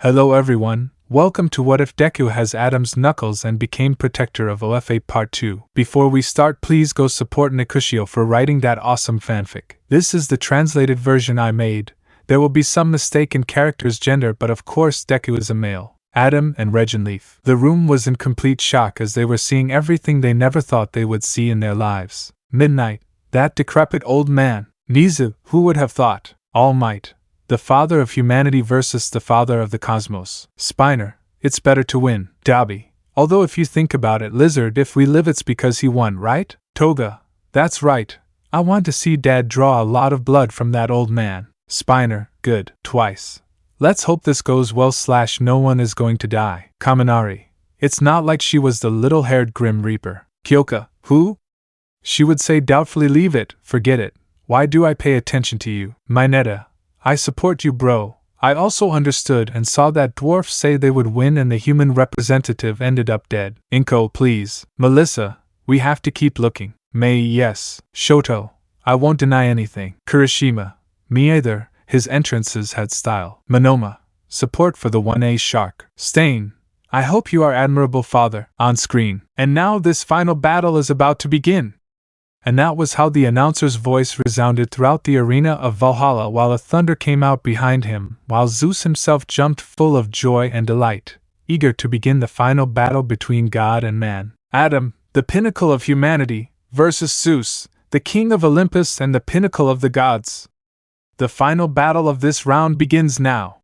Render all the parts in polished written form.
Hello everyone, welcome to What If Deku has Adam's knuckles and became protector of OFA Part 2. Before we start, please go support Nicuchio for writing that awesome fanfic. This is the translated version I made. There will be some mistake in character's gender, but of course Deku is a male. Adam and Reginleaf. The room was in complete shock as they were seeing everything they never thought they would see in their lives. Midnight, that decrepit old man. Nizu, who would have thought? Almight, the father of humanity versus the father of the cosmos. Spiner, it's better to win. Dobby, although if you think about it, Lizard, if we live it's because he won, right? Toga, that's right. I want to see Dad draw a lot of blood from that old man. Spiner, good. Twice. Let's hope this goes well / no one is going to die. Kaminari, it's not like she was the little-haired Grim Reaper. Kyoka, who? She would say doubtfully, leave it, forget it. Why do I pay attention to you? Mineta, I support you, bro. I also understood and saw that dwarf say they would win and the human representative ended up dead. Inko, please. Melissa, we have to keep looking. Mei, yes. Shoto, I won't deny anything. Kurishima, me either. His entrances had style. Monoma, support for the 1A shark. Stain, I hope you are admirable father. On screen. And now this final battle is about to begin. And that was how the announcer's voice resounded throughout the arena of Valhalla while a thunder came out behind him, while Zeus himself jumped full of joy and delight, eager to begin the final battle between God and man. Adam, the pinnacle of humanity, versus Zeus, the king of Olympus and the pinnacle of the gods. The final battle of this round begins now.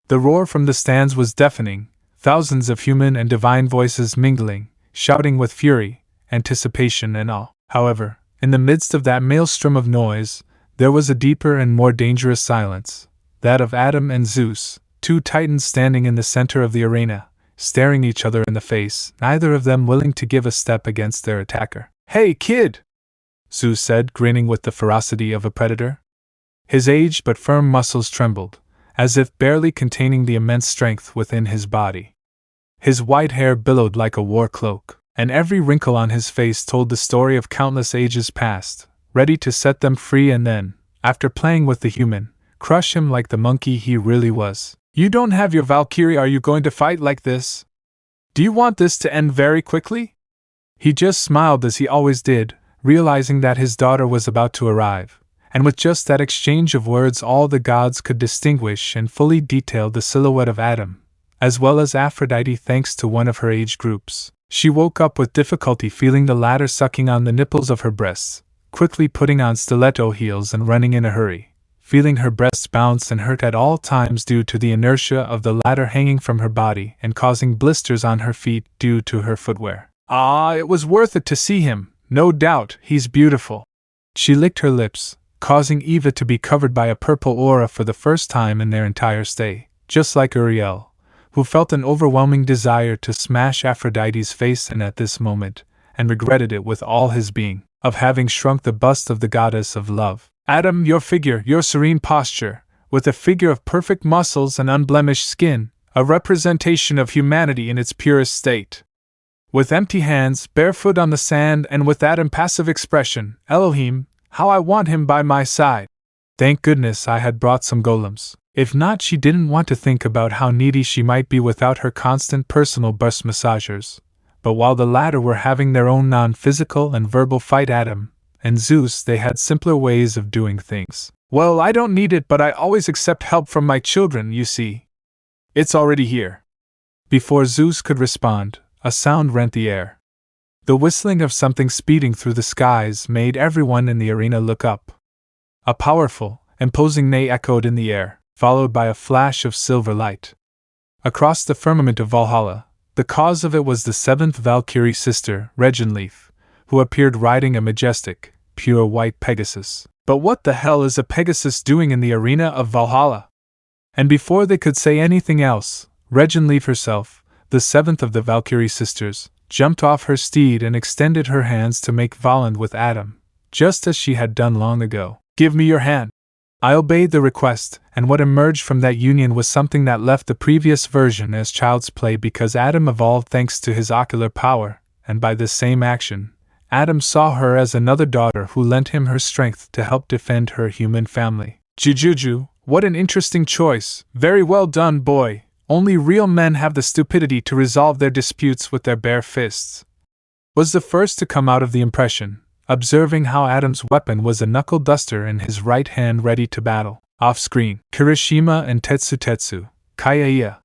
The roar from the stands was deafening, thousands of human and divine voices mingling, shouting with fury, anticipation and awe. However, in the midst of that maelstrom of noise, there was a deeper and more dangerous silence, that of Adam and Zeus, two titans standing in the center of the arena, staring each other in the face, neither of them willing to give a step against their attacker. Hey, kid! Zeus said, grinning with the ferocity of a predator. His aged but firm muscles trembled, as if barely containing the immense strength within his body. His white hair billowed like a war cloak, and every wrinkle on his face told the story of countless ages past, ready to set them free and then, after playing with the human, crush him like the monkey he really was. You don't have your Valkyrie, are you going to fight like this? Do you want this to end very quickly? He just smiled as he always did, realizing that his daughter was about to arrive, and with just that exchange of words all the gods could distinguish and fully detail the silhouette of Adam, as well as Aphrodite thanks to one of her age groups. She woke up with difficulty, feeling the latter sucking on the nipples of her breasts, quickly putting on stiletto heels and running in a hurry, feeling her breasts bounce and hurt at all times due to the inertia of the latter hanging from her body and causing blisters on her feet due to her footwear. Ah, it was worth it to see him, no doubt, he's beautiful. She licked her lips, causing Eva to be covered by a purple aura for the first time in their entire stay, just like Uriel, who felt an overwhelming desire to smash Aphrodite's face in at this moment, and regretted it with all his being, of having shrunk the bust of the goddess of love. Adam, your figure, your serene posture, with a figure of perfect muscles and unblemished skin, a representation of humanity in its purest state. With empty hands, barefoot on the sand, and with that impassive expression, Elohim, how I want him by my side. Thank goodness I had brought some golems. If not, she didn't want to think about how needy she might be without her constant personal bust massagers. But while the latter were having their own non-physical and verbal fight, Adam and Zeus, they had simpler ways of doing things. Well, I don't need it, but I always accept help from my children, you see. It's already here. Before Zeus could respond, a sound rent the air. The whistling of something speeding through the skies made everyone in the arena look up. A powerful, imposing neigh echoed in the air, followed by a flash of silver light. Across the firmament of Valhalla, the cause of it was the seventh Valkyrie sister, Reginleaf, who appeared riding a majestic, pure white Pegasus. But what the hell is a Pegasus doing in the arena of Valhalla? And before they could say anything else, Reginleaf herself, the seventh of the Valkyrie sisters, jumped off her steed and extended her hands to make Volund with Adam, just as she had done long ago. Give me your hand. I obeyed the request, and what emerged from that union was something that left the previous version as child's play because Adam evolved thanks to his ocular power, and by this same action, Adam saw her as another daughter who lent him her strength to help defend her human family. Jujuju, what an interesting choice. Very well done, boy. Only real men have the stupidity to resolve their disputes with their bare fists. Was the first to come out of the impression, observing how Adam's weapon was a knuckle duster in his right hand ready to battle. Off-screen, Kirishima and Tetsu, Kaya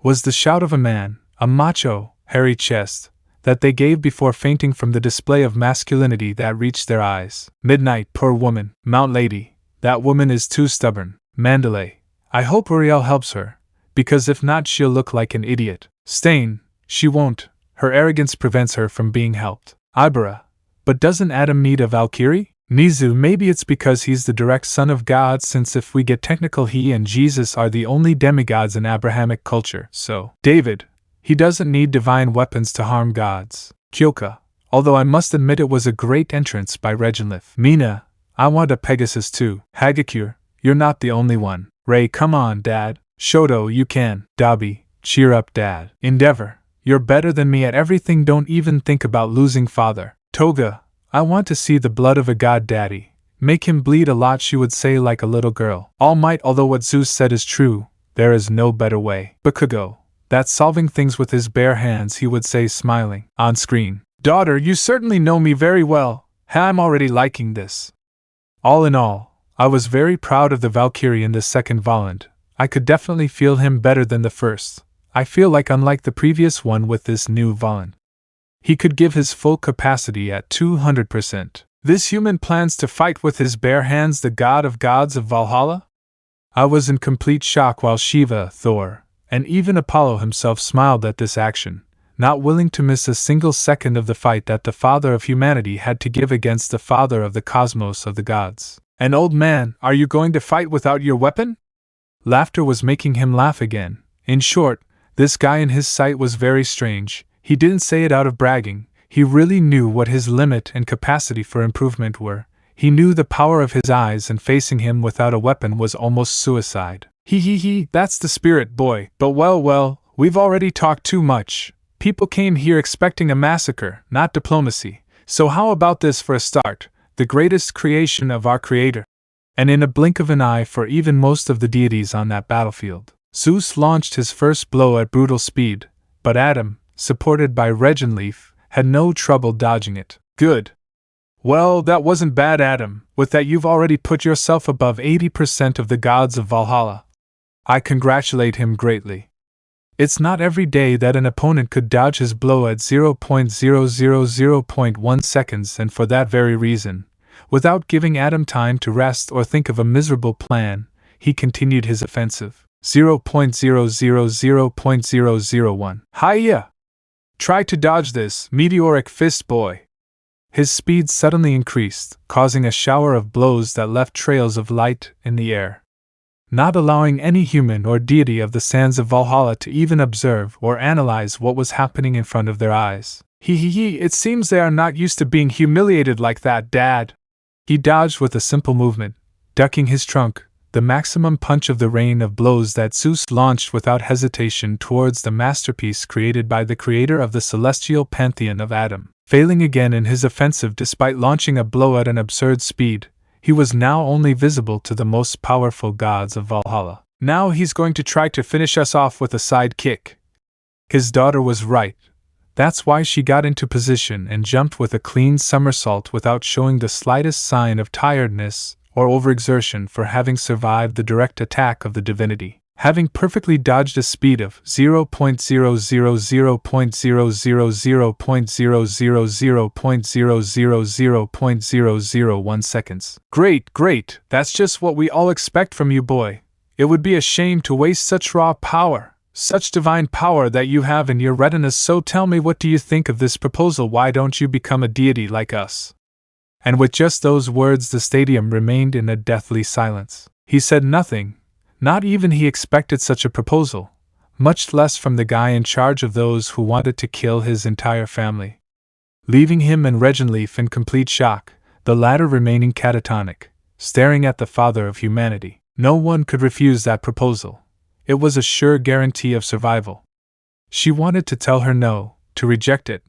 was the shout of a man, a macho, hairy chest, that they gave before fainting from the display of masculinity that reached their eyes. Midnight, poor woman. Mount Lady, that woman is too stubborn. Mandalay, I hope Uriel helps her, because if not she'll look like an idiot. Stain, she won't, her arrogance prevents her from being helped. Ibera, but doesn't Adam need a Valkyrie? Nizu, maybe it's because he's the direct son of God, since if we get technical he and Jesus are the only demigods in Abrahamic culture, so. David, he doesn't need divine weapons to harm gods. Kyoka, although I must admit it was a great entrance by Reginlif. Mina, I want a Pegasus too. Hagakure, you're not the only one. Ray, come on, Dad. Shoto, you can. Dabi, cheer up, Dad. Endeavor, you're better than me at everything, don't even think about losing father. Toga, I want to see the blood of a god, Daddy. Make him bleed a lot, she would say like a little girl. Almight, although what Zeus said is true, there is no better way. Bakugo, that's solving things with his bare hands, he would say smiling. On screen, daughter, you certainly know me very well. I'm already liking this. All in all, I was very proud of the Valkyrie in this second volant. I could definitely feel him better than the first. I feel like unlike the previous one with this new volant, he could give his full capacity at 200%. This human plans to fight with his bare hands the god of gods of Valhalla? I was in complete shock while Shiva, Thor, and even Apollo himself smiled at this action, not willing to miss a single second of the fight that the father of humanity had to give against the father of the cosmos of the gods. An old man, are you going to fight without your weapon? Laughter was making him laugh again. In short, this guy in his sight was very strange. He didn't say it out of bragging. He really knew what his limit and capacity for improvement were. He knew the power of his eyes, and facing him without a weapon was almost suicide. That's the spirit, boy. But well, we've already talked too much. People came here expecting a massacre, not diplomacy. So how about this for a start? The greatest creation of our creator. And in a blink of an eye for even most of the deities on that battlefield, Zeus launched his first blow at brutal speed, but Adam, supported by Reginleaf, had no trouble dodging it. Good. Well, that wasn't bad, Adam. With that you've already put yourself above 80% of the gods of Valhalla. I congratulate him greatly. It's not every day that an opponent could dodge his blow at 0.000.1 seconds, and for that very reason, without giving Adam time to rest or think of a miserable plan, he continued his offensive. 0.000.001. Hiya! Try to dodge this, meteoric fist boy. His speed suddenly increased, causing a shower of blows that left trails of light in the air, not allowing any human or deity of the sands of Valhalla to even observe or analyze what was happening in front of their eyes. It seems they are not used to being humiliated like that, Dad. He dodged with a simple movement, ducking his trunk, the maximum punch of the rain of blows that Zeus launched without hesitation towards the masterpiece created by the creator of the celestial pantheon of Adam. Failing again in his offensive despite launching a blow at an absurd speed, he was now only visible to the most powerful gods of Valhalla. Now he's going to try to finish us off with a side kick. His daughter was right. That's why she got into position and jumped with a clean somersault without showing the slightest sign of tiredness or overexertion for having survived the direct attack of the divinity. Having perfectly dodged a speed of 0.000.000.000.001 seconds. Great, that's just what we all expect from you, boy. It would be a shame to waste such raw power, such divine power that you have in your retinas, so tell me, what do you think of this proposal? Why don't you become a deity like us? And with just those words the stadium remained in a deathly silence. He said nothing, not even he expected such a proposal, much less from the guy in charge of those who wanted to kill his entire family. Leaving him and Reginleaf in complete shock, the latter remaining catatonic, staring at the father of humanity. No one could refuse that proposal. It was a sure guarantee of survival. She wanted to tell her no, to reject it,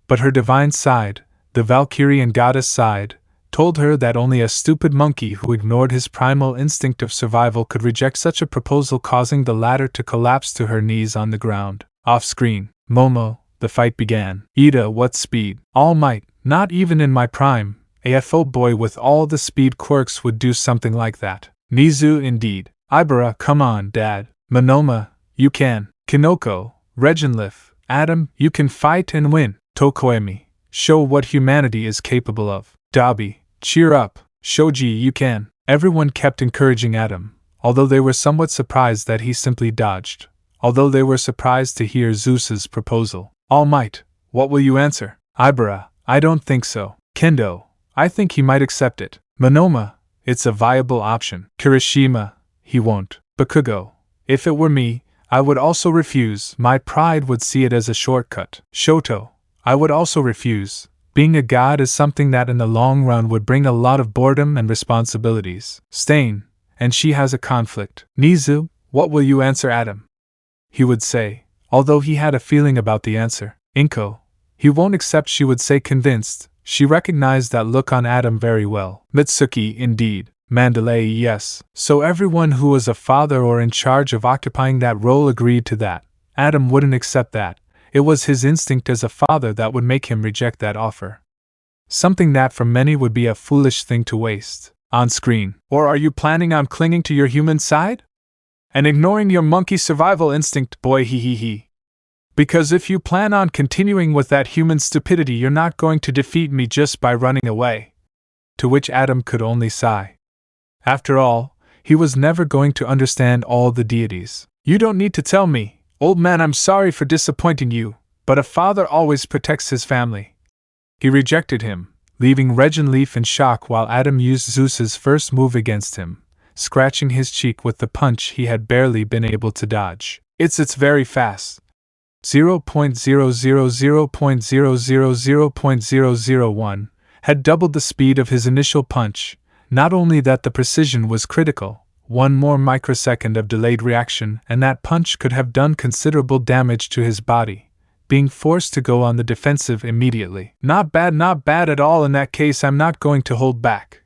but her divine side, the Valkyrie and goddess side, told her that only a stupid monkey who ignored his primal instinct of survival could reject such a proposal, causing the latter to collapse to her knees on the ground. Off-screen, Momo, the fight began. Ida, what speed? All Might, not even in my prime. AFO boy with all the speed Quirks would do something like that. Nizu indeed. Ibara, come on, Dad. Monoma, you can. Kinoko, Regenlif, Adam, you can fight and win. Tokoemi, show what humanity is capable of. Dabi, cheer up. Shoji, you can. Everyone kept encouraging Adam, although they were somewhat surprised that he simply dodged. Although they were surprised to hear Zeus's proposal. All Might, what will you answer? Ibara, I don't think so. Kendo, I think he might accept it. Monoma, it's a viable option. Kirishima, he won't. Bakugo, if it were me, I would also refuse. My pride would see it as a shortcut. Shoto, I would also refuse. Being a god is something that in the long run would bring a lot of boredom and responsibilities. Stain, and she has a conflict. Nizu, what will you answer Adam? He would say, although he had a feeling about the answer. Inko, he won't accept. She would say, convinced. She recognized that look on Adam very well. Mitsuki, indeed. Mandalay, yes. So everyone who was a father or in charge of occupying that role agreed to that. Adam wouldn't accept that. It was his instinct as a father that would make him reject that offer. Something that for many would be a foolish thing to waste. On screen. Or are you planning on clinging to your human side? And ignoring your monkey survival instinct, boy, he. Because if you plan on continuing with that human stupidity, you're not going to defeat me just by running away. To which Adam could only sigh. After all, he was never going to understand all the deities. You don't need to tell me, old man, I'm sorry for disappointing you, but a father always protects his family. He rejected him, leaving Regenleaf in shock while Adam used Zeus's first move against him, scratching his cheek with the punch he had barely been able to dodge. It's very fast. 0.000.000.001 had doubled the speed of his initial punch. Not only that, the precision was critical. One more microsecond of delayed reaction and that punch could have done considerable damage to his body, being forced to go on the defensive immediately. Not bad at all. In that case, I'm not going to hold back.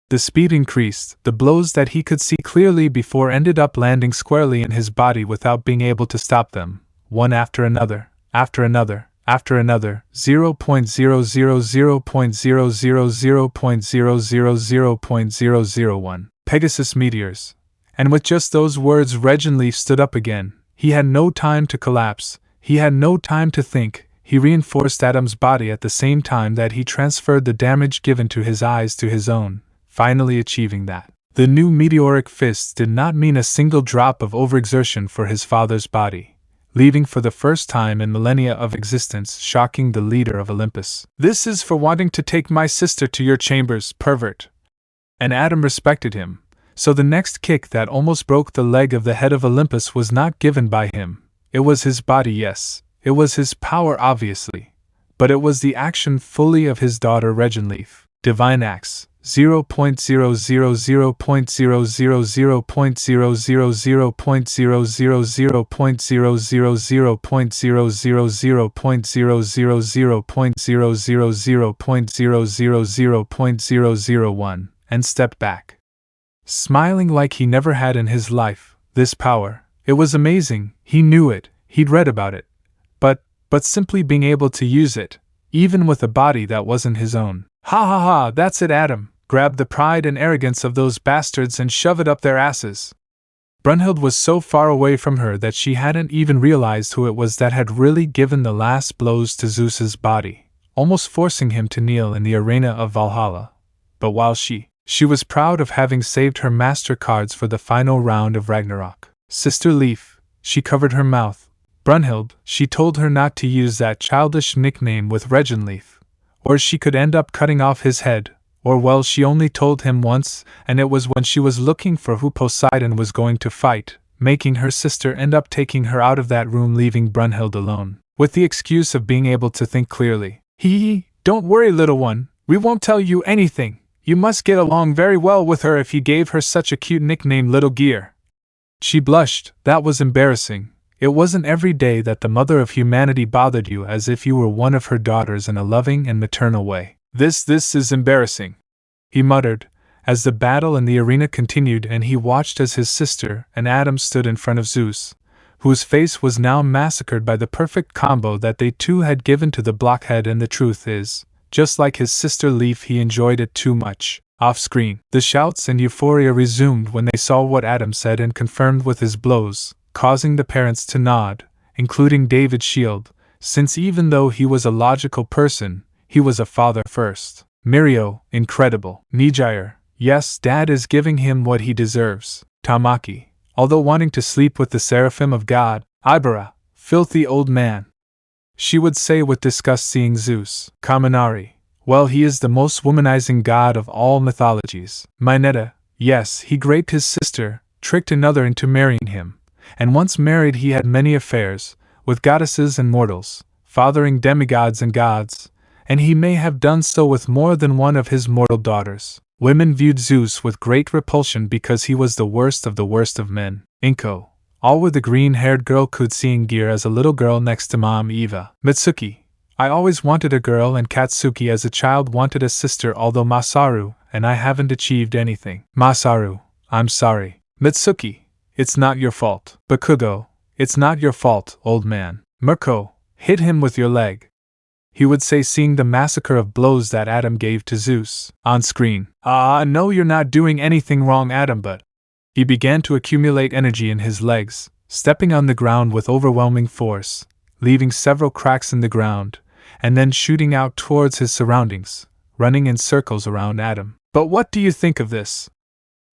The speed increased. The blows that he could see clearly before ended up landing squarely in his body without being able to stop them, one after another, after another, after another. 0.000.000.000.001 Pegasus meteors. And with just those words, Regenleaf stood up again. He had no time to collapse. He had no time to think. He reinforced Adam's body at the same time that he transferred the damage given to his eyes to his own, finally achieving that. The new meteoric fists did not mean a single drop of overexertion for his father's body, leaving for the first time in millennia of existence, shocking the leader of Olympus. This is for wanting to take my sister to your chambers, pervert. And Adam respected him, so the next kick that almost broke the leg of the head of Olympus was not given by him. It was his body, yes. It was his power, obviously. But it was the action fully of his daughter Regenleaf. Divine Axe. 0.000.000.000.000.000.000.000.000.001 and stepped back, smiling like he never had in his life. This power, it was amazing, he knew it, he'd read about it. But simply being able to use it, even with a body that wasn't his own. Ha, that's it, Adam. Grab the pride and arrogance of those bastards and shove it up their asses. Brunhild was so far away from her that she hadn't even realized who it was that had really given the last blows to Zeus's body, almost forcing him to kneel in the arena of Valhalla. But while she was proud of having saved her master cards for the final round of Ragnarok. Sister Leaf, she covered her mouth. Brunhild, she told her not to use that childish nickname with Regenleaf, or she could end up cutting off his head, or well, she only told him once, and it was when she was looking for who Poseidon was going to fight, making her sister end up taking her out of that room, leaving Brunhild alone, with the excuse of being able to think clearly. Don't worry, little one, we won't tell you anything. You must get along very well with her if you gave her such a cute nickname, Little Gear. She blushed. That was embarrassing. It wasn't every day that the mother of humanity bothered you as if you were one of her daughters in a loving and maternal way. This is embarrassing. he muttered, as the battle in the arena continued and he watched as his sister and Adam stood in front of Zeus, whose face was now massacred by the perfect combo that they two had given to the blockhead, and the truth is, just like his sister Leaf, he enjoyed it too much. Off-screen, the shouts and euphoria resumed when they saw what Adam said and confirmed with his blows, causing the parents to nod, including David Shield, since even though he was a logical person, he was a father first. Mirio, incredible. Nijire, yes, Dad is giving him what he deserves. Tamaki, although wanting to sleep with the seraphim of God. Ibara, filthy old man, she would say with disgust seeing Zeus. Kaminari, well, he is the most womanizing god of all mythologies. Mineta, yes, he raped his sister, tricked another into marrying him, and once married he had many affairs, with goddesses and mortals, fathering demigods and gods, and he may have done so with more than one of his mortal daughters. Women viewed Zeus with great repulsion because he was the worst of men. Inko, all with the green-haired girl could seeing gear as a little girl next to Mom Eva. Mitsuki, I always wanted a girl, and Katsuki as a child wanted a sister, although Masaru and I haven't achieved anything. Masaru, I'm sorry. Mitsuki, it's not your fault. Bakugo, it's not your fault, old man. Mirko, hit him with your leg, he would say, seeing the massacre of blows that Adam gave to Zeus. On screen, no, you're not doing anything wrong, Adam, but... He began to accumulate energy in his legs, stepping on the ground with overwhelming force, leaving several cracks in the ground, and then shooting out towards his surroundings, running in circles around Adam. But what do you think of this?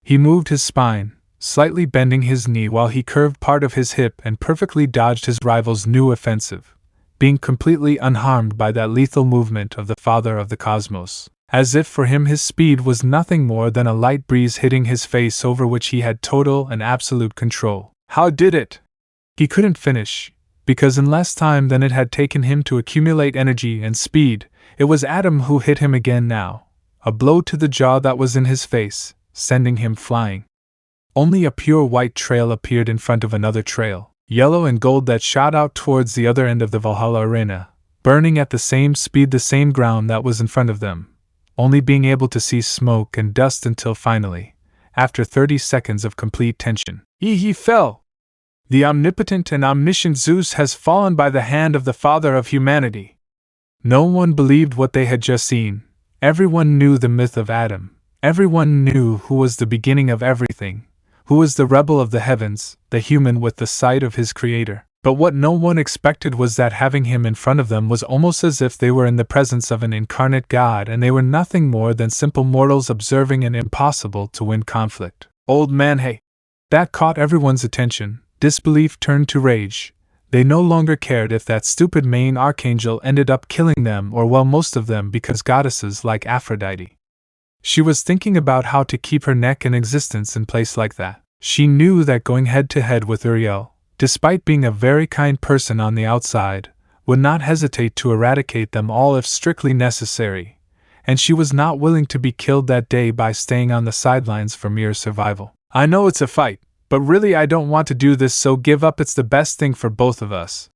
He moved his spine, slightly bending his knee while he curved part of his hip and perfectly dodged his rival's new offensive, being completely unharmed by that lethal movement of the father of the cosmos. As if for him his speed was nothing more than a light breeze hitting his face over which he had total and absolute control. How did it? He couldn't finish, because in less time than it had taken him to accumulate energy and speed, it was Adam who hit him again now, a blow to the jaw that was in his face, sending him flying. Only a pure white trail appeared in front of another trail, yellow and gold, that shot out towards the other end of the Valhalla arena, burning at the same speed the same ground that was in front of them, only being able to see smoke and dust until finally, after 30 seconds of complete tension, he fell. The omnipotent and omniscient Zeus has fallen by the hand of the father of humanity. No one believed what they had just seen. Everyone knew the myth of Adam. Everyone knew who was the beginning of everything, who was the rebel of the heavens, the human with the sight of his creator. But what no one expected was that having him in front of them was almost as if they were in the presence of an incarnate god and they were nothing more than simple mortals observing an impossible to win conflict. Old man, hey! That caught everyone's attention. Disbelief turned to rage. They no longer cared if that stupid main Archangel ended up killing them, or well, most of them, because goddesses like Aphrodite. She was thinking about how to keep her neck in existence in place like that. She knew that going head-to-head with Uriel, despite being a very kind person on the outside, would not hesitate to eradicate them all if strictly necessary, and she was not willing to be killed that day by staying on the sidelines for mere survival. I know it's a fight, but really I don't want to do this, so give up, it's the best thing for both of us.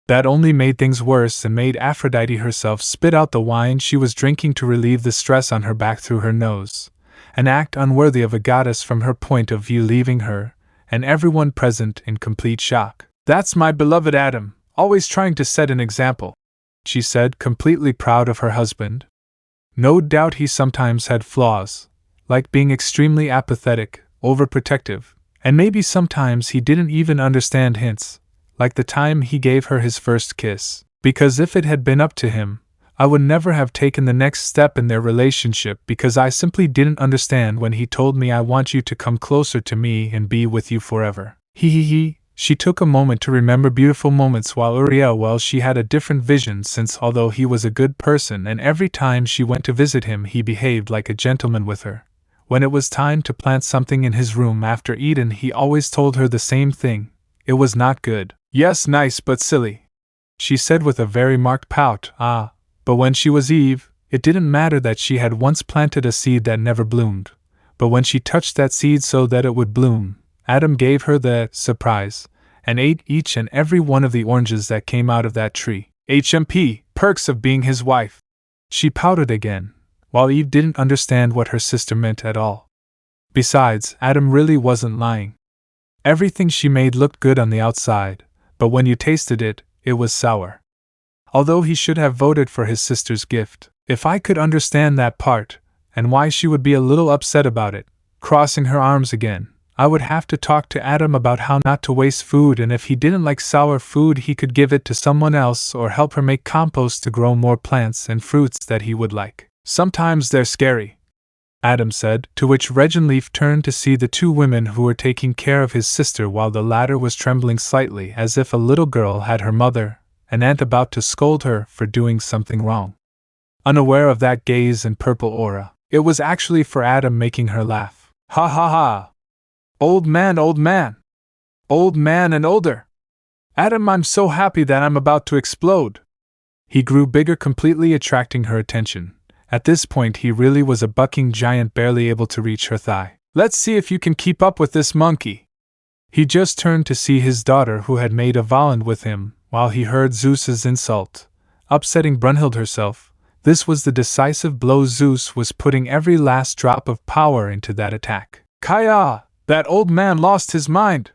That only made things worse and made Aphrodite herself spit out the wine she was drinking to relieve the stress on her back through her nose, an act unworthy of a goddess from her point of view, leaving her and everyone present in complete shock. That's my beloved Adam, always trying to set an example, she said, completely proud of her husband. No doubt he sometimes had flaws, like being extremely apathetic, overprotective, and maybe sometimes he didn't even understand hints, like the time he gave her his first kiss, because if it had been up to him, I would never have taken the next step in their relationship, because I simply didn't understand when he told me, I want you to come closer to me and be with you forever. She took a moment to remember beautiful moments while Uriel, she had a different vision, since although he was a good person and every time she went to visit him he behaved like a gentleman with her, when it was time to plant something in his room after Eden he always told her the same thing. It was not good. Yes, nice but silly, she said with a very marked pout. But when she was Eve, it didn't matter that she had once planted a seed that never bloomed, but when she touched that seed so that it would bloom, Adam gave her the surprise, and ate each and every one of the oranges that came out of that tree. HMP, perks of being his wife. She pouted again, while Eve didn't understand what her sister meant at all. Besides, Adam really wasn't lying. Everything she made looked good on the outside, but when you tasted it, it was sour. Although he should have voted for his sister's gift. If I could understand that part, and why she would be a little upset about it, crossing her arms again, I would have to talk to Adam about how not to waste food, and if he didn't like sour food he could give it to someone else or help her make compost to grow more plants and fruits that he would like. Sometimes they're scary, Adam said, to which Regenleaf turned to see the two women who were taking care of his sister while the latter was trembling slightly as if a little girl had her mother, an aunt about to scold her for doing something wrong. Unaware of that gaze and purple aura, it was actually for Adam making her laugh. Ha ha ha! Old man, old man! Old man and older! Adam, I'm so happy that I'm about to explode! He grew bigger, completely attracting her attention. At this point he really was a bucking giant barely able to reach her thigh. Let's see if you can keep up with this monkey! He just turned to see his daughter who had made a volant with him, while he heard Zeus's insult, upsetting Brunhild herself. This was the decisive blow. Zeus was putting every last drop of power into that attack. Kaya! That old man lost his mind!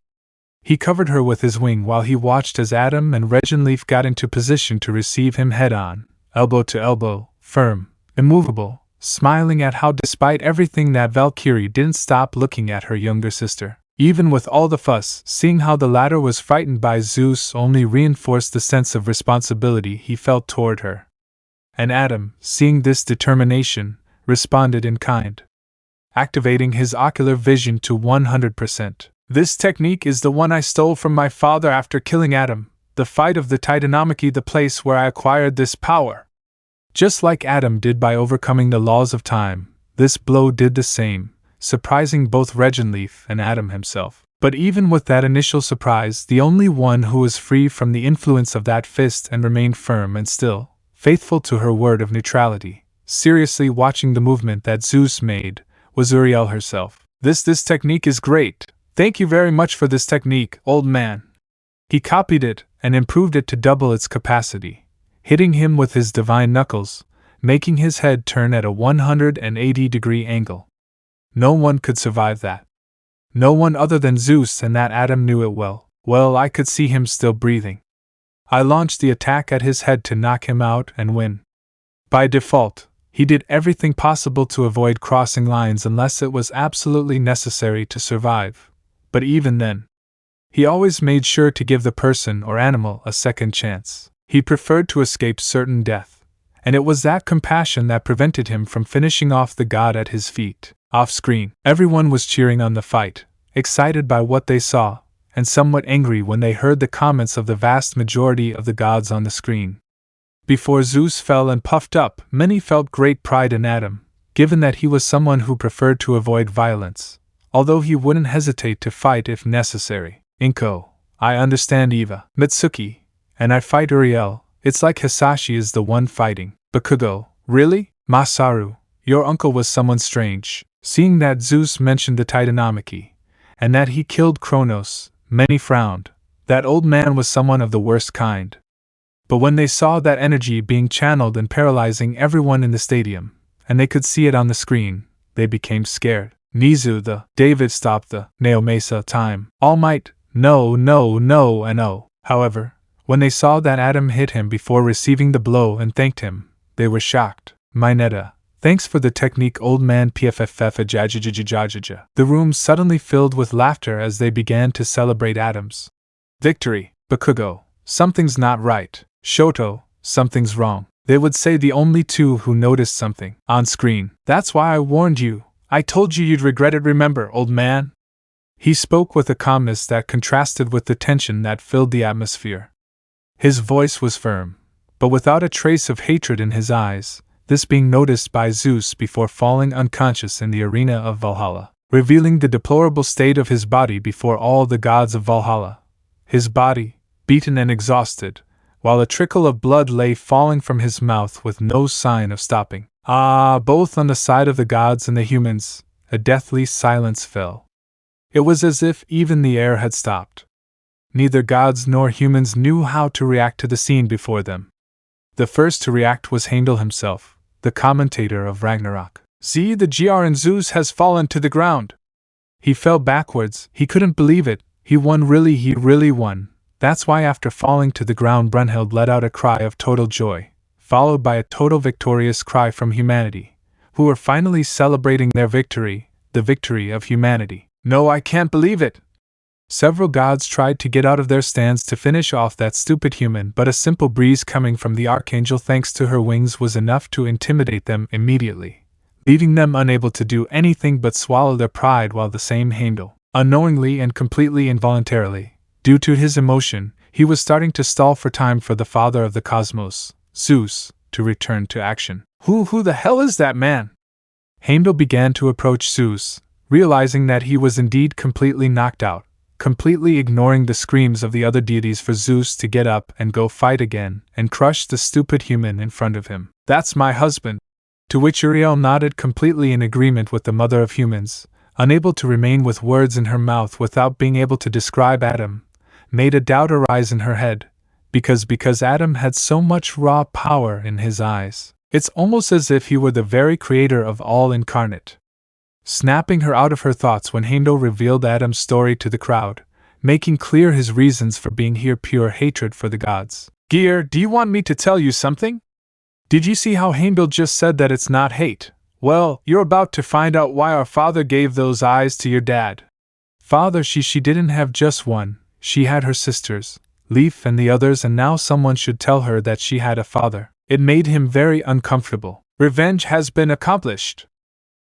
He covered her with his wing while he watched as Adam and Regenleaf got into position to receive him head-on, elbow to elbow, firm, immovable, smiling at how despite everything that Valkyrie didn't stop looking at her younger sister. Even with all the fuss, seeing how the latter was frightened by Zeus only reinforced the sense of responsibility he felt toward her. And Adam, seeing this determination, responded in kind, activating his ocular vision to 100%. This technique is the one I stole from my father after killing Adam, the fight of the Titanomachy, the place where I acquired this power. Just like Adam did by overcoming the laws of time, this blow did the same, surprising both Regenleaf and Adam himself. But even with that initial surprise, the only one who was free from the influence of that fist and remained firm and still, faithful to her word of neutrality, seriously watching the movement that Zeus made, was Uriel herself. This technique is great. Thank you very much for this technique, old man. He copied it and improved it to double its capacity, hitting him with his divine knuckles, making his head turn at a 180-degree angle. No one could survive that. No one other than Zeus, and that Adam knew it well. Well, I could see him still breathing. I launched the attack at his head to knock him out and win. By default, he did everything possible to avoid crossing lines unless it was absolutely necessary to survive. But even then, he always made sure to give the person or animal a second chance. He preferred to escape certain death, and it was that compassion that prevented him from finishing off the god at his feet. Off-screen, everyone was cheering on the fight, excited by what they saw, and somewhat angry when they heard the comments of the vast majority of the gods on the screen. Before Zeus fell and puffed up, many felt great pride in Adam, given that he was someone who preferred to avoid violence, although he wouldn't hesitate to fight if necessary. Inko, I understand Eva, Mitsuki, and I fight Uriel. It's like Hisashi is the one fighting. Bakugo, really? Masaru, your uncle was someone strange. Seeing that Zeus mentioned the Titanomachy, and that he killed Kronos, many frowned. That old man was someone of the worst kind. But when they saw that energy being channeled and paralyzing everyone in the stadium, and they could see it on the screen, they became scared. Nizu the David stopped the Neomesa time. Almight, no, no, no, and oh. However, when they saw that Adam hit him before receiving the blow and thanked him, they were shocked. Mineta, thanks for the technique, old man. PFFF. The room suddenly filled with laughter as they began to celebrate Adam's victory. Bakugo, something's not right. Shoto, something's wrong. They would say the only two who noticed something on screen. That's why I warned you. I told you you'd regret it, remember, old man? He spoke with a calmness that contrasted with the tension that filled the atmosphere. His voice was firm, but without a trace of hatred in his eyes, this being noticed by Zeus before falling unconscious in the arena of Valhalla, revealing the deplorable state of his body before all the gods of Valhalla. His body, beaten and exhausted, while a trickle of blood lay falling from his mouth with no sign of stopping. Both on the side of the gods and the humans, a deathly silence fell. It was as if even the air had stopped. Neither gods nor humans knew how to react to the scene before them. The first to react was Heimdall himself, the commentator of Ragnarok. See, the GR in Zeus has fallen to the ground. He fell backwards, he couldn't believe it, he really won. That's why after falling to the ground Brunhild let out a cry of total joy, followed by a total victorious cry from humanity, who were finally celebrating their victory, the victory of humanity. No, I can't believe it! Several gods tried to get out of their stands to finish off that stupid human, but a simple breeze coming from the Archangel thanks to her wings was enough to intimidate them immediately, leaving them unable to do anything but swallow their pride, while the same Heimdall, unknowingly and completely involuntarily, due to his emotion, he was starting to stall for time for the father of the cosmos, Zeus, to return to action. Who the hell is that man? Heimdall began to approach Zeus, realizing that he was indeed completely knocked out, completely ignoring the screams of the other deities for Zeus to get up and go fight again and crush the stupid human in front of him. That's my husband. To which Uriel nodded, completely in agreement with the mother of humans, unable to remain with words in her mouth without being able to describe Adam, made a doubt arise in her head, because Adam had so much raw power in his eyes. It's almost as if he were the very creator of all incarnate. Snapping her out of her thoughts when Heimdall revealed Adam's story to the crowd, making clear his reasons for being here, pure hatred for the gods. Gear, do you want me to tell you something? Did you see how Heimdall just said that it's not hate? Well, you're about to find out why our father gave those eyes to your dad. Father, she didn't have just one, she had her sisters, Leaf and the others, and now someone should tell her that she had a father. It made him very uncomfortable. Revenge has been accomplished.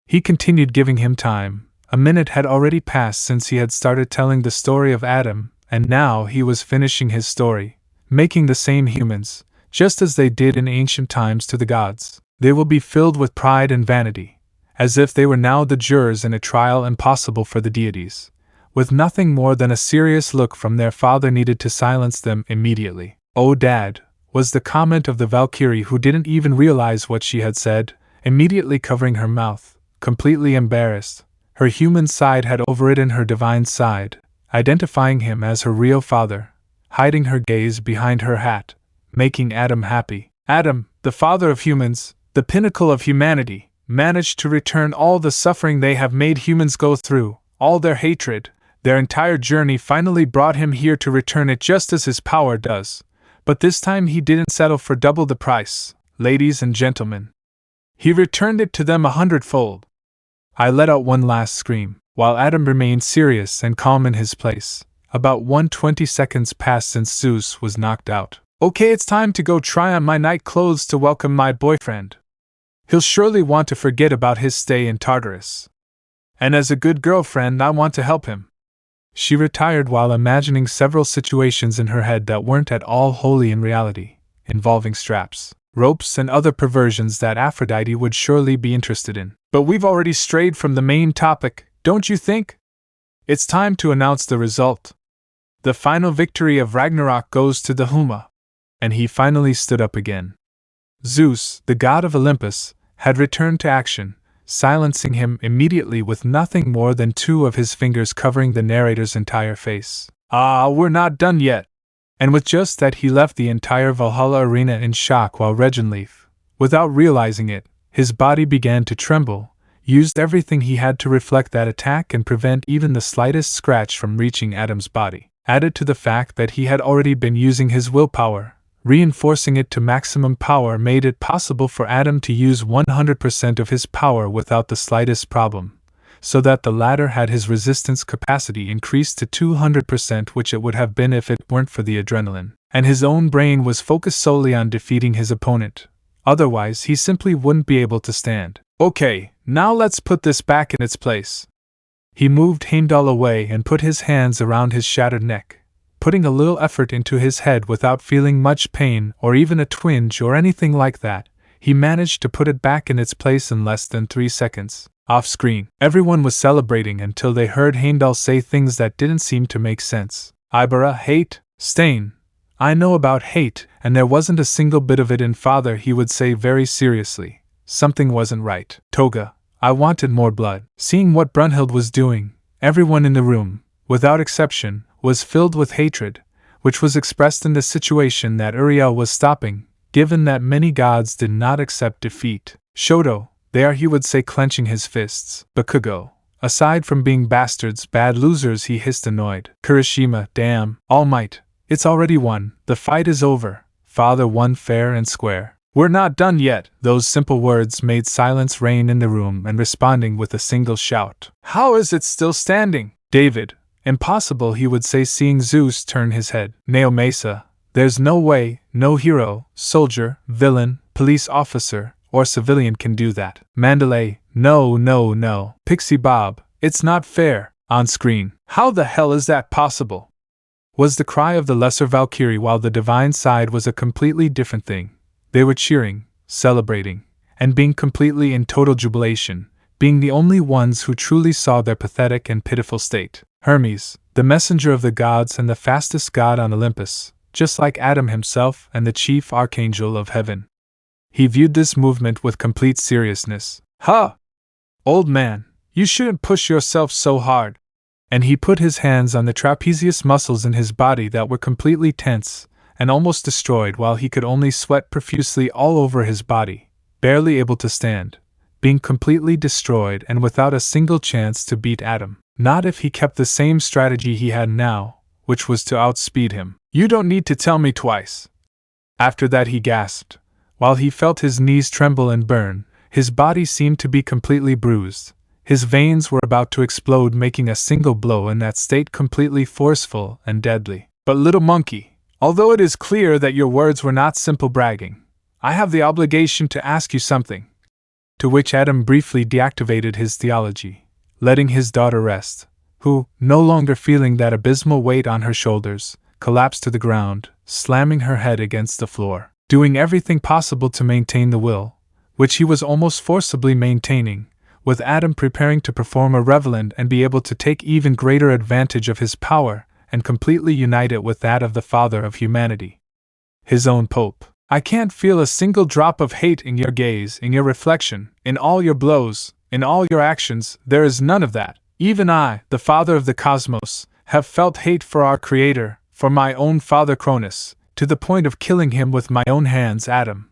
He continued, giving him time. A minute had already passed since he had started telling the story of Adam, and now he was finishing his story, making the same humans, just as they did in ancient times, to the gods. They will be filled with pride and vanity, as if they were now the jurors in a trial impossible for the deities, with nothing more than a serious look from their father needed to silence them immediately. "Oh, Dad," was the comment of the Valkyrie, who didn't even realize what she had said, immediately covering her mouth. Completely embarrassed, her human side had overridden her divine side, identifying him as her real father, hiding her gaze behind her hat, making Adam happy. Adam, the father of humans, the pinnacle of humanity, managed to return all the suffering they have made humans go through, all their hatred, their entire journey finally brought him here to return it just as his power does. But this time he didn't settle for double the price, ladies and gentlemen. He returned it to them 100-fold. I let out one last scream, while Adam remained serious and calm in his place. About 120 seconds passed since Zeus was knocked out. Okay, it's time to go try on my night clothes to welcome my boyfriend. He'll surely want to forget about his stay in Tartarus. And as a good girlfriend, I want to help him. She retired while imagining several situations in her head that weren't at all wholly in reality, involving straps, ropes, and other perversions that Aphrodite would surely be interested in. But we've already strayed from the main topic, don't you think? It's time to announce the result. The final victory of Ragnarok goes to the Huma. And he finally stood up again. Zeus, the god of Olympus, had returned to action, silencing him immediately with nothing more than two of his fingers covering the narrator's entire face. Ah, we're not done yet. And with just that, he left the entire Valhalla arena in shock, while Regenleaf, without realizing it, his body began to tremble, used everything he had to reflect that attack and prevent even the slightest scratch from reaching Adam's body. Added to the fact that he had already been using his willpower, reinforcing it to maximum power made it possible for Adam to use 100% of his power without the slightest problem, so that the latter had his resistance capacity increased to 200%, which it would have been if it weren't for the adrenaline, and his own brain was focused solely on defeating his opponent. Otherwise, he simply wouldn't be able to stand. Okay, now let's put this back in its place. He moved Heimdall away and put his hands around his shattered neck, putting a little effort into his head without feeling much pain or even a twinge or anything like that. He managed to put it back in its place in less than 3 seconds. Off-screen, everyone was celebrating until they heard Heimdall say things that didn't seem to make sense. Ibera, hate, Stain. I know about hate, and there wasn't a single bit of it in Father, he would say very seriously. Something wasn't right. Toga, I wanted more blood. Seeing what Brunhild was doing, everyone in the room, without exception, was filled with hatred, which was expressed in the situation that Uriel was stopping, given that many gods did not accept defeat. Shoto, they are, he would say, clenching his fists. Bakugo, aside from being bastards, bad losers, he hissed, annoyed. Kirishima, damn. Almight, it's already won. The fight is over. Father won fair and square. We're not done yet. Those simple words made silence reign in the room, and responding with a single shout. How is it still standing? David, impossible, he would say, seeing Zeus turn his head. Naomasa, there's no way, no hero, soldier, villain, police officer, or civilian can do that. Mandalay, no. Pixie Bob, it's not fair. On screen, how the hell is that possible? Was the cry of the lesser Valkyrie, while the divine side was a completely different thing. They were cheering, celebrating, and being completely in total jubilation, being the only ones who truly saw their pathetic and pitiful state. Hermes, the messenger of the gods and the fastest god on Olympus, just like Adam himself and the chief archangel of heaven. He viewed this movement with complete seriousness. Huh! Old man, you shouldn't push yourself so hard. And he put his hands on the trapezius muscles in his body that were completely tense and almost destroyed, while he could only sweat profusely all over his body, barely able to stand, being completely destroyed and without a single chance to beat Adam. Not if he kept the same strategy he had now, which was to outspeed him. You don't need to tell me twice. After that, he gasped. While he felt his knees tremble and burn, his body seemed to be completely bruised. His veins were about to explode, making a single blow in that state completely forceful and deadly. But little monkey, although it is clear that your words were not simple bragging, I have the obligation to ask you something. To which Adam briefly deactivated his theology, letting his daughter rest, who, no longer feeling that abysmal weight on her shoulders, collapsed to the ground, slamming her head against the floor, doing everything possible to maintain the will, which he was almost forcibly maintaining, with Adam preparing to perform a revelant and be able to take even greater advantage of his power and completely unite it with that of the Father of humanity. His own Pope. I can't feel a single drop of hate in your gaze, in your reflection, in all your blows, in all your actions. There is none of that. Even I, the Father of the Cosmos, have felt hate for our Creator, for my own father Cronus, to the point of killing him with my own hands, Adam.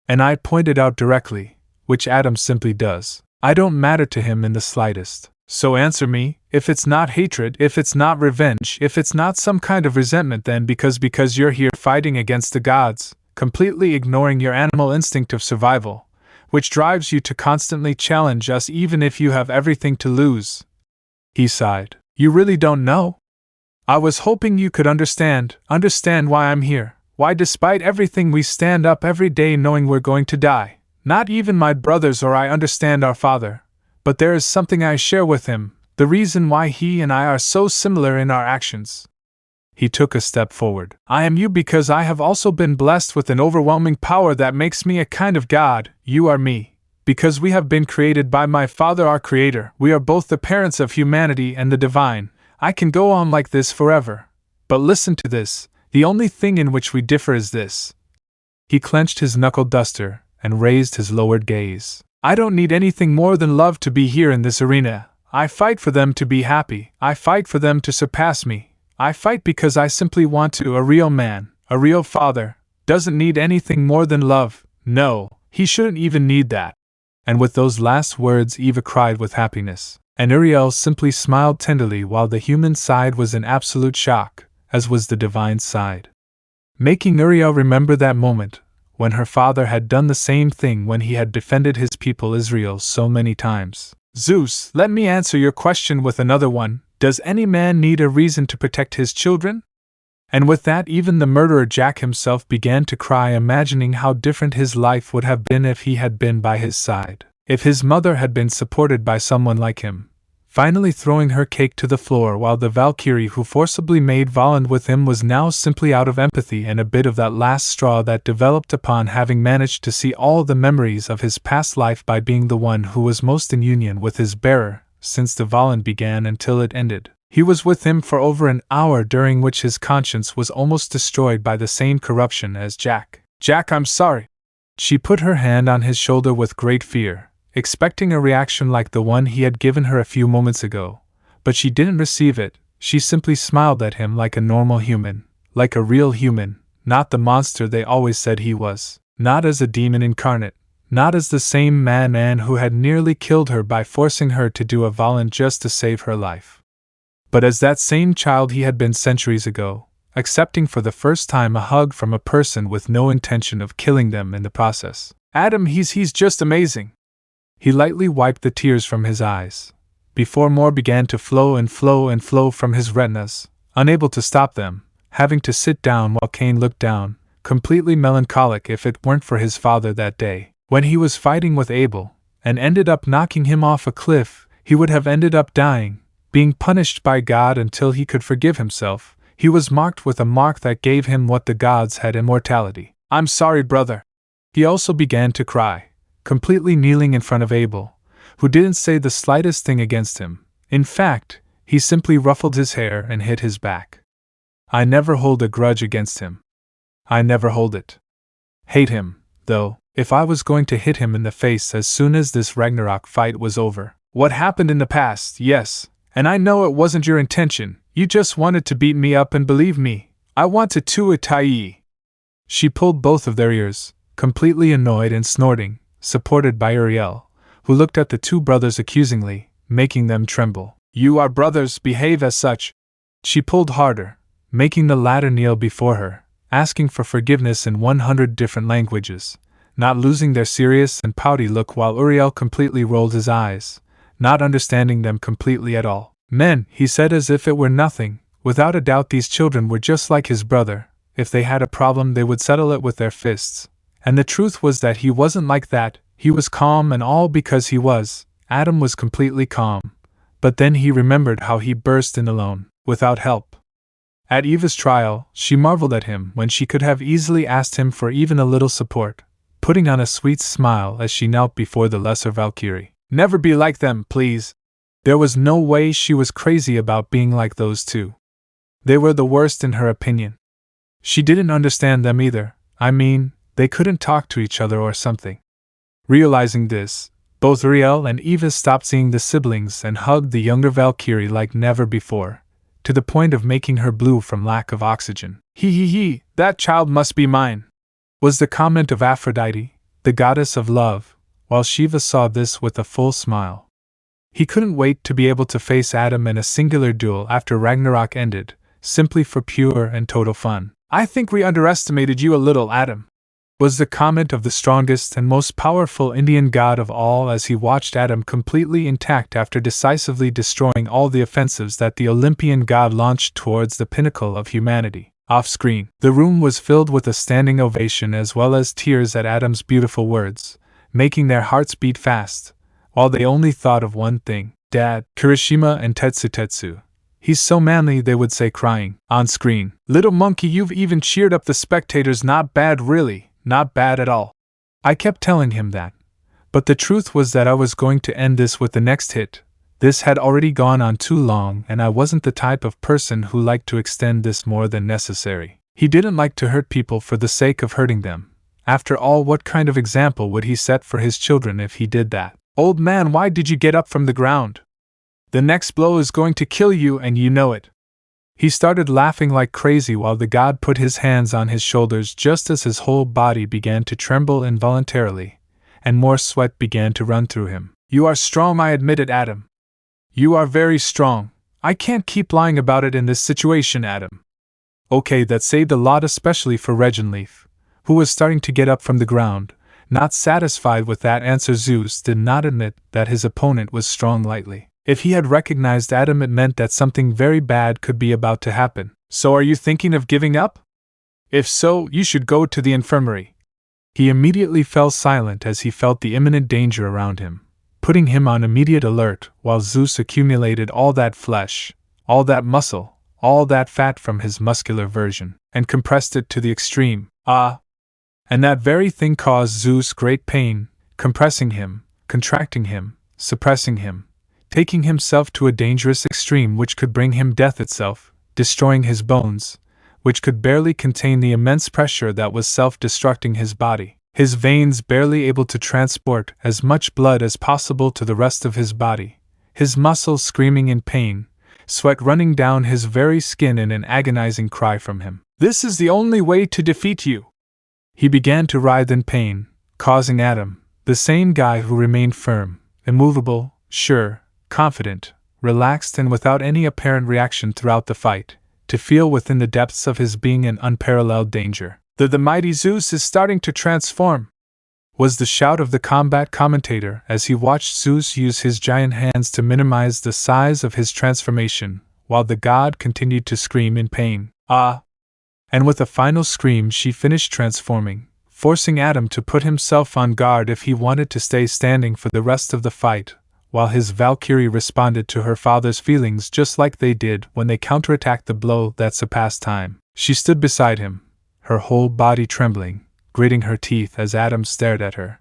And I pointed out directly, which Adam simply does. I don't matter to him in the slightest. So answer me, if it's not hatred, if it's not revenge, if it's not some kind of resentment, then because you're here fighting against the gods, completely ignoring your animal instinct of survival, which drives you to constantly challenge us even if you have everything to lose. He sighed. You really don't know? I was hoping you could understand why I'm here, why despite everything we stand up every day knowing we're going to die. Not even my brothers or I understand our father, but there is something I share with him, the reason why he and I are so similar in our actions. He took a step forward. I am you because I have also been blessed with an overwhelming power that makes me a kind of god. You are me, because we have been created by my Father our Creator. We are both the parents of humanity and the divine. I can go on like this forever. But listen to this, the only thing in which we differ is this. He clenched his knuckle duster and raised his lowered gaze. I don't need anything more than love to be here in this arena. I fight for them to be happy. I fight for them to surpass me. I fight because I simply want to. A real man, a real father, doesn't need anything more than love. No, he shouldn't even need that. And with those last words Eva cried with happiness, and Uriel simply smiled tenderly, while the human side was in absolute shock, as was the divine side. Making Uriel remember that moment, when her father had done the same thing when he had defended his people Israel so many times. Zeus, let me answer your question with another one. Does any man need a reason to protect his children? And with that, even the murderer Jack himself began to cry, imagining how different his life would have been if he had been by his side, if his mother had been supported by someone like him. Finally throwing her cake to the floor, while the Valkyrie who forcibly made Volund with him was now simply out of empathy and a bit of that last straw that developed upon having managed to see all the memories of his past life by being the one who was most in union with his bearer, since the Volund began until it ended. He was with him for over an hour, during which his conscience was almost destroyed by the same corruption as Jack. Jack, I'm sorry. She put her hand on his shoulder with great fear, expecting a reaction like the one he had given her a few moments ago, but she didn't receive it. She simply smiled at him like a normal human, like a real human, not the monster they always said he was, not as a demon incarnate, not as the same man who had nearly killed her by forcing her to do a violent just to save her life, but as that same child he had been centuries ago, accepting for the first time a hug from a person with no intention of killing them in the process. Adam, he's just amazing. He lightly wiped the tears from his eyes, before more began to flow and flow and flow from his retinas, unable to stop them, having to sit down while Cain looked down, completely melancholic. If it weren't for his father that day, when he was fighting with Abel, and ended up knocking him off a cliff, he would have ended up dying, being punished by God until he could forgive himself. He was marked with a mark that gave him what the gods had: immortality. I'm sorry, brother. He also began to cry, completely kneeling in front of Abel, who didn't say the slightest thing against him. In fact, he simply ruffled his hair and hit his back. I never hold a grudge against him. I never hold it. Hate him, though, if I was going to hit him in the face as soon as this Ragnarok fight was over. What happened in the past, yes, and I know it wasn't your intention. You just wanted to beat me up, and believe me, I wanted to Itai. She pulled both of their ears, completely annoyed and snorting, supported by Uriel, who looked at the two brothers accusingly, making them tremble. You are brothers, behave as such. She pulled harder, making the latter kneel before her, asking for forgiveness in 100 different languages, not losing their serious and pouty look, while Uriel completely rolled his eyes, not understanding them completely at all. Men, he said as if it were nothing, without a doubt these children were just like his brother. If they had a problem they would settle it with their fists. And the truth was that he wasn't like that. He was calm, and all because he was. Adam was completely calm. But then he remembered how he burst in alone, without help. At Eva's trial, she marveled at him when she could have easily asked him for even a little support, putting on a sweet smile as she knelt before the lesser Valkyrie. Never be like them, please. There was no way she was crazy about being like those two. They were the worst in her opinion. She didn't understand them either. I mean, they couldn't talk to each other or something. Realizing this, both Uriel and Eva stopped seeing the siblings and hugged the younger Valkyrie like never before, to the point of making her blue from lack of oxygen. He, that child must be mine, was the comment of Aphrodite, the goddess of love, while Shiva saw this with a full smile. He couldn't wait to be able to face Adam in a singular duel after Ragnarok ended, simply for pure and total fun. I think we underestimated you a little, Adam, was the comment of the strongest and most powerful Indian god of all as he watched Adam completely intact after decisively destroying all the offensives that the Olympian god launched towards the pinnacle of humanity. Off-screen, the room was filled with a standing ovation as well as tears at Adam's beautiful words, making their hearts beat fast, while they only thought of one thing: Dad, Kirishima and Tetsu. He's so manly, they would say, crying. On screen, little monkey, you've even cheered up the spectators. Not bad, really, not bad at all. I kept telling him that. But the truth was that I was going to end this with the next hit. This had already gone on too long, and I wasn't the type of person who liked to extend this more than necessary. He didn't like to hurt people for the sake of hurting them. After all, what kind of example would he set for his children if he did that? Old man, why did you get up from the ground? The next blow is going to kill you, and you know it. He started laughing like crazy while the god put his hands on his shoulders just as his whole body began to tremble involuntarily, and more sweat began to run through him. You are strong, I admitted, Adam. You are very strong. I can't keep lying about it in this situation, Adam. Okay, that saved a lot, especially for Regenleaf, who was starting to get up from the ground. Not satisfied with that answer, Zeus did not admit that his opponent was strong lightly. If he had recognized Adam, it meant that something very bad could be about to happen. So are you thinking of giving up? If so, you should go to the infirmary. He immediately fell silent as he felt the imminent danger around him, putting him on immediate alert, while Zeus accumulated all that flesh, all that muscle, all that fat from his muscular version, and compressed it to the extreme. And that very thing caused Zeus great pain, compressing him, contracting him, suppressing him, taking himself to a dangerous extreme which could bring him death itself, destroying his bones, which could barely contain the immense pressure that was self-destructing his body, his veins barely able to transport as much blood as possible to the rest of his body, his muscles screaming in pain, sweat running down his very skin in an agonizing cry from him. This is the only way to defeat you. He began to writhe in pain, causing Adam, The same guy who remained firm, immovable, sure, confident, relaxed and without any apparent reaction throughout the fight, to feel within the depths of his being an unparalleled danger. The mighty Zeus is starting to transform, was the shout of the combat commentator as he watched Zeus use his giant hands to minimize the size of his transformation, while the god continued to scream in pain. Ah! And with a final scream she finished transforming, forcing Adam to put himself on guard if he wanted to stay standing for the rest of the fight, while his Valkyrie responded to her father's feelings just like they did when they counterattacked the blow that surpassed time. She stood beside him, her whole body trembling, gritting her teeth as Adam stared at her.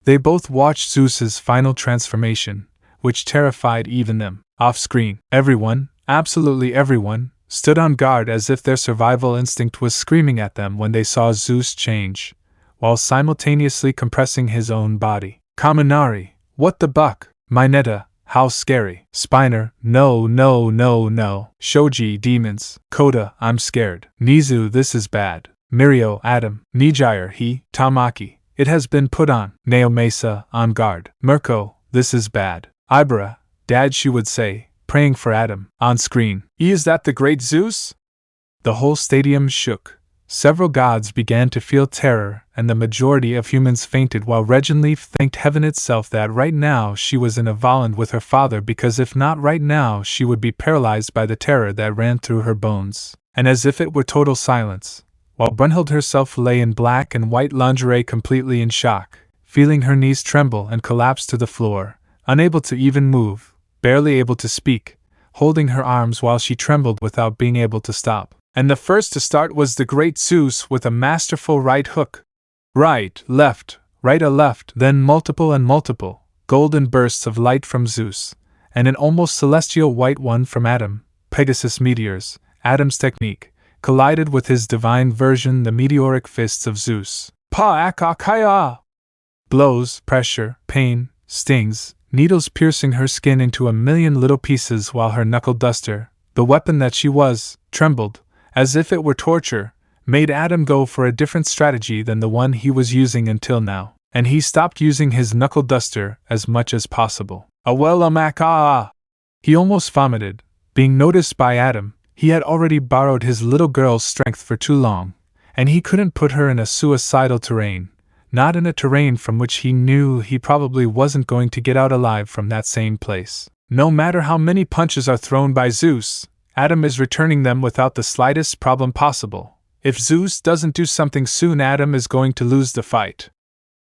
They both watched Zeus's final transformation, which terrified even them. Off-screen, everyone, absolutely everyone, stood on guard as if their survival instinct was screaming at them when they saw Zeus change, while simultaneously compressing his own body. Kaminari, what the buck? Mineta, how scary. Spiner, no. Shoji, demons. Koda, I'm scared. Nizu, this is bad. Mirio, Adam. Nijire, he. Tamaki, it has been put on. Naomesa, on guard. Mirko, this is bad. Ibera, Dad, she would say, praying for Adam. On screen. Is that the great Zeus? The whole stadium shook. Several gods began to feel terror, and the majority of humans fainted while Regenleaf thanked heaven itself that right now she was in a Volund with her father, because if not right now she would be paralyzed by the terror that ran through her bones. And as if it were total silence, while Brunhild herself lay in black and white lingerie completely in shock, feeling her knees tremble and collapse to the floor, unable to even move, barely able to speak, holding her arms while she trembled without being able to stop. And the first to start was the great Zeus with a masterful right hook. Right, left, right, a left, then multiple and multiple, golden bursts of light from Zeus, and an almost celestial white one from Adam. Pegasus meteors, Adam's technique, collided with his divine version, the meteoric fists of Zeus. Pa-ak-ak-hi-ah! Blows, pressure, pain, stings, needles piercing her skin into a million little pieces while her knuckle duster, the weapon that she was, trembled, as if it were torture, made Adam go for a different strategy than the one he was using until now, and he stopped using his knuckle duster as much as possible. He almost vomited. Being noticed by Adam, he had already borrowed his little girl's strength for too long, and he couldn't put her in a suicidal terrain, not in a terrain from which he knew he probably wasn't going to get out alive from that same place. No matter how many punches are thrown by Zeus, Adam is returning them without the slightest problem possible. If Zeus doesn't do something soon, Adam is going to lose the fight.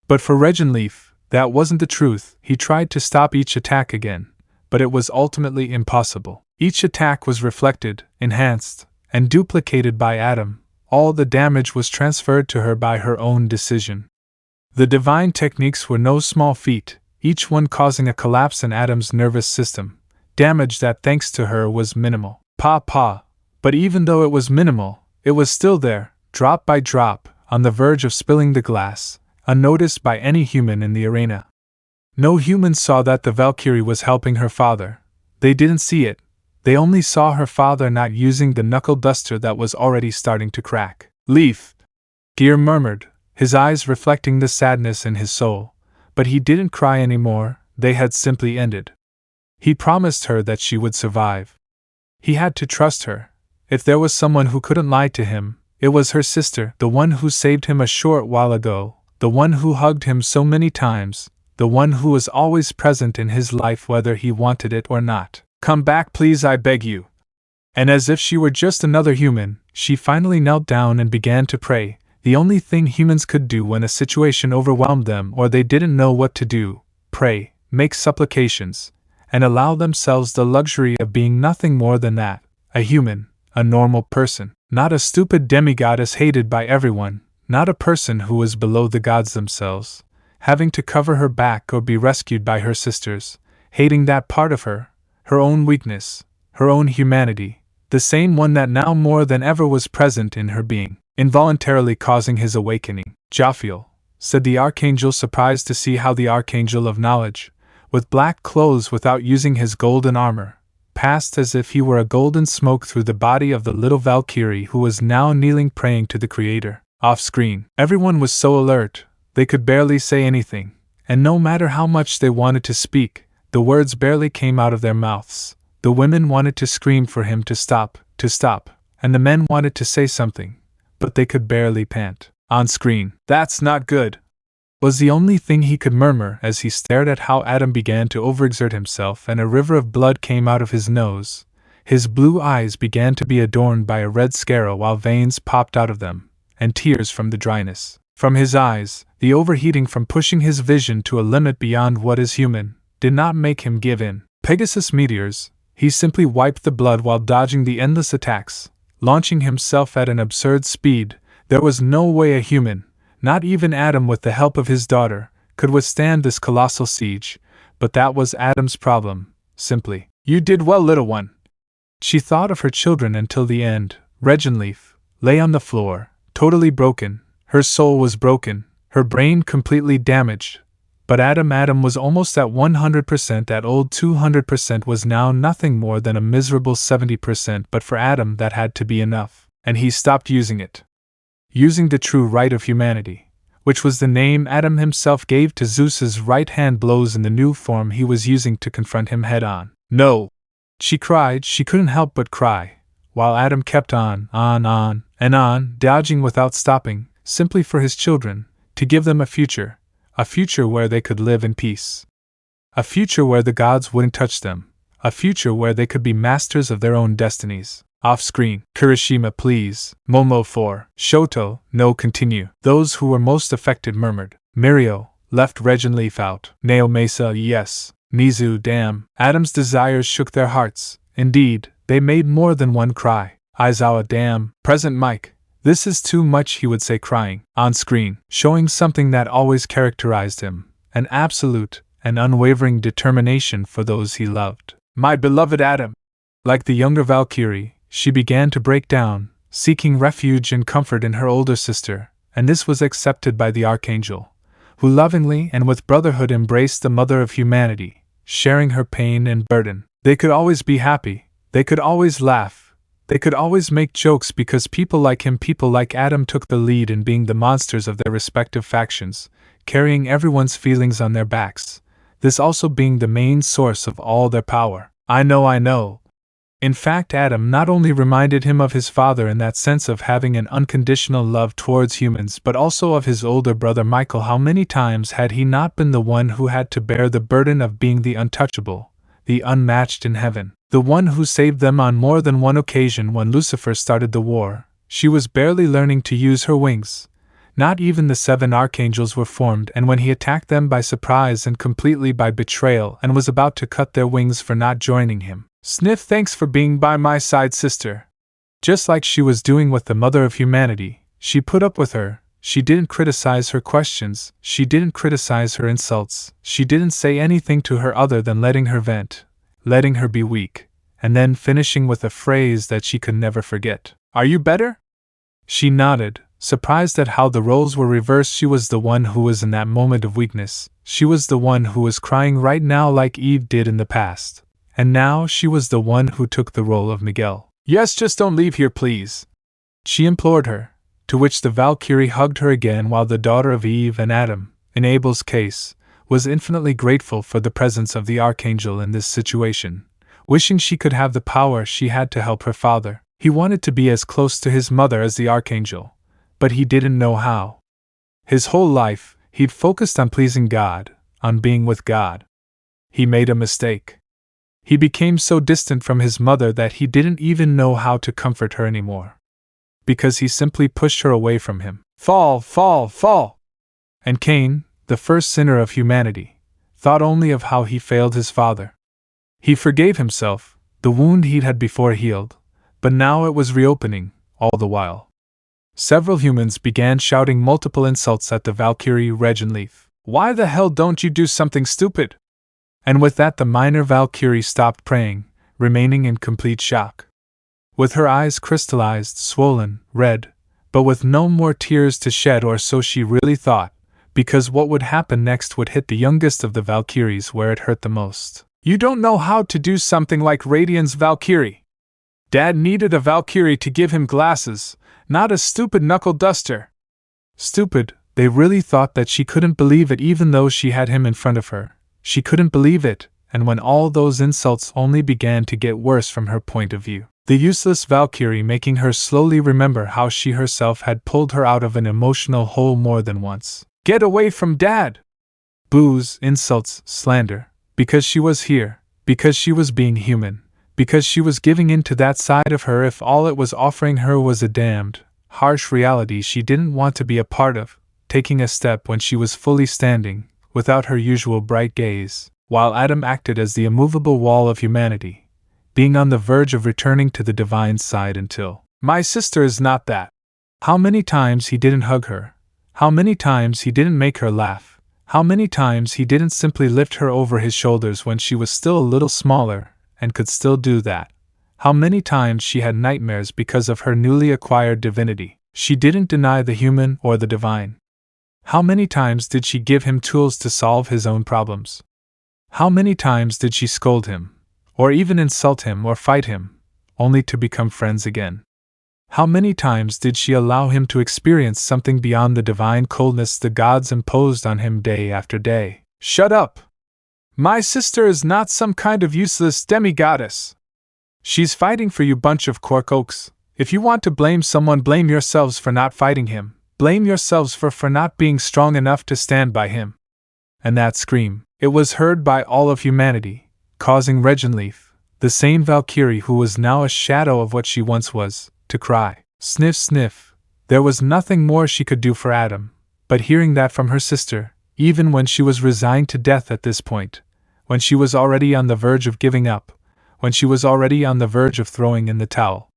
But for Regenleaf, that wasn't the truth. He tried to stop each attack again, but it was ultimately impossible. Each attack was reflected, enhanced, and duplicated by Adam. All the damage was transferred to her by her own decision. The divine techniques were no small feat, each one causing a collapse in Adam's nervous system. Damage that, thanks to her, was minimal. But even though it was minimal, it was still there, drop by drop, on the verge of spilling the glass, unnoticed by any human in the arena. No human saw that the Valkyrie was helping her father. They didn't see it. They only saw her father not using the knuckle duster that was already starting to crack. Leaf! Gear murmured, his eyes reflecting the sadness in his soul. But he didn't cry anymore, they had simply ended. He promised her that she would survive. He had to trust her. If there was someone who couldn't lie to him, it was her sister, the one who saved him a short while ago, the one who hugged him so many times, the one who was always present in his life whether he wanted it or not. Come back, please, I beg you. And as if she were just another human, she finally knelt down and began to pray, the only thing humans could do when a situation overwhelmed them or they didn't know what to do: pray, make supplications, and allow themselves the luxury of being nothing more than that, a human, a normal person, not a stupid demigoddess hated by everyone, not a person who was below the gods themselves, having to cover her back or be rescued by her sisters, hating that part of her, her own weakness, her own humanity, the same one that now more than ever was present in her being, involuntarily causing his awakening. Jophiel, said the Archangel, surprised to see how the Archangel of Knowledge, with black clothes without using his golden armor, passed as if he were a golden smoke through the body of the little Valkyrie who was now kneeling praying to the Creator. Off-screen, everyone was so alert, they could barely say anything. and no matter how much they wanted to speak, the words barely came out of their mouths. The women wanted to scream for him to stop, and the men wanted to say something, but they could barely pant. On screen, "That's not good," was the only thing he could murmur as he stared at how Adam began to overexert himself and a river of blood came out of his nose. His blue eyes began to be adorned by a red scara while veins popped out of them, and tears from the dryness. From his eyes, the overheating from pushing his vision to a limit beyond what is human, did not make him give in. Pegasus meteors, he simply wiped the blood while dodging the endless attacks, launching himself at an absurd speed. There was no way a human, not even Adam with the help of his daughter, could withstand this colossal siege, but that was Adam's problem, simply. "You did well, little one." She thought of her children until the end. Regenleaf lay on the floor, totally broken. Her soul was broken, her brain completely damaged. But Adam was almost at 100%. That old 200% was now nothing more than a miserable 70%, but for Adam that had to be enough, and he stopped using it. Using the true right of humanity, which was the name Adam himself gave to Zeus's right-hand blows in the new form he was using to confront him head-on. "No!" She cried. She couldn't help but cry, while Adam kept on, and on, dodging without stopping, simply for his children, to give them a future where they could live in peace. A future where the gods wouldn't touch them, a future where they could be masters of their own destinies. Off-screen, "Kirishima, please." Momo 4. "Shoto, no, continue." Those who were most affected murmured. Mirio left Regenleaf out. Neo Mesa, yes. Mizu, damn. Adam's desires shook their hearts. Indeed, they made more than one cry. Aizawa, damn. Present Mike. "This is too much," he would say, crying. On screen, showing something that always characterized him, an absolute and unwavering determination for those he loved. "My beloved Adam." Like the younger Valkyrie, she began to break down, seeking refuge and comfort in her older sister, and this was accepted by the Archangel, who lovingly and with brotherhood embraced the mother of humanity, sharing her pain and burden. They could always be happy, they could always laugh, they could always make jokes because people like him, people like Adam, took the lead in being the monsters of their respective factions, carrying everyone's feelings on their backs, this also being the main source of all their power. I know. In fact, Adam not only reminded him of his father in that sense of having an unconditional love towards humans, but also of his older brother Michael. How many times had he not been the one who had to bear the burden of being the untouchable, the unmatched in heaven, the one who saved them on more than one occasion when Lucifer started the war? She was barely learning to use her wings. Not even the 7 archangels were formed, and when he attacked them by surprise and completely by betrayal and was about to cut their wings for not joining him, "Sniff, thanks for being by my side, sister." Just like she was doing with the mother of humanity, she put up with her. She didn't criticize her questions, she didn't criticize her insults, she didn't say anything to her other than letting her vent, letting her be weak, and then finishing with a phrase that she could never forget. "Are you better?" She nodded, surprised at how the roles were reversed. She was the one who was in that moment of weakness, she was the one who was crying right now like Eve did in the past. And now she was the one who took the role of Miguel. "Yes, just don't leave here, please," she implored her, to which the Valkyrie hugged her again, while the daughter of Eve and Adam, in Abel's case, was infinitely grateful for the presence of the Archangel in this situation, wishing she could have the power she had to help her father. He wanted to be as close to his mother as the Archangel, but he didn't know how. His whole life, he'd focused on pleasing God, on being with God. He made a mistake. He became so distant from his mother that he didn't even know how to comfort her anymore. Because he simply pushed her away from him. Fall! And Cain, the first sinner of humanity, thought only of how he failed his father. He forgave himself, the wound he'd had before healed, but now it was reopening, all the while. Several humans began shouting multiple insults at the Valkyrie Regenleaf. "Why the hell don't you do something stupid?" And with that the minor Valkyrie stopped praying, remaining in complete shock. With her eyes crystallized, swollen, red, but with no more tears to shed, or so she really thought, because what would happen next would hit the youngest of the Valkyries where it hurt the most. "You don't know how to do something like Radiant's Valkyrie. Dad needed a Valkyrie to give him glasses, not a stupid knuckle duster." Stupid They really thought that she couldn't believe it even though she had him in front of her. She couldn't believe it, and when all those insults only began to get worse from her point of view. The useless Valkyrie making her slowly remember how she herself had pulled her out of an emotional hole more than once. Get away from Dad! Boos, insults, slander. Because she was here. Because she was being human. Because she was giving in to that side of her if all it was offering her was a damned, harsh reality she didn't want to be a part of, taking a step when she was fully standing, without her usual bright gaze, while Adam acted as the immovable wall of humanity, being on the verge of returning to the divine side until, my sister is not that. How many times he didn't hug her. How many times he didn't make her laugh. How many times he didn't simply lift her over his shoulders when she was still a little smaller, and could still do that. How many times she had nightmares because of her newly acquired divinity. She didn't deny the human or the divine. How many times did she give him tools to solve his own problems? How many times did she scold him, or even insult him or fight him, only to become friends again? How many times did she allow him to experience something beyond the divine coldness the gods imposed on him day after day? Shut up! My sister is not some kind of useless demigoddess. She's fighting for you bunch of cork oaks. If you want to blame someone, blame yourselves for not fighting him. Blame yourselves for not being strong enough to stand by him. And that scream, it was heard by all of humanity, causing Regenleaf, the same Valkyrie who was now a shadow of what she once was, to cry. Sniff, sniff. There was nothing more she could do for Adam, but hearing that from her sister, even when she was resigned to death at this point, when she was already on the verge of giving up, when she was already on the verge of throwing in the towel.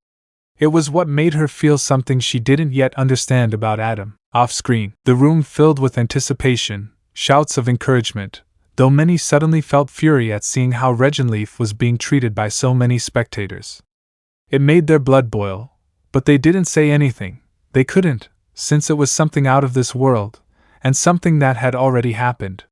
It was what made her feel something she didn't yet understand about Adam. Off-screen, the room filled with anticipation, shouts of encouragement, though many suddenly felt fury at seeing how Regenleaf was being treated by so many spectators. It made their blood boil, but they didn't say anything. They couldn't, since it was something out of this world, and something that had already happened.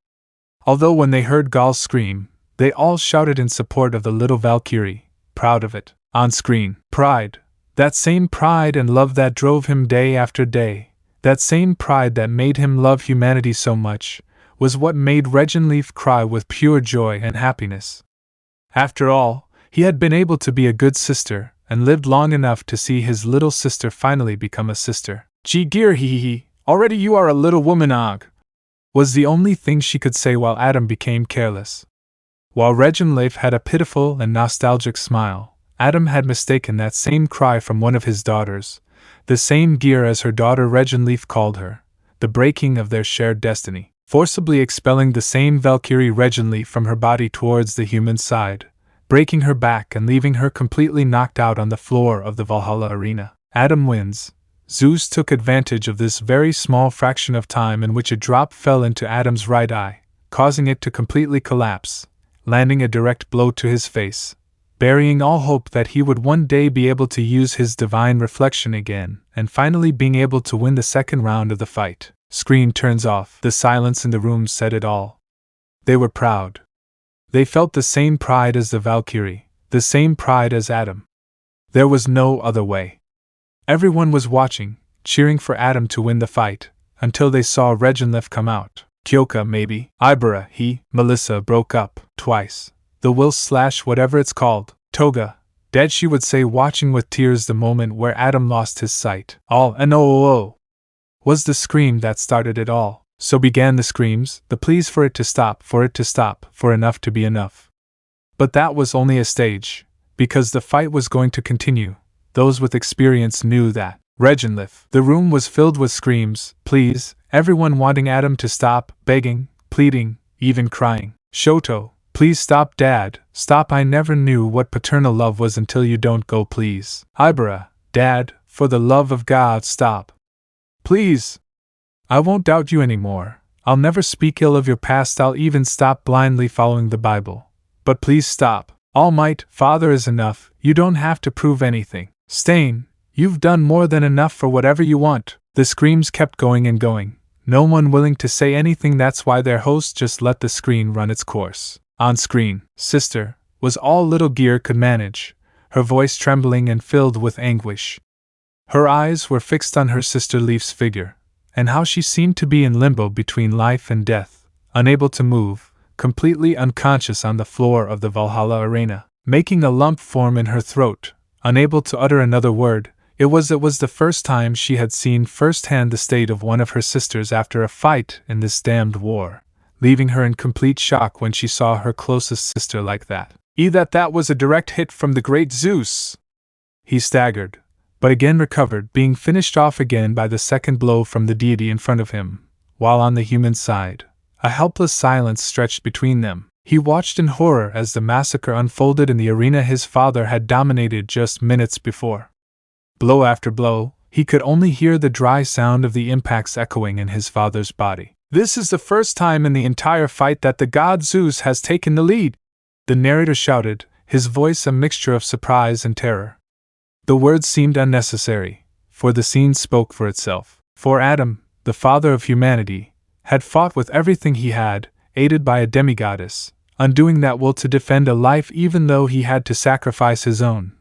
Although when they heard Gaul's scream, they all shouted in support of the little Valkyrie, proud of it. On screen, pride. That same pride and love that drove him day after day, that same pride that made him love humanity so much, was what made Regenleaf cry with pure joy and happiness. After all, he had been able to be a good sister, and lived long enough to see his little sister finally become a sister. Gee gear hee, already you are a little woman og, was the only thing she could say while Adam became careless. While Regenleaf had a pitiful and nostalgic smile, Adam had mistaken that same cry from one of his daughters, the same gear as her daughter Regenleaf called her, the breaking of their shared destiny, forcibly expelling the same Valkyrie Regenleaf from her body towards the human side, breaking her back and leaving her completely knocked out on the floor of the Valhalla arena. Adam wins. Zeus took advantage of this very small fraction of time in which a drop fell into Adam's right eye, causing it to completely collapse, landing a direct blow to his face, burying all hope that he would one day be able to use his divine reflection again, and finally being able to win the second round of the fight. Screen turns off. The silence in the room said it all. They were proud. They felt the same pride as the Valkyrie, the same pride as Adam. There was no other way. Everyone was watching, cheering for Adam to win the fight, until they saw Regenleaf come out. Kyoka, maybe. Ibera, Melissa broke up, twice. The will/whatever it's called, Toga, dead, she would say, watching with tears the moment where Adam lost his sight. All "no" was the scream that started it all. So began the screams, the pleas for it to stop, for enough to be enough. But that was only a stage, because the fight was going to continue. Those with experience knew that. Regenleaf. The room was filled with screams, pleas, everyone wanting Adam to stop, begging, pleading, even crying. Shoto, please stop, Dad, stop, I never knew what paternal love was until you don't go, please. Ibera, Dad, for the love of God, stop. Please. I won't doubt you anymore. I'll never speak ill of your past, I'll even stop blindly following the Bible. But please stop. Almight, Father is enough, you don't have to prove anything. Stain, you've done more than enough for whatever you want. The screams kept going and going, no one willing to say anything. That's why their host just let the screen run its course. On screen, Sister, was all Little Gear could manage, her voice trembling and filled with anguish. Her eyes were fixed on her sister Leaf's figure, and how she seemed to be in limbo between life and death, unable to move, completely unconscious on the floor of the Valhalla arena, making a lump form in her throat, unable to utter another word. It was the first time she had seen firsthand the state of one of her sisters after a fight in this damned war, leaving her in complete shock when she saw her closest sister like that. That was a direct hit from the great Zeus! He staggered, but again recovered, being finished off again by the second blow from the deity in front of him, while on the human side, a helpless silence stretched between them. He watched in horror as the massacre unfolded in the arena his father had dominated just minutes before. Blow after blow, he could only hear the dry sound of the impacts echoing in his father's body. "This is the first time in the entire fight that the god Zeus has taken the lead," the narrator shouted, his voice a mixture of surprise and terror. The words seemed unnecessary, for the scene spoke for itself. For Adam, the father of humanity, had fought with everything he had, aided by a demigoddess, undoing that will to defend a life even though he had to sacrifice his own.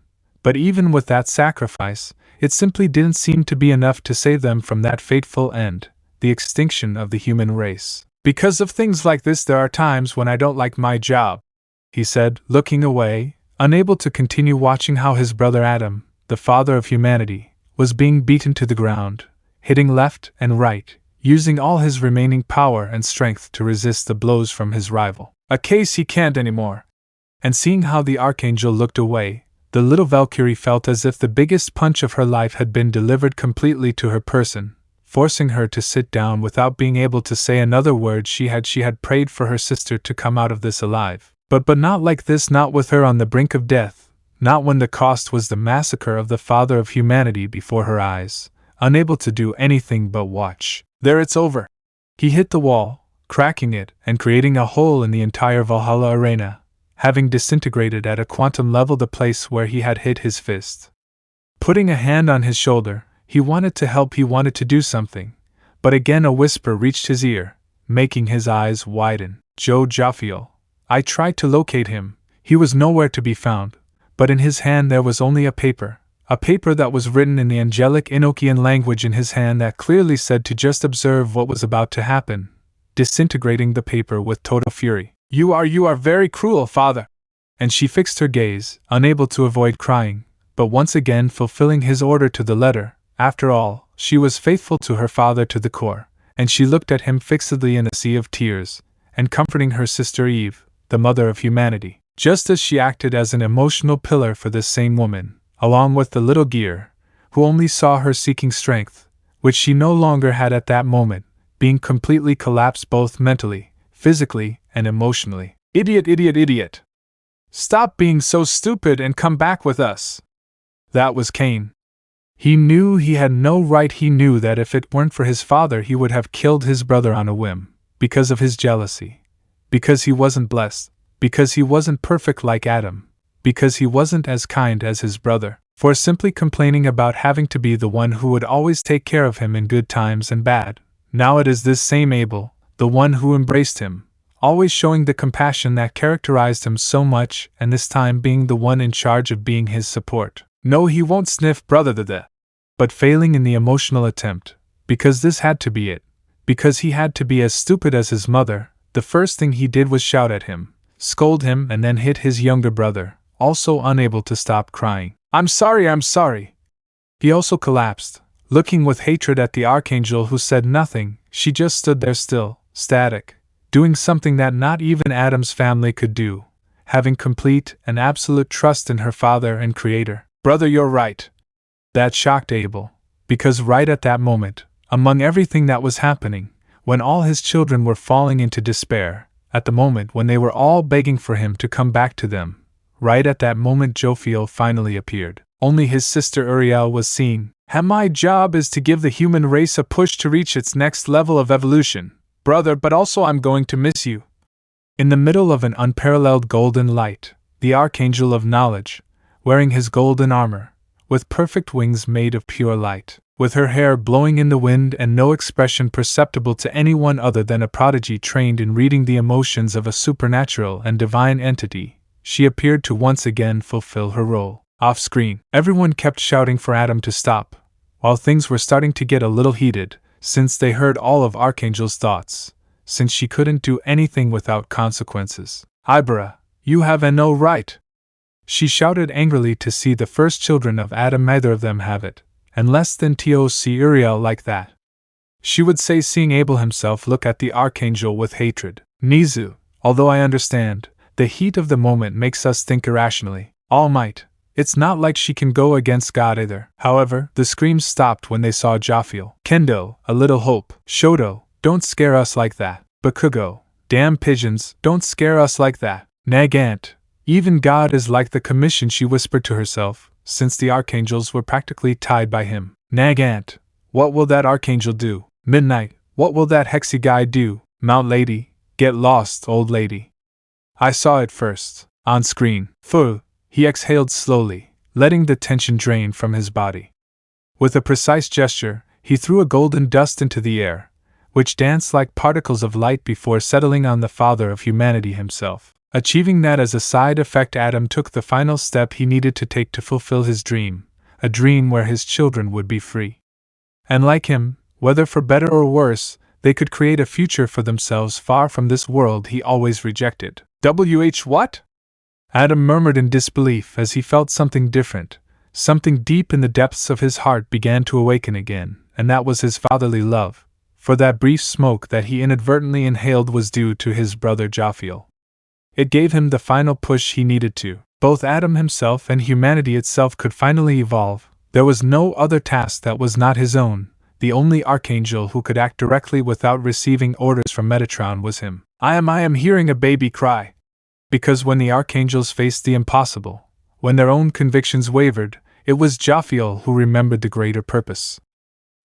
But even with that sacrifice, it simply didn't seem to be enough to save them from that fateful end, the extinction of the human race. "Because of things like this, there are times when I don't like my job," he said, looking away, unable to continue watching how his brother Adam, the father of humanity, was being beaten to the ground, hitting left and right, using all his remaining power and strength to resist the blows from his rival. A case he can't anymore. And seeing how the Archangel looked away, the little Valkyrie felt as if the biggest punch of her life had been delivered completely to her person, forcing her to sit down without being able to say another word. She had prayed for her sister to come out of this alive. But not like this, not with her on the brink of death, not when the cost was the massacre of the father of humanity before her eyes, unable to do anything but watch. "There, it's over." He hit the wall, cracking it and creating a hole in the entire Valhalla arena, having disintegrated at a quantum level the place where he had hit his fist. Putting a hand on his shoulder, he wanted to help, he wanted to do something, but again a whisper reached his ear, making his eyes widen. "Joe Jaffiel." I tried to locate him, he was nowhere to be found, but in his hand there was only a paper that was written in the angelic Enochian language in his hand that clearly said to just observe what was about to happen, disintegrating the paper with total fury. You are very cruel, father." And she fixed her gaze, unable to avoid crying, but once again fulfilling his order to the letter. After all, she was faithful to her father to the core, and she looked at him fixedly in a sea of tears, and comforting her sister Eve, the mother of humanity, just as she acted as an emotional pillar for this same woman, along with the little Gear, who only saw her seeking strength, which she no longer had at that moment, being completely collapsed both mentally, physically, and emotionally. "Idiot, idiot, idiot! Stop being so stupid and come back with us!" That was Cain. He knew he had no right. He knew that if it weren't for his father he would have killed his brother on a whim, because of his jealousy, because he wasn't blessed, because he wasn't perfect like Adam, because he wasn't as kind as his brother, for simply complaining about having to be the one who would always take care of him in good times and bad. Now it is this same Abel, the one who embraced him, always showing the compassion that characterized him so much, and this time being the one in charge of being his support. No, he won't sniff brother but failing in the emotional attempt, because this had to be it, because he had to be as stupid as his mother, the first thing he did was shout at him, scold him, and then hit his younger brother, also unable to stop crying. I'm sorry. He also collapsed, looking with hatred at the Archangel, who said nothing. She just stood there still, static, doing something that not even Adam's family could do, having complete and absolute trust in her father and creator. Brother, you're right. That shocked Abel, because right at that moment, among everything that was happening, when all his children were falling into despair, at the moment when they were all begging for him to come back to them, right at that moment Jophiel finally appeared. Only his sister Uriel was seen. My job is to give the human race a push to reach its next level of evolution, brother, but also I'm going to miss you. In the middle of an unparalleled golden light, the Archangel of Knowledge, wearing his golden armor, with perfect wings made of pure light, with her hair blowing in the wind and no expression perceptible to anyone other than a prodigy trained in reading the emotions of a supernatural and divine entity, she appeared to once again fulfill her role. Off-screen, everyone kept shouting for Adam to stop. While things were starting to get a little heated, since they heard all of Archangel's thoughts, since she couldn't do anything without consequences. Ibra, you have no right! She shouted angrily to see the first children of Adam neither of them have it, and less than to see Uriel like that. She would say, seeing Abel himself look at the Archangel with hatred. Nizu, although I understand, the heat of the moment makes us think irrationally. Almight, it's not like she can go against God either. However, the screams stopped when they saw Jophiel. Kendo, a little hope. Shoto, don't scare us like that. Bakugo, damn pigeons, don't scare us like that. Nagant, even God is like the commission, she whispered to herself, since the archangels were practically tied by him. Nagant, what will that archangel do? Midnight, what will that hexy guy do? Mount Lady, get lost, old lady. I saw it first. On screen. Fuh. He exhaled slowly, letting the tension drain from his body. With a precise gesture, he threw a golden dust into the air, which danced like particles of light before settling on the Father of Humanity himself. Achieving that as a side effect, Adam took the final step he needed to take to fulfill his dream, a dream where his children would be free. And like him, whether for better or worse, they could create a future for themselves far from this world he always rejected. What? Adam murmured in disbelief as he felt something different, something deep in the depths of his heart began to awaken again, and that was his fatherly love, for that brief smoke that he inadvertently inhaled was due to his brother Jophiel. It gave him the final push he needed to. Both Adam himself and humanity itself could finally evolve. There was no other task that was not his own. The only archangel who could act directly without receiving orders from Metatron was him. I am hearing a baby cry. Because when the archangels faced the impossible, when their own convictions wavered, it was Jophiel who remembered the greater purpose.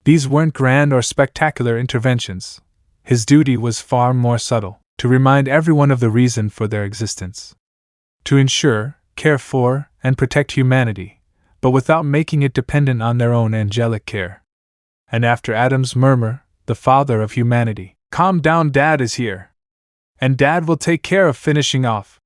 These weren't grand or spectacular interventions. His duty was far more subtle, to remind everyone of the reason for their existence. To ensure, care for, and protect humanity, but without making it dependent on their own angelic care. And after Adam's murmur, the Father of Humanity, "Calm down, Dad is here. And Dad will take care of finishing off."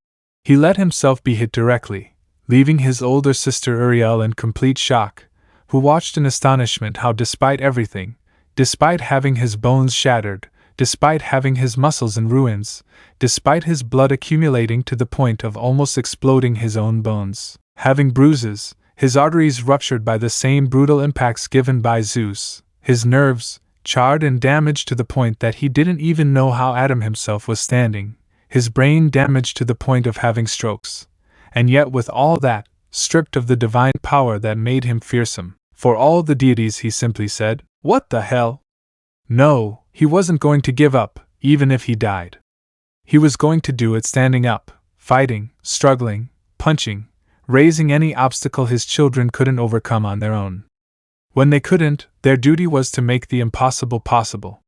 He let himself be hit directly, leaving his older sister Uriel in complete shock, who watched in astonishment how despite everything, despite having his bones shattered, despite having his muscles in ruins, despite his blood accumulating to the point of almost exploding his own bones, having bruises, his arteries ruptured by the same brutal impacts given by Zeus, his nerves charred and damaged to the point that he didn't even know how Adam himself was standing, his brain damaged to the point of having strokes, and yet with all that, stripped of the divine power that made him fearsome. For all the deities, he simply said, "What the hell?" No, he wasn't going to give up, even if he died. He was going to do it standing up, fighting, struggling, punching, raising any obstacle his children couldn't overcome on their own. When they couldn't, their duty was to make the impossible possible.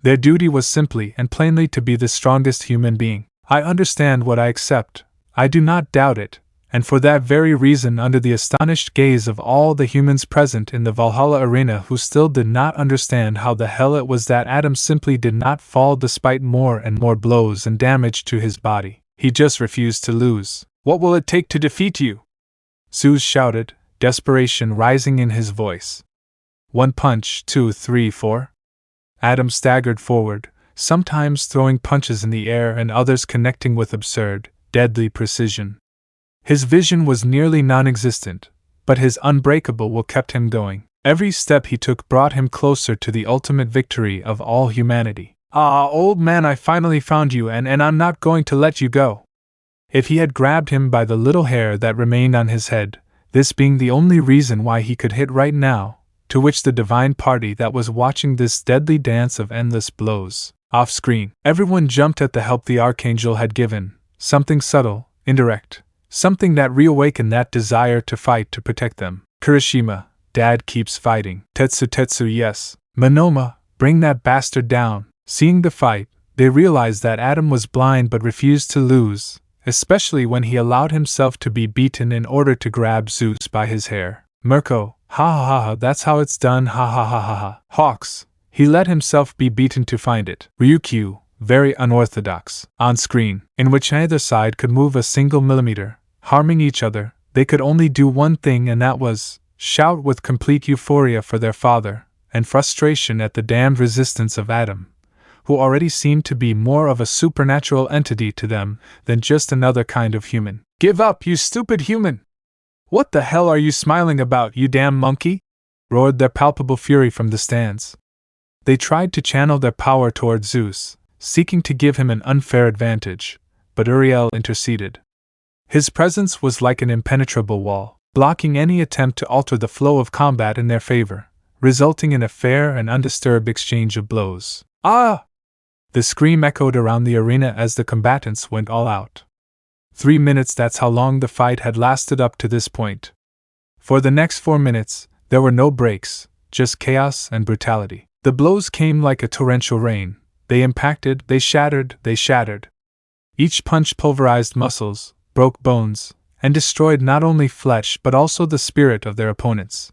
Their duty was simply and plainly to be the strongest human being. I understand what I accept, I do not doubt it, and for that very reason, under the astonished gaze of all the humans present in the Valhalla arena who still did not understand how the hell it was that Adam simply did not fall despite more and more blows and damage to his body, he just refused to lose. "What will it take to defeat you?" Zeus shouted, desperation rising in his voice. "One punch, 2, 3, 4. Adam staggered forward, sometimes throwing punches in the air and others connecting with absurd, deadly precision. His vision was nearly non-existent, but his unbreakable will kept him going. Every step he took brought him closer to the ultimate victory of all humanity. "Ah, old man, I finally found you and I'm not going to let you go." If he had grabbed him by the little hair that remained on his head, this being the only reason why he could hit right now, to which the divine party that was watching this deadly dance of endless blows. Off-screen, everyone jumped at the help the Archangel had given, something subtle, indirect, something that reawakened that desire to fight to protect them. "Kirishima, Dad keeps fighting." Tetsu, yes. "Monoma, bring that bastard down." Seeing the fight, they realized that Adam was blind but refused to lose, especially when he allowed himself to be beaten in order to grab Zeus by his hair. Mirko, ha ha ha ha, that's how it's done, ha ha ha ha ha. Hawks, he let himself be beaten to find it. Ryukyu, very unorthodox. On screen, in which neither side could move a single millimeter, harming each other, they could only do one thing, and that was shout with complete euphoria for their father, and frustration at the damned resistance of Adam, who already seemed to be more of a supernatural entity to them than just another kind of human. "Give up, you stupid human! What the hell are you smiling about, you damn monkey?" roared their palpable fury from the stands. They tried to channel their power toward Zeus, seeking to give him an unfair advantage, but Uriel interceded. His presence was like an impenetrable wall, blocking any attempt to alter the flow of combat in their favor, resulting in a fair and undisturbed exchange of blows. "Ah!" The scream echoed around the arena as the combatants went all out. 3 minutes, that's how long the fight had lasted up to this point. For the next 4 minutes, there were no breaks, just chaos and brutality. The blows came like a torrential rain. They impacted, they shattered, they shattered. Each punch pulverized muscles, broke bones, and destroyed not only flesh but also the spirit of their opponents.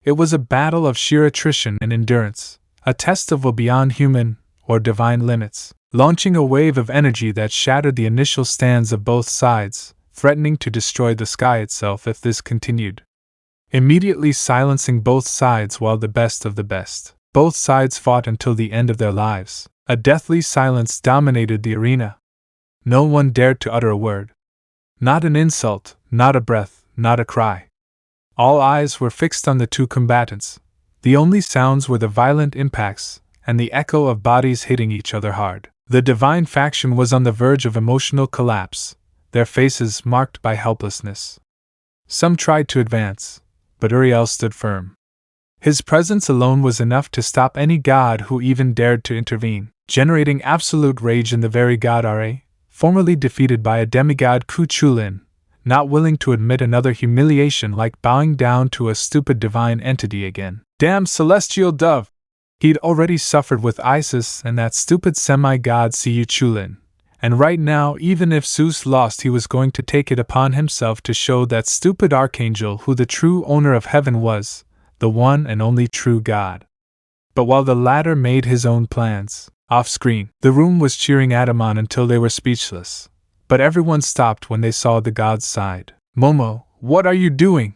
It was a battle of sheer attrition and endurance, a test of beyond human or divine limits, launching a wave of energy that shattered the initial stands of both sides, threatening to destroy the sky itself if this continued. Immediately silencing both sides while the best of the best. Both sides fought until the end of their lives. A deathly silence dominated the arena. No one dared to utter a word. Not an insult, not a breath, not a cry. All eyes were fixed on the two combatants. The only sounds were the violent impacts and the echo of bodies hitting each other hard. The divine faction was on the verge of emotional collapse, their faces marked by helplessness. Some tried to advance, but Uriel stood firm. His presence alone was enough to stop any god who even dared to intervene, generating absolute rage in the very god Ra, formerly defeated by a demigod Ku-Chulin, not willing to admit another humiliation like bowing down to a stupid divine entity again. Damn celestial dove! He'd already suffered with Isis and that stupid semi-god Chulin, and right now, even if Zeus lost, he was going to take it upon himself to show that stupid Archangel who the true owner of heaven was, the one and only true God. But while the latter made his own plans, off-screen, the room was cheering Adam on until they were speechless. But everyone stopped when they saw the god's side. "Momo, what are you doing?"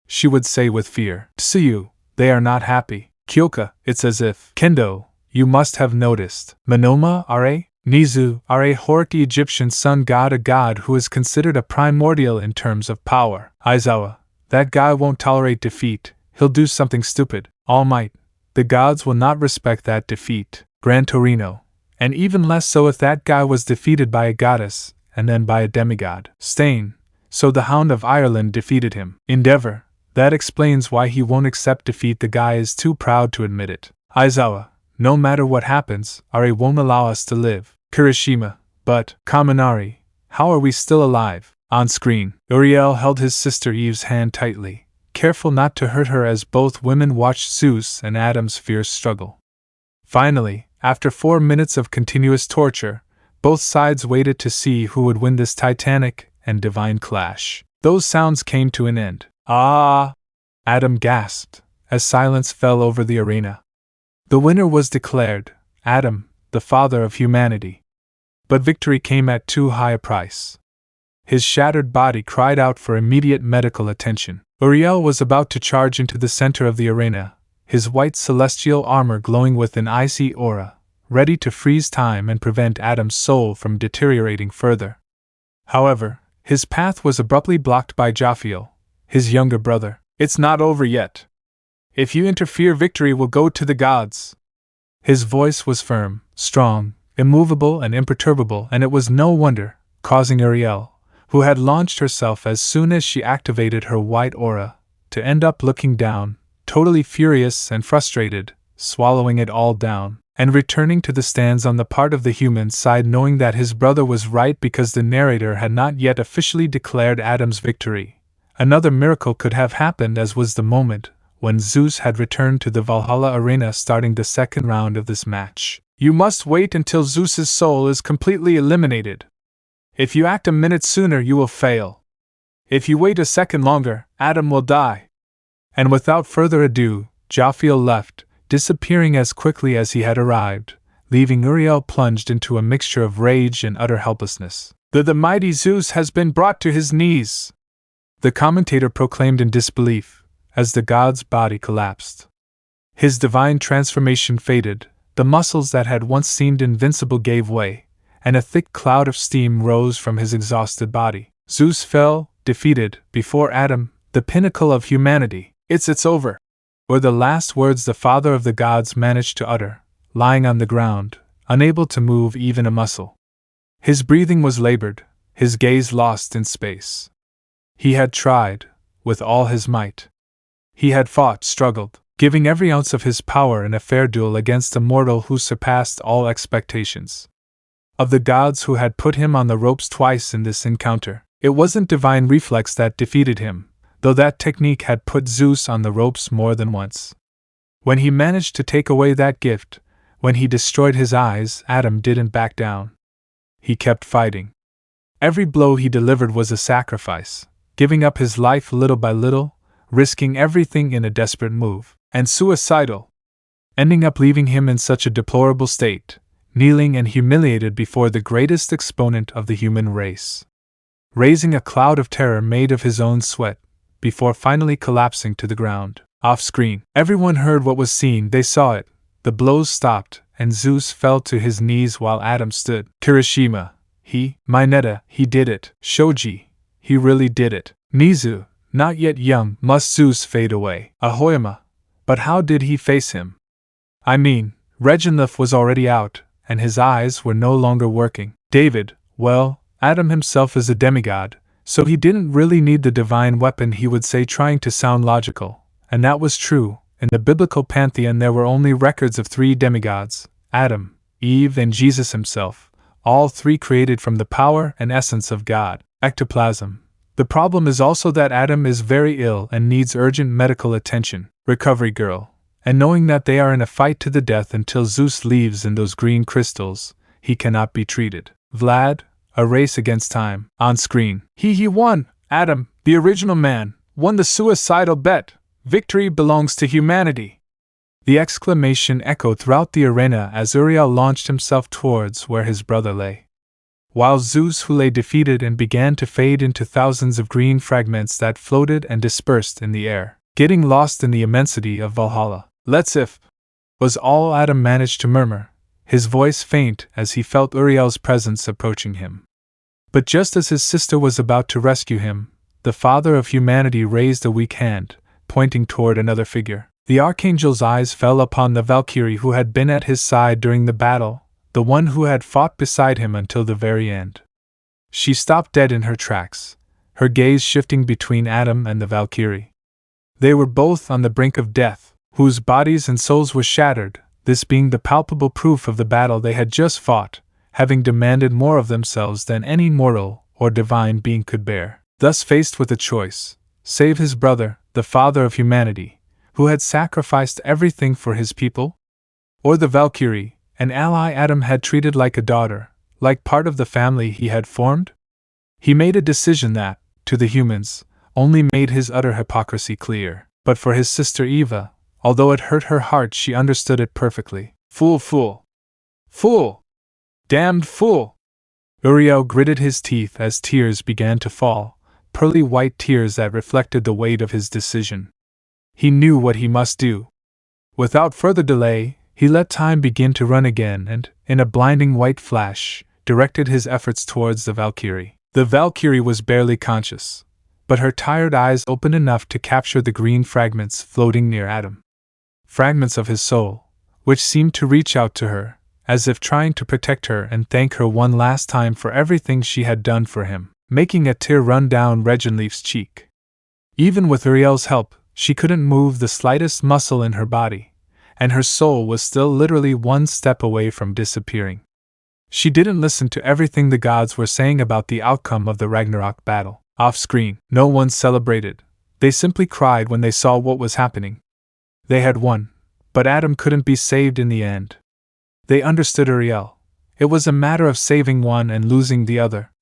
she would say with fear. "Tsuyu, they are not happy. Kyoka, it's as if. Kendo, you must have noticed. Manoma, Are? Nizu, Are Horiki Egyptian sun god, a god who is considered a primordial in terms of power. Aizawa, that guy won't tolerate defeat, he'll do something stupid. Almight, the gods will not respect that defeat. Gran Torino, and even less so if that guy was defeated by a goddess, and then by a demigod. Stain, so the Hound of Ireland defeated him. Endeavor, that explains why he won't accept defeat, the guy is too proud to admit it. Aizawa, no matter what happens, Are won't allow us to live. Kirishima, but, Kaminari, how are we still alive? On screen, Uriel held his sister Eve's hand tightly, careful not to hurt her as both women watched Zeus and Adam's fierce struggle. Finally, after 4 minutes of continuous torture, both sides waited to see who would win this titanic and divine clash. Those sounds came to an end. "Ah!" Adam gasped, as silence fell over the arena. The winner was declared, Adam, the father of humanity. But victory came at too high a price. His shattered body cried out for immediate medical attention. Uriel was about to charge into the center of the arena, his white celestial armor glowing with an icy aura, ready to freeze time and prevent Adam's soul from deteriorating further. However, his path was abruptly blocked by Jophiel, his younger brother. "It's not over yet. If you interfere, victory will go to the gods." His voice was firm, strong, immovable and imperturbable, and it was no wonder, causing Uriel, who had launched herself as soon as she activated her white aura, to end up looking down, totally furious and frustrated, swallowing it all down, and returning to the stands on the part of the human side, knowing that his brother was right because the narrator had not yet officially declared Adam's victory. Another miracle could have happened, as was the moment when Zeus had returned to the Valhalla arena starting the second round of this match. "You must wait until Zeus's soul is completely eliminated. If you act a minute sooner, you will fail. If you wait a second longer, Adam will die." And without further ado, Jophiel left, disappearing as quickly as he had arrived, leaving Uriel plunged into a mixture of rage and utter helplessness. The mighty Zeus has been brought to his knees," the commentator proclaimed in disbelief, as the god's body collapsed. His divine transformation faded, the muscles that had once seemed invincible gave way, and a thick cloud of steam rose from his exhausted body. Zeus fell, defeated, before Adam, the pinnacle of humanity. It's over," were the last words the father of the gods managed to utter, lying on the ground, unable to move even a muscle. His breathing was labored, his gaze lost in space. He had tried, with all his might. He had fought, struggled, giving every ounce of his power in a fair duel against a mortal who surpassed all expectations. Of the gods who had put him on the ropes twice in this encounter, it wasn't divine reflex that defeated him, though that technique had put Zeus on the ropes more than once. When he managed to take away that gift, when he destroyed his eyes, Adam didn't back down. He kept fighting. Every blow he delivered was a sacrifice, giving up his life little by little, risking everything in a desperate move, and suicidal, ending up leaving him in such a deplorable state, kneeling and humiliated before the greatest exponent of the human race, raising a cloud of terror made of his own sweat, before finally collapsing to the ground. Off-screen, everyone heard what was seen, they saw it. The blows stopped, and Zeus fell to his knees while Adam stood. Kirishima, Mineta, he did it. Shoji, he really did it. Nizu, not yet young, must Zeus fade away. Ahoyama, but how did he face him? I mean, Reginlef was already out, and his eyes were no longer working. David, well, Adam himself is a demigod, so he didn't really need the divine weapon, he would say, trying to sound logical. And that was true. In the biblical pantheon there were only records of 3 demigods, Adam, Eve, and Jesus himself, all 3 created from the power and essence of God. Ectoplasm. The problem is also that Adam is very ill and needs urgent medical attention. Recovery girl. And knowing that they are in a fight to the death until Zeus leaves in those green crystals, he cannot be treated. Vlad. A race against time. On screen. He won! Adam, the original man, won the suicidal bet. Victory belongs to humanity. The exclamation echoed throughout the arena as Uriel launched himself towards where his brother lay. While Zeus, who lay defeated and began to fade into thousands of green fragments that floated and dispersed in the air, getting lost in the immensity of Valhalla. "Let's if," was all Adam managed to murmur, his voice faint as he felt Uriel's presence approaching him. But just as his sister was about to rescue him, the father of humanity raised a weak hand, pointing toward another figure. The Archangel's eyes fell upon the Valkyrie who had been at his side during the battle, the one who had fought beside him until the very end. She stopped dead in her tracks, her gaze shifting between Adam and the Valkyrie. They were both on the brink of death, whose bodies and souls were shattered, this being the palpable proof of the battle they had just fought, having demanded more of themselves than any mortal or divine being could bear. Thus faced with a choice, save his brother, the father of humanity, who had sacrificed everything for his people, or the Valkyrie, an ally Adam had treated like a daughter, like part of the family he had formed? He made a decision that, to the humans, only made his utter hypocrisy clear. But for his sister Eva, although it hurt her heart, she understood it perfectly. Fool, fool! Fool! Damned fool! Uriel gritted his teeth as tears began to fall, pearly white tears that reflected the weight of his decision. He knew what he must do. Without further delay, he let time begin to run again and, in a blinding white flash, directed his efforts towards the Valkyrie. The Valkyrie was barely conscious, but her tired eyes opened enough to capture the green fragments floating near Adam. Fragments of his soul, which seemed to reach out to her, as if trying to protect her and thank her one last time for everything she had done for him, making a tear run down Reginleaf's cheek. Even with Uriel's help, she couldn't move the slightest muscle in her body, and her soul was still literally one step away from disappearing. She didn't listen to everything the gods were saying about the outcome of the Ragnarok battle. Off-screen, no one celebrated. They simply cried when they saw what was happening. They had won, but Adam couldn't be saved in the end. They understood Uriel. It was a matter of saving one and losing the other.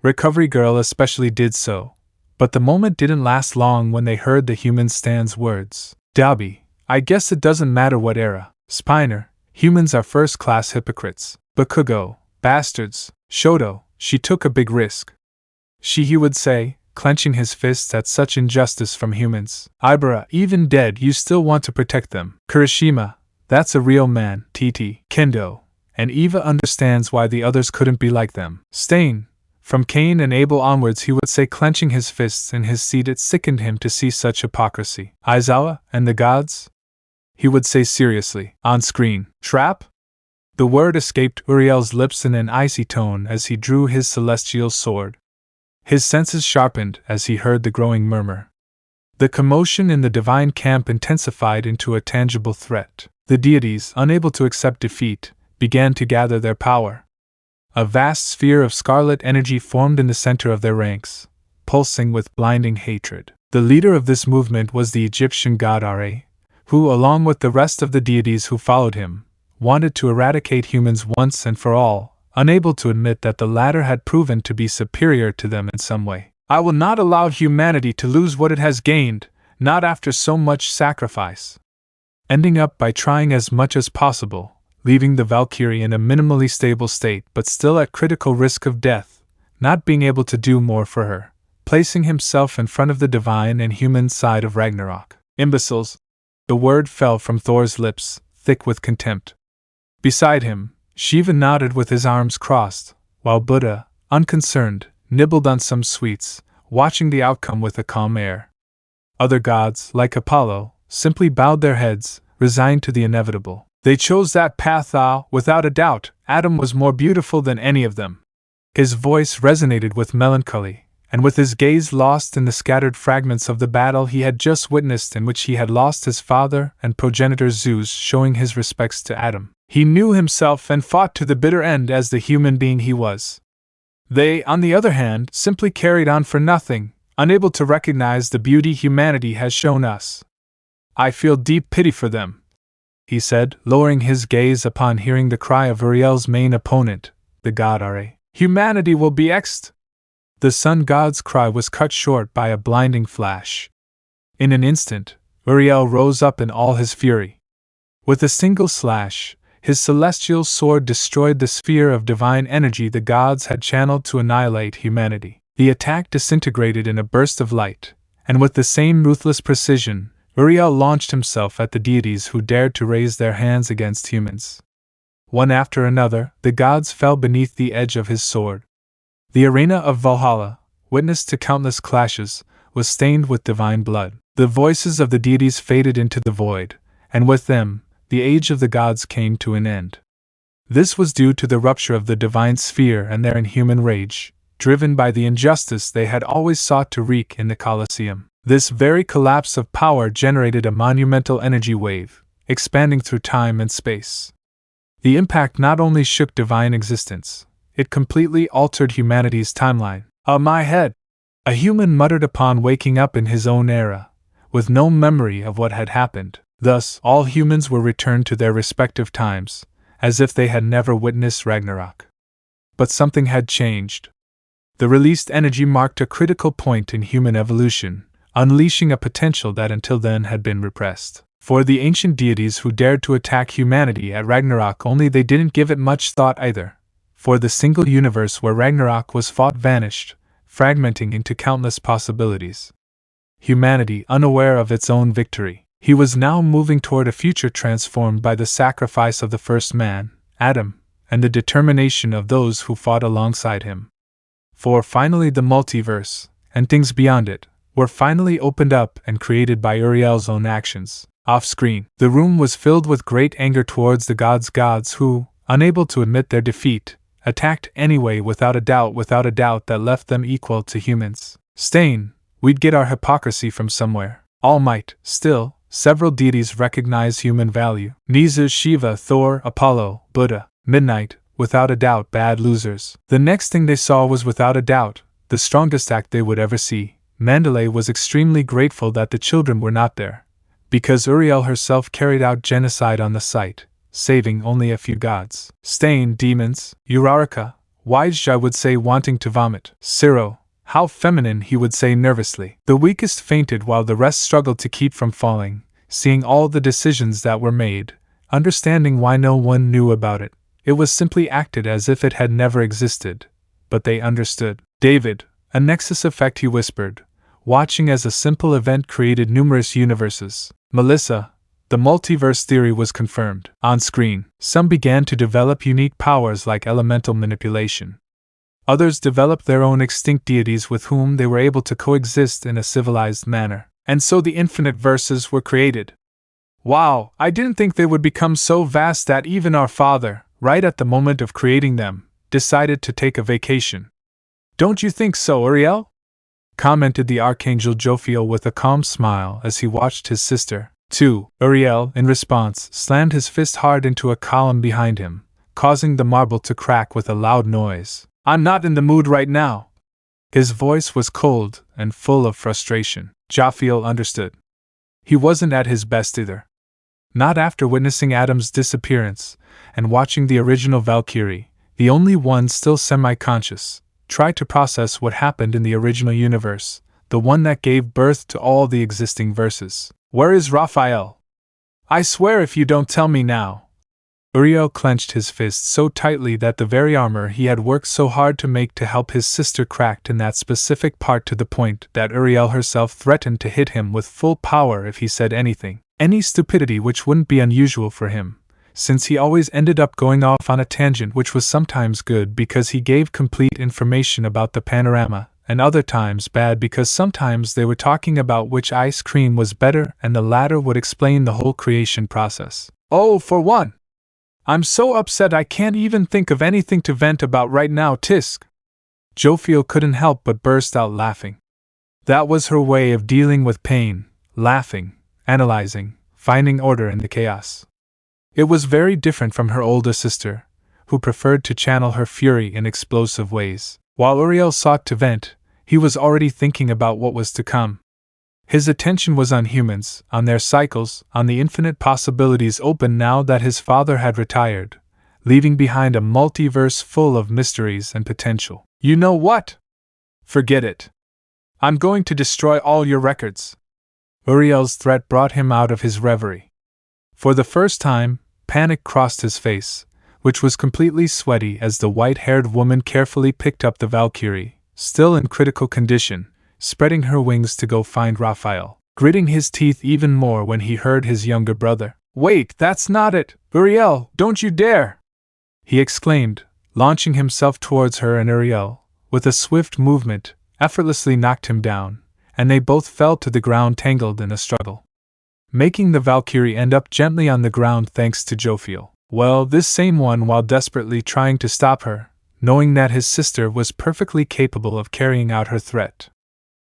Recovery Girl especially did so, but the moment didn't last long when they heard the human stand's words. Dobby, I guess it doesn't matter what era. Spiner, humans are first-class hypocrites. Bakugo, bastards. Shoto, she took a big risk. He would say, clenching his fists at such injustice from humans. Ibara, even dead, you still want to protect them. Kirishima, that's a real man. TT, Kendo, and Eva understands why the others couldn't be like them. Stain, from Cain and Abel onwards, he would say, clenching his fists in his seat. It sickened him to see such hypocrisy. Aizawa and the gods? He would say seriously, on screen. Trap? The word escaped Uriel's lips in an icy tone as he drew his celestial sword. His senses sharpened as he heard the growing murmur. The commotion in the divine camp intensified into a tangible threat. The deities, unable to accept defeat, began to gather their power. A vast sphere of scarlet energy formed in the center of their ranks, pulsing with blinding hatred. The leader of this movement was the Egyptian god Ra, who, along with the rest of the deities who followed him, wanted to eradicate humans once and for all, unable to admit that the latter had proven to be superior to them in some way. I will not allow humanity to lose what it has gained, not after so much sacrifice. Ending up by trying as much as possible, leaving the Valkyrie in a minimally stable state but still at critical risk of death, not being able to do more for her, placing himself in front of the divine and human side of Ragnarok. Imbeciles! The word fell from Thor's lips, thick with contempt. Beside him, Shiva nodded with his arms crossed, while Buddha, unconcerned, nibbled on some sweets, watching the outcome with a calm air. Other gods, like Apollo, simply bowed their heads, resigned to the inevitable. They chose that path. Without a doubt, Adam was more beautiful than any of them. His voice resonated with melancholy, and with his gaze lost in the scattered fragments of the battle he had just witnessed, in which he had lost his father and progenitor Zeus, showing his respects to Adam. He knew himself and fought to the bitter end as the human being he was. They, on the other hand, simply carried on for nothing, unable to recognize the beauty humanity has shown us. I feel deep pity for them, he said, lowering his gaze upon hearing the cry of Uriel's main opponent, the god Ra. Humanity will be extinct. The sun god's cry was cut short by a blinding flash. In an instant, Uriel rose up in all his fury. With a single slash, his celestial sword destroyed the sphere of divine energy the gods had channeled to annihilate humanity. The attack disintegrated in a burst of light, and with the same ruthless precision, Uriel launched himself at the deities who dared to raise their hands against humans. One after another, the gods fell beneath the edge of his sword. The arena of Valhalla, witness to countless clashes, was stained with divine blood. The voices of the deities faded into the void, and with them, the age of the gods came to an end. This was due to the rupture of the divine sphere and their inhuman rage, driven by the injustice they had always sought to wreak in the Colosseum. This very collapse of power generated a monumental energy wave, expanding through time and space. The impact not only shook divine existence, it completely altered humanity's timeline. My head! A human muttered upon waking up in his own era, with no memory of what had happened. Thus, all humans were returned to their respective times, as if they had never witnessed Ragnarok. But something had changed. The released energy marked a critical point in human evolution, unleashing a potential that until then had been repressed. For the ancient deities who dared to attack humanity at Ragnarok, only they didn't give it much thought either, for the single universe where Ragnarok was fought vanished, fragmenting into countless possibilities. Humanity, unaware of its own victory, he was now moving toward a future transformed by the sacrifice of the first man, Adam, and the determination of those who fought alongside him. For finally the multiverse, and things beyond it, were finally opened up and created by Uriel's own actions. Off-screen, the room was filled with great anger towards the gods who, unable to admit their defeat, attacked anyway without a doubt that left them equal to humans. Stain, we'd get our hypocrisy from somewhere. Almight, still, several deities recognize human value. Zeus, Shiva, Thor, Apollo, Buddha, Midnight, without a doubt bad losers. The next thing they saw was without a doubt the strongest act they would ever see. Mandalay was extremely grateful that the children were not there, because Uriel herself carried out genocide on the site, saving only a few gods. Stain, demons. Uraraka, Waijai would say, wanting to vomit. Siro, how feminine, he would say nervously. The weakest fainted while the rest struggled to keep from falling, seeing all the decisions that were made, understanding why no one knew about it. It was simply acted as if it had never existed, but they understood. David, A nexus effect, he whispered, watching as a simple event created numerous universes. Melissa, the multiverse theory was confirmed. On screen, some began to develop unique powers like elemental manipulation. Others developed their own extinct deities with whom they were able to coexist in a civilized manner. And so the infinite verses were created. Wow, I didn't think they would become so vast that even our father, right at the moment of creating them, decided to take a vacation. Don't you think so, Uriel? Commented the Archangel Jophiel with a calm smile as he watched his sister. Too. Uriel, in response, slammed his fist hard into a column behind him, causing the marble to crack with a loud noise. I'm not in the mood right now. His voice was cold and full of frustration. Jophiel understood. He wasn't at his best either. Not after witnessing Adam's disappearance and watching the original Valkyrie, the only one still semi-conscious, try to process what happened in the original universe, the one that gave birth to all the existing verses. Where is Raphael? I swear if you don't tell me now. Uriel clenched his fist so tightly that the very armor he had worked so hard to make to help his sister cracked in that specific part to the point that Uriel herself threatened to hit him with full power if he said anything. Any stupidity which wouldn't be unusual for him, since he always ended up going off on a tangent which was sometimes good because he gave complete information about the panorama, and other times bad because sometimes they were talking about which ice cream was better and the latter would explain the whole creation process. Oh, for one! I'm so upset I can't even think of anything to vent about right now, Tisk. Jophiel couldn't help but burst out laughing. That was her way of dealing with pain, laughing, analyzing, finding order in the chaos. It was very different from her older sister, who preferred to channel her fury in explosive ways. While Uriel sought to vent, he was already thinking about what was to come. His attention was on humans, on their cycles, on the infinite possibilities open now that his father had retired, leaving behind a multiverse full of mysteries and potential. You know what? Forget it. I'm going to destroy all your records. Uriel's threat brought him out of his reverie. For the first time, panic crossed his face, which was completely sweaty as the white-haired woman carefully picked up the Valkyrie, still in critical condition, spreading her wings to go find Raphael, gritting his teeth even more when he heard his younger brother. Wait, that's not it! Uriel, don't you dare! He exclaimed, launching himself towards her, and Uriel, with a swift movement, effortlessly knocked him down, and they both fell to the ground tangled in a struggle, making the Valkyrie end up gently on the ground thanks to Jophiel. Well, this same one, while desperately trying to stop her, knowing that his sister was perfectly capable of carrying out her threat.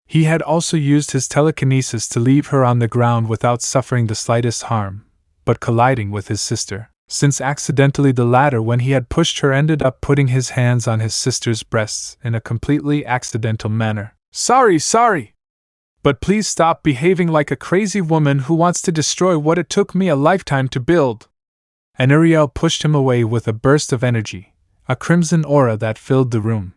He had also used his telekinesis to leave her on the ground without suffering the slightest harm, but colliding with his sister, since accidentally the latter, when he had pushed her, ended up putting his hands on his sister's breasts in a completely accidental manner. Sorry! But please stop behaving like a crazy woman who wants to destroy what it took me a lifetime to build. And Uriel pushed him away with a burst of energy, a crimson aura that filled the room.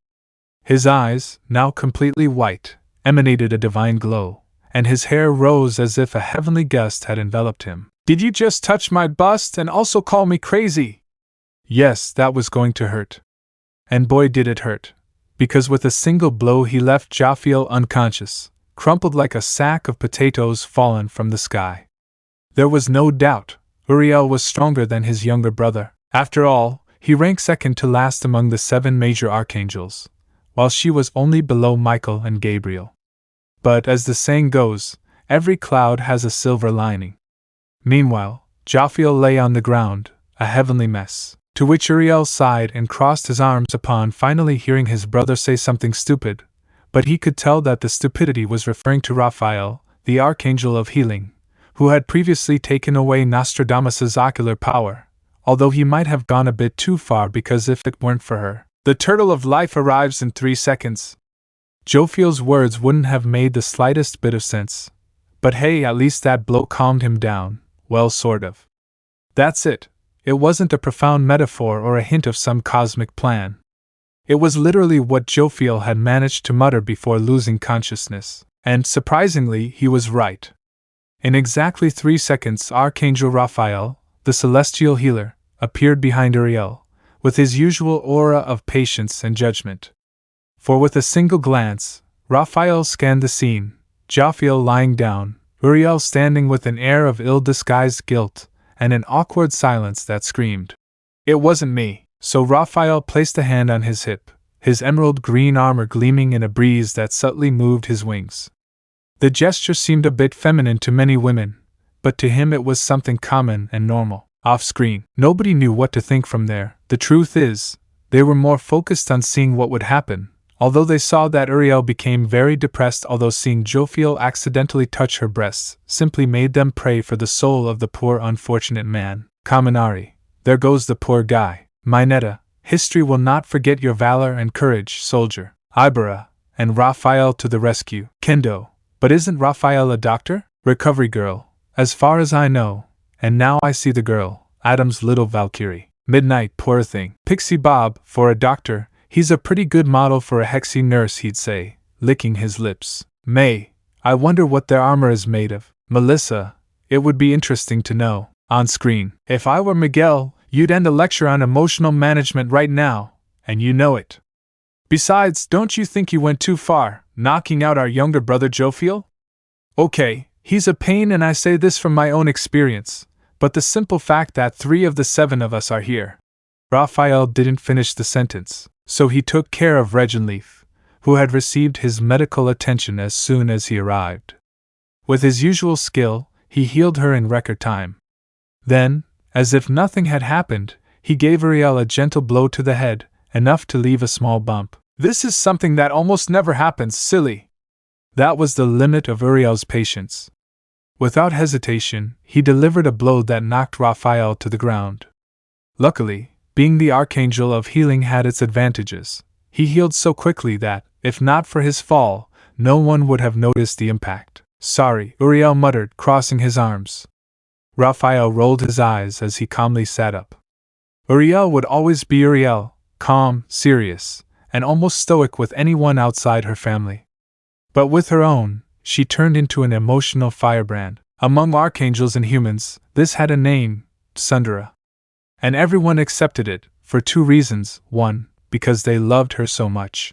His eyes, now completely white, emanated a divine glow, and his hair rose as if a heavenly gust had enveloped him. Did you just touch my bust and also call me crazy? Yes, that was going to hurt. And boy did it hurt, because with a single blow he left Jophiel unconscious, crumpled like a sack of potatoes fallen from the sky. There was no doubt, Uriel was stronger than his younger brother. After all, he ranked second to last among the 7 major archangels, while she was only below Michael and Gabriel. But as the saying goes, every cloud has a silver lining. Meanwhile, Jophiel lay on the ground, a heavenly mess, to which Uriel sighed and crossed his arms upon finally hearing his brother say something stupid, but he could tell that the stupidity was referring to Raphael, the Archangel of Healing, who had previously taken away Nostradamus's ocular power, although he might have gone a bit too far because if it weren't for her, the turtle of life arrives in 3 seconds. Jophiel's words wouldn't have made the slightest bit of sense. But hey, at least that blow calmed him down, well, sort of. That's it. It wasn't a profound metaphor or a hint of some cosmic plan. It was literally what Jophiel had managed to mutter before losing consciousness, and surprisingly, he was right. In exactly 3 seconds, Archangel Raphael, the celestial healer, appeared behind Uriel, with his usual aura of patience and judgment. For with a single glance, Raphael scanned the scene, Jophiel lying down, Uriel standing with an air of ill-disguised guilt, and an awkward silence that screamed, "It wasn't me." So Raphael placed a hand on his hip, his emerald green armor gleaming in a breeze that subtly moved his wings. The gesture seemed a bit feminine to many women, but to him it was something common and normal. Off-screen, nobody knew what to think from there. The truth is, they were more focused on seeing what would happen, although they saw that Uriel became very depressed, although seeing Jophiel accidentally touch her breasts simply made them pray for the soul of the poor unfortunate man. Kaminari, there goes the poor guy. Mineta, history will not forget your valor and courage, soldier. Ibera, and Raphael to the rescue. Kendo, but isn't Raphael a doctor? Recovery girl, as far as I know, and now I see the girl, Adam's little Valkyrie. Midnight, poor thing. Pixie Bob, for a doctor, he's a pretty good model for a hexy nurse, he'd say, licking his lips. May, I wonder what their armor is made of. Melissa, it would be interesting to know. On screen, if I were Miguel, you'd end a lecture on emotional management right now, and you know it. Besides, don't you think you went too far, knocking out our younger brother Jophiel? Okay, he's a pain, and I say this from my own experience, but the simple fact that 3 of the 7 of us are here. Raphael didn't finish the sentence, so he took care of Regenleaf, who had received his medical attention as soon as he arrived. With his usual skill, he healed her in record time. Then, as if nothing had happened, he gave Uriel a gentle blow to the head, enough to leave a small bump. This is something that almost never happens, silly. That was the limit of Uriel's patience. Without hesitation, he delivered a blow that knocked Raphael to the ground. Luckily, being the Archangel of healing had its advantages. He healed so quickly that, if not for his fall, no one would have noticed the impact. Sorry, Uriel muttered, crossing his arms. Raphael rolled his eyes as he calmly sat up. Uriel would always be Uriel, calm, serious, and almost stoic with anyone outside her family. But with her own, she turned into an emotional firebrand. Among archangels and humans, this had a name, Sundara. And everyone accepted it, for 2 reasons: 1, because they loved her so much.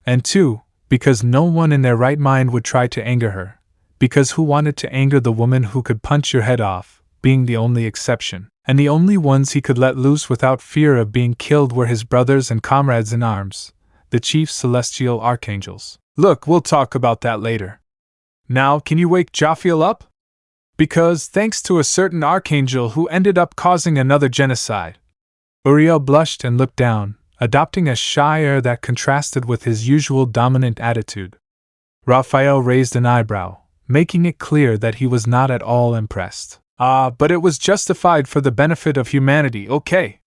And 2, because no one in their right mind would try to anger her. Because who wanted to anger the woman who could punch your head off, being the only exception? And the only ones he could let loose without fear of being killed were his brothers and comrades in arms, the chief celestial archangels. Look, we'll talk about that later. Now, can you wake Jophiel up? Because, thanks to a certain archangel who ended up causing another genocide. Uriel blushed and looked down, adopting a shy air that contrasted with his usual dominant attitude. Raphael raised an eyebrow, making it clear that he was not at all impressed. But it was justified for the benefit of humanity, okay?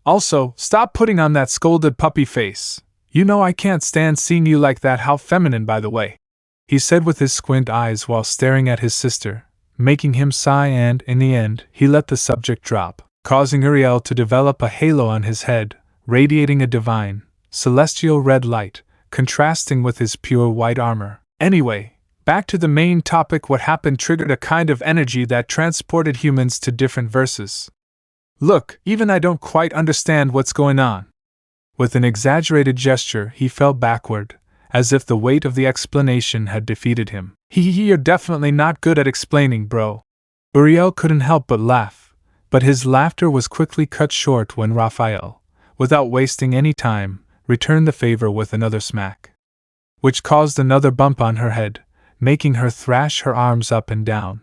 Also, stop putting on that scolded puppy face. You know I can't stand seeing you like that. How feminine, by the way, he said with his squint eyes while staring at his sister, making him sigh, and, in the end, he let the subject drop, causing Uriel to develop a halo on his head, radiating a divine, celestial red light, contrasting with his pure white armor. Anyway, back to the main topic. What happened triggered a kind of energy that transported humans to different verses. Look, even I don't quite understand what's going on. With an exaggerated gesture, he fell backward, as if the weight of the explanation had defeated him. You're definitely not good at explaining, bro. Uriel couldn't help but laugh, but his laughter was quickly cut short when Raphael, without wasting any time, returned the favor with another smack, which caused another bump on her head, making her thrash her arms up and down.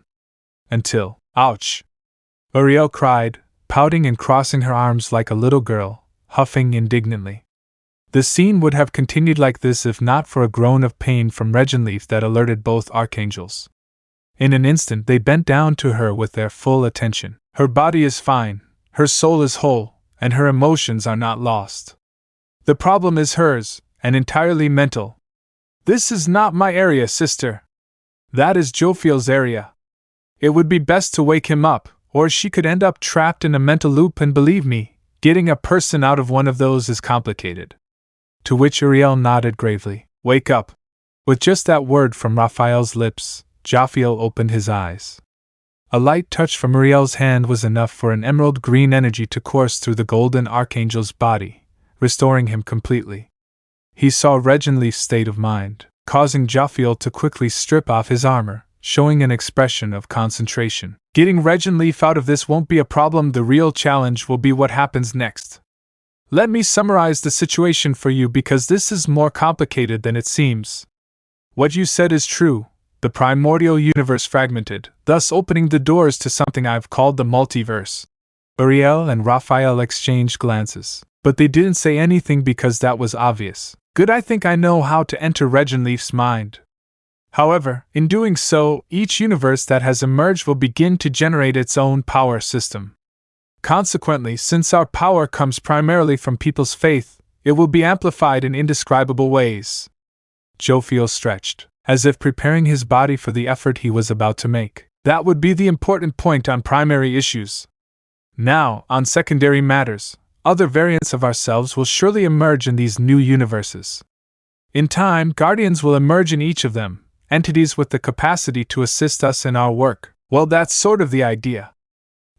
Until, ouch! Uriel cried, pouting and crossing her arms like a little girl, huffing indignantly. The scene would have continued like this if not for a groan of pain from Regenleaf that alerted both archangels. In an instant they bent down to her with their full attention. Her body is fine, her soul is whole, and her emotions are not lost. The problem is hers, and entirely mental. This is not my area, sister. That is Jophiel's area. It would be best to wake him up, or she could end up trapped in a mental loop, and believe me, getting a person out of one of those is complicated. To which Uriel nodded gravely. Wake up. With just that word from Raphael's lips, Jophiel opened his eyes. A light touch from Uriel's hand was enough for an emerald green energy to course through the golden archangel's body, restoring him completely. He saw Reginleaf's state of mind, causing Jophiel to quickly strip off his armor, showing an expression of concentration. Getting Reginleaf out of this won't be a problem, the real challenge will be what happens next. Let me summarize the situation for you because this is more complicated than it seems. What you said is true. The primordial universe fragmented, thus opening the doors to something I've called the multiverse. Uriel and Raphael exchanged glances, but they didn't say anything because that was obvious. Good, I think I know how to enter Reginleaf's mind. However, in doing so, each universe that has emerged will begin to generate its own power system. Consequently, since our power comes primarily from people's faith, it will be amplified in indescribable ways. Jophiel stretched, as if preparing his body for the effort he was about to make. That would be the important point on primary issues. Now, on secondary matters, other variants of ourselves will surely emerge in these new universes. In time, guardians will emerge in each of them, entities with the capacity to assist us in our work. Well, that's sort of the idea.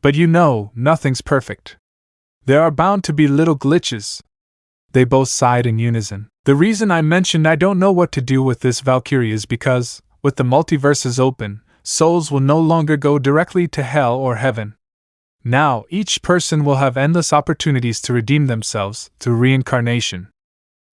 But you know, nothing's perfect. There are bound to be little glitches. They both sighed in unison. The reason I mentioned I don't know what to do with this Valkyrie is because, with the multiverses open, souls will no longer go directly to hell or heaven. Now, each person will have endless opportunities to redeem themselves through reincarnation.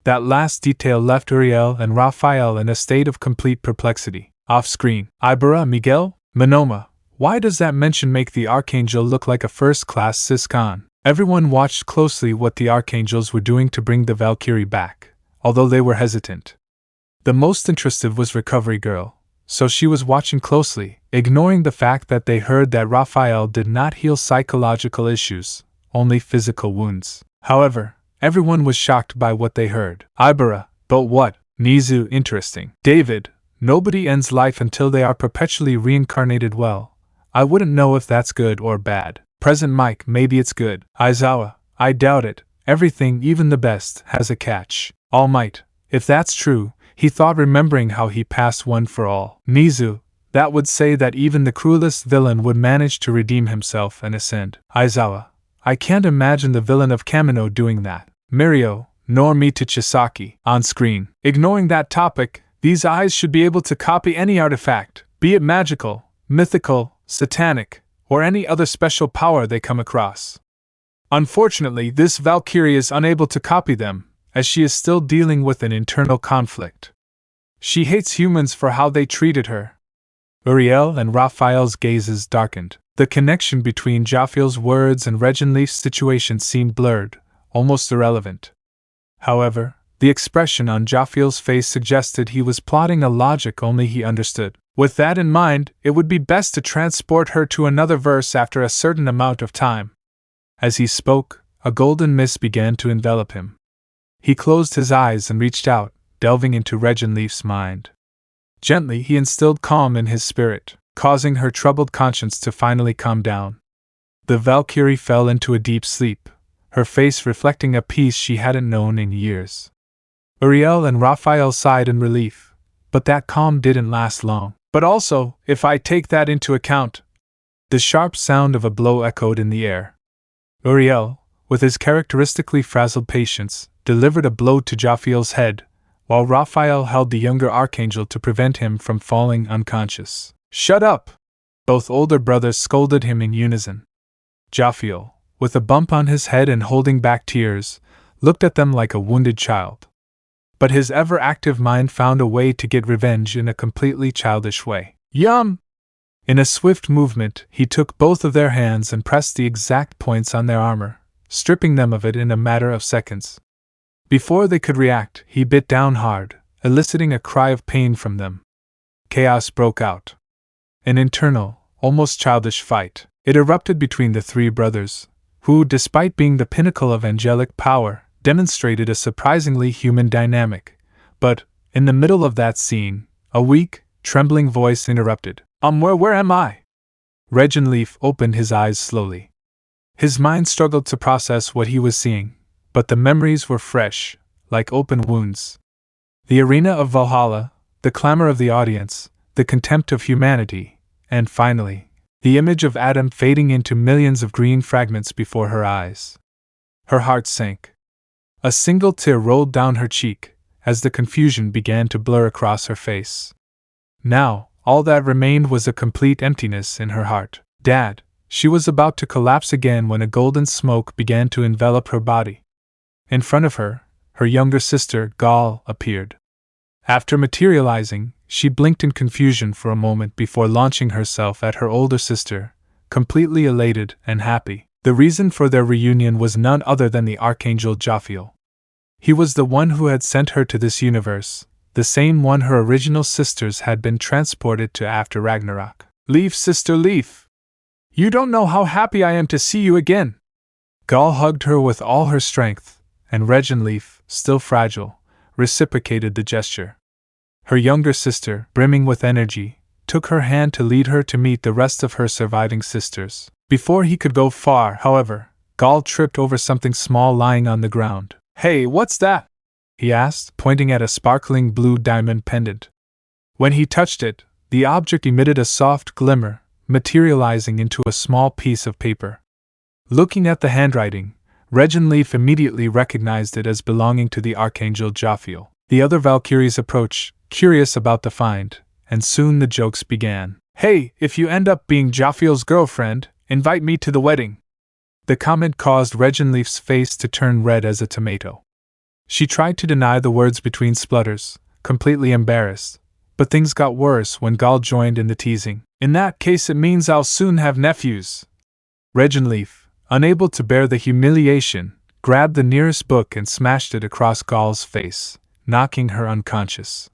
That last detail left Uriel and Raphael in a state of complete perplexity. Off-screen, Ibera, Miguel, Monoma, why does that mention make the Archangel look like a first-class Siscon? Everyone watched closely what the Archangels were doing to bring the Valkyrie back, although they were hesitant. The most interested was Recovery Girl, so she was watching closely, ignoring the fact that they heard that Raphael did not heal psychological issues, only physical wounds. However, everyone was shocked by what they heard. Ibera, but what? Nizu, interesting. David, nobody ends life until they are perpetually reincarnated. Well, I wouldn't know if that's good or bad. Present Mike, maybe it's good. Aizawa, I doubt it. Everything, even the best, has a catch. Almight, if that's true, he thought, remembering how he passed one for all. Nizu, that would say that even the cruelest villain would manage to redeem himself and ascend. Aizawa, I can't imagine the villain of Kamino doing that. Mirio, nor me to Chisaki. On screen. Ignoring that topic, these eyes should be able to copy any artifact, be it magical, mythical, satanic, or any other special power they come across. Unfortunately, this Valkyrie is unable to copy them, as she is still dealing with an internal conflict. She hates humans for how they treated her. Uriel and Raphael's gazes darkened. The connection between Jophiel's words and Reginleaf's situation seemed blurred, almost irrelevant. However, the expression on Jophiel's face suggested he was plotting a logic only he understood. With that in mind, it would be best to transport her to another verse after a certain amount of time. As he spoke, a golden mist began to envelop him. He closed his eyes and reached out, delving into Reginleaf's mind. Gently, he instilled calm in his spirit, causing her troubled conscience to finally calm down. The Valkyrie fell into a deep sleep, her face reflecting a peace she hadn't known in years. Uriel and Raphael sighed in relief, but that calm didn't last long. But also, if I take that into account, the sharp sound of a blow echoed in the air. Uriel, with his characteristically frazzled patience, delivered a blow to Jophiel's head, while Raphael held the younger Archangel to prevent him from falling unconscious. Shut up! Both older brothers scolded him in unison. Jophiel, with a bump on his head and holding back tears, looked at them like a wounded child. But his ever-active mind found a way to get revenge in a completely childish way. Yum! In a swift movement, he took both of their hands and pressed the exact points on their armor, stripping them of it in a matter of seconds. Before they could react, he bit down hard, eliciting a cry of pain from them. Chaos broke out. An internal, almost childish fight. It erupted between the three brothers, who, despite being the pinnacle of angelic power, demonstrated a surprisingly human dynamic. But, in the middle of that scene, a weak, trembling voice interrupted. Where am I? Reginleaf opened his eyes slowly. His mind struggled to process what he was seeing, but the memories were fresh, like open wounds. The arena of Valhalla, the clamor of the audience, the contempt of humanity, and finally, the image of Adam fading into millions of green fragments before her eyes. Her heart sank. A single tear rolled down her cheek, as the confusion began to blur across her face. Now, all that remained was a complete emptiness in her heart. Dad, she was about to collapse again when a golden smoke began to envelop her body. In front of her, her younger sister, Gal, appeared. After materializing, she blinked in confusion for a moment before launching herself at her older sister, completely elated and happy. The reason for their reunion was none other than the Archangel Jophiel. He was the one who had sent her to this universe, the same one her original sisters had been transported to after Ragnarok. "Leaf, sister, Leaf! You don't know how happy I am to see you again!" Gal hugged her with all her strength, and Regenleaf, still fragile, reciprocated the gesture. Her younger sister, brimming with energy, took her hand to lead her to meet the rest of her surviving sisters. Before he could go far, however, Gal tripped over something small lying on the ground. "Hey, what's that?" he asked, pointing at a sparkling blue diamond pendant. When he touched it, the object emitted a soft glimmer, materializing into a small piece of paper. Looking at the handwriting, Regenleaf immediately recognized it as belonging to the Archangel Jophiel. The other Valkyries approached, curious about the find, and soon the jokes began. "Hey, if you end up being Jophiel's girlfriend, invite me to the wedding." The comment caused Regenleaf's face to turn red as a tomato. She tried to deny the words between splutters, completely embarrassed, but things got worse when Gal joined in the teasing. "In that case, it means I'll soon have nephews." Regenleaf, unable to bear the humiliation, grabbed the nearest book and smashed it across Gal's face, knocking her unconscious.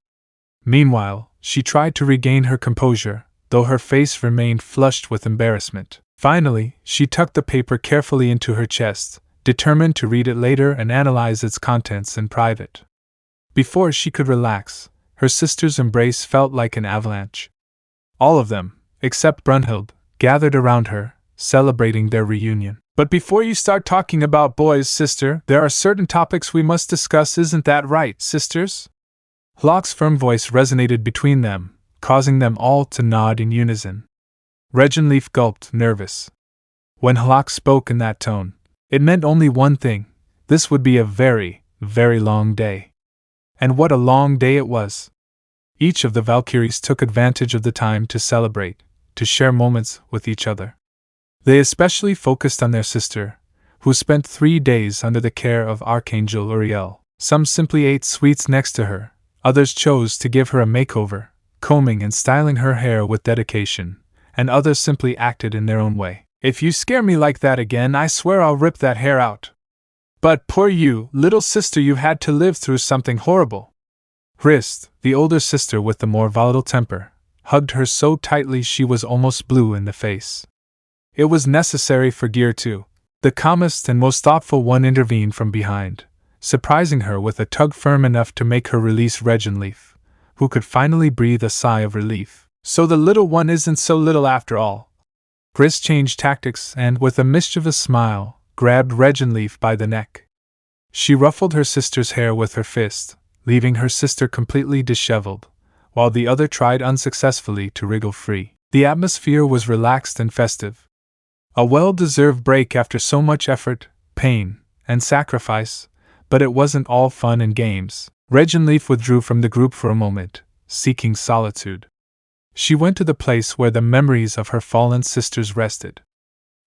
Meanwhile, she tried to regain her composure, though her face remained flushed with embarrassment. Finally, she tucked the paper carefully into her chest, determined to read it later and analyze its contents in private. Before she could relax, her sister's embrace felt like an avalanche. All of them, except Brunhild, gathered around her, celebrating their reunion. "But before you start talking about boys, sister, there are certain topics we must discuss, isn't that right, sisters?" Hlok's firm voice resonated between them, causing them all to nod in unison. Regenleaf gulped, nervous. When Hlok spoke in that tone, it meant only one thing: this would be a very, very long day. And what a long day it was! Each of the Valkyries took advantage of the time to celebrate, to share moments with each other. They especially focused on their sister, who spent 3 days under the care of Archangel Uriel. Some simply ate sweets next to her, others chose to give her a makeover, combing and styling her hair with dedication, and others simply acted in their own way. "If you scare me like that again, I swear I'll rip that hair out." "But poor you, little sister, you've had to live through something horrible." Hrist, the older sister with the more volatile temper, hugged her so tightly she was almost blue in the face. It was necessary for Gear too. The calmest and most thoughtful one intervened from behind, surprising her with a tug firm enough to make her release Regenleaf, who could finally breathe a sigh of relief. "So the little one isn't so little after all." Gris changed tactics and, with a mischievous smile, grabbed Regenleaf by the neck. She ruffled her sister's hair with her fist, leaving her sister completely disheveled, while the other tried unsuccessfully to wriggle free. The atmosphere was relaxed and festive. A well-deserved break after so much effort, pain, and sacrifice, but it wasn't all fun and games. Regenleaf withdrew from the group for a moment, seeking solitude. She went to the place where the memories of her fallen sisters rested.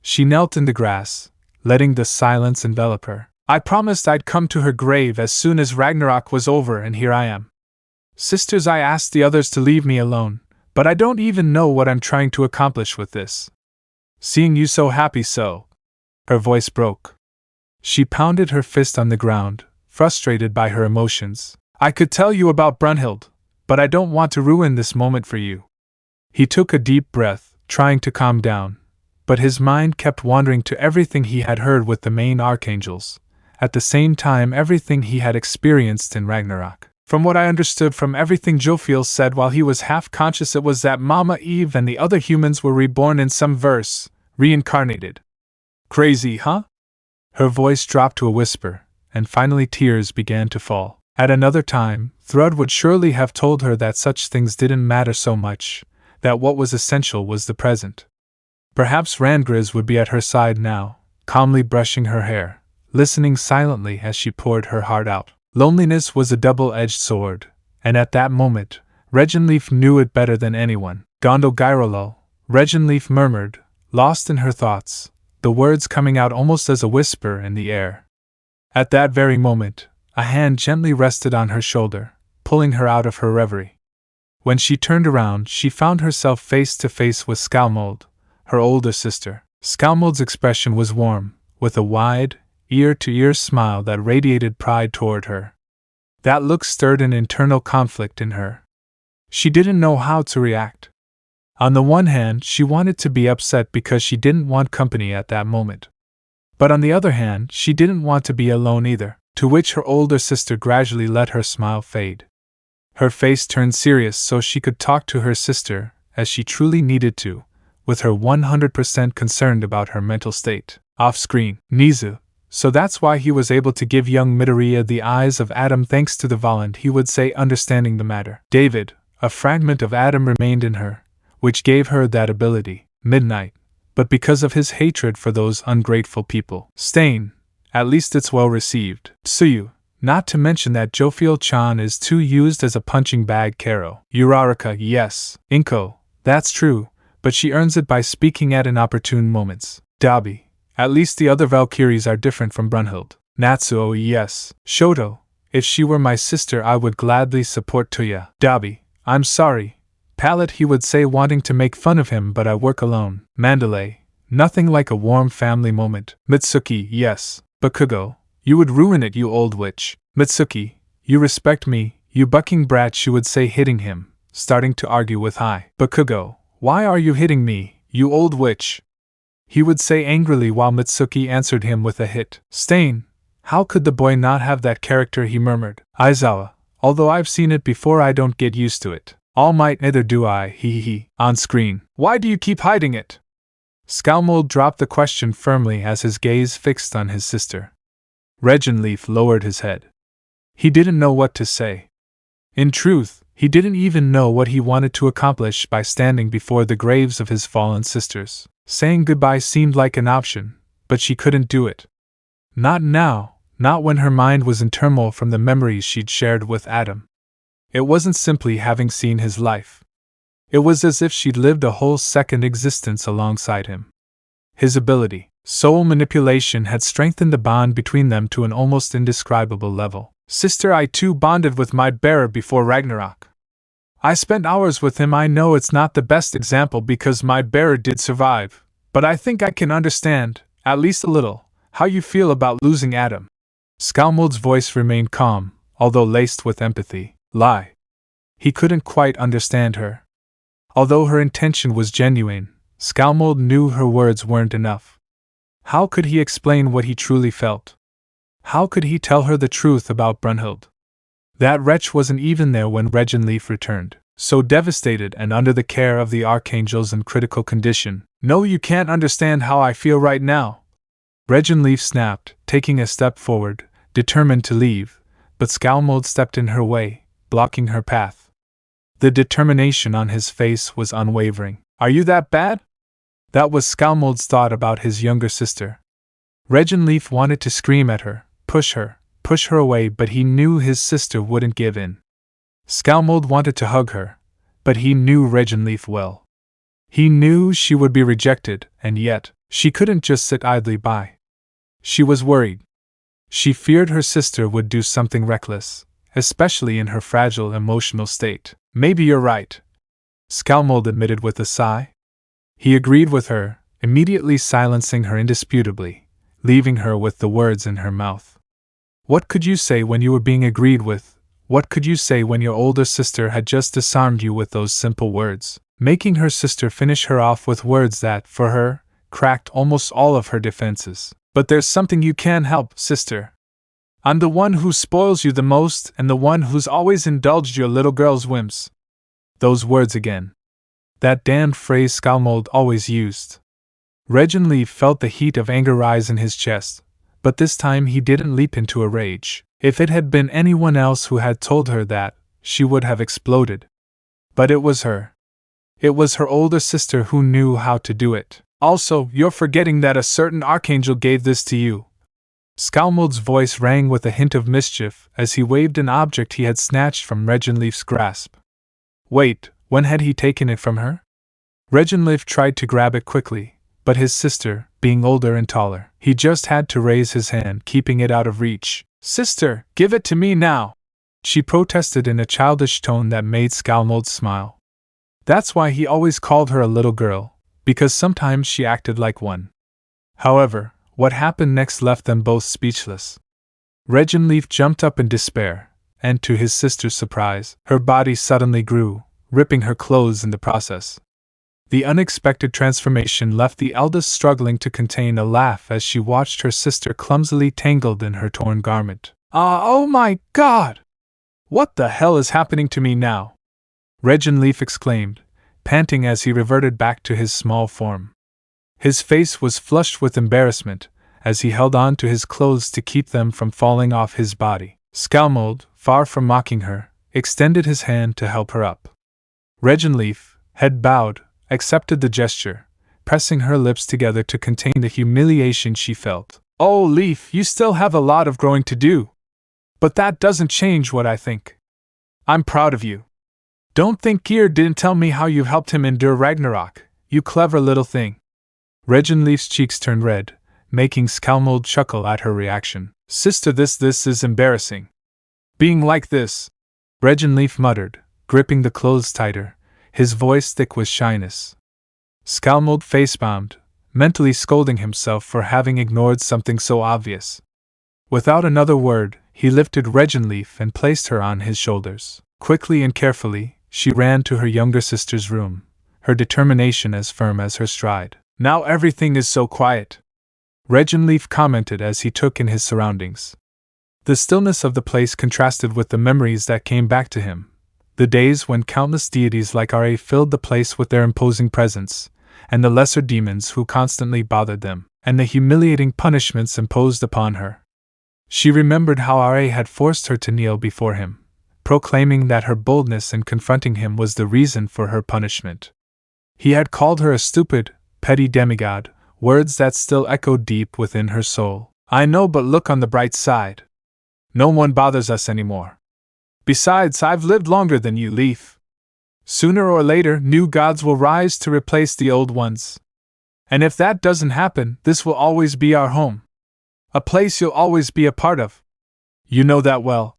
She knelt in the grass, letting the silence envelop her. "I promised I'd come to her grave as soon as Ragnarok was over, and here I am. Sisters, I asked the others to leave me alone, but I don't even know what I'm trying to accomplish with this. Seeing you so happy so..." Her voice broke. She pounded her fist on the ground, frustrated by her emotions. "I could tell you about Brunhild, but I don't want to ruin this moment for you." He took a deep breath, trying to calm down, but his mind kept wandering to everything he had heard with the main archangels, at the same time everything he had experienced in Ragnarok. From what I understood from everything Jophiel said while he was half-conscious, it was that Mama Eve and the other humans were reborn in some verse, reincarnated. Crazy, huh? Her voice dropped to a whisper, and finally tears began to fall. At another time, Thrud would surely have told her that such things didn't matter so much, that what was essential was the present. Perhaps Randgriz would be at her side now, calmly brushing her hair, listening silently as she poured her heart out. Loneliness was a double-edged sword, and at that moment, Regenleaf knew it better than anyone. Gondo Gyrolol, Regenleaf murmured, lost in her thoughts, the words coming out almost as a whisper in the air. At that very moment, a hand gently rested on her shoulder, pulling her out of her reverie. When she turned around, she found herself face to face with Skalmold, her older sister. Skalmold's expression was warm, with a wide, ear-to-ear smile that radiated pride toward her. That look stirred an internal conflict in her. She didn't know how to react. On the one hand, she wanted to be upset because she didn't want company at that moment. But on the other hand, she didn't want to be alone either, to which her older sister gradually let her smile fade. Her face turned serious so she could talk to her sister, as she truly needed to, with her 100% concerned about her mental state. Off-screen, Nizu. So that's why he was able to give young Midoriya the eyes of Adam thanks to the Volant, he would say, understanding the matter. David, a fragment of Adam remained in her, which gave her that ability. Midnight. But because of his hatred for those ungrateful people. Stain. At least it's well received. Tsuyu. Not to mention that Jofiel-chan is too used as a punching bag. Karo. Uraraka. Yes. Inko. That's true, but she earns it by speaking at inopportune moments. Dabi. At least the other Valkyries are different from Brunhild. Natsuo. Yes. Shoto. If she were my sister I would gladly support Tuya. Dabi. I'm sorry. Palette, he would say, wanting to make fun of him, but I work alone. Mandalay. Nothing like a warm family moment. Mitsuki. Yes. Bakugo. You would ruin it, you old witch. Mitsuki. You respect me, you bucking brat, she would say, hitting him, starting to argue with Hai. Bakugo. Why are you hitting me, you old witch? He would say angrily while Mitsuki answered him with a hit. Stain. How could the boy not have that character, he murmured. Aizawa. Although I've seen it before I don't get used to it. Almight, neither do I, he. On screen. Why do you keep hiding it? Skalmold dropped the question firmly as his gaze fixed on his sister. Regenleaf lowered his head. He didn't know what to say. In truth, he didn't even know what he wanted to accomplish by standing before the graves of his fallen sisters. Saying goodbye seemed like an option, but she couldn't do it. Not now, not when her mind was in turmoil from the memories she'd shared with Adam. It wasn't simply having seen his life. It was as if she'd lived a whole second existence alongside him. His ability, soul manipulation, had strengthened the bond between them to an almost indescribable level. Sister, I too bonded with my bearer before Ragnarok. I spent hours with him. I know it's not the best example because my bearer did survive, but I think I can understand, at least a little, how you feel about losing Adam. Skalmold's voice remained calm, although laced with empathy. Lie. He couldn't quite understand her. Although her intention was genuine, Skalmold knew her words weren't enough. How could he explain what he truly felt? How could he tell her the truth about Brunhild? That wretch wasn't even there when Regenleaf returned, so devastated and under the care of the Archangels in critical condition. No, you can't understand how I feel right now. Regenleaf snapped, taking a step forward, determined to leave, but Skalmold stepped in her way, blocking her path. The determination on his face was unwavering. Are you that bad? That was Skalmold's thought about his younger sister. Regenleaf wanted to scream at her, push her away, but he knew his sister wouldn't give in. Skalmold wanted to hug her, but he knew Regenleaf well. He knew she would be rejected, and yet, she couldn't just sit idly by. She was worried. She feared her sister would do something reckless, especially in her fragile emotional state. Maybe you're right, Skalmold admitted with a sigh. He agreed with her, immediately silencing her indisputably, leaving her with the words in her mouth. What could you say when you were being agreed with? What could you say when your older sister had just disarmed you with those simple words? Making her sister finish her off with words that, for her, cracked almost all of her defenses. But there's something you can help, sister. I'm the one who spoils you the most and the one who's always indulged your little girl's whims. Those words again. That damned phrase Skalmold always used. Regenleaf felt the heat of anger rise in his chest, but this time he didn't leap into a rage. If it had been anyone else who had told her that, she would have exploded. But it was her. It was her older sister who knew how to do it. Also, you're forgetting that a certain Archangel gave this to you. Scalmold's voice rang with a hint of mischief as he waved an object he had snatched from Reginleaf's grasp. Wait, when had he taken it from her? Reginleaf tried to grab it quickly, but his sister, being older and taller, he just had to raise his hand, keeping it out of reach. Sister, give it to me now! She protested in a childish tone that made Scalmold smile. That's why he always called her a little girl, because sometimes she acted like one. However, what happened next left them both speechless. Reginleaf jumped up in despair, and to his sister's surprise, her body suddenly grew, ripping her clothes in the process. The unexpected transformation left the eldest struggling to contain a laugh as she watched her sister clumsily tangled in her torn garment. Oh my God! What the hell is happening to me now? Reginleaf exclaimed, panting as he reverted back to his small form. His face was flushed with embarrassment, as he held on to his clothes to keep them from falling off his body. Scalmold, far from mocking her, extended his hand to help her up. Reginleaf, head bowed, accepted the gesture, pressing her lips together to contain the humiliation she felt. Oh, Leaf, you still have a lot of growing to do. But that doesn't change what I think. I'm proud of you. Don't think Gear didn't tell me how you helped him endure Ragnarok, you clever little thing. Reginleaf's cheeks turned red, making Scalmold chuckle at her reaction. Sister, this is embarrassing. Being like this, Reginleaf muttered, gripping the clothes tighter, his voice thick with shyness. Scalmold facepalmed, mentally scolding himself for having ignored something so obvious. Without another word, he lifted Reginleaf and placed her on his shoulders. Quickly and carefully, she ran to her younger sister's room, her determination as firm as her stride. Now everything is so quiet, Reginleaf commented as he took in his surroundings. The stillness of the place contrasted with the memories that came back to him. The days when countless deities like Ra filled the place with their imposing presence, and the lesser demons who constantly bothered them, and the humiliating punishments imposed upon her. She remembered how Ra had forced her to kneel before him, proclaiming that her boldness in confronting him was the reason for her punishment. He had called her a stupid, petty demigod, words that still echoed deep within her soul. I know, but look on the bright side. No one bothers us anymore. Besides, I've lived longer than you, Leaf. Sooner or later, new gods will rise to replace the old ones. And if that doesn't happen, this will always be our home. A place you'll always be a part of. You know that well.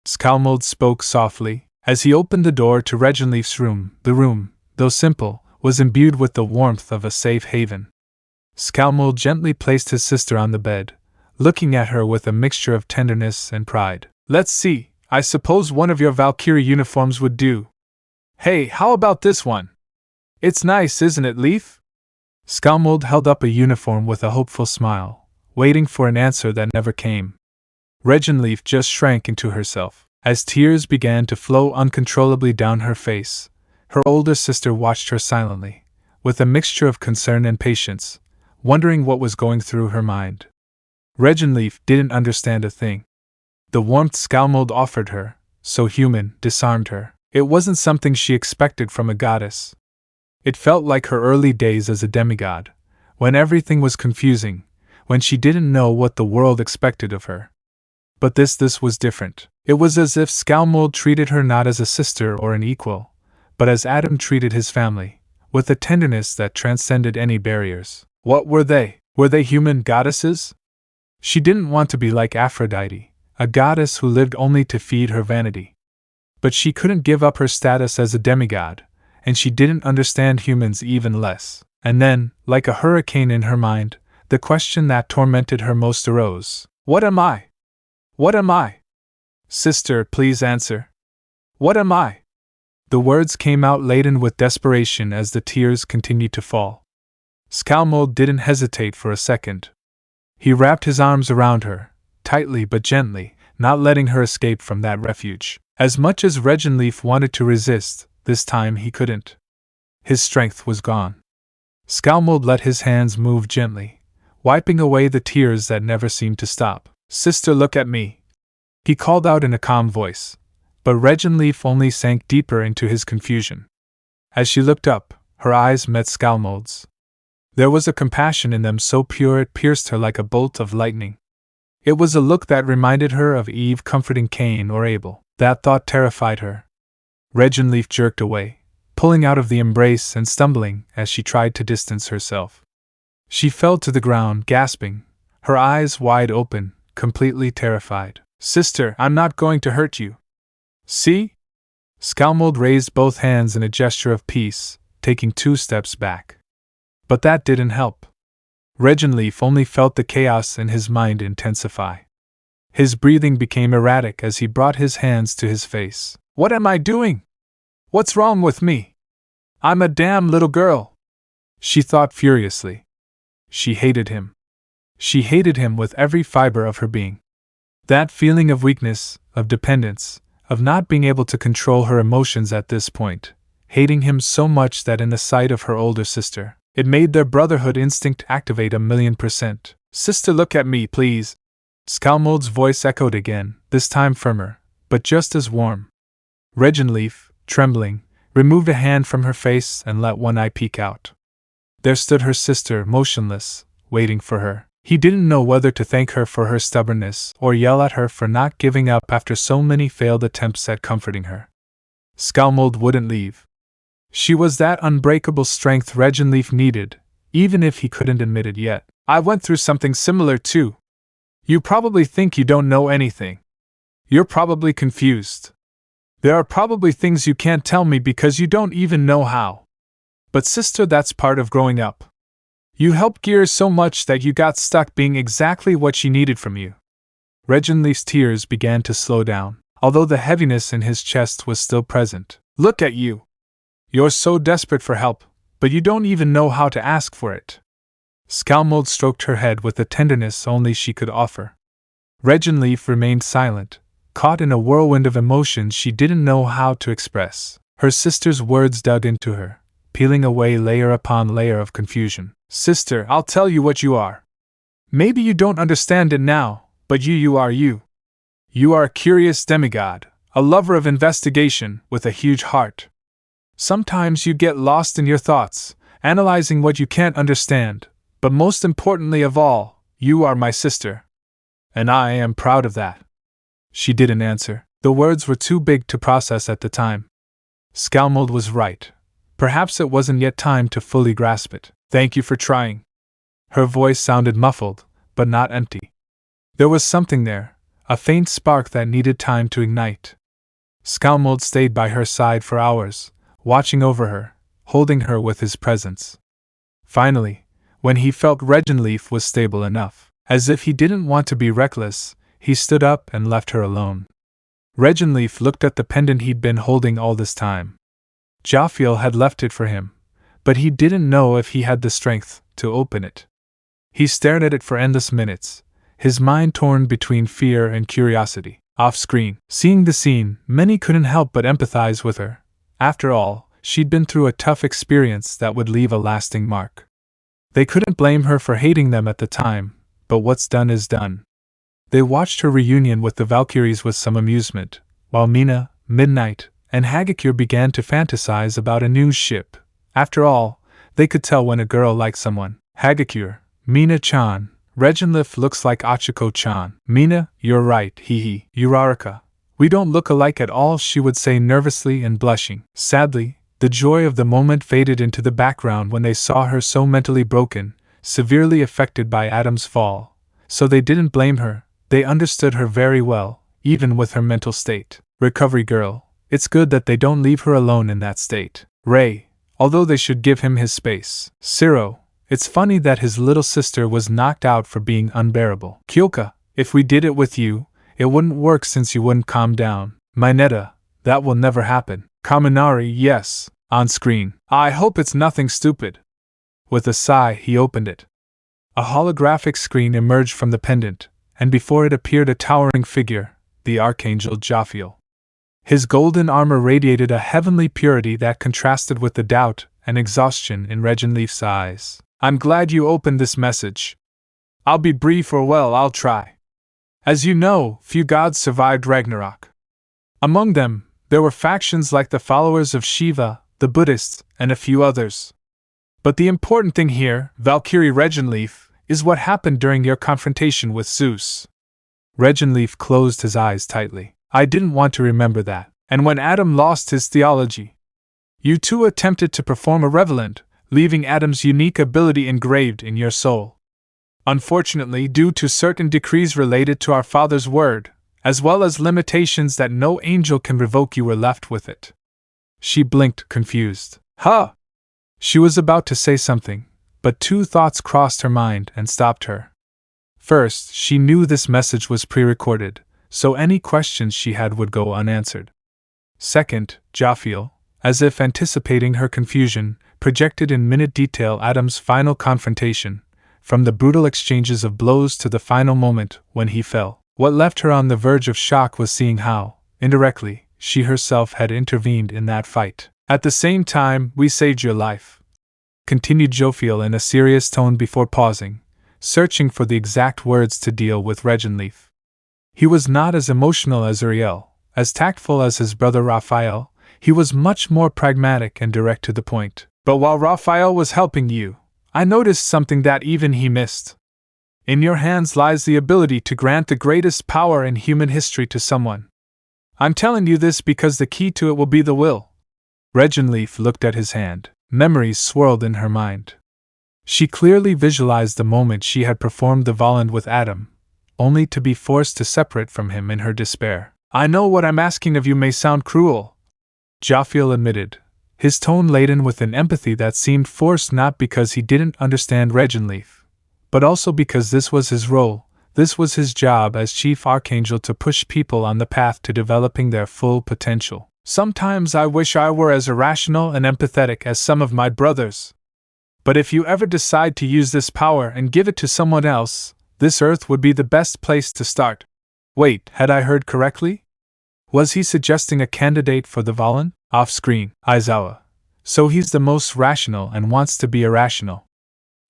Scalmold spoke softly, as he opened the door to Reginleaf's room. The room, though simple, was imbued with the warmth of a safe haven. Scalmold gently placed his sister on the bed, looking at her with a mixture of tenderness and pride. Let's see, I suppose one of your Valkyrie uniforms would do. Hey, how about this one? It's nice, isn't it, Leaf? Scalmold held up a uniform with a hopeful smile, waiting for an answer that never came. Reginleaf just shrank into herself. As tears began to flow uncontrollably down her face, her older sister watched her silently, with a mixture of concern and patience, wondering what was going through her mind. Reginleaf didn't understand a thing. The warmth Scalmold offered her, so human, disarmed her. It wasn't something she expected from a goddess. It felt like her early days as a demigod, when everything was confusing, when she didn't know what the world expected of her. But this was different. It was as if Scalmold treated her not as a sister or an equal, but as Adam treated his family, with a tenderness that transcended any barriers. What were they? Were they human goddesses? She didn't want to be like Aphrodite, a goddess who lived only to feed her vanity. But she couldn't give up her status as a demigod, and she didn't understand humans even less. And then, like a hurricane in her mind, the question that tormented her most arose. What am I? What am I? Sister, please answer. What am I? The words came out laden with desperation as the tears continued to fall. Scalmold didn't hesitate for a second. He wrapped his arms around her, tightly but gently, not letting her escape from that refuge. As much as Reginleaf wanted to resist, this time he couldn't. His strength was gone. Scalmold let his hands move gently, wiping away the tears that never seemed to stop. Sister, look at me, he called out in a calm voice, but Reginleaf only sank deeper into his confusion. As she looked up, her eyes met Scalmold's. There was a compassion in them so pure it pierced her like a bolt of lightning. It was a look that reminded her of Eve comforting Cain or Abel. That thought terrified her. Regenleaf jerked away, pulling out of the embrace and stumbling as she tried to distance herself. She fell to the ground, gasping, her eyes wide open, completely terrified. "Sister, I'm not going to hurt you. See?" Scalmold raised both hands in a gesture of peace, taking 2 steps back. But that didn't help. Regenleaf only felt the chaos in his mind intensify. His breathing became erratic as he brought his hands to his face. "What am I doing? What's wrong with me? I'm a damn little girl," she thought furiously. She hated him. She hated him with every fiber of her being. That feeling of weakness, of dependence, of not being able to control her emotions at this point, hating him so much that in the sight of her older sister, it made their brotherhood instinct activate 1,000,000%. "Sister, look at me, please." Scalmold's voice echoed again, this time firmer, but just as warm. Regenleaf, trembling, removed a hand from her face and let one eye peek out. There stood her sister, motionless, waiting for her. He didn't know whether to thank her for her stubbornness or yell at her for not giving up after so many failed attempts at comforting her. Scalmold wouldn't leave. She was that unbreakable strength Regenleaf needed, even if he couldn't admit it yet. "I went through something similar too. You probably think you don't know anything. You're probably confused. There are probably things you can't tell me because you don't even know how. But sister, that's part of growing up. You helped Gears so much that you got stuck being exactly what she needed from you." Regenleaf's tears began to slow down, although the heaviness in his chest was still present. "Look at you. You're so desperate for help, but you don't even know how to ask for it." Scalmold stroked her head with the tenderness only she could offer. Regenleaf remained silent, caught in a whirlwind of emotions she didn't know how to express. Her sister's words dug into her, peeling away layer upon layer of confusion. "Sister, I'll tell you what you are. Maybe you don't understand it now, but you are you. You are a curious demigod, a lover of investigation with a huge heart. Sometimes you get lost in your thoughts, analyzing what you can't understand, but most importantly of all, you are my sister. And I am proud of that." She didn't answer. The words were too big to process at the time. Scalmold was right. Perhaps it wasn't yet time to fully grasp it. "Thank you for trying." Her voice sounded muffled, but not empty. There was something there, a faint spark that needed time to ignite. Scalmold stayed by her side for hours, watching over her, holding her with his presence. Finally, when he felt Regenleaf was stable enough, as if he didn't want to be reckless, he stood up and left her alone. Regenleaf looked at the pendant he'd been holding all this time. Jophiel had left it for him, but he didn't know if he had the strength to open it. He stared at it for endless minutes, his mind torn between fear and curiosity. Off-screen, seeing the scene, many couldn't help but empathize with her. After all, she'd been through a tough experience that would leave a lasting mark. They couldn't blame her for hating them at the time, but what's done is done. They watched her reunion with the Valkyries with some amusement, while Mina, Midnight, and Hagakure began to fantasize about a new ship. After all, they could tell when a girl liked someone. Hagakure, Mina-chan, Regenleaf looks like Ochako-chan. Mina, you're right, hee. Uraraka, we don't look alike at all, she would say nervously and blushing. Sadly, the joy of the moment faded into the background when they saw her so mentally broken, severely affected by Adam's fall. So they didn't blame her, they understood her very well, even with her mental state. Recovery girl, it's good that they don't leave her alone in that state. Ray, although they should give him his space. Zero, it's funny that his little sister was knocked out for being unbearable. Kyoka, if we did it with you, it wouldn't work since you wouldn't calm down. Mineta, that will never happen. Kaminari, yes, on screen. I hope it's nothing stupid. With a sigh, he opened it. A holographic screen emerged from the pendant, and before it appeared a towering figure, the Archangel Jophiel. His golden armor radiated a heavenly purity that contrasted with the doubt and exhaustion in Regenleaf's eyes. I'm glad you opened this message. I'll be brief, or well, I'll try. As you know, few gods survived Ragnarok. Among them, there were factions like the followers of Shiva, the Buddhists, and a few others. But the important thing here, Valkyrie Regenleaf, is what happened during your confrontation with Zeus. Regenleaf closed his eyes tightly. I didn't want to remember that. And when Adam lost his theology, you too attempted to perform a revelant, leaving Adam's unique ability engraved in your soul. Unfortunately, due to certain decrees related to our Father's word, as well as limitations that no angel can revoke, you were left with it. She blinked, confused. Huh! She was about to say something, but two thoughts crossed her mind and stopped her. First, she knew this message was pre-recorded, so any questions she had would go unanswered. Second, Jophiel, as if anticipating her confusion, projected in minute detail Adam's final confrontation, from the brutal exchanges of blows to the final moment when he fell. What left her on the verge of shock was seeing how, indirectly, she herself had intervened in that fight. At the same time, we saved your life, continued Jophiel in a serious tone before pausing, searching for the exact words to deal with Regenleaf. He was not as emotional as Uriel, as tactful as his brother Raphael. He was much more pragmatic and direct to the point. But while Raphael was helping you, I noticed something that even he missed. In your hands lies the ability to grant the greatest power in human history to someone. I'm telling you this because the key to it will be the will. Regenleaf looked at his hand. Memories swirled in her mind. She clearly visualized the moment she had performed the volant with Adam, only to be forced to separate from him in her despair. I know what I'm asking of you may sound cruel, Jophiel admitted, his tone laden with an empathy that seemed forced, not because he didn't understand Regenleaf, but also because this was his role, this was his job as Chief Archangel, to push people on the path to developing their full potential. Sometimes I wish I were as irrational and empathetic as some of my brothers. But if you ever decide to use this power and give it to someone else, this Earth would be the best place to start. Wait, had I heard correctly? Was he suggesting a candidate for the Volan? Off-screen, Aizawa. So he's the most rational and wants to be irrational.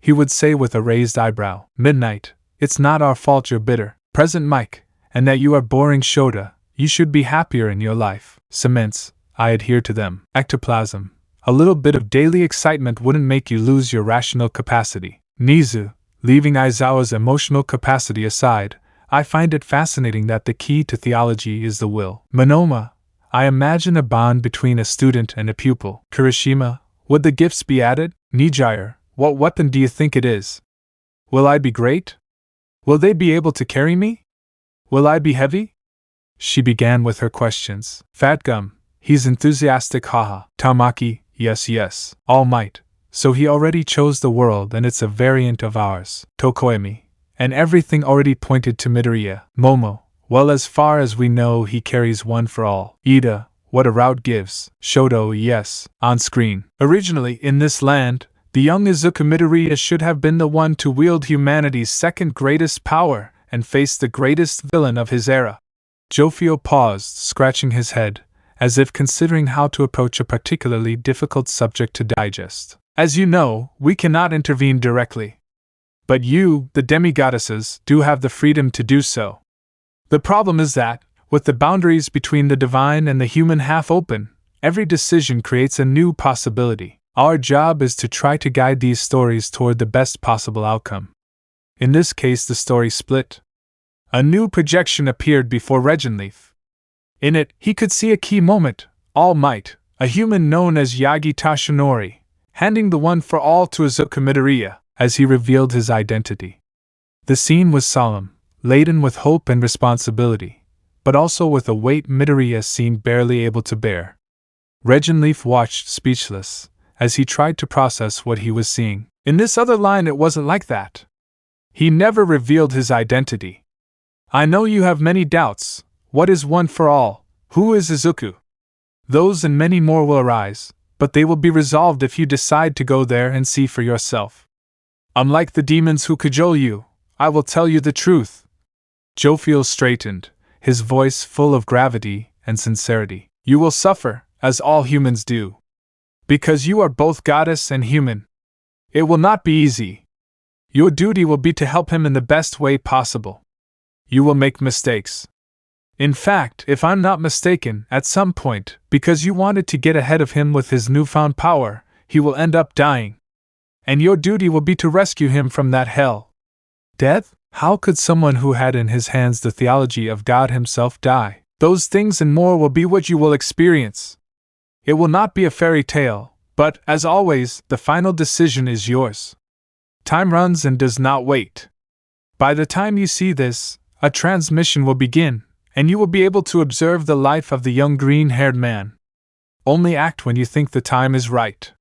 He would say with a raised eyebrow. Midnight, it's not our fault you're bitter, present Mike, and that you are boring Shota. You should be happier in your life. Cements, I adhere to them. Ectoplasm, a little bit of daily excitement wouldn't make you lose your rational capacity. Nizu, leaving Aizawa's emotional capacity aside, I find it fascinating that the key to theology is the will. Monoma, I imagine a bond between a student and a pupil. Kirishima, would the gifts be added? Nijire, what weapon do you think it is? Will I be great? Will they be able to carry me? Will I be heavy? She began with her questions. Fatgum, he's enthusiastic, haha. Tamaki, yes. Almight, so he already chose the world and it's a variant of ours. Tokoemi, and everything already pointed to Midoriya. Momo, well, as far as we know he carries one for all. Ida, what a route gives. Shoto, yes. On screen. Originally, in this land, the young Izuku Midoriya should have been the one to wield humanity's second greatest power and face the greatest villain of his era. Jophiel paused, scratching his head, as if considering how to approach a particularly difficult subject to digest. As you know, we cannot intervene directly. But you, the demigoddesses, do have the freedom to do so. The problem is that, with the boundaries between the divine and the human half open, every decision creates a new possibility. Our job is to try to guide these stories toward the best possible outcome. In this case, the story split. A new projection appeared before Regenleaf. In it, he could see a key moment. All Might, a human known as Yagi Tashinori, handing the one for all to Izuku Midoriya as he revealed his identity. The scene was solemn, laden with hope and responsibility, but also with a weight Midoriya seemed barely able to bear. Regenleaf watched speechless, as he tried to process what he was seeing. In this other line it wasn't like that. He never revealed his identity. I know you have many doubts. What is one for all? Who is Izuku? Those and many more will arise, but they will be resolved if you decide to go there and see for yourself. Unlike the demons who cajole you, I will tell you the truth. Jophiel straightened, his voice full of gravity and sincerity. You will suffer, as all humans do. Because you are both goddess and human. It will not be easy. Your duty will be to help him in the best way possible. You will make mistakes. In fact, if I'm not mistaken, at some point, because you wanted to get ahead of him with his newfound power, he will end up dying. And your duty will be to rescue him from that hell. Death? How could someone who had in his hands the theology of God himself die? Those things and more will be what you will experience. It will not be a fairy tale, but, as always, the final decision is yours. Time runs and does not wait. By the time you see this, a transmission will begin, and you will be able to observe the life of the young green-haired man. Only act when you think the time is right.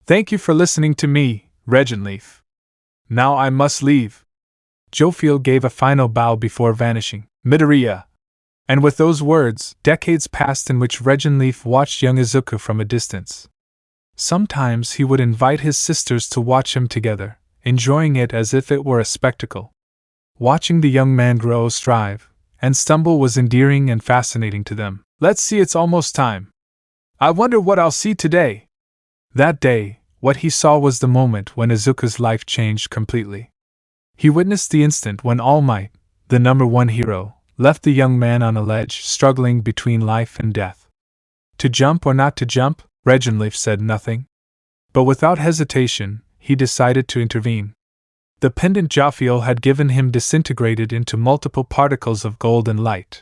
Thank you for listening to me, Regenleaf. Now I must leave. Jophiel gave a final bow before vanishing. Midoriya. And with those words, decades passed in which Regenleaf watched young Izuku from a distance. Sometimes he would invite his sisters to watch him together, enjoying it as if it were a spectacle. Watching the young man grow, strive, and stumble was endearing and fascinating to them. Let's see, it's almost time. I wonder what I'll see today. That day, what he saw was the moment when Izuku's life changed completely. He witnessed the instant when Almight, the #1 hero, left the young man on a ledge, struggling between life and death. To jump or not to jump, Regenleaf said nothing. But without hesitation, he decided to intervene. The pendant Jophiel had given him disintegrated into multiple particles of gold and light.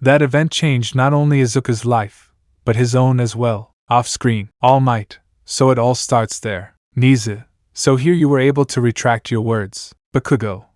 That event changed not only Izuku's life, but his own as well. Off-screen, Almight, so it all starts there. Nizu, so here you were able to retract your words. Bakugo.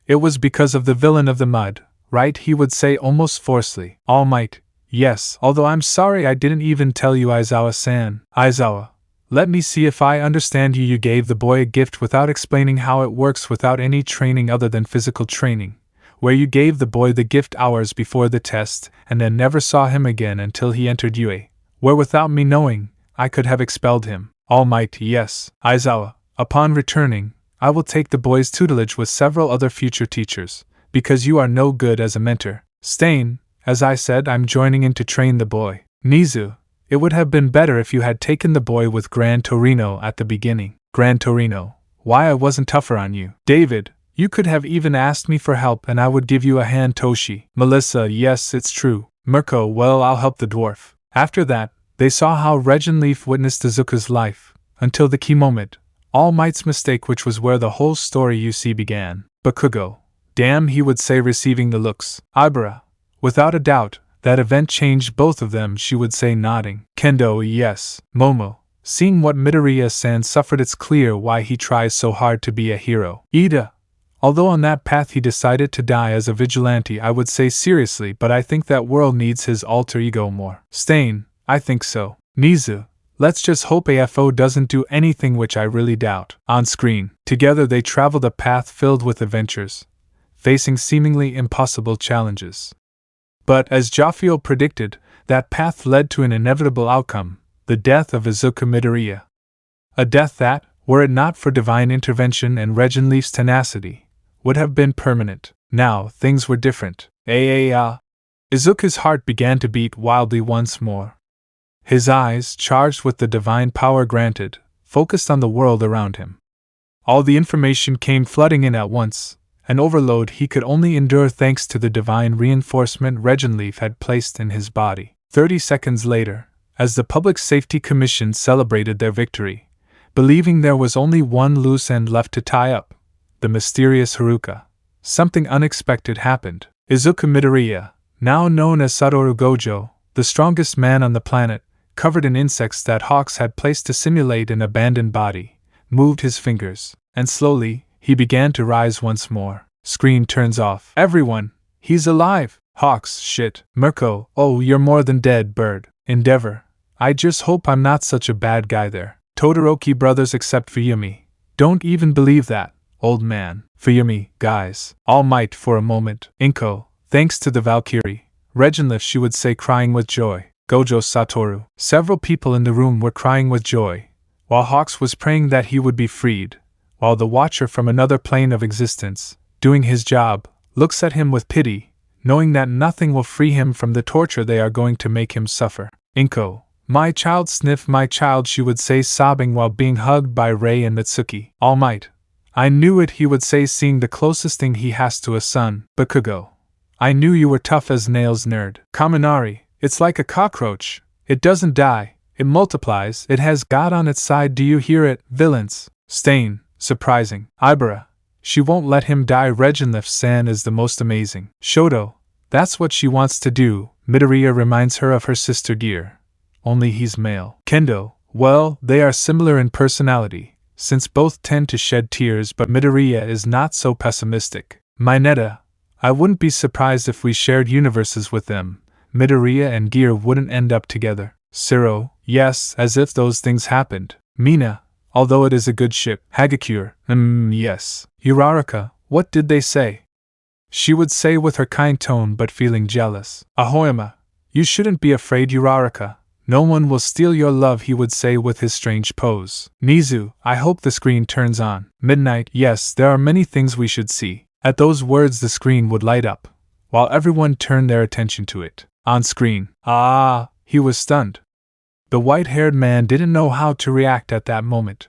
It was because of the villain of the mud, right? He would say almost forcefully. Almight, yes, although I'm sorry I didn't even tell you, Aizawa-san. Aizawa, let me see if I understand you. You gave the boy a gift without explaining how it works, without any training other than physical training, where you gave the boy the gift hours before the test and then never saw him again until he entered UA, where without me knowing, I could have expelled him. Almight, yes, Aizawa, upon returning, I will take the boy's tutelage with several other future teachers, because you are no good as a mentor. Stain, as I said, I'm joining in to train the boy. Nizu, it would have been better if you had taken the boy with Gran Torino at the beginning. Gran Torino, why I wasn't tougher on you. David, you could have even asked me for help and I would give you a hand. Toshi, Melissa, yes, it's true. Mirko, well, I'll help the dwarf. After that, they saw how Regenleaf witnessed Izuku's life, until the key moment, All Might's mistake, which was where the whole story you see began. Bakugo, damn, he would say, receiving the looks. Ibara, without a doubt, that event changed both of them, she would say, nodding. Kendo, yes. Momo, seeing what Midoriya-san suffered, it's clear why he tries so hard to be a hero. Ida, although on that path he decided to die as a vigilante, I would say seriously, but I think that world needs his alter ego more. Stain, I think so. Nizu, let's just hope AFO doesn't do anything, which I really doubt. On screen, together they traveled a path filled with adventures, facing seemingly impossible challenges. But, as Jophiel predicted, that path led to an inevitable outcome, the death of Izuku Midoriya. A death that, were it not for divine intervention and Regenleaf's tenacity, would have been permanent. Now, things were different. Izuku's heart began to beat wildly once more. His eyes, charged with the divine power granted, focused on the world around him. All the information came flooding in at once, an overload he could only endure thanks to the divine reinforcement Regenleaf had placed in his body. 30 seconds later, as the Public Safety Commission celebrated their victory, believing there was only one loose end left to tie up, the mysterious Haruka, something unexpected happened. Izuku Midoriya, now known as Satoru Gojo, the strongest man on the planet, covered in insects that Hawks had placed to simulate an abandoned body, moved his fingers, and slowly, he began to rise once more. Screen turns off. Everyone, he's alive! Hawks, shit. Mirko, oh, you're more than dead, bird. Endeavor, I just hope I'm not such a bad guy there. Todoroki brothers except Fuyumi. Don't even believe that, old man. Fuyumi, guys. All Might for a moment. Inko, thanks to the Valkyrie. Regenleaf, she would say, crying with joy. Gojo Satoru. Several people in the room were crying with joy, while Hawks was praying that he would be freed, while the Watcher from another plane of existence, doing his job, looks at him with pity, knowing that nothing will free him from the torture they are going to make him suffer. Inko, my child, sniff, my child, she would say, sobbing while being hugged by Rei and Mitsuki. All Might, I knew it, he would say, seeing the closest thing he has to a son. Bakugo, I knew you were tough as nails, nerd. Kaminari, it's like a cockroach. It doesn't die, it multiplies, it has God on its side, do you hear it, villains? Stain, surprising. Ibara, She won't let him die. Reginlef-san is the most amazing. Shoto, that's what she wants to do. Midoriya reminds her of her sister Gear. Only he's male. Kendo, well, they are similar in personality, since both tend to shed tears, but Midoriya is not so pessimistic. Mineta, I wouldn't be surprised if we shared universes with them. Midoriya and Gear wouldn't end up together. Zero, yes, as if those things happened. Mina, although it is a good ship. Hagakure, yes. Uraraka, what did they say? She would say with her kind tone but feeling jealous. Ahoyama, you shouldn't be afraid, Uraraka. No one will steal your love, he would say with his strange pose. Nizu, I hope the screen turns on. Midnight, yes, there are many things we should see. At those words the screen would light up, while everyone turned their attention to it. On screen. Ah, he was stunned. The white-haired man didn't know how to react at that moment.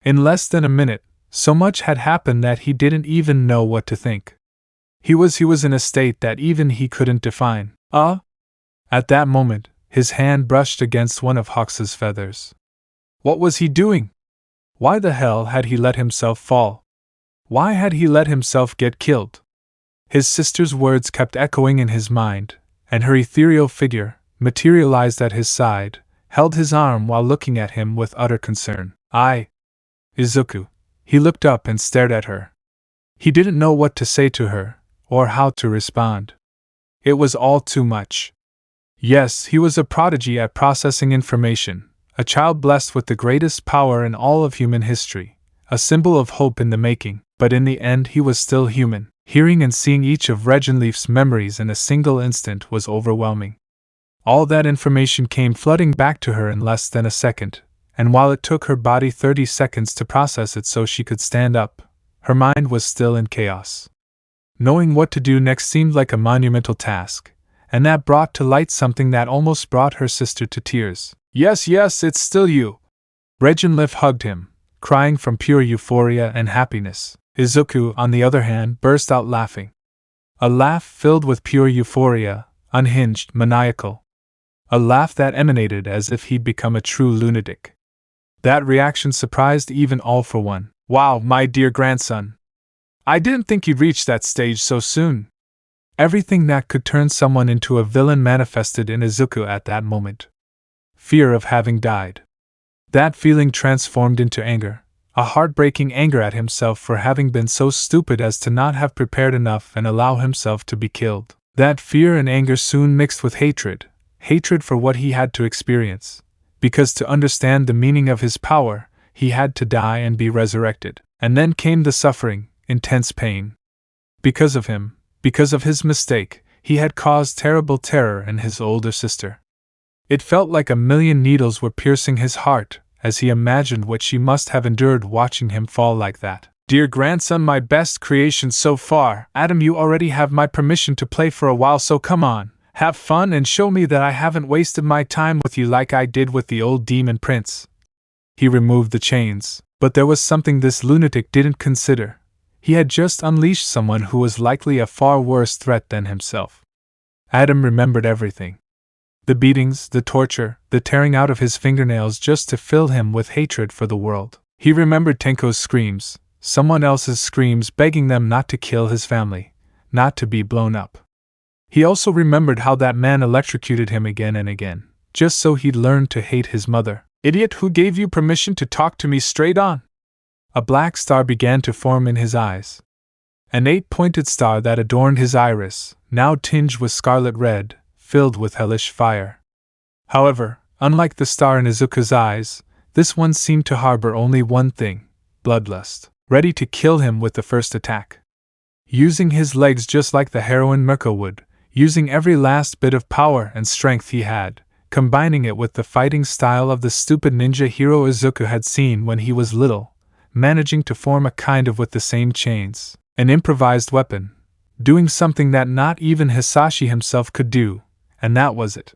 In less than a minute, so much had happened that he didn't even know what to think. He was in a state that even he couldn't define. At that moment, his hand brushed against one of Hawks's feathers. What was he doing? Why the hell had he let himself fall? Why had he let himself get killed? His sister's words kept echoing in his mind, and her ethereal figure, materialized at his side, held his arm while looking at him with utter concern. Izuku. He looked up and stared at her. He didn't know what to say to her, or how to respond. It was all too much. Yes, he was a prodigy at processing information, a child blessed with the greatest power in all of human history, a symbol of hope in the making, but in the end he was still human. Hearing and seeing each of Reginleaf's memories in a single instant was overwhelming. All that information came flooding back to her in less than a second, and while it took her body 30 seconds to process it so she could stand up, her mind was still in chaos. Knowing what to do next seemed like a monumental task, and that brought to light something that almost brought her sister to tears. Yes, it's still you. Reginlef hugged him, crying from pure euphoria and happiness. Izuku, on the other hand, burst out laughing. A laugh filled with pure euphoria, unhinged, maniacal. A laugh that emanated as if he'd become a true lunatic. That reaction surprised even All for One. Wow, my dear grandson. I didn't think you'd reach that stage so soon. Everything that could turn someone into a villain manifested in Izuku at that moment. Fear of having died. That feeling transformed into anger, a heartbreaking anger at himself for having been so stupid as to not have prepared enough and allow himself to be killed. That fear and anger soon mixed with hatred for what he had to experience, because to understand the meaning of his power, he had to die and be resurrected. And then came the suffering, intense pain. Because of him, because of his mistake, he had caused terrible terror in his older sister. It felt like a million needles were piercing his heart as he imagined what she must have endured watching him fall like that. Dear grandson, my best creation so far. Adam, you already have my permission to play for a while, so come on, have fun and show me that I haven't wasted my time with you like I did with the old demon prince. He removed the chains, but there was something this lunatic didn't consider. He had just unleashed someone who was likely a far worse threat than himself. Adam remembered everything. The beatings, the torture, the tearing out of his fingernails just to fill him with hatred for the world. He remembered Tenko's screams, someone else's screams begging them not to kill his family, not to be blown up. He also remembered how that man electrocuted him again and again, just so he'd learn to hate his mother. Idiot, who gave you permission to talk to me straight on? A black star began to form in his eyes. An 8-pointed star that adorned his iris, now tinged with scarlet red, filled with hellish fire. However, unlike the star in Izuku's eyes, this one seemed to harbor only one thing: bloodlust, ready to kill him with the first attack. Using his legs just like the heroine Mirko would, using every last bit of power and strength he had, combining it with the fighting style of the stupid ninja hero Izuku had seen when he was little, managing to form a kind of with the same chains, an improvised weapon, doing something that not even Hisashi himself could do, and that was it.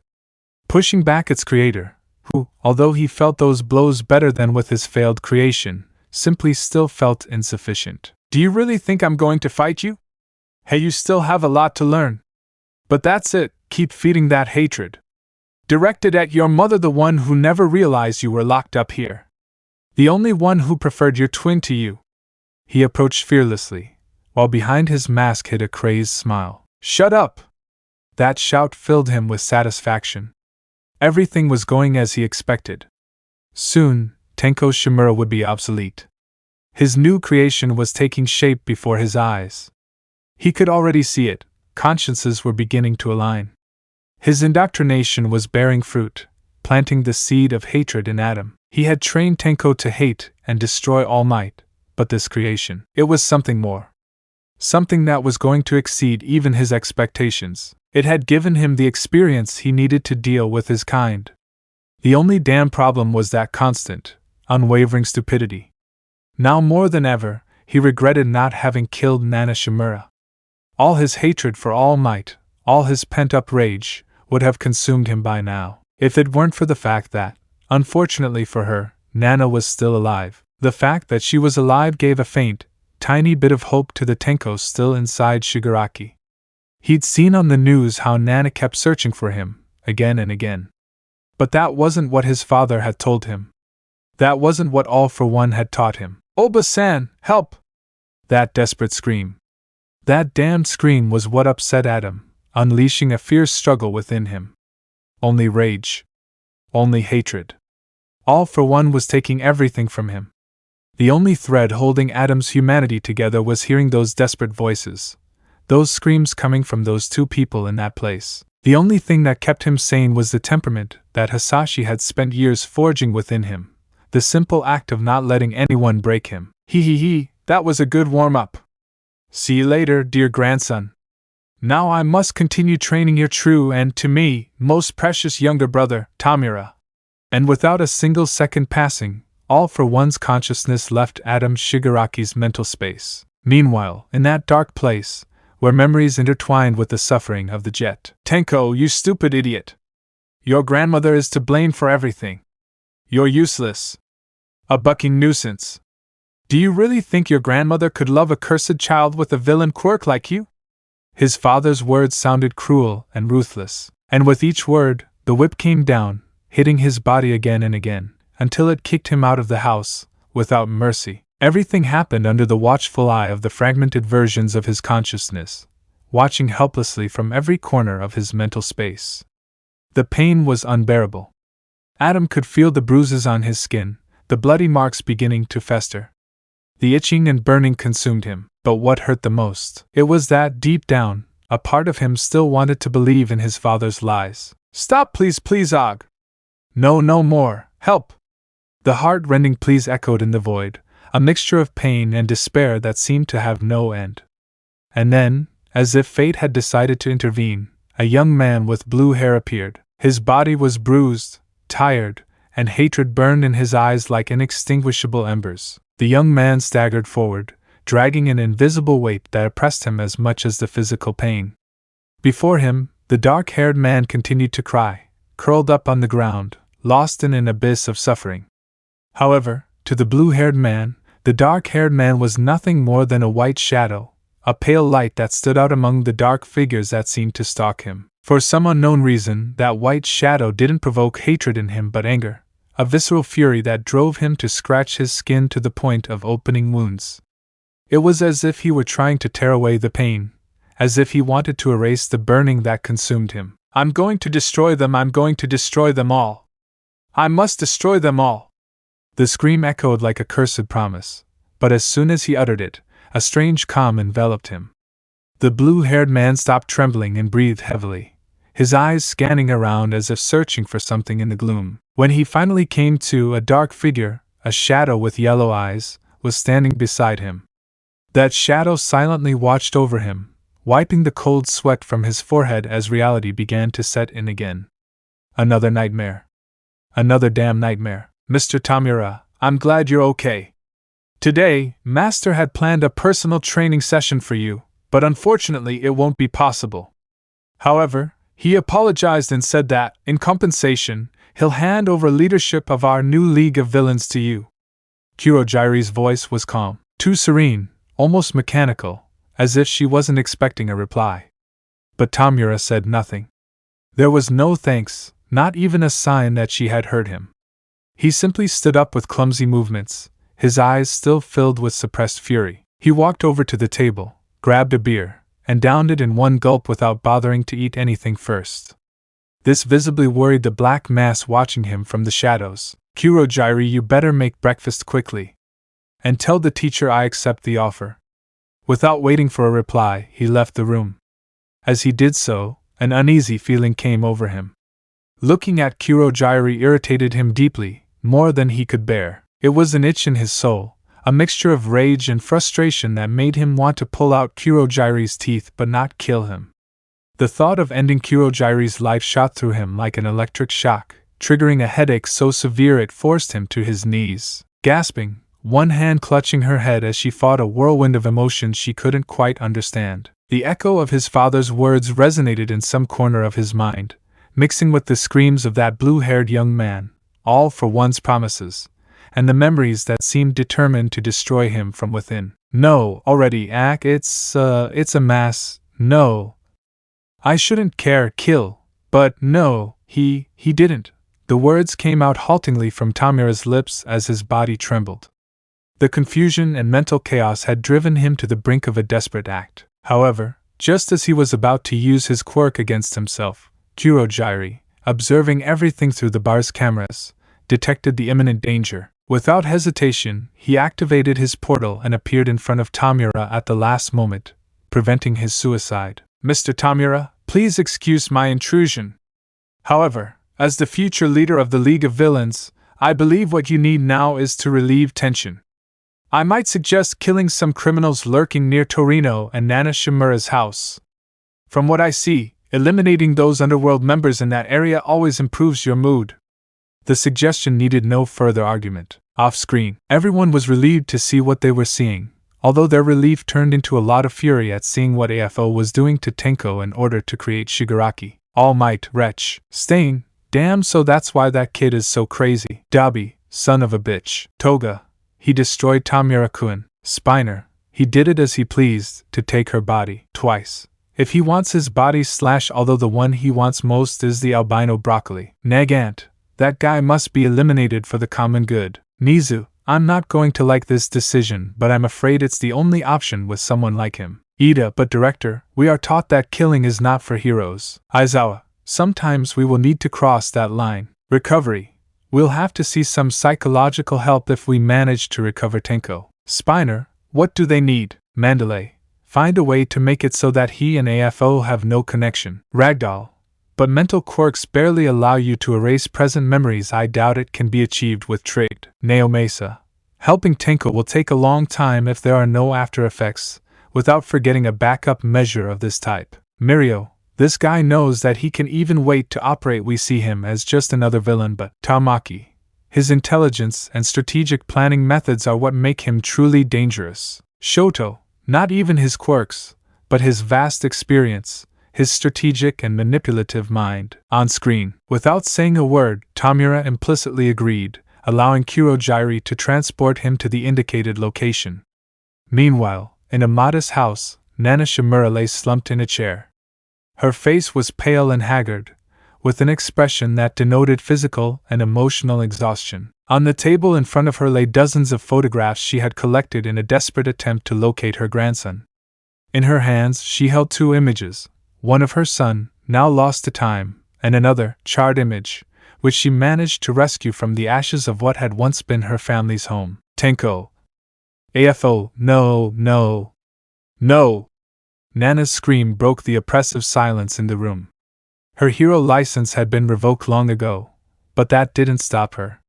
Pushing back its creator, who, although he felt those blows better than with his failed creation, simply still felt insufficient. Do you really think I'm going to fight you? Hey, you still have a lot to learn. But that's it, keep feeding that hatred. Directed at your mother, the one who never realized you were locked up here. The only one who preferred your twin to you. He approached fearlessly, while behind his mask hid a crazed smile. "Shut up!" That shout filled him with satisfaction. Everything was going as he expected. Soon, Tenko's Shimura would be obsolete. His new creation was taking shape before his eyes. He could already see it. Consciences were beginning to align. His indoctrination was bearing fruit, planting the seed of hatred in Adam. He had trained Tenko to hate and destroy Almight, but this creation, it was something more. Something that was going to exceed even his expectations. It had given him the experience he needed to deal with his kind. The only damn problem was that constant, unwavering stupidity. Now more than ever, he regretted not having killed Nana Shimura. All his hatred for All Might, all his pent-up rage, would have consumed him by now, if it weren't for the fact that, unfortunately for her, Nana was still alive. The fact that she was alive gave a faint, tiny bit of hope to the Tenko still inside Shigaraki. He'd seen on the news how Nana kept searching for him, again and again. But that wasn't what his father had told him. That wasn't what All for One had taught him. "Oba-san, help!" That desperate scream. That damned scream was what upset Adam, unleashing a fierce struggle within him. Only rage. Only hatred. All for One was taking everything from him. The only thread holding Adam's humanity together was hearing those desperate voices. Those screams coming from those two people in that place. The only thing that kept him sane was the temperament that Hisashi had spent years forging within him. The simple act of not letting anyone break him. That was a good warm-up. "See you later, dear grandson. Now I must continue training your true and, to me, most precious younger brother, Tamura." And without a single second passing, All for One's consciousness left Adam Shigaraki's mental space. Meanwhile, in that dark place, where memories intertwined with the suffering of the jet. "Tenko, you stupid idiot! Your grandmother is to blame for everything. You're useless. A bucking nuisance. Do you really think your grandmother could love a cursed child with a villain quirk like you?" His father's words sounded cruel and ruthless, and with each word, the whip came down, hitting his body again and again, until it kicked him out of the house, without mercy. Everything happened under the watchful eye of the fragmented versions of his consciousness, watching helplessly from every corner of his mental space. The pain was unbearable. Adam could feel the bruises on his skin, the bloody marks beginning to fester. The itching and burning consumed him, but what hurt the most, it was that, deep down, a part of him still wanted to believe in his father's lies. "Stop, please, Og! No more, help!" The heart-rending pleas echoed in the void, a mixture of pain and despair that seemed to have no end. And then, as if fate had decided to intervene, a young man with blue hair appeared. His body was bruised, tired, and hatred burned in his eyes like inextinguishable embers. The young man staggered forward, dragging an invisible weight that oppressed him as much as the physical pain. Before him, the dark-haired man continued to cry, curled up on the ground, lost in an abyss of suffering. However, to the blue-haired man, the dark-haired man was nothing more than a white shadow, a pale light that stood out among the dark figures that seemed to stalk him. For some unknown reason, that white shadow didn't provoke hatred in him but anger, a visceral fury that drove him to scratch his skin to the point of opening wounds. It was as if he were trying to tear away the pain, as if he wanted to erase the burning that consumed him. "I'm going to destroy them, I'm going to destroy them all. I must destroy them all." The scream echoed like a cursed promise, but as soon as he uttered it, a strange calm enveloped him. The blue-haired man stopped trembling and breathed heavily, his eyes scanning around as if searching for something in the gloom. When he finally came to, a dark figure, a shadow with yellow eyes, was standing beside him. That shadow silently watched over him, wiping the cold sweat from his forehead as reality began to set in again. Another nightmare. Another damn nightmare. "Mr. Tamura, I'm glad you're okay. Today, Master had planned a personal training session for you, but unfortunately it won't be possible. However, he apologized and said that, in compensation, he'll hand over leadership of our new League of Villains to you." Kurogiri's voice was calm, too serene, almost mechanical, as if she wasn't expecting a reply. But Tamura said nothing. There was no thanks, not even a sign that she had heard him. He simply stood up with clumsy movements, his eyes still filled with suppressed fury. He walked over to the table, grabbed a beer, and downed it in one gulp without bothering to eat anything first. This visibly worried the black mass watching him from the shadows. "Kurogyri, you better make breakfast quickly. And tell the teacher I accept the offer." Without waiting for a reply, he left the room. As he did so, an uneasy feeling came over him. Looking at Kurogyri irritated him deeply, more than he could bear. It was an itch in his soul, a mixture of rage and frustration that made him want to pull out Kurogyri's teeth but not kill him. The thought of ending Kurogyri's life shot through him like an electric shock, triggering a headache so severe it forced him to his knees. Gasping, one hand clutching her head as she fought a whirlwind of emotions she couldn't quite understand. The echo of his father's words resonated in some corner of his mind, mixing with the screams of that blue-haired young man, all for one's promises, and the memories that seemed determined to destroy him from within. "No, already, it's a mass, no. I shouldn't care, kill, but no, he didn't." The words came out haltingly from Tamira's lips as his body trembled. The confusion and mental chaos had driven him to the brink of a desperate act. However, just as he was about to use his quirk against himself, Kurogyri, observing everything through the bar's cameras, detected the imminent danger. Without hesitation, he activated his portal and appeared in front of Tamira at the last moment, preventing his suicide. "Mr. Tamira, please excuse my intrusion. However, as the future leader of the League of Villains, I believe what you need now is to relieve tension. I might suggest killing some criminals lurking near Torino and Nana Shimura's house. From what I see, eliminating those underworld members in that area always improves your mood." The suggestion needed no further argument. Off-screen, everyone was relieved to see what they were seeing, although their relief turned into a lot of fury at seeing what AFO was doing to Tenko in order to create Shigaraki. Almight, wretch. Staying, damn, so that's why that kid is so crazy. Dabi, son of a bitch. Toga, he destroyed Tamira-kun. Spiner, he did it as he pleased, to take her body. Twice. If he wants his body / although the one he wants most is the albino broccoli. Nagant, that guy must be eliminated for the common good. Nizu, I'm not going to like this decision, but I'm afraid it's the only option with someone like him. Ida, but director, we are taught that killing is not for heroes. Aizawa, sometimes we will need to cross that line. Recovery, we'll have to see some psychological help if we manage to recover Tenko. Spiner, what do they need? Mandalay, find a way to make it so that he and AFO have no connection. Ragdoll, but mental quirks barely allow you to erase present memories. I doubt it can be achieved with trade. Neomesa, helping Tenko will take a long time if there are no after effects, without forgetting a backup measure of this type. Mirio, this guy knows that he can even wait to operate. We see him as just another villain, but Tamaki, his intelligence and strategic planning methods are what make him truly dangerous. Shoto, not even his quirks, but his vast experience, his strategic and manipulative mind. On screen, without saying a word, Tamira implicitly agreed, allowing Kurogyri to transport him to the indicated location. Meanwhile, in a modest house, Nana Shimura lay slumped in a chair. Her face was pale and haggard, with an expression that denoted physical and emotional exhaustion. On the table in front of her lay dozens of photographs she had collected in a desperate attempt to locate her grandson. In her hands she held two images, one of her son, now lost to time, and another, charred image, which she managed to rescue from the ashes of what had once been her family's home. Tenko. AFO, no, no, no! Nana's scream broke the oppressive silence in the room. Her hero license had been revoked long ago, but that didn't stop her.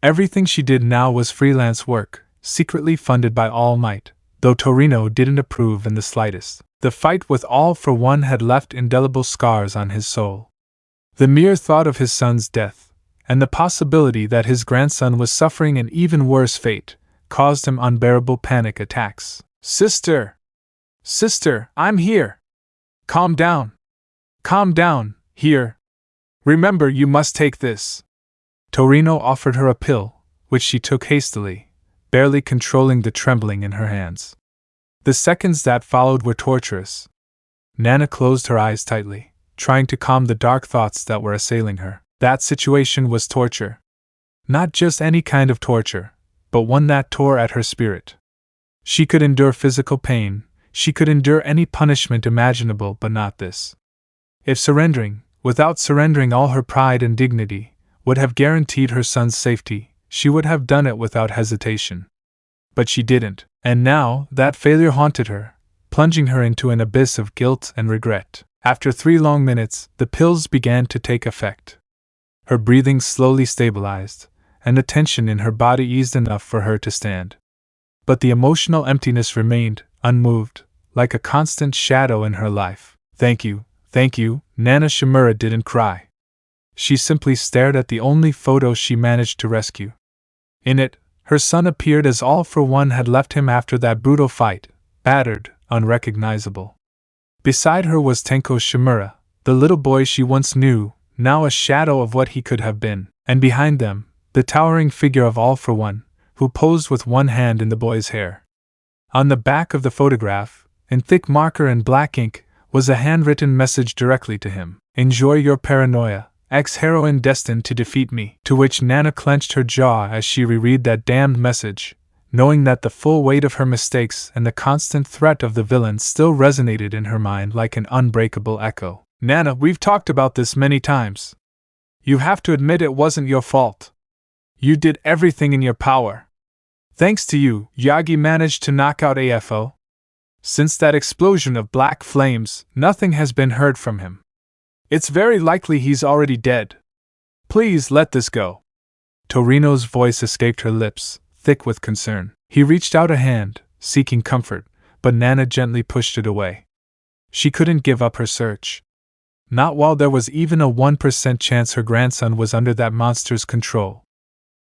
Everything she did now was freelance work, secretly funded by Almight, though Torino didn't approve in the slightest. The fight with All for One had left indelible scars on his soul. The mere thought of his son's death, and the possibility that his grandson was suffering an even worse fate, caused him unbearable panic attacks. Sister! Sister, I'm here! Calm down! Calm down, here! Remember, you must take this. Torino offered her a pill, which she took hastily, barely controlling the trembling in her hands. The seconds that followed were torturous. Nana closed her eyes tightly, trying to calm the dark thoughts that were assailing her. That situation was torture. Not just any kind of torture. but one that tore at her spirit. She could endure physical pain, she could endure any punishment imaginable, but not this. If surrendering, without surrendering all her pride and dignity, would have guaranteed her son's safety, she would have done it without hesitation. But she didn't, and now that failure haunted her, plunging her into an abyss of guilt and regret. After 3 long minutes, the pills began to take effect. Her breathing slowly stabilized, and the tension in her body eased enough for her to stand. But the emotional emptiness remained, unmoved, like a constant shadow in her life. Thank you, Nana Shimura didn't cry. She simply stared at the only photo she managed to rescue. In it, her son appeared as All for One had left him after that brutal fight, battered, unrecognizable. Beside her was Tenko Shimura, the little boy she once knew, now a shadow of what he could have been, and behind them, the towering figure of All for One, who posed with one hand in the boy's hair. On the back of the photograph, in thick marker and black ink, was a handwritten message directly to him. Enjoy your paranoia, ex-heroine destined to defeat me. To which Nana clenched her jaw as she reread that damned message, knowing that the full weight of her mistakes and the constant threat of the villain still resonated in her mind like an unbreakable echo. Nana, we've talked about this many times. You have to admit it wasn't your fault. You did everything in your power. Thanks to you, Yagi managed to knock out AFO. Since that explosion of black flames, nothing has been heard from him. It's very likely he's already dead. Please let this go. Torino's voice escaped her lips, thick with concern. He reached out a hand, seeking comfort, but Nana gently pushed it away. She couldn't give up her search. Not while there was even a 1% chance her grandson was under that monster's control.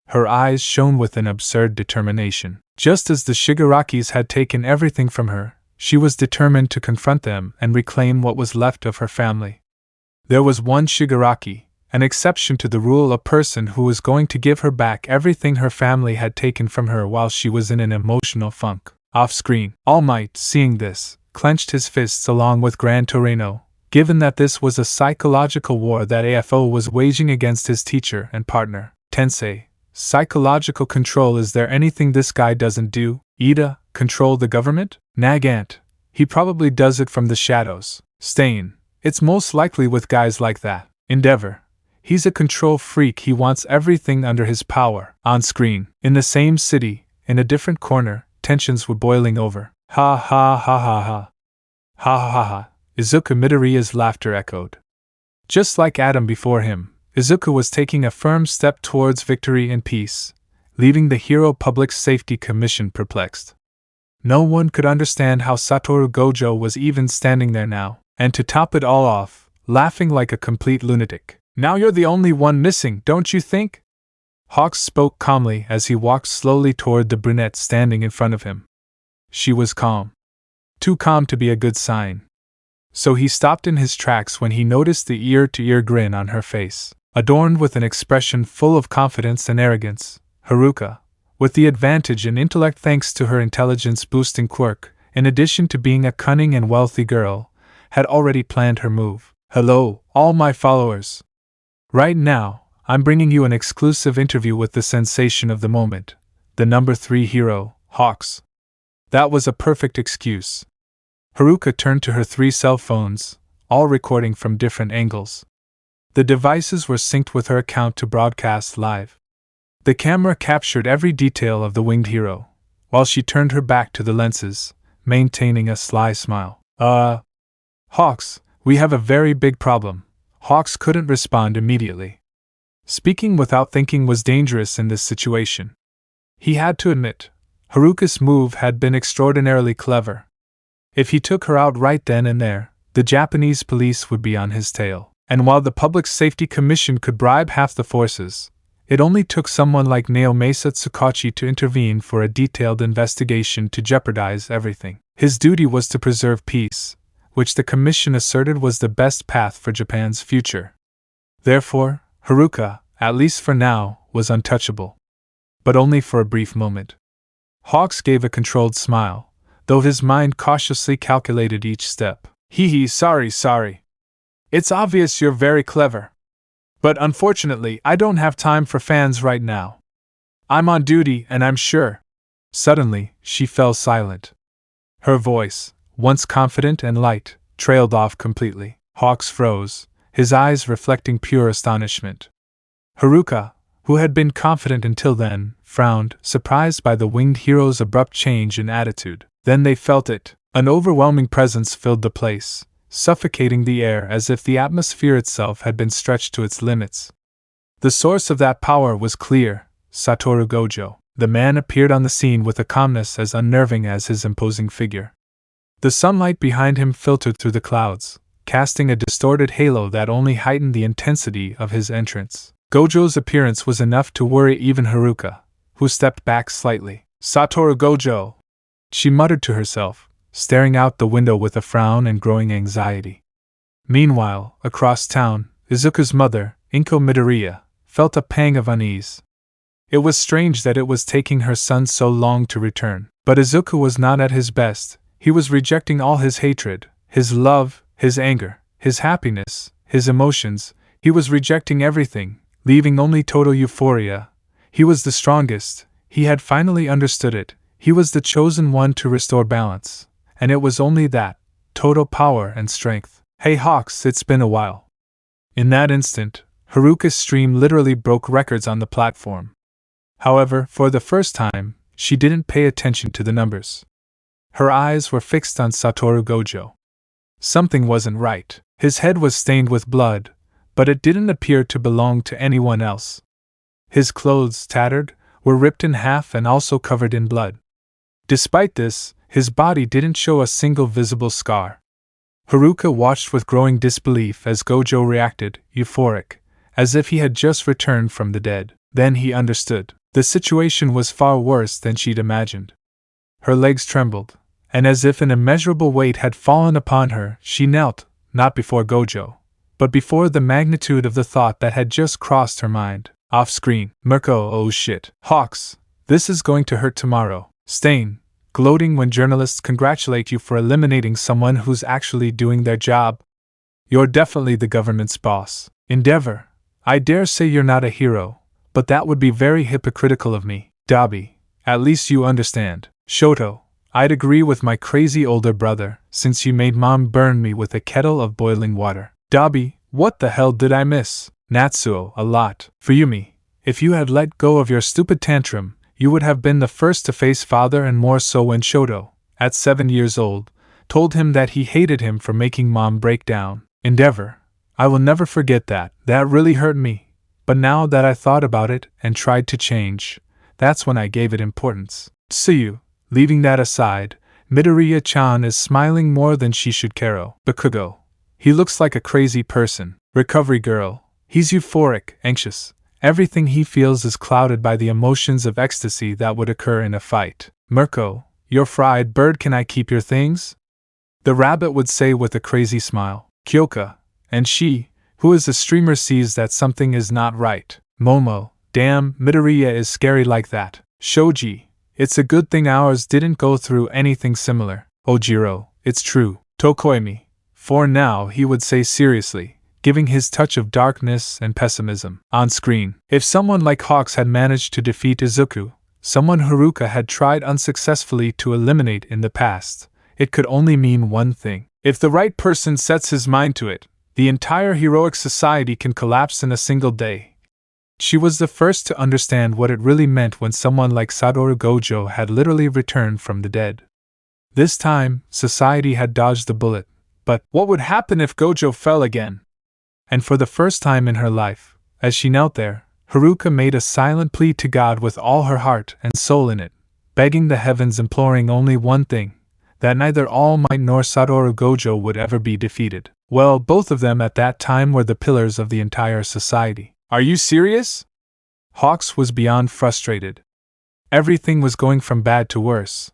Her eyes shone with an absurd determination. Just as the Shigarakis had taken everything from her, she was determined to confront them and reclaim what was left of her family. There was one Shigaraki, an exception to the rule, a person who was going to give her back everything her family had taken from her while she was in an emotional funk. Off-screen, Almight, seeing this, clenched his fists along with Grand Torino, given that this was a psychological war that AFO was waging against his teacher and partner. Tensei, psychological control, is there anything this guy doesn't do? Ida, control the government? Nagant, he probably does it from the shadows. Stain, it's most likely with guys like that. Endeavor, he's a control freak, he wants everything under his power. On screen, in the same city, in a different corner, tensions were boiling over. Ha ha ha ha ha. Ha ha ha ha. Izuku Midoriya's laughter echoed. Just like Adam before him, Izuku was taking a firm step towards victory and peace, leaving the Hero Public Safety Commission perplexed. No one could understand how Satoru Gojo was even standing there now, and to top it all off, laughing like a complete lunatic. Now you're the only one missing, don't you think? Hawks spoke calmly as he walked slowly toward the brunette standing in front of him. She was calm. Too calm to be a good sign. So he stopped in his tracks when he noticed the ear-to-ear grin on her face. Adorned with an expression full of confidence and arrogance, Haruka, with the advantage in intellect thanks to her intelligence-boosting quirk, in addition to being a cunning and wealthy girl, had already planned her move. Hello, all my followers. Right now, I'm bringing you an exclusive interview with the sensation of the moment, the number 3 hero, Hawks. That was a perfect excuse. Haruka turned to her 3 cell phones, all recording from different angles. The devices were synced with her account to broadcast live. The camera captured every detail of the winged hero, while she turned her back to the lenses, maintaining a sly smile. Hawks, we have a very big problem. Hawks couldn't respond immediately. Speaking without thinking was dangerous in this situation. He had to admit, Haruka's move had been extraordinarily clever. If he took her out right then and there, the Japanese police would be on his tail. And while the Public Safety Commission could bribe half the forces, it only took someone like Naomasa Tsukachi to intervene for a detailed investigation to jeopardize everything. His duty was to preserve peace, which the Commission asserted was the best path for Japan's future. Therefore, Haruka, at least for now, was untouchable. But only for a brief moment. Hawks gave a controlled smile, though his mind cautiously calculated each step. Sorry. It's obvious you're very clever. But unfortunately, I don't have time for fans right now. I'm on duty, and I'm sure. Suddenly, she fell silent. Her voice, once confident and light, trailed off completely. Hawks froze, his eyes reflecting pure astonishment. Haruka, who had been confident until then, frowned, surprised by the winged hero's abrupt change in attitude. Then they felt it. An overwhelming presence filled the place, suffocating the air as if the atmosphere itself had been stretched to its limits. The source of that power was clear: Satoru Gojo. The man appeared on the scene with a calmness as unnerving as his imposing figure. The sunlight behind him filtered through the clouds, casting a distorted halo that only heightened the intensity of his entrance. Gojo's appearance was enough to worry even Haruka, who stepped back slightly. Satoru Gojo! She muttered to herself, staring out the window with a frown and growing anxiety. Meanwhile, across town, Izuku's mother, Inko Midoriya, felt a pang of unease. It was strange that it was taking her son so long to return. But Izuku was not at his best. He was rejecting all his hatred, his love, his anger, his happiness, his emotions. He was rejecting everything, leaving only total euphoria. He was the strongest. He had finally understood it. He was the chosen one to restore balance. And it was only that, total power and strength. Hey Hawks, it's been a while. In that instant, Haruka's stream literally broke records on the platform. However, for the first time, she didn't pay attention to the numbers. Her eyes were fixed on Satoru Gojo. Something wasn't right. His head was stained with blood, but it didn't appear to belong to anyone else. His clothes, tattered, were ripped in half and also covered in blood. Despite this, his body didn't show a single visible scar. Haruka watched with growing disbelief as Gojo reacted, euphoric, as if he had just returned from the dead. Then he understood. The situation was far worse than she'd imagined. Her legs trembled, and as if an immeasurable weight had fallen upon her, she knelt, not before Gojo, but before the magnitude of the thought that had just crossed her mind. Off-screen, Mirko, oh shit. Hawks, this is going to hurt tomorrow. Stain, gloating when journalists congratulate you for eliminating someone who's actually doing their job. You're definitely the government's boss. Endeavor, I dare say you're not a hero, but that would be very hypocritical of me. Dabi, at least you understand. Shoto, I'd agree with my crazy older brother, since you made Mom burn me with a kettle of boiling water. Dabi, what the hell did I miss? Natsuo, a lot. Fuyumi, if you had let go of your stupid tantrum, you would have been the first to face father, and more so when Shoto, at 7 years old, told him that he hated him for making Mom break down. Endeavor, I will never forget that. That really hurt me. But now that I thought about it and tried to change, that's when I gave it importance. Tsuyu, leaving that aside, Midoriya-chan is smiling more than she should. Karo, Bakugo, he looks like a crazy person. Recovery girl, he's euphoric, anxious. Everything he feels is clouded by the emotions of ecstasy that would occur in a fight. Mirko, you're fried bird, can I keep your things? The rabbit would say with a crazy smile. Kyoka, and she, who is a streamer, sees that something is not right. Momo, damn, Midoriya is scary like that. Shoji, it's a good thing ours didn't go through anything similar. Ojiro, it's true. Tokoimi, for now, he would say seriously, giving his touch of darkness and pessimism. On screen, if someone like Hawks had managed to defeat Izuku, someone Haruka had tried unsuccessfully to eliminate in the past, it could only mean one thing. If the right person sets his mind to it, the entire heroic society can collapse in a single day. She was the first to understand what it really meant when someone like Satoru Gojo had literally returned from the dead. This time, society had dodged the bullet. But what would happen if Gojo fell again? And for the first time in her life, as she knelt there, Haruka made a silent plea to God with all her heart and soul in it, begging the heavens, imploring only one thing: that neither Almight nor Satoru Gojo would ever be defeated. Well, both of them at that time were the pillars of the entire society. Are you serious? Hawks was beyond frustrated. Everything was going from bad to worse.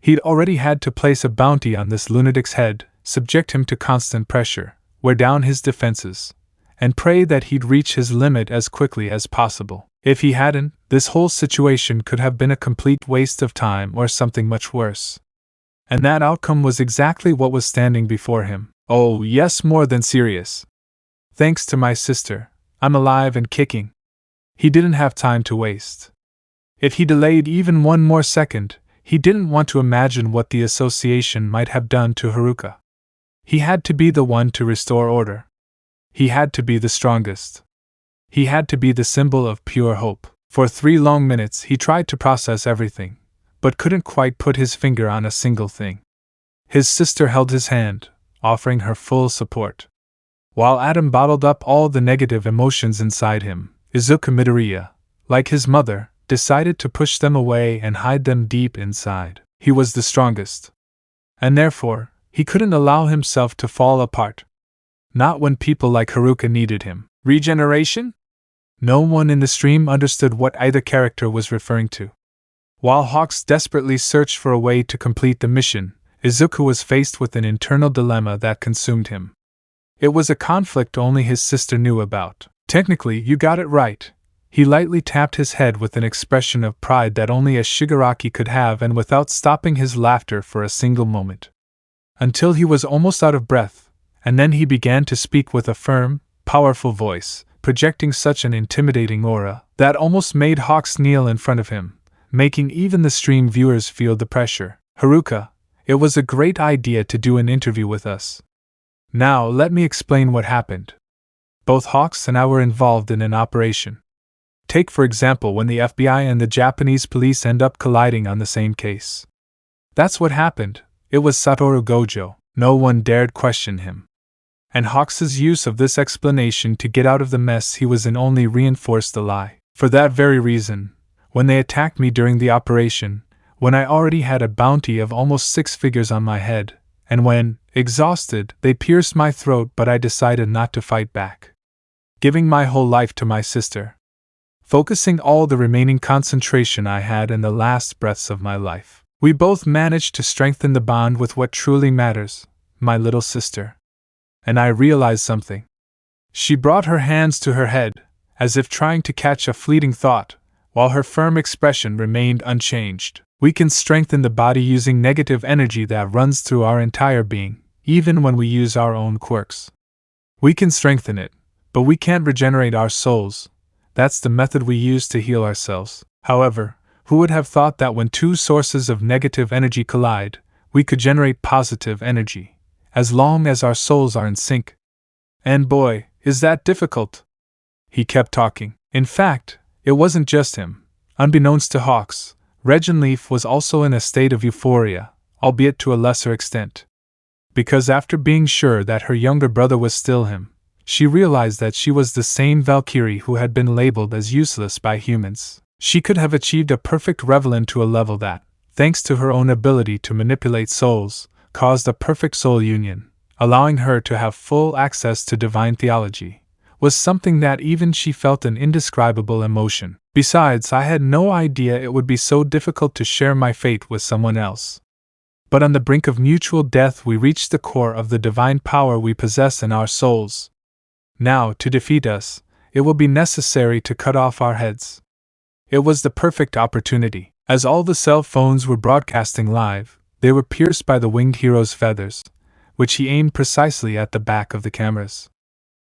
He'd already had to place a bounty on this lunatic's head, subject him to constant pressure, wear down his defenses, and pray that he'd reach his limit as quickly as possible. If he hadn't, this whole situation could have been a complete waste of time or something much worse. And that outcome was exactly what was standing before him. Oh, yes, more than serious. Thanks to my sister, I'm alive and kicking. He didn't have time to waste. If he delayed even one more second, he didn't want to imagine what the association might have done to Haruka. He had to be the one to restore order. He had to be the strongest. He had to be the symbol of pure hope. For 3 long minutes he tried to process everything, but couldn't quite put his finger on a single thing. His sister held his hand, offering her full support. While Adam bottled up all the negative emotions inside him, Izuku Midoriya, like his mother, decided to push them away and hide them deep inside. He was the strongest. And therefore, he couldn't allow himself to fall apart. Not when people like Haruka needed him. Regeneration? No one in the stream understood what either character was referring to. While Hawks desperately searched for a way to complete the mission, Izuku was faced with an internal dilemma that consumed him. It was a conflict only his sister knew about. Technically, you got it right. He lightly tapped his head with an expression of pride that only a Shigaraki could have, and without stopping his laughter for a single moment. Until he was almost out of breath, and then he began to speak with a firm, powerful voice, projecting such an intimidating aura that almost made Hawks kneel in front of him, making even the stream viewers feel the pressure. Haruka, it was a great idea to do an interview with us. Now let me explain what happened. Both Hawks and I were involved in an operation. Take for example when the FBI and the Japanese police end up colliding on the same case. That's what happened. It was Satoru Gojo. No one dared question him. And Hawks's use of this explanation to get out of the mess he was in only reinforced the lie. For that very reason, when they attacked me during the operation, when I already had a bounty of almost 6 figures on my head, and when, exhausted, they pierced my throat, but I decided not to fight back. Giving my whole life to my sister. Focusing all the remaining concentration I had in the last breaths of my life. We both managed to strengthen the bond with what truly matters, my little sister. And I realized something. She brought her hands to her head, as if trying to catch a fleeting thought, while her firm expression remained unchanged. We can strengthen the body using negative energy that runs through our entire being, even when we use our own quirks. We can strengthen it, but we can't regenerate our souls. That's the method we use to heal ourselves. However, who would have thought that when 2 sources of negative energy collide, we could generate positive energy, as long as our souls are in sync? And boy, is that difficult! He kept talking. In fact, it wasn't just him. Unbeknownst to Hawks, Regenleaf was also in a state of euphoria, albeit to a lesser extent. Because after being sure that her younger brother was still him, she realized that she was the same Valkyrie who had been labeled as useless by humans. She could have achieved a perfect Revelin to a level that, thanks to her own ability to manipulate souls, caused a perfect soul union, allowing her to have full access to divine theology, was something that even she felt an indescribable emotion. Besides, I had no idea it would be so difficult to share my fate with someone else. But on the brink of mutual death we reached the core of the divine power we possess in our souls. Now, to defeat us, it will be necessary to cut off our heads. It was the perfect opportunity. As all the cell phones were broadcasting live, they were pierced by the winged hero's feathers, which he aimed precisely at the back of the cameras.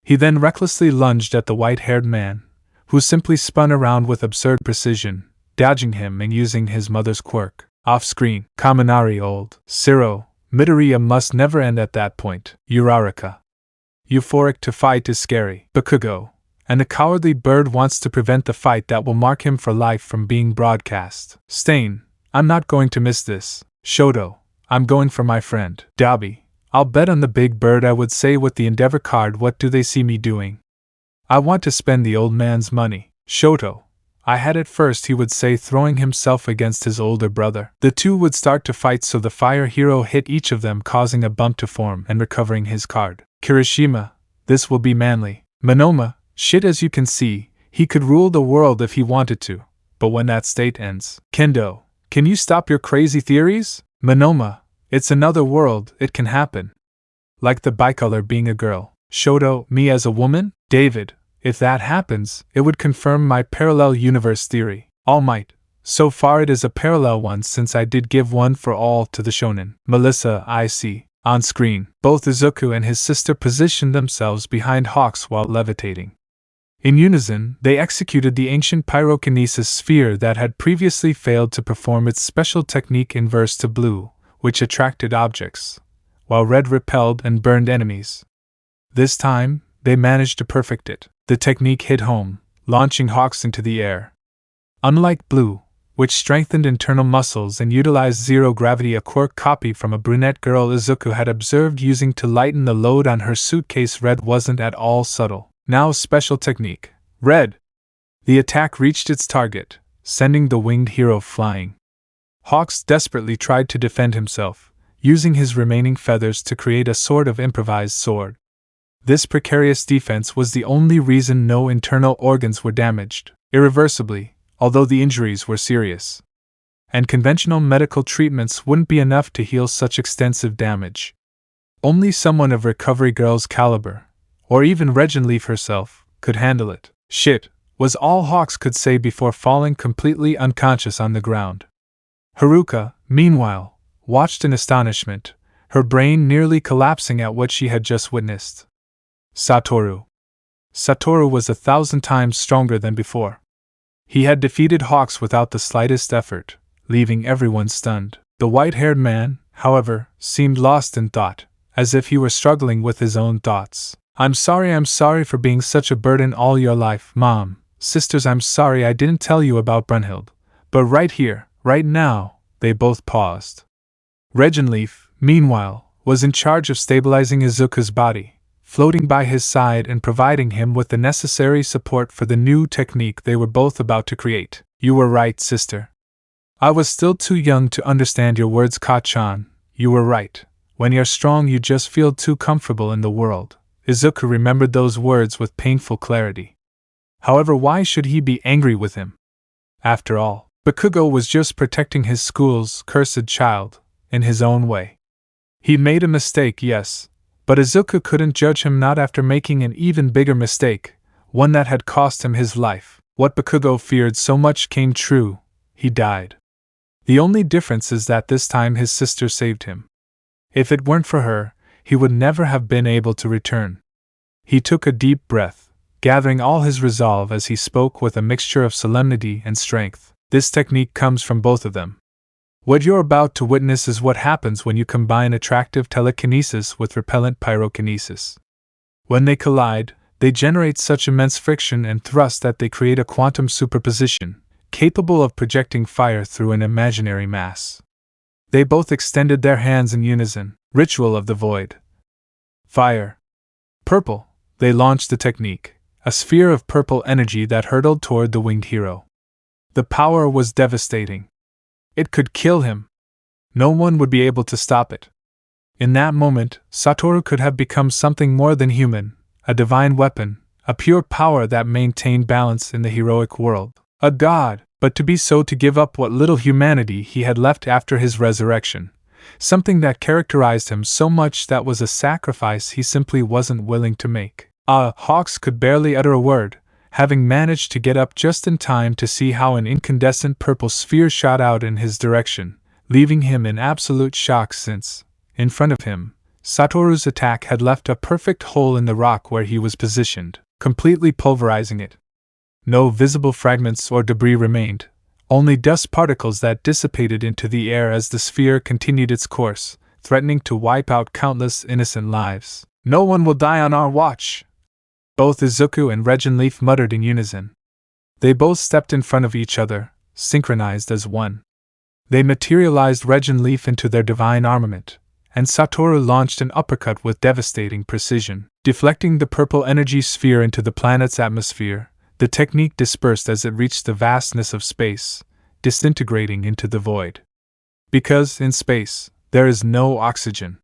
He then recklessly lunged at the white-haired man, who simply spun around with absurd precision, dodging him and using his mother's quirk. Off-screen, Kaminari old Zero, Midoriya must never end at that point. Uraraka. Euphoric to fight is scary. Bakugo. And the cowardly bird wants to prevent the fight that will mark him for life from being broadcast. Stain. I'm not going to miss this. Shoto. I'm going for my friend. Dabi. I'll bet on the big bird. I would say with the Endeavor card. What do they see me doing? I want to spend the old man's money. Shoto. I had at first, he would say, throwing himself against his older brother. The two would start to fight, so the fire hero hit each of them, causing a bump to form and recovering his card. Kirishima. This will be manly. Monoma. Shit, as you can see, he could rule the world if he wanted to, but when that state ends. Kendo. Can you stop your crazy theories? Monoma. It's another world, it can happen. Like the bicolor being a girl. Shoto. Me as a woman? David. If that happens, it would confirm my parallel universe theory. Almight. So far it is a parallel one, since I did give one for all to the shonen. Melissa. I see. On screen, both Izuku and his sister positioned themselves behind Hawks while levitating. In unison, they executed the ancient pyrokinesis sphere that had previously failed to perform its special technique inverse to blue, which attracted objects, while red repelled and burned enemies. This time, they managed to perfect it. The technique hit home, launching Hawks into the air. Unlike blue, which strengthened internal muscles and utilized zero-gravity, a Quirk copy from a brunette girl Izuku had observed using to lighten the load on her suitcase, red wasn't at all subtle. Now special technique. Red! The attack reached its target, sending the winged hero flying. Hawks desperately tried to defend himself, using his remaining feathers to create a sort of improvised sword. This precarious defense was the only reason no internal organs were damaged, irreversibly, although the injuries were serious. And conventional medical treatments wouldn't be enough to heal such extensive damage. Only someone of Recovery Girl's caliber, or even Regenleaf herself, could handle it. Shit, was all Hawks could say before falling completely unconscious on the ground. Haruka, meanwhile, watched in astonishment, her brain nearly collapsing at what she had just witnessed. Satoru was 1,000 times stronger than before. He had defeated Hawks without the slightest effort, leaving everyone stunned. The white-haired man, however, seemed lost in thought, as if he were struggling with his own thoughts. I'm sorry for being such a burden all your life, Mom. Sisters, I'm sorry I didn't tell you about Brunhild. But right here, right now, they both paused. Regenleaf, meanwhile, was in charge of stabilizing Izuku's body, floating by his side and providing him with the necessary support for the new technique they were both about to create. You were right, sister. I was still too young to understand your words, Ka-chan. You were right. When you're strong, you just feel too comfortable in the world. Izuku remembered those words with painful clarity. However, why should he be angry with him? After all, Bakugo was just protecting his school's cursed child, in his own way. He'd made a mistake, yes, but Izuku couldn't judge him not after making an even bigger mistake, one that had cost him his life. What Bakugo feared so much came true. He died. The only difference is that this time his sister saved him. If it weren't for her, he would never have been able to return. He took a deep breath, gathering all his resolve as he spoke with a mixture of solemnity and strength. This technique comes from both of them. What you're about to witness is what happens when you combine attractive telekinesis with repellent pyrokinesis. When they collide, they generate such immense friction and thrust that they create a quantum superposition, capable of projecting fire through an imaginary mass. They both extended their hands in unison. Ritual of the Void. Fire. Purple. They launched the technique, a sphere of purple energy that hurtled toward the winged hero. The power was devastating. It could kill him. No one would be able to stop it. In that moment, Satoru could have become something more than human, a divine weapon, a pure power that maintained balance in the heroic world. A god, but to give up what little humanity he had left after his resurrection. Something that characterized him so much that was a sacrifice he simply wasn't willing to make. Hawks could barely utter a word, having managed to get up just in time to see how an incandescent purple sphere shot out in his direction, leaving him in absolute shock since, in front of him, Satoru's attack had left a perfect hole in the rock where he was positioned, completely pulverizing it. No visible fragments or debris remained, only dust particles that dissipated into the air as the sphere continued its course, threatening to wipe out countless innocent lives. No one will die on our watch! Both Izuku and Regenleaf muttered in unison. They both stepped in front of each other, synchronized as one. They materialized Regenleaf into their divine armament, and Satoru launched an uppercut with devastating precision, deflecting the purple energy sphere into the planet's atmosphere. The technique dispersed as it reached the vastness of space, disintegrating into the void. Because, in space, there is no oxygen.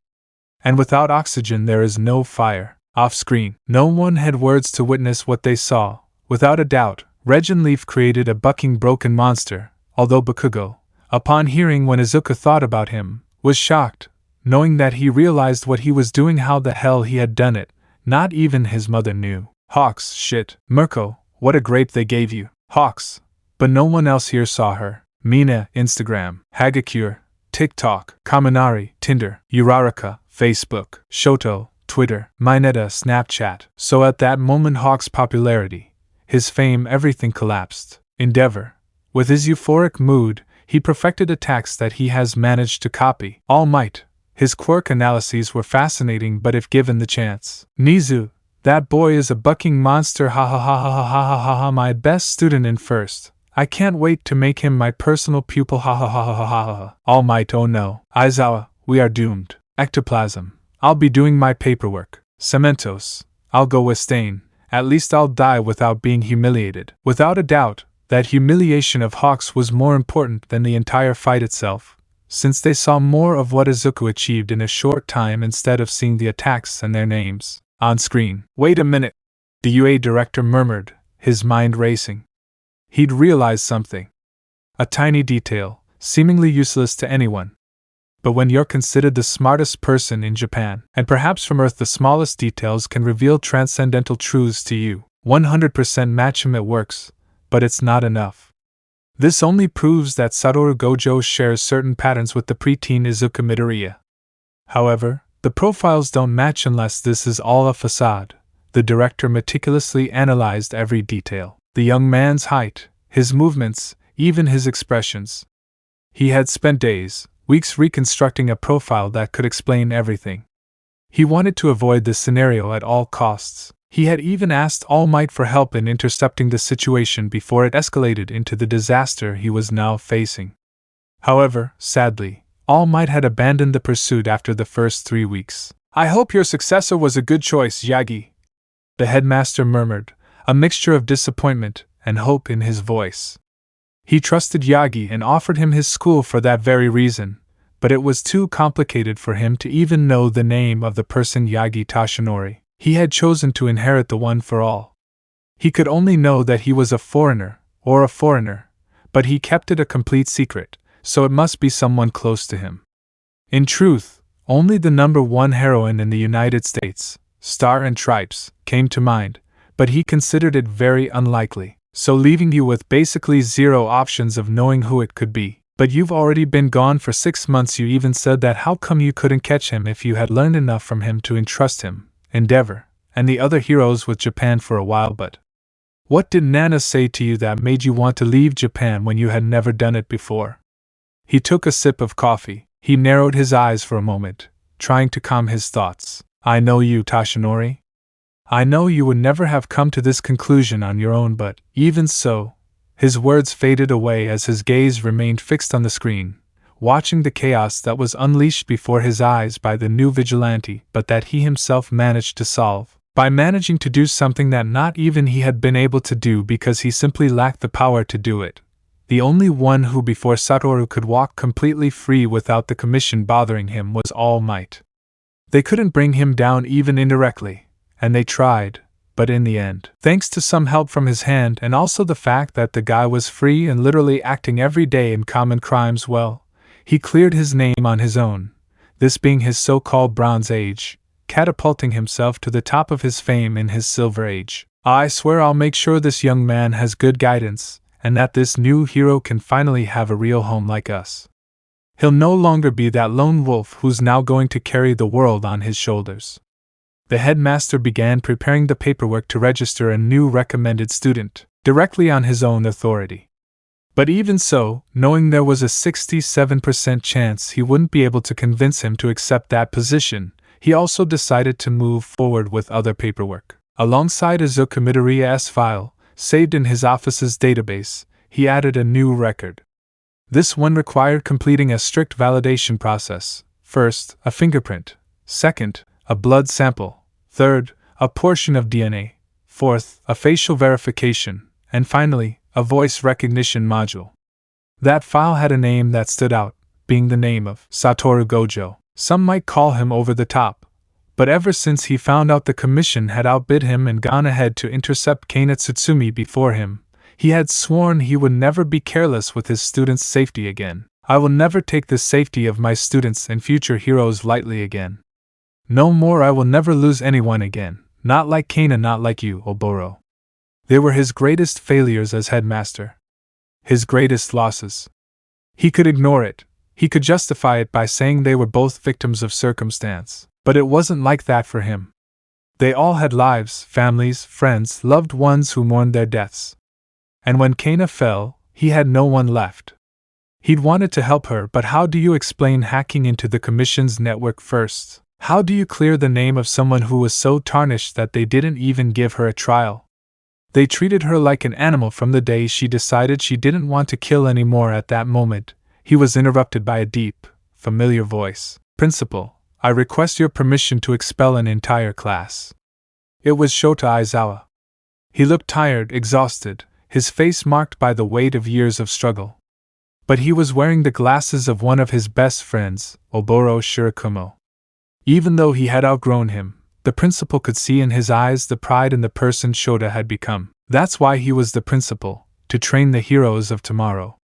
And without oxygen there is no fire. Off-screen, no one had words to witness what they saw. Without a doubt, Regenleaf created a bucking broken monster, although Bakugo, upon hearing when Izuku thought about him, was shocked, knowing that he realized what he was doing, how the hell he had done it. Not even his mother knew. Hawks, shit, Mirko. What a grape they gave you, Hawks. But no one else here saw her. Mina, Instagram, Hagakure, TikTok, Kaminari, Tinder, Uraraka, Facebook, Shoto, Twitter, Mineta, Snapchat. So at that moment Hawks' popularity, his fame, everything collapsed. Endeavor. With his euphoric mood, he perfected attacks that he has managed to copy. Almight. His quirk analyses were fascinating, but if given the chance. Nizu. That boy is a bucking monster, ha ha ha ha ha ha ha ha, my best student in first. I can't wait to make him my personal pupil, ha ha ha ha ha ha ha. Almight, oh no. Aizawa, we are doomed. Ectoplasm. I'll be doing my paperwork. Cementos. I'll go with Stain. At least I'll die without being humiliated. Without a doubt, that humiliation of Hawks was more important than the entire fight itself, since they saw more of what Izuku achieved in a short time instead of seeing the attacks and their names on screen. Wait a minute, the UA director murmured, his mind racing. He'd realized something. A tiny detail, seemingly useless to anyone. But when you're considered the smartest person in Japan, and perhaps from Earth, the smallest details can reveal transcendental truths to you. 100% match him, it works, but it's not enough. This only proves that Satoru Gojo shares certain patterns with the preteen Izuku Midoriya. However, the profiles don't match unless this is all a facade. The director meticulously analyzed every detail. The young man's height, his movements, even his expressions. He had spent days, weeks reconstructing a profile that could explain everything. He wanted to avoid this scenario at all costs. He had even asked All Might for help in intercepting the situation before it escalated into the disaster he was now facing. However, sadly, All Might had abandoned the pursuit after the first 3 weeks. I hope your successor was a good choice, Yagi, the headmaster murmured, a mixture of disappointment and hope in his voice. He trusted Yagi and offered him his school for that very reason, but it was too complicated for him to even know the name of the person Yagi Tashinori. He had chosen to inherit the One for All. He could only know that he was a foreigner, but he kept it a complete secret, so it must be someone close to him. In truth, only the #1 heroine in the United States, Star and Stripes, came to mind, but he considered it very unlikely, so leaving you with basically zero options of knowing who it could be. But you've already been gone for 6 months. You even said that. How come you couldn't catch him if you had learned enough from him to entrust him, Endeavor, and the other heroes with Japan for a while? But what did Nana say to you that made you want to leave Japan when you had never done it before? He took a sip of coffee. He narrowed his eyes for a moment, trying to calm his thoughts. I know you, Tashinori. I know you would never have come to this conclusion on your own, but even so. His words faded away as his gaze remained fixed on the screen, watching the chaos that was unleashed before his eyes by the new vigilante, but that he himself managed to solve, by managing to do something that not even he had been able to do because he simply lacked the power to do it. The only one who before Satoru could walk completely free without the commission bothering him was All Might. They couldn't bring him down even indirectly, and they tried, but in the end, thanks to some help from his hand and also the fact that the guy was free and literally acting every day in common crimes, well, he cleared his name on his own, this being his so-called Bronze Age, catapulting himself to the top of his fame in his Silver Age. I swear I'll make sure this young man has good guidance, and that this new hero can finally have a real home like us. He'll no longer be that lone wolf who's now going to carry the world on his shoulders. The headmaster began preparing the paperwork to register a new recommended student, directly on his own authority. But even so, knowing there was a 67% chance he wouldn't be able to convince him to accept that position, he also decided to move forward with other paperwork. Alongside Izuku Midoriya's file, saved in his office's database, he added a new record. This one required completing a strict validation process. First, a fingerprint. Second, a blood sample. Third, a portion of DNA. Fourth, a facial verification. And finally, a voice recognition module. That file had a name that stood out, being the name of Satoru Gojo. Some might call him over the top, but ever since he found out the commission had outbid him and gone ahead to intercept Kana Tsutsumi before him, he had sworn he would never be careless with his students' safety again. I will never take the safety of my students and future heroes lightly again. No more. I will never lose anyone again, not like Kana, not like you, Oboro. They were his greatest failures as headmaster. His greatest losses. He could ignore it. He could justify it by saying they were both victims of circumstance. But it wasn't like that for him. They all had lives, families, friends, loved ones who mourned their deaths. And when Kana fell, he had no one left. He'd wanted to help her, but how do you explain hacking into the Commission's network first? How do you clear the name of someone who was so tarnished that they didn't even give her a trial? They treated her like an animal from the day she decided she didn't want to kill anymore. At that moment, he was interrupted by a deep, familiar voice. Principal, I request your permission to expel an entire class. It was Shota Aizawa. He looked tired, exhausted, his face marked by the weight of years of struggle. But he was wearing the glasses of one of his best friends, Oboro Shirakumo. Even though he had outgrown him, the principal could see in his eyes the pride in the person Shota had become. That's why he was the principal, to train the heroes of tomorrow.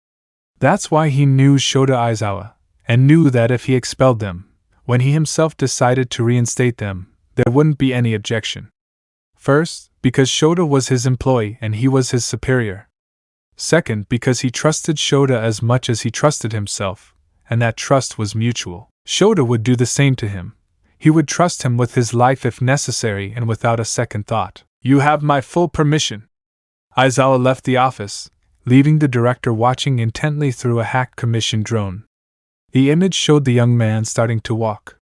That's why he knew Shota Aizawa, and knew that if he expelled them, when he himself decided to reinstate them, there wouldn't be any objection. First, because Shota was his employee and he was his superior. Second, because he trusted Shota as much as he trusted himself, and that trust was mutual. Shota would do the same to him. He would trust him with his life if necessary and without a second thought. You have my full permission. Aizawa left the office, leaving the director watching intently through a hacked commission drone. The image showed the young man starting to walk.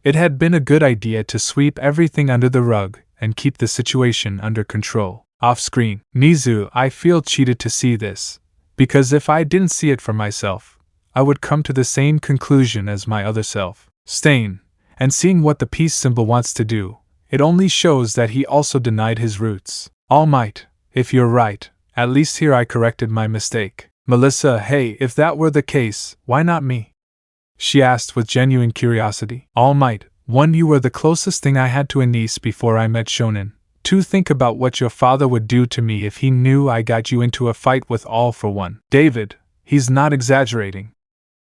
It had been a good idea to sweep everything under the rug and keep the situation under control. Off-screen, Nizu, I feel cheated to see this, because if I didn't see it for myself, I would come to the same conclusion as my other self. Stain, and seeing what the peace symbol wants to do, it only shows that he also denied his roots. Almight, if you're right, at least here I corrected my mistake. Melissa, hey, if that were the case, why not me? She asked with genuine curiosity. Almight, 1. You were the closest thing I had to a niece before I met Shonen. 2. Think about what your father would do to me if he knew I got you into a fight with All for One. David, he's not exaggerating.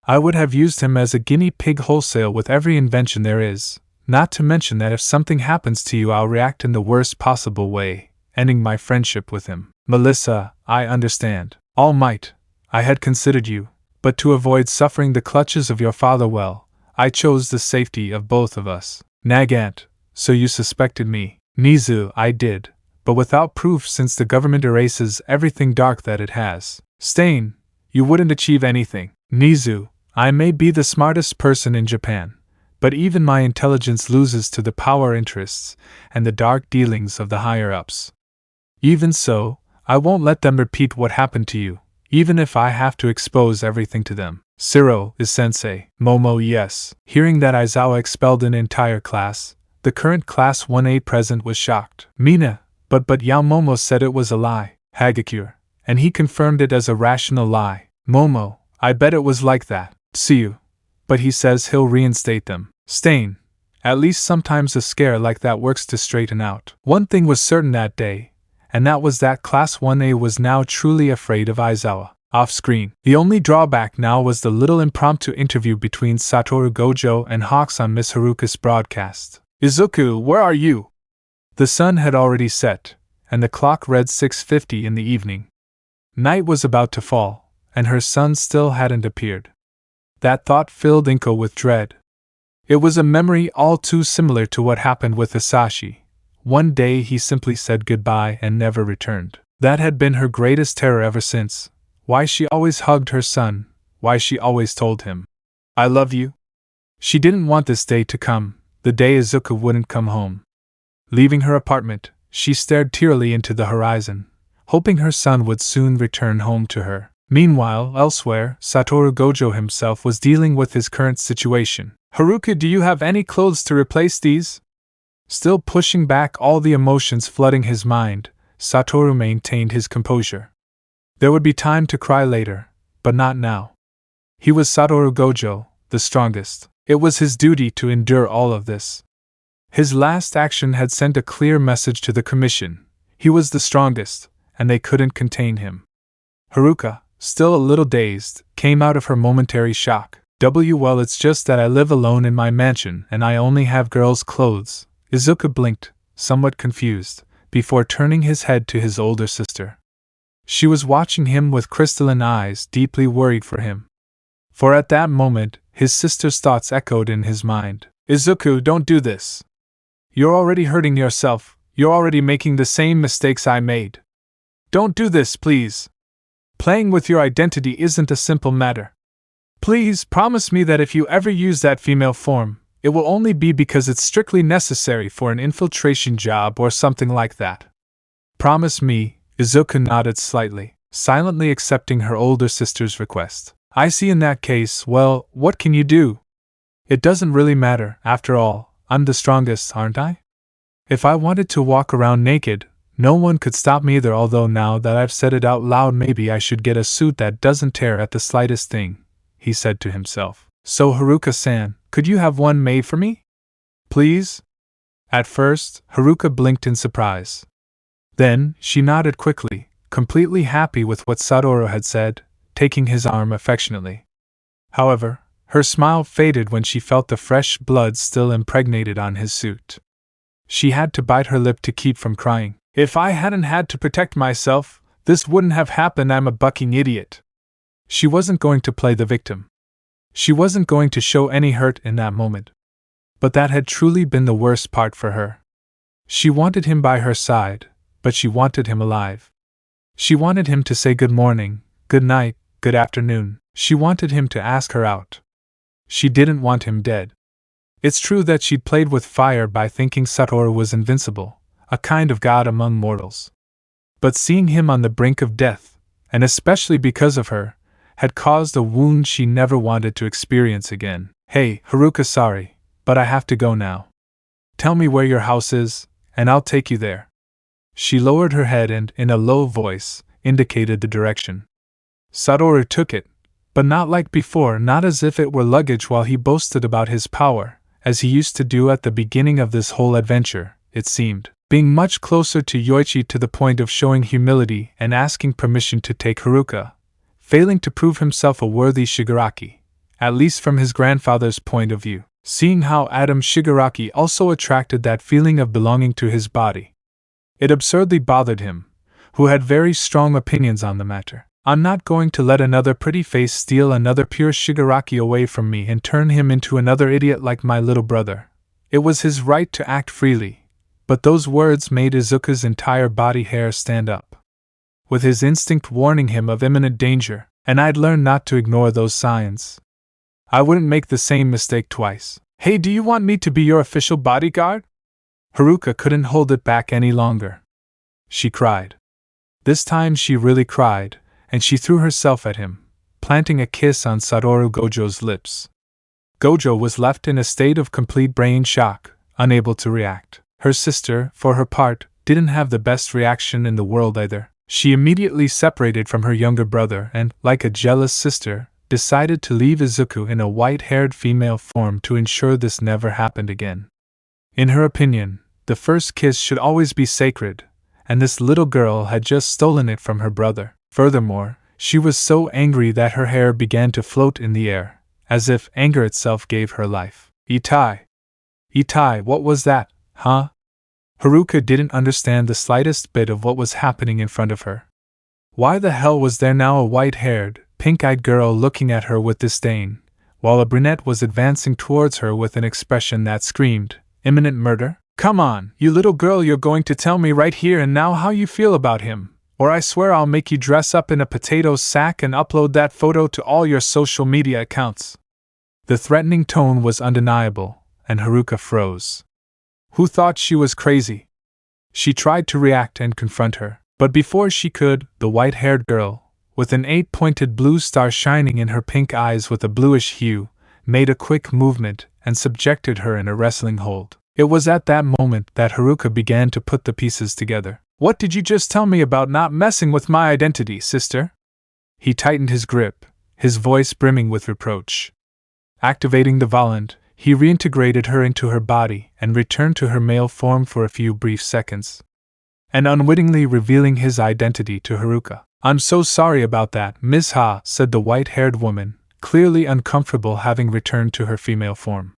I would have used him as a guinea pig wholesale with every invention there is, not to mention that if something happens to you I'll react in the worst possible way, ending my friendship with him. Melissa, I understand. All Might, I had considered you, but to avoid suffering the clutches of your father, well, I chose the safety of both of us. Nagant, so you suspected me. Nizu, I did, but without proof since the government erases everything dark that it has. Stain, you wouldn't achieve anything. Nizu, I may be the smartest person in Japan, but even my intelligence loses to the power interests and the dark dealings of the higher-ups. Even so, I won't let them repeat what happened to you, even if I have to expose everything to them. Siro is sensei. Momo, yes. Hearing that Aizawa expelled an entire class, the current Class 1A present was shocked. Mina, but Yao Momo said it was a lie. Hagakure, and he confirmed it as a rational lie. Momo, I bet it was like that. Tsuyu, but he says he'll reinstate them. Stain, at least sometimes a scare like that works to straighten out. One thing was certain that day, and that was that Class 1A was now truly afraid of Aizawa. Off-screen, the only drawback now was the little impromptu interview between Satoru Gojo and Hawks on Miss Haruka's broadcast. Izuku, where are you? The sun had already set, and the clock read 6:50 in the evening. Night was about to fall, and her son still hadn't appeared. That thought filled Inko with dread. It was a memory all too similar to what happened with Hisashi. One day he simply said goodbye and never returned. That had been her greatest terror ever since. Why she always hugged her son, why she always told him, I love you. She didn't want this day to come, the day Izuku wouldn't come home. Leaving her apartment, she stared tearily into the horizon, hoping her son would soon return home to her. Meanwhile, elsewhere, Satoru Gojo himself was dealing with his current situation. Haruka, do you have any clothes to replace these? Still pushing back all the emotions flooding his mind, Satoru maintained his composure. There would be time to cry later, but not now. He was Satoru Gojo, the strongest. It was his duty to endure all of this. His last action had sent a clear message to the Commission. He was the strongest, and they couldn't contain him. Haruka, still a little dazed, came out of her momentary shock. Well, it's just that I live alone in my mansion and I only have girls' clothes. Izuku blinked, somewhat confused, before turning his head to his older sister. She was watching him with crystalline eyes, deeply worried for him. For at that moment, his sister's thoughts echoed in his mind. Izuku, don't do this. You're already hurting yourself. You're already making the same mistakes I made. Don't do this, please. Playing with your identity isn't a simple matter. Please promise me that if you ever use that female form, it will only be because it's strictly necessary for an infiltration job or something like that. Promise me. Izuku nodded slightly, silently accepting her older sister's request. I see. In that case, well, what can you do? It doesn't really matter, after all. I'm the strongest, aren't I? If I wanted to walk around naked, no one could stop me either, although now that I've said it out loud, maybe I should get a suit that doesn't tear at the slightest thing, he said to himself. So Haruka-san, could you have one made for me? Please? At first, Haruka blinked in surprise. Then, she nodded quickly, completely happy with what Satoru had said, taking his arm affectionately. However, her smile faded when she felt the fresh blood still impregnated on his suit. She had to bite her lip to keep from crying. If I hadn't had to protect myself, this wouldn't have happened. I'm a bucking idiot. She wasn't going to play the victim. She wasn't going to show any hurt in that moment. But that had truly been the worst part for her. She wanted him by her side, but she wanted him alive. She wanted him to say good morning, good night, good afternoon. She wanted him to ask her out. She didn't want him dead. It's true that she'd played with fire by thinking Satoru was invincible, a kind of god among mortals. But seeing him on the brink of death, and especially because of her, had caused a wound she never wanted to experience again. Hey, Haruka, sorry, but I have to go now. Tell me where your house is, and I'll take you there. She lowered her head and, in a low voice, indicated the direction. Satoru took it, but not like before, not as if it were luggage while he boasted about his power, as he used to do at the beginning of this whole adventure, it seemed, being much closer to Yoichi to the point of showing humility and asking permission to take Haruka, failing to prove himself a worthy Shigaraki, at least from his grandfather's point of view, seeing how Adam Shigaraki also attracted that feeling of belonging to his body. It absurdly bothered him, who had very strong opinions on the matter. I'm not going to let another pretty face steal another pure Shigaraki away from me and turn him into another idiot like my little brother. It was his right to act freely, but those words made Izuku's entire body hair stand up, with his instinct warning him of imminent danger, and I'd learned not to ignore those signs. I wouldn't make the same mistake twice. Hey, do you want me to be your official bodyguard? Haruka couldn't hold it back any longer. She cried. This time she really cried, and she threw herself at him, planting a kiss on Satoru Gojo's lips. Gojo was left in a state of complete brain shock, unable to react. Her sister, for her part, didn't have the best reaction in the world either. She immediately separated from her younger brother and, like a jealous sister, decided to leave Izuku in a white-haired female form to ensure this never happened again. In her opinion, the first kiss should always be sacred, and this little girl had just stolen it from her brother. Furthermore, she was so angry that her hair began to float in the air, as if anger itself gave her life. Itai, what was that, huh? Haruka didn't understand the slightest bit of what was happening in front of her. Why the hell was there now a white-haired, pink-eyed girl looking at her with disdain, while a brunette was advancing towards her with an expression that screamed, imminent murder? Come on, you little girl, you're going to tell me right here and now how you feel about him, or I swear I'll make you dress up in a potato sack and upload that photo to all your social media accounts. The threatening tone was undeniable, and Haruka froze. Who thought she was crazy? She tried to react and confront her, but before she could, the white-haired girl, with an 8-pointed blue star shining in her pink eyes with a bluish hue, made a quick movement and subjected her in a wrestling hold. It was at that moment that Haruka began to put the pieces together. What did you just tell me about not messing with my identity, sister? He tightened his grip, his voice brimming with reproach. Activating the Volant, he reintegrated her into her body and returned to her male form for a few brief seconds, and unwittingly revealing his identity to Haruka. I'm so sorry about that, Ms. Ha, said the white-haired woman, clearly uncomfortable having returned to her female form.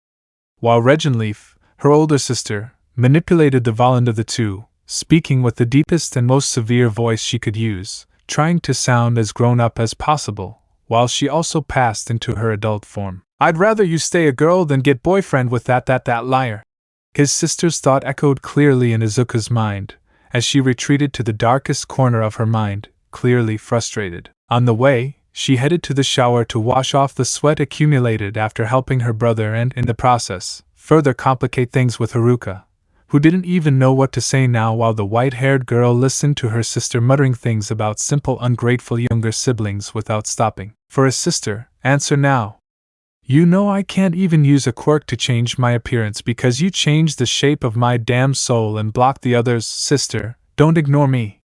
While Regenleaf, her older sister, manipulated the Volant of the two, speaking with the deepest and most severe voice she could use, trying to sound as grown-up as possible, while she also passed into her adult form. I'd rather you stay a girl than get boyfriend with that liar. His sister's thought echoed clearly in Izuku's mind, as she retreated to the darkest corner of her mind, clearly frustrated. On the way, she headed to the shower to wash off the sweat accumulated after helping her brother and, in the process, further complicate things with Haruka, who didn't even know what to say now while the white-haired girl listened to her sister muttering things about simple ungrateful younger siblings without stopping. For his sister, answer now. You know I can't even use a quirk to change my appearance because you changed the shape of my damn soul and blocked the others. Sister, don't ignore me.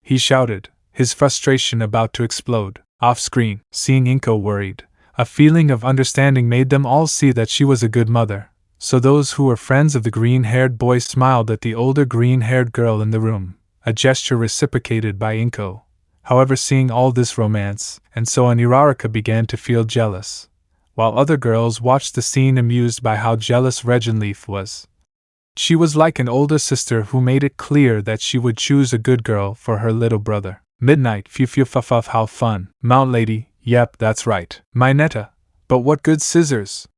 He shouted, his frustration about to explode. Off-screen, seeing Inko worried, a feeling of understanding made them all see that she was a good mother, so those who were friends of the green-haired boy smiled at the older green-haired girl in the room, a gesture reciprocated by Inko. However, seeing all this romance, and so on, Uraraka began to feel jealous, while other girls watched the scene amused by how jealous Regenleaf was. She was like an older sister who made it clear that she would choose a good girl for her little brother. Midnight, fuff, how fun. Mount Lady, yep, that's right. My Netta, but what good scissors?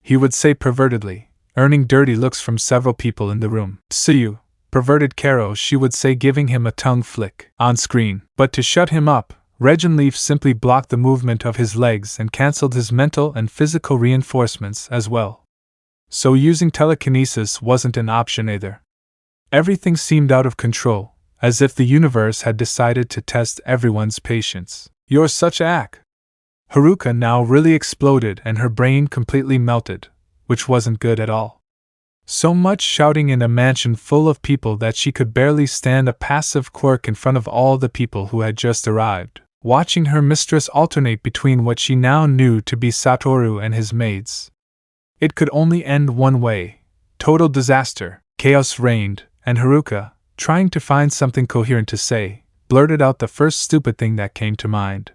He would say pervertedly, earning dirty looks from several people in the room. See you, perverted Caro, she would say, giving him a tongue flick. On screen, but to shut him up, Regenleaf simply blocked the movement of his legs and cancelled his mental and physical reinforcements as well. So using telekinesis wasn't an option either. Everything seemed out of control, as if the universe had decided to test everyone's patience. You're such ack. Haruka now really exploded and her brain completely melted, which wasn't good at all. So much shouting in a mansion full of people that she could barely stand a passive quirk in front of all the people who had just arrived. Watching her mistress alternate between what she now knew to be Satoru and his maids. It could only end one way. Total disaster. Chaos reigned, and Haruka, trying to find something coherent to say, blurted out the first stupid thing that came to mind.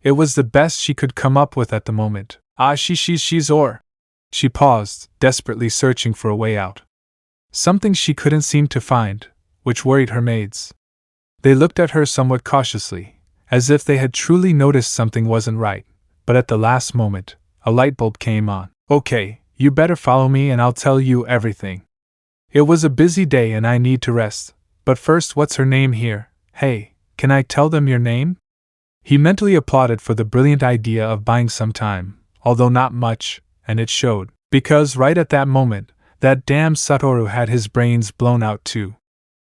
It was the best she could come up with at the moment. She's or. She paused, desperately searching for a way out. Something she couldn't seem to find, which worried her maids. They looked at her somewhat cautiously, as if they had truly noticed something wasn't right, but at the last moment, a light bulb came on. Okay, you better follow me and I'll tell you everything. It was a busy day and I need to rest, but first, what's her name here? Hey, can I tell them your name? He mentally applauded for the brilliant idea of buying some time, although not much, and it showed, because right at that moment, that damn Satoru had his brains blown out too.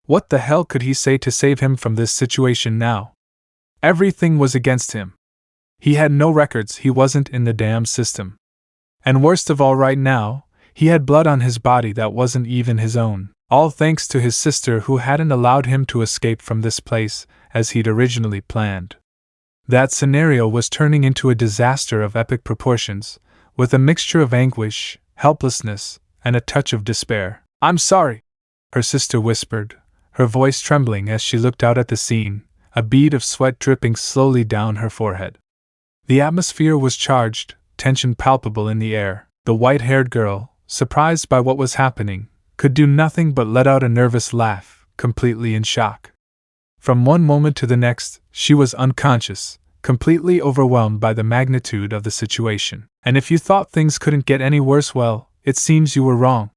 What the hell could he say to save him from this situation now? Everything was against him. He had no records, he wasn't in the damn system. And worst of all, right now, he had blood on his body that wasn't even his own, all thanks to his sister who hadn't allowed him to escape from this place, as he'd originally planned. That scenario was turning into a disaster of epic proportions, with a mixture of anguish, helplessness, and a touch of despair. I'm sorry, her sister whispered, her voice trembling as she looked out at the scene, a bead of sweat dripping slowly down her forehead. The atmosphere was charged, tension palpable in the air. The white-haired girl, surprised by what was happening, could do nothing but let out a nervous laugh, completely in shock. From one moment to the next, she was unconscious, completely overwhelmed by the magnitude of the situation. And if you thought things couldn't get any worse, well, it seems you were wrong.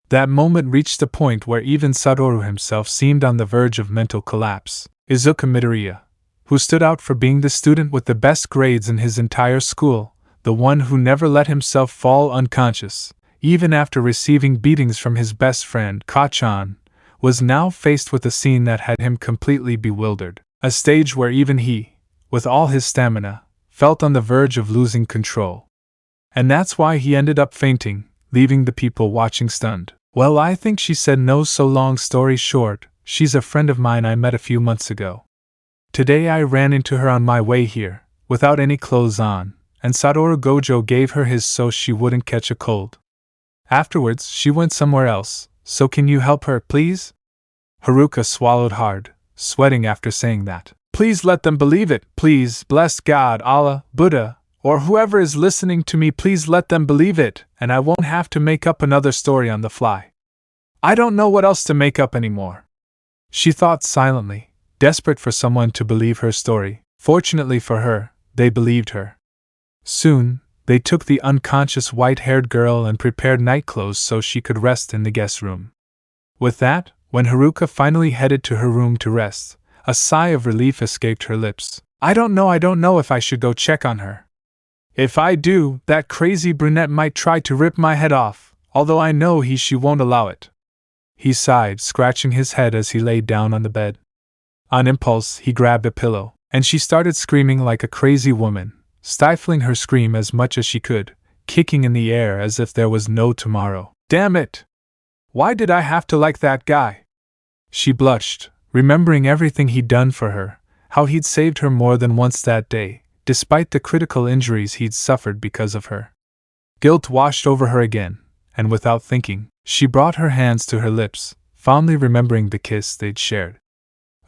That moment reached a point where even Satoru himself seemed on the verge of mental collapse. Izuku Midoriya, who stood out for being the student with the best grades in his entire school, the one who never let himself fall unconscious, even after receiving beatings from his best friend, Kachan, was now faced with a scene that had him completely bewildered. A stage where even he, with all his stamina, felt on the verge of losing control. And that's why he ended up fainting, leaving the people watching stunned. Well, I think she said no, so long story short, she's a friend of mine I met a few months ago. Today I ran into her on my way here, without any clothes on, and Satoru Gojo gave her his so she wouldn't catch a cold. Afterwards, she went somewhere else, so can you help her, please? Haruka swallowed hard, sweating after saying that. Please let them believe it, please, bless God, Allah, Buddha, or whoever is listening to me, please let them believe it, and I won't have to make up another story on the fly. I don't know what else to make up anymore. She thought silently, desperate for someone to believe her story. Fortunately for her, they believed her. Soon, They took the unconscious white-haired girl and prepared nightclothes so she could rest in the guest room. With that, when Haruka finally headed to her room to rest, a sigh of relief escaped her lips. I don't know if I should go check on her. If I do, that crazy brunette might try to rip my head off, although I know she won't allow it. He sighed, scratching his head as he lay down on the bed. On impulse, he grabbed a pillow, and she started screaming like a crazy woman, stifling her scream as much as she could, kicking in the air as if there was no tomorrow. Damn it! Why did I have to like that guy? She blushed, remembering everything he'd done for her, how he'd saved her more than once that day, despite the critical injuries he'd suffered because of her. Guilt washed over her again, and without thinking, she brought her hands to her lips, fondly remembering the kiss they'd shared.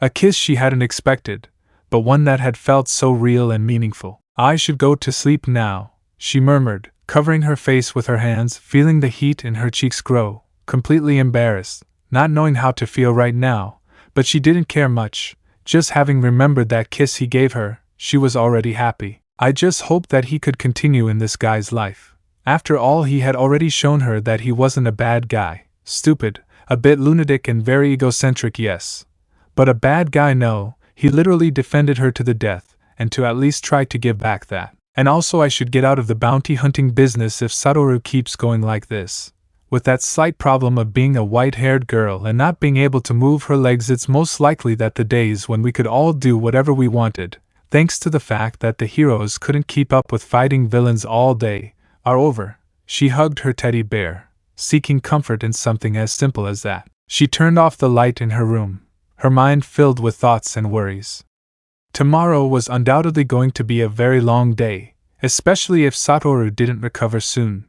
A kiss she hadn't expected, but one that had felt so real and meaningful. I should go to sleep now, she murmured, covering her face with her hands, feeling the heat in her cheeks grow, completely embarrassed, not knowing how to feel right now, but she didn't care much. Just having remembered that kiss he gave her, she was already happy. I just hoped that he could continue in this guy's life. After all, he had already shown her that he wasn't a bad guy. Stupid, a bit lunatic and very egocentric, yes. But a bad guy, no. He literally defended her to the death, and to at least try to give back that. And also I should get out of the bounty hunting business if Satoru keeps going like this. With that slight problem of being a white-haired girl and not being able to move her legs, it's most likely that the days when we could all do whatever we wanted, thanks to the fact that the heroes couldn't keep up with fighting villains all day, are over. She hugged her teddy bear, seeking comfort in something as simple as that. She turned off the light in her room, her mind filled with thoughts and worries. Tomorrow was undoubtedly going to be a very long day, especially if Satoru didn't recover soon.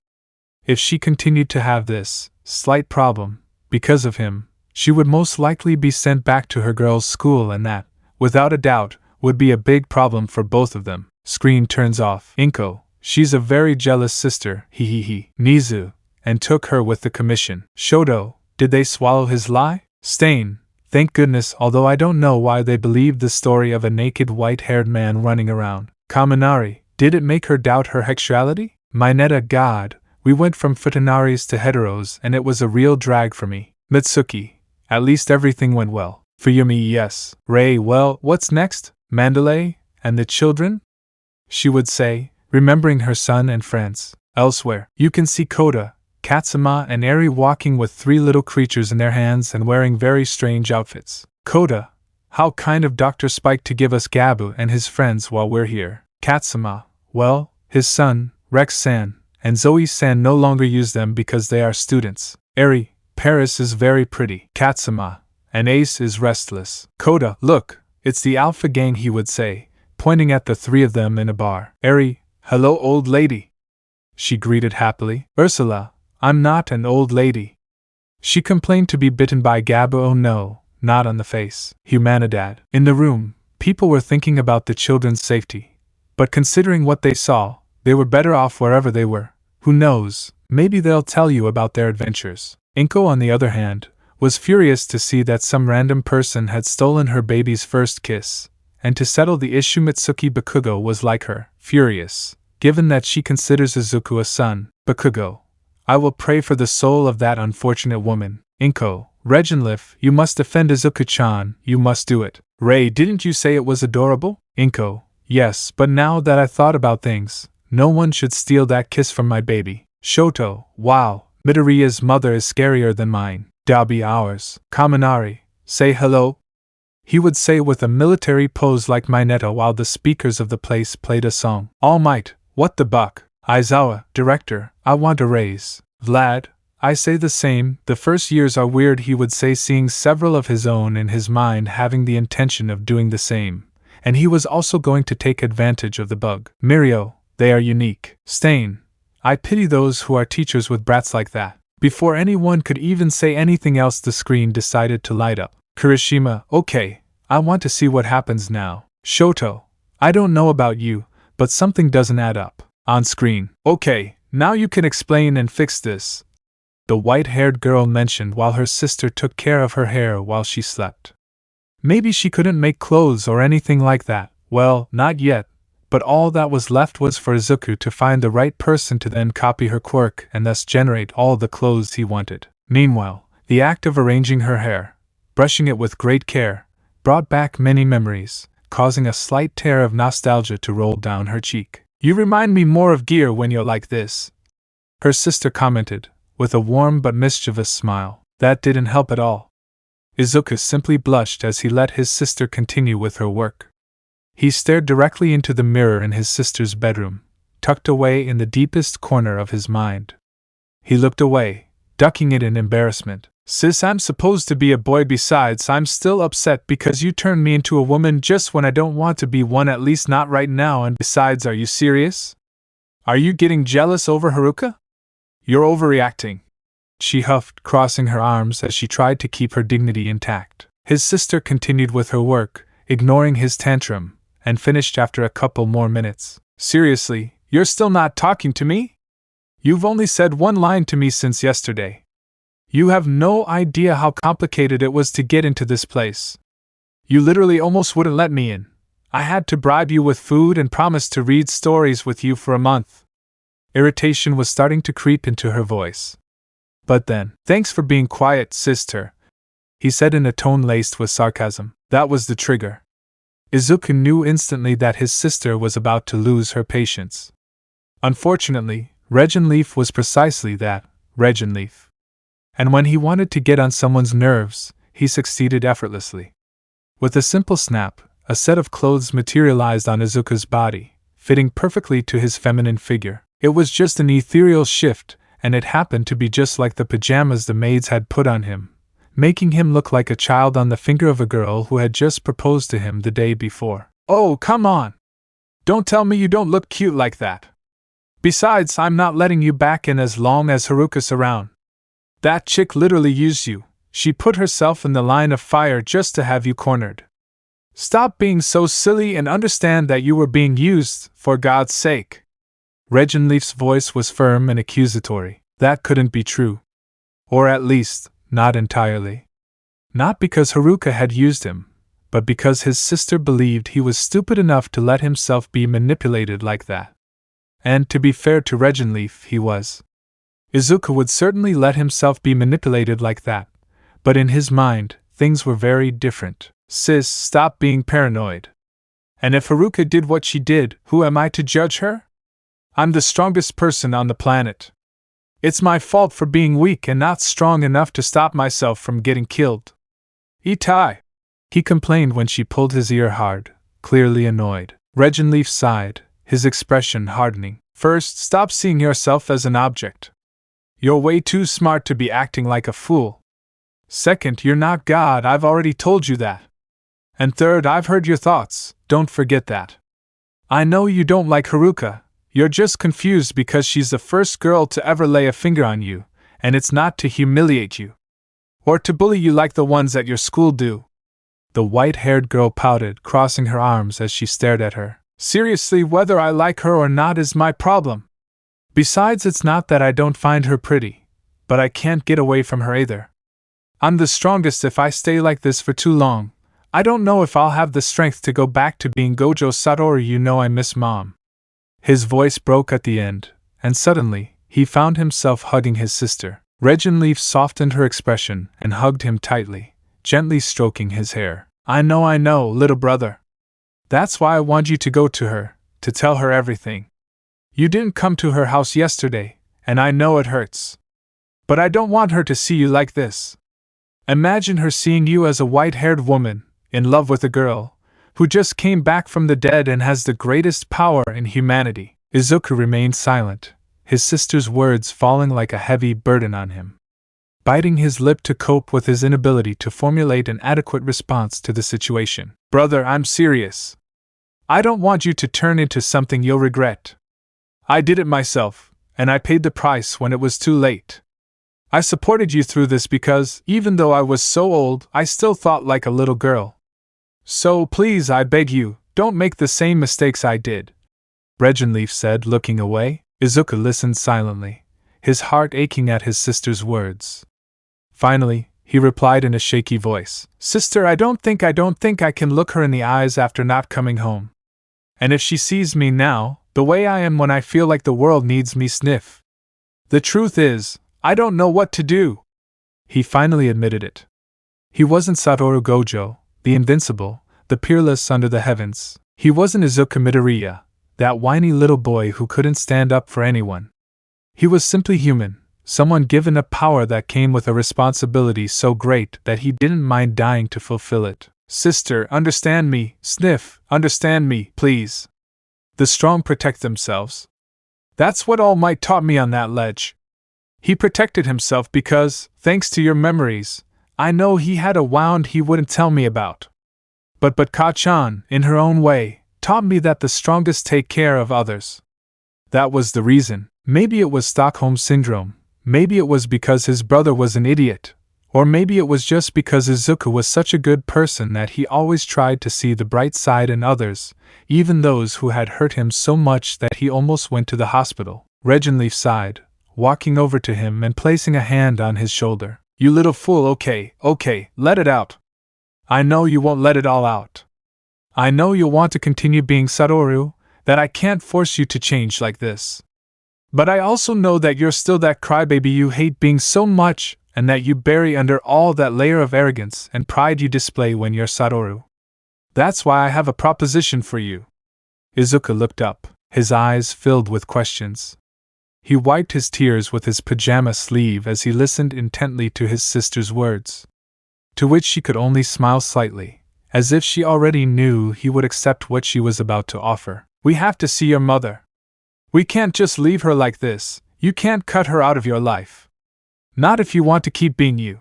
If she continued to have this slight problem, because of him, she would most likely be sent back to her girls' school, and that, without a doubt, would be a big problem for both of them. Screen turns off. Inko, she's a very jealous sister, Nizu, and took her with the commission. Shoto, did they swallow his lie? Stain, thank goodness, although I don't know why they believed the story of a naked white-haired man running around. Kaminari, did it make her doubt her sexuality? Mineta, God. We went from futanaris to heteros and it was a real drag for me. Mitsuki, at least everything went well. Fuyumi, yes. Rei, well, what's next? Mandalay, and the children? She would say, remembering her son and friends. Elsewhere, you can see Koda, Katsuma and Eri walking with 3 little creatures in their hands and wearing very strange outfits. Koda, how kind of Dr. Spike to give us Gabu and his friends while we're here. Katsuma, well, his son, Rex-san, and Zoe-san no longer use them because they are students. Eri, Paris is very pretty. Katsuma, and Ace is restless. Koda, look, it's the Alpha Gang, he would say, pointing at the 3 of them in a bar. Eri, hello old lady, she greeted happily. Ursula, I'm not an old lady. She complained to be bitten by Gabu. Oh no, not on the face. Humanidad. In the room, people were thinking about the children's safety. But considering what they saw, they were better off wherever they were. Who knows, maybe they'll tell you about their adventures. Inko, on the other hand, was furious to see that some random person had stolen her baby's first kiss, and to settle the issue Mitsuki Bakugo was like her, furious, given that she considers Izuku a son. Bakugo, I will pray for the soul of that unfortunate woman. Inko, Reginlif, you must defend Izuku-chan, you must do it. Rei, didn't you say it was adorable? Inko, yes, but now that I thought about things, no one should steal that kiss from my baby. Shoto, wow, Midoriya's mother is scarier than mine. Dabi, ours. Kaminari, say hello. He would say with a military pose like Mineta while the speakers of the place played a song. Almight, what the buck? Aizawa, director, I want a raise. Vlad, I say the same. The first years are weird, he would say, seeing several of his own in his mind having the intention of doing the same. And he was also going to take advantage of the bug. Mirio, they are unique. Stain, I pity those who are teachers with brats like that. Before anyone could even say anything else, the screen decided to light up. Kirishima, okay, I want to see what happens now. Shoto, I don't know about you, but something doesn't add up. On screen, okay, now you can explain and fix this. The white-haired girl mentioned while her sister took care of her hair while she slept. Maybe she couldn't make clothes or anything like that. Well, not yet. but all that was left was for Izuku to find the right person to then copy her quirk and thus generate all the clothes he wanted. Meanwhile, the act of arranging her hair, brushing it with great care, brought back many memories, causing a slight tear of nostalgia to roll down her cheek. "You remind me more of Gear when you're like this," her sister commented, with a warm but mischievous smile. That didn't help at all. Izuku simply blushed as he let his sister continue with her work. He stared directly into the mirror in his sister's bedroom, tucked away in the deepest corner of his mind. He looked away, ducking it in embarrassment. "Sis, I'm supposed to be a boy. Besides, I'm still upset because you turned me into a woman just when I don't want to be one, at least not right now, and besides, are you serious? Are you getting jealous over Haruka? You're overreacting," she huffed, crossing her arms as she tried to keep her dignity intact. His sister continued with her work, ignoring his tantrum, and finished after a couple more minutes. "Seriously, you're still not talking to me? You've only said one line to me since yesterday. You have no idea how complicated it was to get into this place. You literally almost wouldn't let me in. I had to bribe you with food and promise to read stories with you for a month." Irritation was starting to creep into her voice. But then, "Thanks for being quiet, sister," he said in a tone laced with sarcasm. That was the trigger. Izuku knew instantly that his sister was about to lose her patience. Unfortunately, Regenleaf was precisely that, Regenleaf. And when he wanted to get on someone's nerves, he succeeded effortlessly. With a simple snap, a set of clothes materialized on Izuku's body, fitting perfectly to his feminine figure. It was just an ethereal shift, and it happened to be just like the pajamas the maids had put on him, making him look like a child on the finger of a girl who had just proposed to him the day before. "Oh, come on! Don't tell me you don't look cute like that. Besides, I'm not letting you back in as long as Haruka's around. That chick literally used you. She put herself in the line of fire just to have you cornered. Stop being so silly and understand that you were being used, for God's sake." Regenleaf's voice was firm and accusatory. That couldn't be true. Or at least, not entirely. Not because Haruka had used him, but because his sister believed he was stupid enough to let himself be manipulated like that. And to be fair to Regenleaf, he was. Izuku would certainly let himself be manipulated like that, but in his mind, things were very different. "Sis, stop being paranoid. And if Haruka did what she did, who am I to judge her? I'm the strongest person on the planet. It's my fault for being weak and not strong enough to stop myself from getting killed." "Itai," he complained when she pulled his ear hard, clearly annoyed. Regenleaf sighed, his expression hardening. "First, stop seeing yourself as an object. You're way too smart to be acting like a fool. Second, you're not God, I've already told you that. And third, I've heard your thoughts, don't forget that. I know you don't like Haruka, you're just confused because she's the first girl to ever lay a finger on you, and it's not to humiliate you. Or to bully you like the ones at your school do." The white-haired girl pouted, crossing her arms as she stared at her. "Seriously, whether I like her or not is my problem. Besides, it's not that I don't find her pretty, but I can't get away from her either. I'm the strongest if I stay like this for too long. I don't know if I'll have the strength to go back to being Gojo Satoru. You know I miss Mom." His voice broke at the end, and suddenly, he found himself hugging his sister. Regenleaf softened her expression and hugged him tightly, gently stroking his hair. I know, little brother. That's why I want you to go to her, to tell her everything. You didn't come to her house yesterday, and I know it hurts. But I don't want her to see you like this. Imagine her seeing you as a white-haired woman, in love with a girl, who just came back from the dead and has the greatest power in humanity." Izuku remained silent, his sister's words falling like a heavy burden on him. Biting his lip to cope with his inability to formulate an adequate response to the situation. "Brother, I'm serious. I don't want you to turn into something you'll regret. I did it myself, and I paid the price when it was too late. I supported you through this because, even though I was so old, I still thought like a little girl. So please, I beg you, don't make the same mistakes I did," Regenleaf said, looking away. Izuku listened silently, his heart aching at his sister's words. Finally, he replied in a shaky voice, "Sister, I don't think I can look her in the eyes after not coming home. And if she sees me now, the way I am when I feel like the world needs me, sniff. The truth is, I don't know what to do. He finally admitted it. He wasn't Satoru Gojo, the invincible, the peerless under the heavens. He wasn't Izuku Midoriya, that whiny little boy who couldn't stand up for anyone. He was simply human, someone given a power that came with a responsibility so great that he didn't mind dying to fulfill it. Sister, understand me, sniff, understand me, please. The strong protect themselves. That's what All Might taught me on that ledge. He protected himself because, thanks to your memories, I know he had a wound he wouldn't tell me about. But Ka-chan, in her own way, taught me that the strongest take care of others. That was the reason. Maybe it was Stockholm Syndrome, maybe it was because his brother was an idiot, or maybe it was just because Izuku was such a good person that he always tried to see the bright side in others, even those who had hurt him so much that he almost went to the hospital. Regenleaf sighed, walking over to him and placing a hand on his shoulder. You little fool, okay, let it out. I know you won't let it all out. I know you'll want to continue being Satoru, that I can't force you to change like this. But I also know that you're still that crybaby you hate being so much, and that you bury under all that layer of arrogance and pride you display when you're Satoru. That's why I have a proposition for you. Izuku looked up, his eyes filled with questions. He wiped his tears with his pajama sleeve as he listened intently to his sister's words, to which she could only smile slightly, as if she already knew he would accept what she was about to offer. We have to see your mother. We can't just leave her like this. You can't cut her out of your life. Not if you want to keep being you.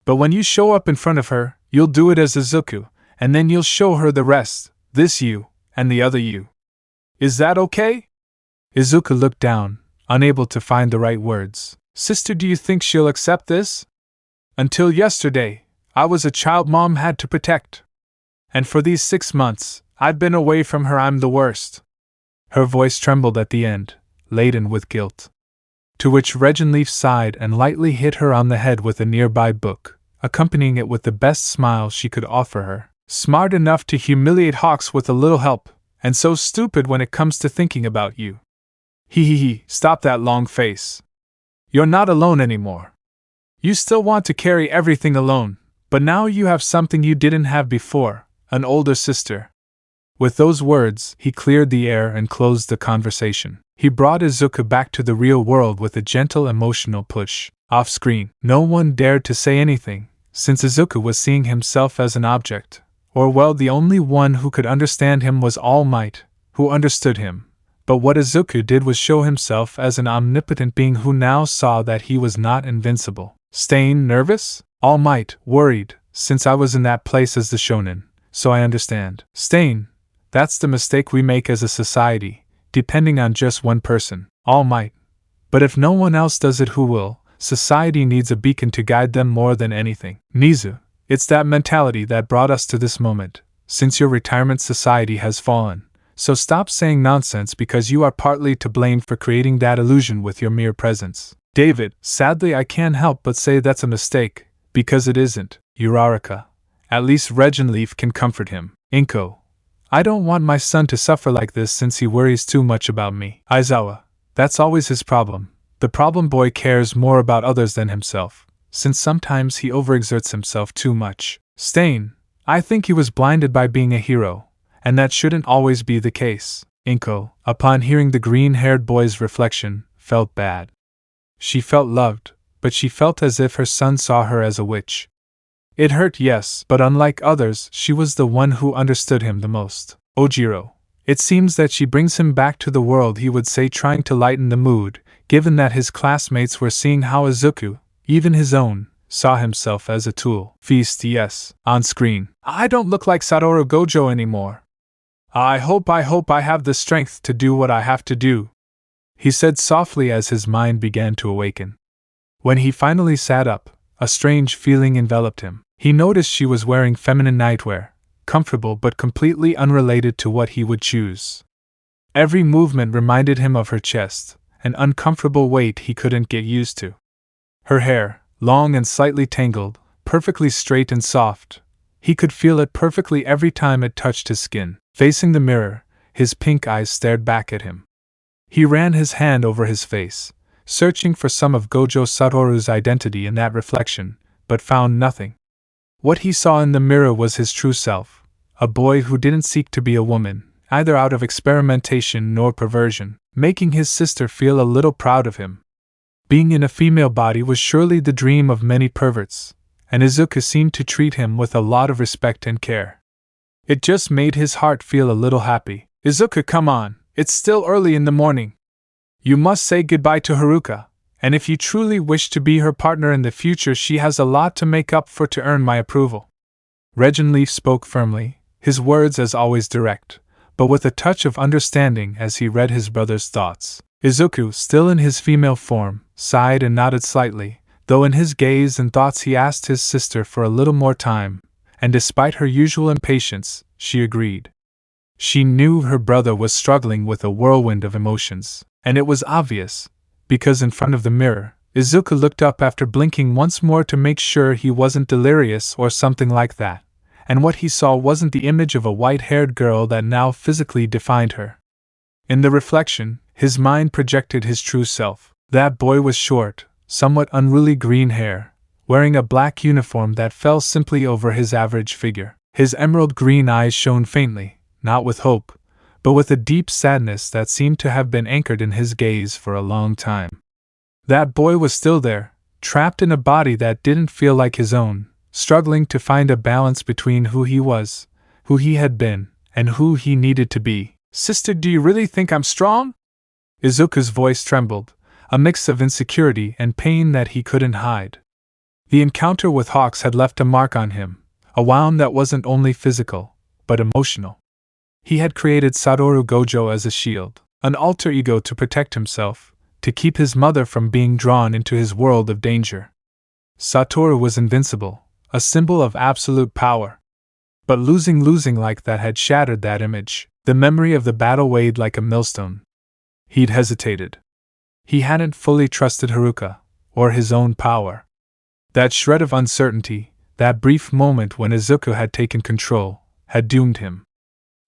But when you show up in front of her, you'll do it as Izuku, and then you'll show her the rest, this you, and the other you. Is that okay? Izuku looked down, unable to find the right words. Sister, do you think she'll accept this? Until yesterday, I was a child Mom had to protect. And for these 6 months, I've been away from her. I'm the worst. Her voice trembled at the end, laden with guilt. To which Regenleaf sighed and lightly hit her on the head with a nearby book, accompanying it with the best smile she could offer her. Smart enough to humiliate Hawks with a little help, and so stupid when it comes to thinking about you. He, stop that long face. You're not alone anymore. You still want to carry everything alone, but now you have something you didn't have before, an older sister. With those words, he cleared the air and closed the conversation. He brought Izuku back to the real world with a gentle emotional push. Off-screen, no one dared to say anything, since Izuku was seeing himself as an object, or well, the only one who could understand him was All Might, who understood him. But what Izuku did was show himself as an omnipotent being who now saw that he was not invincible. Stain nervous? All Might, worried, since I was in that place as the shonen, so I understand. Stain, that's the mistake we make as a society, depending on just one person. All Might. But if no one else does it, who will? Society needs a beacon to guide them more than anything. Nizu, it's that mentality that brought us to this moment, since your retirement society has fallen. So stop saying nonsense because you are partly to blame for creating that illusion with your mere presence. David, sadly I can't help but say that's a mistake, because it isn't. Uraraka. At least Regenleaf can comfort him. Inko. I don't want my son to suffer like this since he worries too much about me. Aizawa. That's always his problem. The problem boy cares more about others than himself, since sometimes he overexerts himself too much. Stain. I think he was blinded by being a hero, and that shouldn't always be the case. Inko, upon hearing the green-haired boy's reflection, felt bad. She felt loved, but she felt as if her son saw her as a witch. It hurt, yes, but unlike others, she was the one who understood him the most. Ojiro. It seems that she brings him back to the world, he would say, trying to lighten the mood, given that his classmates were seeing how Izuku, even his own, saw himself as a tool. Feast, yes, on screen. I don't look like Satoru Gojo anymore. I hope I have the strength to do what I have to do, he said softly as his mind began to awaken. When he finally sat up, a strange feeling enveloped him. He noticed she was wearing feminine nightwear, comfortable but completely unrelated to what he would choose. Every movement reminded him of her chest, an uncomfortable weight he couldn't get used to. Her hair, long and slightly tangled, perfectly straight and soft. He could feel it perfectly every time it touched his skin. Facing the mirror, his pink eyes stared back at him. He ran his hand over his face, searching for some of Gojo Satoru's identity in that reflection, but found nothing. What he saw in the mirror was his true self, a boy who didn't seek to be a woman, either out of experimentation nor perversion, making his sister feel a little proud of him. Being in a female body was surely the dream of many perverts, and Izuku seemed to treat him with a lot of respect and care. It just made his heart feel a little happy. Izuku, come on, it's still early in the morning. You must say goodbye to Haruka, and if you truly wish to be her partner in the future, she has a lot to make up for to earn my approval. Regenleaf spoke firmly, his words as always direct, but with a touch of understanding as he read his brother's thoughts. Izuku, still in his female form, sighed and nodded slightly, though in his gaze and thoughts he asked his sister for a little more time, and despite her usual impatience, she agreed. She knew her brother was struggling with a whirlwind of emotions, and it was obvious, because in front of the mirror, Izuku looked up after blinking once more to make sure he wasn't delirious or something like that, and what he saw wasn't the image of a white-haired girl that now physically defined her. In the reflection, his mind projected his true self. That boy was short, somewhat unruly green hair, wearing a black uniform that fell simply over his average figure. His emerald green eyes shone faintly, not with hope, but with a deep sadness that seemed to have been anchored in his gaze for a long time. That boy was still there, trapped in a body that didn't feel like his own, struggling to find a balance between who he was, who he had been, and who he needed to be. Sister, do you really think I'm strong? Izuku's voice trembled, a mix of insecurity and pain that he couldn't hide. The encounter with Hawks had left a mark on him, a wound that wasn't only physical, but emotional. He had created Satoru Gojo as a shield, an alter ego to protect himself, to keep his mother from being drawn into his world of danger. Satoru was invincible, a symbol of absolute power. But losing like that had shattered that image. The memory of the battle weighed like a millstone. He'd hesitated. He hadn't fully trusted Haruka, or his own power. That shred of uncertainty, that brief moment when Izuku had taken control, had doomed him.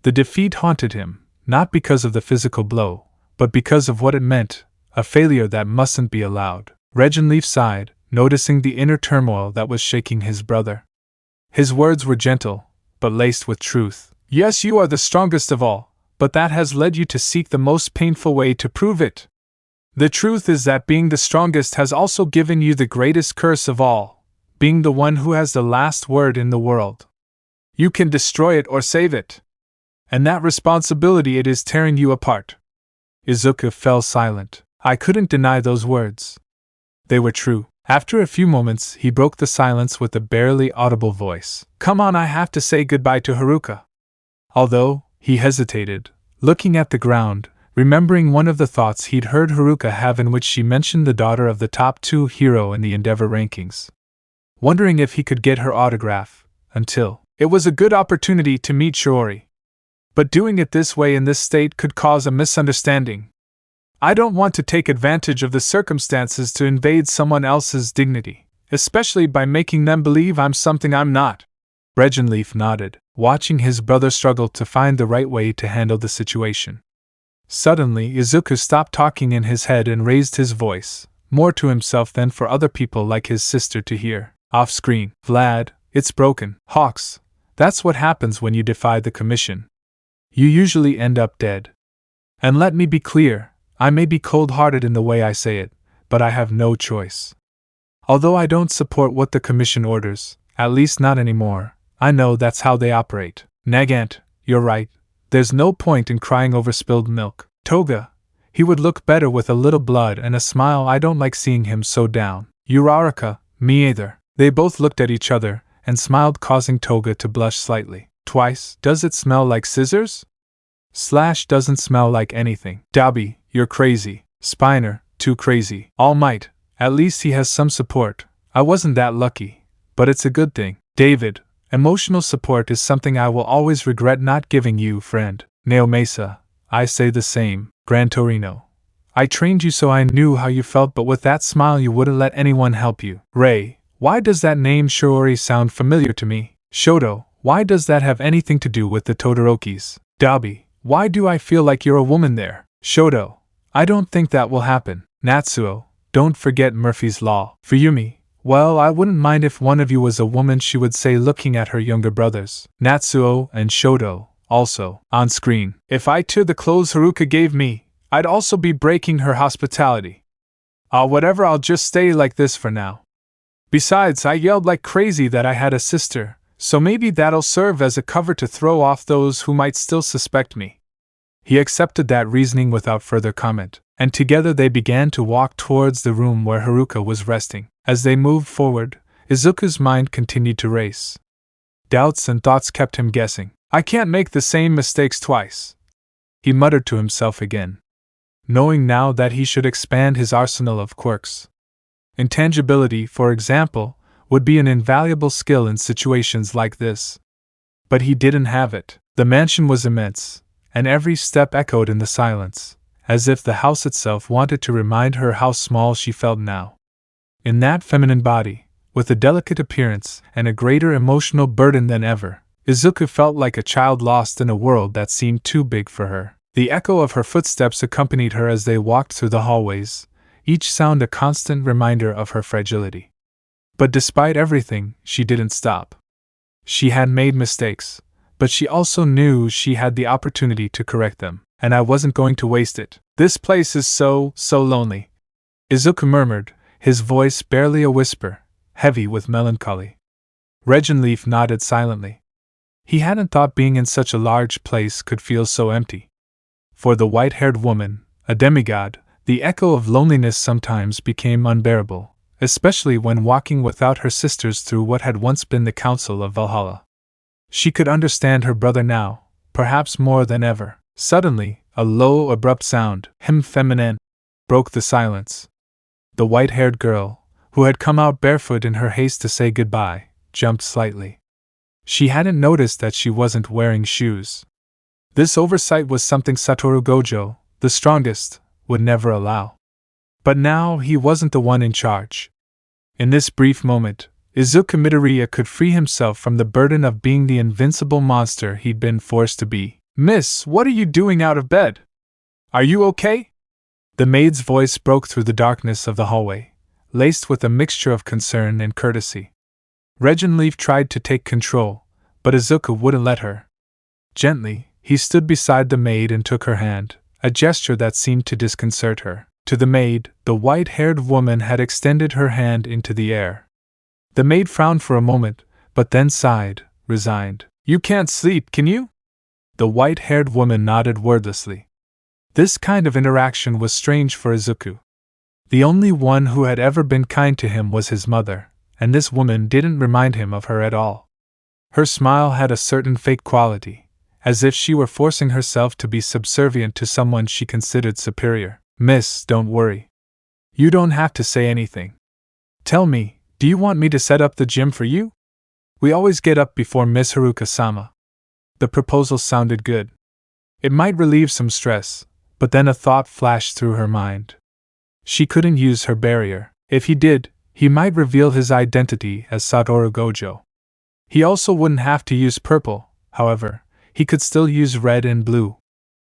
The defeat haunted him, not because of the physical blow, but because of what it meant, a failure that mustn't be allowed. Regenleaf sighed, noticing the inner turmoil that was shaking his brother. His words were gentle, but laced with truth. Yes, you are the strongest of all, but that has led you to seek the most painful way to prove it. The truth is that being the strongest has also given you the greatest curse of all, being the one who has the last word in the world. You can destroy it or save it. And that responsibility, it is tearing you apart. Izuku fell silent. I couldn't deny those words. They were true. After a few moments, he broke the silence with a barely audible voice. Come on, I have to say goodbye to Haruka. Although, he hesitated, looking at the ground, remembering one of the thoughts he'd heard Haruka have in which she mentioned the daughter of the top 2 hero in the Endeavor rankings. Wondering if he could get her autograph, until it was a good opportunity to meet Shiori. But doing it this way in this state could cause a misunderstanding. I don't want to take advantage of the circumstances to invade someone else's dignity, especially by making them believe I'm something I'm not. Regenleaf nodded, watching his brother struggle to find the right way to handle the situation. Suddenly, Izuku stopped talking in his head and raised his voice, more to himself than for other people like his sister to hear. Off-screen, Vlad, it's broken. Hawks, that's what happens when you defy the commission. You usually end up dead. And let me be clear, I may be cold-hearted in the way I say it, but I have no choice. Although I don't support what the commission orders, at least not anymore, I know that's how they operate. Nagant, you're right. There's no point in crying over spilled milk. Toga, he would look better with a little blood and a smile. I don't like seeing him so down. Uraraka, me either. They both looked at each other and smiled, causing Toga to blush slightly. Twice, does it smell like scissors? / doesn't smell like anything. Dabi, you're crazy. Spiner, too crazy. Almight, at least he has some support. I wasn't that lucky, but it's a good thing. David, emotional support is something I will always regret not giving you, friend. Neomesa, I say the same. Gran Torino, I trained you so I knew how you felt, but with that smile you wouldn't let anyone help you. Ray, why does that name Shiori sound familiar to me? Shoto, why does that have anything to do with the Todorokis? Dabi, Why do I feel like you're a woman there? Shoto, I don't think that will happen. Natsuo, don't forget Murphy's Law. Fuyumi, well, I wouldn't mind if one of you was a woman, she would say, looking at her younger brothers. Natsuo and Shoto, also, on screen. If I took the clothes Haruka gave me, I'd also be breaking her hospitality. Whatever, I'll just stay like this for now. Besides, I yelled like crazy that I had a sister, so maybe that'll serve as a cover to throw off those who might still suspect me. He accepted that reasoning without further comment, and together they began to walk towards the room where Haruka was resting. As they moved forward, Izuku's mind continued to race. Doubts and thoughts kept him guessing. I can't make the same mistakes twice, he muttered to himself again, knowing now that he should expand his arsenal of quirks. Intangibility, for example, would be an invaluable skill in situations like this. But he didn't have it. The mansion was immense, and every step echoed in the silence, as if the house itself wanted to remind her how small she felt now. In that feminine body, with a delicate appearance and a greater emotional burden than ever, Izuku felt like a child lost in a world that seemed too big for her. The echo of her footsteps accompanied her as they walked through the hallways, each sound a constant reminder of her fragility. But despite everything, she didn't stop. She had made mistakes, but she also knew she had the opportunity to correct them, and I wasn't going to waste it. This place is so lonely, Izuku murmured, his voice barely a whisper, heavy with melancholy. Regenleaf nodded silently. He hadn't thought being in such a large place could feel so empty. For the white-haired woman, a demigod, the echo of loneliness sometimes became unbearable, especially when walking without her sisters through what had once been the Council of Valhalla. She could understand her brother now, perhaps more than ever. Suddenly, a low, abrupt sound, feminine, broke the silence. The white-haired girl, who had come out barefoot in her haste to say goodbye, jumped slightly. She hadn't noticed that she wasn't wearing shoes. This oversight was something Satoru Gojo, the strongest, would never allow. But now he wasn't the one in charge. In this brief moment, Izuku Midoriya could free himself from the burden of being the invincible monster he'd been forced to be. Miss, what are you doing out of bed? Are you okay? The maid's voice broke through the darkness of the hallway, laced with a mixture of concern and courtesy. Regenleaf tried to take control, but Izuku wouldn't let her. Gently, he stood beside the maid and took her hand, a gesture that seemed to disconcert her. To the maid, the white-haired woman had extended her hand into the air. The maid frowned for a moment, but then sighed, resigned. You can't sleep, can you? The white-haired woman nodded wordlessly. This kind of interaction was strange for Izuku. The only one who had ever been kind to him was his mother, and this woman didn't remind him of her at all. Her smile had a certain fake quality, as if she were forcing herself to be subservient to someone she considered superior. Miss, don't worry. You don't have to say anything. Tell me, do you want me to set up the gym for you? We always get up before Miss Haruka-sama. The proposal sounded good. It might relieve some stress, but then a thought flashed through her mind. She couldn't use her barrier. If he did, he might reveal his identity as Satoru Gojo. He also wouldn't have to use purple, however, he could still use red and blue.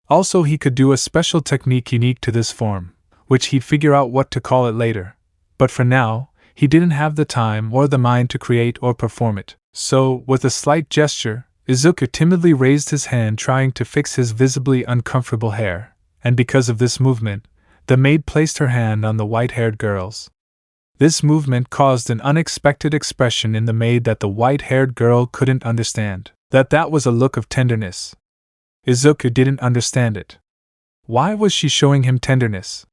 Also, he could do a special technique unique to this form, which he'd figure out what to call it later. But for now, he didn't have the time or the mind to create or perform it. So, with a slight gesture, Izuku timidly raised his hand trying to fix his visibly uncomfortable hair, and because of this movement, the maid placed her hand on the white-haired girl's. This movement caused an unexpected expression in the maid that the white-haired girl couldn't understand. That was a look of tenderness. Izuku didn't understand it. Why was she showing him tenderness?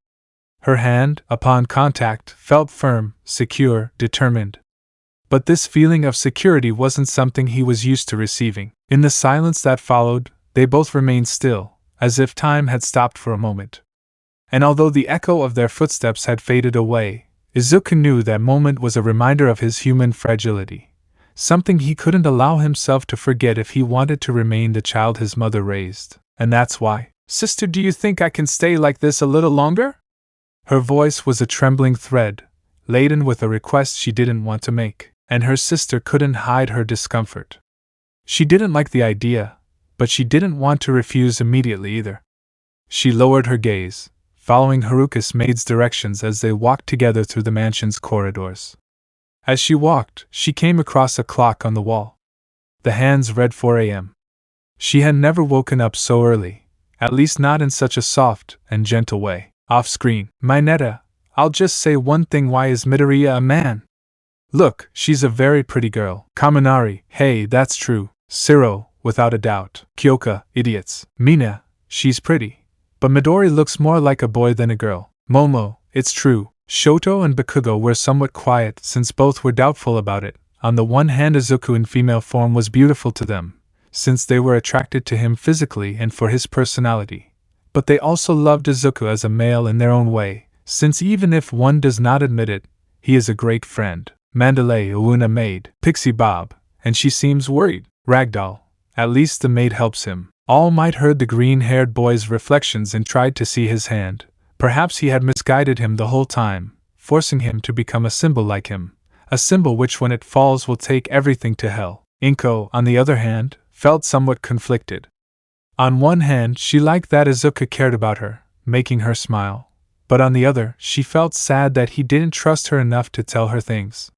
Her hand, upon contact, felt firm, secure, determined. But this feeling of security wasn't something he was used to receiving. In the silence that followed, they both remained still, as if time had stopped for a moment. And although the echo of their footsteps had faded away, Izuku knew that moment was a reminder of his human fragility, something he couldn't allow himself to forget if he wanted to remain the child his mother raised. And that's why. Sister, do you think I can stay like this a little longer? Her voice was a trembling thread, laden with a request she didn't want to make, and her sister couldn't hide her discomfort. She didn't like the idea, but she didn't want to refuse immediately either. She lowered her gaze, following Haruka's maid's directions as they walked together through the mansion's corridors. As she walked, she came across a clock on the wall. The hands read 4 a.m. She had never woken up so early, at least not in such a soft and gentle way. Off-screen, Mineta, I'll just say one thing, why is Midoriya a man? Look, she's a very pretty girl. Kaminari, hey, that's true. Siro, without a doubt. Kyoka, idiots. Mina, she's pretty. But Midori looks more like a boy than a girl. Momo, it's true. Shoto and Bakugo were somewhat quiet since both were doubtful about it. On the one hand, Izuku in female form was beautiful to them, since they were attracted to him physically and for his personality. But they also loved Izuku as a male in their own way, since even if one does not admit it, he is a great friend. Mandalay Uuna maid, Pixie Bob, and she seems worried. Ragdoll, at least the maid helps him. All Might heard the green-haired boy's reflections and tried to see his hand. Perhaps he had misguided him the whole time, forcing him to become a symbol like him, a symbol which when it falls will take everything to hell. Inko, on the other hand, felt somewhat conflicted. On one hand, she liked that Izuku cared about her, making her smile, but on the other, she felt sad that he didn't trust her enough to tell her things.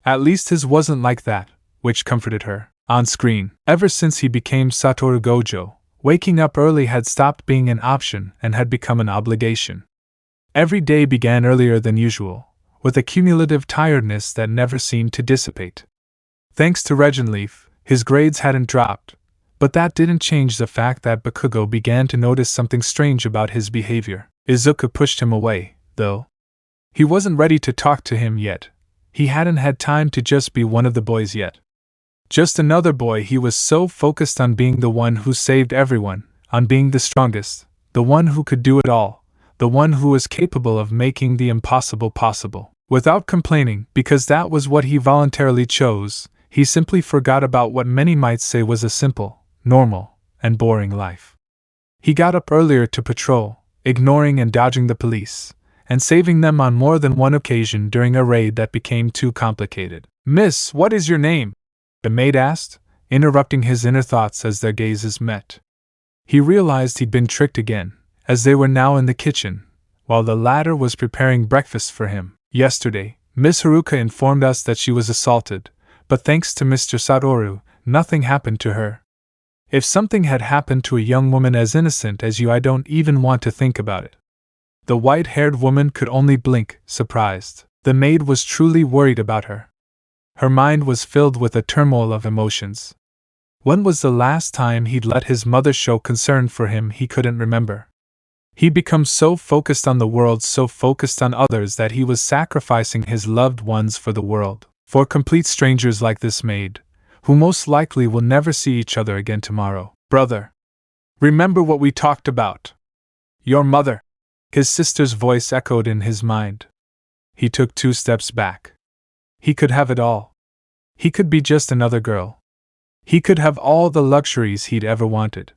At least his wasn't like that, which comforted her. On screen, ever since he became Satoru Gojo, waking up early had stopped being an option and had become an obligation. Every day began earlier than usual, with a cumulative tiredness that never seemed to dissipate. Thanks to Regenleaf, his grades hadn't dropped, but that didn't change the fact that Bakugo began to notice something strange about his behavior. Izuku pushed him away, though. He wasn't ready to talk to him yet. He hadn't had time to just be one of the boys yet. Just another boy. He was so focused on being the one who saved everyone, on being the strongest, the one who could do it all, the one who was capable of making the impossible possible. Without complaining, because that was what he voluntarily chose, he simply forgot about what many might say was a simple, normal, and boring life. He got up earlier to patrol, ignoring and dodging the police, and saving them on more than one occasion during a raid that became too complicated. "Miss, what is your name?" the maid asked, interrupting his inner thoughts as their gazes met. He realized he'd been tricked again, as they were now in the kitchen, while the latter was preparing breakfast for him. "Yesterday, Miss Haruka informed us that she was assaulted, but thanks to Mr. Satoru, nothing happened to her. If something had happened to a young woman as innocent as you, I don't even want to think about it." The white-haired woman could only blink, surprised. The maid was truly worried about her. Her mind was filled with a turmoil of emotions. When was the last time he'd let his mother show concern for him? He couldn't remember. He'd become so focused on the world, so focused on others, that he was sacrificing his loved ones for the world, for complete strangers like this maid, who most likely will never see each other again tomorrow. "Brother, remember what we talked about. Your mother." His sister's voice echoed in his mind. He took 2 steps back. He could have it all. He could be just another girl. He could have all the luxuries he'd ever wanted.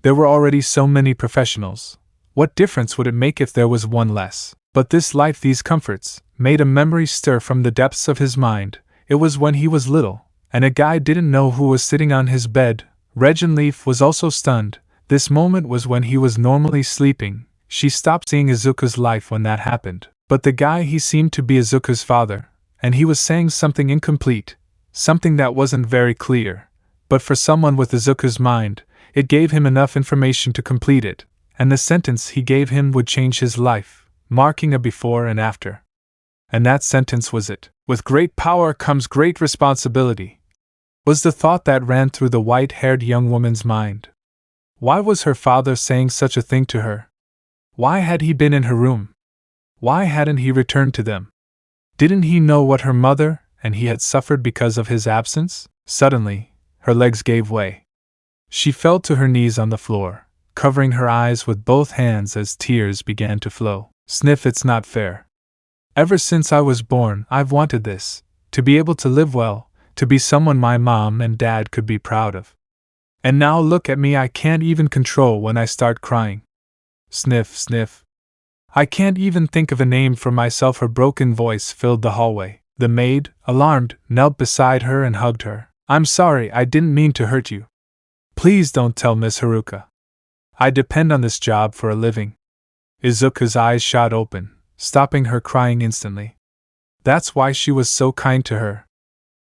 There were already so many professionals. What difference would it make if there was one less? But this life, these comforts, made a memory stir from the depths of his mind. It was when he was little, and a guy didn't know who was sitting on his bed. Regenleaf was also stunned. This moment was when he was normally sleeping. She stopped seeing Izuku's life when that happened. But the guy, he seemed to be Izuku's father, and he was saying something incomplete, something that wasn't very clear. But for someone with Izuku's mind, it gave him enough information to complete it, and the sentence he gave him would change his life, marking a before and after. And that sentence was it. "With great power comes great responsibility," was the thought that ran through the white-haired young woman's mind. Why was her father saying such a thing to her? Why had he been in her room? Why hadn't he returned to them? Didn't he know what her mother and he had suffered because of his absence? Suddenly, her legs gave way. She fell to her knees on the floor, covering her eyes with both hands as tears began to flow. "Sniff, it's not fair. Ever since I was born, I've wanted this, to be able to live well, to be someone my mom and dad could be proud of. And now look at me, I can't even control when I start crying. Sniff, sniff. I can't even think of a name for myself." Her broken voice filled the hallway. The maid, alarmed, knelt beside her and hugged her. "I'm sorry, I didn't mean to hurt you." Please don't tell Miss Haruka. I depend on this job for a living. Izuku's eyes shot open, stopping her crying instantly. That's why she was so kind to her.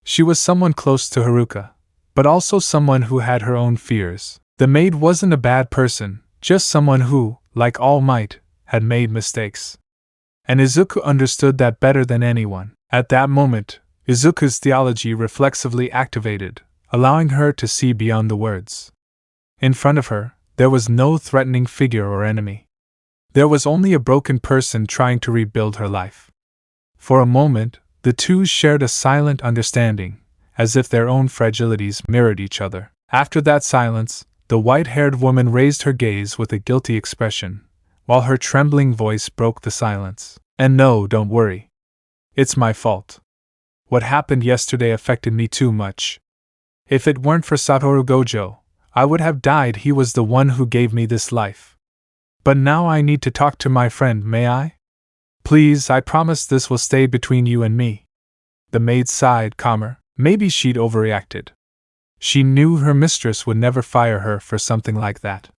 She was someone close to Haruka, but also someone who had her own fears. The maid wasn't a bad person, just someone who, like Almight, had made mistakes. And Izuku understood that better than anyone. At that moment, Izuku's theology reflexively activated, allowing her to see beyond the words. In front of her, there was no threatening figure or enemy. There was only a broken person trying to rebuild her life. For a moment, the two shared a silent understanding, as if their own fragilities mirrored each other. After that silence, the white-haired woman raised her gaze with a guilty expression, while her trembling voice broke the silence. And no, don't worry. It's my fault. What happened yesterday affected me too much. If it weren't for Satoru Gojo, I would have died. He was the one who gave me this life. But now I need to talk to my friend, may I? Please, I promise this will stay between you and me. The maid sighed, calmer. Maybe she'd overreacted. She knew her mistress would never fire her for something like that.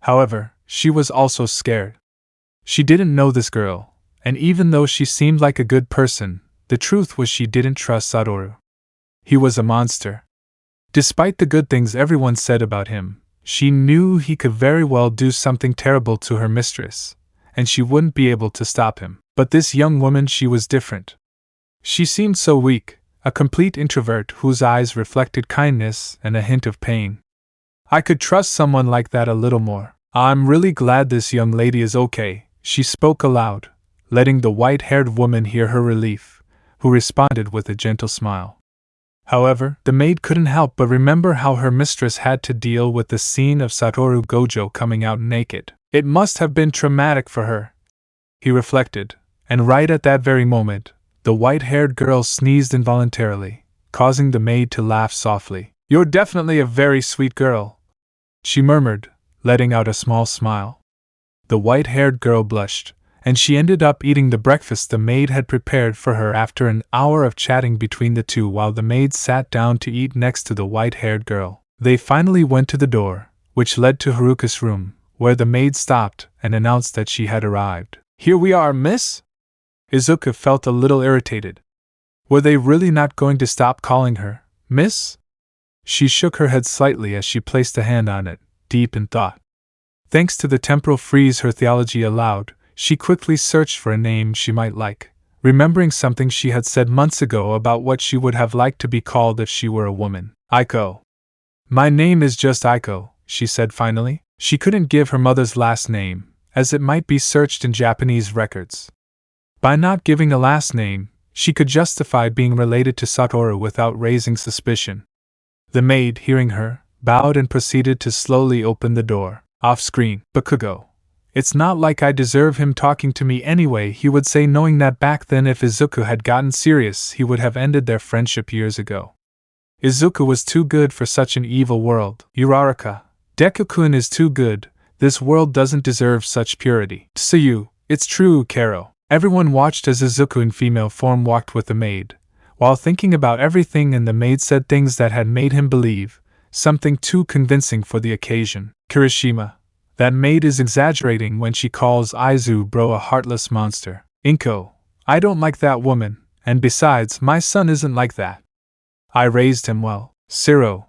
However, she was also scared. She didn't know this girl, and even though she seemed like a good person, the truth was she didn't trust Satoru. He was a monster. Despite the good things everyone said about him, she knew he could very well do something terrible to her mistress, and she wouldn't be able to stop him. But this young woman, she was different. She seemed so weak, a complete introvert whose eyes reflected kindness and a hint of pain. I could trust someone like that a little more. I'm really glad this young lady is okay, she spoke aloud, letting the white-haired woman hear her relief, who responded with a gentle smile. However, the maid couldn't help but remember how her mistress had to deal with the scene of Satoru Gojo coming out naked. It must have been traumatic for her, he reflected, and right at that very moment, the white-haired girl sneezed involuntarily, causing the maid to laugh softly. You're definitely a very sweet girl, she murmured, letting out a small smile. The white-haired girl blushed, and she ended up eating the breakfast the maid had prepared for her after an hour of chatting between the two while the maid sat down to eat next to the white-haired girl. They finally went to the door, which led to Haruka's room, where the maid stopped and announced that she had arrived. Here we are, miss? Izuku felt a little irritated. Were they really not going to stop calling her miss? She shook her head slightly as she placed a hand on it, deep in thought. Thanks to the temporal freeze her theology allowed, she quickly searched for a name she might like, remembering something she had said months ago about what she would have liked to be called if she were a woman. Aiko. My name is just Aiko, she said finally. She couldn't give her mother's last name, as it might be searched in Japanese records. By not giving a last name, she could justify being related to Satoru without raising suspicion. The maid, hearing her, bowed and proceeded to slowly open the door. Off-screen, Bakugo. It's not like I deserve him talking to me anyway, he would say, knowing that back then if Izuku had gotten serious he would have ended their friendship years ago. Izuku was too good for such an evil world. Uraraka. Deku-kun is too good, this world doesn't deserve such purity. Tsuyu, it's true, Karo. Everyone watched as Izuku in female form walked with the maid, while thinking about everything, and the maid said things that had made him believe, something too convincing for the occasion. Kirishima. That maid is exaggerating when she calls Izu a heartless monster. Inko. I don't like that woman, and besides, my son isn't like that. I raised him well. Siro.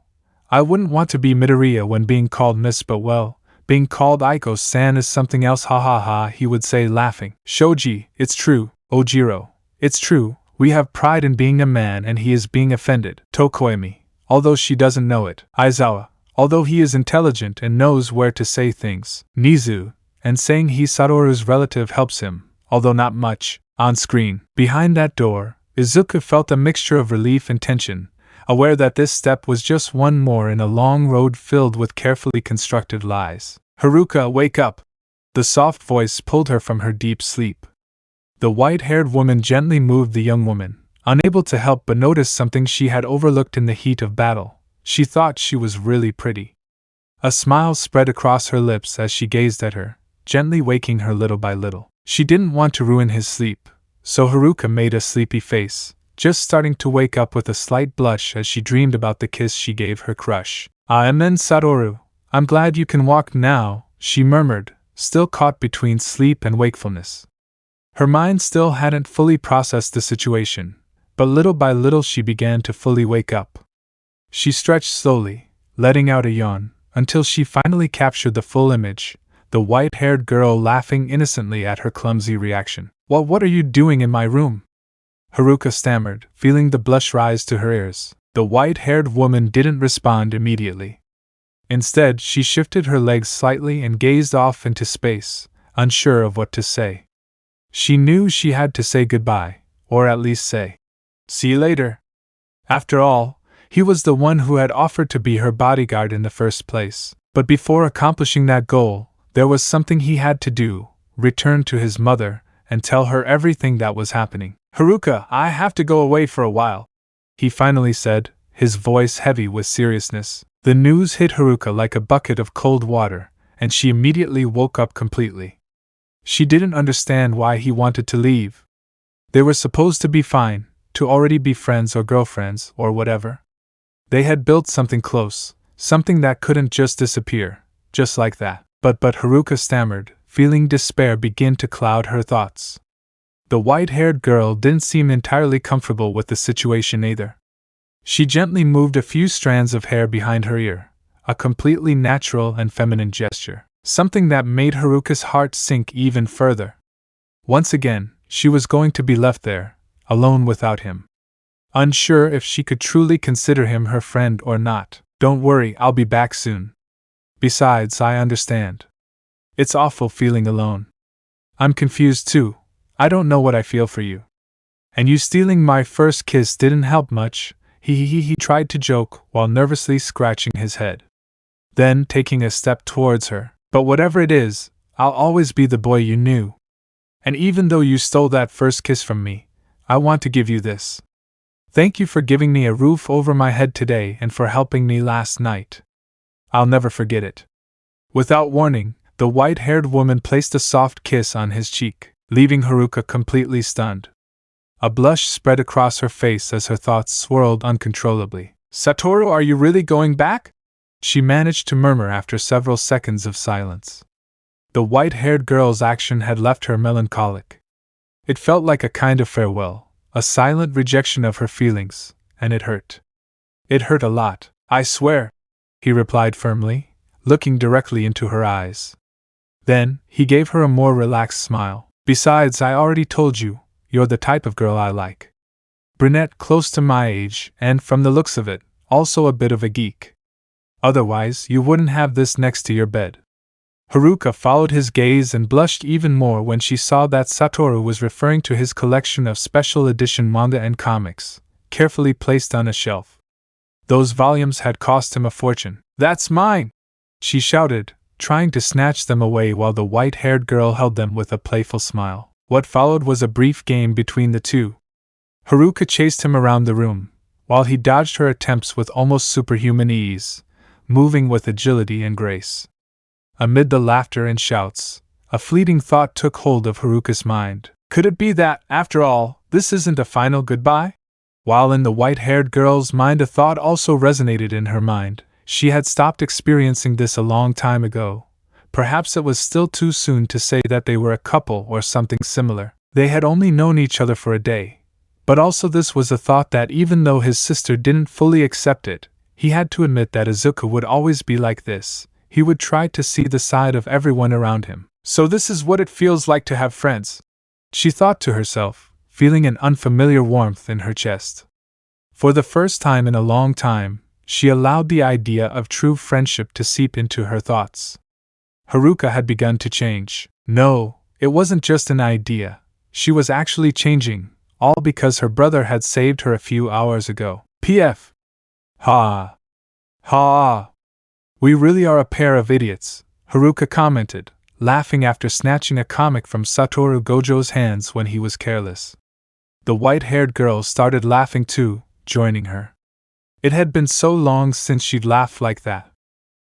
I wouldn't want to be Midoriya when being called miss, but well, being called Aiko-san is something else, ha ha ha, he would say laughing. Shoji. It's true. Ojiro. It's true, we have pride in being a man and he is being offended. Tokoemi. Although she doesn't know it. Aizawa. Although he is intelligent and knows where to say things. Nizu. And saying he's Satoru's relative helps him, although not much. On screen. Behind that door, Izuku felt a mixture of relief and tension, aware that this step was just one more in a long road filled with carefully constructed lies. Haruka, wake up! The soft voice pulled her from her deep sleep. The white-haired woman gently moved the young woman, unable to help but notice something she had overlooked in the heat of battle. She thought she was really pretty. A smile spread across her lips as she gazed at her, gently waking her little by little. She didn't want to ruin his sleep, so Haruka made a sleepy face, just starting to wake up with a slight blush as she dreamed about the kiss she gave her crush. And then Satoru, I'm glad you can walk now, she murmured, still caught between sleep and wakefulness. Her mind still hadn't fully processed the situation, but little by little she began to fully wake up. She stretched slowly, letting out a yawn, until she finally captured the full image, the white-haired girl laughing innocently at her clumsy reaction. What are you doing in my room?" Haruka stammered, feeling the blush rise to her ears. The white-haired woman didn't respond immediately. Instead, she shifted her legs slightly and gazed off into space, unsure of what to say. She knew she had to say goodbye, or at least say, "See you later." After all, he was the one who had offered to be her bodyguard in the first place. But before accomplishing that goal, there was something he had to do: return to his mother and tell her everything that was happening. "Haruka, I have to go away for a while," he finally said, his voice heavy with seriousness. The news hit Haruka like a bucket of cold water, and she immediately woke up completely. She didn't understand why he wanted to leave. They were supposed to be fine, to already be friends or girlfriends or whatever. They had built something close, something that couldn't just disappear, just like that. But Haruka stammered, feeling despair begin to cloud her thoughts. The white-haired girl didn't seem entirely comfortable with the situation either. She gently moved a few strands of hair behind her ear, a completely natural and feminine gesture, something that made Haruka's heart sink even further. Once again, she was going to be left there, alone without him. Unsure if she could truly consider him her friend or not. "Don't worry, I'll be back soon. Besides, I understand. It's awful feeling alone. I'm confused too. I don't know what I feel for you. And you stealing my first kiss didn't help much," he tried to joke while nervously scratching his head. Then, taking a step towards her, "But whatever it is, I'll always be the boy you knew. And even though you stole that first kiss from me, I want to give you this. Thank you for giving me a roof over my head today and for helping me last night. I'll never forget it." Without warning, the white-haired woman placed a soft kiss on his cheek, leaving Haruka completely stunned. A blush spread across her face as her thoughts swirled uncontrollably. "Satoru, are you really going back?" she managed to murmur after several seconds of silence. The white-haired girl's action had left her melancholic. It felt like a kind of farewell, a silent rejection of her feelings, and it hurt. It hurt a lot. "I swear," he replied firmly, looking directly into her eyes. Then, he gave her a more relaxed smile. "Besides, I already told you, you're the type of girl I like. Brunette close to my age, and from the looks of it, also a bit of a geek. Otherwise, you wouldn't have this next to your bed." Haruka followed his gaze and blushed even more when she saw that Satoru was referring to his collection of special edition manga and comics, carefully placed on a shelf. Those volumes had cost him a fortune. "That's mine!" she shouted, trying to snatch them away while the white-haired girl held them with a playful smile. What followed was a brief game between the two. Haruka chased him around the room, while he dodged her attempts with almost superhuman ease, moving with agility and grace. Amid the laughter and shouts, a fleeting thought took hold of Haruka's mind. Could it be that, after all, this isn't a final goodbye? While in the white-haired girl's mind a thought also resonated in her mind. She had stopped experiencing this a long time ago. Perhaps it was still too soon to say that they were a couple or something similar. They had only known each other for a day. But also this was a thought that even though his sister didn't fully accept it, he had to admit that Izuku would always be like this. He would try to see the side of everyone around him. "So this is what it feels like to have friends," she thought to herself, feeling an unfamiliar warmth in her chest. For the first time in a long time, she allowed the idea of true friendship to seep into her thoughts. Haruka had begun to change. No, it wasn't just an idea. She was actually changing, all because her brother had saved her a few hours ago. P.F. Ha. Ha. "We really are a pair of idiots," Haruka commented, laughing after snatching a comic from Satoru Gojo's hands when he was careless. The white-haired girl started laughing too, joining her. It had been so long since she'd laughed like that.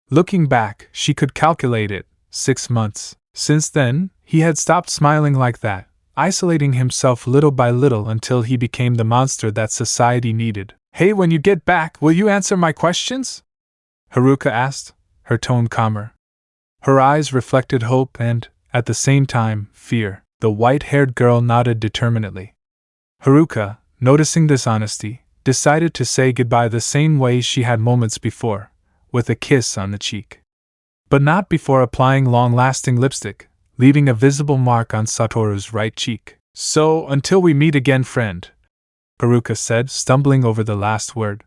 Looking back, she could calculate it, 6 months. Since then, he had stopped smiling like that, isolating himself little by little until he became the monster that society needed. "Hey, when you get back, will you answer my questions?" Haruka asked, her tone calmer. Her eyes reflected hope and, at the same time, fear. The white-haired girl nodded determinedly. Haruka, noticing this honesty, decided to say goodbye the same way she had moments before, with a kiss on the cheek. But not before applying long-lasting lipstick, leaving a visible mark on Satoru's right cheek. "So, until we meet again, friend," Haruka said, stumbling over the last word.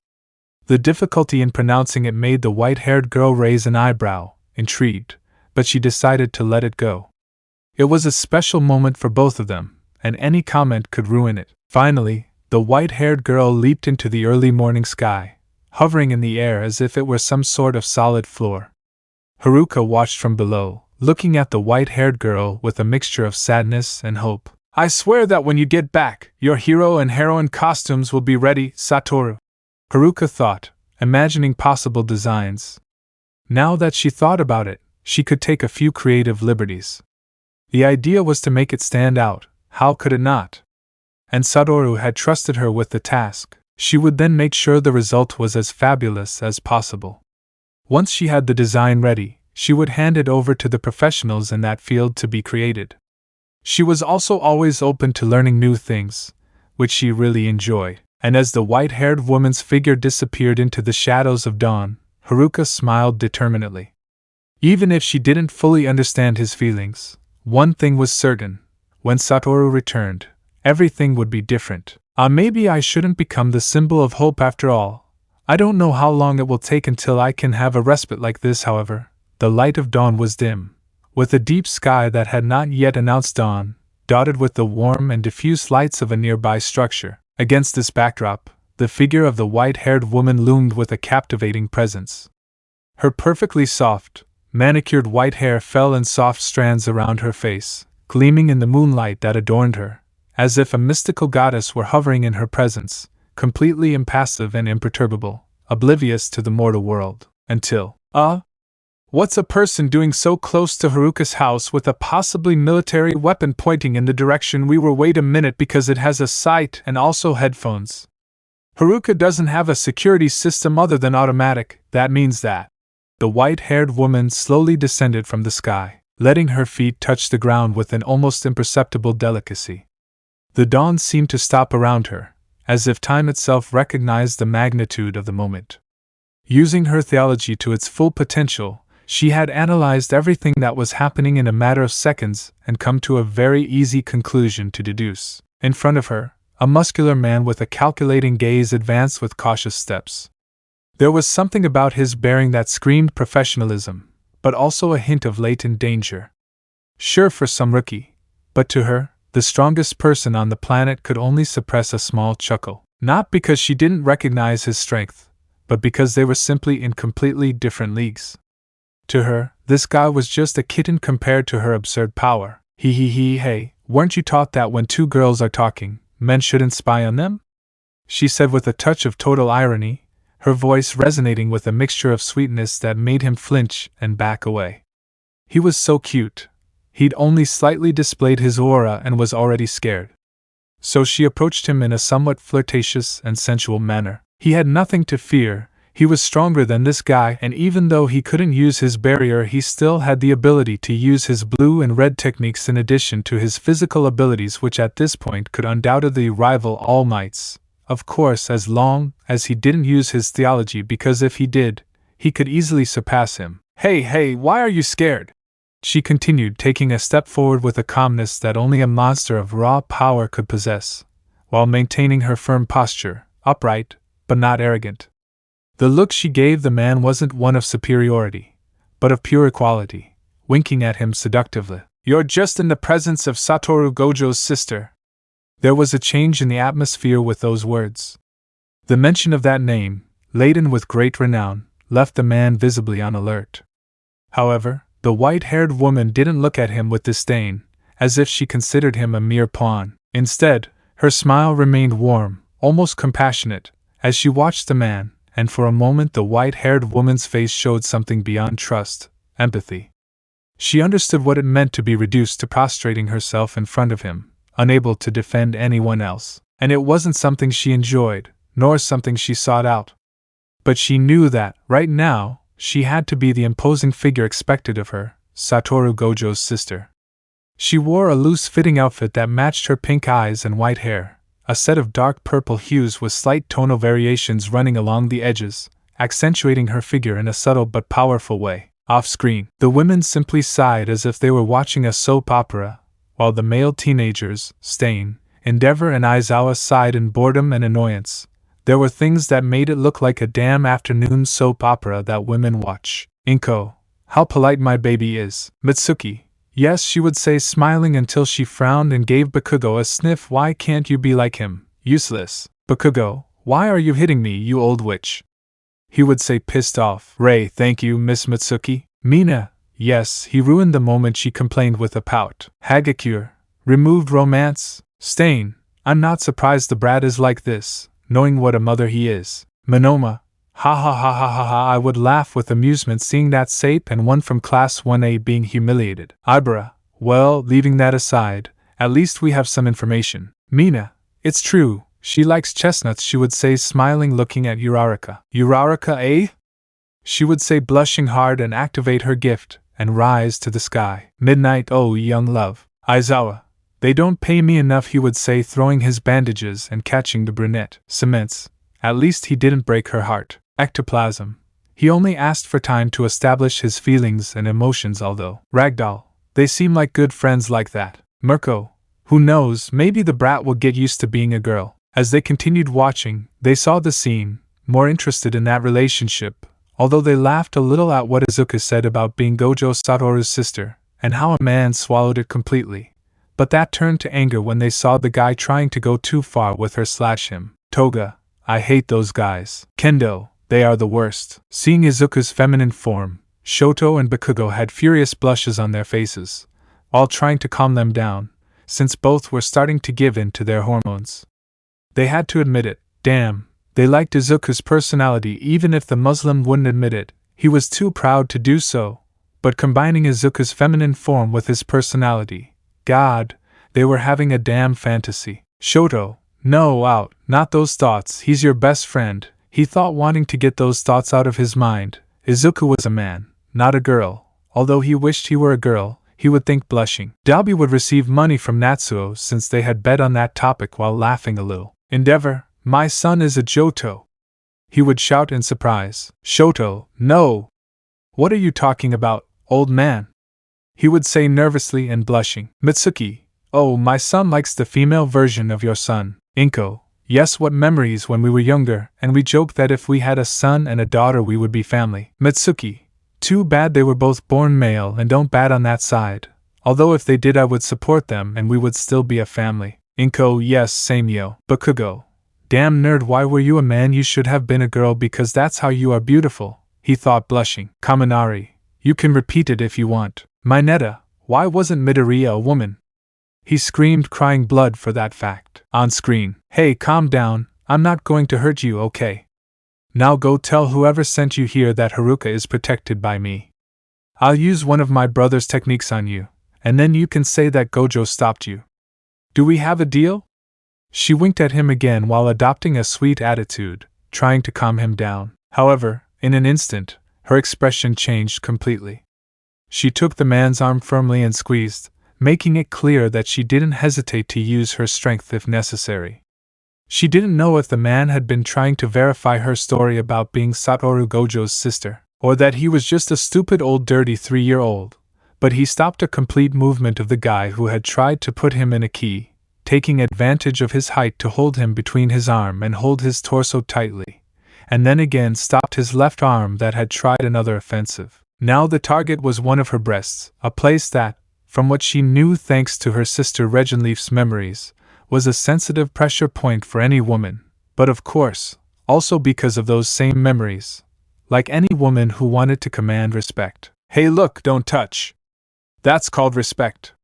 The difficulty in pronouncing it made the white-haired girl raise an eyebrow, intrigued, but she decided to let it go. It was a special moment for both of them, and any comment could ruin it. Finally, the white-haired girl leaped into the early morning sky, hovering in the air as if it were some sort of solid floor. Haruka watched from below, looking at the white-haired girl with a mixture of sadness and hope. "I swear that when you get back, your hero and heroine costumes will be ready, Satoru," Haruka thought, imagining possible designs. Now that she thought about it, she could take a few creative liberties. The idea was to make it stand out, how could it not? And Satoru had trusted her with the task. She would then make sure the result was as fabulous as possible. Once she had the design ready, she would hand it over to the professionals in that field to be created. She was also always open to learning new things, which she really enjoyed. And as the white-haired woman's figure disappeared into the shadows of dawn, Haruka smiled determinedly. Even if she didn't fully understand his feelings, one thing was certain: when Satoru returned, everything would be different. Maybe I shouldn't become the symbol of hope after all. I don't know how long it will take until I can have a respite like this, however. The light of dawn was dim, with a deep sky that had not yet announced dawn, dotted with the warm and diffuse lights of a nearby structure. Against this backdrop, the figure of the white-haired woman loomed with a captivating presence. Her perfectly soft, manicured white hair fell in soft strands around her face, gleaming in the moonlight that adorned her, as if a mystical goddess were hovering in her presence, completely impassive and imperturbable, oblivious to the mortal world, until, what's a person doing so close to Haruka's house with a possibly military weapon pointing in the direction we were? Wait a minute, because it has a sight and also headphones. Haruka doesn't have a security system other than automatic. That means that. The white-haired woman slowly descended from the sky, letting her feet touch the ground with an almost imperceptible delicacy. The dawn seemed to stop around her, as if time itself recognized the magnitude of the moment. Using her theology to its full potential, she had analyzed everything that was happening in a matter of seconds and come to a very easy conclusion to deduce. In front of her, a muscular man with a calculating gaze advanced with cautious steps. There was something about his bearing that screamed professionalism, but also a hint of latent danger. Sure, for some rookie, but to her, the strongest person on the planet, could only suppress a small chuckle. Not because she didn't recognize his strength, but because they were simply in completely different leagues. To her, this guy was just a kitten compared to her absurd power. Hey, weren't you taught that when two girls are talking, men shouldn't spy on them? She said with a touch of total irony, her voice resonating with a mixture of sweetness that made him flinch and back away. He was so cute. He'd only slightly displayed his aura and was already scared. So she approached him in a somewhat flirtatious and sensual manner. He had nothing to fear. He was stronger than this guy, and even though he couldn't use his barrier, he still had the ability to use his blue and red techniques in addition to his physical abilities, which at this point could undoubtedly rival Almight's. Of course, as long as he didn't use his theology, because if he did, he could easily surpass him. Hey, why are you scared? She continued, taking a step forward with a calmness that only a monster of raw power could possess, while maintaining her firm posture, upright, but not arrogant. The look she gave the man wasn't one of superiority, but of pure equality, winking at him seductively. You're just in the presence of Satoru Gojo's sister. There was a change in the atmosphere with those words. The mention of that name, laden with great renown, left the man visibly on alert. However, the white-haired woman didn't look at him with disdain, as if she considered him a mere pawn. Instead, her smile remained warm, almost compassionate, as she watched the man, and for a moment the white-haired woman's face showed something beyond trust, empathy. She understood what it meant to be reduced to prostrating herself in front of him, unable to defend anyone else. And it wasn't something she enjoyed, nor something she sought out. But she knew that, right now, she had to be the imposing figure expected of her, Satoru Gojo's sister. She wore a loose-fitting outfit that matched her pink eyes and white hair, a set of dark purple hues with slight tonal variations running along the edges, accentuating her figure in a subtle but powerful way. Off-screen, the women simply sighed as if they were watching a soap opera, while the male teenagers, Stain, Endeavor and Aizawa sighed in boredom and annoyance. There were things that made it look like a damn afternoon soap opera that women watch. Inko, how polite my baby is. Mitsuki, yes, she would say, smiling until she frowned and gave Bakugo a sniff. Why can't you be like him? Useless. Bakugo, why are you hitting me, you old witch? He would say, pissed off. Ray, thank you, Miss Mitsuki. Mina, yes, he ruined the moment, she complained with a pout. Hagakure, removed romance. Stain, I'm not surprised the brat is like this, knowing what a mother he is. Monoma, ha ha ha ha ha ha, I would laugh with amusement seeing that Sape and one from Class 1A being humiliated. Ibara, well, leaving that aside, at least we have some information. Mina, it's true, she likes chestnuts, she would say, smiling, looking at Uraraka. Uraraka, eh? She would say, blushing hard, and activate her gift, and rise to the sky. Midnight, oh young love. Aizawa, they don't pay me enough, he would say, throwing his bandages and catching the brunette. Cements, at least he didn't break her heart. Ectoplasm, he only asked for time to establish his feelings and emotions, although. Ragdoll, they seem like good friends like that. Mirko, who knows, maybe the brat will get used to being a girl. As they continued watching, they saw the scene, more interested in that relationship, although they laughed a little at what Izuku said about being Gojo Satoru's sister, and how a man swallowed it completely. But that turned to anger when they saw the guy trying to go too far with her/him. Toga, I hate those guys. Kendo, they are the worst. Seeing Izuku's feminine form, Shoto and Bakugo had furious blushes on their faces, all trying to calm them down, since both were starting to give in to their hormones. They had to admit it, damn, they liked Izuku's personality even if the Muslim wouldn't admit it, he was too proud to do so, but combining Izuku's feminine form with his personality, God, they were having a damn fantasy. Shoto, no, out, not those thoughts, he's your best friend, he thought, wanting to get those thoughts out of his mind. Izuku was a man, not a girl, although he wished he were a girl, he would think, blushing. Dalby would receive money from Natsuo since they had bet on that topic while laughing a little. Endeavor, my son is a Johto, he would shout in surprise. Shoto, no! What are you talking about, old man? He would say nervously and blushing. Mitsuki, oh, my son likes the female version of your son. Inko, yes, what memories when we were younger, and we joked that if we had a son and a daughter we would be family. Mitsuki, too bad they were both born male and don't bat on that side, although if they did I would support them and we would still be a family. Inko, yes, same yo. Bakugo, damn nerd, why were you a man? You should have been a girl because that's how you are beautiful, he thought, blushing. Kaminari, you can repeat it if you want. Mineta, why wasn't Midoriya a woman? He screamed, crying blood for that fact. On screen, hey, calm down, I'm not going to hurt you, okay? Now go tell whoever sent you here that Haruka is protected by me. I'll use one of my brother's techniques on you, and then you can say that Gojo stopped you. Do we have a deal? She winked at him again while adopting a sweet attitude, trying to calm him down. However, in an instant, her expression changed completely. She took the man's arm firmly and squeezed, making it clear that she didn't hesitate to use her strength if necessary. She didn't know if the man had been trying to verify her story about being Satoru Gojo's sister, or that he was just a stupid old dirty 3-year-old, but he stopped a complete movement of the guy who had tried to put him in a key, taking advantage of his height to hold him between his arm and hold his torso tightly, and then again stopped his left arm that had tried another offensive. Now the target was one of her breasts, a place that, from what she knew thanks to her sister Regenleaf's memories, was a sensitive pressure point for any woman, but of course, also because of those same memories, like any woman who wanted to command respect. Hey look, don't touch. That's called respect.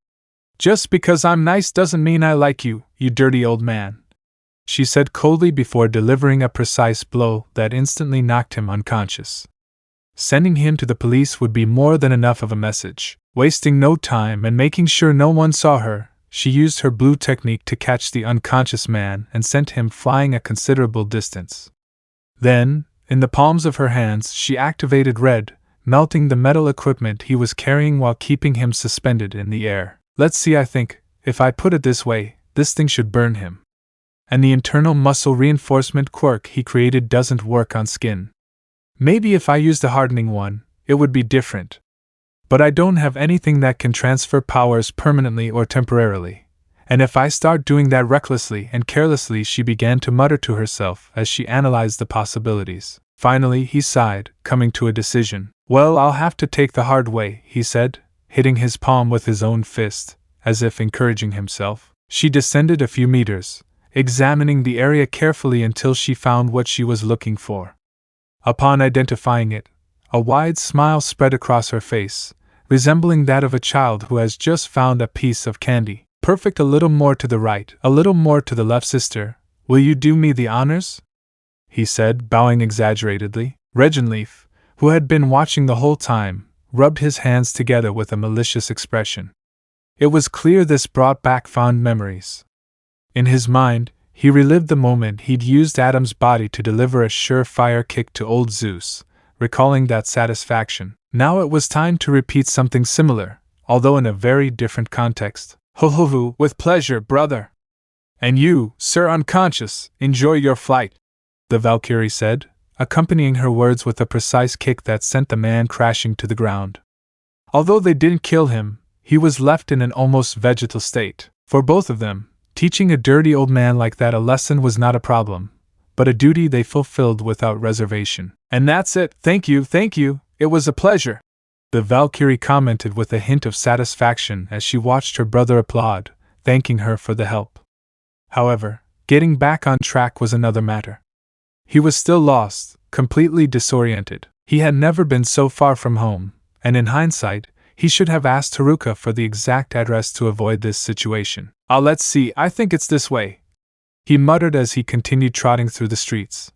Just because I'm nice doesn't mean I like you, you dirty old man, she said coldly before delivering a precise blow that instantly knocked him unconscious. Sending him to the police would be more than enough of a message. Wasting no time and making sure no one saw her, she used her blue technique to catch the unconscious man and sent him flying a considerable distance. Then, in the palms of her hands, she activated red, melting the metal equipment he was carrying while keeping him suspended in the air. Let's see, I think, if I put it this way, this thing should burn him. And the internal muscle reinforcement quirk he created doesn't work on skin. Maybe if I used a hardening one, it would be different. But I don't have anything that can transfer powers permanently or temporarily. And if I start doing that recklessly and carelessly, she began to mutter to herself as she analyzed the possibilities. Finally, he sighed, coming to a decision. Well, I'll have to take the hard way, he said, hitting his palm with his own fist, as if encouraging himself. She descended a few meters, examining the area carefully until she found what she was looking for. Upon identifying it, a wide smile spread across her face, resembling that of a child who has just found a piece of candy. Perfect. A little more to the right, a little more to the left, sister. Will you do me the honors? He said, bowing exaggeratedly. Regenleaf, who had been watching the whole time, rubbed his hands together with a malicious expression. It was clear this brought back fond memories. In his mind, he relived the moment he'd used Adam's body to deliver a surefire kick to old Zeus, recalling that satisfaction. Now it was time to repeat something similar, although in a very different context. Ho, with pleasure, brother. And you, Sir Unconscious, enjoy your flight, the Valkyrie said, accompanying her words with a precise kick that sent the man crashing to the ground. Although they didn't kill him, he was left in an almost vegetal state. For both of them, teaching a dirty old man like that a lesson was not a problem, but a duty they fulfilled without reservation. And that's it. Thank you. It was a pleasure, the Valkyrie commented with a hint of satisfaction as she watched her brother applaud, thanking her for the help. However, getting back on track was another matter. He was still lost, completely disoriented. He had never been so far from home, and in hindsight, he should have asked Haruka for the exact address to avoid this situation. Let's see, I think it's this way, he muttered as he continued trotting through the streets.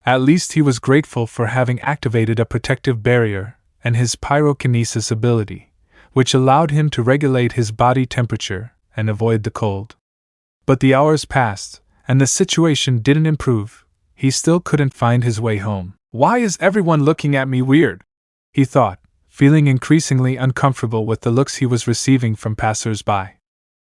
At least he was grateful for having activated a protective barrier and his pyrokinesis ability, which allowed him to regulate his body temperature and avoid the cold. But the hours passed, and the situation didn't improve. He still couldn't find his way home. Why is everyone looking at me weird? He thought, feeling increasingly uncomfortable with the looks he was receiving from passers-by.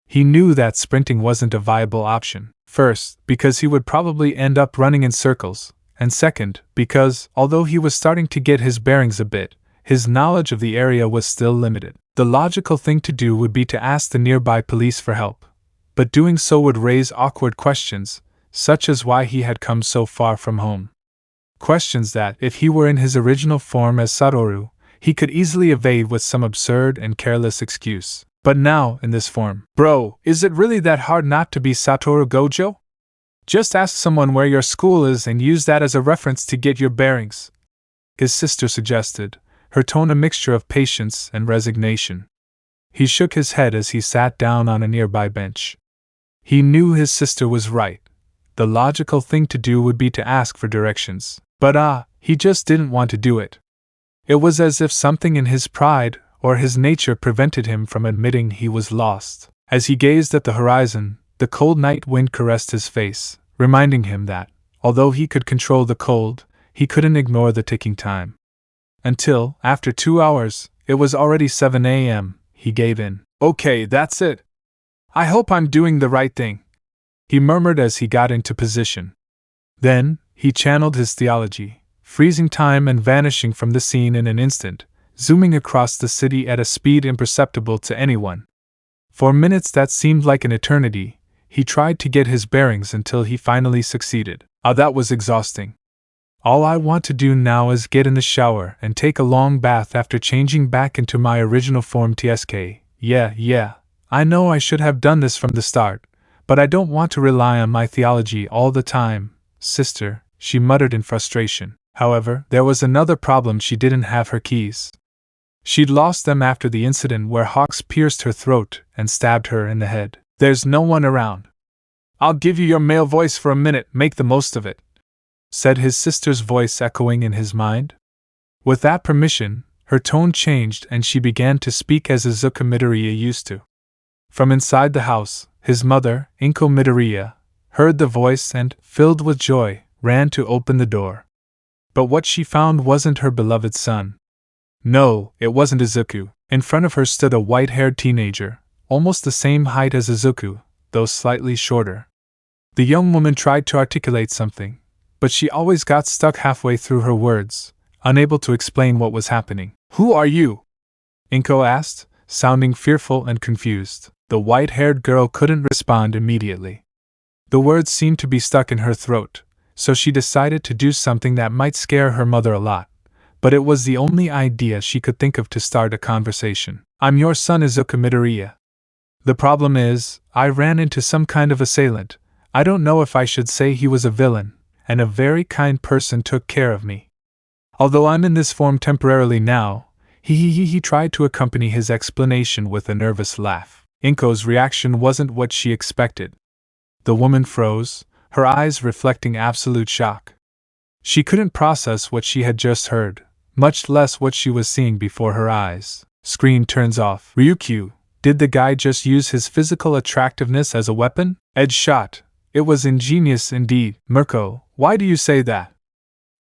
He knew that sprinting wasn't a viable option. First, because he would probably end up running in circles, and second, because, although he was starting to get his bearings a bit, his knowledge of the area was still limited. The logical thing to do would be to ask the nearby police for help, but doing so would raise awkward questions, such as why he had come so far from home. Questions that, if he were in his original form as Satoru, he could easily evade with some absurd and careless excuse. But now, in this form, bro, is it really that hard not to be Satoru Gojo? Just ask someone where your school is and use that as a reference to get your bearings, his sister suggested, her tone a mixture of patience and resignation. He shook his head as he sat down on a nearby bench. He knew his sister was right. The logical thing to do would be to ask for directions. But he just didn't want to do it. It was as if something in his pride or his nature prevented him from admitting he was lost. As he gazed at the horizon, the cold night wind caressed his face, reminding him that, although he could control the cold, he couldn't ignore the ticking time. Until, after 2 hours, it was already 7 a.m., he gave in. Okay, that's it. I hope I'm doing the right thing, he murmured as he got into position. Then, he channeled his theology, freezing time and vanishing from the scene in an instant, zooming across the city at a speed imperceptible to anyone. For minutes that seemed like an eternity, he tried to get his bearings until he finally succeeded. That was exhausting. All I want to do now is get in the shower and take a long bath after changing back into my original form TSK. Yeah, I know I should have done this from the start, but I don't want to rely on my theology all the time, sister, she muttered in frustration. However, there was another problem: she didn't have her keys. She'd lost them after the incident where Hawks pierced her throat and stabbed her in the head. There's no one around. I'll give you your male voice for a minute, make the most of it, said his sister's voice echoing in his mind. With that permission, her tone changed and she began to speak as Izuku Midoriya used to. From inside the house, his mother, Inko Midoriya, heard the voice and, filled with joy, ran to open the door. But what she found wasn't her beloved son. No, it wasn't Izuku. In front of her stood a white-haired teenager, almost the same height as Izuku, though slightly shorter. The young woman tried to articulate something, but she always got stuck halfway through her words, unable to explain what was happening. "Who are you?" Inko asked, sounding fearful and confused. The white-haired girl couldn't respond immediately. The words seemed to be stuck in her throat, so she decided to do something that might scare her mother a lot, but it was the only idea she could think of to start a conversation. "I'm your son Izuku Midoriya. The problem is, I ran into some kind of assailant. I don't know if I should say he was a villain, and a very kind person took care of me. Although I'm in this form temporarily now," he tried to accompany his explanation with a nervous laugh. Inko's reaction wasn't what she expected. The woman froze, her eyes reflecting absolute shock. She couldn't process what she had just heard, much less what she was seeing before her eyes. Screen turns off. Ryukyu, did the guy just use his physical attractiveness as a weapon? Edge shot. It was ingenious indeed. Mirko, why do you say that?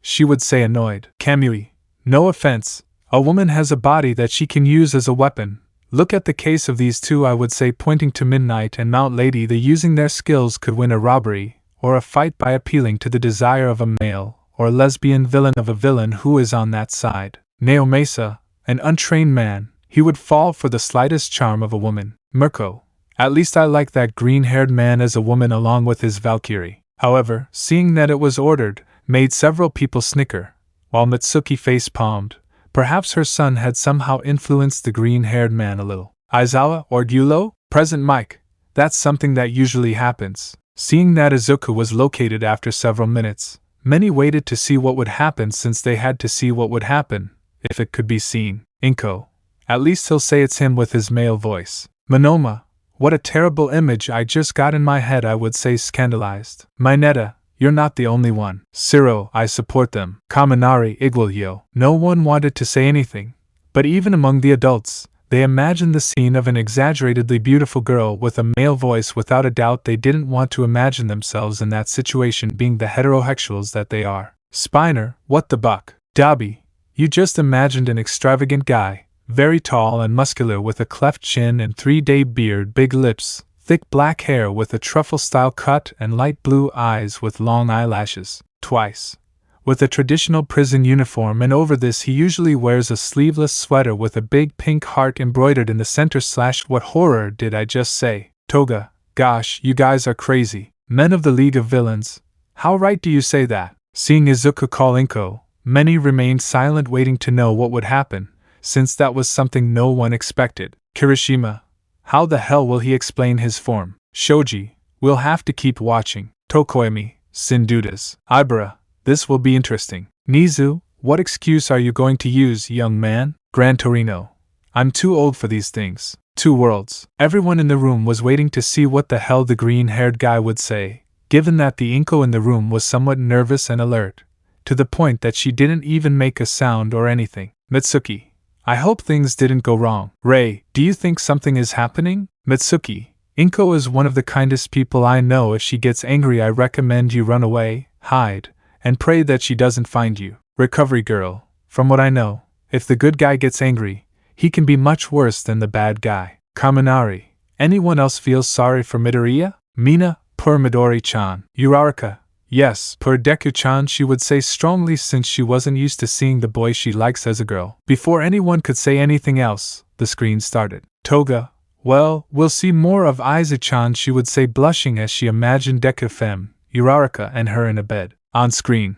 She would say annoyed. Kamui, no offense, a woman has a body that she can use as a weapon. Look at the case of these two, I would say, pointing to Midnight and Mount Lady. The using their skills could win a robbery, or a fight by appealing to the desire of a male, or lesbian villain of a villain who is on that side. Neo Mesa, an untrained man, he would fall for the slightest charm of a woman. Mirko, at least I like that green-haired man as a woman along with his Valkyrie. However, seeing that it was ordered, made several people snicker, while Mitsuki face-palmed. Perhaps her son had somehow influenced the green-haired man a little. Aizawa or Gyulo? Present Mike. That's something that usually happens. Seeing that Izuku was located after several minutes, many waited to see what would happen since they had to see what would happen, if it could be seen. Inko. At least he'll say it's him with his male voice. Monoma. What a terrible image I just got in my head, I would say, scandalized. Mineta. You're not the only one. Siro, I support them. Kaminari, Igwalyo. No one wanted to say anything, but even among the adults, they imagined the scene of an exaggeratedly beautiful girl with a male voice. Without a doubt, they didn't want to imagine themselves in that situation, being the heterosexuals that they are. Spiner, what the buck? Dabi, you just imagined an extravagant guy, very tall and muscular with a cleft chin and 3-day beard, big lips, thick black hair with a truffle-style cut and light blue eyes with long eyelashes. Twice. With a traditional prison uniform, and over this he usually wears a sleeveless sweater with a big pink heart embroidered in the center. What horror did I just say? Toga, gosh, you guys are crazy. Men of the League of Villains. How right do you say that? Seeing Izuku call Inko, many remained silent, waiting to know what would happen, since that was something no one expected. Kirishima. How the hell will he explain his form? Shoji, we'll have to keep watching. Tokoemi, Sindudas. Ibara, this will be interesting. Nizu, what excuse are you going to use, young man? Gran Torino, I'm too old for these things. Two worlds. Everyone in the room was waiting to see what the hell the green-haired guy would say, given that the Inko in the room was somewhat nervous and alert, to the point that she didn't even make a sound or anything. Mitsuki, I hope things didn't go wrong. Ray, do you think something is happening? Mitsuki, Inko is one of the kindest people I know. If she gets angry, I recommend you run away, hide, and pray that she doesn't find you. Recovery girl, from what I know, if the good guy gets angry, he can be much worse than the bad guy. Kaminari, anyone else feels sorry for Midoriya? Mina, poor Midori-chan. Uraraka, yes, poor Deku-chan, she would say strongly, since she wasn't used to seeing the boy she likes as a girl. Before anyone could say anything else, the screen started. Toga, well, we'll see more of Izu-chan, she would say, blushing as she imagined Deku-femme, Uraraka and her in a bed. On screen.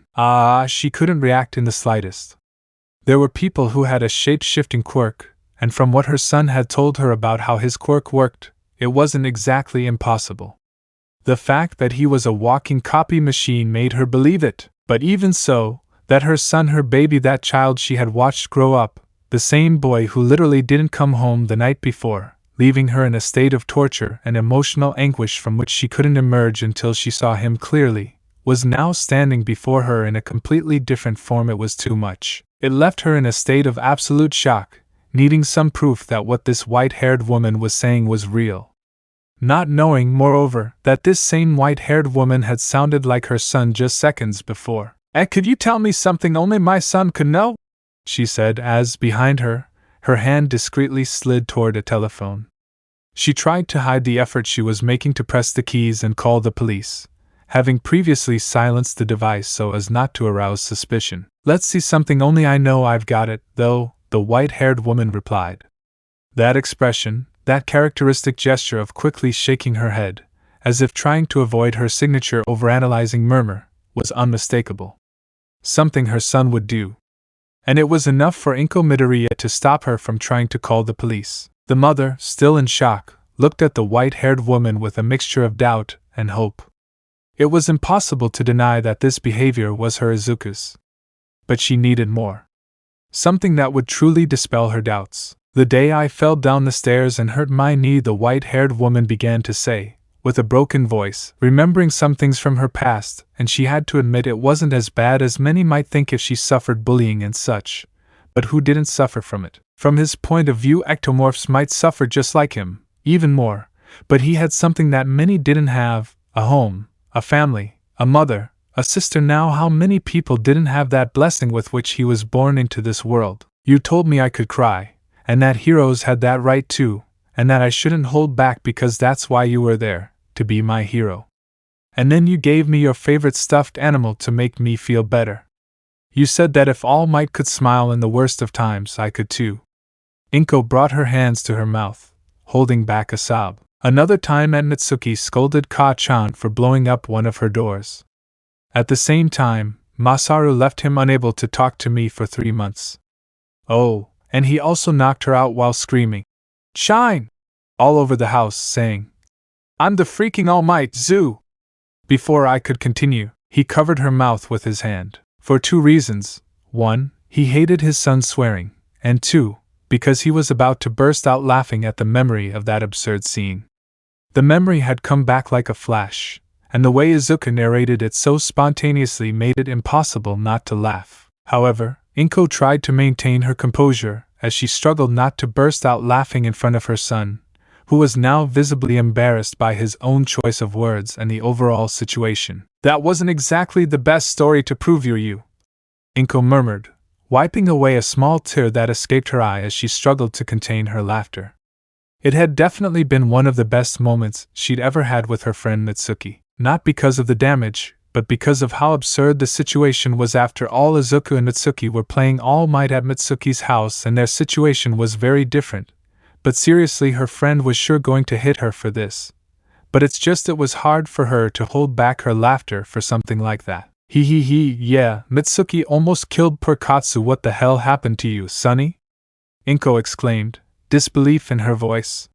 She couldn't react in the slightest. There were people who had a shape-shifting quirk, and from what her son had told her about how his quirk worked, it wasn't exactly impossible. The fact that he was a walking copy machine made her believe it, but even so, that her son, her baby, that child she had watched grow up, the same boy who literally didn't come home the night before, leaving her in a state of torture and emotional anguish from which she couldn't emerge until she saw him clearly, was now standing before her in a completely different form. It was too much. It left her in a state of absolute shock, needing some proof that what this white-haired woman was saying was real. not knowing, moreover, that this same white-haired woman had sounded like her son just seconds before. Could you tell me something only my son could know?" she said as, behind her hand discreetly slid toward a telephone. She tried to hide the effort she was making to press the keys and call the police, having previously silenced the device so as not to arouse suspicion. "Let's see something only I know I've got it, though," the white-haired woman replied. That expression, that characteristic gesture of quickly shaking her head, as if trying to avoid her signature overanalyzing murmur, was unmistakable. Something her son would do. And it was enough for Inko Midoriya to stop her from trying to call the police. The mother, still in shock, looked at the white-haired woman with a mixture of doubt and hope. It was impossible to deny that this behavior was her Izuku's. But she needed more. Something that would truly dispel her doubts. "The day I fell down the stairs and hurt my knee," the white-haired woman began to say, with a broken voice, remembering some things from her past, and she had to admit it wasn't as bad as many might think if she suffered bullying and such. But who didn't suffer from it? From his point of view, ectomorphs might suffer just like him, even more, but he had something that many didn't have: a home, a family, a mother, a sister. Now how many people didn't have that blessing with which he was born into this world? "You told me I could cry, and that heroes had that right too, and that I shouldn't hold back because that's why you were there, to be my hero. And then you gave me your favorite stuffed animal to make me feel better. You said that if All Might could smile in the worst of times, I could too." Inko brought her hands to her mouth, holding back a sob. Another time Aunt Mitsuki scolded Ka-chan for blowing up one of her doors. At the same time, Masaru left him unable to talk to me for 3 months. Oh, and he also knocked her out while screaming, "Shine!" all over the house, saying, "I'm the freaking All Might, Zoo!" Before I could continue, he covered her mouth with his hand. For 2 reasons. 1, he hated his son swearing, and 2, because he was about to burst out laughing at the memory of that absurd scene. The memory had come back like a flash, and the way Izuku narrated it so spontaneously made it impossible not to laugh. However, Inko tried to maintain her composure as she struggled not to burst out laughing in front of her son, who was now visibly embarrassed by his own choice of words and the overall situation. "That wasn't exactly the best story to prove you," Inko murmured, wiping away a small tear that escaped her eye as she struggled to contain her laughter. It had definitely been one of the best moments she'd ever had with her friend Mitsuki, not because of the damage, but because of how absurd the situation was. After all, Izuku and Mitsuki were playing All Might at Mitsuki's house and their situation was very different. But seriously, her friend was sure going to hit her for this. But it's just it was hard for her to hold back her laughter for something like that. Yeah, Mitsuki almost killed poor Katsu. What the hell happened to you, sonny?" Inko exclaimed, disbelief in her voice.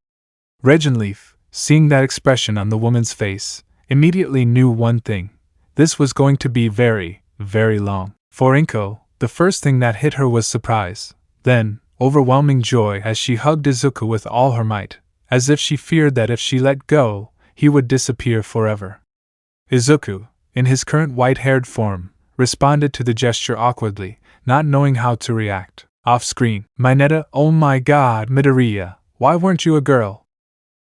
Regenleaf, seeing that expression on the woman's face, immediately knew one thing. This was going to be very, very long. For Inko, the first thing that hit her was surprise, then overwhelming joy as she hugged Izuku with all her might, as if she feared that if she let go, he would disappear forever. Izuku, in his current white-haired form, responded to the gesture awkwardly, not knowing how to react. Off-screen, Mineta, "Oh my god, Midoriya, why weren't you a girl?"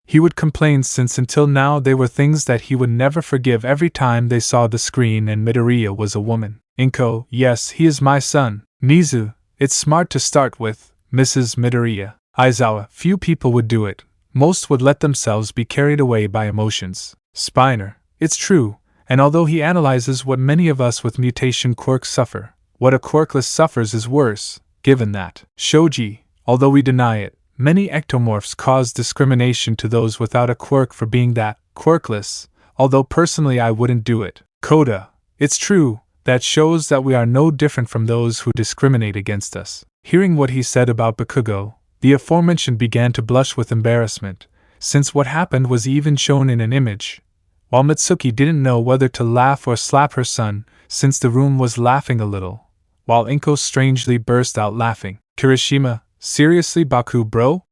he would complain, since until now they were things that he would never forgive every time they saw the screen and Midoriya was a woman. Inko, "Yes, he is my son. Mizu, it's smart to start with, Mrs. Midoriya. Aizawa, few people would do it. Most would let themselves be carried away by emotions. Spiner, it's true, and although he analyzes what many of us with mutation quirks suffer, what a quirkless suffers is worse, given that. Shoji, although we deny it, many ectomorphs cause discrimination to those without a quirk for being that, quirkless, although personally I wouldn't do it. Koda, it's true, that shows that we are no different from those who discriminate against us." Hearing what he said about Bakugo, the aforementioned began to blush with embarrassment, since what happened was even shown in an image, while Mitsuki didn't know whether to laugh or slap her son, since the room was laughing a little, while Inko strangely burst out laughing. "Kirishima, seriously, Baku bro?"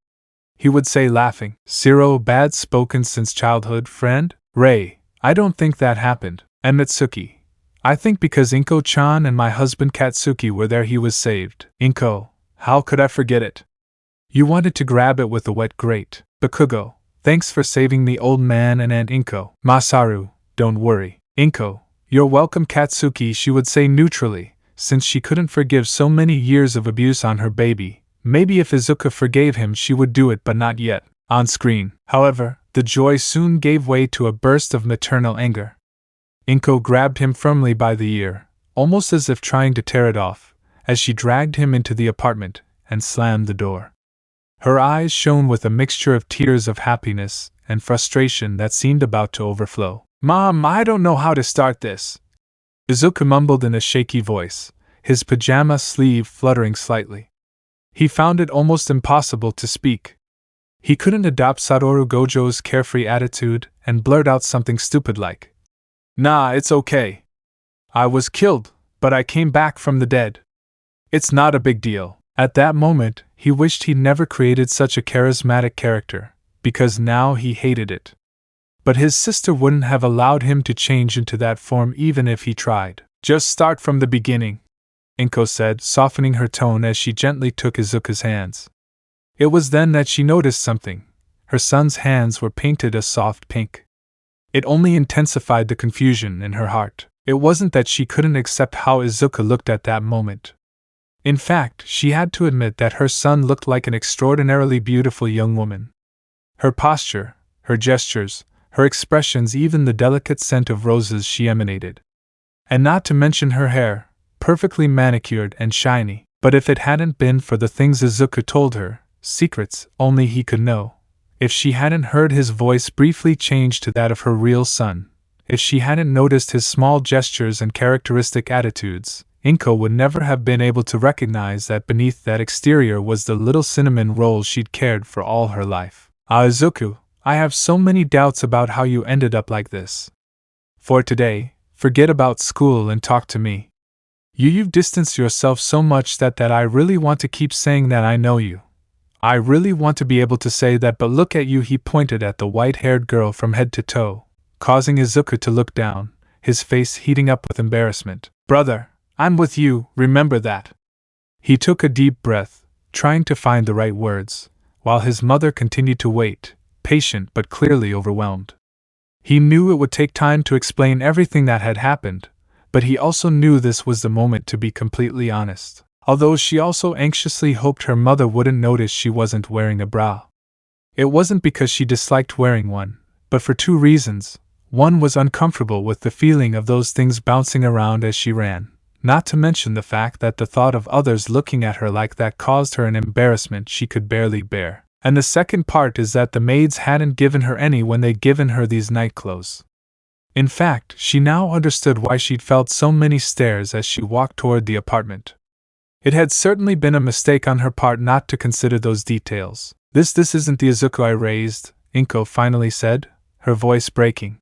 he would say, laughing. "Zero bad spoken since childhood, friend?" "Ray, I don't think that happened." And Mitsuki, "I think because Inko-chan and my husband Katsuki were there he was saved." Inko, "How could I forget it? You wanted to grab it with a wet grate." Bakugo, Thanks for saving the old man and Aunt Inko. Masaru, don't worry. Inko, you're welcome. Katsuki, she would say neutrally, since she couldn't forgive so many years of abuse on her baby. Maybe if Izuku forgave him she would do it, but not yet. On screen, however, the joy soon gave way to a burst of maternal anger. Inko grabbed him firmly by the ear, almost as if trying to tear it off, as she dragged him into the apartment and slammed the door. Her eyes shone with a mixture of tears of happiness and frustration that seemed about to overflow. Mom, I don't know how to start this, Izuku mumbled in a shaky voice, his pajama sleeve fluttering slightly. He found it almost impossible to speak. He couldn't adopt Satoru Gojo's carefree attitude and blurt out something stupid like, "Nah, it's okay. I was killed, but I came back from the dead. It's not a big deal." At that moment, he wished he'd never created such a charismatic character, because now he hated it. But his sister wouldn't have allowed him to change into that form even if he tried. "Just start from the beginning," Inko said, softening her tone as she gently took Izuku's hands. It was then that she noticed something. Her son's hands were painted a soft pink. It only intensified the confusion in her heart. It wasn't that she couldn't accept how Izuku looked at that moment. In fact, she had to admit that her son looked like an extraordinarily beautiful young woman. Her posture, her gestures, her expressions, even the delicate scent of roses she emanated. And not to mention her hair, perfectly manicured and shiny. But if it hadn't been for the things Izuku told her, secrets only he could know, if she hadn't heard his voice briefly change to that of her real son, if she hadn't noticed his small gestures and characteristic attitudes, Inko would never have been able to recognize that beneath that exterior was the little cinnamon roll she'd cared for all her life. Izuku, I have so many doubts about how you ended up like this. For today, forget about school and talk to me. You've distanced yourself so much that I really want to keep saying that I know you. I really want to be able to say that, but look at you. He pointed at the white-haired girl from head to toe, causing Izuku to look down, his face heating up with embarrassment. Brother, I'm with you, remember that. He took a deep breath, trying to find the right words, while his mother continued to wait, patient but clearly overwhelmed. He knew it would take time to explain everything that had happened, but he also knew this was the moment to be completely honest, although she also anxiously hoped her mother wouldn't notice she wasn't wearing a bra. It wasn't because she disliked wearing one, but for two reasons. One was uncomfortable with the feeling of those things bouncing around as she ran, not to mention the fact that the thought of others looking at her like that caused her an embarrassment she could barely bear. And the second part is that the maids hadn't given her any when they'd given her these night clothes. In fact, she now understood why she'd felt so many stares as she walked toward the apartment. It had certainly been a mistake on her part not to consider those details. This isn't the Izuku I raised, Inko finally said, her voice breaking.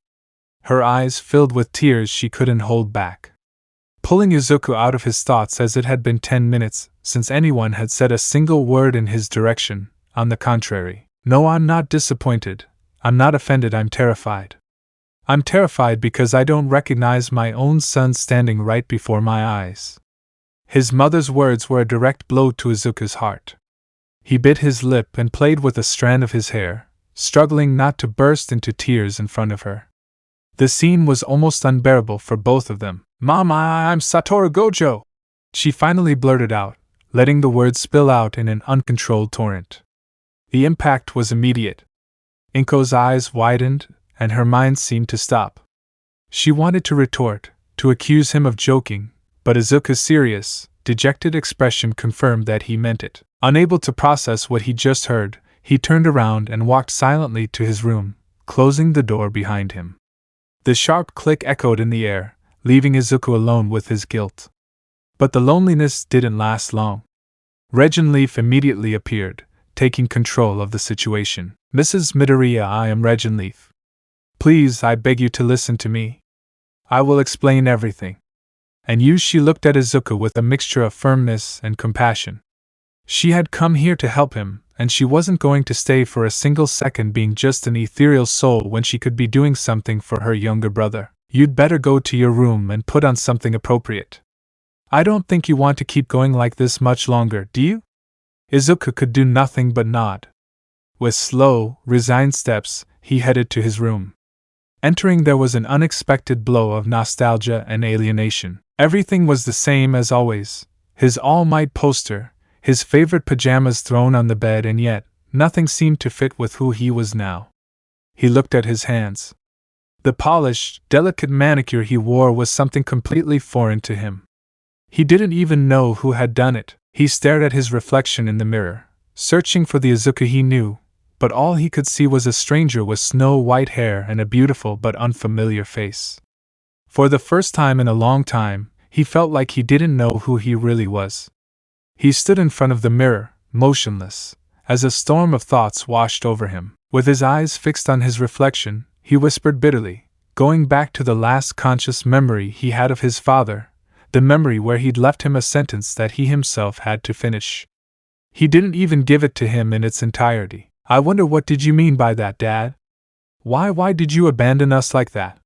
Her eyes filled with tears she couldn't hold back, pulling Izuku out of his thoughts as it had been 10 minutes since anyone had said a single word in his direction. On the contrary. No, I'm not disappointed. I'm not offended, I'm terrified. I'm terrified because I don't recognize my own son standing right before my eyes. His mother's words were a direct blow to Izuku's heart. He bit his lip and played with a strand of his hair, struggling not to burst into tears in front of her. The scene was almost unbearable for both of them. Mom, I'm Satoru Gojo! She finally blurted out, letting the words spill out in an uncontrolled torrent. The impact was immediate. Inko's eyes widened, and her mind seemed to stop. She wanted to retort, to accuse him of joking, but Izuku's serious, dejected expression confirmed that he meant it. Unable to process what he just heard, he turned around and walked silently to his room, closing the door behind him. The sharp click echoed in the air, leaving Izuku alone with his guilt. But the loneliness didn't last long. Regenleaf immediately appeared, taking control of the situation. Mrs. Midoriya, I am Regenleaf. Please, I beg you to listen to me. I will explain everything. And you, she looked at Izuku with a mixture of firmness and compassion. She had come here to help him, and she wasn't going to stay for a single second being just an ethereal soul when she could be doing something for her younger brother. You'd better go to your room and put on something appropriate. I don't think you want to keep going like this much longer, do you? Izuku could do nothing but nod. With slow, resigned steps, he headed to his room. Entering, there was an unexpected blow of nostalgia and alienation. Everything was the same as always. His Almight poster, his favorite pajamas thrown on the bed, and yet, nothing seemed to fit with who he was now. He looked at his hands. The polished, delicate manicure he wore was something completely foreign to him. He didn't even know who had done it. He stared at his reflection in the mirror, searching for the Izuku he knew, but all he could see was a stranger with snow-white hair and a beautiful but unfamiliar face. For the first time in a long time, he felt like he didn't know who he really was. He stood in front of the mirror, motionless, as a storm of thoughts washed over him. With his eyes fixed on his reflection, he whispered bitterly, going back to the last conscious memory he had of his father, the memory where he'd left him a sentence that he himself had to finish. He didn't even give it to him in its entirety. "I wonder what did you mean by that, Dad? Why did you abandon us like that?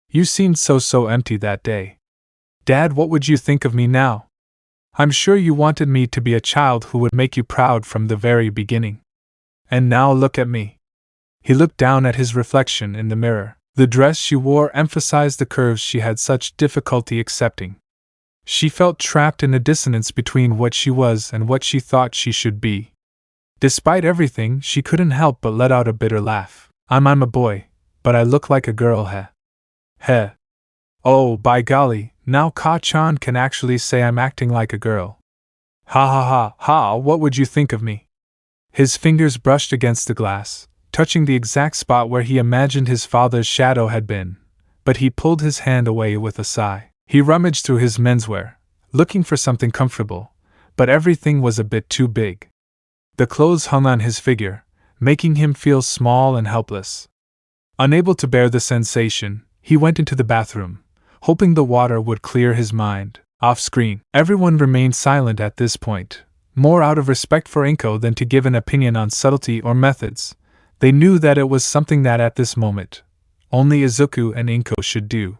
You seemed so empty that day. Dad, what would you think of me now? I'm sure you wanted me to be a child who would make you proud from the very beginning. And now look at me." He looked down at his reflection in the mirror. The dress she wore emphasized the curves she had such difficulty accepting. She felt trapped in a dissonance between what she was and what she thought she should be. Despite everything, she couldn't help but let out a bitter laugh. I'm a boy, but I look like a girl, heh. Heh. Oh, by golly, now Ka-chan can actually say I'm acting like a girl. Ha ha ha ha, what would you think of me? His fingers brushed against the glass, touching the exact spot where he imagined his father's shadow had been, but he pulled his hand away with a sigh. He rummaged through his menswear, looking for something comfortable, but everything was a bit too big. The clothes hung on his figure, making him feel small and helpless. Unable to bear the sensation, he went into the bathroom, hoping the water would clear his mind. Off-screen, everyone remained silent at this point, more out of respect for Inko than to give an opinion on subtlety or methods. They knew that it was something that at this moment, only Izuku and Inko should do.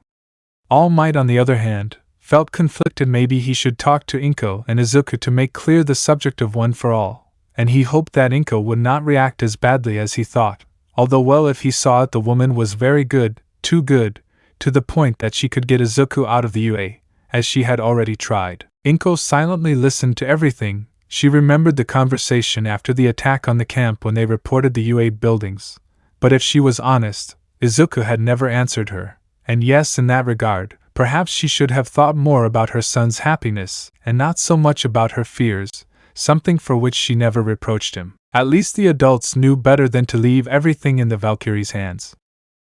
All Might, on the other hand, felt conflicted. Maybe he should talk to Inko and Izuku to make clear the subject of one for all, and he hoped that Inko would not react as badly as he thought, although well, if he saw it, the woman was very good, too good, to the point that she could get Izuku out of the UA, as she had already tried. Inko silently listened to everything. She remembered the conversation after the attack on the camp when they reported the UA buildings, but if she was honest, Izuku had never answered her. And yes, in that regard, perhaps she should have thought more about her son's happiness, and not so much about her fears, something for which she never reproached him. At least the adults knew better than to leave everything in the Valkyrie's hands.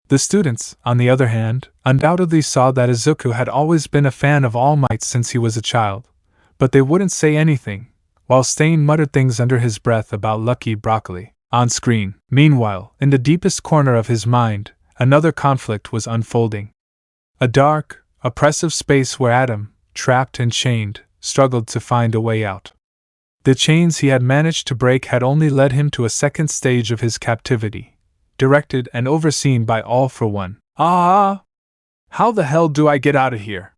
The students, on the other hand, undoubtedly saw that Izuku had always been a fan of All Might since he was a child, but they wouldn't say anything, while Stain muttered things under his breath about Lucky Broccoli. On screen, meanwhile, in the deepest corner of his mind, another conflict was unfolding. A dark, oppressive space where Adam, trapped and chained, struggled to find a way out. The chains he had managed to break had only led him to a second stage of his captivity, directed and overseen by All for One. Ah! How the hell do I get out of here?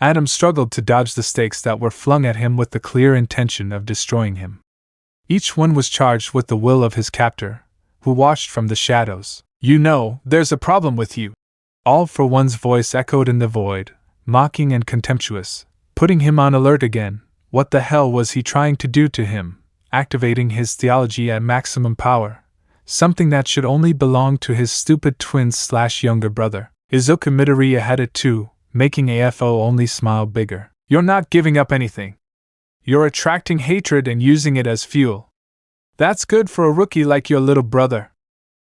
Adam struggled to dodge the stakes that were flung at him with the clear intention of destroying him. Each one was charged with the will of his captor, who watched from the shadows. You know, there's a problem with you. All for One's voice echoed in the void, mocking and contemptuous, putting him on alert again. What the hell was he trying to do to him, activating his theology at maximum power? Something that should only belong to his stupid twin/younger brother. Izuku Midoriya had it too, making AFO only smile bigger. You're not giving up anything. You're attracting hatred and using it as fuel. That's good for a rookie like your little brother.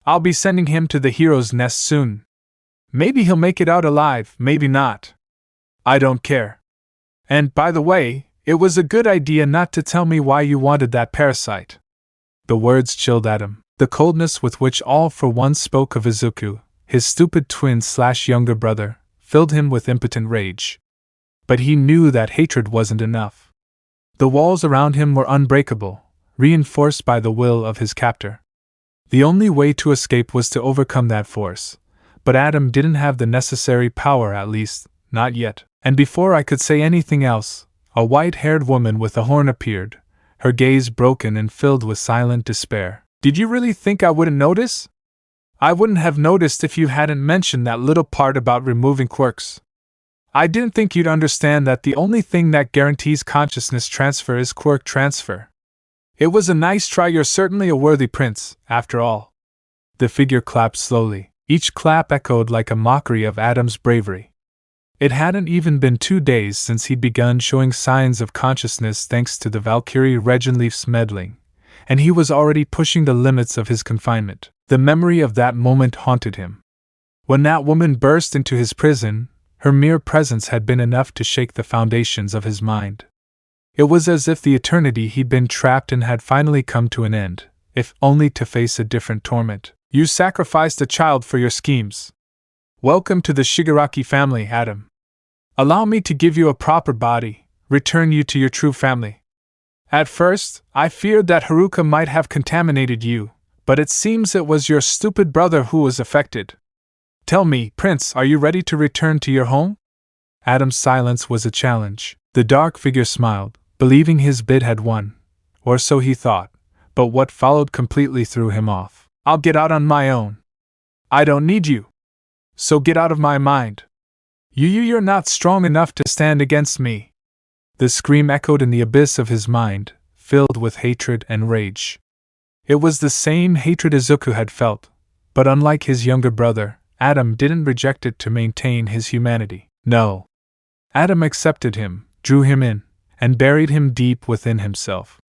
I'll be sending him to the hero's nest soon. Maybe he'll make it out alive, maybe not. I don't care. And, by the way, it was a good idea not to tell me why you wanted that parasite. The words chilled Adam. The coldness with which All for One spoke of Izuku, his stupid twin/younger brother, filled him with impotent rage. But he knew that hatred wasn't enough. The walls around him were unbreakable, reinforced by the will of his captor. The only way to escape was to overcome that force, but Adam didn't have the necessary power, at least, not yet. And before I could say anything else, a white-haired woman with a horn appeared, her gaze broken and filled with silent despair. Did you really think I wouldn't notice? I wouldn't have noticed if you hadn't mentioned that little part about removing quirks. I didn't think you'd understand that the only thing that guarantees consciousness transfer is quirk transfer. It was a nice try. You're certainly a worthy prince, after all. The figure clapped slowly. Each clap echoed like a mockery of Adam's bravery. It hadn't even been 2 days since he'd begun showing signs of consciousness thanks to the Valkyrie Regenleaf's meddling, and he was already pushing the limits of his confinement. The memory of that moment haunted him. When that woman burst into his prison, her mere presence had been enough to shake the foundations of his mind. It was as if the eternity he'd been trapped in had finally come to an end, if only to face a different torment. You sacrificed a child for your schemes. Welcome to the Shigaraki family, Adam. Allow me to give you a proper body, return you to your true family. At first, I feared that Haruka might have contaminated you, but it seems it was your stupid brother who was affected. Tell me, Prince, are you ready to return to your home? Adam's silence was a challenge. The dark figure smiled, believing his bid had won. Or so he thought, but what followed completely threw him off. I'll get out on my own. I don't need you. So get out of my mind. You're not strong enough to stand against me. The scream echoed in the abyss of his mind, filled with hatred and rage. It was the same hatred Izuku had felt, but unlike his younger brother, Adam didn't reject it to maintain his humanity. No. Adam accepted him, drew him in, and buried him deep within himself.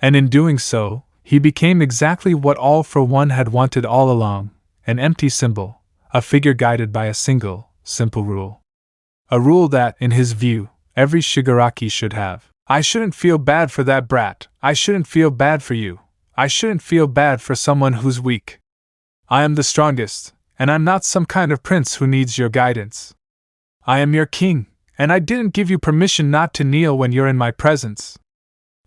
And in doing so, he became exactly what All for One had wanted all along, an empty symbol, a figure guided by a single, simple rule. A rule that, in his view, every Shigaraki should have. I shouldn't feel bad for that brat. I shouldn't feel bad for you. I shouldn't feel bad for someone who's weak. I am the strongest, and I'm not some kind of prince who needs your guidance. I am your king, and I didn't give you permission not to kneel when you're in my presence.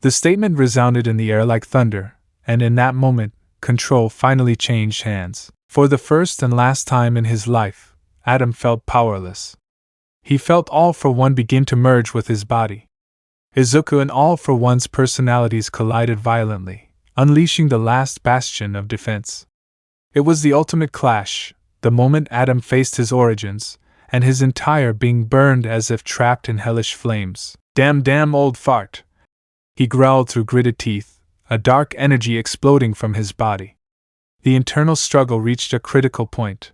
The statement resounded in the air like thunder, and in that moment, control finally changed hands. For the first and last time in his life, Adam felt powerless. He felt All for One begin to merge with his body. Izuku and All for One's personalities collided violently, unleashing the last bastion of defense. It was the ultimate clash, the moment Adam faced his origins, and his entire being burned as if trapped in hellish flames. Damn old fart! He growled through gritted teeth, a dark energy exploding from his body. The internal struggle reached a critical point.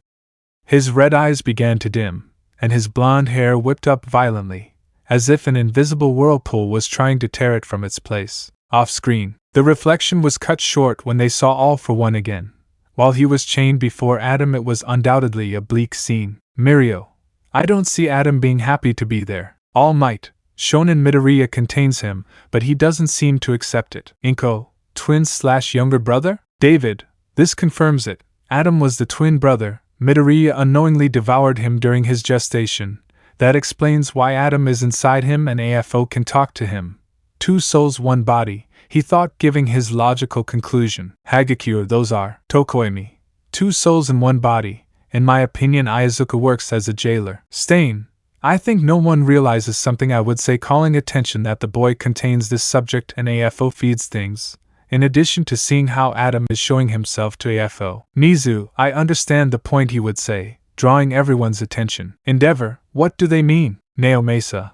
His red eyes began to dim, and his blonde hair whipped up violently, as if an invisible whirlpool was trying to tear it from its place. Off-screen, the reflection was cut short when they saw All for One again. While he was chained before Adam, it was undoubtedly a bleak scene. Mirio. I don't see Adam being happy to be there. Almight, shown in Midoriya, contains him, but he doesn't seem to accept it. Inko, twin/younger brother? David, this confirms it. Adam was the twin brother. Midoriya unknowingly devoured him during his gestation. That explains why Adam is inside him and AFO can talk to him. 2 souls, 1 body, he thought, giving his logical conclusion. Hagakure, those are Tokoemi. 2 souls in 1 body. In my opinion, Izuku works as a jailer. Stain. I think no one realizes something I would say, calling attention that the boy contains this subject and AFO feeds things, in addition to seeing how Adam is showing himself to AFO. Mizu, I understand the point, he would say, drawing everyone's attention. Endeavor, what do they mean? Naomesa,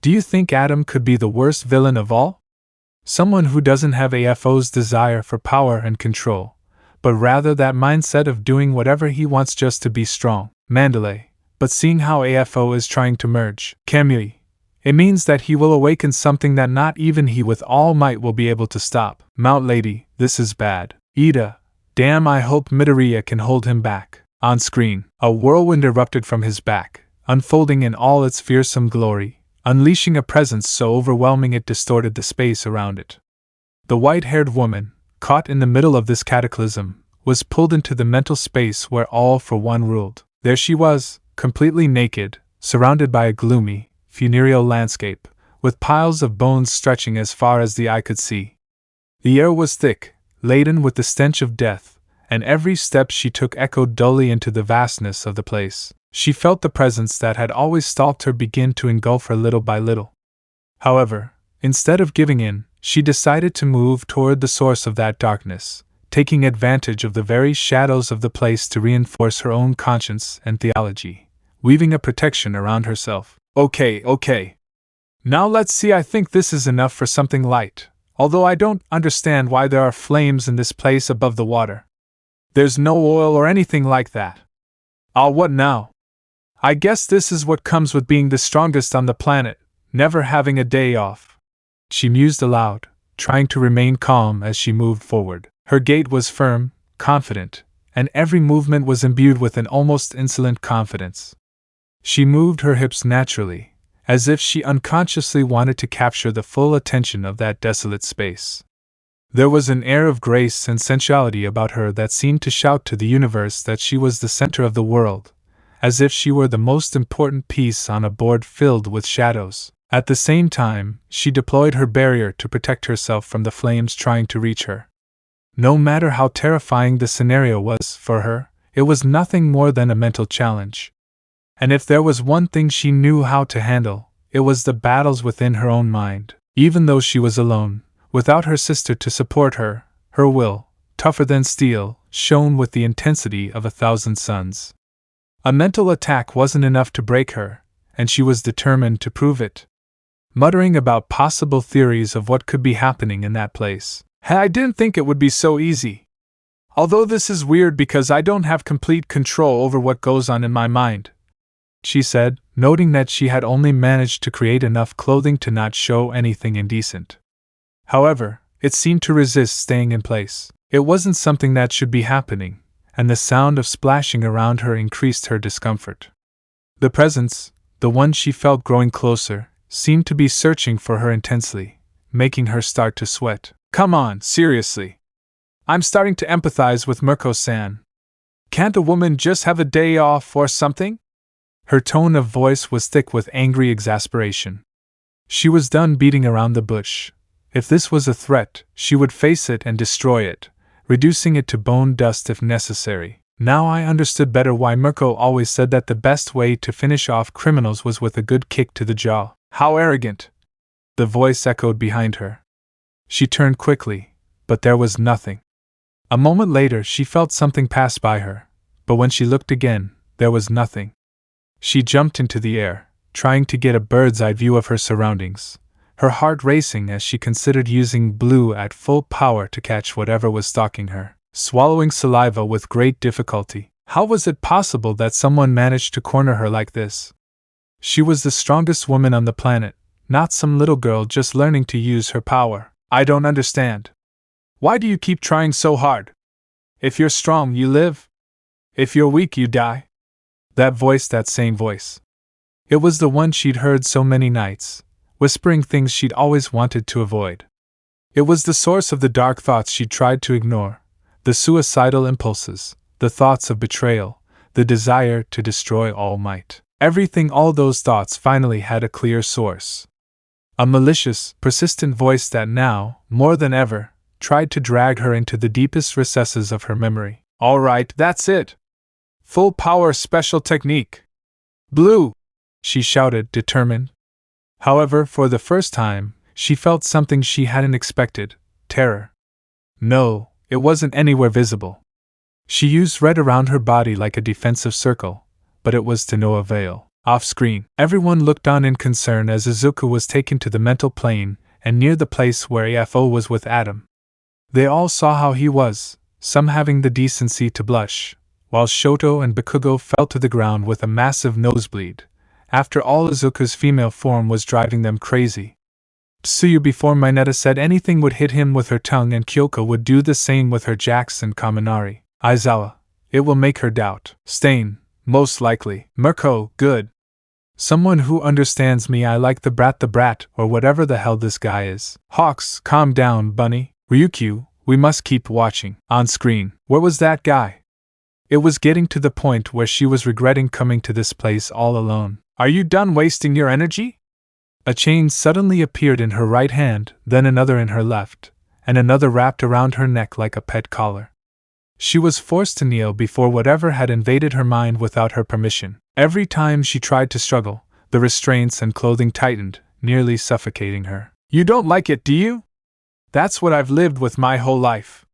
do you think Adam could be the worst villain of all? Someone who doesn't have AFO's desire for power and control, but rather that mindset of doing whatever he wants just to be strong. Mandalay, but seeing how AFO is trying to merge. Kamui, it means that he will awaken something that not even he with all might will be able to stop. Mount Lady, this is bad. Ida, damn, I hope Midoriya can hold him back. On screen, a whirlwind erupted from his back, unfolding in all its fearsome glory, unleashing a presence so overwhelming it distorted the space around it. The white-haired woman, caught in the middle of this cataclysm, was pulled into the mental space where All for One ruled. There she was, completely naked, surrounded by a gloomy, funereal landscape, with piles of bones stretching as far as the eye could see. The air was thick, laden with the stench of death, and every step she took echoed dully into the vastness of the place. She felt the presence that had always stalked her begin to engulf her little by little. However, instead of giving in, she decided to move toward the source of that darkness, taking advantage of the very shadows of the place to reinforce her own conscience and theology, weaving a protection around herself. Okay. Now let's see, I think this is enough for something light, although I don't understand why there are flames in this place above the water. There's no oil or anything like that. What now? I guess this is what comes with being the strongest on the planet, never having a day off. She mused aloud, trying to remain calm as she moved forward. Her gait was firm, confident, and every movement was imbued with an almost insolent confidence. She moved her hips naturally, as if she unconsciously wanted to capture the full attention of that desolate space. There was an air of grace and sensuality about her that seemed to shout to the universe that she was the center of the world, as if she were the most important piece on a board filled with shadows. At the same time, she deployed her barrier to protect herself from the flames trying to reach her. No matter how terrifying the scenario was for her, it was nothing more than a mental challenge. And if there was one thing she knew how to handle, it was the battles within her own mind. Even though she was alone, without her sister to support her, her will, tougher than steel, shone with the intensity of 1,000 suns. A mental attack wasn't enough to break her, and she was determined to prove it. Muttering about possible theories of what could be happening in that place. I didn't think it would be so easy. Although this is weird because I don't have complete control over what goes on in my mind, she said, noting that she had only managed to create enough clothing to not show anything indecent. However, it seemed to resist staying in place. It wasn't something that should be happening, and the sound of splashing around her increased her discomfort. The presence, the one she felt growing closer, seemed to be searching for her intensely, making her start to sweat. Come on, seriously. I'm starting to empathize with Mirko-san. Can't a woman just have a day off or something? Her tone of voice was thick with angry exasperation. She was done beating around the bush. If this was a threat, she would face it and destroy it, reducing it to bone dust if necessary. Now I understood better why Mirko always said that the best way to finish off criminals was with a good kick to the jaw. How arrogant! The voice echoed behind her. She turned quickly, but there was nothing. A moment later she felt something pass by her, but when she looked again, there was nothing. She jumped into the air, trying to get a bird's-eye view of her surroundings, her heart racing as she considered using blue at full power to catch whatever was stalking her, swallowing saliva with great difficulty. How was it possible that someone managed to corner her like this? She was the strongest woman on the planet, not some little girl just learning to use her power. I don't understand. Why do you keep trying so hard? If you're strong, you live. If you're weak, you die. That same voice. It was the one she'd heard so many nights, whispering things she'd always wanted to avoid. It was the source of the dark thoughts she'd tried to ignore, the suicidal impulses, the thoughts of betrayal, the desire to destroy Almight. Everything, all those thoughts finally had a clear source. A malicious, persistent voice that now, more than ever, tried to drag her into the deepest recesses of her memory. All right, that's it. Full power special technique. Blue! She shouted, determined. However, for the first time, she felt something she hadn't expected: terror. No, it wasn't anywhere visible. She used red around her body like a defensive circle, but it was to no avail. Off-screen, everyone looked on in concern as Izuku was taken to the mental plane and near the place where AFO was with Adam. They all saw how he was, some having the decency to blush, while Shoto and Bakugo fell to the ground with a massive nosebleed. After all, Izuku's female form was driving them crazy. Tsuyu before Mineta said anything would hit him with her tongue, and Kyoko would do the same with her jacks and Kaminari. Aizawa, it will make her doubt. Stain, most likely. Mirko, good. Someone who understands me. I like the brat, or whatever the hell this guy is. Hawks, calm down, bunny. Ryukyu, we must keep watching. On screen, where was that guy? It was getting to the point where she was regretting coming to this place all alone. Are you done wasting your energy? A chain suddenly appeared in her right hand, then another in her left, and another wrapped around her neck like a pet collar. She was forced to kneel before whatever had invaded her mind without her permission. Every time she tried to struggle, the restraints and clothing tightened, nearly suffocating her. You don't like it, do you? That's what I've lived with my whole life.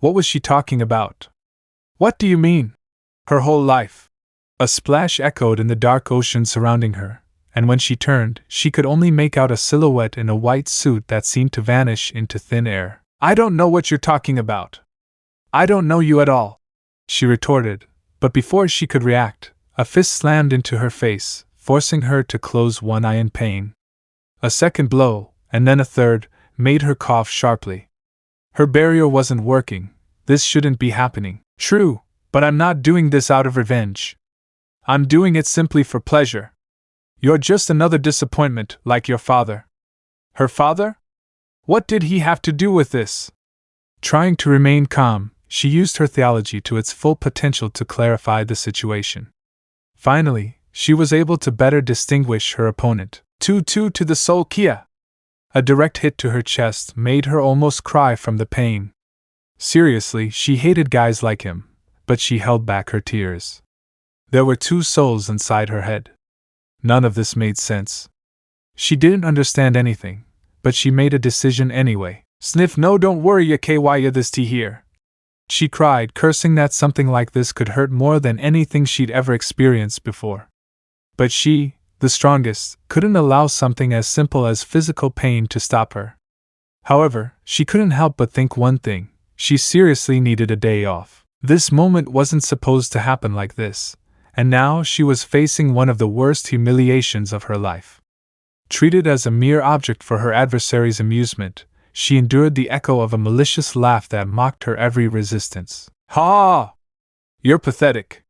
What was she talking about? What do you mean? Her whole life. A splash echoed in the dark ocean surrounding her, and when she turned, she could only make out a silhouette in a white suit that seemed to vanish into thin air. I don't know what you're talking about. I don't know you at all, she retorted, but before she could react, a fist slammed into her face, forcing her to close one eye in pain. A second blow, and then a third, made her cough sharply. Her barrier wasn't working. This shouldn't be happening. True, but I'm not doing this out of revenge. I'm doing it simply for pleasure. You're just another disappointment, like your father. Her father? What did he have to do with this? Trying to remain calm, she used her theology to its full potential to clarify the situation. Finally, she was able to better distinguish her opponent. 2-2 to the soul Kia. A direct hit to her chest made her almost cry from the pain. Seriously, she hated guys like him, but she held back her tears. There were two souls inside her head. None of this made sense. She didn't understand anything, but she made a decision anyway. Sniff, no, don't worry, ya KY this tea here. She cried, cursing that something like this could hurt more than anything she'd ever experienced before. But she, the strongest, couldn't allow something as simple as physical pain to stop her. However, she couldn't help but think one thing: she seriously needed a day off. This moment wasn't supposed to happen like this, and now she was facing one of the worst humiliations of her life. Treated as a mere object for her adversary's amusement, she endured the echo of a malicious laugh that mocked her every resistance. Ha! You're pathetic.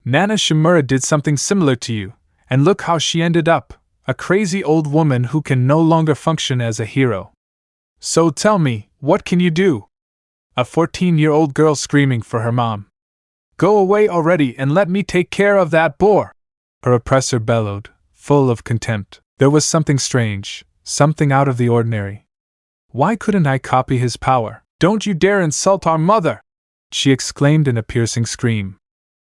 Nana Shimura did something similar to you, and look how she ended up, a crazy old woman who can no longer function as a hero. So tell me, what can you do? A 14-year-old girl screaming for her mom. Go away already and let me take care of that boar! Her oppressor bellowed, full of contempt. There was something strange, something out of the ordinary. Why couldn't I copy his power? Don't you dare insult our mother! She exclaimed in a piercing scream.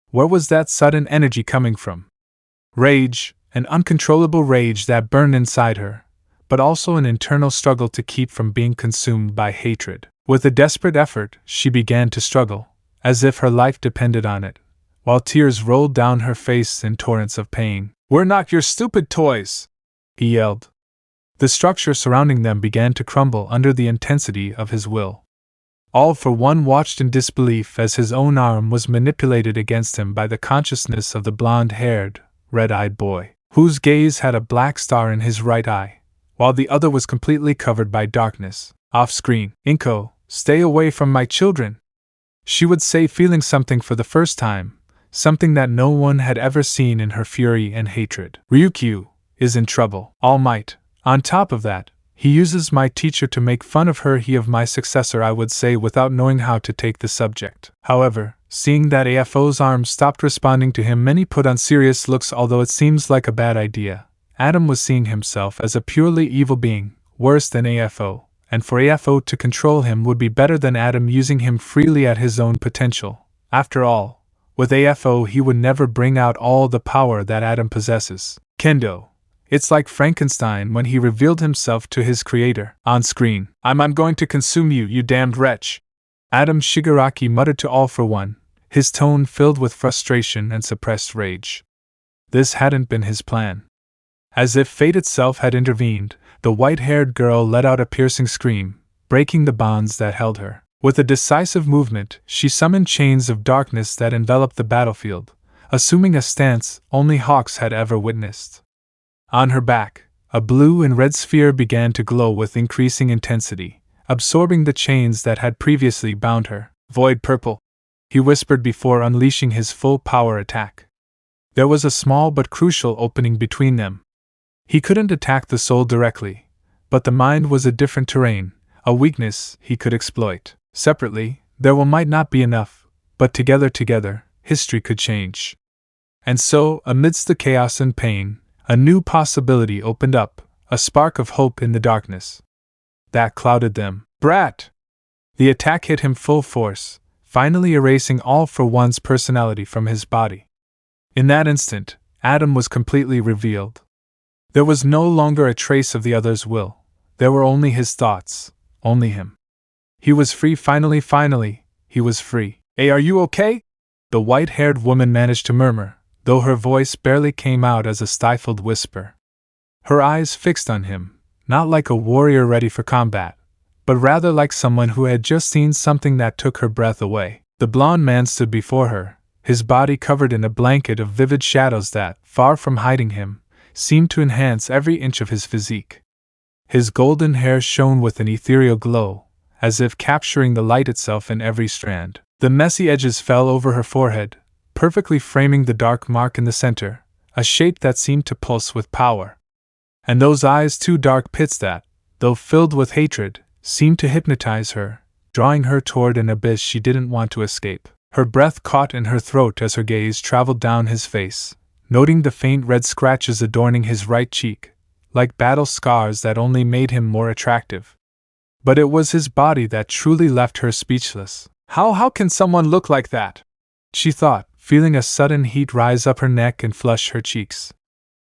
Where was that sudden energy coming from? Rage, an uncontrollable rage that burned inside her, but also an internal struggle to keep from being consumed by hatred. With a desperate effort, she began to struggle, as if her life depended on it, while tears rolled down her face in torrents of pain. We're not your stupid toys! He yelled. The structure surrounding them began to crumble under the intensity of his will. All for One watched in disbelief as his own arm was manipulated against him by the consciousness of the blonde-haired, red-eyed boy, whose gaze had a black star in his right eye, while the other was completely covered by darkness. Off-screen, Inko, stay away from my children! She would say, feeling something for the first time, something that no one had ever seen in her fury and hatred. Ryukyu is in trouble. Almight. On top of that, he uses my teacher to make fun of her, he of my successor, I would say, without knowing how to take the subject. However, seeing that AFO's arm stopped responding to him, many put on serious looks. Although it seems like a bad idea, Adam was seeing himself as a purely evil being, worse than AFO, and for AFO to control him would be better than Adam using him freely at his own potential. After all, with AFO he would never bring out all the power that Adam possesses. Kendo. It's like Frankenstein when he revealed himself to his creator. On screen. I'm going to consume you, you damned wretch! Adam Shigaraki muttered to All for One, his tone filled with frustration and suppressed rage. This hadn't been his plan. As if fate itself had intervened, the white-haired girl let out a piercing scream, breaking the bonds that held her. With a decisive movement, she summoned chains of darkness that enveloped the battlefield, assuming a stance only Hawks had ever witnessed. On her back, a blue and red sphere began to glow with increasing intensity, absorbing the chains that had previously bound her. Void purple, he whispered before unleashing his full power attack. There was a small but crucial opening between them. He couldn't attack the soul directly, but the mind was a different terrain, a weakness he could exploit. Separately, there might not be enough, but together, history could change. And so, amidst the chaos and pain, a new possibility opened up, a spark of hope in the darkness. That clouded them. Brat! The attack hit him full force, finally erasing All for One's personality from his body. In that instant, Adam was completely revealed. There was no longer a trace of the other's will. There were only his thoughts, only him. He was free finally, he was free. "Hey, are you okay?" the white-haired woman managed to murmur, though her voice barely came out as a stifled whisper. Her eyes fixed on him, not like a warrior ready for combat, but rather like someone who had just seen something that took her breath away. The blond man stood before her, his body covered in a blanket of vivid shadows that, far from hiding him, seemed to enhance every inch of his physique. His golden hair shone with an ethereal glow, as if capturing the light itself in every strand. The messy edges fell over her forehead, perfectly framing the dark mark in the center, a shape that seemed to pulse with power. And those eyes, two dark pits that, though filled with hatred, seemed to hypnotize her, drawing her toward an abyss she didn't want to escape. Her breath caught in her throat as her gaze traveled down his face, noting the faint red scratches adorning his right cheek, like battle scars that only made him more attractive. But it was his body that truly left her speechless. How can someone look like that? She thought, feeling a sudden heat rise up her neck and flush her cheeks.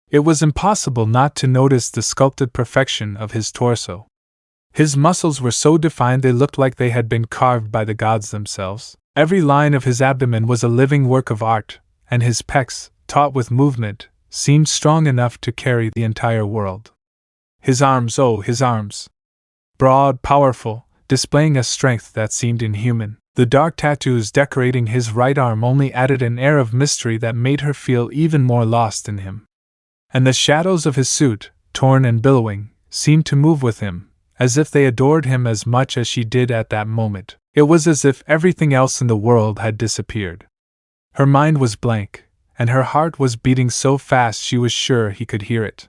It was impossible not to notice the sculpted perfection of his torso. His muscles were so defined they looked like they had been carved by the gods themselves. Every line of his abdomen was a living work of art, and his pecs, taut with movement, seemed strong enough to carry the entire world. His arms, oh, his arms! Broad, powerful, displaying a strength that seemed inhuman. The dark tattoos decorating his right arm only added an air of mystery that made her feel even more lost in him. And the shadows of his suit, torn and billowing, seemed to move with him, as if they adored him as much as she did at that moment. It was as if everything else in the world had disappeared. Her mind was blank, and her heart was beating so fast she was sure he could hear it.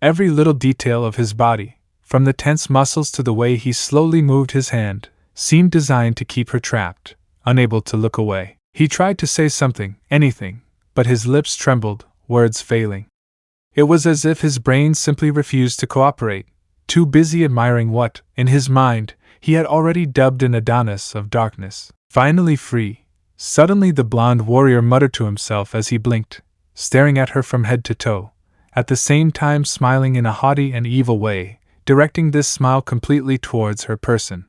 Every little detail of his body, from the tense muscles to the way he slowly moved his hand, seemed designed to keep her trapped, unable to look away. He tried to say something, anything, but his lips trembled, words failing. It was as if his brain simply refused to cooperate, too busy admiring what, in his mind, he had already dubbed an Adonis of darkness. Finally free, suddenly the blonde warrior muttered to himself as he blinked, staring at her from head to toe, at the same time smiling in a haughty and evil way, directing this smile completely towards her person.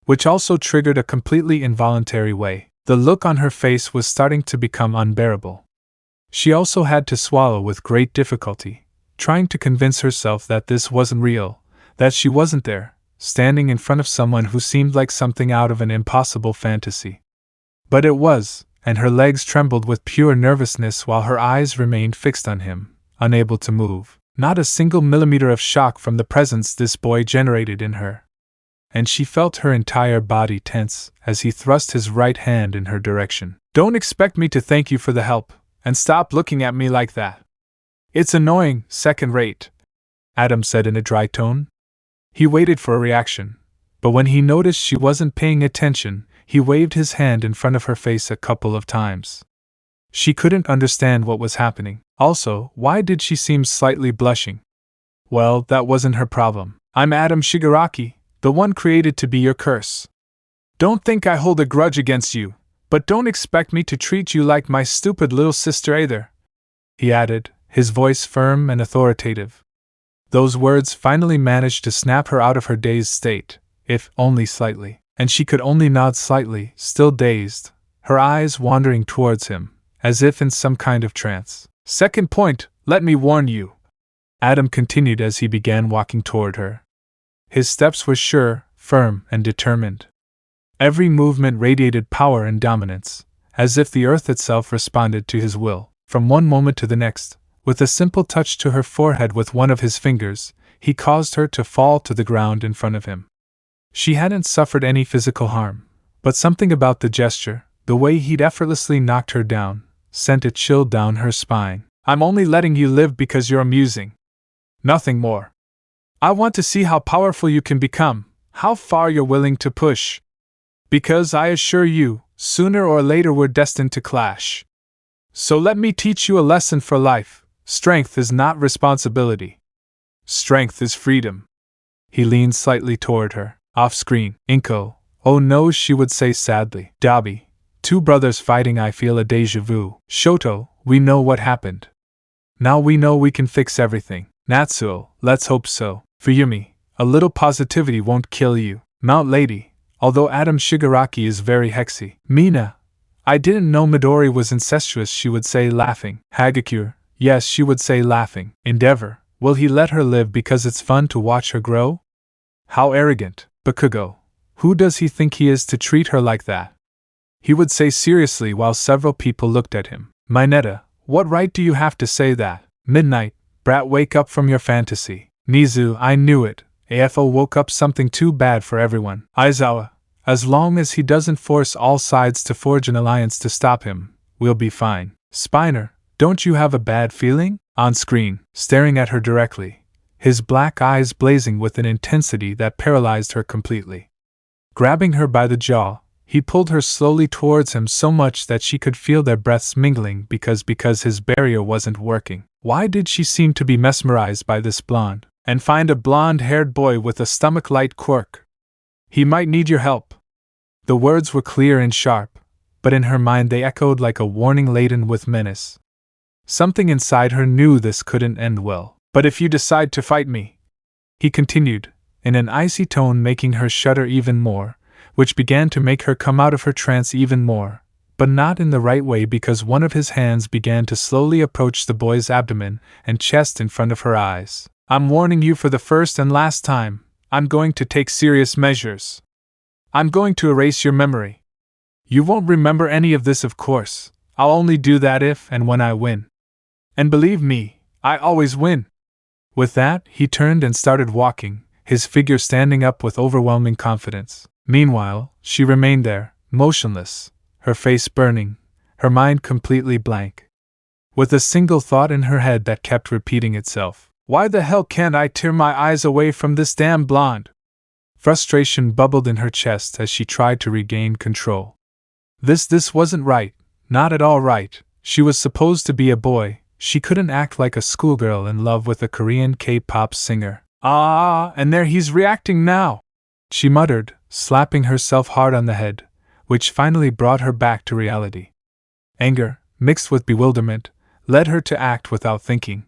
Which also triggered a completely involuntary way. The look on her face was starting to become unbearable. She also had to swallow with great difficulty, trying to convince herself that this wasn't real, that she wasn't there, standing in front of someone who seemed like something out of an impossible fantasy. But it was, and her legs trembled with pure nervousness while her eyes remained fixed on him, unable to move. Not a single millimeter of shock from the presence this boy generated in her. And she felt her entire body tense as he thrust his right hand in her direction. "Don't expect me to thank you for the help, and stop looking at me like that. It's annoying, second rate," Adam said in a dry tone. He waited for a reaction, but when he noticed she wasn't paying attention, he waved his hand in front of her face a couple of times. She couldn't understand what was happening. Also, why did she seem slightly blushing? Well, that wasn't her problem. "I'm Adam Shigaraki, the one created to be your curse. Don't think I hold a grudge against you, but don't expect me to treat you like my stupid little sister either," he added, his voice firm and authoritative. Those words finally managed to snap her out of her dazed state, if only slightly, and she could only nod slightly, still dazed, her eyes wandering towards him, as if in some kind of trance. "Second point, let me warn you," Adam continued as he began walking toward her. His steps were sure, firm, and determined. Every movement radiated power and dominance, as if the earth itself responded to his will. From one moment to the next, with a simple touch to her forehead with one of his fingers, he caused her to fall to the ground in front of him. She hadn't suffered any physical harm, but something about the gesture, the way he'd effortlessly knocked her down, sent a chill down her spine. "I'm only letting you live because you're amusing. Nothing more. I want to see how powerful you can become, how far you're willing to push. Because I assure you, sooner or later we're destined to clash. So let me teach you a lesson for life. Strength is not responsibility. Strength is freedom." He leaned slightly toward her. Off-screen, Inko, "Oh no," she would say sadly. "Dabi, two brothers fighting, I feel a déjà vu. Shoto, we know what happened. Now we know we can fix everything. Natsuo, let's hope so. Fuyumi, a little positivity won't kill you. Mount Lady, although Adam Shigaraki is very hexy. Mina, I didn't know Midori was incestuous, she would say, laughing. Hagakure, yes, she would say, laughing. Endeavor, will he let her live because it's fun to watch her grow? How arrogant. Bakugo, who does he think he is to treat her like that? He would say seriously while several people looked at him. Mineta, what right do you have to say that? Midnight, brat, wake up from your fantasy. Nizu, I knew it. AFO woke up something too bad for everyone. Aizawa, as long as he doesn't force all sides to forge an alliance to stop him, we'll be fine. Spiner, don't you have a bad feeling? On screen, staring at her directly, his black eyes blazing with an intensity that paralyzed her completely. Grabbing her by the jaw, he pulled her slowly towards him so much that she could feel their breaths mingling because his barrier wasn't working. Why did she seem to be mesmerized by this blonde? And find a blonde-haired boy with a stomach-light quirk. He might need your help. The words were clear and sharp, but in her mind they echoed like a warning laden with menace. Something inside her knew this couldn't end well. But if you decide to fight me, he continued, in an icy tone, making her shudder even more, which began to make her come out of her trance even more, but not in the right way, because one of his hands began to slowly approach the boy's abdomen and chest in front of her eyes. I'm warning you for the first and last time, I'm going to take serious measures. I'm going to erase your memory. You won't remember any of this, of course. I'll only do that if and when I win. And believe me, I always win. With that, he turned and started walking, his figure standing up with overwhelming confidence. Meanwhile, she remained there, motionless, her face burning, her mind completely blank, with a single thought in her head that kept repeating itself. Why the hell can't I tear my eyes away from this damn blonde? Frustration bubbled in her chest as she tried to regain control. This wasn't right, not at all right. She was supposed to be a boy, she couldn't act like a schoolgirl in love with a Korean K-pop singer. And there he's reacting now, she muttered, slapping herself hard on the head, which finally brought her back to reality. Anger, mixed with bewilderment, led her to act without thinking.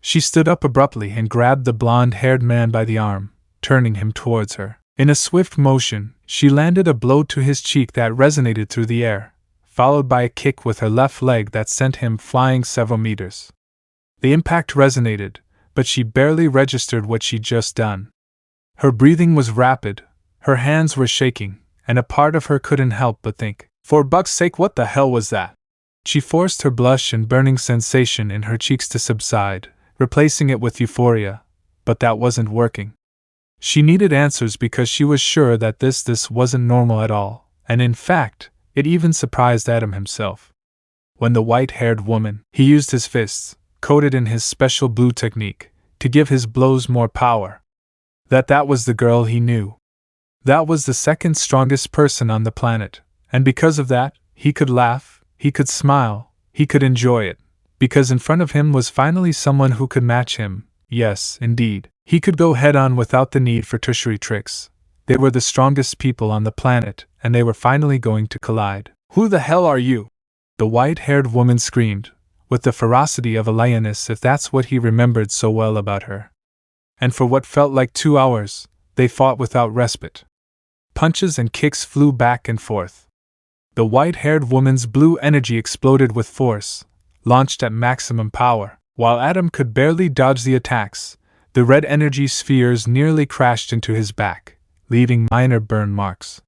She stood up abruptly and grabbed the blonde-haired man by the arm, turning him towards her. In a swift motion, she landed a blow to his cheek that resonated through the air, followed by a kick with her left leg that sent him flying several meters. The impact resonated, but she barely registered what she'd just done. Her breathing was rapid, her hands were shaking, and a part of her couldn't help but think, for Buck's sake, what the hell was that? She forced her blush and burning sensation in her cheeks to subside, replacing it with euphoria, but that wasn't working. She needed answers because she was sure that this wasn't normal at all, and in fact, it even surprised Adam himself. When the white-haired woman, he used his fists, coated in his special blue technique, to give his blows more power. That was the girl he knew. That was the second strongest person on the planet, and because of that, he could laugh, he could smile, he could enjoy it, because in front of him was finally someone who could match him. Yes, indeed, he could go head-on without the need for tertiary tricks. They were the strongest people on the planet, and they were finally going to collide. Who the hell are you? The white-haired woman screamed, with the ferocity of a lioness, if that's what he remembered so well about her. And for what felt like 2 hours, they fought without respite. Punches and kicks flew back and forth. The white-haired woman's blue energy exploded with force, launched at maximum power. While Adam could barely dodge the attacks, the red energy spheres nearly crashed into his back, leaving minor burn marks.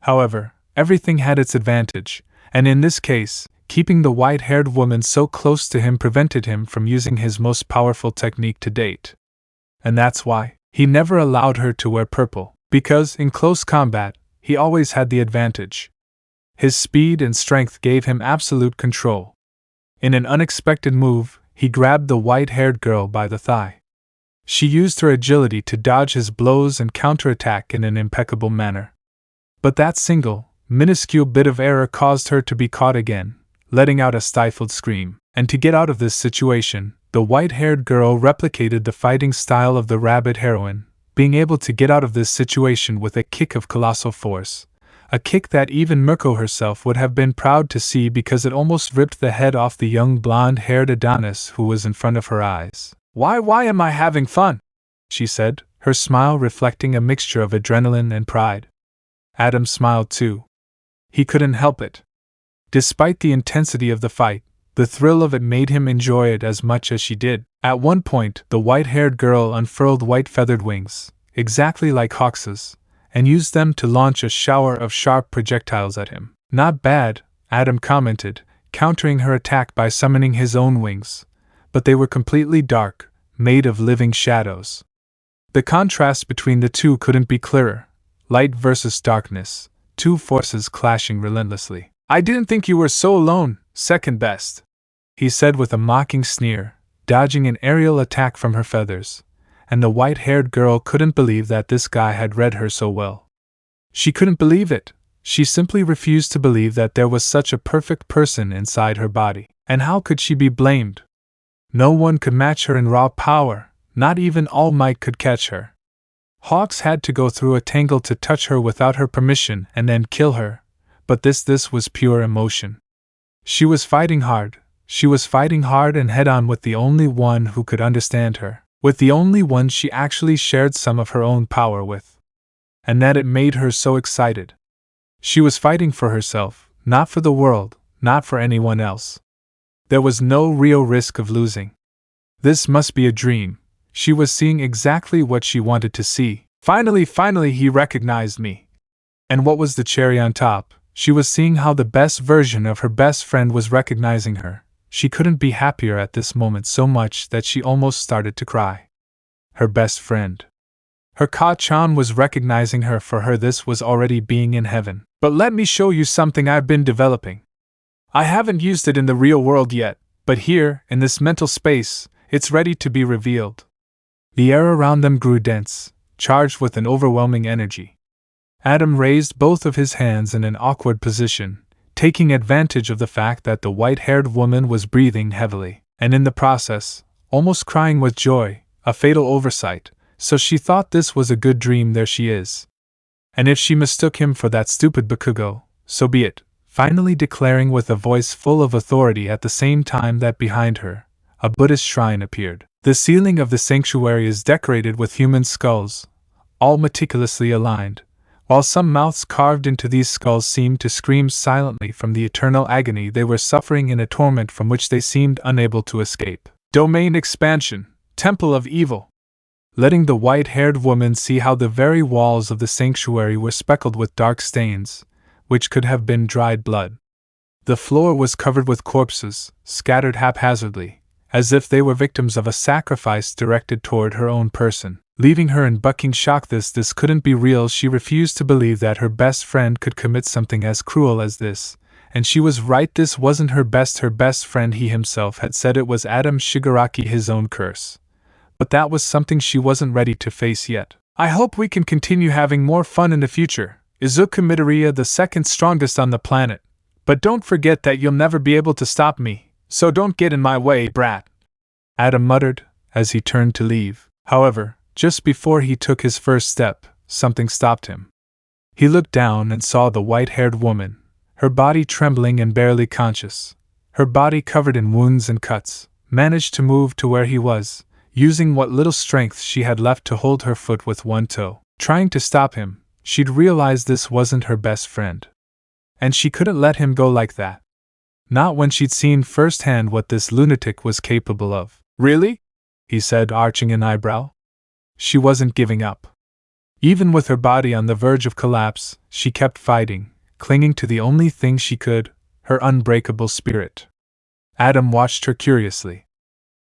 However, everything had its advantage, and in this case, keeping the white-haired woman so close to him prevented him from using his most powerful technique to date. And that's why he never allowed her to wear purple, because in close combat, he always had the advantage. His speed and strength gave him absolute control. In an unexpected move, he grabbed the white-haired girl by the thigh. She used her agility to dodge his blows and counterattack in an impeccable manner. But that single, minuscule bit of error caused her to be caught again, letting out a stifled scream. And to get out of this situation, the white-haired girl replicated the fighting style of the rabbit heroine, being able to get out of this situation with a kick of colossal force. A kick that even Mirko herself would have been proud to see because it almost ripped the head off the young blonde-haired Adonis who was in front of her eyes. Why am I having fun? She said, her smile reflecting a mixture of adrenaline and pride. Adam smiled too. He couldn't help it. Despite the intensity of the fight, the thrill of it made him enjoy it as much as she did. At one point, the white-haired girl unfurled white feathered wings, exactly like Hawks's, and used them to launch a shower of sharp projectiles at him. Not bad, Adam commented, countering her attack by summoning his own wings, but they were completely dark, made of living shadows. The contrast between the two couldn't be clearer. Light versus darkness, two forces clashing relentlessly. I didn't think you were so alone, second best, he said with a mocking sneer, dodging an aerial attack from her feathers, and the white-haired girl couldn't believe that this guy had read her so well. She couldn't believe it. She simply refused to believe that there was such a perfect person inside her body. And how could she be blamed? No one could match her in raw power, not even Almight could catch her. Hawks had to go through a tangle to touch her without her permission and then kill her, but this was pure emotion. She was fighting hard and head-on with the only one who could understand her, with the only one she actually shared some of her own power with. And that it made her so excited. She was fighting for herself, not for the world, not for anyone else. There was no real risk of losing. This must be a dream. She was seeing exactly what she wanted to see. Finally he recognized me. And what was the cherry on top? She was seeing how the best version of her best friend was recognizing her. She couldn't be happier at this moment so much that she almost started to cry. Her best friend. Her Ka-chan was recognizing her. For her this was already being in heaven. But let me show you something I've been developing. I haven't used it in the real world yet, but here, in this mental space, it's ready to be revealed. The air around them grew dense, charged with an overwhelming energy. Adam raised both of his hands in an awkward position, taking advantage of the fact that the white-haired woman was breathing heavily, and in the process, almost crying with joy, a fatal oversight, so she thought this was a good dream. There she is. And if she mistook him for that stupid Bakugo, so be it, finally declaring with a voice full of authority at the same time that behind her, a Buddhist shrine appeared. The ceiling of the sanctuary is decorated with human skulls, all meticulously aligned, while some mouths carved into these skulls seemed to scream silently from the eternal agony they were suffering in a torment from which they seemed unable to escape. Domain expansion, Temple of Evil. Letting the white-haired woman see how the very walls of the sanctuary were speckled with dark stains, which could have been dried blood. The floor was covered with corpses, scattered haphazardly, as if they were victims of a sacrifice directed toward her own person, leaving her in bucking shock. This couldn't be real. She refused to believe that her best friend could commit something as cruel as this, and she was right. This wasn't her best friend. He himself had said it was Adam Shigaraki, his own curse. But that was something she wasn't ready to face yet. I hope we can continue having more fun in the future. Izuku Midoriya, the second strongest on the planet. But don't forget that you'll never be able to stop me, so don't get in my way, brat. Adam muttered, as he turned to leave. However, just before he took his first step, something stopped him. He looked down and saw the white-haired woman, her body trembling and barely conscious. Her body covered in wounds and cuts, managed to move to where he was, using what little strength she had left to hold her foot with one toe. Trying to stop him, she'd realized this wasn't her best friend. And she couldn't let him go like that. Not when she'd seen firsthand what this lunatic was capable of. Really? He said, arching an eyebrow. She wasn't giving up. Even with her body on the verge of collapse, she kept fighting, clinging to the only thing she could, her unbreakable spirit. Adam watched her curiously.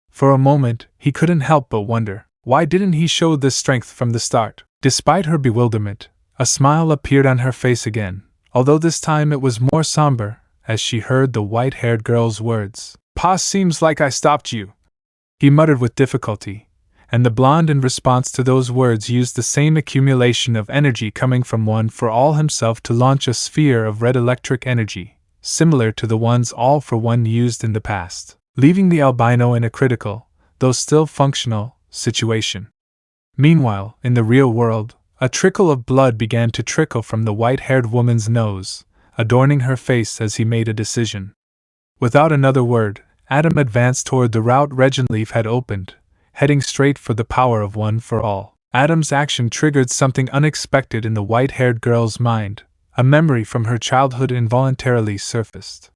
For a moment, he couldn't help but wonder, why didn't he show this strength from the start? Despite her bewilderment, a smile appeared on her face again, although this time it was more somber, as she heard the white-haired girl's words. Pa, seems like I stopped you, he muttered with difficulty, and the blonde in response to those words used the same accumulation of energy coming from One for All himself to launch a sphere of red electric energy, similar to the ones All for One used in the past, leaving the albino in a critical, though still functional, situation. Meanwhile, in the real world, a trickle of blood began to trickle from the white-haired woman's nose, adorning her face as he made a decision. Without another word, Adam advanced toward the route Leaf had opened, heading straight for the power of One for All. Adam's action triggered something unexpected in the white-haired girl's mind. A memory from her childhood involuntarily surfaced.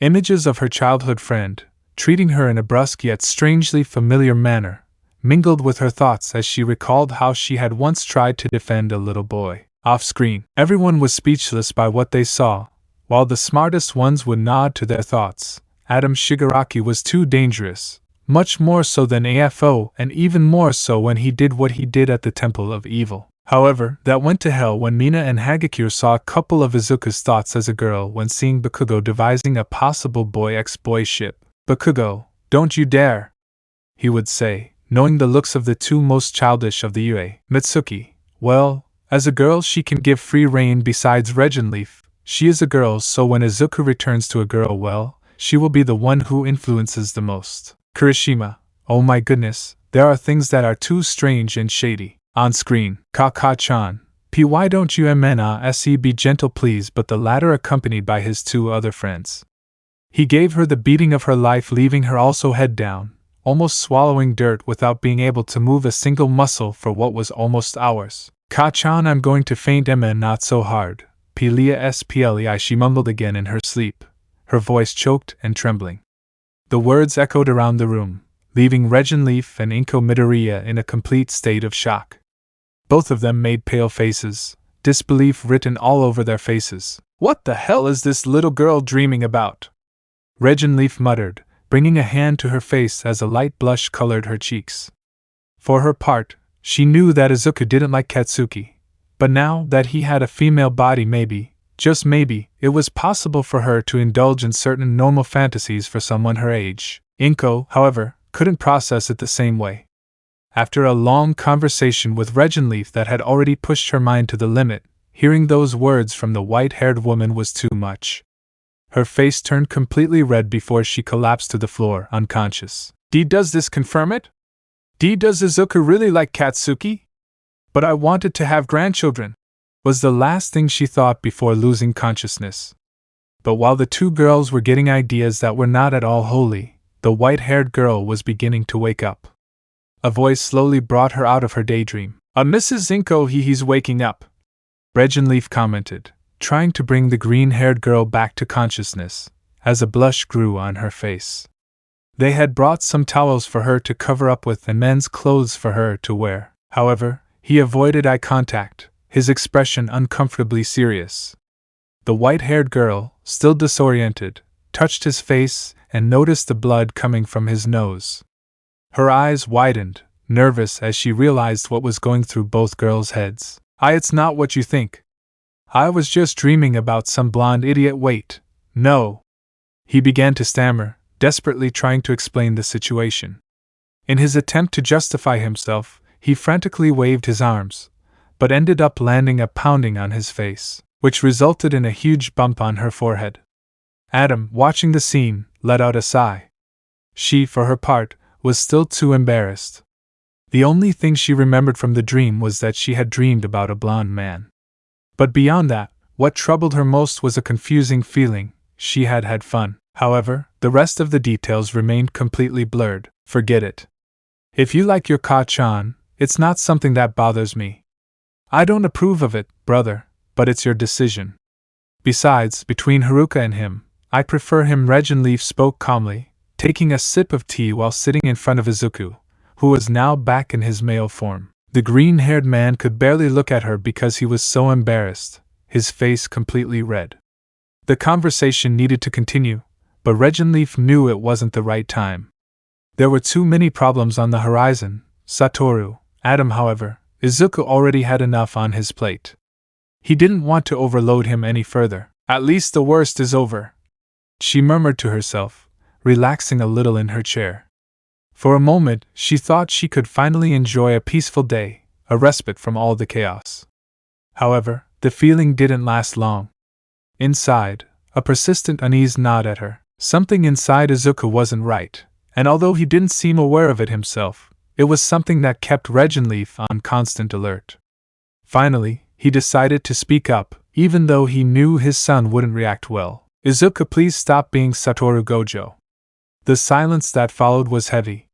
Images of her childhood friend, treating her in a brusque yet strangely familiar manner, mingled with her thoughts as she recalled how she had once tried to defend a little boy. Off-screen, everyone was speechless by what they saw. While the smartest ones would nod to their thoughts, Adam Shigaraki was too dangerous, much more so than AFO, and even more so when he did what he did at the Temple of Evil. However, that went to hell when Mina and Hagakure saw a couple of Izuku's thoughts as a girl when seeing Bakugo devising a possible boy-ex-boy ship. "Bakugo, don't you dare!" he would say, knowing the looks of the two most childish of the Yue. Mitsuki, well, as a girl she can give free rein. Besides Regenleaf, she is a girl, so when Izuku returns to a girl, well, she will be the one who influences the most. Kirishima, oh my goodness, there are things that are too strange and shady. On screen, Kaka-chan, P. Why don't you MNASE be gentle please? But the latter accompanied by his two other friends. He gave her the beating of her life, leaving her also head down, almost swallowing dirt without being able to move a single muscle for what was almost hours. Ka-chan, I'm going to faint. Emma, not so hard. Pelia splei, she mumbled again in her sleep, her voice choked and trembling. The words echoed around the room, leaving Regenleaf and Inko Midoriya in a complete state of shock. Both of them made pale faces, disbelief written all over their faces. What the hell is this little girl dreaming about? Regenleaf muttered, bringing a hand to her face as a light blush colored her cheeks. For her part, she knew that Izuku didn't like Katsuki, but now that he had a female body, maybe, just maybe, it was possible for her to indulge in certain normal fantasies for someone her age. Inko, however, couldn't process it the same way. After a long conversation with Regenleaf that had already pushed her mind to the limit, hearing those words from the white-haired woman was too much. Her face turned completely red before she collapsed to the floor, unconscious. Does this confirm it? Does Izuku really like Katsuki? But I wanted to have grandchildren, was the last thing she thought before losing consciousness. But while the two girls were getting ideas that were not at all holy, the white-haired girl was beginning to wake up. A voice slowly brought her out of her daydream. Mrs. Zinko, he's waking up, Regenleaf commented, trying to bring the green-haired girl back to consciousness, as a blush grew on her face. They had brought some towels for her to cover up with and men's clothes for her to wear. However, he avoided eye contact, his expression uncomfortably serious. The white-haired girl, still disoriented, touched his face and noticed the blood coming from his nose. Her eyes widened, nervous as she realized what was going through both girls' heads. It's not what you think. I was just dreaming about some blonde idiot. Wait, no. He began to stammer, desperately trying to explain the situation. In his attempt to justify himself, he frantically waved his arms, but ended up landing a pounding on his face, which resulted in a huge bump on her forehead. Adam, watching the scene, let out a sigh. She, for her part, was still too embarrassed. The only thing she remembered from the dream was that she had dreamed about a blonde man. But beyond that, what troubled her most was a confusing feeling. She had had fun. However, the rest of the details remained completely blurred. Forget it. If you like your Ka-chan, it's not something that bothers me. I don't approve of it, brother, but it's your decision. Besides, between Haruka and him, I prefer him. Regenleaf spoke calmly, taking a sip of tea while sitting in front of Izuku, who was now back in his male form. The green-haired man could barely look at her because he was so embarrassed, his face completely red. The conversation needed to continue, but Regenleaf knew it wasn't the right time. There were too many problems on the horizon. Satoru, Adam, however, Izuku already had enough on his plate. He didn't want to overload him any further. At least the worst is over, she murmured to herself, relaxing a little in her chair. For a moment, she thought she could finally enjoy a peaceful day, a respite from all the chaos. However, the feeling didn't last long. Inside, a persistent unease gnawed at her. Something inside Izuku wasn't right, and although he didn't seem aware of it himself, it was something that kept Regenleaf on constant alert. Finally, he decided to speak up, even though he knew his son wouldn't react well. Izuku, please stop being Satoru Gojo. The silence that followed was heavy.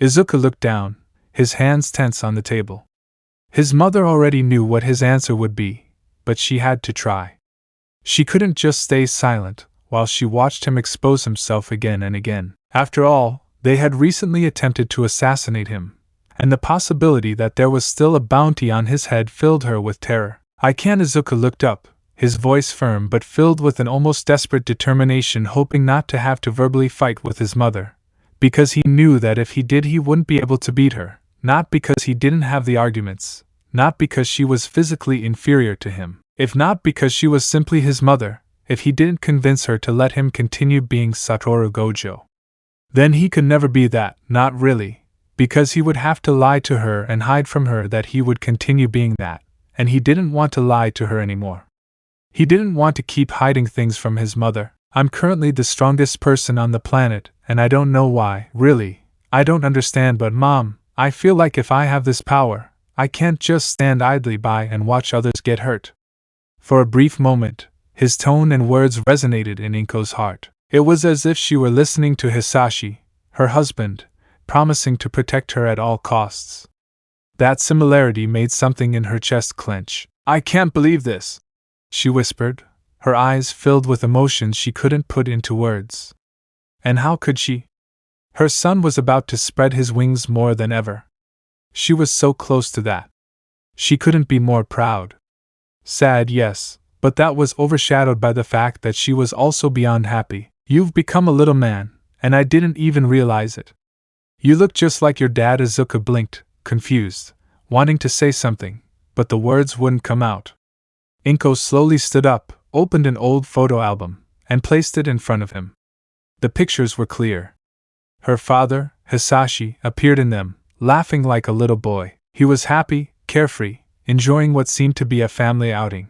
Izuku looked down, his hands tense on the table. His mother already knew what his answer would be, but she had to try. She couldn't just stay silent while she watched him expose himself again and again. After all, they had recently attempted to assassinate him, and the possibility that there was still a bounty on his head filled her with terror. "I can't." Izuku looked up, his voice firm but filled with an almost desperate determination, hoping not to have to verbally fight with his mother, because he knew that if he did he wouldn't be able to beat her, not because he didn't have the arguments, not because she was physically inferior to him, if not because she was simply his mother, if he didn't convince her to let him continue being Satoru Gojo. Then he could never be that, not really, because he would have to lie to her and hide from her that he would continue being that, and he didn't want to lie to her anymore. He didn't want to keep hiding things from his mother. "I'm currently the strongest person on the planet, and I don't know why, really. I don't understand, but Mom, I feel like if I have this power, I can't just stand idly by and watch others get hurt." For a brief moment, his tone and words resonated in Inko's heart. It was as if she were listening to Hisashi, her husband, promising to protect her at all costs. That similarity made something in her chest clench. "I can't believe this," she whispered, her eyes filled with emotions she couldn't put into words. And how could she? Her son was about to spread his wings more than ever. She was so close to that. She couldn't be more proud. Sad, yes, but that was overshadowed by the fact that she was also beyond happy. "You've become a little man, and I didn't even realize it. You look just like your dad." Izuku blinked, confused, wanting to say something, but the words wouldn't come out. Inko slowly stood up, opened an old photo album, and placed it in front of him. The pictures were clear. Her father, Hisashi, appeared in them, laughing like a little boy. He was happy, carefree, enjoying what seemed to be a family outing.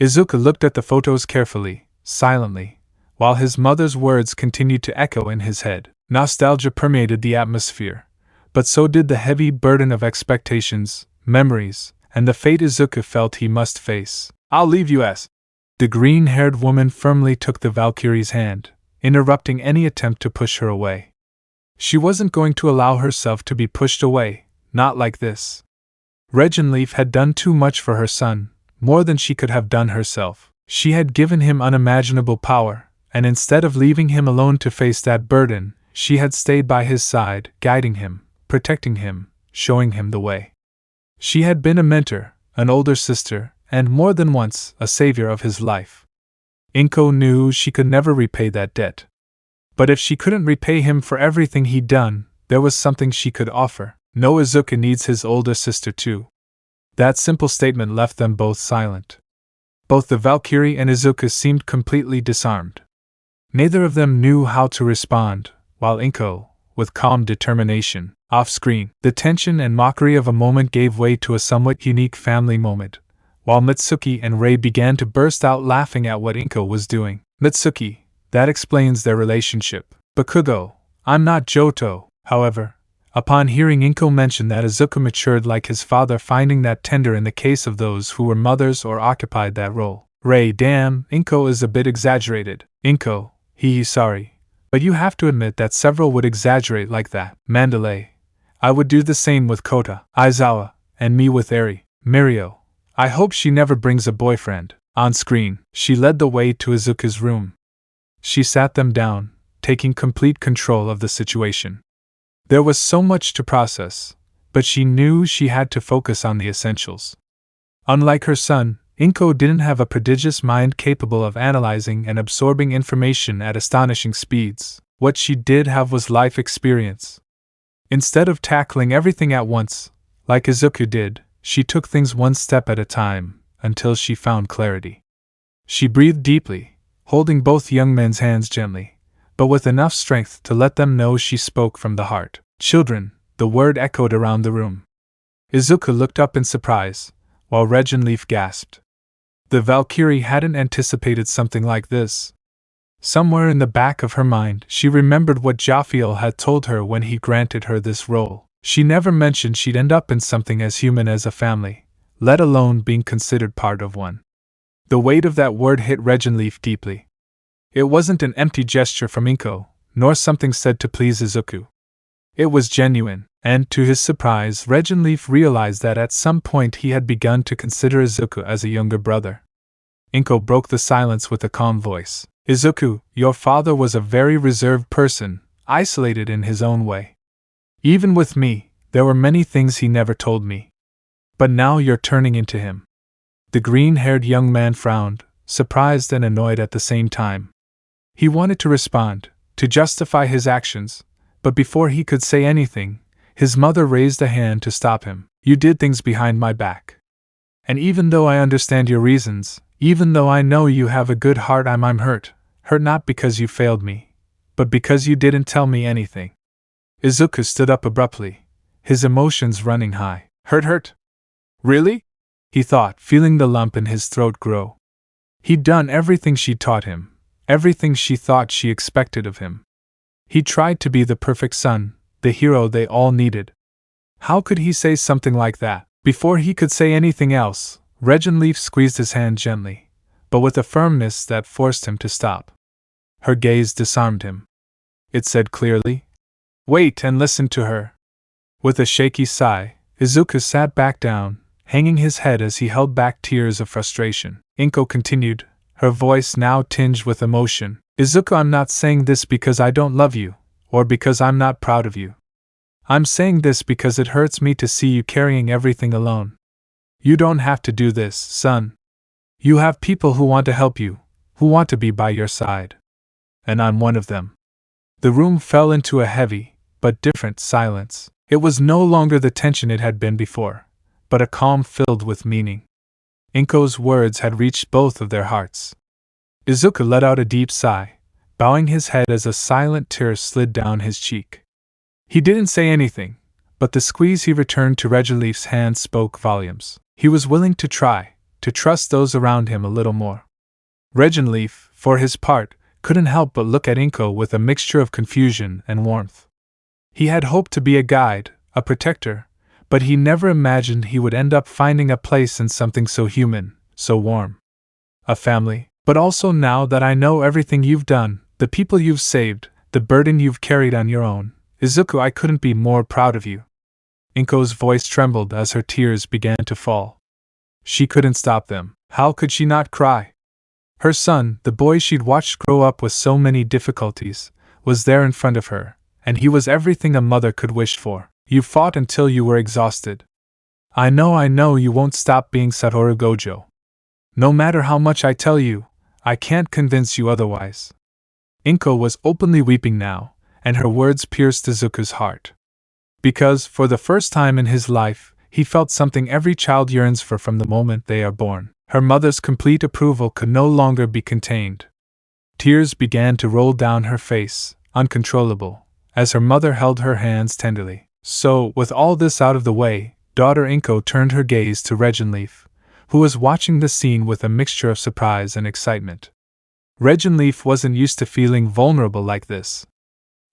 Izuku looked at the photos carefully, silently, while his mother's words continued to echo in his head. Nostalgia permeated the atmosphere, but so did the heavy burden of expectations, memories, and the fate Izuku felt he must face. "I'll leave you as." The green-haired woman firmly took the Valkyrie's hand, interrupting any attempt to push her away. She wasn't going to allow herself to be pushed away, not like this. Regenleaf had done too much for her son, more than she could have done herself. She had given him unimaginable power, and instead of leaving him alone to face that burden, she had stayed by his side, guiding him, protecting him, showing him the way. She had been a mentor, an older sister, and more than once, a savior of his life. Inko knew she could never repay that debt. But if she couldn't repay him for everything he'd done, there was something she could offer. No, Izuku needs his older sister too. That simple statement left them both silent. Both the Valkyrie and Izuku seemed completely disarmed. Neither of them knew how to respond, while Inko, with calm determination, off-screen, the tension and mockery of a moment gave way to a somewhat unique family moment, while Mitsuki and Rei began to burst out laughing at what Inko was doing. "Mitsuki, that explains their relationship. Bakugo, I'm not Johto." However, upon hearing Inko mention that, Izuku matured like his father, finding that tender in the case of those who were mothers or occupied that role. "Rei, damn, Inko is a bit exaggerated." "Inko, sorry, but you have to admit that several would exaggerate like that." "Mandalay, I would do the same with Kota, Aizawa, and me with Eri. Mirio, I hope she never brings a boyfriend." On screen, she led the way to Izuku's room. She sat them down, taking complete control of the situation. There was so much to process, but she knew she had to focus on the essentials. Unlike her son, Inko didn't have a prodigious mind capable of analyzing and absorbing information at astonishing speeds. What she did have was life experience. Instead of tackling everything at once, like Izuku did, she took things one step at a time, until she found clarity. She breathed deeply, holding both young men's hands gently, but with enough strength to let them know she spoke from the heart. "Children," the word echoed around the room. Izuku looked up in surprise, while Regenleaf gasped. The Valkyrie hadn't anticipated something like this. Somewhere in the back of her mind, she remembered what Jophiel had told her when he granted her this role. She never mentioned she'd end up in something as human as a family, let alone being considered part of one. The weight of that word hit Regenleaf deeply. It wasn't an empty gesture from Inko, nor something said to please Izuku. It was genuine, And to his surprise, Regenleaf realized that at some point he had begun to consider Izuku as a younger brother. Inko broke the silence with a calm voice. Izuku, your father was a very reserved person, isolated in his own way. Even with me, there were many things he never told me. But now you're turning into him. The green-haired young man frowned, surprised and annoyed at the same time. He wanted to respond, to justify his actions, but before he could say anything, his mother raised a hand to stop him. You did things behind my back. And even though I understand your reasons, even though I know you have a good heart, I'm hurt not because you failed me, but because you didn't tell me anything. Izuku stood up abruptly, his emotions running high. Hurt? Really? He thought, feeling the lump in his throat grow. He'd done everything she taught him, everything she thought she expected of him. He tried to be the perfect son, the hero they all needed. How could he say something like that? Before he could say anything else, Regenleaf squeezed his hand gently, but with a firmness that forced him to stop. Her gaze disarmed him. It said clearly, "Wait and listen to her." With a shaky sigh, Izuku sat back down, hanging his head as he held back tears of frustration. Inko continued, her voice now tinged with emotion. Izuku, I'm not saying this because I don't love you, or because I'm not proud of you. I'm saying this because it hurts me to see you carrying everything alone. You don't have to do this, son. You have people who want to help you, who want to be by your side. And I'm one of them. The room fell into a heavy, but different silence. It was no longer the tension it had been before, but a calm filled with meaning. Inko's words had reached both of their hearts. Izuku let out a deep sigh, bowing his head as a silent tear slid down his cheek. He didn't say anything, but the squeeze he returned to Regenleaf's hand spoke volumes. He was willing to try, to trust those around him a little more. Regenleaf, for his part, couldn't help but look at Inko with a mixture of confusion and warmth. He had hoped to be a guide, a protector, but he never imagined he would end up finding a place in something so human, so warm. A family. But also now that I know everything you've done, the people you've saved, the burden you've carried on your own, Izuku, I couldn't be more proud of you. Inko's voice trembled as her tears began to fall. She couldn't stop them. How could she not cry? Her son, the boy she'd watched grow up with so many difficulties, was there in front of her, and he was everything a mother could wish for. You fought until you were exhausted. I know you won't stop being Satoru Gojo. No matter how much I tell you, I can't convince you otherwise. Inko was openly weeping now, and her words pierced Izuku's heart. Because, for the first time in his life, he felt something every child yearns for from the moment they are born. Her mother's complete approval could no longer be contained. Tears began to roll down her face, uncontrollable, as her mother held her hands tenderly. So, with all this out of the way, daughter Inko turned her gaze to Regenleaf, who was watching the scene with a mixture of surprise and excitement. Regenleaf wasn't used to feeling vulnerable like this.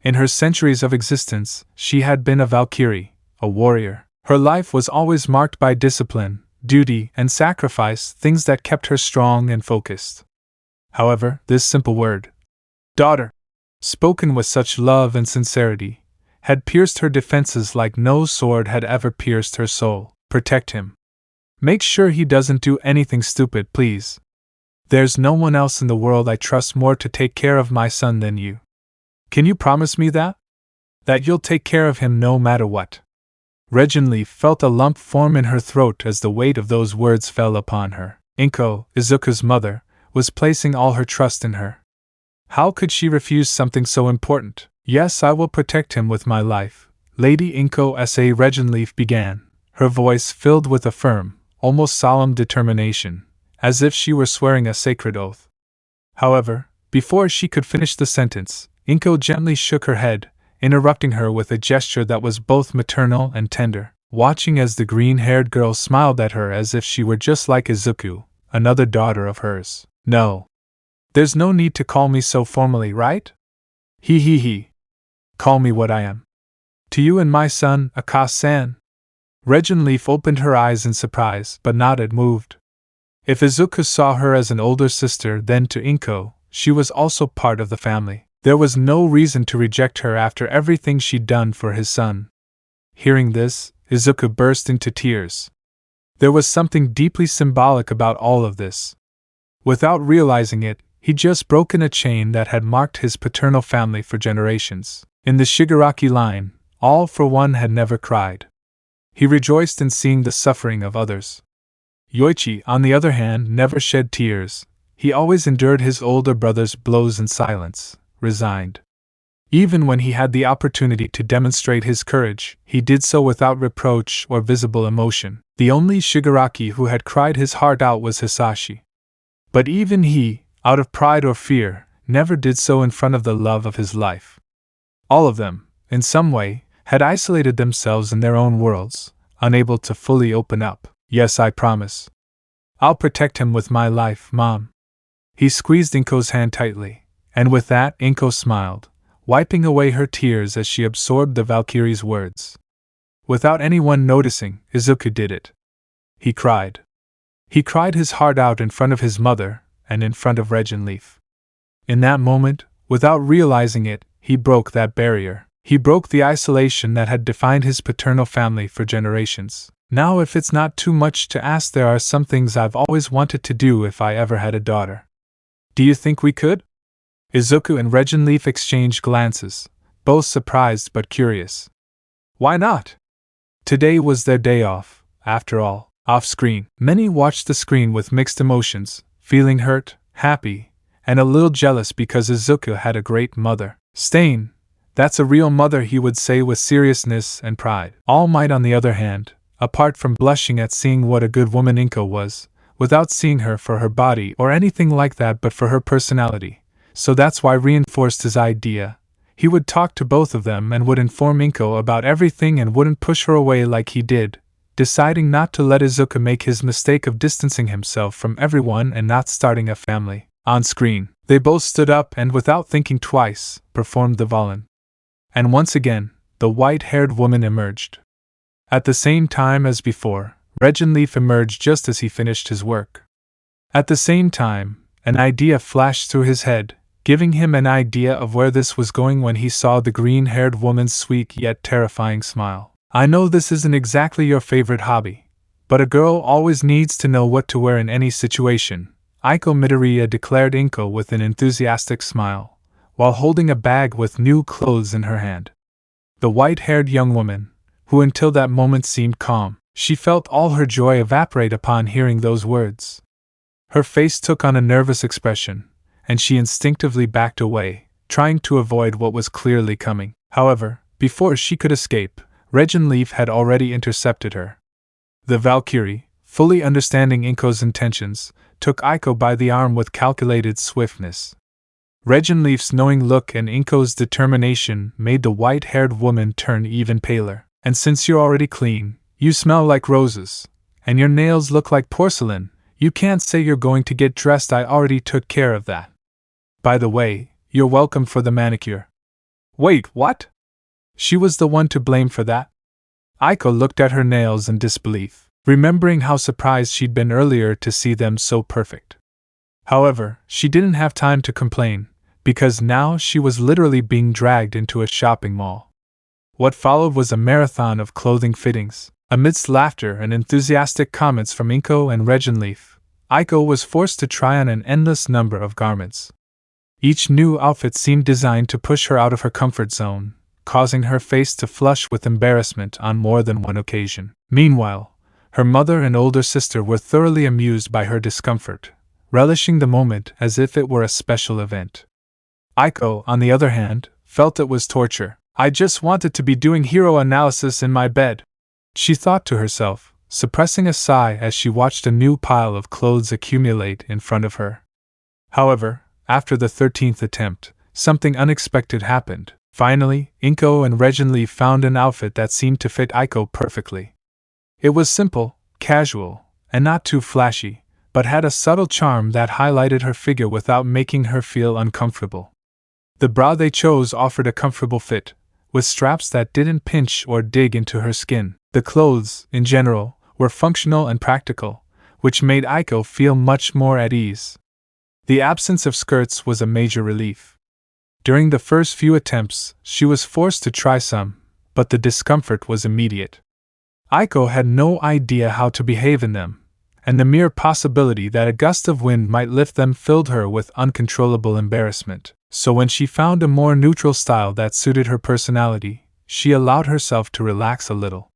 In her centuries of existence, she had been a Valkyrie, a warrior. Her life was always marked by discipline, duty, and sacrifice, things that kept her strong and focused. However, this simple word, daughter, spoken with such love and sincerity, had pierced her defenses like no sword had ever pierced her soul. Protect him. Make sure he doesn't do anything stupid, please. There's no one else in the world I trust more to take care of my son than you. Can you promise me that? That you'll take care of him no matter what? Regenleaf felt a lump form in her throat as the weight of those words fell upon her. Inko, Izuku's mother, was placing all her trust in her. How could she refuse something so important? Yes, I will protect him with my life, Lady Inko S.A. Regenleaf began, her voice filled with a firm, almost solemn determination, as if she were swearing a sacred oath. However, before she could finish the sentence, Inko gently shook her head, interrupting her with a gesture that was both maternal and tender, watching as the green-haired girl smiled at her as if she were just like Izuku, another daughter of hers. No. There's no need to call me so formally, right? He. Call me what I am. To you and my son, Aka-san. Regenleaf opened her eyes in surprise, but nodded, moved. If Izuku saw her as an older sister, then to Inko, she was also part of the family. There was no reason to reject her after everything she'd done for his son. Hearing this, Izuku burst into tears. There was something deeply symbolic about all of this. Without realizing it, he'd just broken a chain that had marked his paternal family for generations. In the Shigaraki line, all for one had never cried. He rejoiced in seeing the suffering of others. Yoichi, on the other hand, never shed tears. He always endured his older brother's blows in silence, resigned. Even when he had the opportunity to demonstrate his courage, he did so without reproach or visible emotion. The only Shigaraki who had cried his heart out was Hisashi. But even he, out of pride or fear, never did so in front of the love of his life. All of them, in some way, had isolated themselves in their own worlds, unable to fully open up. Yes, I promise. I'll protect him with my life, Mom. He squeezed Inko's hand tightly, and with that Inko smiled, wiping away her tears as she absorbed the Valkyrie's words. Without anyone noticing, Izuku did it. He cried. He cried his heart out in front of his mother, and in front of Regenleaf. In that moment, without realizing it, he broke that barrier. He broke the isolation that had defined his paternal family for generations. Now, if it's not too much to ask, there are some things I've always wanted to do if I ever had a daughter. Do you think we could? Izuku and Regenleaf exchanged glances, both surprised but curious. Why not? Today was their day off, after all. Off-screen, many watched the screen with mixed emotions, feeling hurt, happy, and a little jealous because Izuku had a great mother. Stain, that's a real mother, he would say with seriousness and pride. Almight, on the other hand, apart from blushing at seeing what a good woman Inko was, without seeing her for her body or anything like that but for her personality, so that's why reinforced his idea. He would talk to both of them and would inform Inko about everything and wouldn't push her away like he did, deciding not to let Izuku make his mistake of distancing himself from everyone and not starting a family. On screen, they both stood up and without thinking twice, performed the Volin. And once again, the white-haired woman emerged. At the same time as before, Regenleaf emerged just as he finished his work. At the same time, an idea flashed through his head, giving him an idea of where this was going when he saw the green-haired woman's sweet yet terrifying smile. I know this isn't exactly your favorite hobby, but a girl always needs to know what to wear in any situation, Aiko Midoriya declared Inko with an enthusiastic smile, while holding a bag with new clothes in her hand. The white-haired young woman, who until that moment seemed calm, she felt all her joy evaporate upon hearing those words. Her face took on a nervous expression, and she instinctively backed away, trying to avoid what was clearly coming. However, before she could escape, Regenleaf had already intercepted her. The Valkyrie, fully understanding Inko's intentions, took Aiko by the arm with calculated swiftness. Regenleaf's knowing look and Inko's determination made the white-haired woman turn even paler. And since you're already clean, you smell like roses, and your nails look like porcelain, you can't say you're going to get dressed. I already took care of that. By the way, you're welcome for the manicure. Wait, what? She was the one to blame for that? Aiko looked at her nails in disbelief, remembering how surprised she'd been earlier to see them so perfect. However, she didn't have time to complain, because now she was literally being dragged into a shopping mall. What followed was a marathon of clothing fittings. Amidst laughter and enthusiastic comments from Inko and Regenleaf, Aiko was forced to try on an endless number of garments. Each new outfit seemed designed to push her out of her comfort zone, causing her face to flush with embarrassment on more than one occasion. Meanwhile, her mother and older sister were thoroughly amused by her discomfort, relishing the moment as if it were a special event. Aiko, on the other hand, felt it was torture. I just wanted to be doing hero analysis in my bed, she thought to herself, suppressing a sigh as she watched a new pile of clothes accumulate in front of her. However, after the 13th attempt, something unexpected happened. Finally, Inko and Regenleaf found an outfit that seemed to fit Aiko perfectly. It was simple, casual, and not too flashy, but had a subtle charm that highlighted her figure without making her feel uncomfortable. The bra they chose offered a comfortable fit, with straps that didn't pinch or dig into her skin. The clothes, in general, were functional and practical, which made Aiko feel much more at ease. The absence of skirts was a major relief. During the first few attempts, she was forced to try some, but the discomfort was immediate. Aiko had no idea how to behave in them, and the mere possibility that a gust of wind might lift them filled her with uncontrollable embarrassment. So when she found a more neutral style that suited her personality, she allowed herself to relax a little.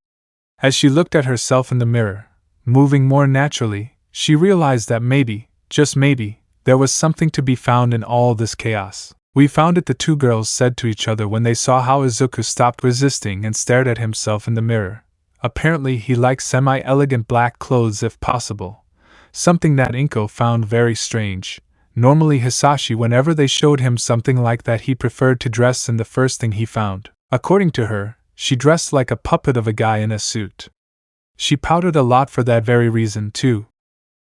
As she looked at herself in the mirror, moving more naturally, she realized that maybe, just maybe, there was something to be found in all this chaos. "We found it," the two girls said to each other when they saw how Izuku stopped resisting and stared at himself in the mirror. Apparently he liked semi-elegant black clothes if possible, something that Inko found very strange. Normally Hisashi, whenever they showed him something like that, he preferred to dress in the first thing he found. According to her, she dressed like a puppet of a guy in a suit. She pouted a lot for that very reason, too.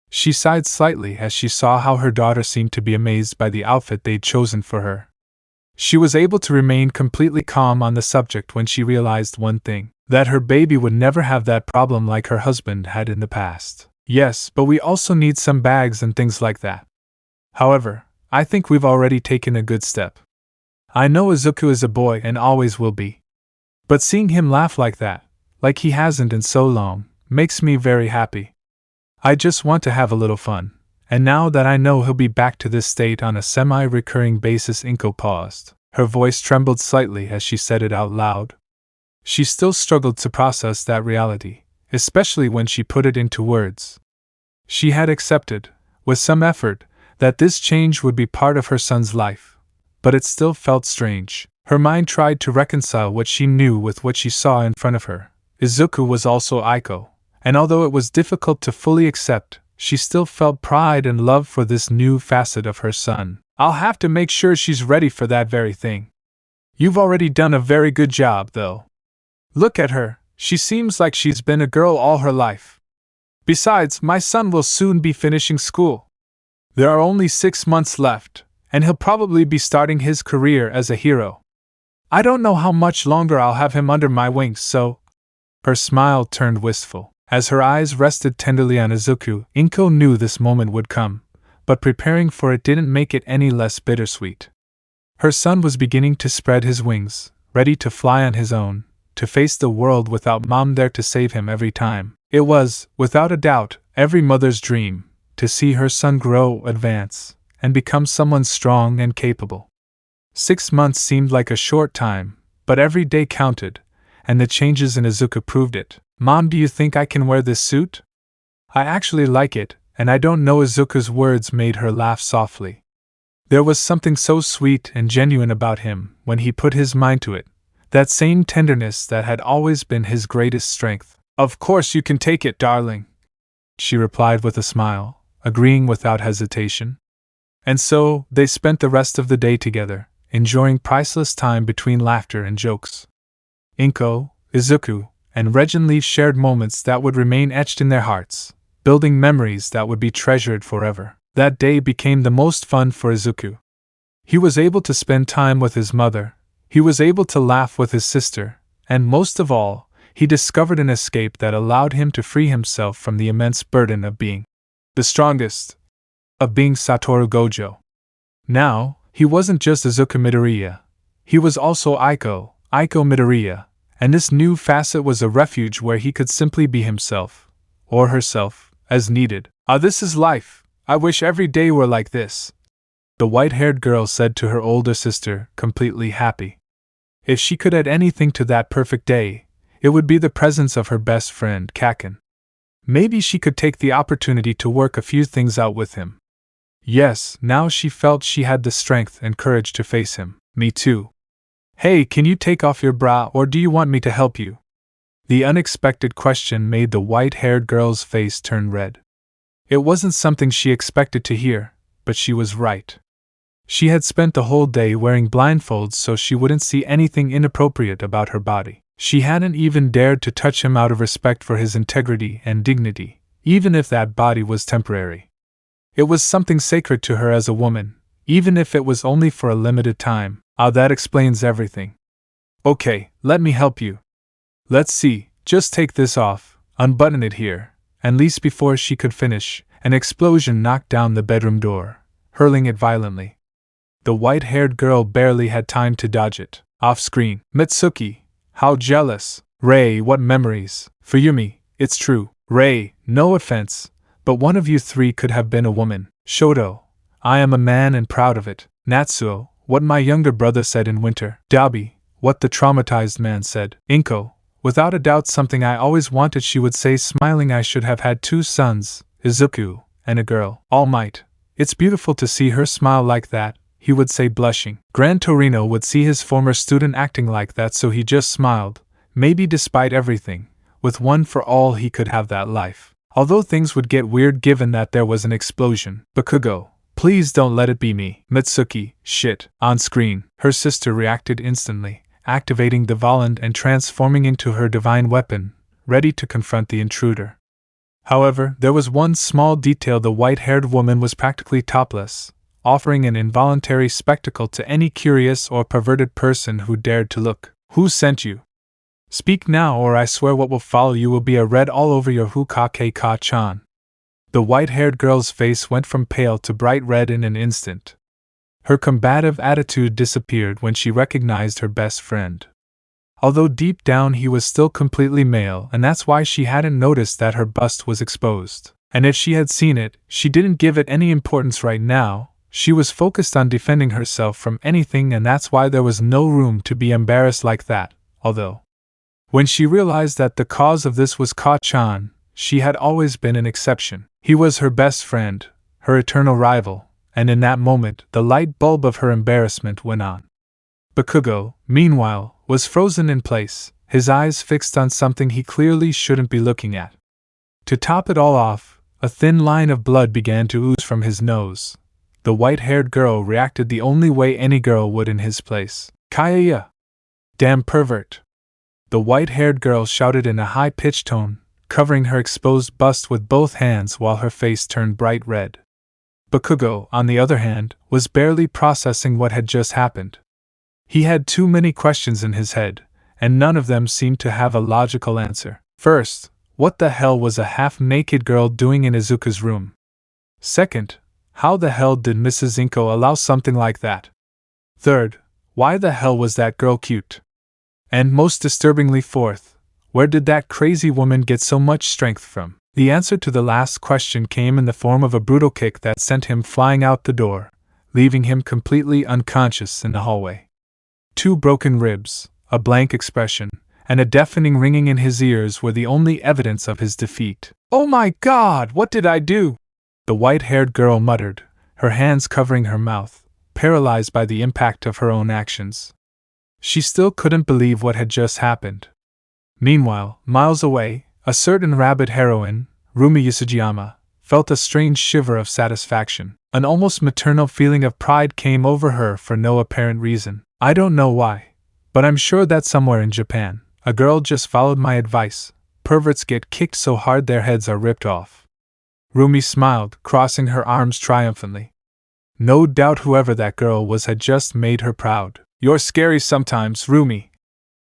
She sighed slightly as she saw how her daughter seemed to be amazed by the outfit they'd chosen for her. She was able to remain completely calm on the subject when she realized one thing: that her baby would never have that problem like her husband had in the past. "Yes, but we also need some bags and things like that. However, I think we've already taken a good step. I know Izuku is a boy and always will be. But seeing him laugh like that, like he hasn't in so long, makes me very happy. I just want to have a little fun, and now that I know he'll be back to this state on a semi-recurring basis." Inko paused. Her voice trembled slightly as she said it out loud. She still struggled to process that reality, especially when she put it into words. She had accepted, with some effort, that this change would be part of her son's life, but it still felt strange. Her mind tried to reconcile what she knew with what she saw in front of her. Izuku was also Aiko, and although it was difficult to fully accept, she still felt pride and love for this new facet of her son. "I'll have to make sure she's ready for that very thing. You've already done a very good job, though. Look at her, she seems like she's been a girl all her life. Besides, my son will soon be finishing school. There are only 6 months left, and he'll probably be starting his career as a hero. I don't know how much longer I'll have him under my wings, so—" Her smile turned wistful. As her eyes rested tenderly on Izuku, Inko knew this moment would come, but preparing for it didn't make it any less bittersweet. Her son was beginning to spread his wings, ready to fly on his own, to face the world without mom there to save him every time. It was, without a doubt, every mother's dream, to see her son grow, advance, and become someone strong and capable. 6 months seemed like a short time, but every day counted, and the changes in Izuku proved it. "Mom, do you think I can wear this suit? I actually like it, and I don't know." Izuku's words made her laugh softly. There was something so sweet and genuine about him when he put his mind to it, that same tenderness that had always been his greatest strength. "Of course you can take it, darling," she replied with a smile, agreeing without hesitation. And so, they spent the rest of the day together, enjoying priceless time between laughter and jokes. Inko, Izuku, and Reginleaf shared moments that would remain etched in their hearts, building memories that would be treasured forever. That day became the most fun for Izuku. He was able to spend time with his mother, he was able to laugh with his sister, and most of all, he discovered an escape that allowed him to free himself from the immense burden of being the strongest, of being Satoru Gojo. Now, he wasn't just Izuku Midoriya, he was also Aiko Midoriya, and this new facet was a refuge where he could simply be himself, or herself, as needed. "Ah, this is life. I wish every day were like this," the white-haired girl said to her older sister, completely happy. If she could add anything to that perfect day, it would be the presence of her best friend, Kaken. Maybe she could take the opportunity to work a few things out with him. Yes, now she felt she had the strength and courage to face him. "Me too. Hey, can you take off your bra, or do you want me to help you?" The unexpected question made the white-haired girl's face turn red. It wasn't something she expected to hear, but she was right. She had spent the whole day wearing blindfolds so she wouldn't see anything inappropriate about her body. She hadn't even dared to touch him out of respect for his integrity and dignity, even if that body was temporary. It was something sacred to her as a woman, even if it was only for a limited time. "Ah, that explains everything. Okay, let me help you. Let's see, just take this off, unbutton it here," and least before she could finish, an explosion knocked down the bedroom door, hurling it violently. The white-haired girl barely had time to dodge it. Off-screen, "Mitsuki, How jealous. Ray, what memories. For Yumi, it's true. Ray, no offense, but one of you three could have been a woman. Shoto, I am a man and proud of it. Natsuo, what my younger brother said in winter. Dabi, what the traumatized man said. Inko, without a doubt something I always wanted she would say, smiling. I should have had 2 sons, Izuku, and a girl. Almight, it's beautiful to see her smile like that, he would say, blushing. Gran Torino would see his former student acting like that, so he just smiled. Maybe despite everything, with one for all he could have that life. Although things would get weird given that there was an explosion. Bakugo, please don't let it be me. Mitsuki, shit. On screen, her sister reacted instantly, activating the Voland and transforming into her divine weapon, ready to confront the intruder. However, there was one small detail: the white-haired woman was practically topless, offering an involuntary spectacle to any curious or perverted person who dared to look. Who sent you? Speak now, or I swear what will follow you will be a red all over your hukake-ka-chan. The white-haired girl's face went from pale to bright red in an instant. Her combative attitude disappeared when she recognized her best friend. Although deep down he was still completely male, and that's why she hadn't noticed that her bust was exposed. And if she had seen it, she didn't give it any importance right now. She was focused on defending herself from anything, and that's why there was no room to be embarrassed like that, although when she realized that the cause of this was Ka-chan, she had always been an exception. He was her best friend, her eternal rival, and in that moment the light bulb of her embarrassment went on. Bakugo, meanwhile, was frozen in place, his eyes fixed on something he clearly shouldn't be looking at. To top it all off, a thin line of blood began to ooze from his nose. The white-haired girl reacted the only way any girl would in his place. Kaya! Damn pervert! The white-haired girl shouted in a high-pitched tone, covering her exposed bust with both hands while her face turned bright red. Bakugo, on the other hand, was barely processing what had just happened. He had too many questions in his head, and none of them seemed to have a logical answer. First, what the hell was a half-naked girl doing in Izuku's room? Second, how the hell did Mrs. Inko allow something like that? Third, why the hell was that girl cute? And most disturbingly, fourth, where did that crazy woman get so much strength from? The answer to the last question came in the form of a brutal kick that sent him flying out the door, leaving him completely unconscious in the hallway. 2 broken ribs, a blank expression, and a deafening ringing in his ears were the only evidence of his defeat. Oh my God, what did I do? The white-haired girl muttered, her hands covering her mouth, paralyzed by the impact of her own actions. She still couldn't believe what had just happened. Meanwhile, miles away, a certain rabbit heroine, Rumi Yasujiyama, felt a strange shiver of satisfaction. An almost maternal feeling of pride came over her for no apparent reason. I don't know why, but I'm sure that somewhere in Japan, a girl just followed my advice. Perverts get kicked so hard their heads are ripped off. Rumi smiled, crossing her arms triumphantly. No doubt whoever that girl was had just made her proud. You're scary sometimes, Rumi.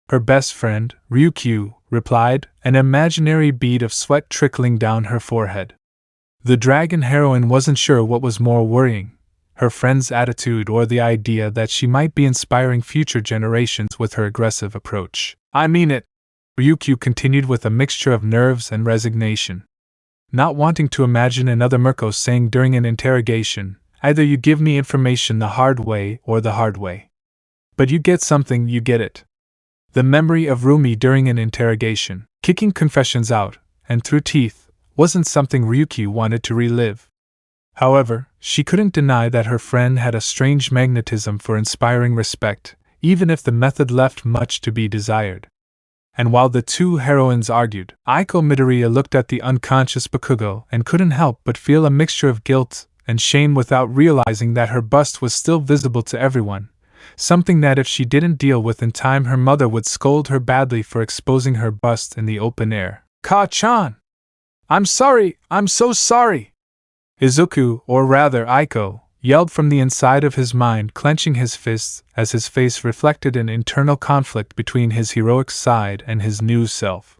Her best friend, Ryukyu, replied, an imaginary bead of sweat trickling down her forehead. The dragon heroine wasn't sure what was more worrying, her friend's attitude or the idea that she might be inspiring future generations with her aggressive approach. I mean it, Ryukyu continued with a mixture of nerves and resignation. Not wanting to imagine another Mirko saying during an interrogation, either you give me information the hard way or the hard way. But you get something, you get it. The memory of Rumi during an interrogation, kicking confessions out, and through teeth, wasn't something Ryukyu wanted to relive. However, she couldn't deny that her friend had a strange magnetism for inspiring respect, even if the method left much to be desired. And while the 2 heroines argued, Aiko Midoriya looked at the unconscious Bakugo and couldn't help but feel a mixture of guilt and shame without realizing that her bust was still visible to everyone. Something that if she didn't deal with in time her mother would scold her badly for exposing her bust in the open air. Ka-chan! I'm sorry, I'm so sorry! Izuku, or rather Aiko, yelled from the inside of his mind, clenching his fists as his face reflected an internal conflict between his heroic side and his new self.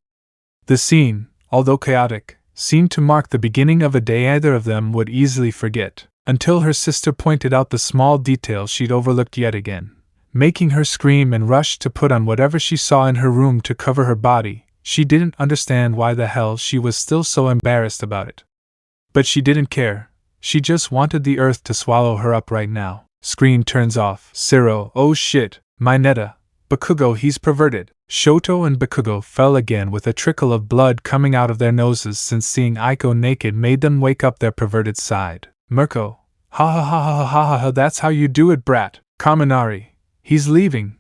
The scene, although chaotic, seemed to mark the beginning of a day either of them would easily forget. Until her sister pointed out the small detail she'd overlooked yet again. making her scream and rush to put on whatever she saw in her room to cover her body. She didn't understand why the hell she was still so embarrassed about it. But she didn't care. She just wanted the earth to swallow her up right now. Screen turns off. Zero. Oh shit, my Netta. Bakugo, he's perverted. Shoto and Bakugo fell again with a trickle of blood coming out of their noses since seeing Aiko naked made them wake up their perverted side. Mirko. Ha ha ha ha ha ha ha, that's how you do it, brat. Kaminari. He's leaving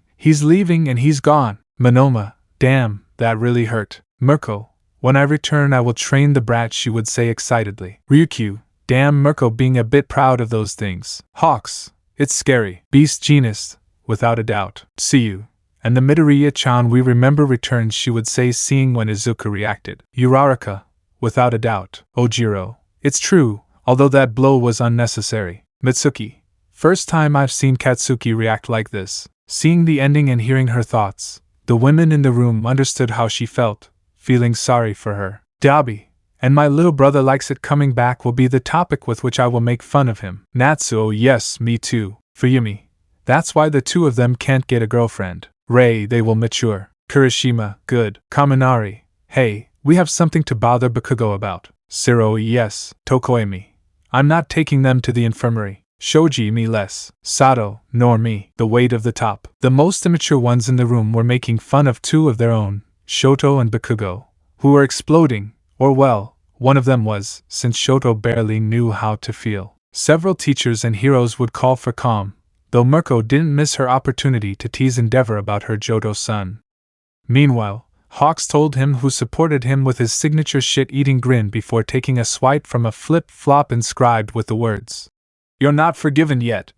and he's gone. Monoma. Damn, that really hurt. Mirko. When I return I will train the brat, she would say excitedly. Ryukyu. Damn, Mirko being a bit proud of those things. Hawks. It's scary. Beast Genus. Without a doubt. See you. And the Midoriya-chan we remember returns, she would say, seeing when Izuku reacted. Uraraka. Without a doubt. Ojiro. It's true, although that blow was unnecessary. Mitsuki. First time I've seen Katsuki react like this. Seeing the ending and hearing her thoughts, the women in the room understood how she felt, feeling sorry for her. Dabi. And my little brother likes it coming back will be the topic with which I will make fun of him. Natsu. Oh yes, me too. Fuyumi. That's why the two of them can't get a girlfriend. Rei, they will mature. Kirishima. Good. Kaminari. Hey, we have something to bother Bakugo about. Zero. Yes. Tokoemi. I'm not taking them to the infirmary. Shoji. Me less. Sato. Nor me. The weight of the top. The most immature ones in the room were making fun of two of their own, Shoto and Bakugo, who were exploding, or well, one of them was, since Shoto barely knew how to feel. Several teachers and heroes would call for calm, though Mirko didn't miss her opportunity to tease Endeavor about her Johto-san. Meanwhile, Hawks told him who supported him with his signature shit-eating grin before taking a swipe from a flip-flop inscribed with the words, "You're not forgiven yet."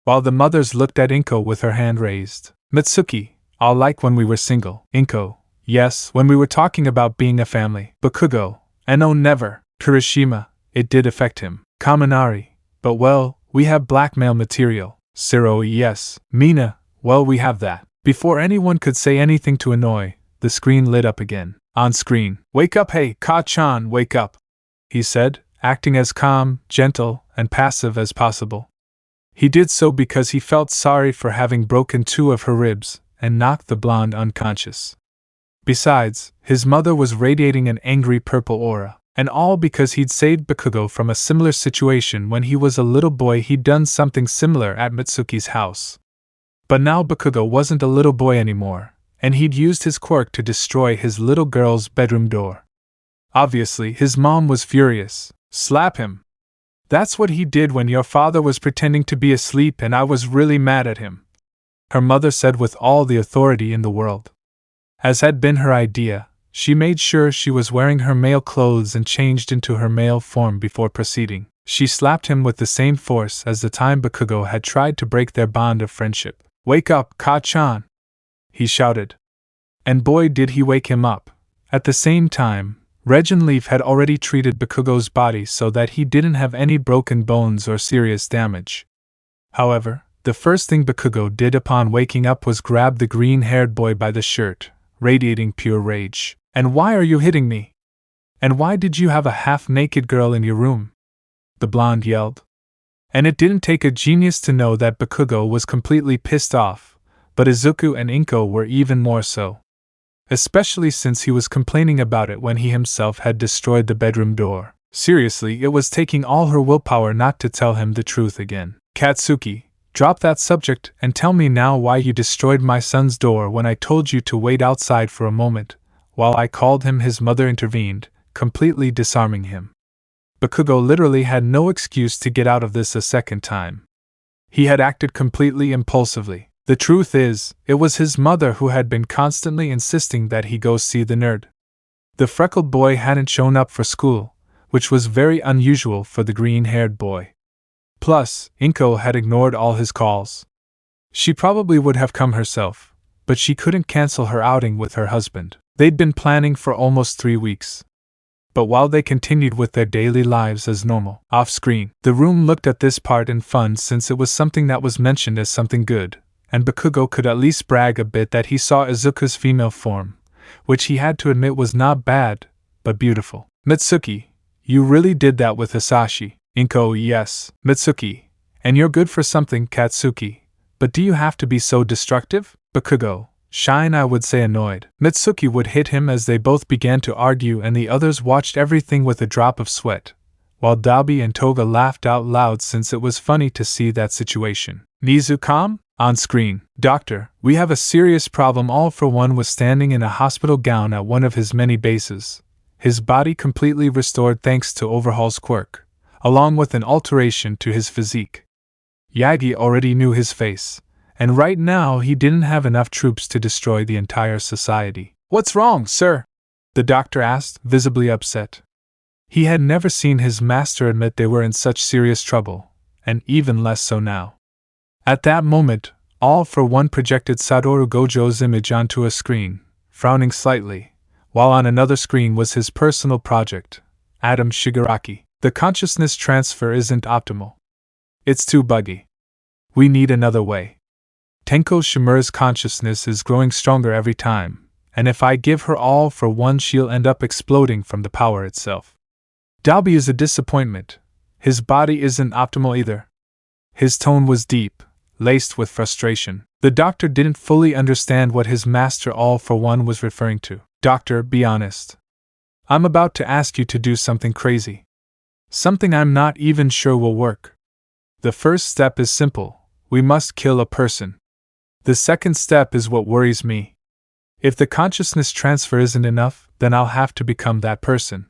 While the mothers looked at Inko with her hand raised. Mitsuki. I'll like when we were single. Inko. Yes, when we were talking about being a family. Bakugo. And oh never. Kirishima. It did affect him. Kaminari. But well, we have blackmail material. Zero. Yes. Mina. Well, we have that. Before anyone could say anything to annoy, the screen lit up again. On screen. Wake up, hey, Ka-chan, wake up, he said, acting as calm, gentle, and passive as possible. He did so because he felt sorry for having broken two of her ribs and knocked the blonde unconscious. Besides, his mother was radiating an angry purple aura, and all because he'd saved Bakugo from a similar situation when he was a little boy. He'd done something similar at Mitsuki's house. But now Bakugo wasn't a little boy anymore, and he'd used his quirk to destroy his little girl's bedroom door. Obviously, his mom was furious. Slap him. That's what he did when your father was pretending to be asleep and I was really mad at him, her mother said with all the authority in the world. As had been her idea, she made sure she was wearing her male clothes and changed into her male form before proceeding. She slapped him with the same force as the time Bakugo had tried to break their bond of friendship. Wake up, Ka-chan, he shouted. And boy did he wake him up. At the same time, Regin Leaf had already treated Bakugo's body so that he didn't have any broken bones or serious damage. However, the first thing Bakugo did upon waking up was grab the green-haired boy by the shirt, radiating pure rage. And why are you hitting me? And why did you have a half-naked girl in your room? The blonde yelled. And it didn't take a genius to know that Bakugo was completely pissed off, but Izuku and Inko were even more so. Especially since he was complaining about it when he himself had destroyed the bedroom door. Seriously, it was taking all her willpower not to tell him the truth again. Katsuki, drop that subject and tell me now why you destroyed my son's door when I told you to wait outside for a moment, while I called him. His mother intervened, completely disarming him. Bakugo literally had no excuse to get out of this a second time. He had acted completely impulsively. The truth is, it was his mother who had been constantly insisting that he go see the nerd. The freckled boy hadn't shown up for school, which was very unusual for the green-haired boy. Plus, Inko had ignored all his calls. She probably would have come herself, but she couldn't cancel her outing with her husband. They'd been planning for almost 3 weeks. But while they continued with their daily lives as normal, off-screen, the room looked at this part in fun since it was something that was mentioned as something good, and Bakugo could at least brag a bit that he saw Izuku's female form, which he had to admit was not bad, but beautiful. Mitsuki, you really did that with Hisashi. Inko, yes. Mitsuki, and you're good for something. Katsuki, But do you have to be so destructive? Bakugo, Shine, I would say, annoyed. Mitsuki would hit him as they both began to argue, and the others watched everything with a drop of sweat, while Dabi and Toga laughed out loud since it was funny to see that situation. Nizuku? On screen. Doctor, we have a serious problem. All for One was standing in a hospital gown at one of his many bases, his body completely restored thanks to overhauls Quirk, along with an alteration to his physique. Yagi already knew his face, and right now he didn't have enough troops to destroy the entire society. What's wrong, sir? The doctor asked, visibly upset. He had never seen his master admit they were in such serious trouble, and even less so now. At that moment, All for One projected Satoru Gojo's image onto a screen, frowning slightly, while on another screen was his personal project, Adam Shigaraki. The consciousness transfer isn't optimal. It's too buggy. We need another way. Tenko Shimura's consciousness is growing stronger every time, and if I give her All for One, she'll end up exploding from the power itself. Dalby is a disappointment. His body isn't optimal either. His tone was deep, laced with frustration. The doctor didn't fully understand what his master All for One was referring to. Doctor, be honest. I'm about to ask you to do something crazy. Something I'm not even sure will work. The first step is simple. We must kill a person. The second step is what worries me. If the consciousness transfer isn't enough, then I'll have to become that person.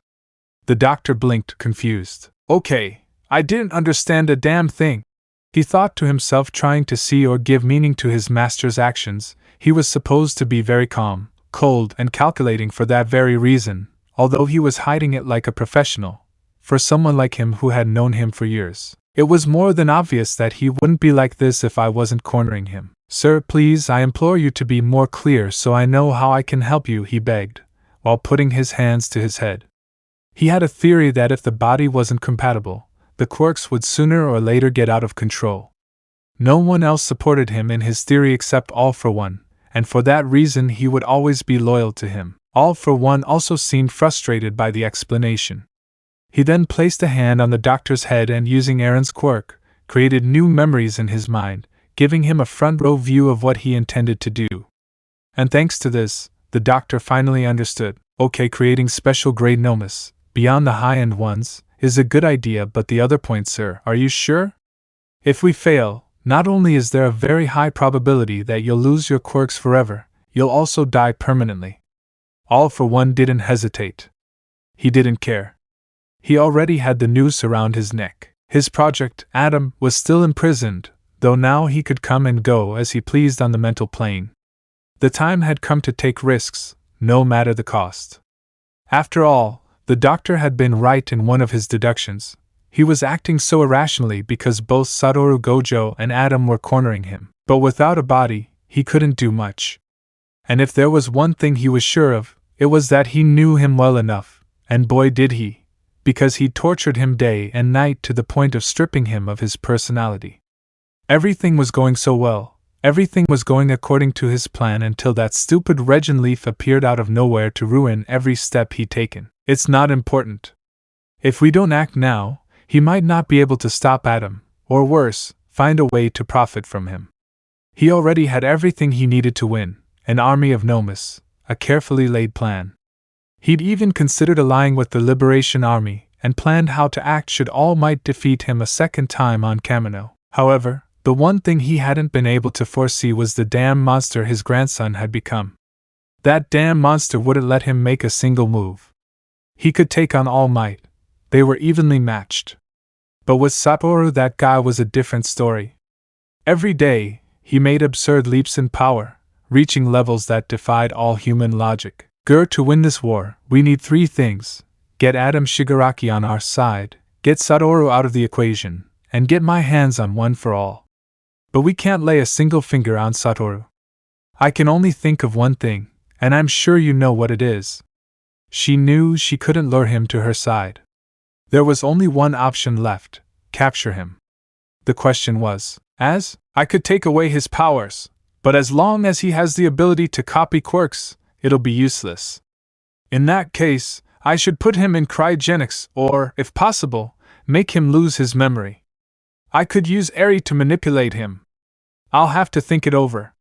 The doctor blinked, confused. Okay, I didn't understand a damn thing. He thought to himself, trying to see or give meaning to his master's actions. He was supposed to be very calm, cold, and calculating for that very reason, although he was hiding it like a professional. For someone like him who had known him for years, it was more than obvious that he wouldn't be like this if I wasn't cornering him. Sir, please, I implore you to be more clear so I know how I can help you, he begged, while putting his hands to his head. He had a theory that if the body wasn't compatible, the Quirks would sooner or later get out of control. No one else supported him in his theory except All for One, and for that reason he would always be loyal to him. All for One also seemed frustrated by the explanation. He then placed a hand on the doctor's head and, using Aaron's quirk, created new memories in his mind, giving him a front-row view of what he intended to do. And thanks to this, the doctor finally understood. Okay, creating special grade nomas, beyond the high-end ones, is a good idea, but the other point, sir, are you sure? If we fail, not only is there a very high probability that you'll lose your quirks forever, you'll also die permanently. All for One didn't hesitate. He didn't care. He already had the noose around his neck. His project, Adam, was still imprisoned, though now he could come and go as he pleased on the mental plane. The time had come to take risks, no matter the cost. After all, the doctor had been right in one of his deductions. He was acting so irrationally because both Satoru Gojo and Adam were cornering him. But without a body, he couldn't do much. And if there was one thing he was sure of, it was that he knew him well enough, and boy did he, because he tortured him day and night to the point of stripping him of his personality. Everything was going so well, everything was going according to his plan until that stupid Regin Leaf appeared out of nowhere to ruin every step he'd taken. It's not important. If we don't act now, he might not be able to stop Adam, or worse, find a way to profit from him. He already had everything he needed to win, an army of nomas, a carefully laid plan. He'd even considered allying with the Liberation Army, and planned how to act should Almight defeat him a second time on Kamino. However, the one thing he hadn't been able to foresee was the damn monster his grandson had become. That damn monster wouldn't let him make a single move. He could take on Almight. They were evenly matched. But with Satoru, that guy was a different story. Every day, he made absurd leaps in power, reaching levels that defied all human logic. To win this war, we need 3 things. Get Adam Shigaraki on our side, get Satoru out of the equation, and get my hands on One for All. But we can't lay a single finger on Satoru. I can only think of one thing, and I'm sure you know what it is. She knew she couldn't lure him to her side. There was only one option left: capture him. The question was, I could take away his powers, but as long as he has the ability to copy quirks, it'll be useless. In that case, I should put him in cryogenics or, if possible, make him lose his memory. I could use Eri to manipulate him. I'll have to think it over.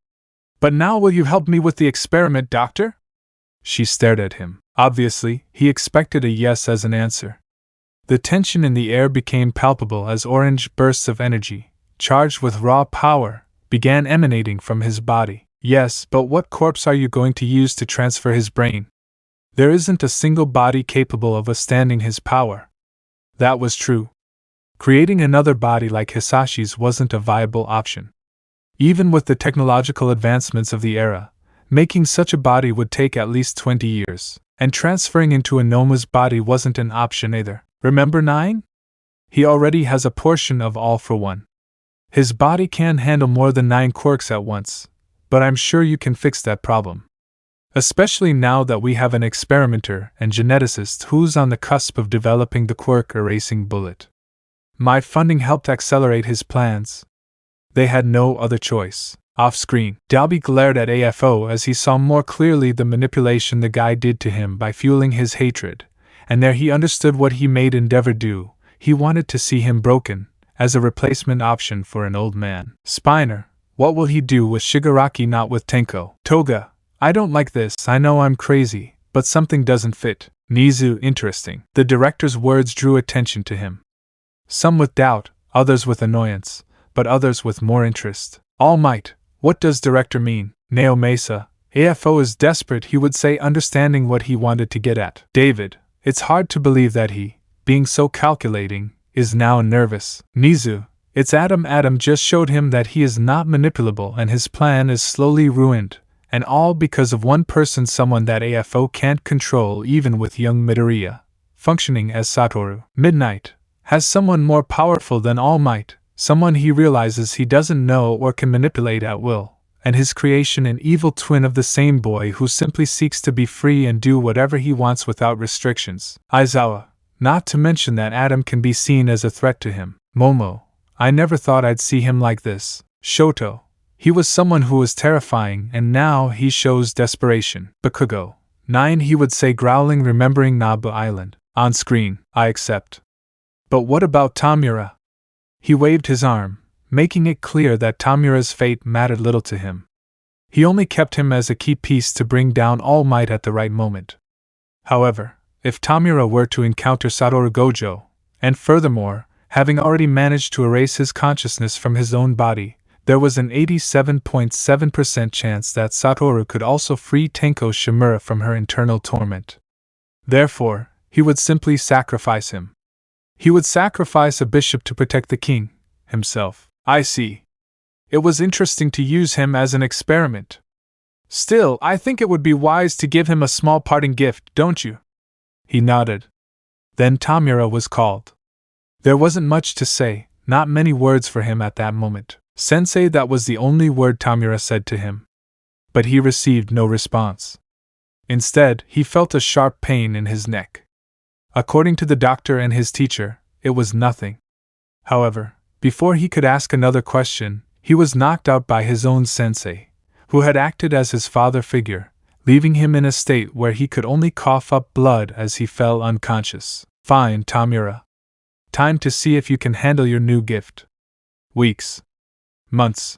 But now will you help me with the experiment, Doctor? She stared at him. Obviously, he expected a yes as an answer. The tension in the air became palpable as orange bursts of energy, charged with raw power, began emanating from his body. Yes, but what corpse are you going to use to transfer his brain? There isn't a single body capable of withstanding his power. That was true. Creating another body like Hisashi's wasn't a viable option. Even with the technological advancements of the era, making such a body would take at least 20 years, and transferring into a Noma's body wasn't an option either. Remember 9? He already has a portion of All for One. His body can handle more than 9 quirks at once, but I'm sure you can fix that problem. Especially now that we have an experimenter and geneticist who's on the cusp of developing the quirk erasing bullet. My funding helped accelerate his plans. They had no other choice. Off-screen, Dalby glared at AFO as he saw more clearly the manipulation the guy did to him by fueling his hatred, and there he understood what he made Endeavor do. He wanted to see him broken, as a replacement option for an old man. Spiner, what will he do with Shigaraki, not with Tenko? Toga, I don't like this, I know I'm crazy, but something doesn't fit. Nizu, interesting. The director's words drew attention to him. Some with doubt, others with annoyance, but others with more interest. Almight, what does director mean? Neo Mesa, AFO is desperate, he would say, understanding what he wanted to get at. David, it's hard to believe that he, being so calculating, is now nervous. Nizu, it's Adam. Adam just showed him that he is not manipulable and his plan is slowly ruined, and all because of one person, someone that AFO can't control even with young Midoriya, functioning as Satoru. Midnight, has someone more powerful than All Might, someone he realizes he doesn't know or can manipulate at will, and his creation an evil twin of the same boy who simply seeks to be free and do whatever he wants without restrictions. Aizawa, not to mention that Adam can be seen as a threat to him. Momo, I never thought I'd see him like this. Shoto, he was someone who was terrifying and now he shows desperation. Bakugo, 9 he would say, growling, remembering Nabu Island. On screen, I accept. But what about Tamura? He waved his arm, making it clear that Tamura's fate mattered little to him. He only kept him as a key piece to bring down All Might at the right moment. However, if Tamura were to encounter Satoru Gojo, and furthermore, having already managed to erase his consciousness from his own body, there was an 87.7% chance that Satoru could also free Tenko Shimura from her internal torment. Therefore, he would simply sacrifice him. He would sacrifice a bishop to protect the king himself. I see. It was interesting to use him as an experiment. Still, I think it would be wise to give him a small parting gift, don't you? He nodded. Then Tamura was called. There wasn't much to say, not many words for him at that moment. Sensei, that was the only word Tamura said to him. But he received no response. Instead, he felt a sharp pain in his neck. According to the doctor and his teacher, it was nothing. However, before he could ask another question, he was knocked out by his own sensei, who had acted as his father figure, leaving him in a state where he could only cough up blood as he fell unconscious. Fine, Tamura. Time to see if you can handle your new gift. Weeks. Months.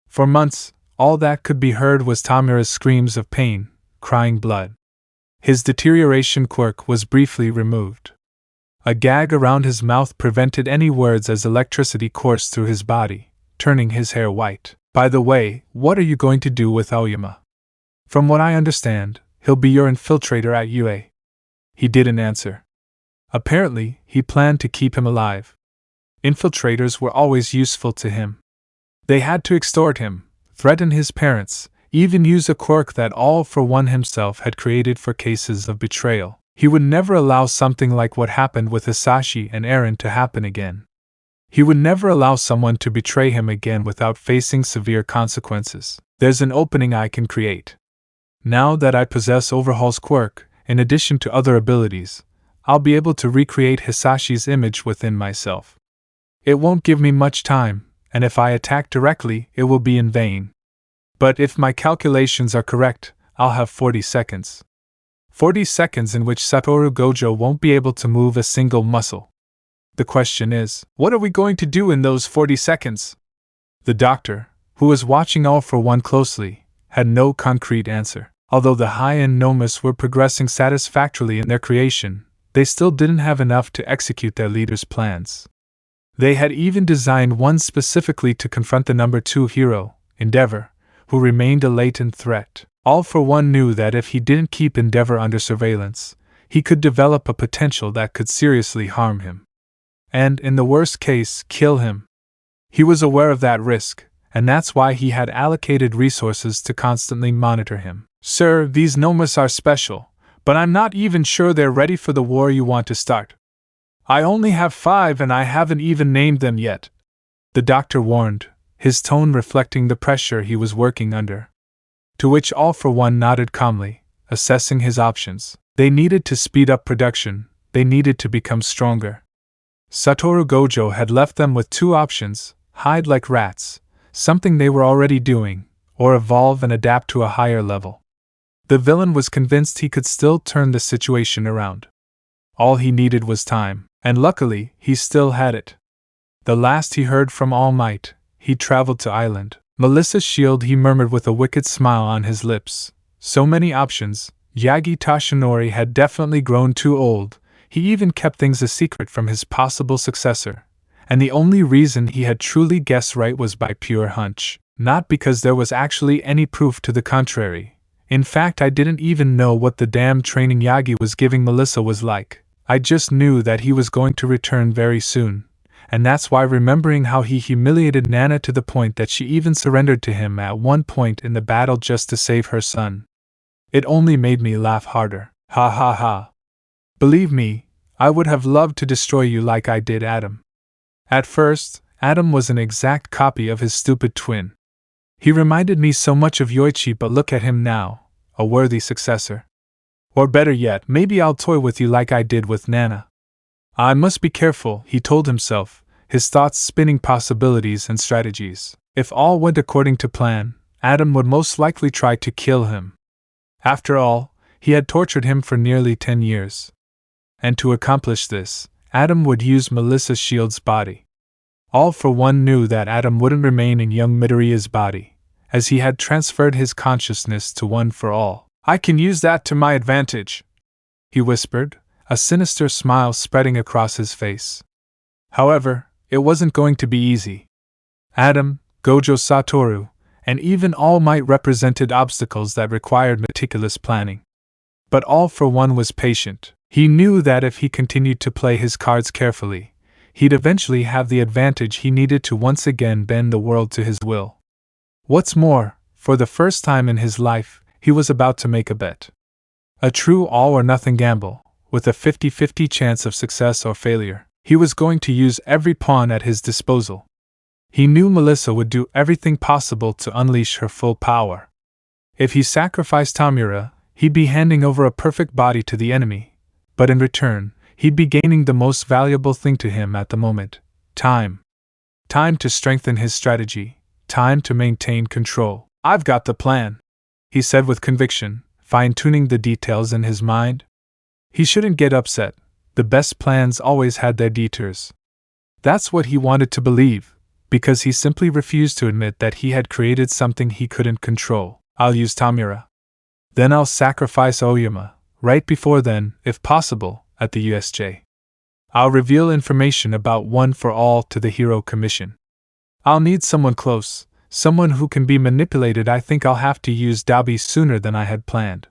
For months, all that could be heard was Tamura's screams of pain, crying blood. His deterioration quirk was briefly removed. A gag around his mouth prevented any words as electricity coursed through his body, turning his hair white. By the way, what are you going to do with Aoyama? From what I understand, he'll be your infiltrator at UA. He didn't answer. Apparently, he planned to keep him alive. Infiltrators were always useful to him. They had to extort him, threaten his parents, even use a quirk that All for One himself had created for cases of betrayal. He would never allow something like what happened with Hisashi and Eren to happen again. He would never allow someone to betray him again without facing severe consequences. There's an opening I can create. Now that I possess Overhaul's quirk, in addition to other abilities, I'll be able to recreate Hisashi's image within myself. It won't give me much time, and if I attack directly, it will be in vain. But if my calculations are correct, I'll have 40 seconds. 40 seconds in which Satoru Gojo won't be able to move a single muscle. The question is, what are we going to do in those 40 seconds? The doctor, who was watching All for One closely, had no concrete answer. Although the high-end Nomus were progressing satisfactorily in their creation, they still didn't have enough to execute their leader's plans. They had even designed one specifically to confront the number 2 hero, Endeavor, who remained a latent threat. All for One knew that if he didn't keep Endeavor under surveillance, he could develop a potential that could seriously harm him. And, in the worst case, kill him. He was aware of that risk, and that's why he had allocated resources to constantly monitor him. Sir, these Nomus are special, but I'm not even sure they're ready for the war you want to start. I only have 5 and I haven't even named them yet, the doctor warned, his tone reflecting the pressure he was working under. To which All for One nodded calmly, assessing his options. They needed to speed up production, they needed to become stronger. Satoru Gojo had left them with 2 options: hide like rats, something they were already doing, or evolve and adapt to a higher level. The villain was convinced he could still turn the situation around. All he needed was time, and luckily, he still had it. The last he heard from Almight, he traveled to Island. Melissa's shield, he murmured with a wicked smile on his lips. So many options. Yagi Tashinori had definitely grown too old. He even kept things a secret from his possible successor. And the only reason he had truly guessed right was by pure hunch. Not because there was actually any proof to the contrary. In fact, I didn't even know what the damn training Yagi was giving Melissa was like. I just knew that he was going to return very soon. And that's why, remembering how he humiliated Nana to the point that she even surrendered to him at one point in the battle just to save her son, it only made me laugh harder. Ha ha ha. Believe me, I would have loved to destroy you like I did Adam. At first, Adam was an exact copy of his stupid twin. He reminded me so much of Yoichi, but look at him now, a worthy successor. Or better yet, maybe I'll toy with you like I did with Nana. I must be careful, he told himself, his thoughts spinning possibilities and strategies. If all went according to plan, Adam would most likely try to kill him. After all, he had tortured him for nearly 10 years. And to accomplish this, Adam would use Melissa's shield's body. All for One knew that Adam wouldn't remain in young Midoriya's body, as he had transferred his consciousness to One for All. I can use that to my advantage, he whispered, a sinister smile spreading across his face. However, it wasn't going to be easy. Adam, Gojo Satoru, and even All Might represented obstacles that required meticulous planning. But All for One was patient. He knew that if he continued to play his cards carefully, he'd eventually have the advantage he needed to once again bend the world to his will. What's more, for the first time in his life, he was about to make a bet. A true all-or-nothing gamble, with a 50-50 chance of success or failure. He was going to use every pawn at his disposal. He knew Melissa would do everything possible to unleash her full power. If he sacrificed Tamura, he'd be handing over a perfect body to the enemy, but in return, he'd be gaining the most valuable thing to him at the moment: time. Time to strengthen his strategy, time to maintain control. I've got the plan, he said with conviction, fine-tuning the details in his mind. He shouldn't get upset. The best plans always had their detours. That's what he wanted to believe, because he simply refused to admit that he had created something he couldn't control. I'll use Tamura. Then I'll sacrifice Oyama, right before then, if possible, at the USJ. I'll reveal information about One for All to the Hero Commission. I'll need someone close, someone who can be manipulated. I think I'll have to use Dabi sooner than I had planned.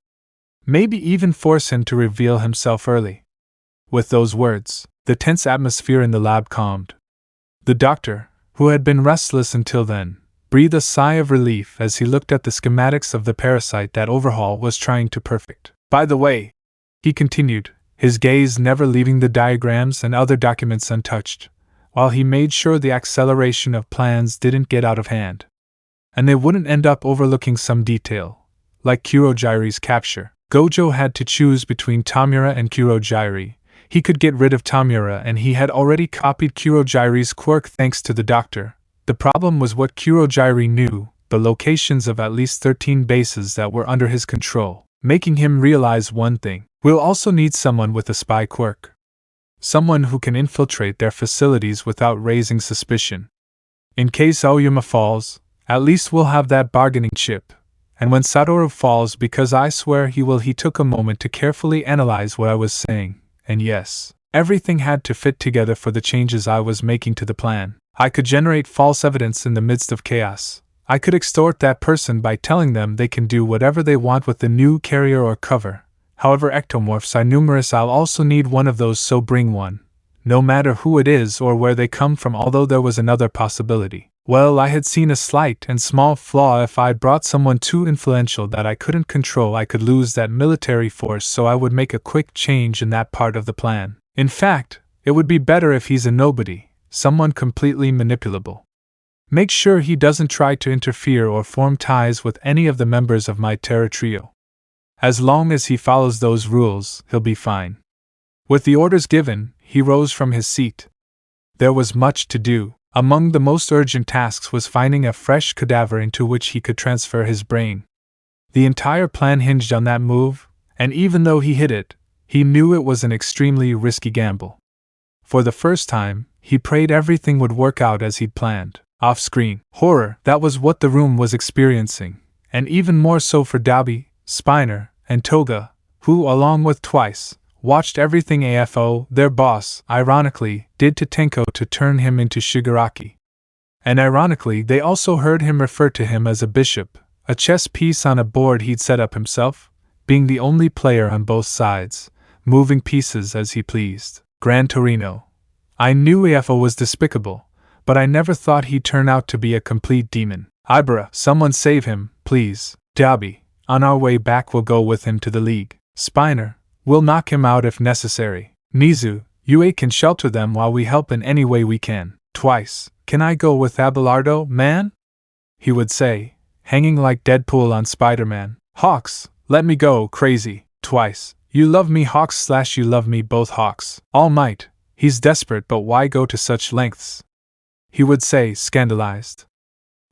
Maybe even force him to reveal himself early. With those words, the tense atmosphere in the lab calmed. The doctor, who had been restless until then, breathed a sigh of relief as he looked at the schematics of the parasite that Overhaul was trying to perfect. By the way, he continued, his gaze never leaving the diagrams and other documents untouched, while he made sure the acceleration of plans didn't get out of hand. And they wouldn't end up overlooking some detail, like Kurogyri's capture. Gojo had to choose between Tamura and Kurogyri. He could get rid of Tamura, and he had already copied Kurogyri's quirk thanks to the doctor. The problem was what Kurogyri knew, the locations of at least 13 bases that were under his control, making him realize one thing: we'll also need someone with a spy quirk. Someone who can infiltrate their facilities without raising suspicion. In case Aoyama falls, At least we'll have that bargaining chip. And when Satoru falls, because I swear he took a moment to carefully analyze what I was saying, and yes, everything had to fit together for the changes I was making to the plan. I could generate false evidence in the midst of chaos. I could extort that person by telling them they can do whatever they want with the new carrier or cover. However ectomorphs are numerous, I'll also need one of those, so bring one. No matter who it is or where they come from, although there was another possibility. Well, I had seen a slight and small flaw. If I brought someone too influential that I couldn't control, I could lose that military force, so I would make a quick change in that part of the plan. In fact, it would be better if he's a nobody, someone completely manipulable. Make sure he doesn't try to interfere or form ties with any of the members of my terror trio. As long as he follows those rules, he'll be fine. With the orders given, he rose from his seat. There was much to do. Among the most urgent tasks was finding a fresh cadaver into which he could transfer his brain. The entire plan hinged on that move, and even though he hit it, he knew it was an extremely risky gamble. For the first time, he prayed everything would work out as he'd planned. Off-screen horror, that was what the room was experiencing, and even more so for Dabi, Spiner, and Toga, who, along with Twice, watched everything AFO, their boss, ironically, did to Tenko to turn him into Shigaraki. And ironically, they also heard him refer to him as a bishop, a chess piece on a board he'd set up himself, being the only player on both sides, moving pieces as he pleased. Gran Torino. I knew AFO was despicable, but I never thought he'd turn out to be a complete demon. Ibara, someone save him, please. Dabi, on our way back we'll go with him to the League. Spiner, we'll knock him out if necessary. Mizu, you can shelter them while we help in any way we can. Twice, can I go with Abelardo, man? He would say, hanging like Deadpool on Spider-Man. Hawks, let me go, crazy. Twice, you love me Hawks / you love me both Hawks. Almight, he's desperate, but why go to such lengths? He would say, scandalized.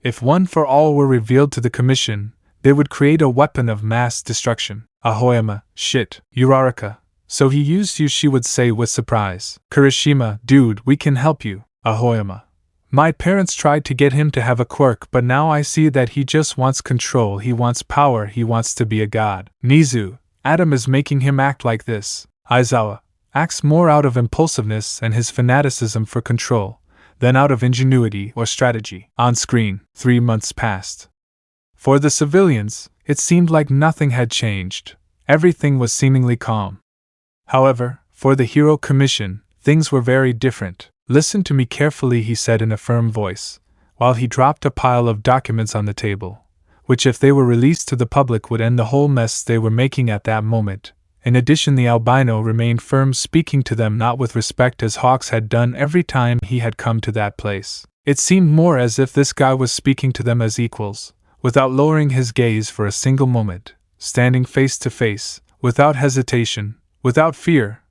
If One for All were revealed to the Commission, they would create a weapon of mass destruction. Ahoyama, shit, Uraraka. So he used you, she would say with surprise. Kirishima, dude, we can help you. Ahoyama. My parents tried to get him to have a quirk, but now I see that he just wants control, he wants power, he wants to be a god. Nizu, Adam is making him act like this. Aizawa acts more out of impulsiveness and his fanaticism for control than out of ingenuity or strategy. On screen, 3 months passed. For the civilians, it seemed like nothing had changed. Everything was seemingly calm. However, for the Hero Commission, things were very different. Listen to me carefully, he said in a firm voice, while he dropped a pile of documents on the table, which if they were released to the public would end the whole mess they were making at that moment. In addition, the albino remained firm, speaking to them not with respect as Hawks had done every time he had come to that place. It seemed more as if this guy was speaking to them as equals, without lowering his gaze for a single moment, standing face to face, without hesitation, without fear,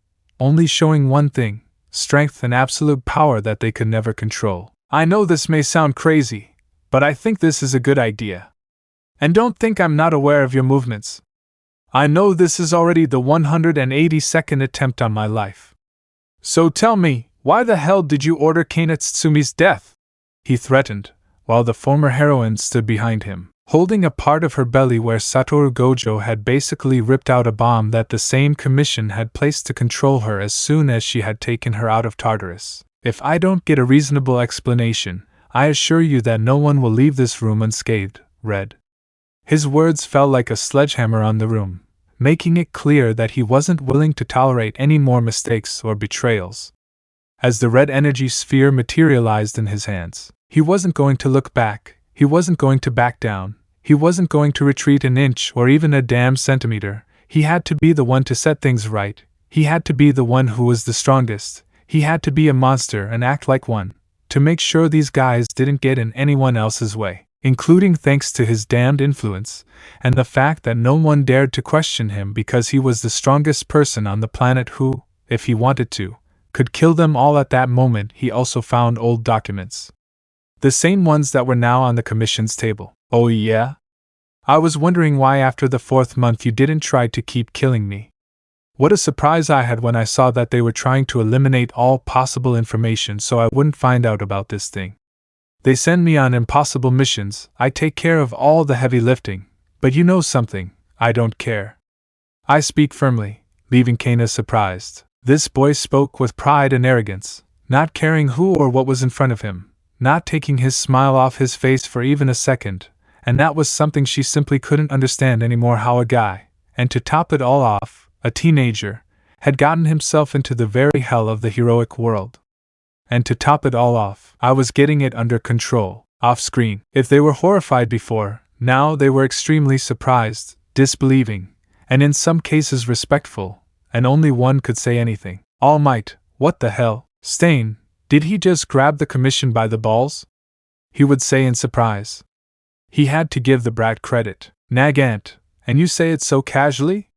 only showing one thing: strength and absolute power that they could never control. I know this may sound crazy, but I think this is a good idea. And don't think I'm not aware of your movements. I know this is already the 182nd attempt on my life. So tell me, why the hell did you order Kanetsumi's death? He threatened, while the former heroine stood behind him, holding a part of her belly where Satoru Gojo had basically ripped out a bomb that the same commission had placed to control her as soon as she had taken her out of Tartarus. If I don't get a reasonable explanation, I assure you that no one will leave this room unscathed. Red. His words fell like a sledgehammer on the room, making it clear that he wasn't willing to tolerate any more mistakes or betrayals. As the red energy sphere materialized in his hands, he wasn't going to look back, he wasn't going to back down, he wasn't going to retreat an inch or even a damn centimeter. He had to be the one to set things right, he had to be the one who was the strongest, he had to be a monster and act like one, to make sure these guys didn't get in anyone else's way, including thanks to his damned influence, and the fact that no one dared to question him because he was the strongest person on the planet who, if he wanted to, could kill them all at that moment. He also found old documents. The same ones that were now on the commission's table. Oh yeah? I was wondering why after the 4th month you didn't try to keep killing me. What a surprise I had when I saw that they were trying to eliminate all possible information so I wouldn't find out about this thing. They send me on impossible missions, I take care of all the heavy lifting, but you know something, I don't care. I speak firmly, leaving Kana surprised. This boy spoke with pride and arrogance, not caring who or what was in front of him, not taking his smile off his face for even a second, and that was something she simply couldn't understand anymore, how a guy, and to top it all off, a teenager, had gotten himself into the very hell of the heroic world. And to top it all off, I was getting it under control, off-screen. If they were horrified before, now they were extremely surprised, disbelieving, and in some cases respectful, and only one could say anything. Almight, what the hell? Stain, did he just grab the commission by the balls? He would say in surprise. He had to give the brat credit. Nagant, and you say it so casually?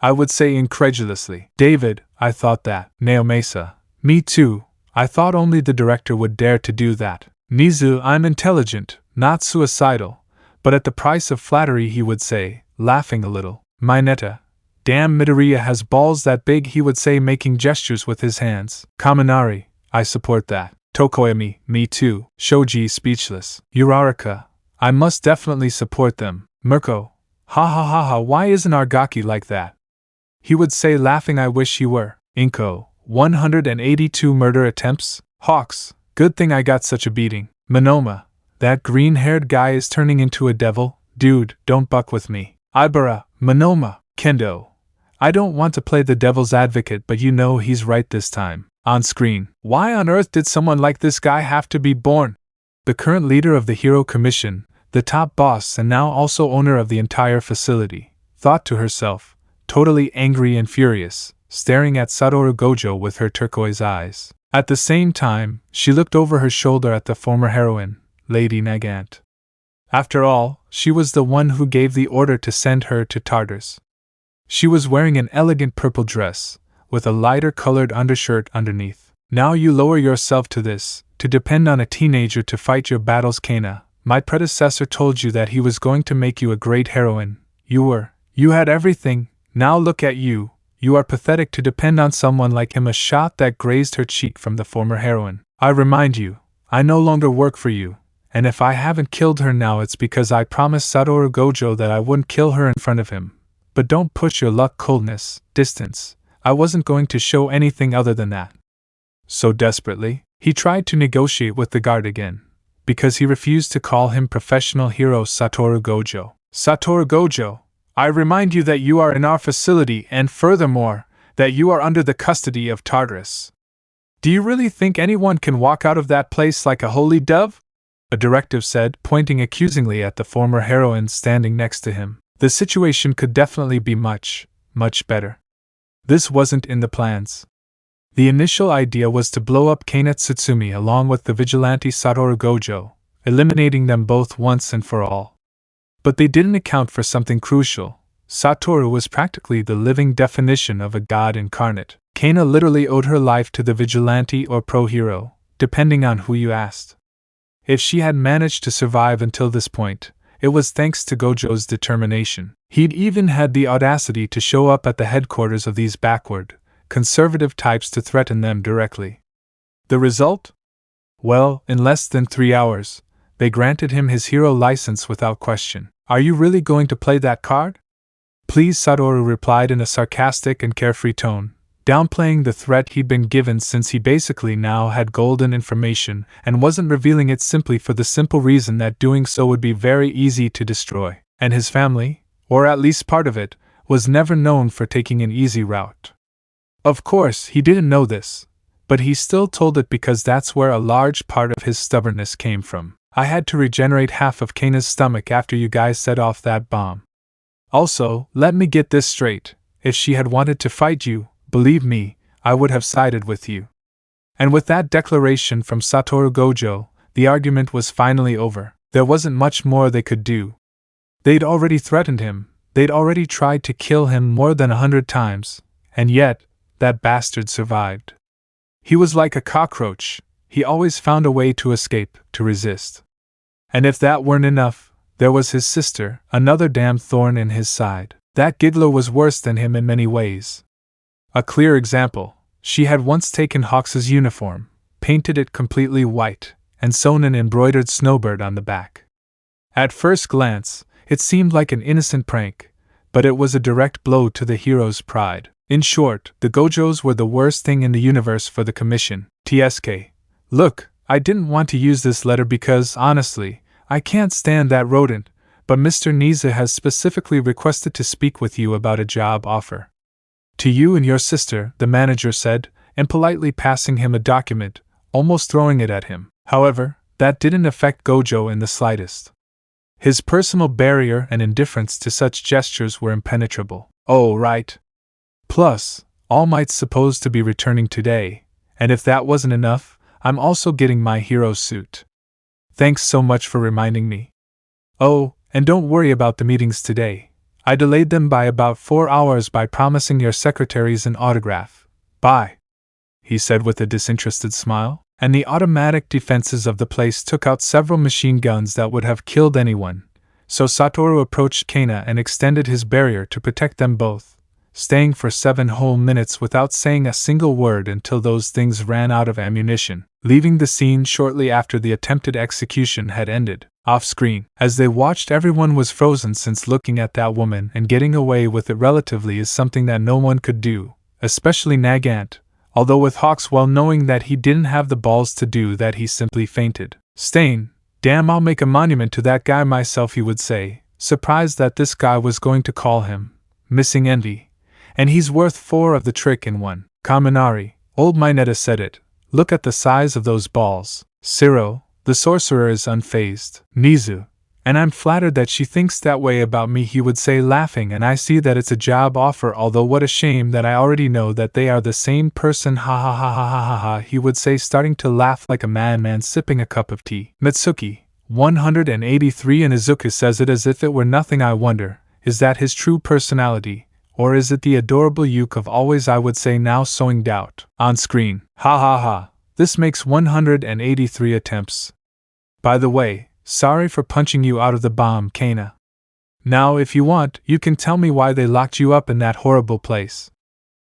I would say incredulously. David, I thought that. Naomesa, me too, I thought only the director would dare to do that. Nizu, I'm intelligent, not suicidal, but at the price of flattery, he would say, laughing a little. Mineta, damn Midoriya has balls that big, he would say, making gestures with his hands. Kaminari, I support that. Tokoyami, me too. Shoji, speechless. Uraraka, I must definitely support them. Mirko, ha ha ha ha, why isn't Argaki like that? He would say, laughing, I wish he were. Inko, 182 murder attempts? Hawks, good thing I got such a beating. Monoma, that green-haired guy is turning into a devil, dude, don't buck with me. Ibara, Monoma, Kendo, I don't want to play the devil's advocate, but you know he's right this time. On screen, why on earth did someone like this guy have to be born? The current leader of the Hero Commission, the top boss and now also owner of the entire facility, thought to herself, totally angry and furious, staring at Satoru Gojo with her turquoise eyes. At the same time, she looked over her shoulder at the former heroine, Lady Nagant. After all, she was the one who gave the order to send her to Tartarus. She was wearing an elegant purple dress, with a lighter colored undershirt underneath. Now you lower yourself to this, to depend on a teenager to fight your battles. Kana, my predecessor told you that he was going to make you a great heroine. You had everything, now look at you. You are pathetic to depend on someone like him. A shot that grazed her cheek from the former heroine. I remind you, I no longer work for you, and if I haven't killed her now it's because I promised Satoru Gojo that I wouldn't kill her in front of him. But don't push your luck. Coldness, distance. I wasn't going to show anything other than that. So desperately, he tried to negotiate with the guard again, because he refused to call him professional hero Satoru Gojo. Satoru Gojo, I remind you that you are in our facility and furthermore, that you are under the custody of Tartarus. Do you really think anyone can walk out of that place like a holy dove? A directive said, pointing accusingly at the former heroine standing next to him. The situation could definitely be much, much better. This wasn't in the plans. The initial idea was to blow up Kana Tsutsumi along with the vigilante Satoru Gojo, eliminating them both once and for all. But they didn't account for something crucial. Satoru was practically the living definition of a god incarnate. Kana literally owed her life to the vigilante or pro-hero, depending on who you asked. If she had managed to survive until this point, it was thanks to Gojo's determination. He'd even had the audacity to show up at the headquarters of these backward, conservative types to threaten them directly. The result? Well, in less than 3 hours, they granted him his hero license without question. Are you really going to play that card? Please, Satoru replied in a sarcastic and carefree tone, downplaying the threat he'd been given since he basically now had golden information and wasn't revealing it simply for the simple reason that doing so would be very easy to destroy. And his family, or at least part of it, was never known for taking an easy route. Of course, he didn't know this, but he still told it because that's where a large part of his stubbornness came from. I had to regenerate half of Kana's stomach after you guys set off that bomb. Also, let me get this straight, if she had wanted to fight you, believe me, I would have sided with you. And with that declaration from Satoru Gojo, the argument was finally over. There wasn't much more they could do. They'd already threatened him, they'd already tried to kill him more than 100 times, and yet, that bastard survived. He was like a cockroach, he always found a way to escape, to resist. And if that weren't enough, there was his sister, another damn thorn in his side. That giggler was worse than him in many ways. A clear example, she had once taken Hawks's uniform, painted it completely white, and sewn an embroidered snowbird on the back. At first glance, it seemed like an innocent prank, but it was a direct blow to the hero's pride. In short, the Gojos were the worst thing in the universe for the commission. TSK. Look, I didn't want to use this letter because, honestly, I can't stand that rodent, but Mr. Niza has specifically requested to speak with you about a job offer. To you and your sister, the manager said, and politely passing him a document, almost throwing it at him. However, that didn't affect Gojo in the slightest. His personal barrier and indifference to such gestures were impenetrable. Oh, right. Plus, Almight's supposed to be returning today, and if that wasn't enough, I'm also getting my hero suit. Thanks so much for reminding me. Oh, and don't worry about the meetings today. I delayed them by about 4 hours by promising your secretaries an autograph. Bye, he said with a disinterested smile, and the automatic defenses of the place took out several machine guns that would have killed anyone, so Satoru approached Kana and extended his barrier to protect them both, staying for 7 whole minutes without saying a single word until those things ran out of ammunition, leaving the scene shortly after the attempted execution had ended. Off-screen, as they watched, everyone was frozen since looking at that woman and getting away with it relatively is something that no one could do, especially Nagant, although with Hawks well knowing that he didn't have the balls to do that he simply fainted. Stain, damn, I'll make a monument to that guy myself, he would say, surprised that this guy was going to call him Missing Envy, and he's worth 4 of the trick in 1. Kaminari, old Mineta said it, look at the size of those balls. Ciro, the sorcerer, is unfazed. Nizu, and I'm flattered that she thinks that way about me, he would say laughing, and I see that it's a job offer, although what a shame that I already know that they are the same person, ha ha ha ha ha ha ha, he would say, starting to laugh like a madman sipping a cup of tea. Mitsuki, 183, and Izuku says it as if it were nothing. I wonder, is that his true personality, or is it the adorable Yuke of always, I would say now, sowing doubt. On screen, ha ha ha, this makes 183 attempts. By the way, sorry for punching you out of the bomb, Kana. Now if you want, you can tell me why they locked you up in that horrible place.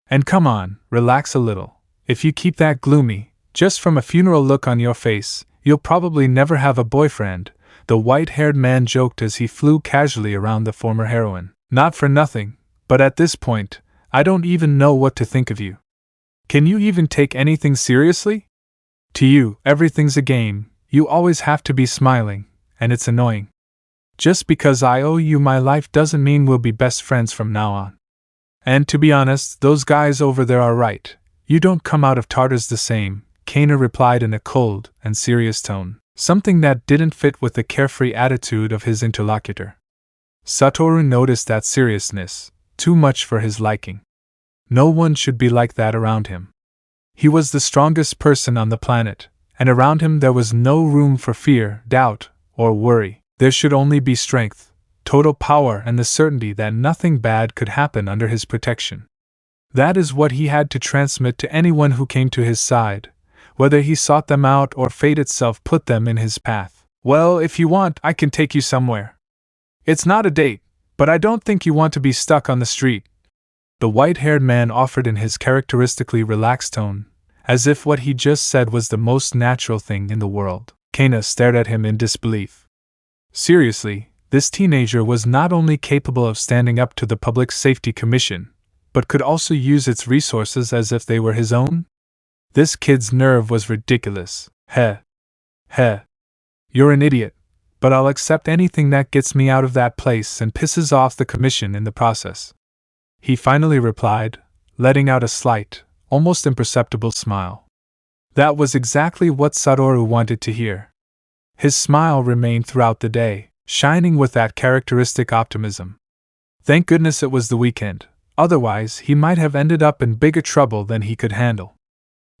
And come on, relax a little. If you keep that gloomy, just from a funeral look on your face, you'll probably never have a boyfriend, the white-haired man joked as he flew casually around the former heroine. Not for nothing, but at this point, I don't even know what to think of you. Can you even take anything seriously? To you, everything's a game. You always have to be smiling, and it's annoying. Just because I owe you my life doesn't mean we'll be best friends from now on. And to be honest, those guys over there are right. You don't come out of Tartarus the same, Kana replied in a cold and serious tone, something that didn't fit with the carefree attitude of his interlocutor. Satoru noticed that seriousness, too much for his liking. No one should be like that around him. He was the strongest person on the planet, and around him there was no room for fear, doubt, or worry. There should only be strength, total power, and the certainty that nothing bad could happen under his protection. That is what he had to transmit to anyone who came to his side, whether he sought them out or fate itself put them in his path. Well, if you want, I can take you somewhere. It's not a date, but I don't think you want to be stuck on the street, the white-haired man offered in his characteristically relaxed tone, as if what he just said was the most natural thing in the world. Kana stared at him in disbelief. Seriously, this teenager was not only capable of standing up to the Public Safety Commission, but could also use its resources as if they were his own? This kid's nerve was ridiculous. Heh. You're an idiot, but I'll accept anything that gets me out of that place and pisses off the commission in the process. He finally replied, letting out a slight, almost imperceptible smile. That was exactly what Satoru wanted to hear. His smile remained throughout the day, shining with that characteristic optimism. Thank goodness it was the weekend, otherwise he might have ended up in bigger trouble than he could handle.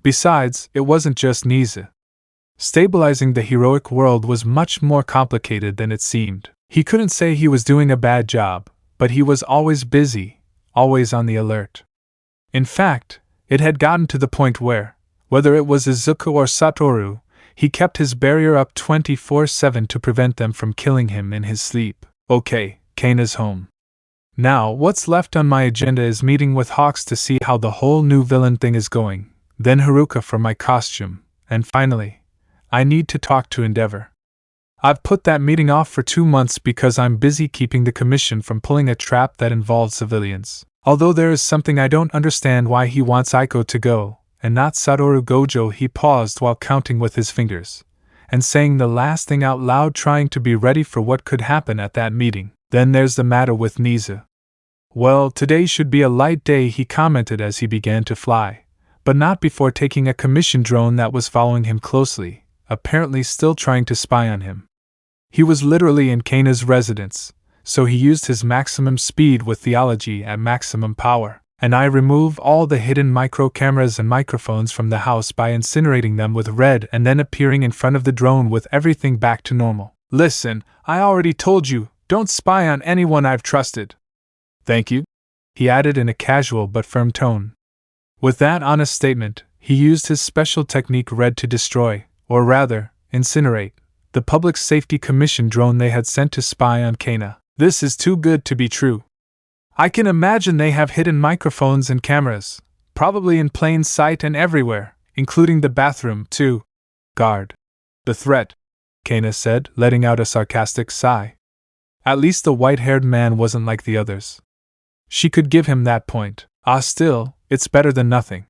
Besides, it wasn't just Niza. Stabilizing the heroic world was much more complicated than it seemed. He couldn't say he was doing a bad job, but he was always busy, always on the alert. In fact, it had gotten to the point where, whether it was Izuku or Satoru, he kept his barrier up 24/7 to prevent them from killing him in his sleep. Okay, Kana's home. Now, what's left on my agenda is meeting with Hawks to see how the whole new villain thing is going, then Haruka for my costume, and finally, I need to talk to Endeavor. I've put that meeting off for 2 months because I'm busy keeping the commission from pulling a trap that involves civilians. Although there is something I don't understand why he wants Aiko to go, and not Satoru Gojo. He paused while counting with his fingers, and saying the last thing out loud, trying to be ready for what could happen at that meeting. Then there's the matter with Nizu. Well, today should be a light day, he commented as he began to fly, but not before taking a commission drone that was following him closely, apparently still trying to spy on him. He was literally in Kana's residence, so he used his maximum speed with theology at maximum power, and I remove all the hidden micro cameras and microphones from the house by incinerating them with red and then appearing in front of the drone with everything back to normal. Listen, I already told you, don't spy on anyone I've trusted. Thank you, he added in a casual but firm tone. With that honest statement, he used his special technique Red to destroy, or rather, incinerate, the Public Safety Commission drone they had sent to spy on Kana. This is too good to be true. I can imagine they have hidden microphones and cameras, probably in plain sight and everywhere, including the bathroom, too. Guard the threat, Kana said, letting out a sarcastic sigh. At least the white-haired man wasn't like the others. She could give him that point. Still, it's better than nothing.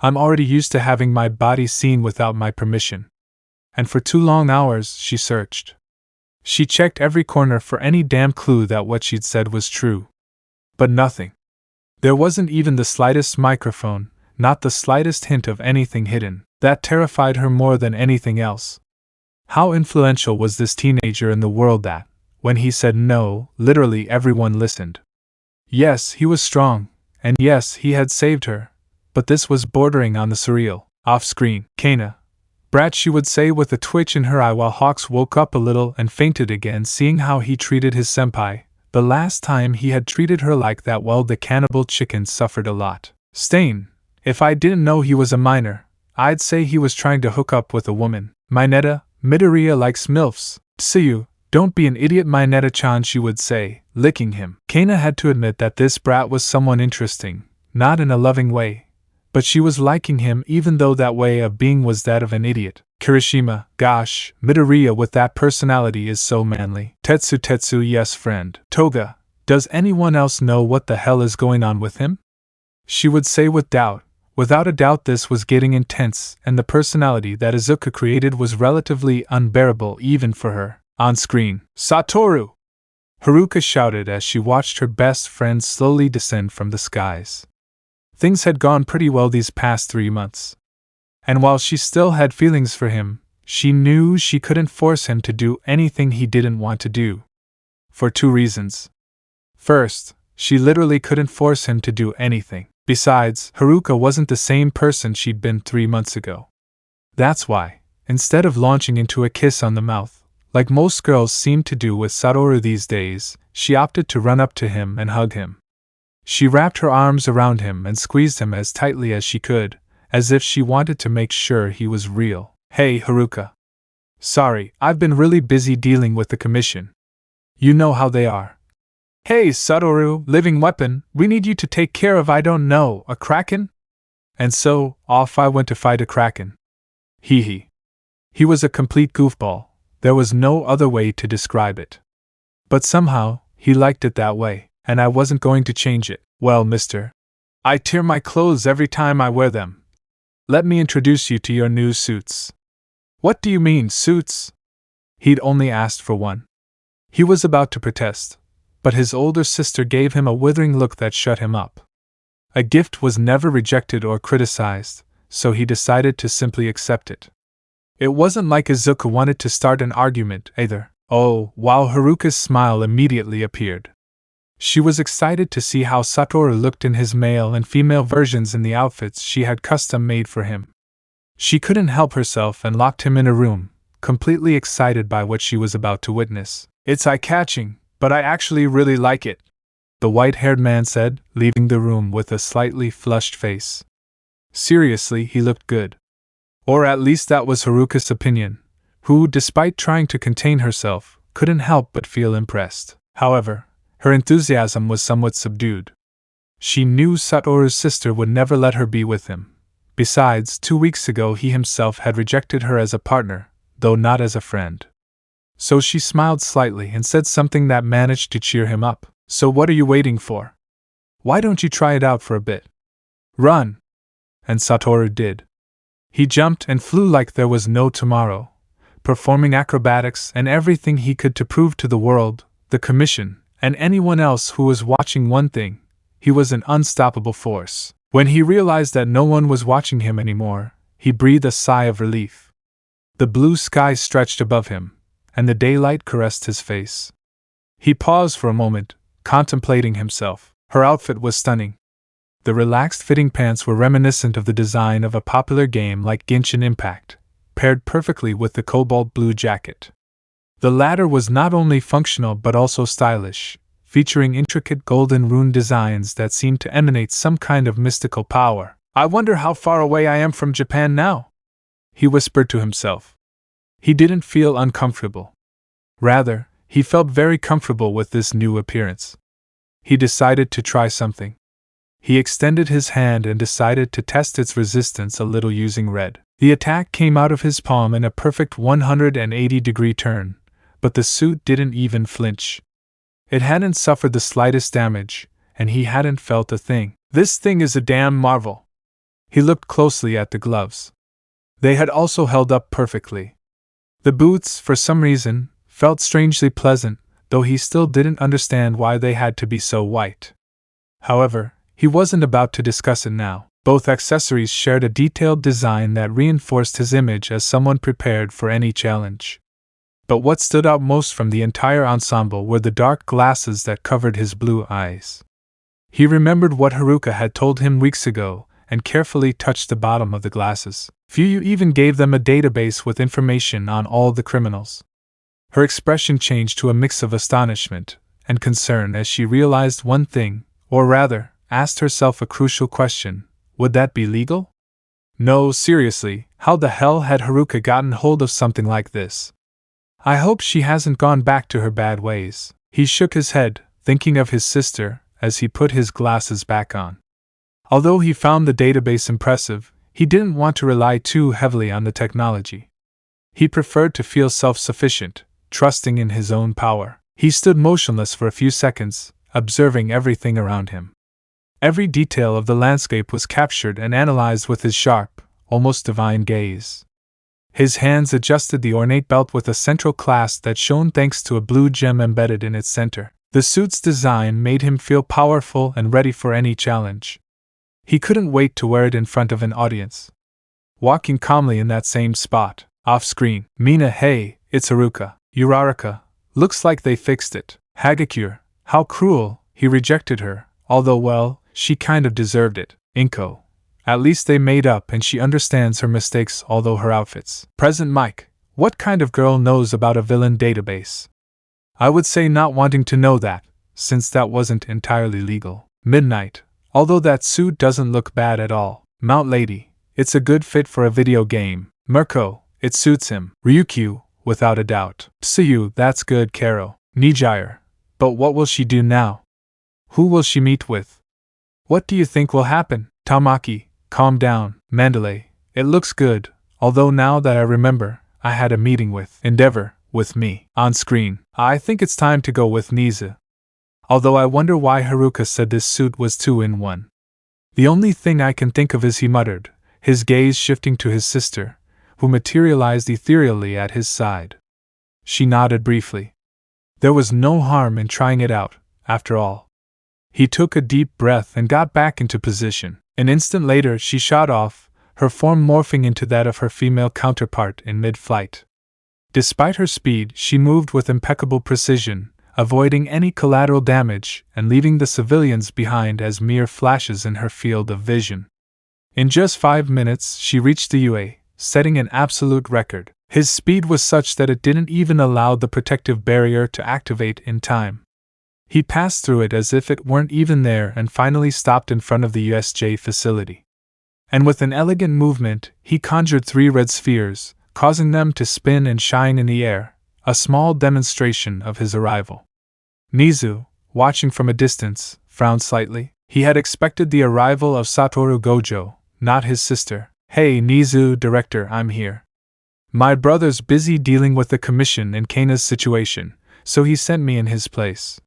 I'm already used to having my body seen without my permission. And for 2 long hours, she searched. She checked every corner for any damn clue that what she'd said was true. But nothing. There wasn't even the slightest microphone, not the slightest hint of anything hidden. That terrified her more than anything else. How influential was this teenager in the world that, when he said no, literally everyone listened? Yes, he was strong, and yes, he had saved her, but this was bordering on the surreal. Off-screen, Kana, brat, she would say with a twitch in her eye while Hawks woke up a little and fainted again, seeing how he treated his senpai. The last time he had treated her like that, well, the cannibal chicken suffered a lot. Stain, if I didn't know he was a minor, I'd say he was trying to hook up with a woman. Mineta, Midoriya likes MILFs. Tsuyu, don't be an idiot, Mineta-chan, she would say, licking him. Kana had to admit that this brat was someone interesting, not in a loving way, but she was liking him even though that way of being was that of an idiot. Kirishima, gosh, Midoriya with that personality is so manly. Tetsu, yes friend. Toga, does anyone else know what the hell is going on with him? She would say with doubt. Without a doubt this was getting intense, and the personality that Izuku created was relatively unbearable even for her. On screen, Satoru! Haruka shouted as she watched her best friend slowly descend from the skies. Things had gone pretty well these past 3 months. And while she still had feelings for him, she knew she couldn't force him to do anything he didn't want to do. For 2 reasons. First, she literally couldn't force him to do anything. Besides, Haruka wasn't the same person she'd been 3 months ago. That's why, instead of launching into a kiss on the mouth, like most girls seem to do with Satoru these days, she opted to run up to him and hug him. She wrapped her arms around him and squeezed him as tightly as she could, as if she wanted to make sure he was real. Hey, Haruka. Sorry, I've been really busy dealing with the commission. You know how they are. Hey, Satoru, living weapon, we need you to take care of, I don't know, a kraken? And so, off I went to fight a kraken. Hee. He was a complete goofball. There was no other way to describe it. But somehow, he liked it that way, and I wasn't going to change it. Well, mister, I tear my clothes every time I wear them. Let me introduce you to your new suits. What do you mean, suits? He'd only asked for one. He was about to protest, but his older sister gave him a withering look that shut him up. A gift was never rejected or criticized, so he decided to simply accept it. It wasn't like Izuku wanted to start an argument, either. Oh, while Haruka's smile immediately appeared. She was excited to see how Satoru looked in his male and female versions in the outfits she had custom made for him. She couldn't help herself and locked him in a room, completely excited by what she was about to witness. It's eye-catching, but I actually really like it, the white-haired man said, leaving the room with a slightly flushed face. Seriously, he looked good. Or at least that was Haruka's opinion, who, despite trying to contain herself, couldn't help but feel impressed. However, her enthusiasm was somewhat subdued. She knew Satoru's sister would never let her be with him, Besides, 2 weeks ago he himself had rejected her as a partner, though not as a friend. So she smiled slightly and said something that managed to cheer him up. So what are you waiting for? Why don't you try it out for a bit? Run! And Satoru did. He jumped and flew like there was no tomorrow, performing acrobatics and everything he could to prove to the world, the Commission, and anyone else who was watching one thing: he was an unstoppable force. When he realized that no one was watching him anymore, he breathed a sigh of relief. The blue sky stretched above him, and the daylight caressed his face. He paused for a moment, contemplating himself. Her outfit was stunning. The relaxed fitting pants were reminiscent of the design of a popular game like Genshin Impact, paired perfectly with the cobalt blue jacket. The latter was not only functional but also stylish, featuring intricate golden rune designs that seemed to emanate some kind of mystical power. I wonder how far away I am from Japan now, he whispered to himself. He didn't feel uncomfortable. Rather, he felt very comfortable with this new appearance. He decided to try something. He extended his hand and decided to test its resistance a little using red. The attack came out of his palm in a perfect 180-degree turn, but the suit didn't even flinch. It hadn't suffered the slightest damage, and he hadn't felt a thing. This thing is a damn marvel. He looked closely at the gloves. They had also held up perfectly. The boots, for some reason, felt strangely pleasant, though he still didn't understand why they had to be so white. However, he wasn't about to discuss it now. Both accessories shared a detailed design that reinforced his image as someone prepared for any challenge. But what stood out most from the entire ensemble were the dark glasses that covered his blue eyes. He remembered what Haruka had told him weeks ago, and carefully touched the bottom of the glasses. Few even gave them a database with information on all the criminals. Her expression changed to a mix of astonishment and concern as she realized one thing, or rather, asked herself a crucial question: would that be legal? No, seriously, how the hell had Haruka gotten hold of something like this? I hope she hasn't gone back to her bad ways. He shook his head, thinking of his sister, as he put his glasses back on. Although he found the database impressive, he didn't want to rely too heavily on the technology. He preferred to feel self-sufficient, trusting in his own power. He stood motionless for a few seconds, observing everything around him. Every detail of the landscape was captured and analyzed with his sharp, almost divine gaze. His hands adjusted the ornate belt with a central clasp that shone thanks to a blue gem embedded in its center. The suit's design made him feel powerful and ready for any challenge. He couldn't wait to wear it in front of an audience. Walking calmly in that same spot, off-screen, Mina, hey, it's Haruka. Uraraka, looks like they fixed it. Hagakure, how cruel, he rejected her, although well, she kind of deserved it. Inko, at least they made up and she understands her mistakes although her outfits. Present Mike, what kind of girl knows about a villain database? I would say not wanting to know that, since that wasn't entirely legal. Midnight, although that suit doesn't look bad at all. Mount Lady, it's a good fit for a video game. Mirko, it suits him. Ryukyu, without a doubt. Psuyu, that's good. Karo, Nijire, but what will she do now? Who will she meet with? What do you think will happen? Tamaki, calm down. Mandalay, it looks good, although now that I remember, I had a meeting with Endeavor, with me. On screen, I think it's time to go with Nizu. Although I wonder why Haruka said this suit was 2 in 1. The only thing I can think of is, he muttered, his gaze shifting to his sister, who materialized ethereally at his side. She nodded briefly. There was no harm in trying it out, after all. He took a deep breath and got back into position. An instant later she shot off, her form morphing into that of her female counterpart in mid-flight. Despite her speed, she moved with impeccable precision, avoiding any collateral damage and leaving the civilians behind as mere flashes in her field of vision. In just 5 minutes she reached the UA, setting an absolute record. His speed was such that it didn't even allow the protective barrier to activate in time. He passed through it as if it weren't even there and finally stopped in front of the USJ facility. And with an elegant movement, he conjured 3 red spheres, causing them to spin and shine in the air, a small demonstration of his arrival. Nizu, watching from a distance, frowned slightly. He had expected the arrival of Satoru Gojo, not his sister. Hey Nizu, director, I'm here. My brother's busy dealing with the commission in Kana's situation, so he sent me in his place.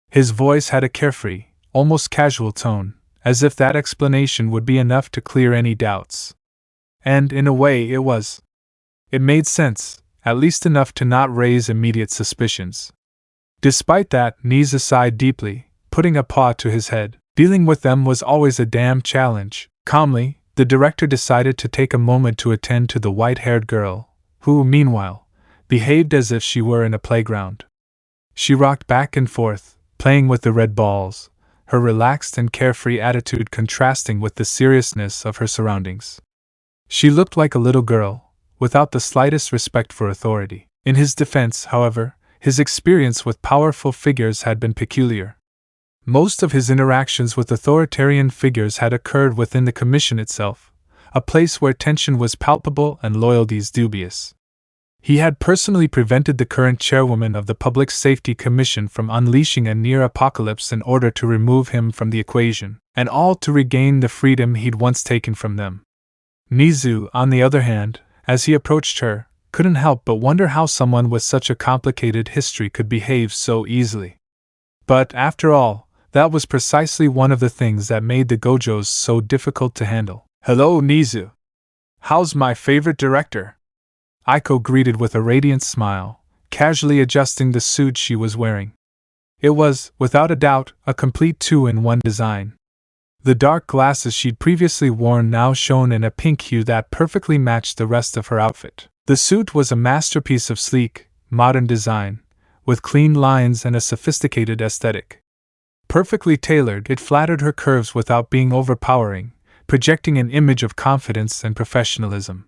His voice had a carefree, almost casual tone, as if that explanation would be enough to clear any doubts. And in a way it was. It made sense, at least enough to not raise immediate suspicions. Despite that, Nizu sighed deeply, putting a paw to his head. Dealing with them was always a damn challenge. Calmly, the director decided to take a moment to attend to the white-haired girl, who, meanwhile, behaved as if she were in a playground. She rocked back and forth, playing with the red balls, her relaxed and carefree attitude contrasting with the seriousness of her surroundings. She looked like a little girl, without the slightest respect for authority. In his defense, however, his experience with powerful figures had been peculiar. Most of his interactions with authoritarian figures had occurred within the commission itself, a place where tension was palpable and loyalties dubious. He had personally prevented the current chairwoman of the Public Safety Commission from unleashing a near-apocalypse in order to remove him from the equation, and all to regain the freedom he'd once taken from them. Nizu, on the other hand, as he approached her, couldn't help but wonder how someone with such a complicated history could behave so easily. But, after all, that was precisely one of the things that made the Gojos so difficult to handle. Hello, Nizu. How's my favorite director? Aiko greeted with a radiant smile, casually adjusting the suit she was wearing. It was, without a doubt, a complete two-in-one design. The dark glasses she'd previously worn now shone in a pink hue that perfectly matched the rest of her outfit. The suit was a masterpiece of sleek, modern design, with clean lines and a sophisticated aesthetic. Perfectly tailored, it flattered her curves without being overpowering, projecting an image of confidence and professionalism.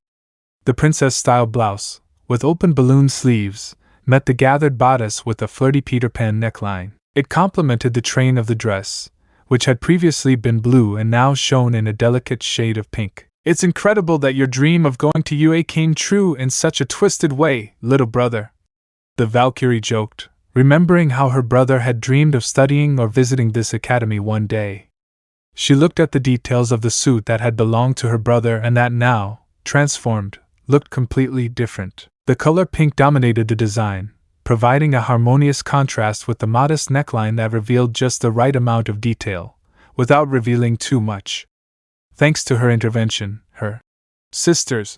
The princess-style blouse, with open balloon sleeves, met the gathered bodice with a flirty Peter Pan neckline. It complemented the train of the dress, which had previously been blue and now shone in a delicate shade of pink. It's incredible that your dream of going to UA came true in such a twisted way, little brother. The Valkyrie joked, remembering how her brother had dreamed of studying or visiting this academy one day. She looked at the details of the suit that had belonged to her brother and that now, transformed, looked completely different. The color pink dominated the design, providing a harmonious contrast with the modest neckline that revealed just the right amount of detail, without revealing too much. Thanks to her intervention, her sister's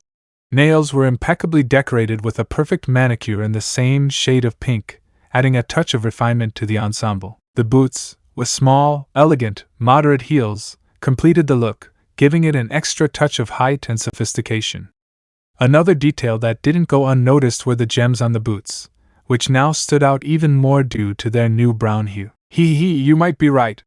nails were impeccably decorated with a perfect manicure in the same shade of pink, adding a touch of refinement to the ensemble. The boots, with small, elegant, moderate heels, completed the look, giving it an extra touch of height and sophistication. Another detail that didn't go unnoticed were the gems on the boots, which now stood out even more due to their new brown hue. You might be right.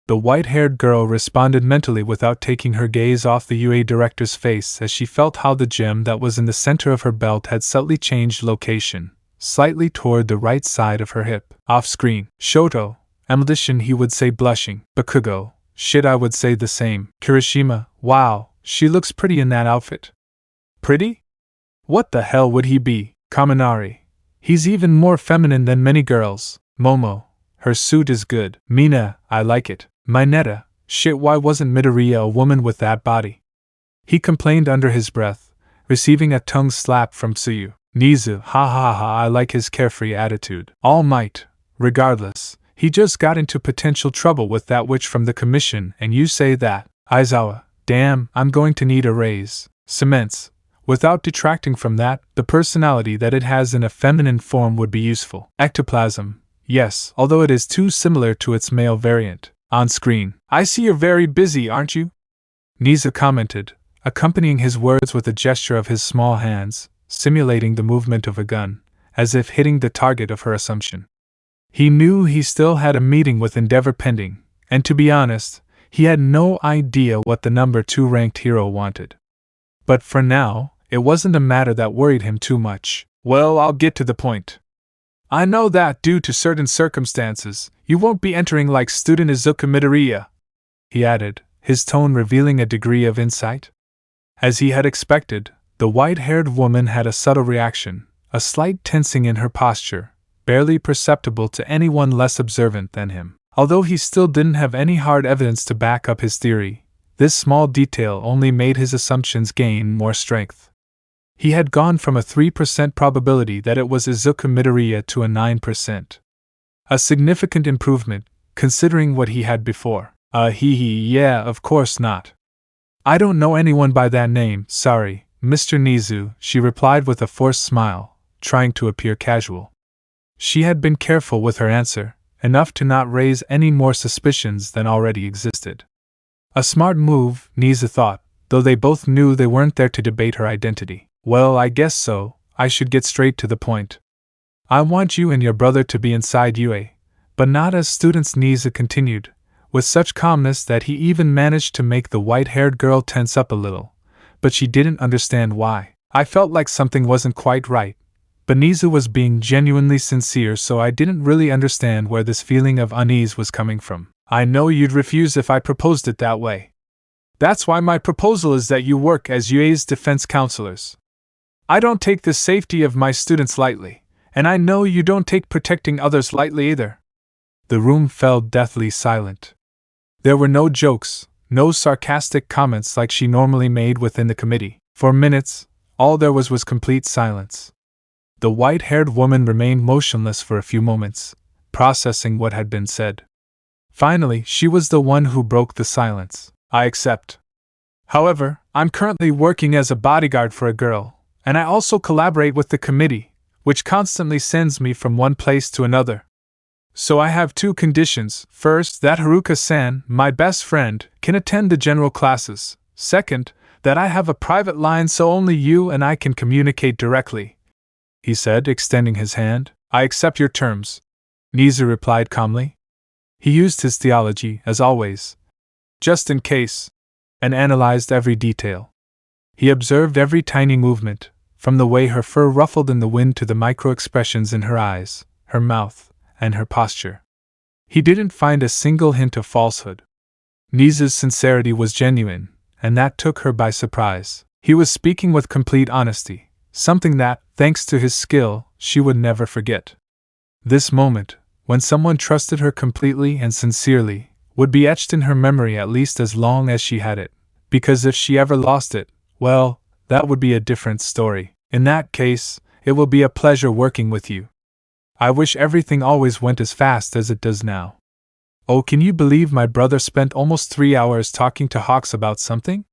The white-haired girl responded mentally without taking her gaze off the UA director's face as she felt how the gem that was in the center of her belt had subtly changed location, slightly toward the right side of her hip. Off-screen, Shoto, Amaldishin he would say blushing. Bakugo, shit I would say the same. Kirishima, wow, she looks pretty in that outfit. Pretty? What the hell would he be? Kaminari, he's even more feminine than many girls. Momo, her suit is good. Mina, I like it. Mineta, shit why wasn't Midoriya a woman with that body? He complained under his breath, receiving a tongue slap from Tsuyu. Nizu, ha ha ha, I like his carefree attitude. Almight, regardless, he just got into potential trouble with that witch from the commission and you say that. Aizawa, damn, I'm going to need a raise. Cements, without detracting from that, the personality that it has in a feminine form would be useful. Ectoplasm, yes, although it is too similar to its male variant. On screen, I see you're very busy, aren't you? Nizu commented, accompanying his words with a gesture of his small hands, simulating the movement of a gun, as if hitting the target of her assumption. He knew he still had a meeting with Endeavor pending, and to be honest, he had no idea what the number 2 ranked hero wanted. But for now, it wasn't a matter that worried him too much. Well, I'll get to the point. I know that, due to certain circumstances, you won't be entering like student Izuku Midoriya, he added, his tone revealing a degree of insight. As he had expected, the white-haired woman had a subtle reaction, a slight tensing in her posture, barely perceptible to anyone less observant than him. Although he still didn't have any hard evidence to back up his theory, This small detail only made his assumptions gain more strength. He had gone from a 3% probability that it was Izuku Midoriya to a 9%. A significant improvement, considering what he had before. Yeah, of course not. I don't know anyone by that name, sorry, Mr. Nizu, she replied with a forced smile, trying to appear casual. She had been careful with her answer, enough to not raise any more suspicions than already existed. A smart move, Nizu thought, though they both knew they weren't there to debate her identity. Well, I guess so, I should get straight to the point. I want you and your brother to be inside UA, but not as students, Nizu continued, with such calmness that he even managed to make the white-haired girl tense up a little, but she didn't understand why. I felt like something wasn't quite right, but Nizu was being genuinely sincere, so I didn't really understand where this feeling of unease was coming from. I know you'd refuse if I proposed it that way. That's why my proposal is that you work as UA's defense counselors. I don't take the safety of my students lightly, and I know you don't take protecting others lightly either. The room fell deathly silent. There were no jokes, no sarcastic comments like she normally made within the committee. For minutes, all there was complete silence. The white-haired woman remained motionless for a few moments, processing what had been said. Finally, she was the one who broke the silence. I accept. However, I'm currently working as a bodyguard for a girl, and I also collaborate with the committee, which constantly sends me from one place to another. So I have two conditions. First, that Haruka-san, my best friend, can attend the general classes. Second, that I have a private line so only you and I can communicate directly, he said, extending his hand. I accept your terms, Nizu replied calmly. He used his theology, as always, just in case, and analyzed every detail. He observed every tiny movement, from the way her fur ruffled in the wind to the micro-expressions in her eyes, her mouth, and her posture. He didn't find a single hint of falsehood. Nizu's sincerity was genuine, and that took her by surprise. He was speaking with complete honesty, something that, thanks to his skill, she would never forget. This moment, when someone trusted her completely and sincerely, would be etched in her memory at least as long as she had it, because if she ever lost it, well, that would be a different story. In that case, it will be a pleasure working with you. I wish everything always went as fast as it does now. Oh, can you believe my brother spent almost 3 hours talking to Hawks about something?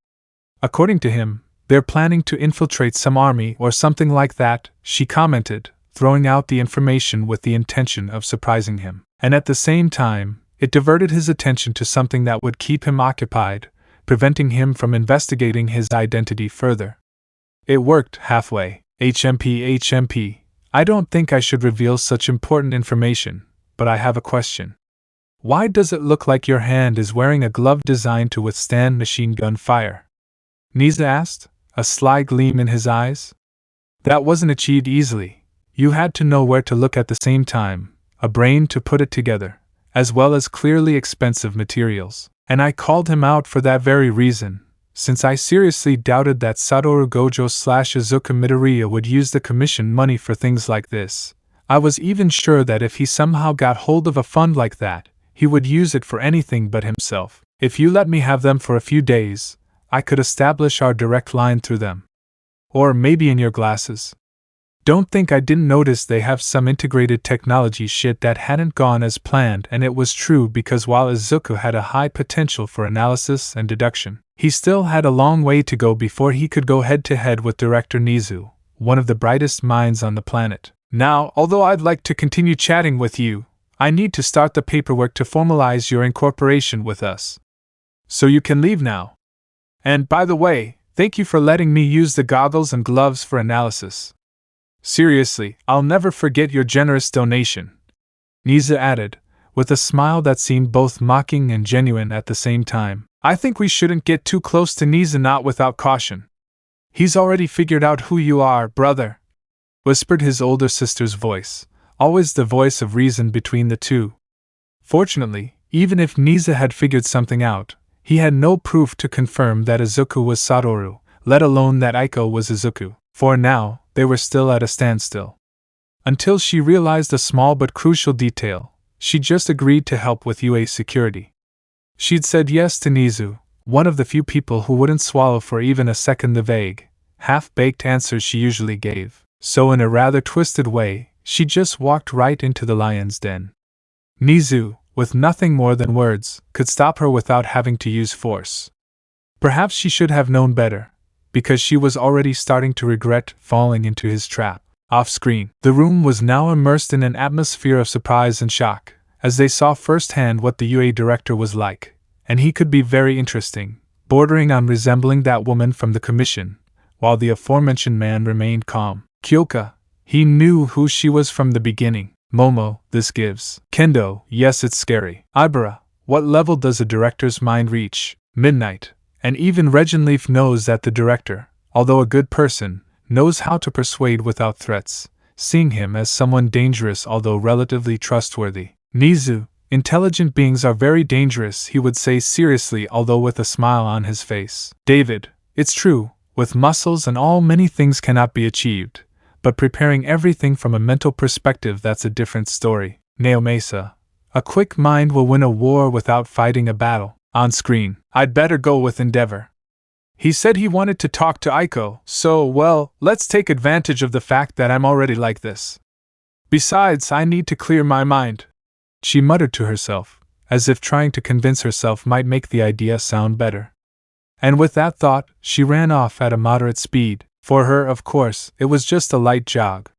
According to him, they're planning to infiltrate some army or something like that, she commented, throwing out the information with the intention of surprising him. And at the same time, it diverted his attention to something that would keep him occupied, preventing him from investigating his identity further. It worked halfway. HMP. I don't think I should reveal such important information, but I have a question. Why does it look like your hand is wearing a glove designed to withstand machine gun fire? Nizu asked, a sly gleam in his eyes. That wasn't achieved easily. You had to know where to look at the same time, a brain to put it together, as well as clearly expensive materials. And I called him out for that very reason, since I seriously doubted that Satoru Gojo/Izuku Midoriya would use the commission money for things like this. I was even sure that if he somehow got hold of a fund like that, he would use it for anything but himself. If you let me have them for a few days, I could establish our direct line through them. Or maybe in your glasses. Don't think I didn't notice they have some integrated technology shit that hadn't gone as planned, and it was true because while Izuku had a high potential for analysis and deduction, he still had a long way to go before he could go head-to-head with Director Nizu, one of the brightest minds on the planet. Now, although I'd like to continue chatting with you, I need to start the paperwork to formalize your incorporation with us. So you can leave now. And, by the way, thank you for letting me use the goggles and gloves for analysis. Seriously, I'll never forget your generous donation, Nizu added, with a smile that seemed both mocking and genuine at the same time. I think we shouldn't get too close to Nizu, not without caution. He's already figured out who you are, brother, whispered his older sister's voice, always the voice of reason between the two. Fortunately, even if Nizu had figured something out, he had no proof to confirm that Izuku was Satoru, let alone that Aiko was Izuku. For now, they were still at a standstill. Until she realized a small but crucial detail, she just agreed to help with UA security. She'd said yes to Nizu, one of the few people who wouldn't swallow for even a second the vague, half-baked answers she usually gave. So in a rather twisted way, she just walked right into the lion's den. Nizu, with nothing more than words, could stop her without having to use force. Perhaps she should have known better, because she was already starting to regret falling into his trap. Off-screen, the room was now immersed in an atmosphere of surprise and shock, as they saw firsthand what the UA director was like, and he could be very interesting, bordering on resembling that woman from the commission, while the aforementioned man remained calm. Kyoka, he knew who she was from the beginning. Momo, this gives. Kendo, yes, it's scary. Ibara, what level does a director's mind reach? Midnight, and even Regenleaf knows that the director, although a good person, knows how to persuade without threats, seeing him as someone dangerous although relatively trustworthy. Nizu, intelligent beings are very dangerous, he would say seriously although with a smile on his face. David, it's true, with muscles and all many things cannot be achieved, but preparing everything from a mental perspective, that's a different story. Naomesa, a quick mind will win a war without fighting a battle. On screen, I'd better go with Endeavor. He said he wanted to talk to Aiko, so, well, let's take advantage of the fact that I'm already like this. Besides, I need to clear my mind. She muttered to herself, as if trying to convince herself might make the idea sound better. And with that thought, she ran off at a moderate speed. For her, of course, it was just a light jog.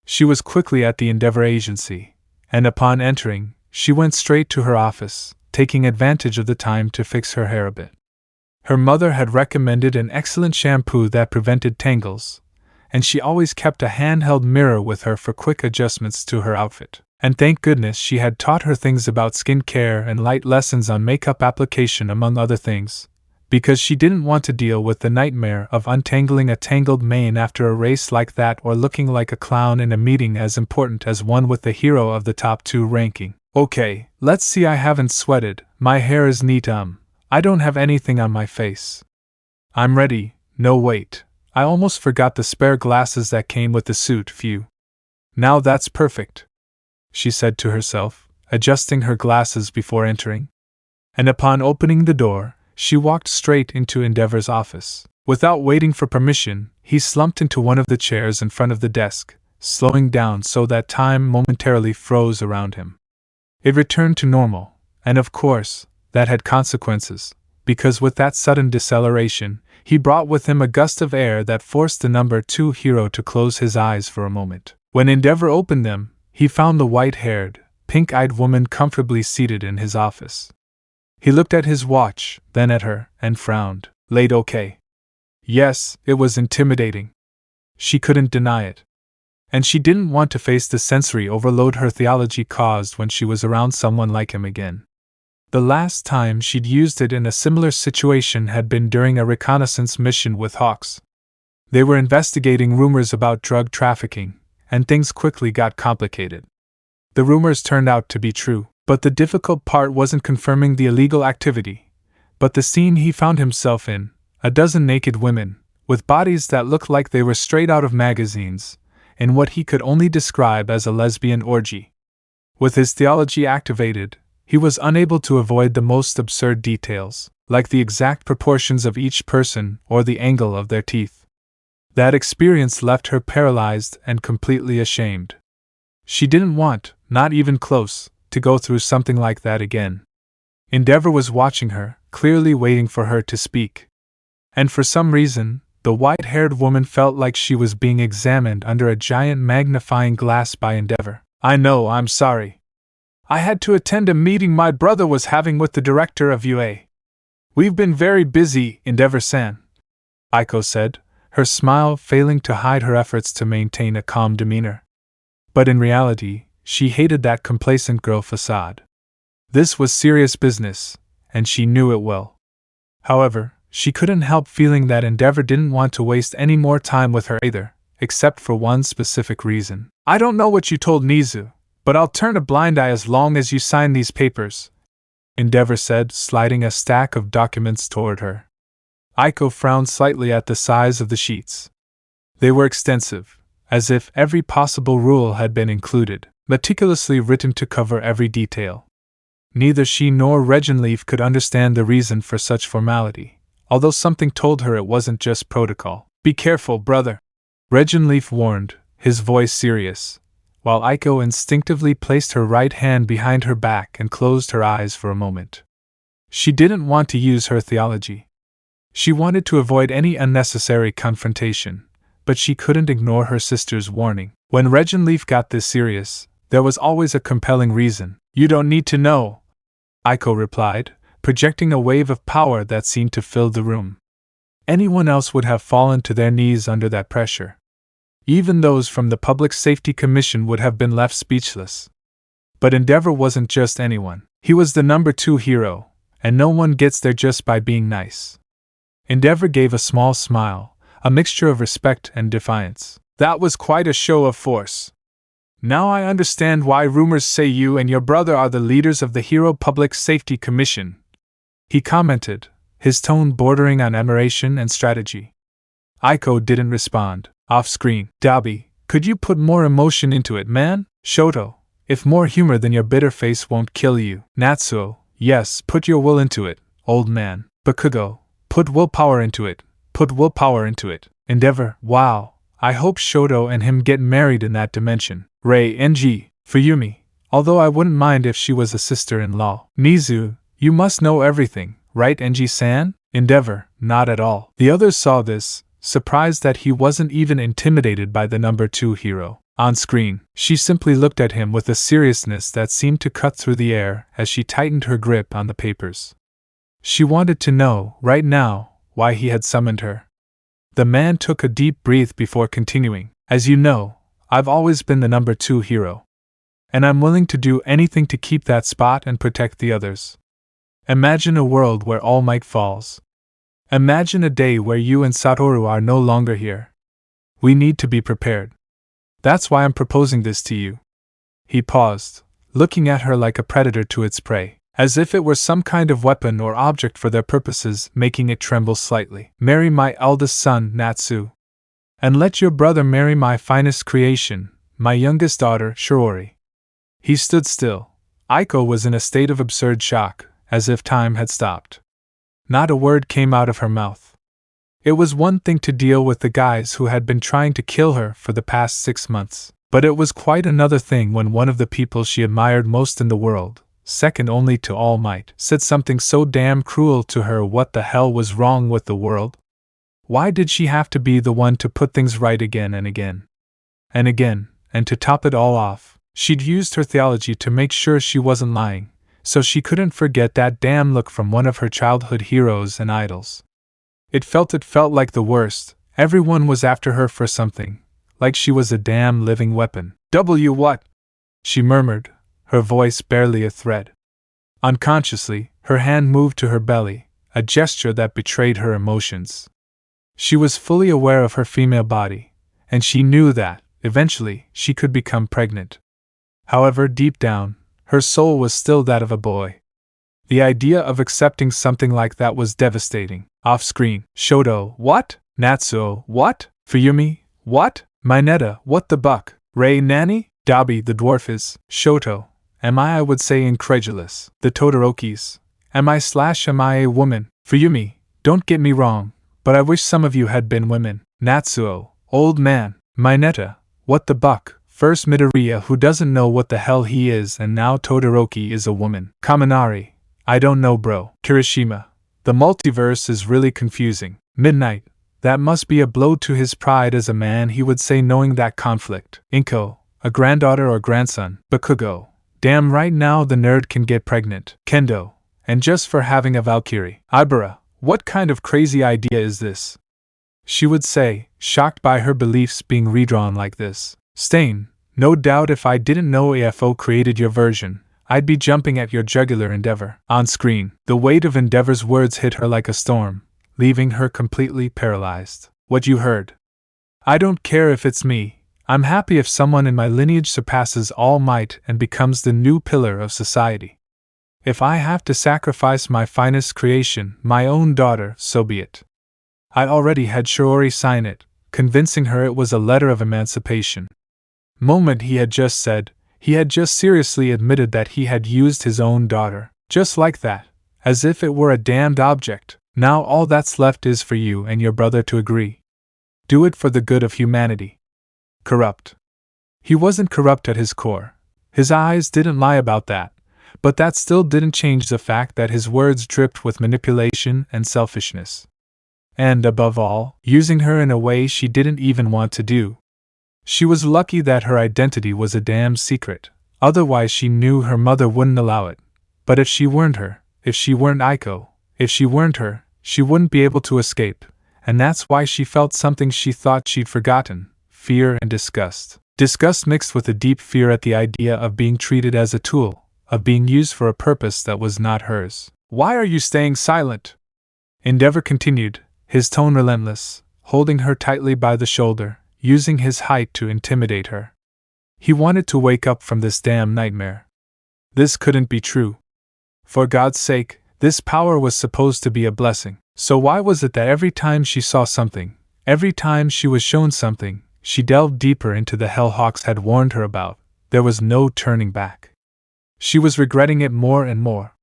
She was quickly at the Endeavor agency, and upon entering, she went straight to her office, taking advantage of the time to fix her hair a bit. Her mother had recommended an excellent shampoo that prevented tangles, and she always kept a handheld mirror with her for quick adjustments to her outfit. And thank goodness she had taught her things about skin care and light lessons on makeup application among other things, because she didn't want to deal with the nightmare of untangling a tangled mane after a race like that or looking like a clown in a meeting as important as one with the hero of the top 2 ranking. Okay, let's see, I haven't sweated, my hair is neat, I don't have anything on my face. I'm ready. No, wait, I almost forgot the spare glasses that came with the suit, phew. Now that's perfect, she said to herself, adjusting her glasses before entering. And upon opening the door, she walked straight into Endeavor's office. Without waiting for permission, he slumped into one of the chairs in front of the desk, slowing down so that time momentarily froze around him. It returned to normal, and of course, that had consequences, because with that sudden deceleration, he brought with him a gust of air that forced the number 2 hero to close his eyes for a moment. When Endeavor opened them, he found the white-haired, pink-eyed woman comfortably seated in his office. He looked at his watch, then at her, and frowned. Late, okay? Yes, it was intimidating. She couldn't deny it. And she didn't want to face the sensory overload her theology caused when she was around someone like him again. The last time she'd used it in a similar situation had been during a reconnaissance mission with Hawks. They were investigating rumors about drug trafficking, and things quickly got complicated. The rumors turned out to be true. But the difficult part wasn't confirming the illegal activity, but the scene he found himself in, a dozen naked women, with bodies that looked like they were straight out of magazines, in what he could only describe as a lesbian orgy. With his theology activated, he was unable to avoid the most absurd details, like the exact proportions of each person or the angle of their teeth. That experience left her paralyzed and completely ashamed. She didn't want, not even close, to go through something like that again. Endeavor was watching her, clearly waiting for her to speak. And for some reason, the white-haired woman felt like she was being examined under a giant magnifying glass by Endeavor. I know, I'm sorry. I had to attend a meeting my brother was having with the director of UA. We've been very busy, Endeavor-san, Aiko said, her smile failing to hide her efforts to maintain a calm demeanor. But in reality, she hated that complacent girl facade. This was serious business, and she knew it well. However, she couldn't help feeling that Endeavor didn't want to waste any more time with her either, except for one specific reason. I don't know what you told Nizu, but I'll turn a blind eye as long as you sign these papers, Endeavor said, sliding a stack of documents toward her. Aiko frowned slightly at the size of the sheets. They were extensive, as if every possible rule had been included, meticulously written to cover every detail. Neither she nor Regenleaf could understand the reason for such formality, although something told her it wasn't just protocol. Be careful, brother, Regenleaf warned, his voice serious, while Aiko instinctively placed her right hand behind her back and closed her eyes for a moment. She didn't want to use her theology. She wanted to avoid any unnecessary confrontation, but she couldn't ignore her sister's warning. When Regenleaf got this serious, there was always a compelling reason. You don't need to know, Aiko replied, projecting a wave of power that seemed to fill the room. Anyone else would have fallen to their knees under that pressure. Even those from the Public Safety Commission would have been left speechless. But Endeavor wasn't just anyone. He was the number 2 hero, and no one gets there just by being nice. Endeavor gave a small smile, a mixture of respect and defiance. That was quite a show of force. Now I understand why rumors say you and your brother are the leaders of the Hero Public Safety Commission, he commented, his tone bordering on admiration and strategy. Aiko didn't respond. Off-screen. Dabi, could you put more emotion into it, man? Shoto, if more humor than your bitter face won't kill you. Natsuo, yes, put your will into it, old man. Bakugo, put willpower into it. Put willpower into it. Endeavor, wow, I hope Shoto and him get married in that dimension. Rei NG, Fuyumi, although I wouldn't mind if she was a sister-in-law. Mizu, you must know everything, right NG-san? Endeavor, not at all. The others saw this, surprised that he wasn't even intimidated by the number 2 hero. On screen, she simply looked at him with a seriousness that seemed to cut through the air as she tightened her grip on the papers. She wanted to know, right now, why he had summoned her. The man took a deep breath before continuing. As you know, I've always been the number 2 hero. And I'm willing to do anything to keep that spot and protect the others. Imagine a world where All Might falls. Imagine a day where you and Satoru are no longer here. We need to be prepared. That's why I'm proposing this to you. He paused, looking at her like a predator to its prey, as if it were some kind of weapon or object for their purposes, making it tremble slightly. Marry my eldest son, Natsu. And let your brother marry my finest creation, my youngest daughter, Shiori. He stood still. Aiko was in a state of absurd shock, as if time had stopped. Not a word came out of her mouth. It was one thing to deal with the guys who had been trying to kill her for the past 6 months, but it was quite another thing when one of the people she admired most in the world, second only to All Might, said something so damn cruel to her. What the hell was wrong with the world? Why did she have to be the one to put things right again and again? And again, and to top it all off, she'd used her theology to make sure she wasn't lying, so she couldn't forget that damn look from one of her childhood heroes and idols. It felt like the worst. Everyone was after her for something, like she was a damn living weapon. What? She murmured, her voice barely a thread. Unconsciously, her hand moved to her belly, a gesture that betrayed her emotions. She was fully aware of her female body, and she knew that, eventually, she could become pregnant. However, deep down, her soul was still that of a boy. The idea of accepting something like that was devastating. Off-screen, Shoto, what? Natsuo, what? Fuyumi, what? Mineta, what the buck? Rei Nani? Dabi, the dwarf is. Shoto, I would say incredulous. The Todorokis, am I a woman? Fuyumi, don't get me wrong, but I wish some of you had been women. Natsuo, old man. Mineta, what the buck? First Midoriya, who doesn't know what the hell he is, and now Todoroki is a woman. Kaminari, I don't know, bro. Kirishima, the multiverse is really confusing. Midnight, that must be a blow to his pride as a man, he would say, knowing that conflict. Inko, a granddaughter or grandson. Bakugo, damn right, now the nerd can get pregnant. Kendo, and just for having a Valkyrie. Ibara, what kind of crazy idea is this? She would say, shocked by her beliefs being redrawn like this. Stain, no doubt if I didn't know AFO created your version, I'd be jumping at your jugular, Endeavor. On screen, the weight of Endeavor's words hit her like a storm, leaving her completely paralyzed. What you heard? I don't care if it's me. I'm happy if someone in my lineage surpasses All Might and becomes the new pillar of society. If I have to sacrifice my finest creation, my own daughter, so be it. I already had Shiori sign it, convincing her it was a letter of emancipation. Moment he had just said, He had just seriously admitted that he had used his own daughter. Just like that. As if it were a damned object. Now all that's left is for you and your brother to agree. Do it for the good of humanity. Corrupt. He wasn't corrupt at his core. His eyes didn't lie about that. But that still didn't change the fact that his words dripped with manipulation and selfishness. And, above all, using her in a way she didn't even want to do. She was lucky that her identity was a damn secret, otherwise she knew her mother wouldn't allow it. But if she weren't her, if she weren't Aiko, if she weren't her, she wouldn't be able to escape, and that's why she felt something she thought she'd forgotten: fear and disgust. Disgust mixed with a deep fear at the idea of being treated as a tool, of being used for a purpose that was not hers. Why are you staying silent? Endeavor continued, his tone relentless, holding her tightly by the shoulder, using his height to intimidate her. He wanted to wake up from this damn nightmare. This couldn't be true. For God's sake, this power was supposed to be a blessing. So why was it that every time she saw something, every time she was shown something, she delved deeper into the hell Hawks had warned her about? There was no turning back. She was regretting it more and more.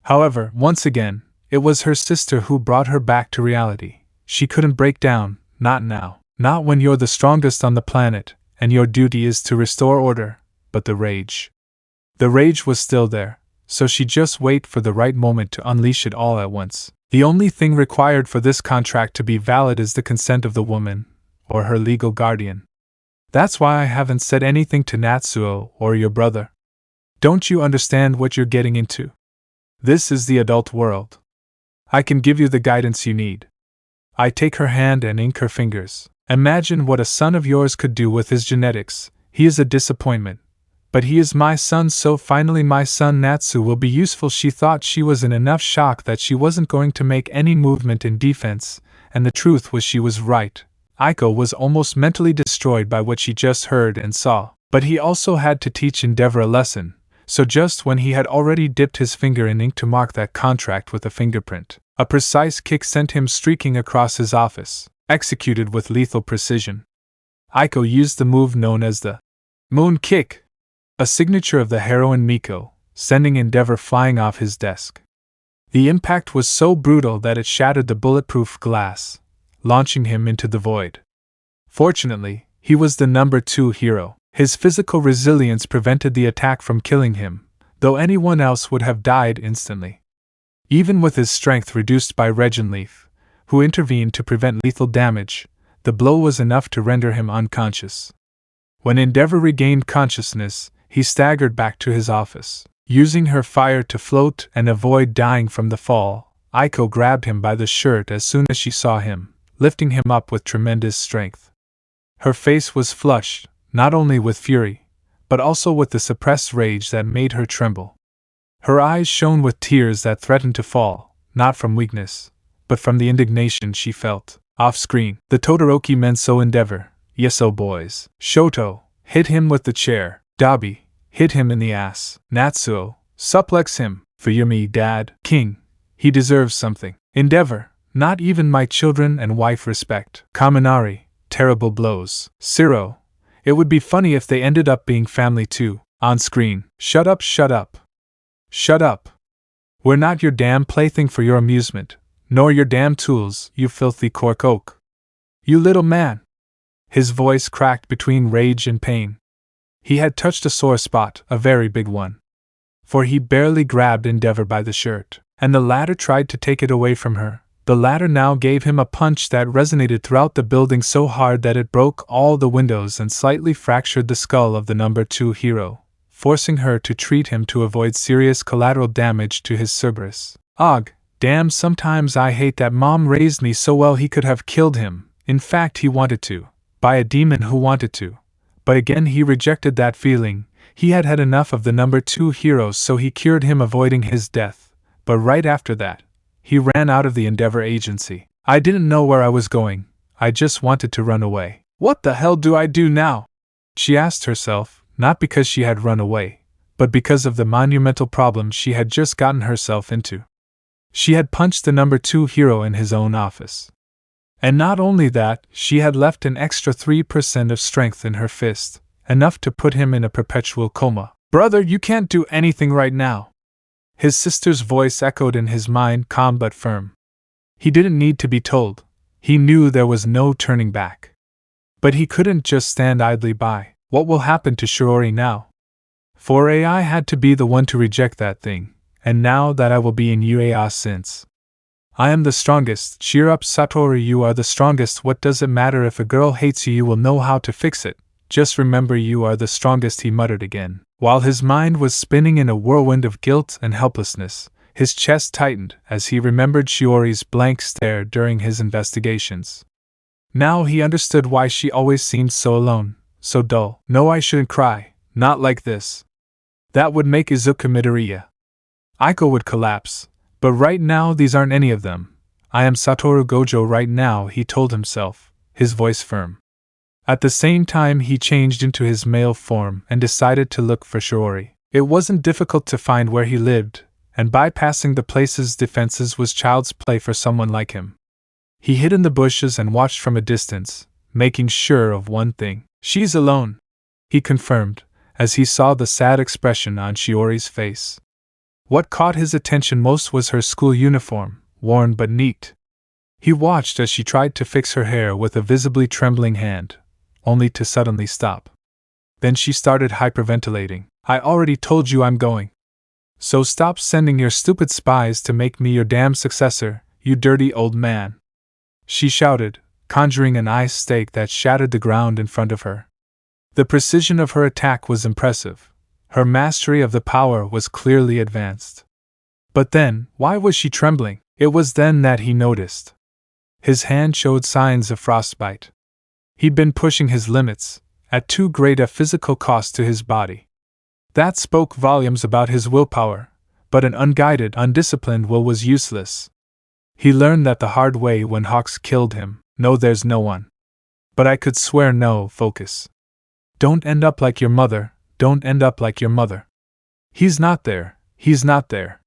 However, once again, it was her sister who brought her back to reality. She couldn't break down, not now. Not when you're the strongest on the planet, and your duty is to restore order. But the rage. The rage was still there, so she just waited for the right moment to unleash it all at once. The only thing required for this contract to be valid is the consent of the woman, or her legal guardian. That's why I haven't said anything to Natsuo or your brother. Don't you understand what you're getting into? This is the adult world. I can give you the guidance you need. I take her hand and ink her fingers. Imagine what a son of yours could do with his genetics. He is a disappointment. But he is my son, so finally my son Natsu will be useful. She thought she was in enough shock that she wasn't going to make any movement in defense, and the truth was she was right. Aiko was almost mentally destroyed by what she just heard and saw. But he also had to teach Endeavor a lesson, so just when he had already dipped his finger in ink to mark that contract with a fingerprint, a precise kick sent him streaking across his office, executed with lethal precision. Aiko used the move known as the Moon Kick, a signature of the heroine Miko, sending Endeavor flying off his desk. The impact was so brutal that it shattered the bulletproof glass, launching him into the void. Fortunately, he was the number 2 hero. His physical resilience prevented the attack from killing him, though anyone else would have died instantly. Even with his strength reduced by Regenleaf, who intervened to prevent lethal damage, the blow was enough to render him unconscious. When Endeavor regained consciousness, he staggered back to his office. Using her fire to float and avoid dying from the fall, Aiko grabbed him by the shirt as soon as she saw him, lifting him up with tremendous strength. Her face was flushed, not only with fury, but also with the suppressed rage that made her tremble. Her eyes shone with tears that threatened to fall, not from weakness, but from the indignation she felt. Off-screen, the Todoroki men so Endeavor, Yeso boys. Shoto, hit him with the chair. Dabi, hit him in the ass. Natsuo, suplex him. Fuyumi, dad. King, he deserves something. Endeavor, not even my children and wife respect. Kaminari, terrible blows. Siro, it would be funny if they ended up being family too. On screen, shut up, shut up. Shut up. We're not your damn plaything for your amusement, nor your damn tools, you filthy cork oak. You little man. His voice cracked between rage and pain. He had touched a sore spot, a very big one. For he barely grabbed Endeavor by the shirt, and the latter tried to take it away from her. The latter now gave him a punch that resonated throughout the building so hard that it broke all the windows and slightly fractured the skull of the number 2 hero, forcing her to treat him to avoid serious collateral damage to his Cerberus. Ugh, damn, sometimes I hate that Mom raised me so well he could have killed him. In fact, he wanted to. By a demon who wanted to. But again he rejected that feeling. He had had enough of the number 2 hero, so he cured him, avoiding his death. But right after that, he ran out of the Endeavor agency. I didn't know where I was going. I just wanted to run away. What the hell do I do now? She asked herself, not because she had run away, but because of the monumental problem she had just gotten herself into. She had punched the number 2 hero in his own office. And not only that, she had left an extra 3% of strength in her fist, enough to put him in a perpetual coma. "Brother, you can't do anything right now." His sister's voice echoed in his mind, calm but firm. He didn't need to be told. He knew there was no turning back. But he couldn't just stand idly by. What will happen to Shiori now? For I had to be the one to reject that thing, and now that I will be in UAS since. I am the strongest. Cheer up, Satoru, you are the strongest. What does it matter if a girl hates you? You will know how to fix it. Just remember you are the strongest, he muttered again. While his mind was spinning in a whirlwind of guilt and helplessness, his chest tightened as he remembered Shiori's blank stare during his investigations. Now he understood why she always seemed so alone, so dull. No, I shouldn't cry, not like this. That would make Izuku Midoriya. Aiko would collapse, but right now these aren't any of them. I am Satoru Gojo right now, he told himself, his voice firm. At the same time he changed into his male form and decided to look for Shiori. It wasn't difficult to find where he lived, and bypassing the place's defenses was child's play for someone like him. He hid in the bushes and watched from a distance, making sure of one thing. She's alone, he confirmed, as he saw the sad expression on Shiori's face. What caught his attention most was her school uniform, worn but neat. He watched as she tried to fix her hair with a visibly trembling hand, only to suddenly stop. Then she started hyperventilating. I already told you I'm going. So stop sending your stupid spies to make me your damn successor, you dirty old man. She shouted, conjuring an ice stake that shattered the ground in front of her. The precision of her attack was impressive. Her mastery of the power was clearly advanced. But then, why was she trembling? It was then that he noticed. His hand showed signs of frostbite. He'd been pushing his limits, at too great a physical cost to his body. That spoke volumes about his willpower, but an unguided, undisciplined will was useless. He learned that the hard way when Hawks killed him. No, there's no one. But I could swear no, focus. Don't end up like your mother, don't end up like your mother. He's not there, he's not there.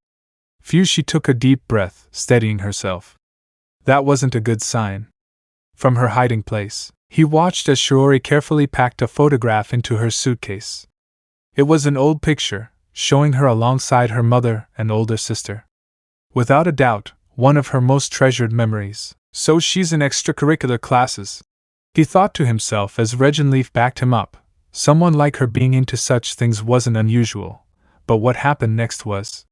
Phew, she took a deep breath, steadying herself. That wasn't a good sign. From her hiding place, he watched as Shiori carefully packed a photograph into her suitcase. It was an old picture, showing her alongside her mother and older sister. Without a doubt, one of her most treasured memories. So she's in extracurricular classes, he thought to himself as Regenleaf backed him up. Someone like her being into such things wasn't unusual, but what happened next was.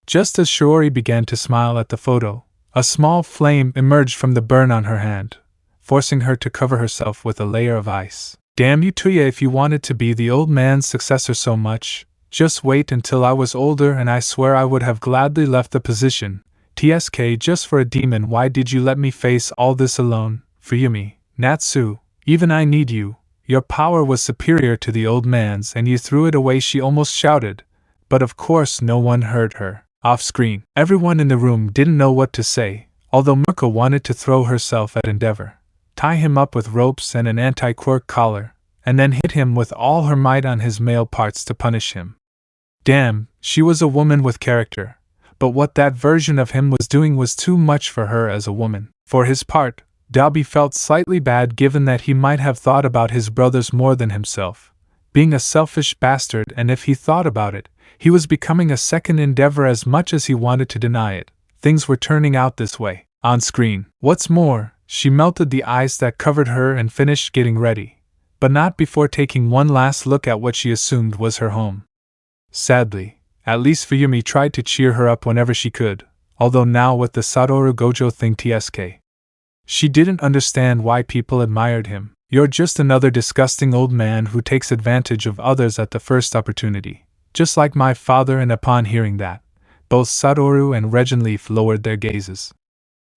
Just as Shiori began to smile at the photo, a small flame emerged from the burn on her hand, forcing her to cover herself with a layer of ice. Damn you, Tuya, if you wanted to be the old man's successor so much, just wait until I was older and I swear I would have gladly left the position. TSK, just for a demon, why did you let me face all this alone? Fuyumi, Natsu, even I need you. Your power was superior to the old man's and you threw it away, she almost shouted, but of course no one heard her. Off screen, everyone in the room didn't know what to say, although Mirko wanted to throw herself at Endeavor, tie him up with ropes and an anti-quirk collar, and then hit him with all her might on his male parts to punish him. Damn, she was a woman with character, but what that version of him was doing was too much for her as a woman. For his part, Dobby felt slightly bad given that he might have thought about his brothers more than himself, being a selfish bastard, and if he thought about it, he was becoming a second Endeavor as much as he wanted to deny it. Things were turning out this way. On screen. What's more, she melted the ice that covered her and finished getting ready, but not before taking one last look at what she assumed was her home. Sadly, at least Fuyumi tried to cheer her up whenever she could, although now with the Satoru Gojo thing TSK. She didn't understand why people admired him. You're just another disgusting old man who takes advantage of others at the first opportunity, just like my father. And upon hearing that, both Satoru and Regenleaf lowered their gazes.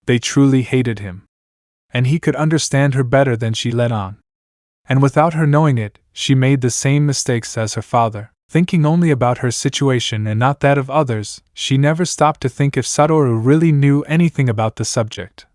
They truly hated him. And he could understand her better than she let on. And without her knowing it, she made the same mistakes as her father. Thinking only about her situation and not that of others, she never stopped to think if Satoru really knew anything about the subject.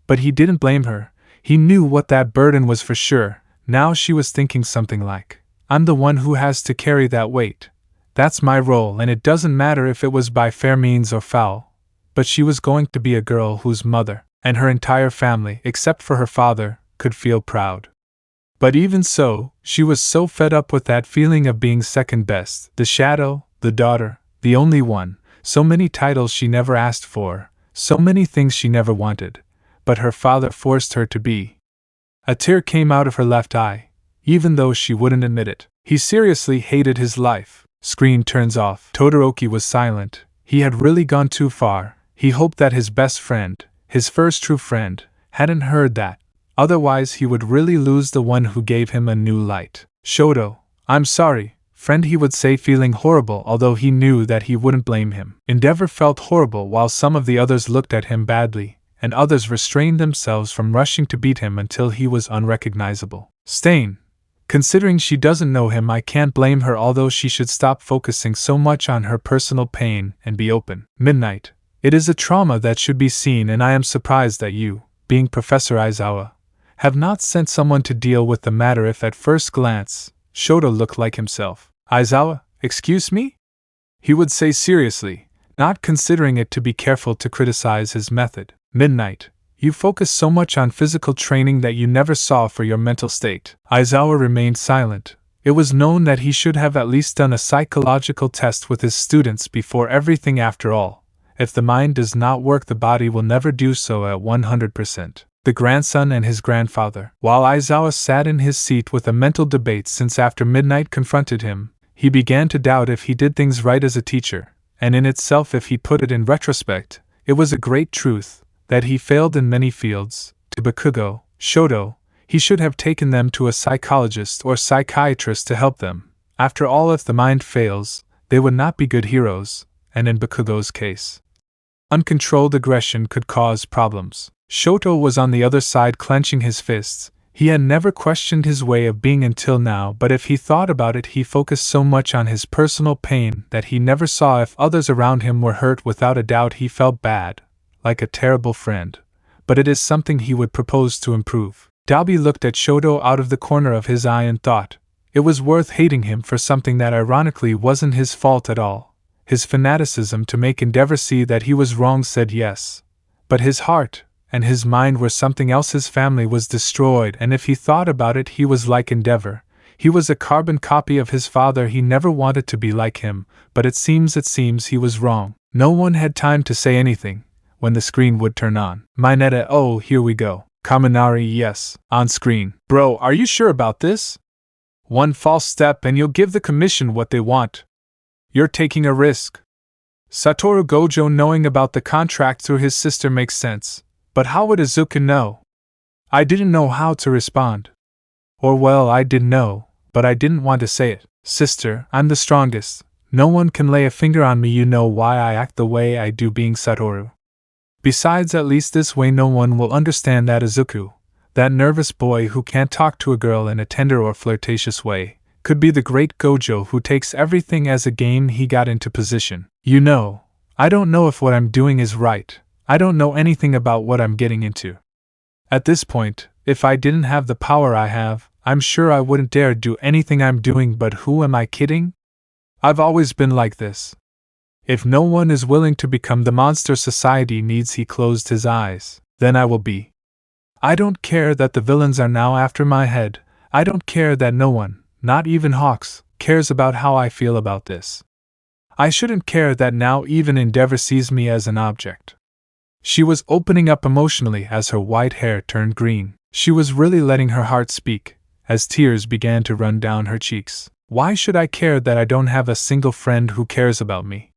But he didn't blame her, he knew what that burden was for sure. Now she was thinking something like, I'm the one who has to carry that weight. That's my role, and it doesn't matter if it was by fair means or foul. But she was going to be a girl whose mother, and her entire family, except for her father, could feel proud. But even so, she was so fed up with that feeling of being second best, the shadow, the daughter, the only one, so many titles she never asked for, so many things she never wanted, but her father forced her to be. A tear came out of her left eye, even though she wouldn't admit it. He seriously hated his life. Screen turns off. Todoroki was silent. He had really gone too far. He hoped that his best friend, his first true friend, hadn't heard that. Otherwise he would really lose the one who gave him a new light. Shoto, I'm sorry, friend, he would say, feeling horrible, although he knew that he wouldn't blame him. Endeavor felt horrible while some of the others looked at him badly, and others restrained themselves from rushing to beat him until he was unrecognizable. Stain. Considering she doesn't know him, I can't blame her, although she should stop focusing so much on her personal pain and be open. Midnight. It is a trauma that should be seen, and I am surprised that you, being Professor Aizawa, have not sent someone to deal with the matter. If at first glance, Shoto looked like himself. Aizawa, excuse me? He would say seriously, not considering it to be careful to criticize his method. Midnight. You focus so much on physical training that you never saw for your mental state. Aizawa remained silent. It was known that he should have at least done a psychological test with his students before everything. After all, if the mind does not work, the body will never do so at 100%. The grandson and his grandfather. While Aizawa sat in his seat with a mental debate, since after Midnight confronted him, he began to doubt if he did things right as a teacher, and in itself, if he put it in retrospect, it was a great truth that he failed in many fields. To Bakugo, Shoto, he should have taken them to a psychologist or psychiatrist to help them. After all, if the mind fails, they would not be good heroes, and in Bakugo's case, uncontrolled aggression could cause problems. Shoto was on the other side, clenching his fists. He had never questioned his way of being until now, but if he thought about it, he focused so much on his personal pain that he never saw if others around him were hurt. Without a doubt, he felt bad, like a terrible friend, but it is something he would propose to improve. Dalby looked at Shoto out of the corner of his eye and thought it was worth hating him for something that ironically wasn't his fault at all. His fanaticism to make Endeavor see that he was wrong said yes, but his heart and his mind were something else. His family was destroyed, and if he thought about it, he was like Endeavor. He was a carbon copy of his father. He never wanted to be like him, but it seems he was wrong. No one had time to say anything when the screen would turn on. Mineta, oh, here we go. Kaminari, yes. On screen. Bro, are you sure about this? One false step and you'll give the commission what they want. You're taking a risk. Satoru Gojo knowing about the contract through his sister makes sense, but how would Izuku know? I didn't know how to respond. Or well, I did know, but I didn't want to say it. Sister, I'm the strongest. No one can lay a finger on me. You know why I act the way I do, being Satoru. Besides, at least this way no one will understand that Izuku, that nervous boy who can't talk to a girl in a tender or flirtatious way, could be the great Gojo who takes everything as a game. He got into position. You know, I don't know if what I'm doing is right. I don't know anything about what I'm getting into. At this point, if I didn't have the power I have, I'm sure I wouldn't dare do anything I'm doing, but who am I kidding? I've always been like this. If no one is willing to become the monster society needs, he closed his eyes, then I will be. I don't care that the villains are now after my head. I don't care that no one, not even Hawks, cares about how I feel about this. I shouldn't care that now even Endeavor sees me as an object. She was opening up emotionally as her white hair turned green. She was really letting her heart speak, as tears began to run down her cheeks. Why should I care that I don't have a single friend who cares about me?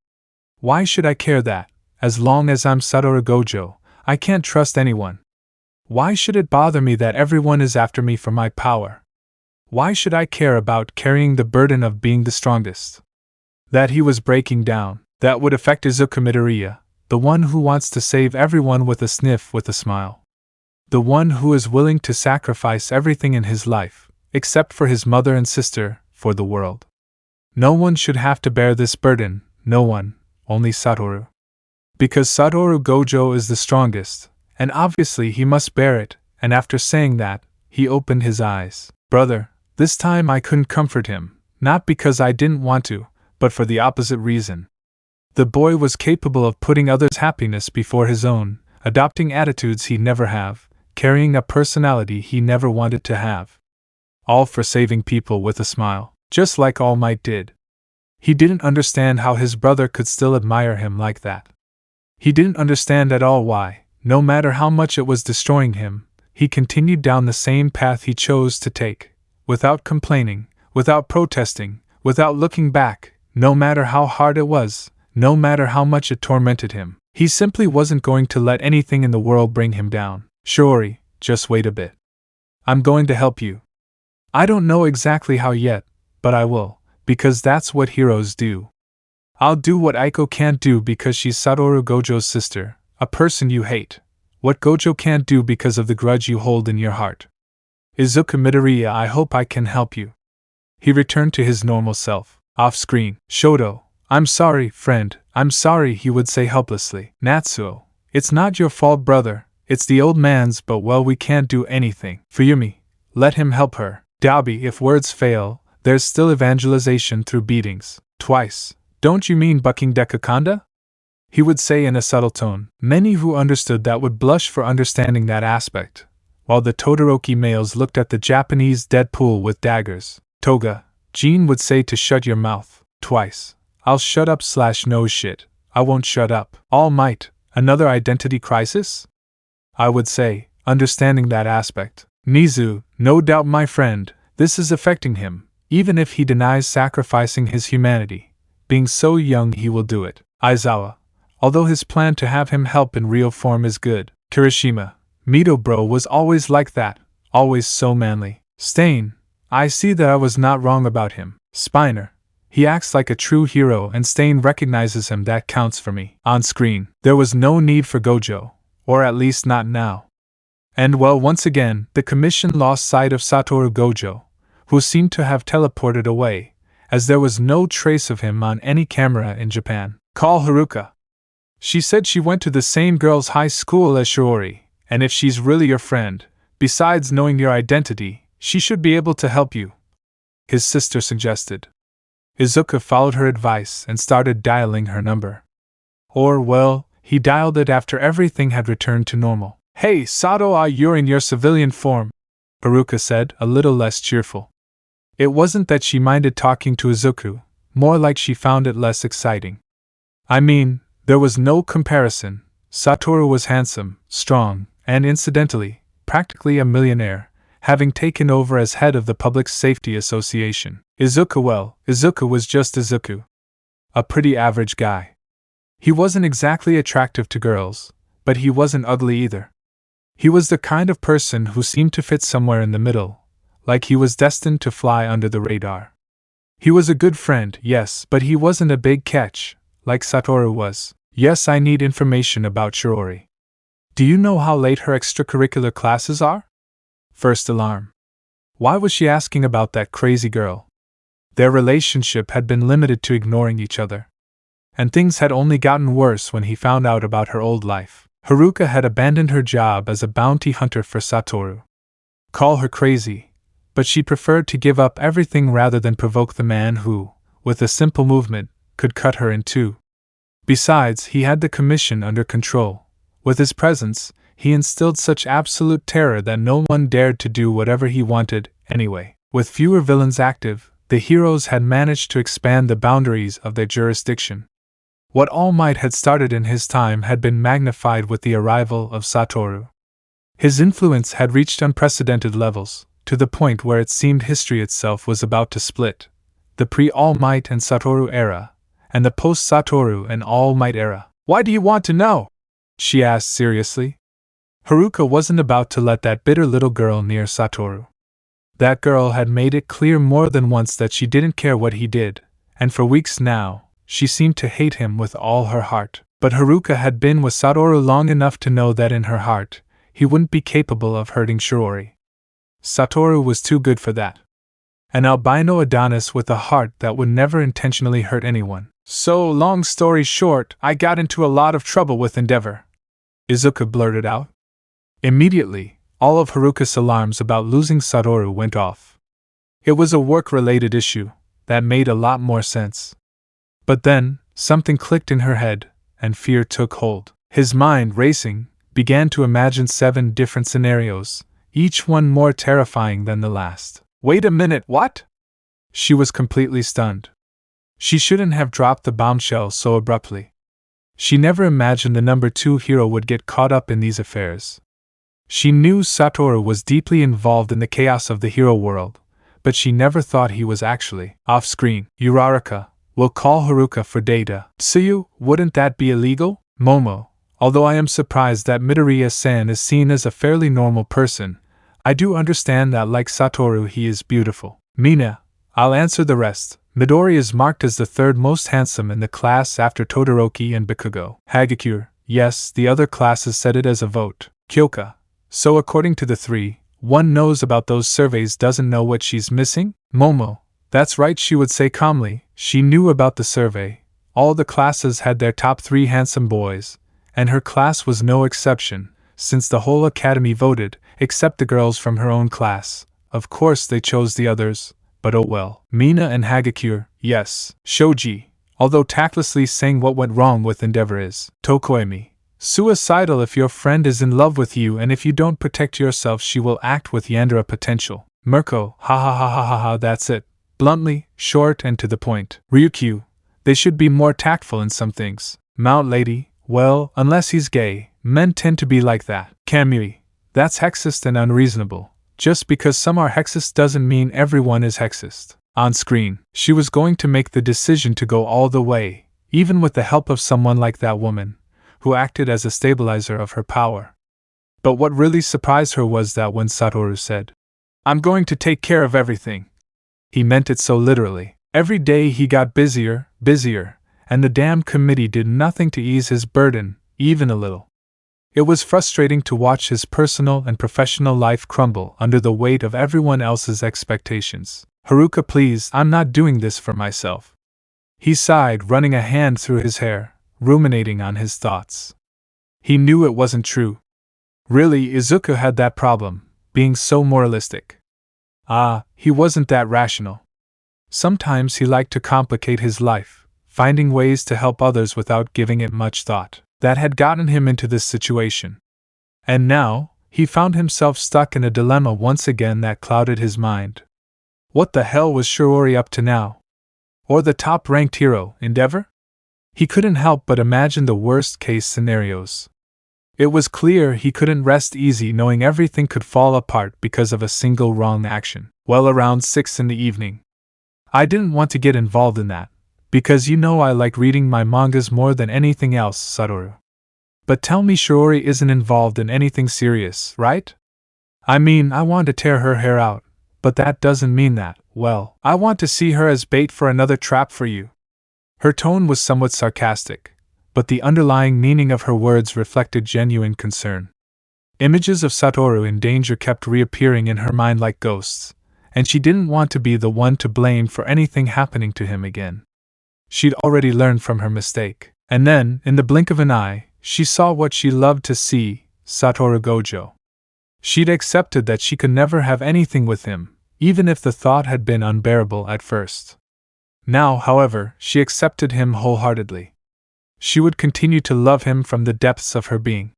Why should I care that, as long as I'm Satoru Gojo, I can't trust anyone? Why should it bother me that everyone is after me for my power? Why should I care about carrying the burden of being the strongest? That he was breaking down, that would affect Izuku Midoriya, the one who wants to save everyone with a sniff, with a smile. The one who is willing to sacrifice everything in his life, except for his mother and sister, for the world. No one should have to bear this burden, no one. Only Satoru. Because Satoru Gojo is the strongest, and obviously he must bear it, and after saying that, he opened his eyes. Brother, this time I couldn't comfort him, not because I didn't want to, but for the opposite reason. The boy was capable of putting others' happiness before his own, adopting attitudes he'd never have, carrying a personality he never wanted to have. All for saving people with a smile, just like All Might did. He didn't understand how his brother could still admire him like that. He didn't understand at all why, no matter how much it was destroying him, he continued down the same path he chose to take, without complaining, without protesting, without looking back, no matter how hard it was, no matter how much it tormented him. He simply wasn't going to let anything in the world bring him down. Shiori, just wait a bit. I'm going to help you. I don't know exactly how yet, but I will, because that's what heroes do. I'll do what Aiko can't do because she's Satoru Gojo's sister, a person you hate. What Gojo can't do because of the grudge you hold in your heart. Izuku Midoriya, I hope I can help you. He returned to his normal self. Off-screen, Shoto, I'm sorry, friend, I'm sorry, he would say helplessly. Natsuo, it's not your fault, brother, it's the old man's, but well, we can't do anything. Fuyumi, let him help her. Dabi, if words fail, there's still evangelization through beatings. Twice, don't you mean bucking Dekakanda? He would say in a subtle tone. Many who understood that would blush for understanding that aspect, while the Todoroki males looked at the Japanese Deadpool with daggers. Toga, Jean would say to shut your mouth. Twice. I'll shut up / no shit, I won't shut up. All Might, another identity crisis? I would say, understanding that aspect. Nizu, no doubt my friend, this is affecting him, even if he denies sacrificing his humanity. Being so young he will do it. Aizawa, although his plan to have him help in real form is good. Kirishima, Mito bro was always like that, always so manly. Stain, I see that I was not wrong about him. Spiner, he acts like a true hero and Stain recognizes him, that counts for me. On screen, there was no need for Gojo, or at least not now. And well, once again, the commission lost sight of Satoru Gojo, who seemed to have teleported away, as there was no trace of him on any camera in Japan. Call Haruka. She said she went to the same girls' high school as Shiori, and if she's really your friend, besides knowing your identity, she should be able to help you, his sister suggested. Izuku followed her advice and started dialing her number. Or, well, he dialed it after everything had returned to normal. Hey, Sato, you're in your civilian form, Haruka said, a little less cheerful. It wasn't that she minded talking to Izuku, more like she found it less exciting. I mean, there was no comparison. Satoru was handsome, strong, and incidentally, practically a millionaire, having taken over as head of the Public Safety Association. Izuku was just Izuku. A pretty average guy. He wasn't exactly attractive to girls, but he wasn't ugly either. He was the kind of person who seemed to fit somewhere in the middle, like he was destined to fly under the radar. He was a good friend, yes, but he wasn't a big catch, like Satoru was. Yes, I need information about Shiori. Do you know how late her extracurricular classes are? First alarm. Why was she asking about that crazy girl? Their relationship had been limited to ignoring each other. And things had only gotten worse when he found out about her old life. Haruka had abandoned her job as a bounty hunter for Satoru. Call her crazy, but she preferred to give up everything rather than provoke the man who, with a simple movement, could cut her in two. Besides, he had the commission under control. With his presence, he instilled such absolute terror that no one dared to do whatever he wanted, anyway. With fewer villains active, the heroes had managed to expand the boundaries of their jurisdiction. What All Might had started in his time had been magnified with the arrival of Satoru. His influence had reached unprecedented levels, to the point where it seemed history itself was about to split. The pre-All Might and Satoru era, and the post-Satoru and All Might era. Why do you want to know? She asked seriously. Haruka wasn't about to let that bitter little girl near Satoru. That girl had made it clear more than once that she didn't care what he did, and for weeks now, she seemed to hate him with all her heart. But Haruka had been with Satoru long enough to know that in her heart, he wouldn't be capable of hurting Shiori. Satoru was too good for that. An albino Adonis with a heart that would never intentionally hurt anyone. So, long story short, I got into a lot of trouble with Endeavor, Izuku blurted out. Immediately, all of Haruka's alarms about losing Satoru went off. It was a work-related issue that made a lot more sense. But then, something clicked in her head, and fear took hold. His mind, racing, began to imagine 7 different scenarios, each one more terrifying than the last. Wait a minute, what? She was completely stunned. She shouldn't have dropped the bombshell so abruptly. She never imagined the number 2 hero would get caught up in these affairs. She knew Satoru was deeply involved in the chaos of the hero world, but she never thought he was actually off-screen. Uraraka, we'll call Haruka for data. Tsuyu, wouldn't that be illegal? Momo, although I am surprised that Midoriya-san is seen as a fairly normal person, I do understand that like Satoru he is beautiful. Mina, I'll answer the rest. Midori is marked as the 3rd most handsome in the class after Todoroki and Bakugo. Hagakure, yes, the other classes said it as a vote. Kyoka, so according to the 3, one knows about those surveys doesn't know what she's missing? Momo, that's right, she would say calmly, she knew about the survey. All the classes had their top 3 handsome boys, and her class was no exception, since the whole academy voted, except the girls from her own class. Of course they chose the others, but oh well. Mina and Hagakure, yes. Shoji, although tactlessly saying what went wrong with Endeavor is. Tokoemi, suicidal if your friend is in love with you and if you don't protect yourself she will act with Yandere potential. Mirko, ha ha ha ha ha ha, that's it. Bluntly, short and to the point. Ryukyu, they should be more tactful in some things. Mount Lady, well, unless he's gay, men tend to be like that. Kamui, that's sexist and unreasonable. Just because some are sexist doesn't mean everyone is sexist. On screen, she was going to make the decision to go all the way, even with the help of someone like that woman, who acted as a stabilizer of her power. But what really surprised her was that when Satoru said, "I'm going to take care of everything," he meant it so literally. Every day he got busier, and the damn committee did nothing to ease his burden, even a little. It was frustrating to watch his personal and professional life crumble under the weight of everyone else's expectations. Haruka, please, I'm not doing this for myself. He sighed, running a hand through his hair, ruminating on his thoughts. He knew it wasn't true. Really, Izuku had that problem, being so moralistic. He wasn't that rational. Sometimes he liked to complicate his life, finding ways to help others without giving it much thought. That had gotten him into this situation. And now, he found himself stuck in a dilemma once again that clouded his mind. What the hell was Shiori up to now? Or the top-ranked hero, Endeavor? He couldn't help but imagine the worst-case scenarios. It was clear he couldn't rest easy knowing everything could fall apart because of a single wrong action. Well, around 6 in the evening. I didn't want to get involved in that, because you know I like reading my mangas more than anything else, Satoru. But tell me Shiori isn't involved in anything serious, right? I mean, I want to tear her hair out, but that doesn't mean that, well, I want to see her as bait for another trap for you. Her tone was somewhat sarcastic, but the underlying meaning of her words reflected genuine concern. Images of Satoru in danger kept reappearing in her mind like ghosts, and she didn't want to be the one to blame for anything happening to him again. She'd already learned from her mistake. And then, in the blink of an eye, she saw what she loved to see, Satoru Gojo. She'd accepted that she could never have anything with him, even if the thought had been unbearable at first. Now, however, she accepted him wholeheartedly. She would continue to love him from the depths of her being.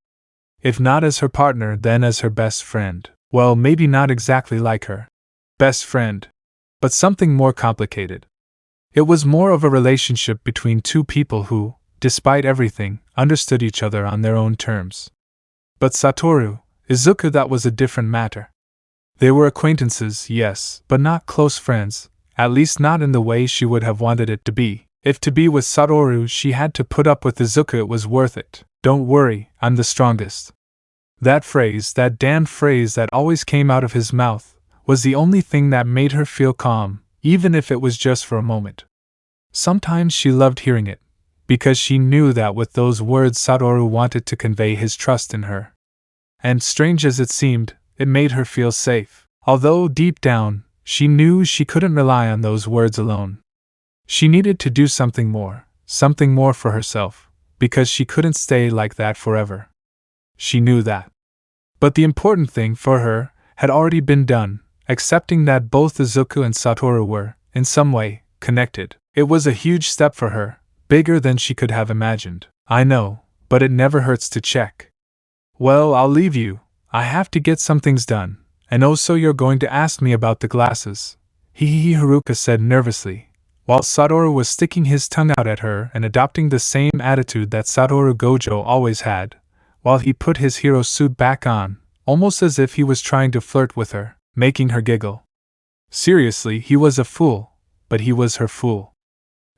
If not as her partner, then as her best friend. Well, maybe not exactly like her best friend, but something more complicated. It was more of a relationship between two people who, despite everything, understood each other on their own terms. But Satoru, Izuku, that was a different matter. They were acquaintances, yes, but not close friends, at least not in the way she would have wanted it to be. If to be with Satoru she had to put up with Izuku, it was worth it. Don't worry, I'm the strongest. That phrase, that damned phrase that always came out of his mouth, was the only thing that made her feel calm, even if it was just for a moment. Sometimes she loved hearing it, because she knew that with those words Satoru wanted to convey his trust in her. And strange as it seemed, it made her feel safe, although deep down, she knew she couldn't rely on those words alone. She needed to do something more for herself, because she couldn't stay like that forever. She knew that. But the important thing for her had already been done, accepting that both Izuku and Satoru were, in some way, connected. It was a huge step for her, bigger than she could have imagined. I know, but it never hurts to check. Well, I'll leave you. I have to get some things done, And oh, so you're going to ask me about the glasses. Haruka said nervously, while Satoru was sticking his tongue out at her and adopting the same attitude that Satoru Gojo always had, while he put his hero suit back on, almost as if he was trying to flirt with her, making her giggle. Seriously, he was a fool, but he was her fool.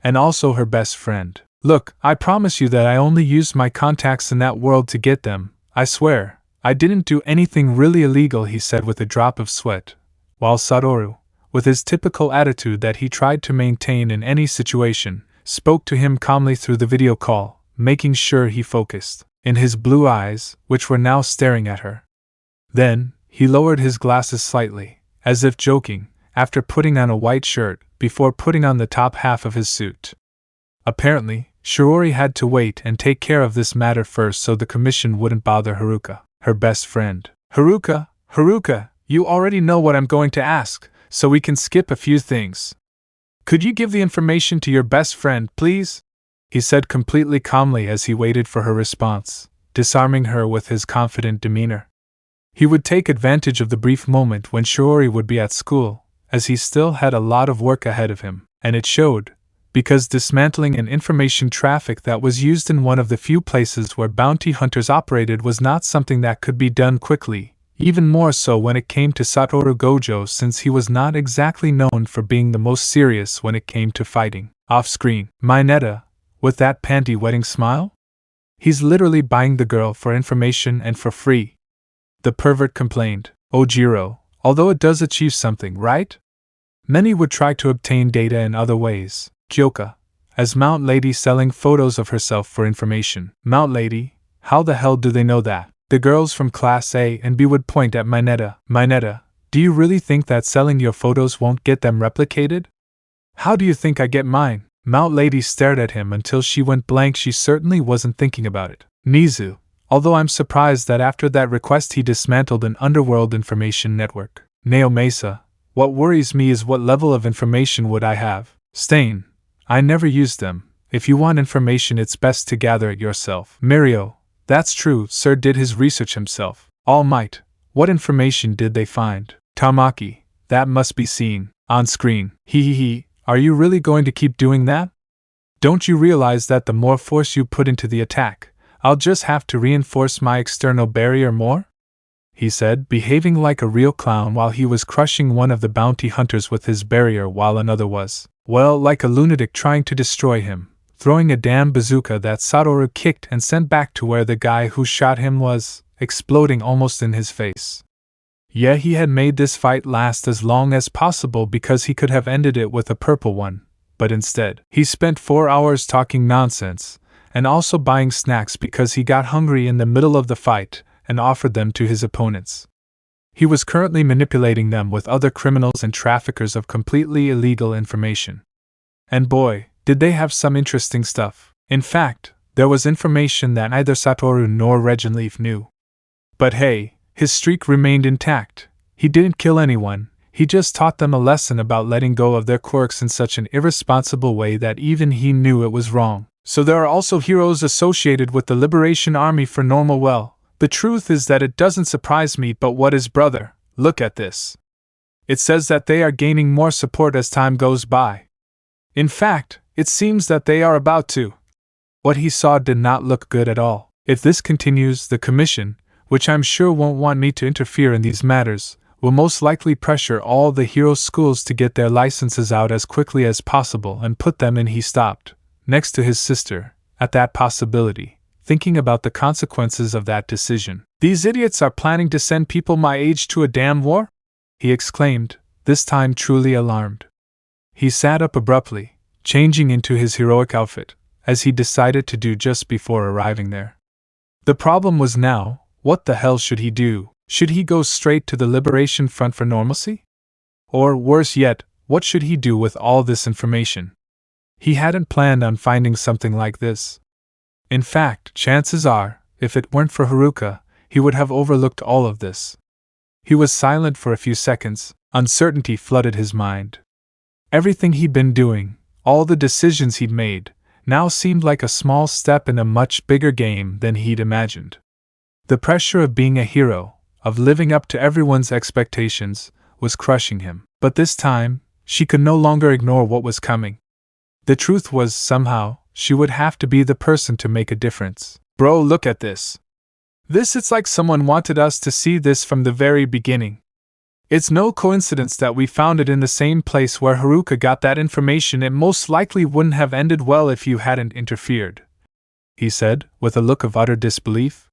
And also her best friend. Look, I promise you that I only used my contacts in that world to get them, I swear. I didn't do anything really illegal, he said with a drop of sweat, while Satoru, with his typical attitude that he tried to maintain in any situation, spoke to him calmly through the video call, making sure he focused, in his blue eyes, which were now staring at her. Then, he lowered his glasses slightly, as if joking, after putting on a white shirt, before putting on the top half of his suit. Apparently, Shiori had to wait and take care of this matter first so the commission wouldn't bother Haruka, her best friend. Haruka, you already know what I'm going to ask, so we can skip a few things. Could you give the information to your best friend, please? He said completely calmly as he waited for her response, disarming her with his confident demeanor. He would take advantage of the brief moment when Shiori would be at school, as he still had a lot of work ahead of him, and it showed, because dismantling an information traffic that was used in one of the few places where bounty hunters operated was not something that could be done quickly, even more so when it came to Satoru Gojo, since he was not exactly known for being the most serious when it came to fighting. Off-screen, Mineta, with that panty-wetting smile? He's literally buying the girl for information and for free. The pervert complained. Ojiro, although it does achieve something, right? Many would try to obtain data in other ways. Kyoka, as Mount Lady selling photos of herself for information. Mount Lady, how the hell do they know that? The girls from Class A and B would point at Mineta. Mineta, do you really think that selling your photos won't get them replicated? How do you think I get mine? Mount Lady stared at him until she went blank. She certainly wasn't thinking about it. Mizu, although I'm surprised that after that request he dismantled an underworld information network. Neo Mesa, what worries me is what level of information would I have? Stain, I never used them. If you want information it's best to gather it yourself. Mirio, that's true, Sir did his research himself. Almight, what information did they find? Tamaki, that must be seen. On screen. Are you really going to keep doing that? Don't you realize that the more force you put into the attack, I'll just have to reinforce my external barrier more? He said, behaving like a real clown while he was crushing one of the bounty hunters with his barrier while another was, well, like a lunatic trying to destroy him, throwing a damn bazooka that Satoru kicked and sent back to where the guy who shot him was, exploding almost in his face. Yeah, he had made this fight last as long as possible because he could have ended it with a purple one, but instead, he spent 4 hours talking nonsense, and also buying snacks because he got hungry in the middle of the fight, and offered them to his opponents. He was currently manipulating them with other criminals and traffickers of completely illegal information. And boy, did they have some interesting stuff. In fact, there was information that neither Satoru nor Regenleaf knew. But hey, his streak remained intact. He didn't kill anyone, he just taught them a lesson about letting go of their quirks in such an irresponsible way that even he knew it was wrong. So there are also heroes associated with the Liberation Army for normal. Well, the truth is that it doesn't surprise me, but what is brother? Look at this. It says that they are gaining more support as time goes by. In fact, it seems that they are about to. What he saw did not look good at all. If this continues, the Commission, which I'm sure won't want me to interfere in these matters, will most likely pressure all the hero schools to get their licenses out as quickly as possible and put them in. He stopped, next to his sister, at that possibility, thinking about the consequences of that decision. These idiots are planning to send people my age to a damn war? He exclaimed, this time truly alarmed. He sat up abruptly, changing into his heroic outfit, as he decided to do just before arriving there. The problem was now, what the hell should he do? Should he go straight to the Liberation Front for normalcy? Or, worse yet, what should he do with all this information? He hadn't planned on finding something like this. In fact, chances are, if it weren't for Haruka, he would have overlooked all of this. He was silent for a few seconds, uncertainty flooded his mind. Everything he'd been doing, all the decisions he'd made, now seemed like a small step in a much bigger game than he'd imagined. The pressure of being a hero, of living up to everyone's expectations, was crushing him. But this time, she could no longer ignore what was coming. The truth was, somehow, she would have to be the person to make a difference. Bro, look at this. It's like someone wanted us to see this from the very beginning. It's no coincidence that we found it in the same place where Haruka got that information. It most likely wouldn't have ended well if you hadn't interfered," he said, with a look of utter disbelief.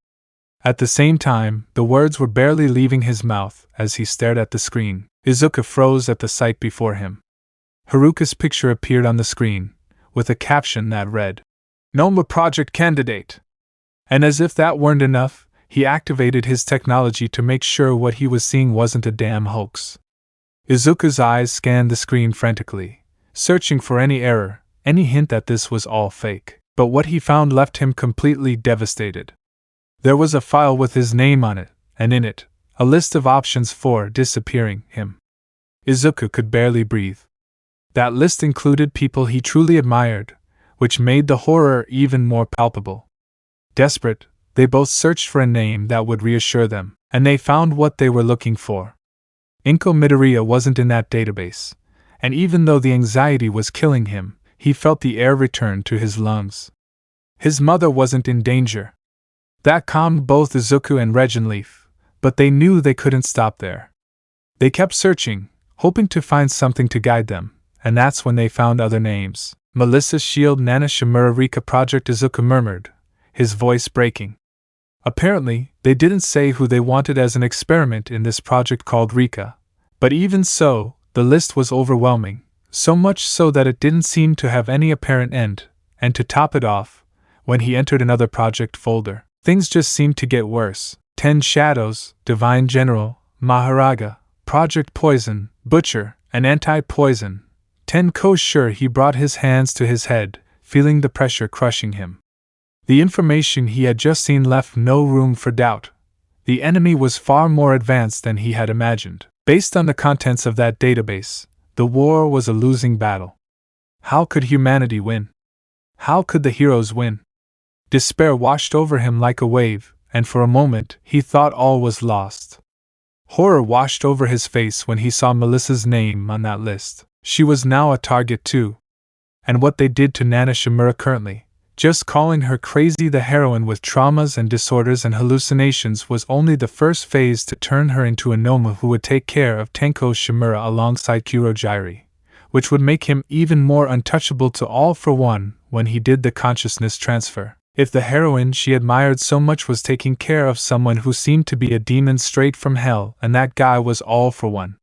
At the same time, the words were barely leaving his mouth as he stared at the screen. Izuku froze at the sight before him. Haruka's picture appeared on the screen, with a caption that read, "Noma Project Candidate." And as if that weren't enough, he activated his technology to make sure what he was seeing wasn't a damn hoax. Izuku's eyes scanned the screen frantically, searching for any error, any hint that this was all fake. But what he found left him completely devastated. There was a file with his name on it, and in it, a list of options for disappearing him. Izuku could barely breathe. That list included people he truly admired, which made the horror even more palpable. Desperate, they both searched for a name that would reassure them, and they found what they were looking for. Inko Midoriya wasn't in that database, and even though the anxiety was killing him, he felt the air return to his lungs. His mother wasn't in danger. That calmed both Izuku and Regenleaf, but they knew they couldn't stop there. They kept searching, hoping to find something to guide them, and that's when they found other names. Melissa's Shield Nana Shimura Rika Project, Izuku murmured, his voice breaking. Apparently, they didn't say who they wanted as an experiment in this project called Rika. But even so, the list was overwhelming, so much so that it didn't seem to have any apparent end, and to top it off, when he entered another project folder, things just seemed to get worse. 10 Shadows, Divine General, Maharaga, Project Poison, Butcher, and Anti-Poison. 10 Sure, he brought his hands to his head, feeling the pressure crushing him. The information he had just seen left no room for doubt. The enemy was far more advanced than he had imagined. Based on the contents of that database, the war was a losing battle. How could humanity win? How could the heroes win? Despair washed over him like a wave, and for a moment he thought all was lost. Horror washed over his face when he saw Melissa's name on that list. She was now a target too. And what they did to Nana Shimura currently, just calling her crazy, the heroine with traumas and disorders and hallucinations, was only the first phase to turn her into a Noma who would take care of Tenko Shimura alongside Kurogyri, which would make him even more untouchable to All for One when he did the consciousness transfer. If the heroine she admired so much was taking care of someone who seemed to be a demon straight from hell, and that guy was All for One,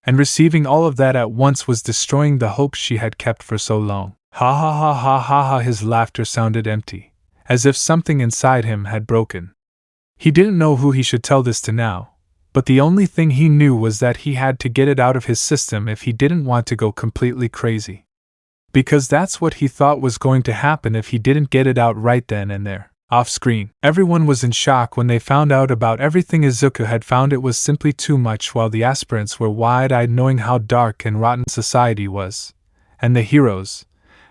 and receiving all of that at once was destroying the hope she had kept for so long. Ha ha ha ha ha ha, his laughter sounded empty, as if something inside him had broken. He didn't know who he should tell this to now, but the only thing he knew was that he had to get it out of his system if he didn't want to go completely crazy. Because that's what he thought was going to happen if he didn't get it out right then and there. Off-screen, everyone was in shock when they found out about everything Izuku had found. It was simply too much, while the aspirants were wide-eyed knowing how dark and rotten society was. And the heroes,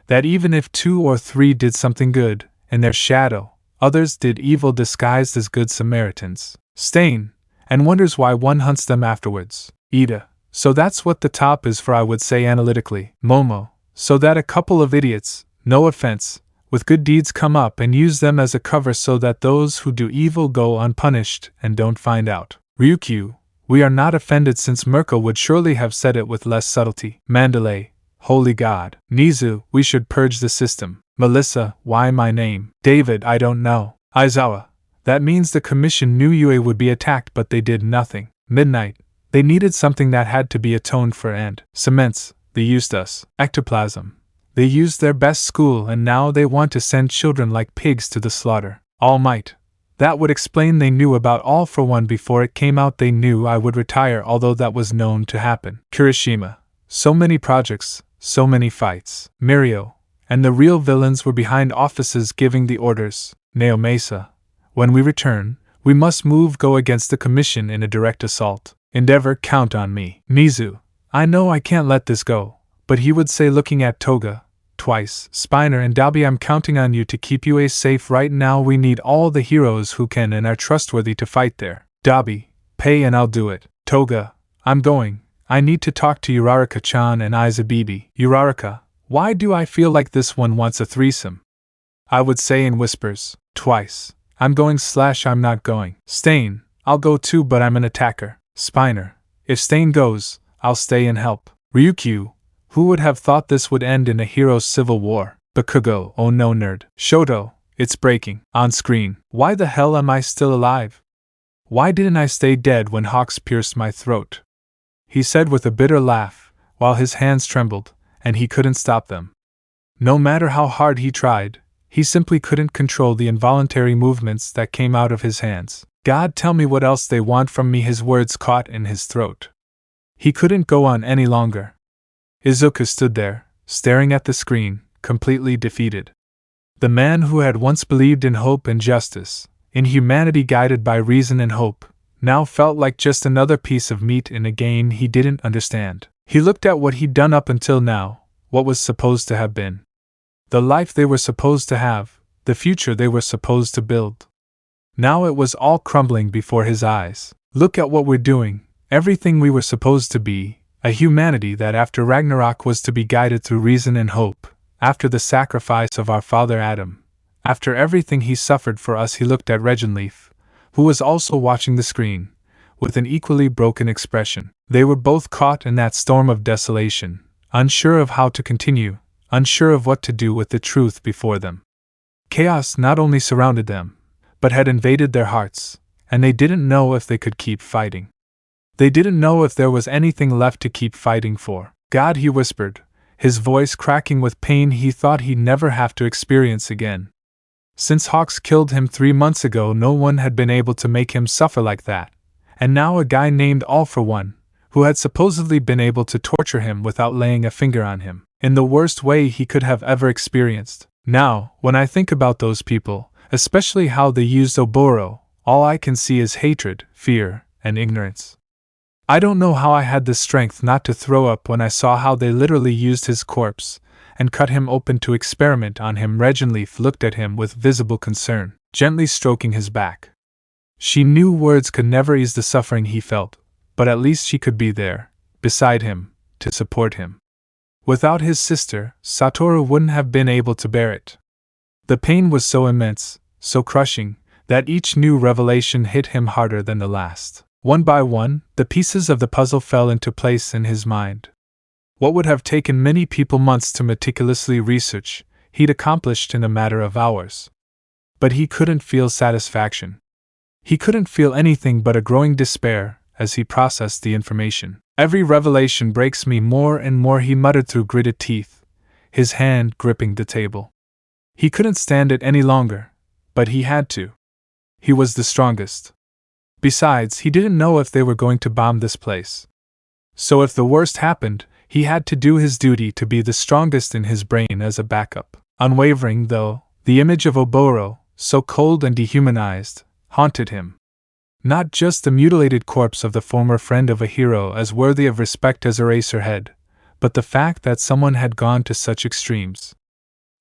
that even if 2 or 3 did something good, in their shadow, others did evil disguised as good Samaritans. Stain, and wonders why one hunts them afterwards. Ida, so that's what the top is for, I would say analytically. Momo, so that a couple of idiots, no offense, with good deeds come up and use them as a cover so that those who do evil go unpunished and don't find out. Ryukyu, we are not offended since Merkel would surely have said it with less subtlety. Mandalay, holy God. Nizu, we should purge the system. Melissa, why my name? David, I don't know. Aizawa, that means the commission knew UA would be attacked but they did nothing. Midnight, they needed something that had to be atoned for, and cements, they used us. Ectoplasm, they used their best school and now they want to send children like pigs to the slaughter. Almight, that would explain they knew about All for One before it came out. They knew I would retire, although that was known to happen. Kirishima, so many projects, so many fights. Mirio, and the real villains were behind offices giving the orders. Neo Mesa, when we return, we must go against the commission in a direct assault. Endeavor, count on me. Nizu, I know I can't let this go, but he would say, looking at Toga, twice. Spiner and Dabi, I'm counting on you to keep UA safe right now. We need all the heroes who can and are trustworthy to fight there. Dabi, pay and I'll do it. Toga, I'm going. I need to talk to Uraraka-chan and Izubibi. Uraraka, why do I feel like this one wants a threesome? I would say in whispers, twice. I'm going / I'm not going. Stain, I'll go too but I'm an attacker. Spiner, if Stain goes, I'll stay and help. Ryukyu, who would have thought this would end in a hero's civil war? Bakugo, oh no nerd. Shoto, it's breaking. On screen, why the hell am I still alive? Why didn't I stay dead when Hawks pierced my throat? He said with a bitter laugh, while his hands trembled, and he couldn't stop them. No matter how hard he tried, he simply couldn't control the involuntary movements that came out of his hands. God, tell me what else they want from me. His words caught in his throat. He couldn't go on any longer. Izuku stood there, staring at the screen, completely defeated. The man who had once believed in hope and justice, in humanity guided by reason and hope, now felt like just another piece of meat in a game he didn't understand. He looked at what he'd done up until now, what was supposed to have been. The life they were supposed to have, the future they were supposed to build. Now it was all crumbling before his eyes. Look at what we're doing, everything we were supposed to be, a humanity that after Ragnarok was to be guided through reason and hope, after the sacrifice of our father Adam, after everything he suffered for us. He looked at Regenleaf, who was also watching the screen, with an equally broken expression. They were both caught in that storm of desolation, unsure of how to continue, unsure of what to do with the truth before them. Chaos not only surrounded them, but had invaded their hearts, and they didn't know if they could keep fighting. They didn't know if there was anything left to keep fighting for. God, he whispered, his voice cracking with pain he thought he'd never have to experience again. Since Hawks killed him 3 months ago, no one had been able to make him suffer like that, and now a guy named All for One, who had supposedly been able to torture him without laying a finger on him, in the worst way he could have ever experienced. Now, when I think about those people, especially how they used Oboro, all I can see is hatred, fear, and ignorance. I don't know how I had the strength not to throw up when I saw how they literally used his corpse and cut him open to experiment on him. Regenleaf looked at him with visible concern, gently stroking his back. She knew words could never ease the suffering he felt, but at least she could be there, beside him, to support him. Without his sister, Satoru wouldn't have been able to bear it. The pain was so immense, so crushing, that each new revelation hit him harder than the last. One by one, the pieces of the puzzle fell into place in his mind. What would have taken many people months to meticulously research, he'd accomplished in a matter of hours. But he couldn't feel satisfaction. He couldn't feel anything but a growing despair as he processed the information. Every revelation breaks me more and more, he muttered through gritted teeth, his hand gripping the table. He couldn't stand it any longer, but he had to. He was the strongest. Besides, he didn't know if they were going to bomb this place. So if the worst happened, he had to do his duty to be the strongest in his brain as a backup. Unwavering, though, the image of Oboro, so cold and dehumanized, haunted him. Not just the mutilated corpse of the former friend of a hero as worthy of respect as Eraserhead, but the fact that someone had gone to such extremes.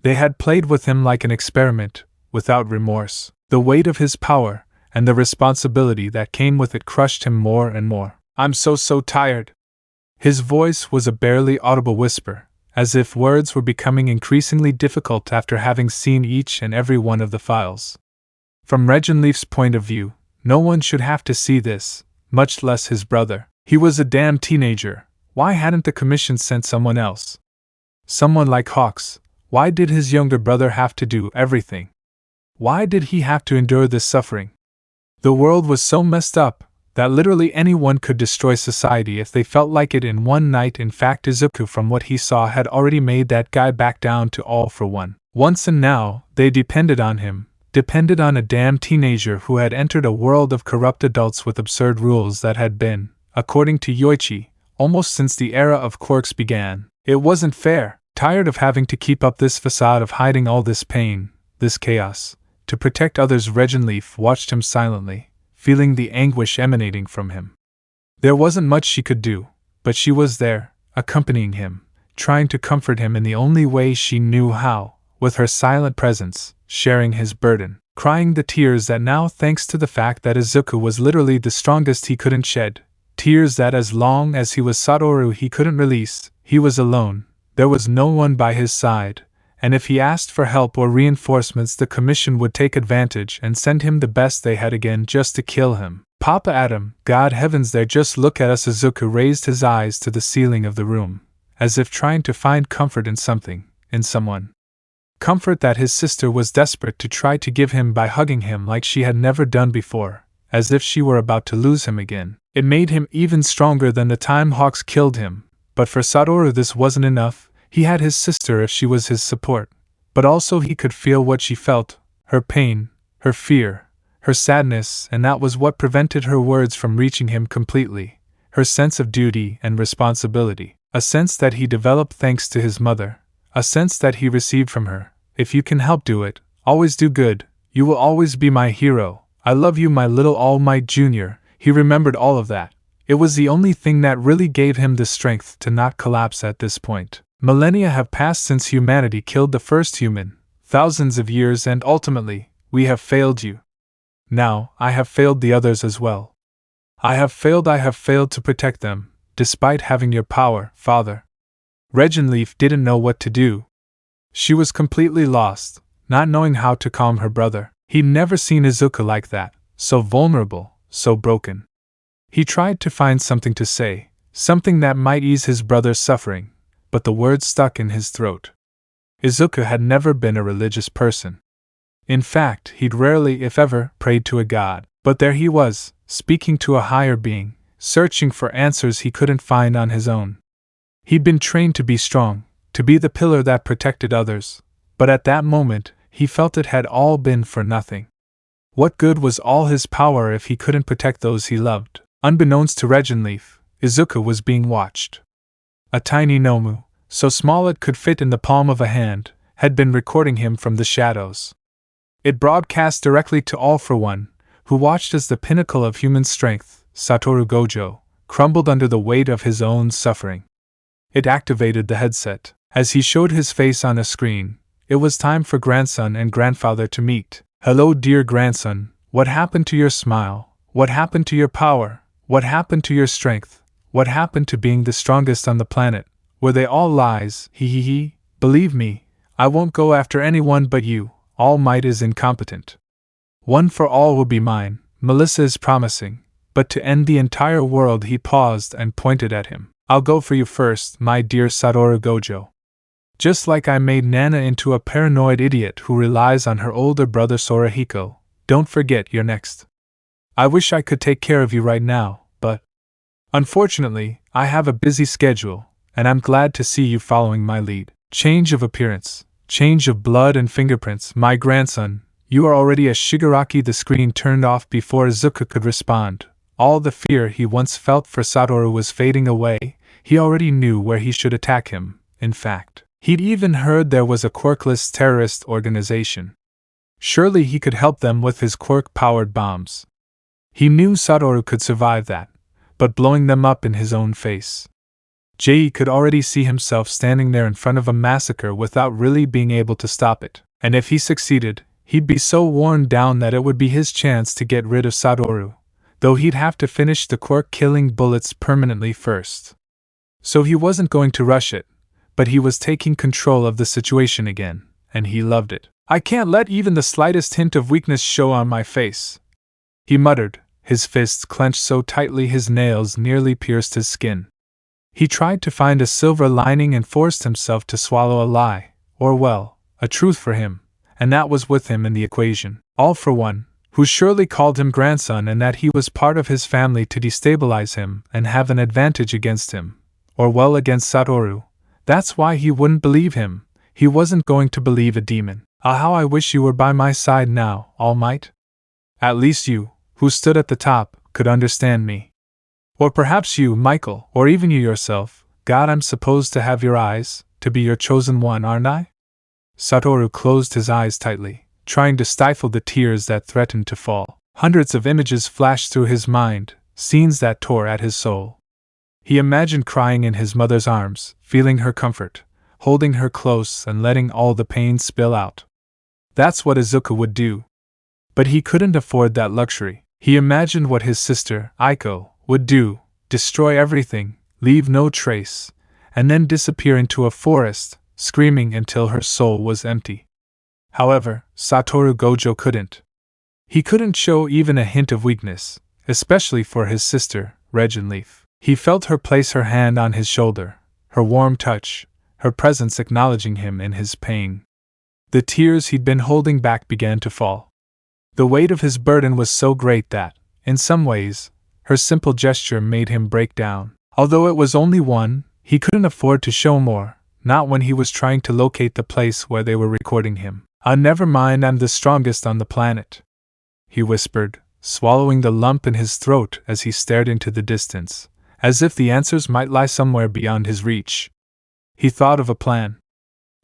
They had played with him like an experiment, without remorse. The weight of his power, and the responsibility that came with it crushed him more and more. I'm so tired. His voice was a barely audible whisper, as if words were becoming increasingly difficult after having seen each and every one of the files. From Regenleaf's point of view, no one should have to see this, much less his brother. He was a damn teenager. Why hadn't the commission sent someone else? Someone like Hawks. Why did his younger brother have to do everything? Why did he have to endure this suffering? The world was so messed up that literally anyone could destroy society if they felt like it in one night. In fact, Izuku, from what he saw, had already made that guy back down to All for One. Once, and now, they depended on him, depended on a damn teenager who had entered a world of corrupt adults with absurd rules that had been, according to Yoichi, almost since the era of Quirks began. It wasn't fair. Tired of having to keep up this facade of hiding all this pain, this chaos, to protect others, Regenleaf watched him silently, feeling the anguish emanating from him. There wasn't much she could do, but she was there, accompanying him, trying to comfort him in the only way she knew how, with her silent presence, sharing his burden. crying the tears that now, thanks to the fact that Izuku was literally the strongest, he couldn't shed, tears that as long as he was Satoru he couldn't release. He was alone, there was no one by his side, and if he asked for help or reinforcements the Commission would take advantage and send him the best they had again just to kill him. Papa Adam, God heavens, there, just look at us. Izuku raised his eyes to the ceiling of the room, as if trying to find comfort in something, in someone. Comfort that his sister was desperate to try to give him by hugging him like she had never done before, as if she were about to lose him again. It made him even stronger than the time Hawks killed him, but for Satoru this wasn't enough. He had his sister if she was his support, but also he could feel what she felt, her pain, her fear, her sadness, and that was what prevented her words from reaching him completely, her sense of duty and responsibility, a sense that he developed thanks to his mother, a sense that he received from her. If you can help, do it, always do good, you will always be my hero, I love you, my little Almight Jr. He remembered all of that. It was the only thing that really gave him the strength to not collapse at this point. Millennia have passed since humanity killed the first human, thousands of years, and ultimately, we have failed you. Now, I have failed the others as well. I have failed to protect them, despite having your power, Father. Regenleaf didn't know what to do. She was completely lost, not knowing how to calm her brother. He'd never seen Izuku like that, so vulnerable, so broken. He tried to find something to say, something that might ease his brother's suffering, but the words stuck in his throat. Izuku had never been a religious person. In fact, he'd rarely, if ever, prayed to a god, but there he was, speaking to a higher being, searching for answers he couldn't find on his own. He'd been trained to be strong, to be the pillar that protected others, but at that moment, he felt it had all been for nothing. What good was all his power if he couldn't protect those he loved? Unbeknownst to Regenleaf, Izuku was being watched. A tiny Nomu, so small it could fit in the palm of a hand, had been recording him from the shadows. It broadcast directly to All for One, who watched as the pinnacle of human strength, Satoru Gojo, crumbled under the weight of his own suffering. It activated the headset. As he showed his face on a screen, it was time for grandson and grandfather to meet. Hello, dear grandson, what happened to your smile? What happened to your power? What happened to your strength? What happened to being the strongest on the planet? Were they all lies? He. Believe me, I won't go after anyone but you. All Might is incompetent. One for all will be mine, Melissa is promising, but to end the entire world. He paused and pointed at him. I'll go for you first, my dear Satoru Gojo. Just like I made Nana into a paranoid idiot who relies on her older brother Sorahiko, don't forget you're next. I wish I could take care of you right now, but unfortunately, I have a busy schedule, and I'm glad to see you following my lead. Change of appearance, change of blood and fingerprints, my grandson, you are already a Shigaraki. The screen turned off before Izuku could respond. All the fear he once felt for Satoru was fading away. He already knew where he should attack him. In fact, he'd even heard there was a Quirkless terrorist organization. Surely he could help them with his Quirk-powered bombs. He knew Satoru could survive that, but blowing them up in his own face. Jei could already see himself standing there in front of a massacre without really being able to stop it, and if he succeeded, he'd be so worn down that it would be his chance to get rid of Satoru, though he'd have to finish the Quirk-killing bullets permanently first. So he wasn't going to rush it, but he was taking control of the situation again, and he loved it. I can't let even the slightest hint of weakness show on my face, he muttered, his fists clenched so tightly his nails nearly pierced his skin. He tried to find a silver lining and forced himself to swallow a lie, or well, a truth for him, and that was with him in the equation. All for One, who surely called him grandson and that he was part of his family to destabilize him and have an advantage against him, or well against Satoru. That's why he wouldn't believe him. He wasn't going to believe a demon. Ah, how I wish you were by my side now, All Might. At least you, who stood at the top, could understand me. Or perhaps you, Michael, or even you yourself. God, I'm supposed to have your eyes, to be your chosen one, aren't I? Satoru closed his eyes tightly, trying to stifle the tears that threatened to fall. Hundreds of images flashed through his mind, scenes that tore at his soul. He imagined crying in his mother's arms, feeling her comfort, holding her close and letting all the pain spill out. That's what Izuku would do. But he couldn't afford that luxury. He imagined what his sister, Aiko, would do: destroy everything, leave no trace, and then disappear into a forest, screaming until her soul was empty. However, Satoru Gojo couldn't. He couldn't show even a hint of weakness, especially for his sister, Regenleaf. He felt her place her hand on his shoulder, her warm touch, her presence acknowledging him in his pain. The tears he'd been holding back began to fall. The weight of his burden was so great that, in some ways, her simple gesture made him break down. Although it was only one, he couldn't afford to show more, not when he was trying to locate the place where they were recording him. Never mind, I'm the strongest on the planet," he whispered, swallowing the lump in his throat as he stared into the distance, as if the answers might lie somewhere beyond his reach. He thought of a plan.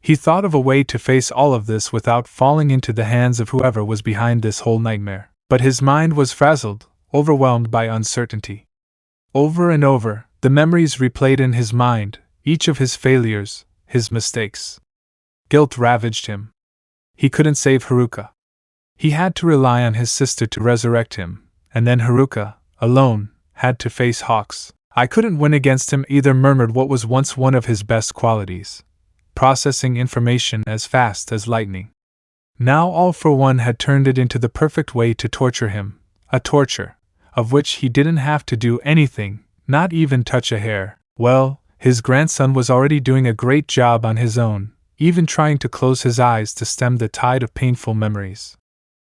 He thought of a way to face all of this without falling into the hands of whoever was behind this whole nightmare. But his mind was frazzled, overwhelmed by uncertainty. Over and over, the memories replayed in his mind, each of his failures, his mistakes. Guilt ravaged him. He couldn't save Haruka. He had to rely on his sister to resurrect him, and then Haruka, alone, had to face Hawks. "I couldn't win against him either," murmured what was once one of his best qualities: processing information as fast as lightning. Now All for One had turned it into the perfect way to torture him, a torture of which he didn't have to do anything, not even touch a hair. Well, his grandson was already doing a great job on his own, even trying to close his eyes to stem the tide of painful memories.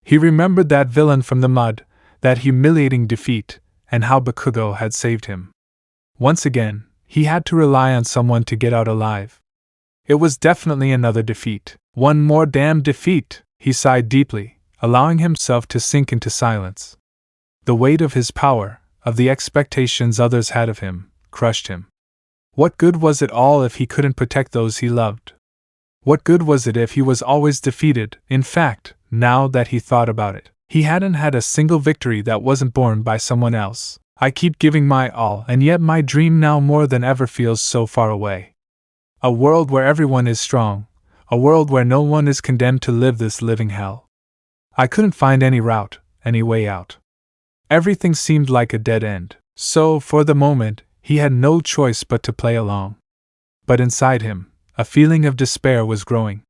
He remembered that villain from the mud, that humiliating defeat, and how Bakugo had saved him. Once again, he had to rely on someone to get out alive. It was definitely another defeat. One more damn defeat, he sighed deeply, allowing himself to sink into silence. The weight of his power, of the expectations others had of him, crushed him. What good was it all if he couldn't protect those he loved? What good was it if he was always defeated? In fact, now that he thought about it, he hadn't had a single victory that wasn't borne by someone else. "I keep giving my all, and yet my dream now more than ever feels so far away. A world where everyone is strong, a world where no one is condemned to live this living hell. I couldn't find any route, any way out. Everything seemed like a dead end, so, for the moment, he had no choice but to play along." But inside him, a feeling of despair was growing.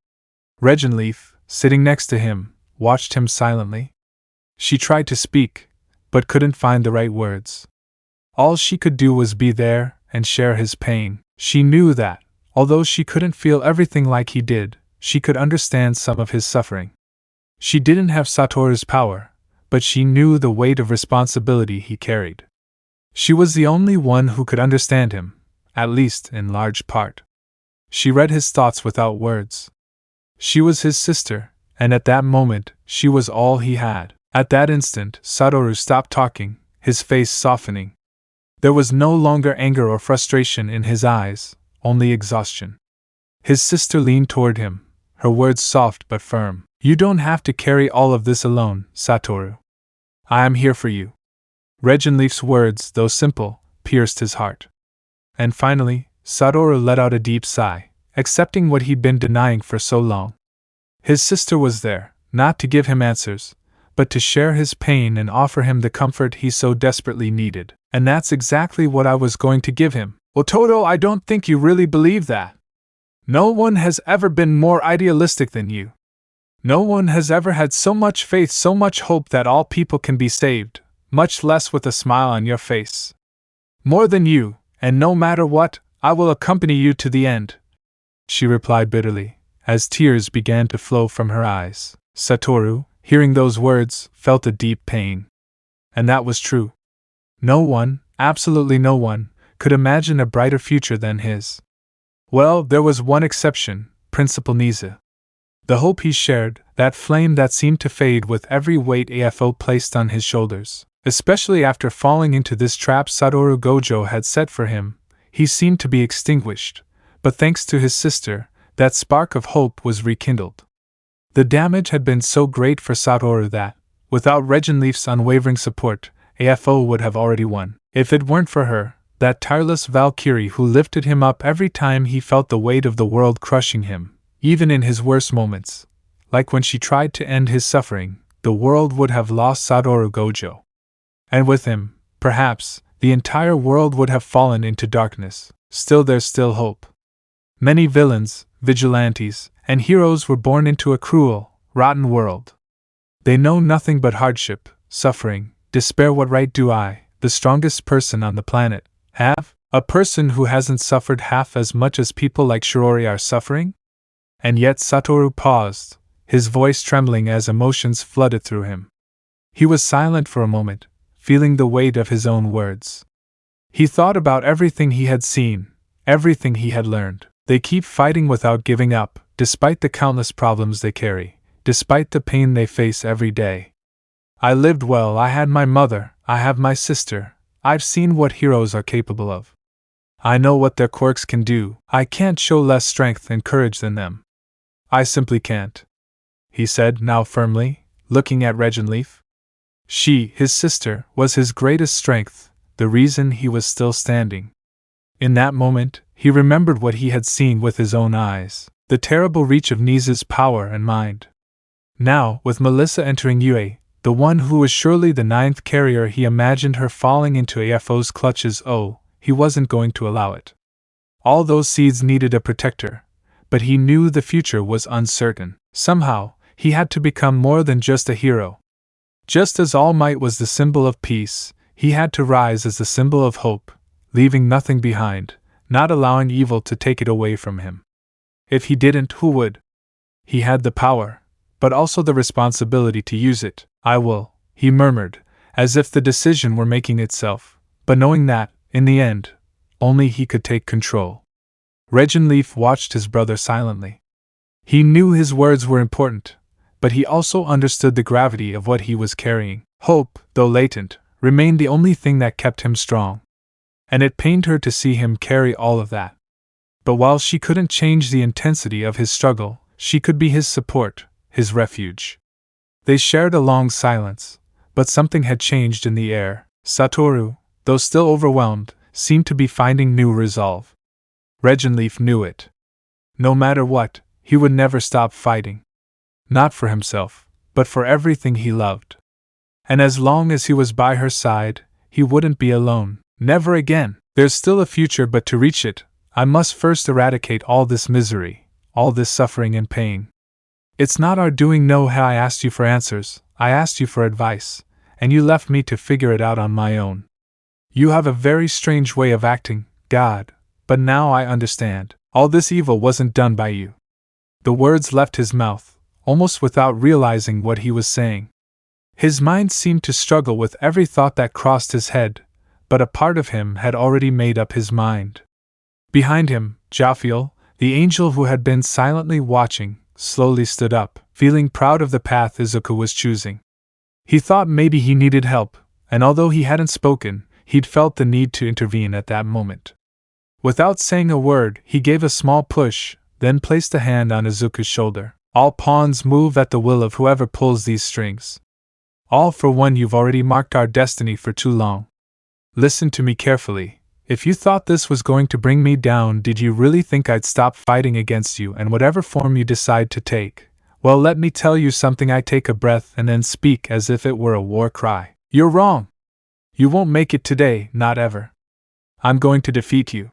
Regenleaf, sitting next to him, watched him silently. She tried to speak, but couldn't find the right words. All she could do was be there and share his pain. She knew that, although she couldn't feel everything like he did, she could understand some of his suffering. She didn't have Satoru's power, but she knew the weight of responsibility he carried. She was the only one who could understand him, at least in large part. She read his thoughts without words. She was his sister, and at that moment, she was all he had. At that instant, Satoru stopped talking, his face softening. There was no longer anger or frustration in his eyes, only exhaustion. His sister leaned toward him, her words soft but firm. "You don't have to carry all of this alone, Satoru. I am here for you." Regenleaf's words, though simple, pierced his heart. And finally, Satoru let out a deep sigh, accepting what he'd been denying for so long. His sister was there, not to give him answers, but to share his pain and offer him the comfort he so desperately needed. "And that's exactly what I was going to give him." "Ototo, I don't think you really believe that. No one has ever been more idealistic than you. No one has ever had so much faith, so much hope that all people can be saved, much less with a smile on your face. More than you, and no matter what, I will accompany you to the end," she replied bitterly, as tears began to flow from her eyes. Satoru, hearing those words, felt a deep pain. And that was true. No one, absolutely no one, could imagine a brighter future than his. Well, there was one exception, Principal Niza. The hope he shared, that flame that seemed to fade with every weight AFO placed on his shoulders. Especially after falling into this trap Satoru Gojo had set for him, he seemed to be extinguished, but thanks to his sister, that spark of hope was rekindled. The damage had been so great for Satoru that, without Regenleaf's unwavering support, AFO would have already won. If it weren't for her, that tireless Valkyrie who lifted him up every time he felt the weight of the world crushing him, even in his worst moments, like when she tried to end his suffering, the world would have lost Satoru Gojo. And with him, perhaps, the entire world would have fallen into darkness. Still, there's still hope. Many villains, vigilantes, and heroes were born into a cruel, rotten world. They know nothing but hardship, suffering, despair. What right do I, the strongest person on the planet, have? A person who hasn't suffered half as much as people like Shirori are suffering? And yet Satoru paused, his voice trembling as emotions flooded through him. He was silent for a moment, feeling the weight of his own words. He thought about everything he had seen, everything he had learned. They keep fighting without giving up, despite the countless problems they carry, despite the pain they face every day. I lived well, I had my mother, I have my sister, I've seen what heroes are capable of. I know what their quirks can do. I can't show less strength and courage than them. I simply can't, he said, now firmly, looking at Regenleaf. She, his sister, was his greatest strength, the reason he was still standing. In that moment, he remembered what he had seen with his own eyes, the terrible reach of Nisa's power and mind. Now, with Melissa entering UA, the one who was surely the ninth carrier, he imagined her falling into AFO's clutches. Oh, he wasn't going to allow it. All those seeds needed a protector, but he knew the future was uncertain. Somehow, he had to become more than just a hero. Just as Almight was the symbol of peace, he had to rise as the symbol of hope, leaving nothing behind, not allowing evil to take it away from him. If he didn't, who would? He had the power, but also the responsibility to use it. I will, he murmured, as if the decision were making itself, but knowing that, in the end, only he could take control. Regenleaf watched his brother silently. He knew his words were important, but he also understood the gravity of what he was carrying. Hope, though latent, remained the only thing that kept him strong. And it pained her to see him carry all of that. But while she couldn't change the intensity of his struggle, she could be his support, his refuge. They shared a long silence, but something had changed in the air. Satoru, though still overwhelmed, seemed to be finding new resolve. Regenleaf knew it. No matter what, he would never stop fighting. Not for himself, but for everything he loved. And as long as he was by her side, he wouldn't be alone. Never again. There's still a future, but to reach it, I must first eradicate all this misery, all this suffering and pain. It's not our doing. No, I asked you for answers, I asked you for advice, and you left me to figure it out on my own. You have a very strange way of acting, God, but now I understand. All this evil wasn't done by you. The words left his mouth, almost without realizing what he was saying. His mind seemed to struggle with every thought that crossed his head, but a part of him had already made up his mind. Behind him, Jophiel, the angel who had been silently watching, slowly stood up, feeling proud of the path Izuku was choosing. He thought maybe he needed help, and although he hadn't spoken, he'd felt the need to intervene at that moment. Without saying a word, he gave a small push, then placed a hand on Izuku's shoulder. All pawns move at the will of whoever pulls these strings. All for one, you've already marked our destiny for too long. Listen to me carefully. If you thought this was going to bring me down, did you really think I'd stop fighting against you in whatever form you decide to take? Well, let me tell you something. I take a breath and then speak as if it were a war cry. You're wrong. You won't make it today, not ever. I'm going to defeat you.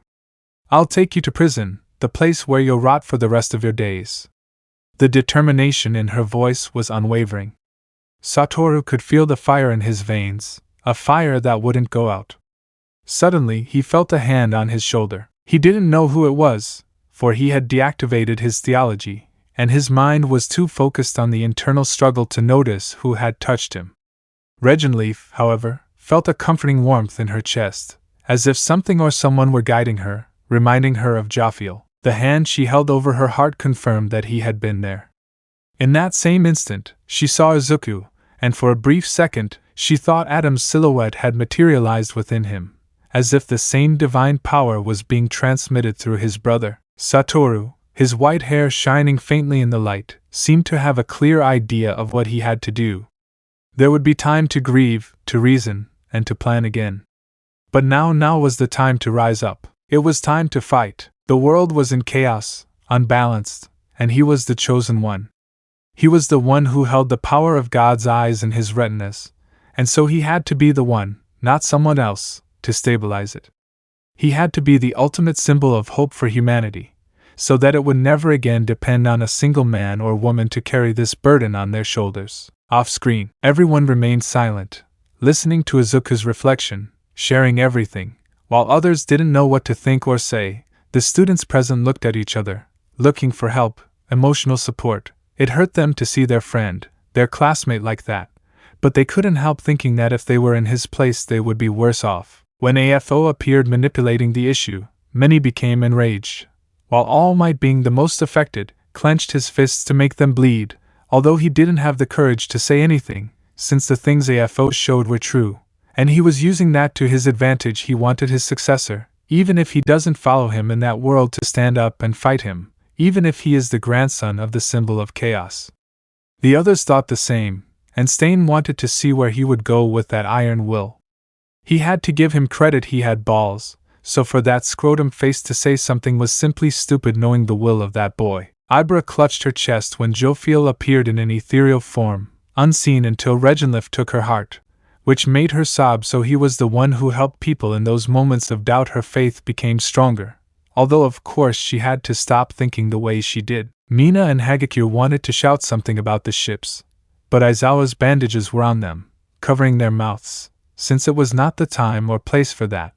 I'll take you to prison, the place where you'll rot for the rest of your days. The determination in her voice was unwavering. Satoru could feel the fire in his veins, a fire that wouldn't go out. Suddenly, he felt a hand on his shoulder. He didn't know who it was, for he had deactivated his theology, and his mind was too focused on the internal struggle to notice who had touched him. Regenleaf, however, felt a comforting warmth in her chest, as if something or someone were guiding her, reminding her of Jophiel. The hand she held over her heart confirmed that he had been there. In that same instant, she saw Izuku, and for a brief second, she thought Adam's silhouette had materialized within him, as if the same divine power was being transmitted through his brother. Satoru, his white hair shining faintly in the light, seemed to have a clear idea of what he had to do. There would be time to grieve, to reason, and to plan again. But now was the time to rise up. It was time to fight. The world was in chaos, unbalanced, and he was the chosen one. He was the one who held the power of God's eyes in his retinas, and so he had to be the one, not someone else, to stabilize it. He had to be the ultimate symbol of hope for humanity, so that it would never again depend on a single man or woman to carry this burden on their shoulders. Off-screen, everyone remained silent, listening to Izuku's reflection, sharing everything. While others didn't know what to think or say, the students present looked at each other, looking for help, emotional support. It hurt them to see their friend, their classmate like that, but they couldn't help thinking that if they were in his place they would be worse off. When AFO appeared manipulating the issue, many became enraged, while All Might, being the most affected, clenched his fists to make them bleed, although he didn't have the courage to say anything, since the things AFO showed were true, and he was using that to his advantage. He wanted his successor, even if he doesn't follow him in that world, to stand up and fight him, even if he is the grandson of the symbol of chaos. The others thought the same, and Stain wanted to see where he would go with that iron will. He had to give him credit, he had balls, so for that scrotum face to say something was simply stupid, knowing the will of that boy. Ibra clutched her chest when Jophiel appeared in an ethereal form, unseen until Reginlift took her heart, which made her sob. So he was the one who helped people in those moments of doubt. Her faith became stronger, although of course she had to stop thinking the way she did. Mina and Hagakure wanted to shout something about the ships, but Aizawa's bandages were on them, covering their mouths, since it was not the time or place for that,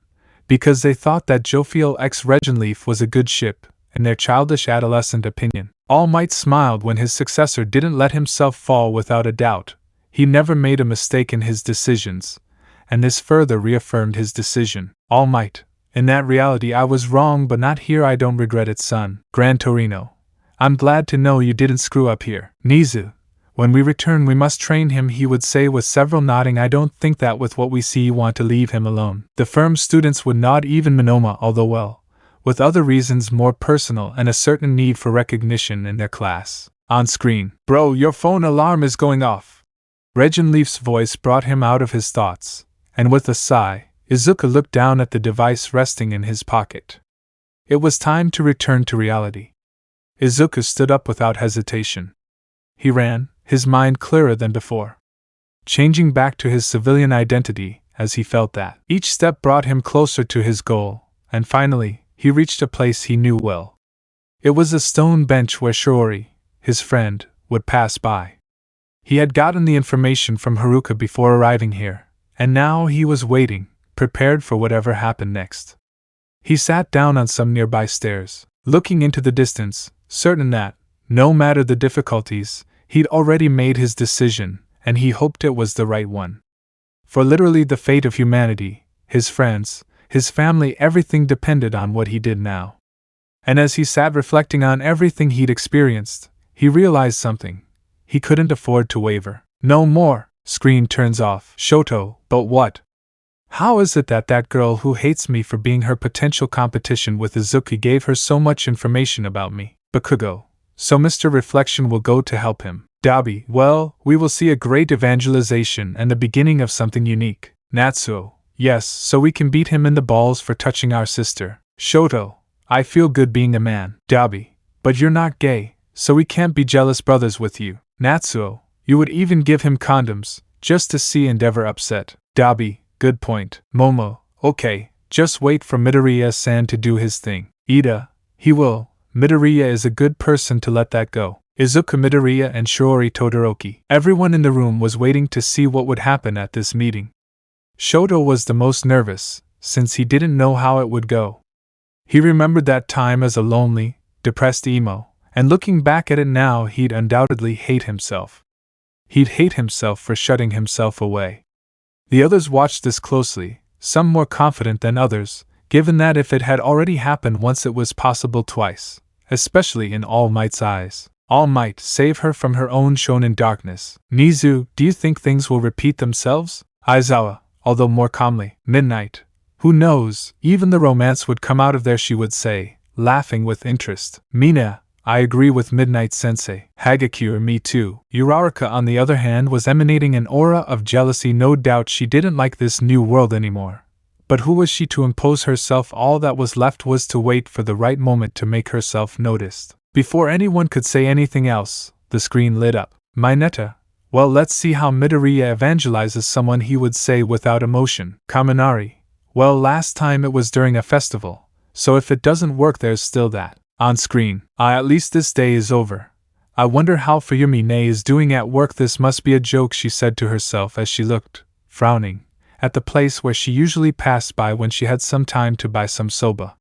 because they thought that Jophiel x Regenleaf was a good ship, in their childish adolescent opinion. All Might smiled when his successor didn't let himself fall without a doubt. He never made a mistake in his decisions, and this further reaffirmed his decision. All Might, in that reality I was wrong, but not here. I don't regret it, son. Gran Torino, I'm glad to know you didn't screw up here. Nizu, when we return we must train him, he would say with several nodding. I don't think that with what we see you want to leave him alone. The firm students would nod, even Minoma, although well, with other reasons more personal and a certain need for recognition in their class. On screen, bro, your phone alarm is going off. Regenleaf's voice brought him out of his thoughts, and with a sigh, Izuku looked down at the device resting in his pocket. It was time to return to reality. Izuku stood up without hesitation. He ran, his mind clearer than before, changing back to his civilian identity as he felt that each step brought him closer to his goal, and finally, he reached a place he knew well. It was a stone bench where Shiori, his friend, would pass by. He had gotten the information from Haruka before arriving here, and now he was waiting, prepared for whatever happened next. He sat down on some nearby stairs, looking into the distance, certain that, no matter the difficulties, he'd already made his decision, and he hoped it was the right one. For literally the fate of humanity, his friends, his family, everything depended on what he did now. And as he sat reflecting on everything he'd experienced, he realized something. He couldn't afford to waver. No more. Screen turns off. Shoto, but what? How is it that that girl who hates me for being her potential competition with Izuku gave her so much information about me? Bakugo. So Mr. Reflection will go to help him. Dabi, well, we will see a great evangelization and the beginning of something unique. Natsuo. Yes, so we can beat him in the balls for touching our sister. Shoto, I feel good being a man. Dabi, but you're not gay, so we can't be jealous brothers with you. Natsuo, you would even give him condoms, just to see Endeavor upset. Dabi, good point. Momo, okay, just wait for Midoriya-san to do his thing. Ida, he will. Midoriya is a good person to let that go. Izuku, Midoriya, and Shiori Todoroki. Everyone in the room was waiting to see what would happen at this meeting. Shoto was the most nervous, since he didn't know how it would go. He remembered that time as a lonely, depressed emo, and looking back at it now, he'd undoubtedly hate himself. He'd hate himself for shutting himself away. The others watched this closely, some more confident than others, given that if it had already happened once it was possible twice, especially in All Might's eyes. All Might, save her from her own shonen darkness. Nizu, do you think things will repeat themselves? Aizawa, although more calmly. Midnight, who knows, even the romance would come out of there, she would say, laughing with interest. Mina, I agree with Midnight Sensei. Hagakure, me too. Uraraka, on the other hand, was emanating an aura of jealousy. No doubt she didn't like this new world anymore. But who was she to impose herself? All that was left was to wait for the right moment to make herself noticed. Before anyone could say anything else, The screen lit up. Mineta, well, let's see how Midoriya evangelizes someone, he would say without emotion. Kaminari, well, last time it was during a festival, so if it doesn't work there's still that. On screen, at least this day is over. I wonder how Fuyumi-ne is doing at work. This must be a joke, she said to herself as she looked, frowning, at the place where she usually passed by when she had some time to buy some soba.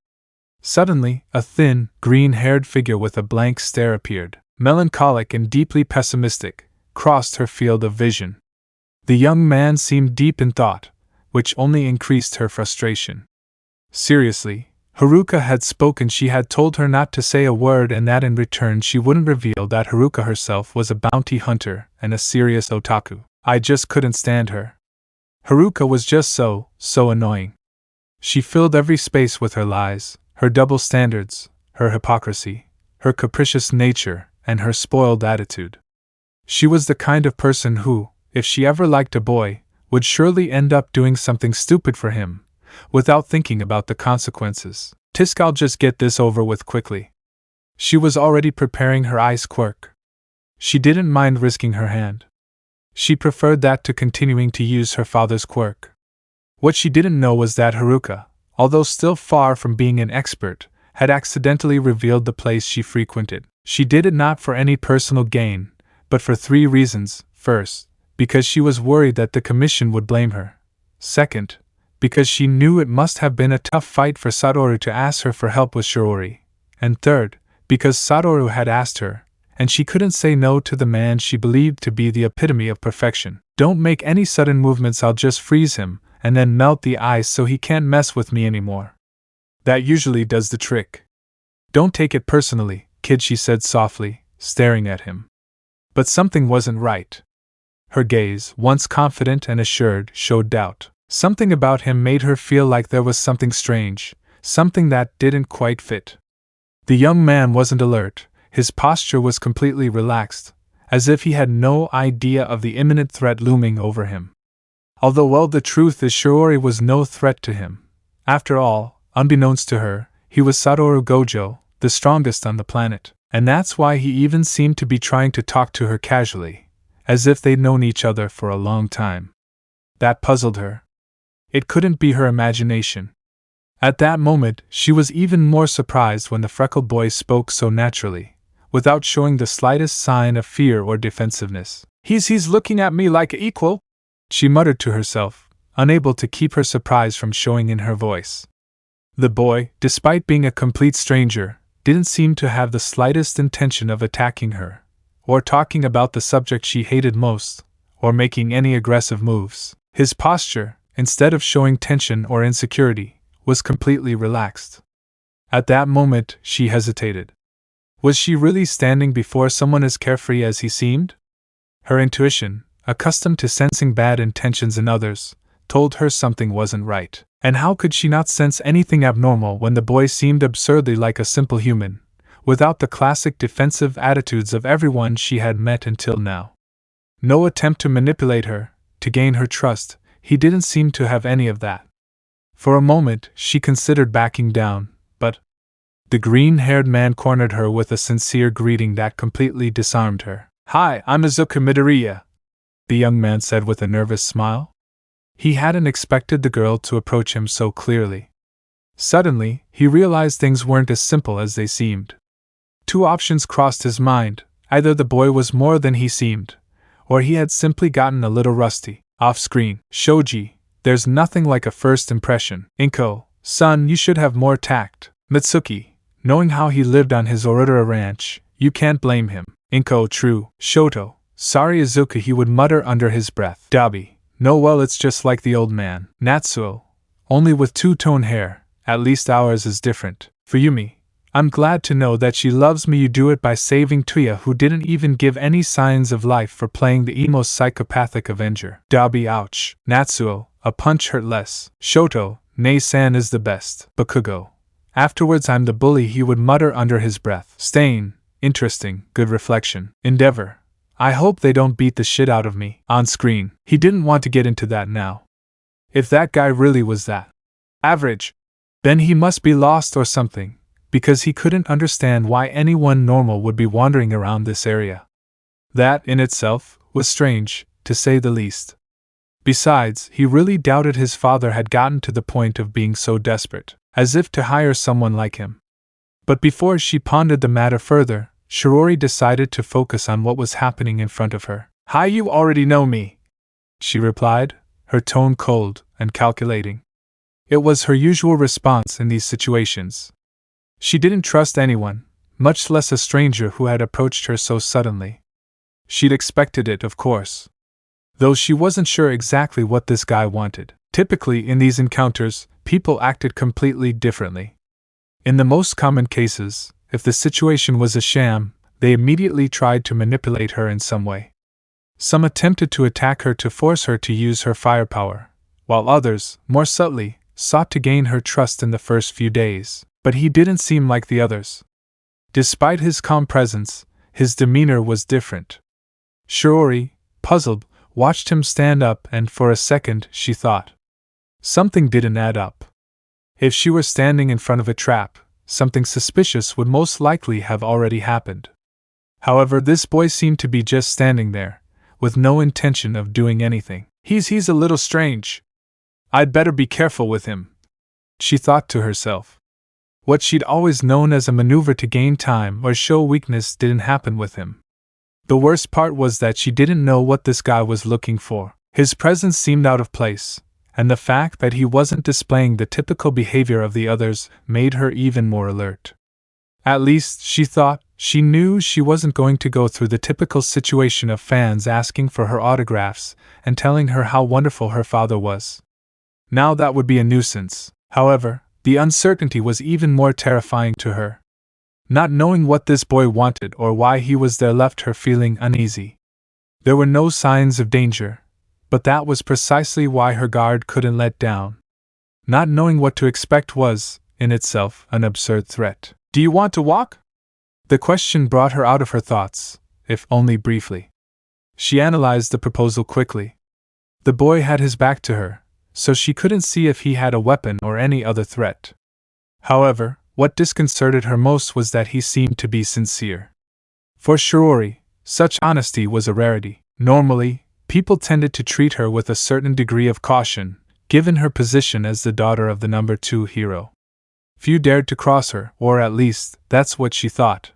Suddenly, a thin, green-haired figure with a blank stare appeared. Melancholic and deeply pessimistic, crossed her field of vision. The young man seemed deep in thought, which only increased her frustration. Seriously, Haruka had spoken. She had told her not to say a word and that in return she wouldn't reveal that Haruka herself was a bounty hunter and a serious otaku. I just couldn't stand her. Haruka was just so annoying. She filled every space with her lies, her double standards, her hypocrisy, her capricious nature, and her spoiled attitude. She was the kind of person who, if she ever liked a boy, would surely end up doing something stupid for him, without thinking about the consequences. I'll just get this over with quickly. She was already preparing her ice quirk. She didn't mind risking her hand. She preferred that to continuing to use her father's quirk. What she didn't know was that Haruka, although still far from being an expert, had accidentally revealed the place she frequented. She did it not for any personal gain, but for 3 reasons. First, because she was worried that the commission would blame her. Second, because she knew it must have been a tough fight for Satoru to ask her for help with Shiori. And third, because Satoru had asked her, and she couldn't say no to the man she believed to be the epitome of perfection. Don't make any sudden movements, I'll just freeze him, and then melt the ice so he can't mess with me anymore. That usually does the trick. Don't take it personally, kid, she said softly, staring at him. But something wasn't right. Her gaze, once confident and assured, showed doubt. Something about him made her feel like there was something strange, something that didn't quite fit. The young man wasn't alert, his posture was completely relaxed, as if he had no idea of the imminent threat looming over him. Although, well, the truth is Shiori was no threat to him. After all, unbeknownst to her, he was Satoru Gojo, the strongest on the planet, and that's why he even seemed to be trying to talk to her casually, as if they'd known each other for a long time. That puzzled her. It couldn't be her imagination. At that moment, she was even more surprised when the freckled boy spoke so naturally, without showing the slightest sign of fear or defensiveness. He's looking at me like an equal, she muttered to herself, unable to keep her surprise from showing in her voice. The boy, despite being a complete stranger, didn't seem to have the slightest intention of attacking her, or talking about the subject she hated most, or making any aggressive moves. His posture, instead of showing tension or insecurity, was completely relaxed. At that moment, she hesitated. Was she really standing before someone as carefree as he seemed? Her intuition, accustomed to sensing bad intentions in others, told her something wasn't right. And how could she not sense anything abnormal when the boy seemed absurdly like a simple human, without the classic defensive attitudes of everyone she had met until now? No attempt to manipulate her, to gain her trust, he didn't seem to have any of that. For a moment, she considered backing down, but the green-haired man cornered her with a sincere greeting that completely disarmed her. "Hi, I'm Izuku Midoriya," the young man said with a nervous smile. He hadn't expected the girl to approach him so clearly. Suddenly, he realized things weren't as simple as they seemed. 2 options crossed his mind: either the boy was more than he seemed, or he had simply gotten a little rusty. Off-screen, Shoji, there's nothing like a first impression. Inko, son, you should have more tact. Mitsuki, knowing how he lived on his Uraraka ranch, you can't blame him. Inko, true. Shoto, sorry Izuku, he would mutter under his breath. Dabi, no, well, it's just like the old man. Natsuo, only with 2-tone hair, at least ours is different. Fuyumi, I'm glad to know that she loves me. You do it by saving Tuya, who didn't even give any signs of life, for playing the most psychopathic avenger. Dabi, ouch. Natsuo, a punch hurt less. Shoto, Nei-san is the best. Bakugo, afterwards I'm the bully, he would mutter under his breath. Stain, interesting, good reflection. Endeavor, I hope they don't beat the shit out of me. On screen, he didn't want to get into that now. If that guy really was that average, then he must be lost or something, because he couldn't understand why anyone normal would be wandering around this area. That, in itself, was strange, to say the least. Besides, he really doubted his father had gotten to the point of being so desperate, as if to hire someone like him. But before she pondered the matter further, Shigaraki decided to focus on what was happening in front of her. "Hi, you already know me," she replied, her tone cold and calculating. It was her usual response in these situations. She didn't trust anyone, much less a stranger who had approached her so suddenly. She'd expected it, of course, though she wasn't sure exactly what this guy wanted. Typically, in these encounters, people acted completely differently. In the most common cases, if the situation was a sham, they immediately tried to manipulate her in some way. Some attempted to attack her to force her to use her firepower, while others, more subtly, sought to gain her trust in the first few days. But he didn't seem like the others. Despite his calm presence, his demeanor was different. Shigaraki, puzzled, watched him stand up, and for a second she thought something didn't add up. If she were standing in front of a trap, something suspicious would most likely have already happened. However, this boy seemed to be just standing there, with no intention of doing anything. He's a little strange. I'd better be careful with him, she thought to herself. What she'd always known as a maneuver to gain time or show weakness didn't happen with him. The worst part was that she didn't know what this guy was looking for. His presence seemed out of place, and the fact that he wasn't displaying the typical behavior of the others made her even more alert. At least, she thought, she knew she wasn't going to go through the typical situation of fans asking for her autographs and telling her how wonderful her father was. Now that would be a nuisance. However, the uncertainty was even more terrifying to her. Not knowing what this boy wanted or why he was there left her feeling uneasy. There were no signs of danger, but that was precisely why her guard couldn't let down. Not knowing what to expect was, in itself, an absurd threat. "Do you want to walk?" The question brought her out of her thoughts, if only briefly. She analyzed the proposal quickly. The boy had his back to her, so she couldn't see if he had a weapon or any other threat. However, what disconcerted her most was that he seemed to be sincere. For Shigaraki, such honesty was a rarity. Normally, people tended to treat her with a certain degree of caution, given her position as the daughter of the number 2 hero. Few dared to cross her, or at least, that's what she thought.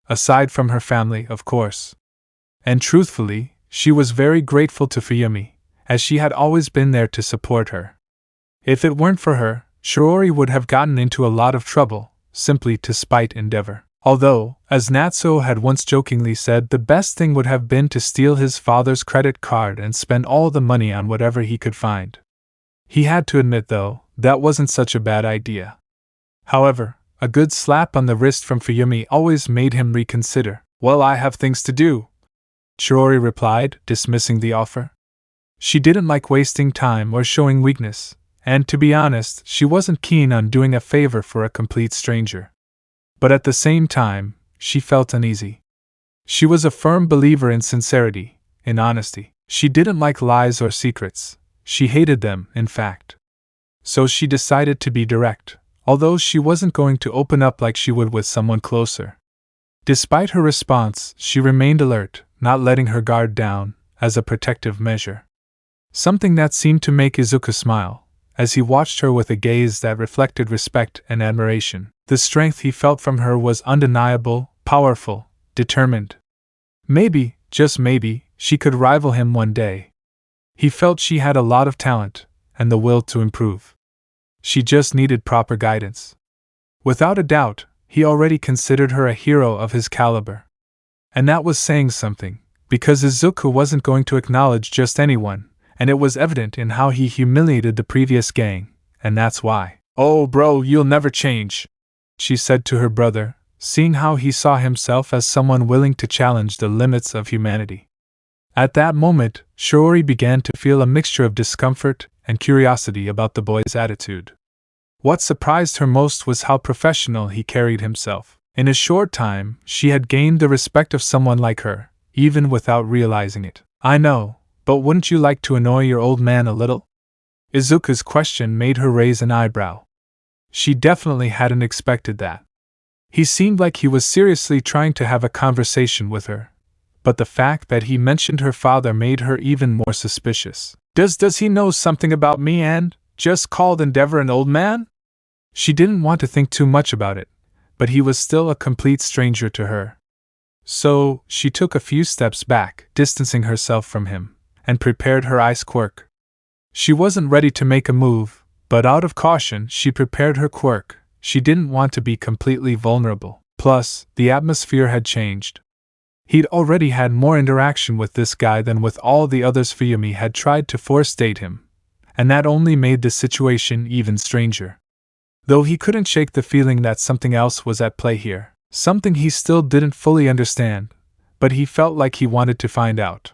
Aside from her family, of course. And truthfully, she was very grateful to Fuyumi, as she had always been there to support her. If it weren't for her, Shigaraki would have gotten into a lot of trouble, simply to spite Endeavor. Although, as Natsuo had once jokingly said, the best thing would have been to steal his father's credit card and spend all the money on whatever he could find. He had to admit, though, that wasn't such a bad idea. However, a good slap on the wrist from Fuyumi always made him reconsider. "Well, I have things to do," Shigaraki replied, dismissing the offer. She didn't like wasting time or showing weakness, and to be honest, she wasn't keen on doing a favor for a complete stranger. But at the same time, she felt uneasy. She was a firm believer in sincerity, in honesty. She didn't like lies or secrets. She hated them, in fact. So she decided to be direct, although she wasn't going to open up like she would with someone closer. Despite her response, she remained alert, not letting her guard down, as a protective measure. Something that seemed to make Izuku smile, as he watched her with a gaze that reflected respect and admiration. The strength he felt from her was undeniable, powerful, determined. Maybe, just maybe, she could rival him one day. He felt she had a lot of talent, and the will to improve. She just needed proper guidance. Without a doubt, he already considered her a hero of his caliber. And that was saying something, because Izuku wasn't going to acknowledge just anyone, and it was evident in how he humiliated the previous gang, and that's why. "Oh bro, you'll never change," she said to her brother, seeing how he saw himself as someone willing to challenge the limits of humanity. At that moment, Shigaraki began to feel a mixture of discomfort and curiosity about the boy's attitude. What surprised her most was how professional he carried himself. In a short time, she had gained the respect of someone like her, even without realizing it. "I know, but wouldn't you like to annoy your old man a little?" Izuku's question made her raise an eyebrow. She definitely hadn't expected that. He seemed like he was seriously trying to have a conversation with her, but the fact that he mentioned her father made her even more suspicious. Does he know something about me and just called Endeavor an old man? She didn't want to think too much about it, but he was still a complete stranger to her. So, she took a few steps back, distancing herself from him, and prepared her ice quirk. She wasn't ready to make a move, but out of caution she prepared her quirk. She didn't want to be completely vulnerable. Plus, the atmosphere had changed. He'd already had more interaction with this guy than with all the others. Fuyumi had tried to force date him, and that only made the situation even stranger. Though he couldn't shake the feeling that something else was at play here, something he still didn't fully understand, but he felt like he wanted to find out.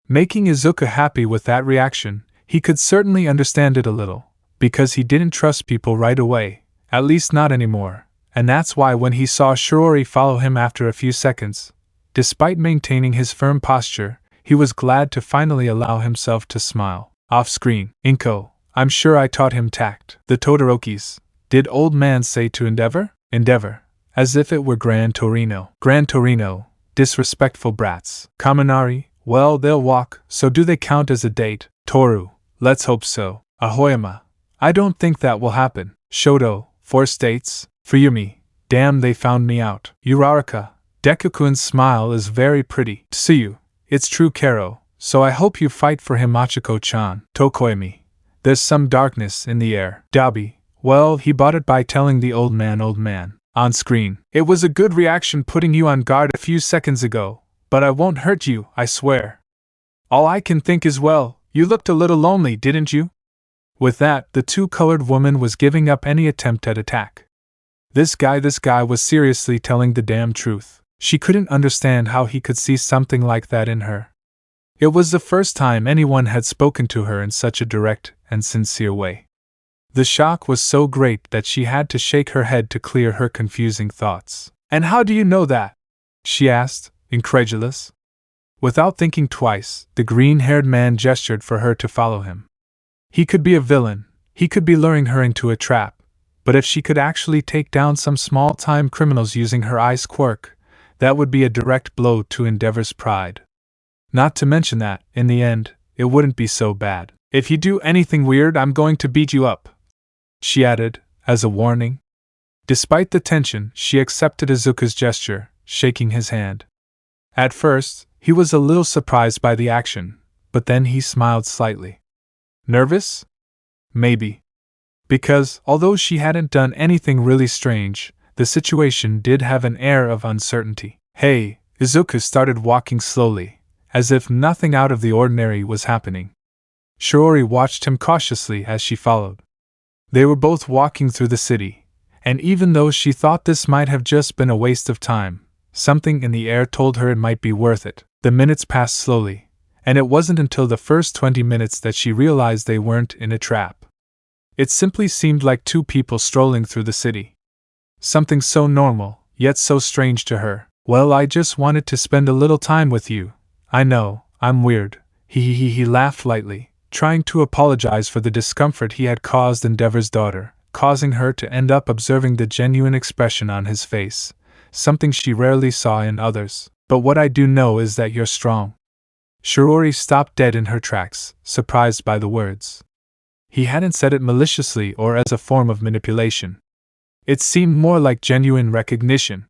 Making Izuku happy with that reaction, he could certainly understand it a little, because he didn't trust people right away, at least not anymore, and that's why when he saw Shiori follow him after a few seconds, despite maintaining his firm posture, he was glad to finally allow himself to smile. Off-screen, Inko, I'm sure I taught him tact. The Todorokis, did old man say to Endeavor? Endeavor, as if it were Gran Torino. Gran Torino, disrespectful brats. Kaminari, well, they'll walk, so do they count as a date? Toru, let's hope so. Ahoyama, I don't think that will happen. Shoto, 4 dates? Fuyumi, damn, they found me out. Uraraka, Deku-kun's smile is very pretty. Tsuyu, it's true, Kero, so I hope you fight for him. Machiko-chan. Tokoemi, there's some darkness in the air. Dabi, well, he bought it by telling the old man. On screen, it was a good reaction putting you on guard a few seconds ago, but I won't hurt you, I swear. All I can think is, well, you looked a little lonely, didn't you? With that, the two-colored woman was giving up any attempt at attack. This guy was seriously telling the damn truth. She couldn't understand how he could see something like that in her. It was the first time anyone had spoken to her in such a direct and sincere way. The shock was so great that she had to shake her head to clear her confusing thoughts. And how do you know that? She asked, incredulous. Without thinking twice, the green-haired man gestured for her to follow him. He could be a villain, he could be luring her into a trap, but if she could actually take down some small-time criminals using her ice quirk, that would be a direct blow to Endeavor's pride. Not to mention that, in the end, it wouldn't be so bad. If you do anything weird, I'm going to beat you up, she added, as a warning. Despite the tension, she accepted Izuku's gesture, shaking his hand. At first, he was a little surprised by the action, but then he smiled slightly. Nervous? Maybe. Because, although she hadn't done anything really strange, the situation did have an air of uncertainty. Hey, Izuku started walking slowly, as if nothing out of the ordinary was happening. Shiori watched him cautiously as she followed. They were both walking through the city, and even though she thought this might have just been a waste of time, something in the air told her it might be worth it. The minutes passed slowly, and it wasn't until the first 20 minutes that she realized they weren't in a trap. It simply seemed like two people strolling through the city. Something so normal, yet so strange to her. Well, I just wanted to spend a little time with you. I know, I'm weird. He laughed lightly, trying to apologize for the discomfort he had caused Endeavor's daughter, causing her to end up observing the genuine expression on his face, something she rarely saw in others. But what I do know is that you're strong. Shiori stopped dead in her tracks, surprised by the words. He hadn't said it maliciously or as a form of manipulation. It seemed more like genuine recognition.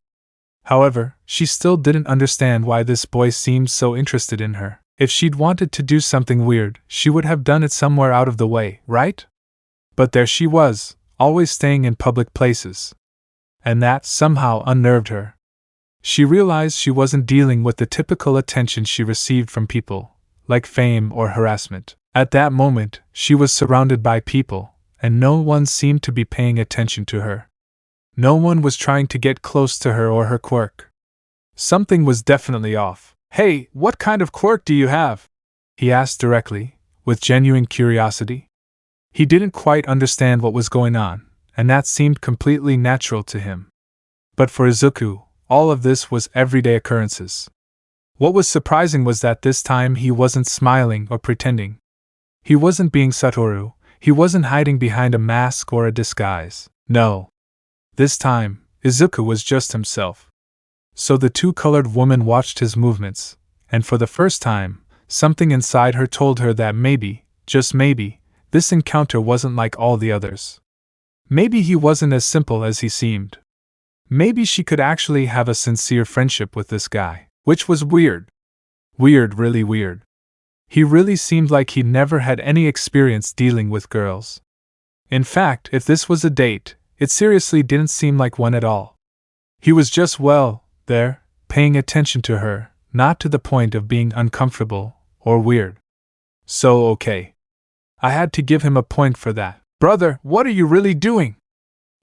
However, she still didn't understand why this boy seemed so interested in her. If she'd wanted to do something weird, she would have done it somewhere out of the way, right? But there she was, always staying in public places. And that somehow unnerved her. She realized she wasn't dealing with the typical attention she received from people, like fame or harassment. At that moment, she was surrounded by people, and no one seemed to be paying attention to her. No one was trying to get close to her or her quirk. Something was definitely off. Hey, what kind of quirk do you have? He asked directly, with genuine curiosity. He didn't quite understand what was going on, and that seemed completely natural to him. But for Izuku, all of this was everyday occurrences. What was surprising was that this time he wasn't smiling or pretending. He wasn't being Satoru, he wasn't hiding behind a mask or a disguise. No. This time, Izuku was just himself. So the two-colored woman watched his movements, and for the first time, something inside her told her that maybe, just maybe, this encounter wasn't like all the others. Maybe he wasn't as simple as he seemed. Maybe she could actually have a sincere friendship with this guy, which was weird. Weird, really weird. He really seemed like he'd never had any experience dealing with girls. In fact, if this was a date, it seriously didn't seem like one at all. He was just, well, there, paying attention to her, not to the point of being uncomfortable or weird. So okay. I had to give him a point for that. Brother, what are you really doing?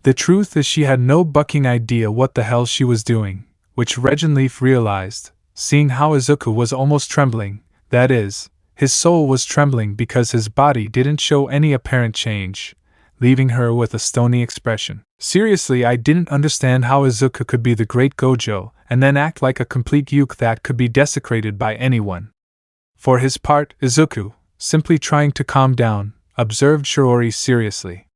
The truth is she had no bucking idea what the hell she was doing, which Regenleaf realized, seeing how Izuku was almost trembling, that is, his soul was trembling because his body didn't show any apparent change, leaving her with a stony expression. Seriously, I didn't understand how Izuku could be the great Gojo and then act like a complete uke that could be desecrated by anyone. For his part, Izuku, simply trying to calm down, observed Shiori seriously.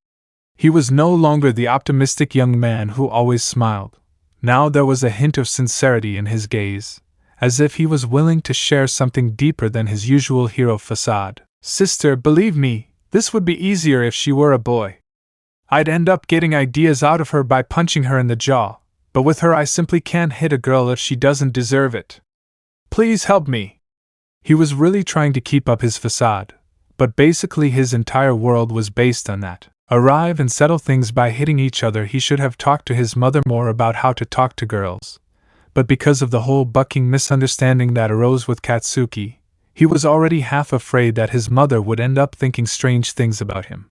He was no longer the optimistic young man who always smiled. Now there was a hint of sincerity in his gaze, as if he was willing to share something deeper than his usual hero facade. Sister, believe me, this would be easier if she were a boy. I'd end up getting ideas out of her by punching her in the jaw, but with her I simply can't hit a girl if she doesn't deserve it. Please help me. He was really trying to keep up his facade, but basically his entire world was based on that. Arrive and settle things by hitting each other. He should have talked to his mother more about how to talk to girls. But because of the whole bucking misunderstanding that arose with Katsuki, he was already half afraid that his mother would end up thinking strange things about him.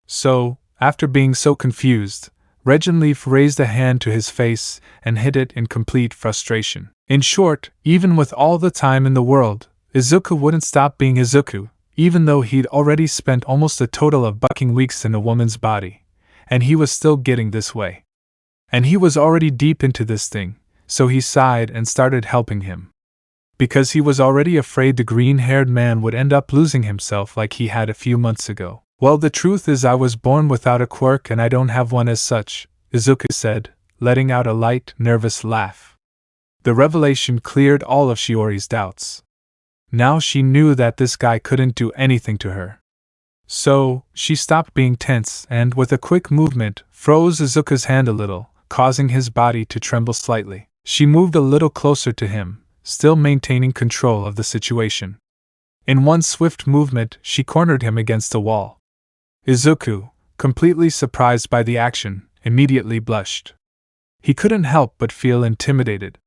So, after being so confused, Regenleaf raised a hand to his face and hid it in complete frustration. In short, even with all the time in the world, Izuku wouldn't stop being Izuku, even though he'd already spent almost a total of bucking weeks in a woman's body, and he was still getting this way. And he was already deep into this thing, so he sighed and started helping him. Because he was already afraid the green-haired man would end up losing himself like he had a few months ago. Well, the truth is I was born without a quirk and I don't have one as such, Izuku said, letting out a light, nervous laugh. The revelation cleared all of Shiori's doubts. Now she knew that this guy couldn't do anything to her. So, she stopped being tense and, with a quick movement, froze Izuku's hand a little, causing his body to tremble slightly. She moved a little closer to him, still maintaining control of the situation. In one swift movement, she cornered him against a wall. Izuku, completely surprised by the action, immediately blushed. He couldn't help but feel intimidated.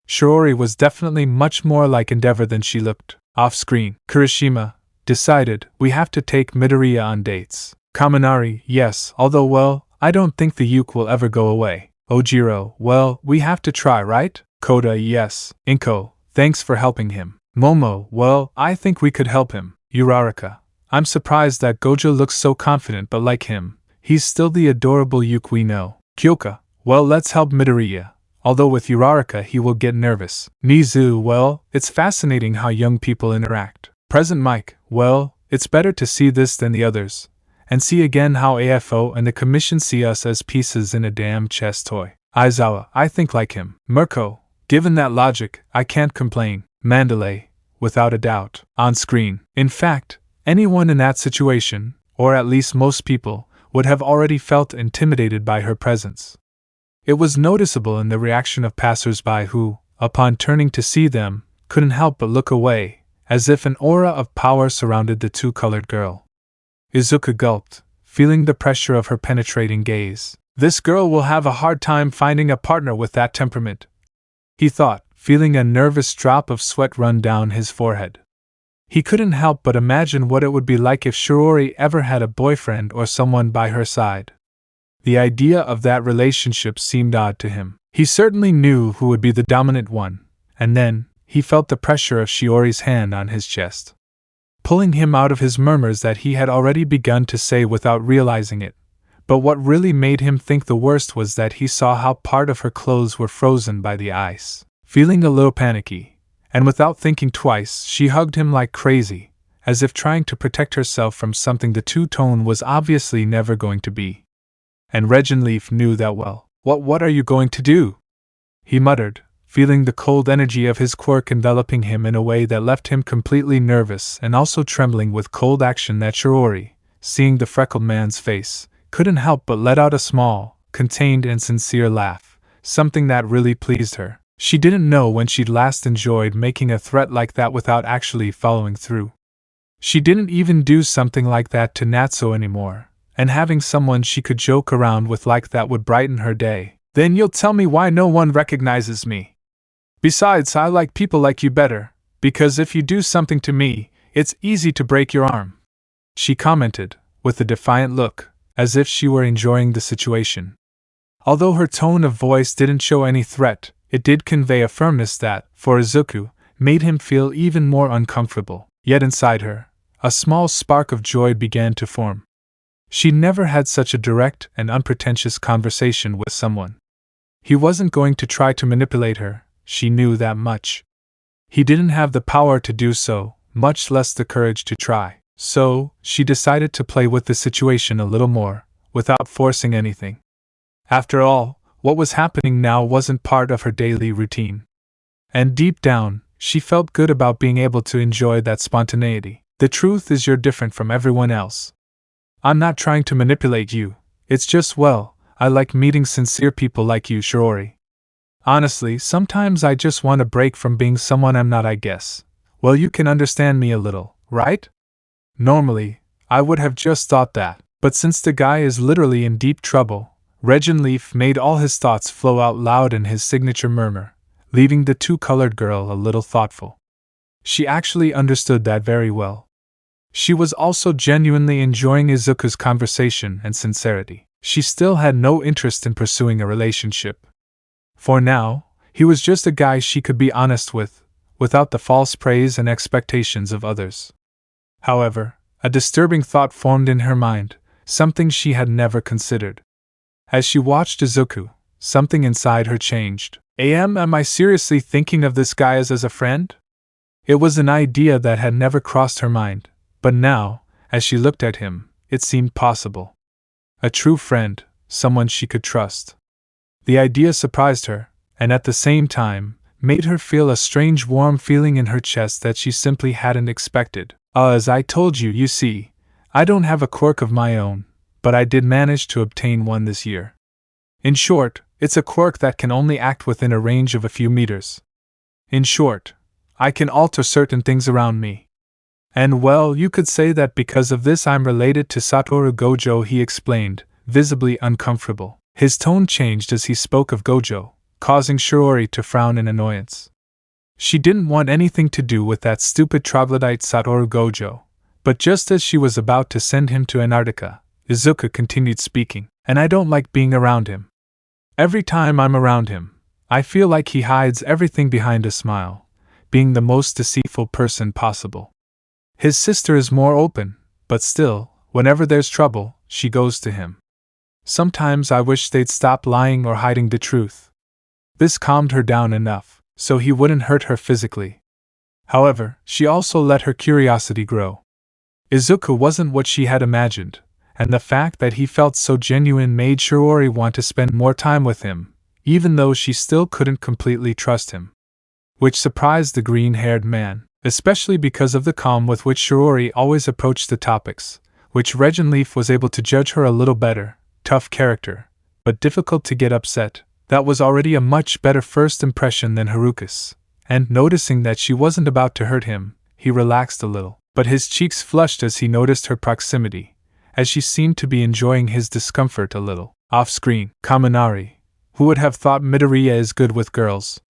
Shiori was definitely much more like Endeavor than she looked. Off-screen, Kirishima decided, we have to take Midoriya on dates. Kaminari, yes, although well, I don't think the uke will ever go away. Ojiro, well, we have to try, right? Koda, yes. Inko, thanks for helping him. Momo, well, I think we could help him. Uraraka, I'm surprised that Gojo looks so confident, but like him, he's still the adorable uke we know. Kyoka, well, let's help Midoriya. Although with Uraraka he will get nervous. Nizu, well, it's fascinating how young people interact. Present Mike, well, it's better to see this than the others. And see again how AFO and the Commission see us as pieces in a damn chess toy. Aizawa, I think like him. Mirko, given that logic, I can't complain. Mandalay, without a doubt. On screen. In fact, anyone in that situation, or at least most people, would have already felt intimidated by her presence. It was noticeable in the reaction of passers-by who, upon turning to see them, couldn't help but look away, as if an aura of power surrounded the two-colored girl. Izuku gulped, feeling the pressure of her penetrating gaze. This girl will have a hard time finding a partner with that temperament, he thought, feeling a nervous drop of sweat run down his forehead. He couldn't help but imagine what it would be like if Shiori ever had a boyfriend or someone by her side. The idea of that relationship seemed odd to him. He certainly knew who would be the dominant one, and then, he felt the pressure of Shiori's hand on his chest, pulling him out of his murmurs that he had already begun to say without realizing it. But what really made him think the worst was that he saw how part of her clothes were frozen by the ice. Feeling a little panicky, and without thinking twice, she hugged him like crazy, as if trying to protect herself from something the two-tone was obviously never going to be. And Regenleaf knew that well. What are you going to do? He muttered, feeling the cold energy of his quirk enveloping him in a way that left him completely nervous and also trembling with cold action that Shiori, seeing the freckled man's face, couldn't help but let out a small, contained and sincere laugh, something that really pleased her. She didn't know when she'd last enjoyed making a threat like that without actually following through. She didn't even do something like that to Natsu anymore, and having someone she could joke around with like that would brighten her day. Then you'll tell me why no one recognizes me. Besides, I like people like you better, because if you do something to me, it's easy to break your arm. She commented, with a defiant look, as if she were enjoying the situation. Although her tone of voice didn't show any threat, it did convey a firmness that, for Izuku, made him feel even more uncomfortable. Yet inside her, a small spark of joy began to form. She never had such a direct and unpretentious conversation with someone. He wasn't going to try to manipulate her, she knew that much. He didn't have the power to do so, much less the courage to try. So, she decided to play with the situation a little more, without forcing anything. After all, what was happening now wasn't part of her daily routine. And deep down, she felt good about being able to enjoy that spontaneity. The truth is you're different from everyone else. I'm not trying to manipulate you, it's just, well, I like meeting sincere people like you, Shiori. Honestly, sometimes I just want a break from being someone I'm not, I guess. Well, you can understand me a little, right? Normally, I would have just thought that, but since the guy is literally in deep trouble, Regin Leaf made all his thoughts flow out loud in his signature murmur, leaving the two-colored girl a little thoughtful. She actually understood that very well. She was also genuinely enjoying Izuku's conversation and sincerity. She still had no interest in pursuing a relationship. For now, he was just a guy she could be honest with, without the false praise and expectations of others. However, a disturbing thought formed in her mind, something she had never considered. As she watched Izuku, something inside her changed. Am I seriously thinking of this guy as a friend? It was an idea that had never crossed her mind, but now, as she looked at him, it seemed possible. A true friend, someone she could trust. The idea surprised her, and at the same time, made her feel a strange warm feeling in her chest that she simply hadn't expected. As I told you, you see, I don't have a quirk of my own, but I did manage to obtain one this year. In short, it's a quirk that can only act within a range of a few meters. In short, I can alter certain things around me. And well, you could say that because of this I'm related to Satoru Gojo, he explained, visibly uncomfortable. His tone changed as he spoke of Gojo, causing Shiori to frown in annoyance. She didn't want anything to do with that stupid troglodyte Satoru Gojo, but just as she was about to send him to Antarctica, Izuku continued speaking, and I don't like being around him. Every time I'm around him, I feel like he hides everything behind a smile, being the most deceitful person possible. His sister is more open, but still, whenever there's trouble, she goes to him. Sometimes I wish they'd stop lying or hiding the truth. This calmed her down enough, so he wouldn't hurt her physically. However, she also let her curiosity grow. Izuku wasn't what she had imagined, and the fact that he felt so genuine made Shiori want to spend more time with him, even though she still couldn't completely trust him. Which surprised the green-haired man, especially because of the calm with which Shiori always approached the topics, which Regin Leaf was able to judge her a little better. Tough character, but difficult to get upset. That was already a much better first impression than Haruka's, and noticing that she wasn't about to hurt him, he relaxed a little, but his cheeks flushed as he noticed her proximity, as she seemed to be enjoying his discomfort a little. Off-screen, Kaminari, who would have thought Midoriya is good with girls?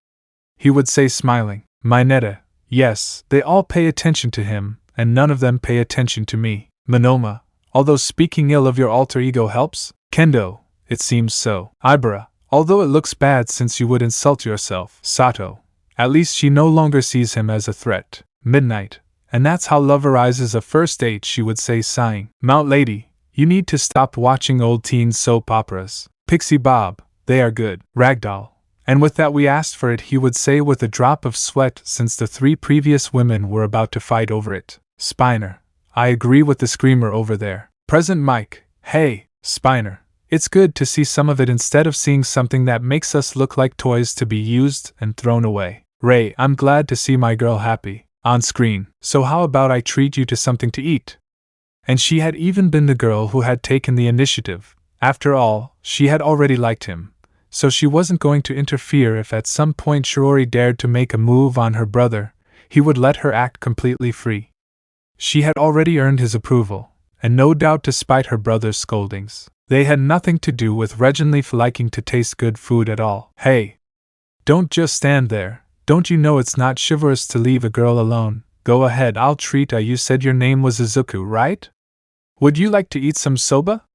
He would say smiling, Mineta, yes, they all pay attention to him, and none of them pay attention to me. Monoma, although speaking ill of your alter ego helps? Kendo, it seems so. Ibara, although it looks bad since you would insult yourself. Sato, at least she no longer sees him as a threat. Midnight, and that's how love arises a first date, she would say sighing. Mount Lady, you need to stop watching old teen soap operas. Pixie Bob, they are good. Ragdoll, and with that we asked for it, he would say with a drop of sweat since the 3 previous women were about to fight over it. Spiner, I agree with the screamer over there. Present Mike, hey, Spiner, It's good to see some of it instead of seeing something that makes us look like toys to be used and thrown away. Ray, I'm glad to see my girl happy. On screen. So how about I treat you to something to eat? And she had even been the girl who had taken the initiative. After all, she had already liked him, so she wasn't going to interfere if at some point Shiori dared to make a move on her brother. He would let her act completely free. She had already earned his approval, and no doubt despite her brother's scoldings, they had nothing to do with Regenleaf liking to taste good food at all. Hey! Don't just stand there. Don't you know it's not chivalrous to leave a girl alone? Go ahead, I'll treat her. You said your name was Izuku, right? Would you like to eat some soba?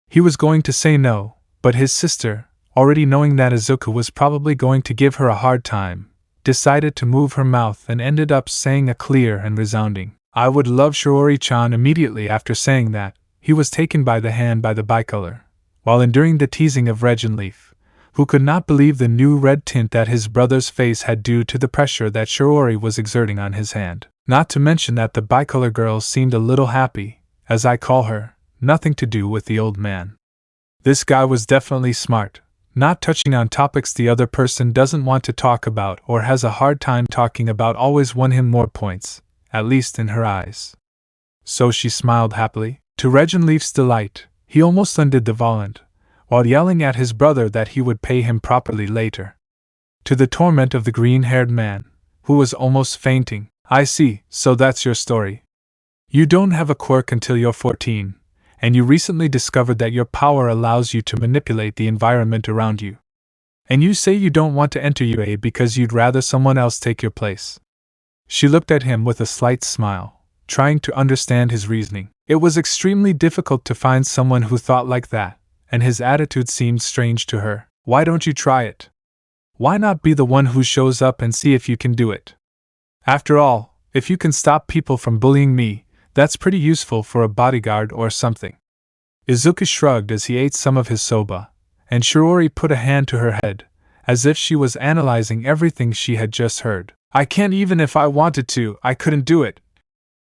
He was going to say no, but his sister, already knowing that Izuku was probably going to give her a hard time, decided to move her mouth and ended up saying a clear and resounding, I would love Shiori-chan. Immediately after saying that, he was taken by the hand by the bicolor, while enduring the teasing of Regenleaf, who could not believe the new red tint that his brother's face had due to the pressure that Shiori was exerting on his hand. Not to mention that the bicolor girl seemed a little happy, as I call her, nothing to do with the old man. This guy was definitely smart, not touching on topics the other person doesn't want to talk about or has a hard time talking about always won him more points, at least in her eyes. So she smiled happily. To Regenleaf's delight, he almost undid the volant, while yelling at his brother that he would pay him properly later. To the torment of the green-haired man, who was almost fainting, I see, so that's your story. You don't have a quirk until you're 14, and you recently discovered that your power allows you to manipulate the environment around you. And you say you don't want to enter UA because you'd rather someone else take your place. She looked at him with a slight smile, trying to understand his reasoning. It was extremely difficult to find someone who thought like that, and his attitude seemed strange to her. Why don't you try it? Why not be the one who shows up and see if you can do it? After all, if you can stop people from bullying me, that's pretty useful for a bodyguard or something. Izuku shrugged as he ate some of his soba, and Shiori put a hand to her head, as if she was analyzing everything she had just heard. I can't. Even if I wanted to, I couldn't do it,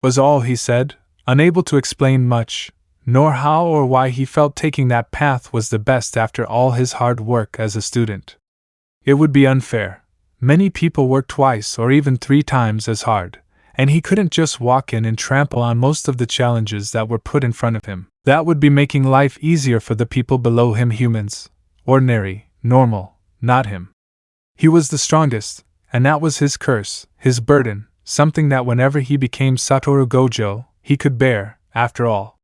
was all he said, unable to explain much, nor how or why he felt taking that path was the best after all his hard work as a student. It would be unfair. Many people work twice or even 3 times as hard, and he couldn't just walk in and trample on most of the challenges that were put in front of him. That would be making life easier for the people below him, humans. Ordinary, normal, not him. He was the strongest, and that was his curse, his burden, something that whenever he became Satoru Gojo, he could bear, after all.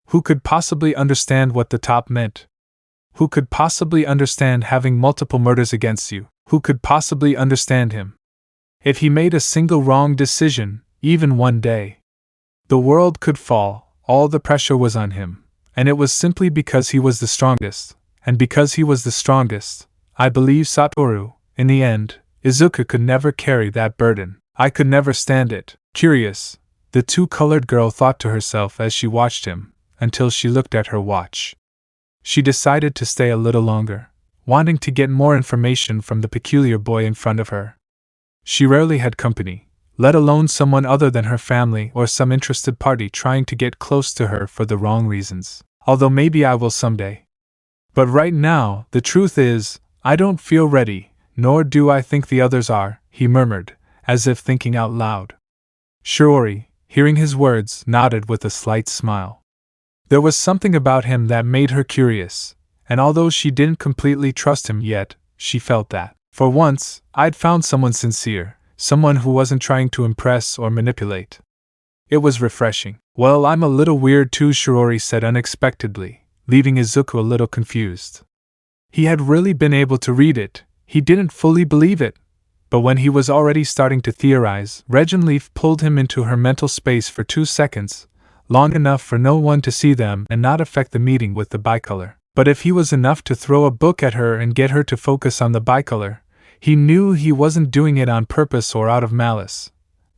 Who could possibly understand what the top meant? Who could possibly understand having multiple murders against you? Who could possibly understand him? If he made a single wrong decision, even one day, the world could fall. All the pressure was on him, and it was simply because he was the strongest, and because he was the strongest, I believe Satoru, in the end, Izuku could never carry that burden. I could never stand it. Curious, the two-colored girl thought to herself as she watched him, until she looked at her watch. She decided to stay a little longer, wanting to get more information from the peculiar boy in front of her. She rarely had company, let alone someone other than her family or some interested party trying to get close to her for the wrong reasons. Although maybe I will someday. But right now, the truth is, I don't feel ready, nor do I think the others are, he murmured, as if thinking out loud. Shiori, hearing his words, nodded with a slight smile. There was something about him that made her curious, and although she didn't completely trust him yet, she felt that, for once, I'd found someone sincere, someone who wasn't trying to impress or manipulate. It was refreshing. Well, I'm a little weird too, Shiori said unexpectedly, leaving Izuku a little confused. He had really been able to read it, he didn't fully believe it. But when he was already starting to theorize, Regenleaf pulled him into her mental space for 2 seconds, long enough for no one to see them and not affect the meeting with the bicolor. But if he was enough to throw a book at her and get her to focus on the bicolor, he knew he wasn't doing it on purpose or out of malice.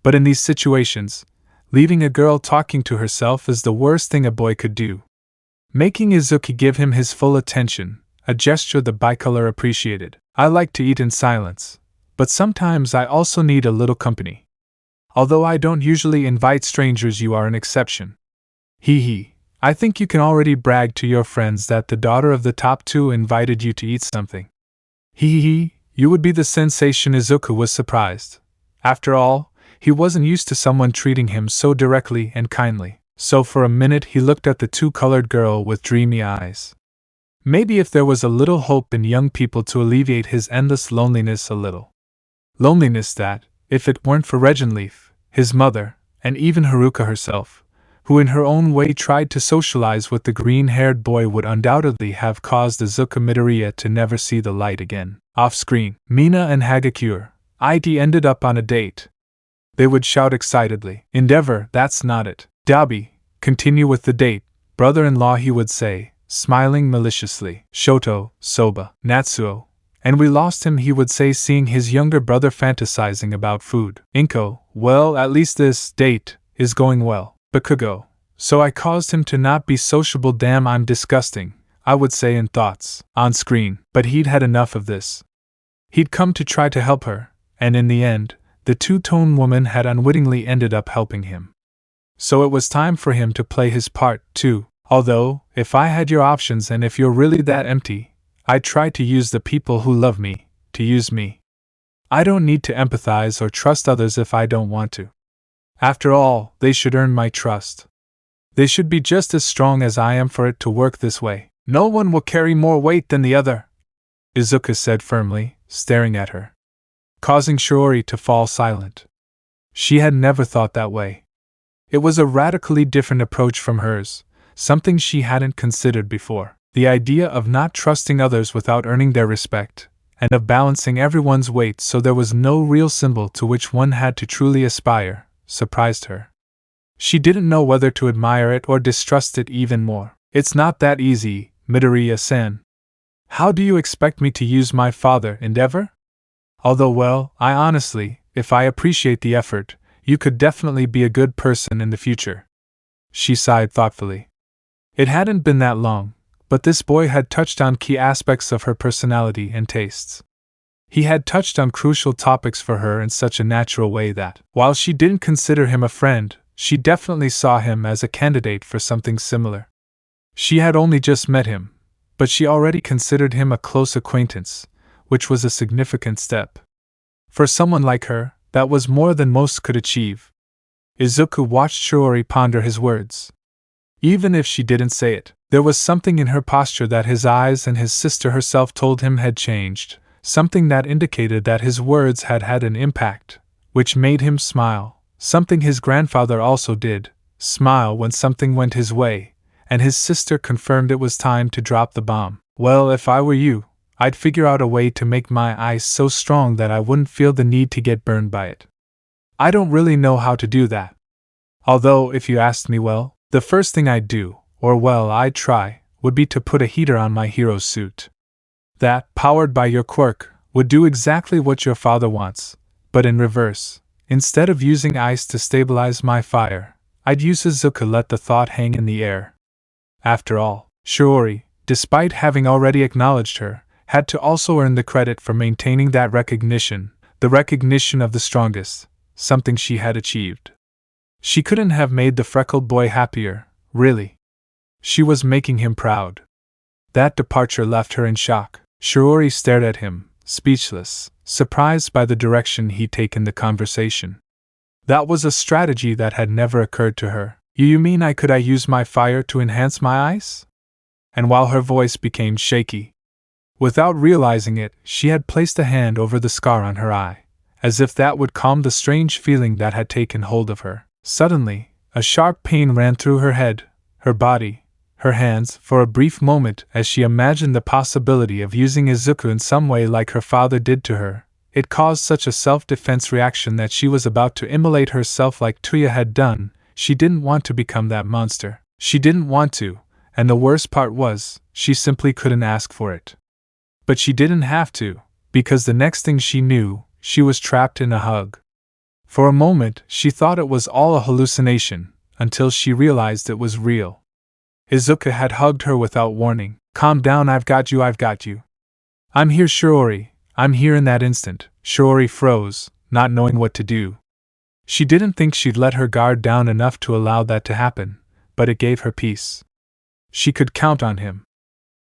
But in these situations, leaving a girl talking to herself is the worst thing a boy could do. Making Izuku give him his full attention, a gesture the bicolor appreciated. I like to eat in silence, but sometimes I also need a little company. Although I don't usually invite strangers, you are an exception. Hee hee, I think you can already brag to your friends that the daughter of the top 2 invited you to eat something. Hee, you would be the sensation. Izuku was surprised. After all, he wasn't used to someone treating him so directly and kindly, so for a minute he looked at the 2-colored girl with dreamy eyes. Maybe if there was a little hope in young people to alleviate his endless loneliness a little. Loneliness that, if it weren't for Regenleaf, his mother, and even Haruka herself, who in her own way tried to socialize with the green-haired boy, would undoubtedly have caused Izuku Midoriya to never see the light again. Off-screen, Mina and Hagakure, it ended up on a date. They would shout excitedly, "Endeavor, that's not it. Dabi, continue with the date, brother-in-law," he would say, smiling maliciously. "Shoto, Soba, Natsuo, and we lost him," he would say, seeing his younger brother fantasizing about food. "Inko, well, at least this date is going well. Bakugo, so I caused him to not be sociable. Damn, I'm disgusting," I would say in thoughts. On screen, but he'd had enough of this. He'd come to try to help her, and in the end, the two-tone woman had unwittingly ended up helping him. So it was time for him to play his part, too. Although, if I had your options and if you're really that empty, I'd try to use the people who love me, to use me. I don't need to empathize or trust others if I don't want to. After all, they should earn my trust. They should be just as strong as I am for it to work this way. No one will carry more weight than the other, Izuku said firmly, staring at her, causing Shiori to fall silent. She had never thought that way. It was a radically different approach from hers, something she hadn't considered before. The idea of not trusting others without earning their respect, and of balancing everyone's weight so there was no real symbol to which one had to truly aspire, surprised her. She didn't know whether to admire it or distrust it even more. "It's not that easy, Midoriya-san. How do you expect me to use my father, Endeavor? Although, well, I honestly, if I appreciate the effort, you could definitely be a good person in the future." She sighed thoughtfully. It hadn't been that long, but this boy had touched on key aspects of her personality and tastes. He had touched on crucial topics for her in such a natural way that, while she didn't consider him a friend, she definitely saw him as a candidate for something similar. She had only just met him, but she already considered him a close acquaintance, which was a significant step. For someone like her, that was more than most could achieve. Izuku watched Shiori ponder his words. Even if she didn't say it, there was something in her posture that his eyes and his sister herself told him had changed, something that indicated that his words had had an impact, which made him smile, something his grandfather also did, smile when something went his way, and his sister confirmed it was time to drop the bomb. "Well, if I were you, I'd figure out a way to make my ice so strong that I wouldn't feel the need to get burned by it. I don't really know how to do that. Although, if you asked me, well, the first thing I'd do, or well, I'd try, would be to put a heater on my hero's suit. That, powered by your quirk, would do exactly what your father wants, but in reverse. Instead of using ice to stabilize my fire, I'd use Izuku." Let the thought hang in the air. After all, Shiori, despite having already acknowledged her, had to also earn the credit for maintaining that recognition, the recognition of the strongest, something she had achieved. She couldn't have made the freckled boy happier, really. She was making him proud. That departure left her in shock. Shiori stared at him, speechless, surprised by the direction he'd taken the conversation. That was a strategy that had never occurred to her. You mean I could use my fire to enhance my ice?" And while her voice became shaky, without realizing it, she had placed a hand over the scar on her eye, as if that would calm the strange feeling that had taken hold of her. Suddenly, a sharp pain ran through her head, her body, her hands, for a brief moment, as she imagined the possibility of using Izuku in some way like her father did to her. It caused such a self-defense reaction that she was about to immolate herself like Tuya had done. She didn't want to become that monster. She didn't want to, and the worst part was, she simply couldn't ask for it. But she didn't have to, because the next thing she knew, she was trapped in a hug. For a moment, she thought it was all a hallucination, until she realized it was real. Izuku had hugged her without warning. "Calm down, I've got you, I've got you. I'm here, Shiori, I'm here." In that instant, Shiori froze, not knowing what to do. She didn't think she'd let her guard down enough to allow that to happen, but it gave her peace. She could count on him.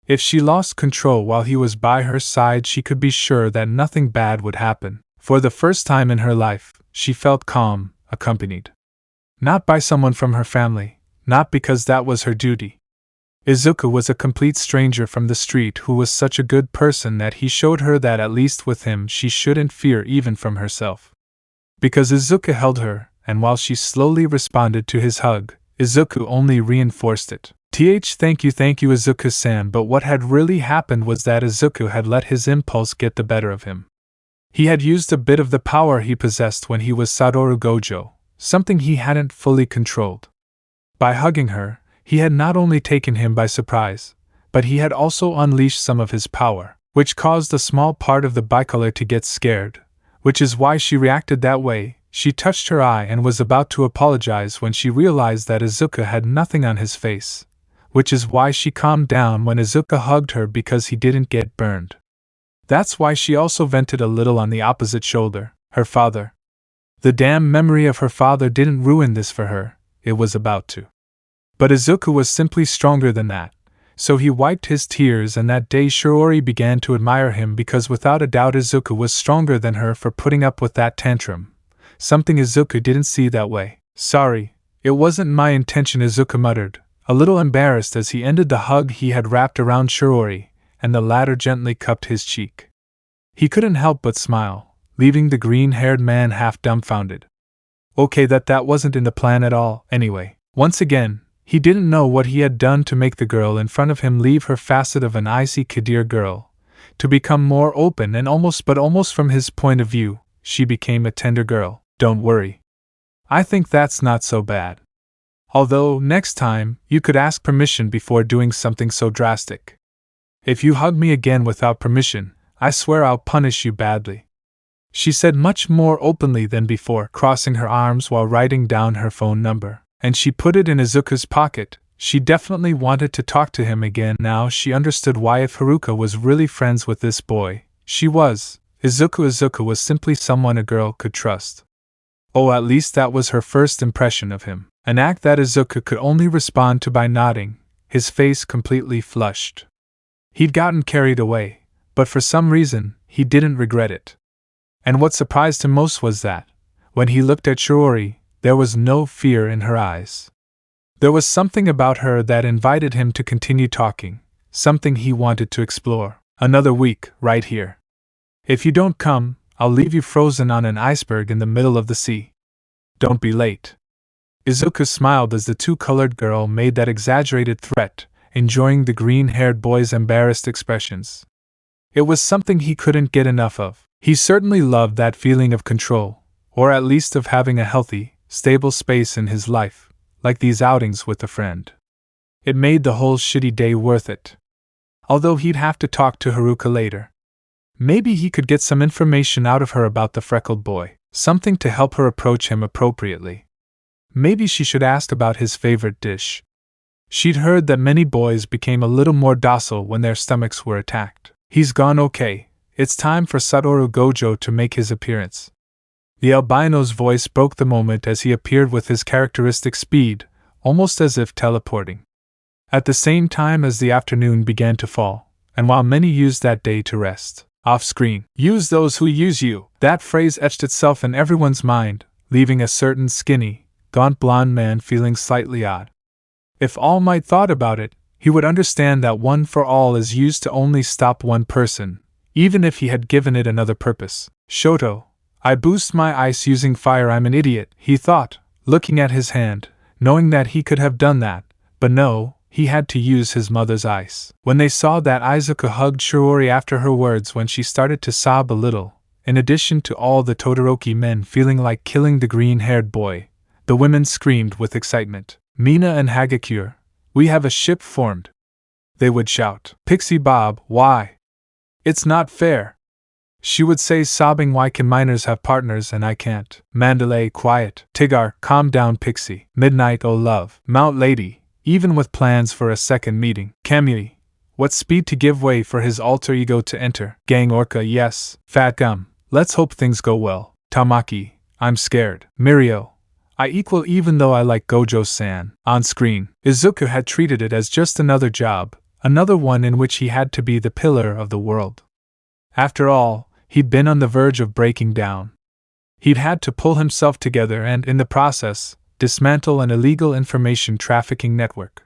If she lost control while he was by her side, she could be sure that nothing bad would happen. For the first time in her life, she felt calm, accompanied. Not by someone from her family, not because that was her duty. Izuku was a complete stranger from the street who was such a good person that he showed her that at least with him she shouldn't fear even from herself. Because Izuku held her, and while she slowly responded to his hug, Izuku only reinforced it. Thank you Izuku-san, but what had really happened was that Izuku had let his impulse get the better of him. He had used a bit of the power he possessed when he was Satoru Gojo, something he hadn't fully controlled. By hugging her, he had not only taken him by surprise, but he had also unleashed some of his power, which caused a small part of the bicolor to get scared, which is why she reacted that way. She touched her eye and was about to apologize when she realized that Izuku had nothing on his face, which is why she calmed down when Izuku hugged her because he didn't get burned. That's why she also vented a little on the opposite shoulder, her father. The damn memory of her father didn't ruin this for her, it was about to. But Izuku was simply stronger than that, so he wiped his tears, and that day Shiori began to admire him because without a doubt Izuku was stronger than her for putting up with that tantrum, something Izuku didn't see that way. Sorry, it wasn't my intention, Izuku muttered, a little embarrassed as he ended the hug he had wrapped around Shiori, and the latter gently cupped his cheek. He couldn't help but smile, leaving the green-haired man half dumbfounded. Okay, that wasn't in the plan at all, anyway. Once again, he didn't know what he had done to make the girl in front of him leave her facet of an icy Kadir girl, to become more open and almost from his point of view, she became a tender girl. Don't worry. I think that's not so bad. Although, next time, you could ask permission before doing something so drastic. If you hug me again without permission, I swear I'll punish you badly. She said much more openly than before, crossing her arms while writing down her phone number. And she put it in Izuku's pocket. She definitely wanted to talk to him again now. She understood why, if Haruka was really friends with this boy, she was. Izuku was simply someone a girl could trust. Oh, at least that was her first impression of him. An act that Izuku could only respond to by nodding, his face completely flushed. He'd gotten carried away, but for some reason, he didn't regret it. And what surprised him most was that, when he looked at Shiori, there was no fear in her eyes. There was something about her that invited him to continue talking, something he wanted to explore. Another week, right here. If you don't come, I'll leave you frozen on an iceberg in the middle of the sea. Don't be late. Izuku smiled as the two-colored girl made that exaggerated threat, enjoying the green-haired boy's embarrassed expressions. It was something he couldn't get enough of. He certainly loved that feeling of control, or at least of having a healthy, stable space in his life, like these outings with a friend. It made the whole shitty day worth it. Although he'd have to talk to Haruka later. Maybe he could get some information out of her about the freckled boy, something to help her approach him appropriately. Maybe she should ask about his favorite dish. She'd heard that many boys became a little more docile when their stomachs were attacked. He's gone, okay. It's time for Satoru Gojo to make his appearance. The albino's voice broke the moment as he appeared with his characteristic speed, almost as if teleporting. At the same time as the afternoon began to fall, and while many used that day to rest, off-screen, use those who use you, that phrase etched itself in everyone's mind, leaving a certain skinny, gaunt blonde man feeling slightly odd. If Almight thought about it, he would understand that one for all is used to only stop one person, even if he had given it another purpose. Shoto. I boost my ice using fire. I'm an idiot, he thought, looking at his hand, knowing that he could have done that, but no, he had to use his mother's ice. When they saw that Izuku hugged Shiori after her words when she started to sob a little, in addition to all the Todoroki men feeling like killing the green-haired boy, the women screamed with excitement. Mina and Hagakure, we have a ship formed. They would shout. Pixie Bob, why? It's not fair. She would say, sobbing, why can minors have partners and I can't? Mandalay, quiet. Tigger, calm down. Pixie. Midnight, oh love. Mount Lady, even with plans for a second meeting. Kamui, what speed to give way for his alter ego to enter. Gang Orca, yes. Fat Gum, let's hope things go well. Tamaki, I'm scared. Mirio, Even though I like Gojo-san. On screen, Izuku had treated it as just another job, another one in which he had to be the pillar of the world. After all, he'd been on the verge of breaking down. He'd had to pull himself together and, in the process, dismantle an illegal information trafficking network.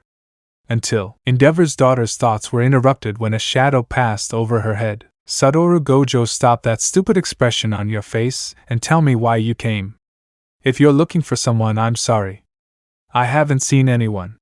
Until Endeavor's daughter's thoughts were interrupted when a shadow passed over her head. Satoru Gojo, stop that stupid expression on your face and tell me why you came. If you're looking for someone, I'm sorry. I haven't seen anyone.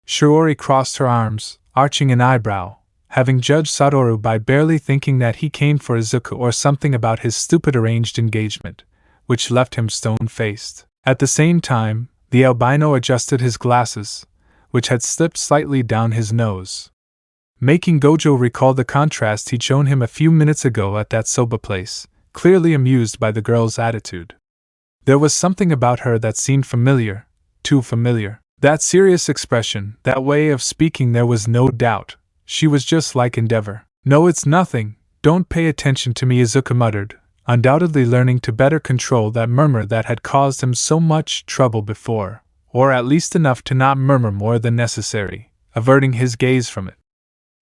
Shiori crossed her arms, arching an eyebrow, having judged Satoru by barely thinking that he came for Izuku or something about his stupid arranged engagement, which left him stone-faced. At the same time, the albino adjusted his glasses, which had slipped slightly down his nose, making Gojo recall the contrast he'd shown him a few minutes ago at that soba place, clearly amused by the girl's attitude. There was something about her that seemed familiar, too familiar. That serious expression, that way of speaking, there was no doubt. She was just like Endeavor. No, it's nothing, don't pay attention to me, Izuku muttered, undoubtedly learning to better control that murmur that had caused him so much trouble before, or at least enough to not murmur more than necessary, averting his gaze from it.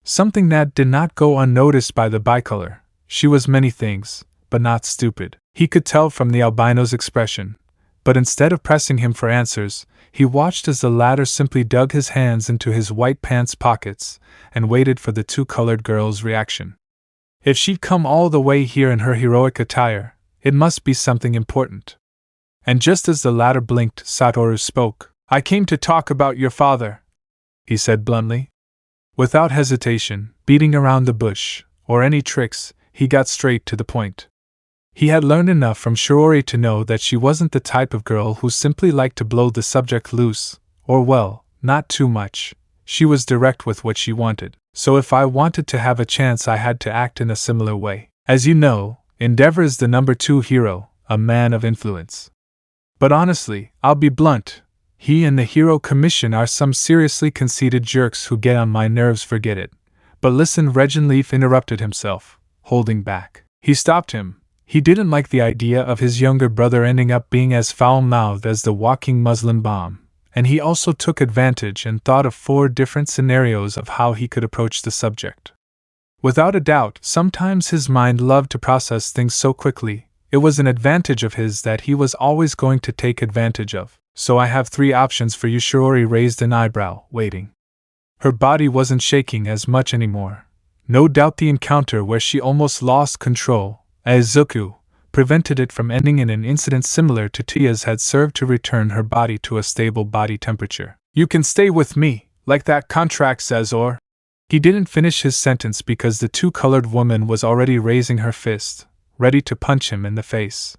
Something that did not go unnoticed by the bicolor. She was many things, but not stupid. He could tell from the albino's expression, but instead of pressing him for answers, he watched as the latter simply dug his hands into his white pants pockets and waited for the two-colored girl's reaction. If she'd come all the way here in her heroic attire, it must be something important. And just as the latter blinked, Satoru spoke. I came to talk about your father, he said bluntly. Without hesitation, beating around the bush, or any tricks, he got straight to the point. He had learned enough from Shiori to know that she wasn't the type of girl who simply liked to blow the subject loose, or well, not too much. She was direct with what she wanted, so if I wanted to have a chance I had to act in a similar way. As you know, Endeavor is the number 2 hero, a man of influence. But honestly, I'll be blunt, he and the Hero Commission are some seriously conceited jerks who get on my nerves, forget it. But listen, Regenleaf interrupted himself, holding back. He stopped him. He didn't like the idea of his younger brother ending up being as foul-mouthed as the walking muslin bomb, and he also took advantage and thought of 4 different scenarios of how he could approach the subject. Without a doubt, sometimes his mind loved to process things so quickly. It was an advantage of his that he was always going to take advantage of. So I have 3 options for you. Shiori raised an eyebrow, waiting. Her body wasn't shaking as much anymore. No doubt the encounter where she almost lost control, Izuku, prevented it from ending in an incident similar to Tia's had served to return her body to a stable body temperature. You can stay with me, like that contract says, or... He didn't finish his sentence because the two-colored woman was already raising her fist, ready to punch him in the face.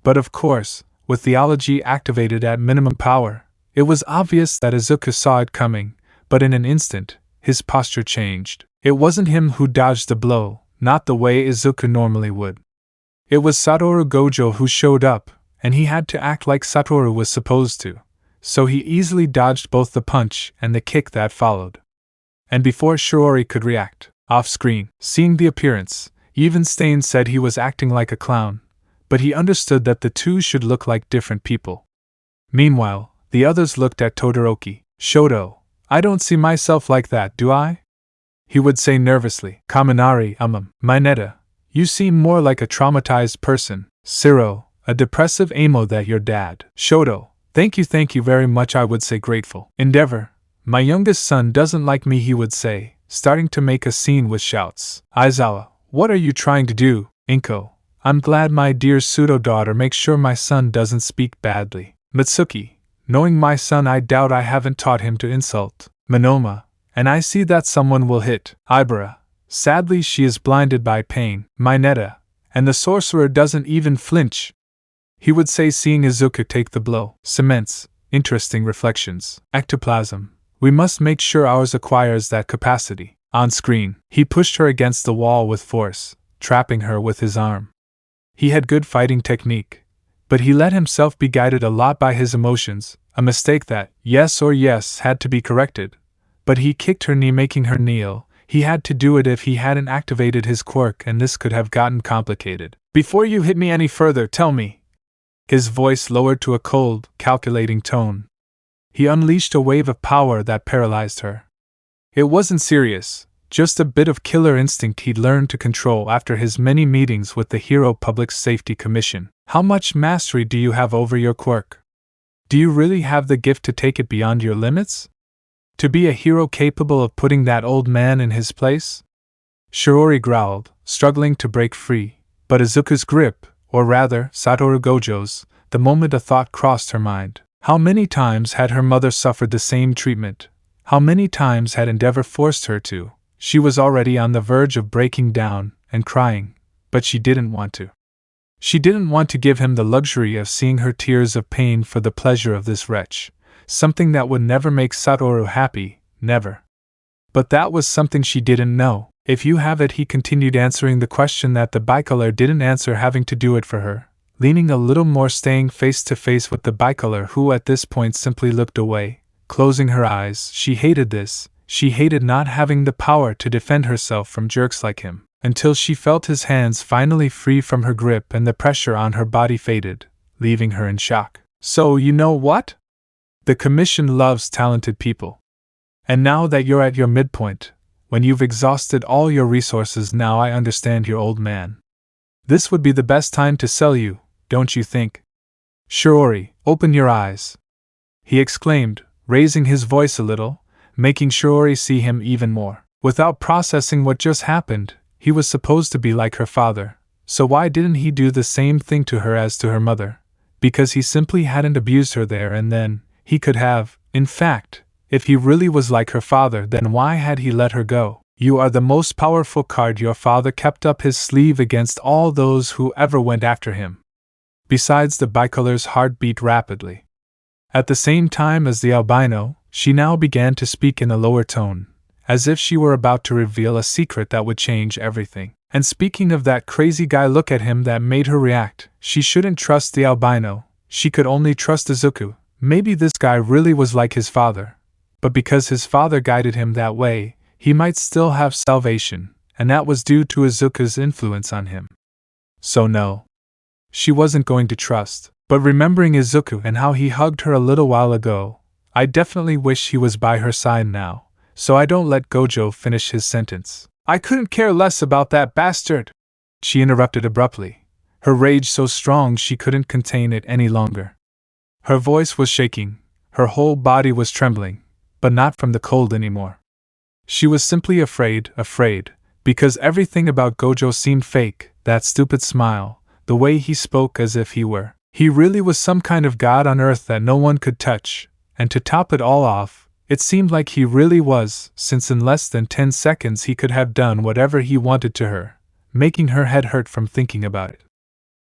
But of course, with theology activated at minimum power, it was obvious that Izuku saw it coming, but in an instant, his posture changed. It wasn't him who dodged the blow, not the way Izuku normally would. It was Satoru Gojo who showed up, and he had to act like Satoru was supposed to, so he easily dodged both the punch and the kick that followed. And before Shiori could react, off-screen, seeing the appearance, even Stain said he was acting like a clown, but he understood that the two should look like different people. Meanwhile, the others looked at Todoroki. Shoto, I don't see myself like that, do I? He would say nervously. Kaminari, Mineta, you seem more like a traumatized person. Siro, a depressive emo that your dad. Shoto, thank you very much, I would say grateful. Endeavor, my youngest son doesn't like me, he would say, starting to make a scene with shouts. Aizawa, what are you trying to do? Inko, I'm glad my dear pseudo-daughter makes sure my son doesn't speak badly. Mitsuki, knowing my son I doubt I haven't taught him to insult. Monoma, and I see that someone will hit. Ibara, sadly she is blinded by pain. Mineta, and the sorcerer doesn't even flinch. He would say, seeing Izuku take the blow. Cements, interesting reflections. Ectoplasm, we must make sure ours acquires that capacity. On screen, he pushed her against the wall with force, trapping her with his arm. He had good fighting technique, but he let himself be guided a lot by his emotions, a mistake that, yes, had to be corrected. But he kicked her knee, making her kneel. He had to do it if he hadn't activated his quirk, and this could have gotten complicated. Before you hit me any further, tell me, His voice lowered to a cold, calculating tone. He unleashed a wave of power that paralyzed her. It wasn't serious, just a bit of killer instinct he'd learned to control after his many meetings with the Hero Public Safety Commission. How much mastery do you have over your quirk? Do you really have the gift to take it beyond your limits? To be a hero capable of putting that old man in his place? Shiori growled, struggling to break free, but Izuku's grip, or rather, Satoru Gojo's, the moment a thought crossed her mind. How many times had her mother suffered the same treatment? How many times had Endeavor forced her to? She was already on the verge of breaking down and crying, but she didn't want to. She didn't want to give him the luxury of seeing her tears of pain for the pleasure of this wretch, something that would never make Satoru happy, never. But that was something she didn't know. If you have it, he continued, answering the question that the bicolor didn't answer, having to do it for her, leaning a little more, staying face to face with the bicolor, who at this point simply looked away, closing her eyes. She hated this. She hated not having the power to defend herself from jerks like him, until she felt his hands finally free from her grip and the pressure on her body faded, leaving her in shock. So you know what? The Commission loves talented people. And now that you're at your midpoint, when you've exhausted all your resources, now I understand your old man. This would be the best time to sell you, don't you think? Shiori, open your eyes, he exclaimed, raising his voice a little, making Shiori see him even more. Without processing what just happened, he was supposed to be like her father, so why didn't he do the same thing to her as to her mother? Because he simply hadn't abused her there and then. He could have. In fact, if he really was like her father, then why had he let her go? You are the most powerful card your father kept up his sleeve against all those who ever went after him. Besides, the bicolor's heart beat rapidly. At the same time as the albino, she now began to speak in a lower tone, as if she were about to reveal a secret that would change everything. And speaking of that crazy guy look at him that made her react, she shouldn't trust the albino, she could only trust Izuku. Maybe this guy really was like his father, but because his father guided him that way, he might still have salvation, and that was due to Izuku's influence on him. So no, she wasn't going to trust. But remembering Izuku and how he hugged her a little while ago, I definitely wish he was by her side now, so I don't let Gojo finish his sentence. I couldn't care less about that bastard, she interrupted abruptly, her rage so strong she couldn't contain it any longer. Her voice was shaking, her whole body was trembling, but not from the cold anymore. She was simply afraid, because everything about Gojo seemed fake, that stupid smile, the way he spoke as if he really was some kind of god on earth that no one could touch, and to top it all off, it seemed like he really was, since in less than 10 seconds he could have done whatever he wanted to her, making her head hurt from thinking about it.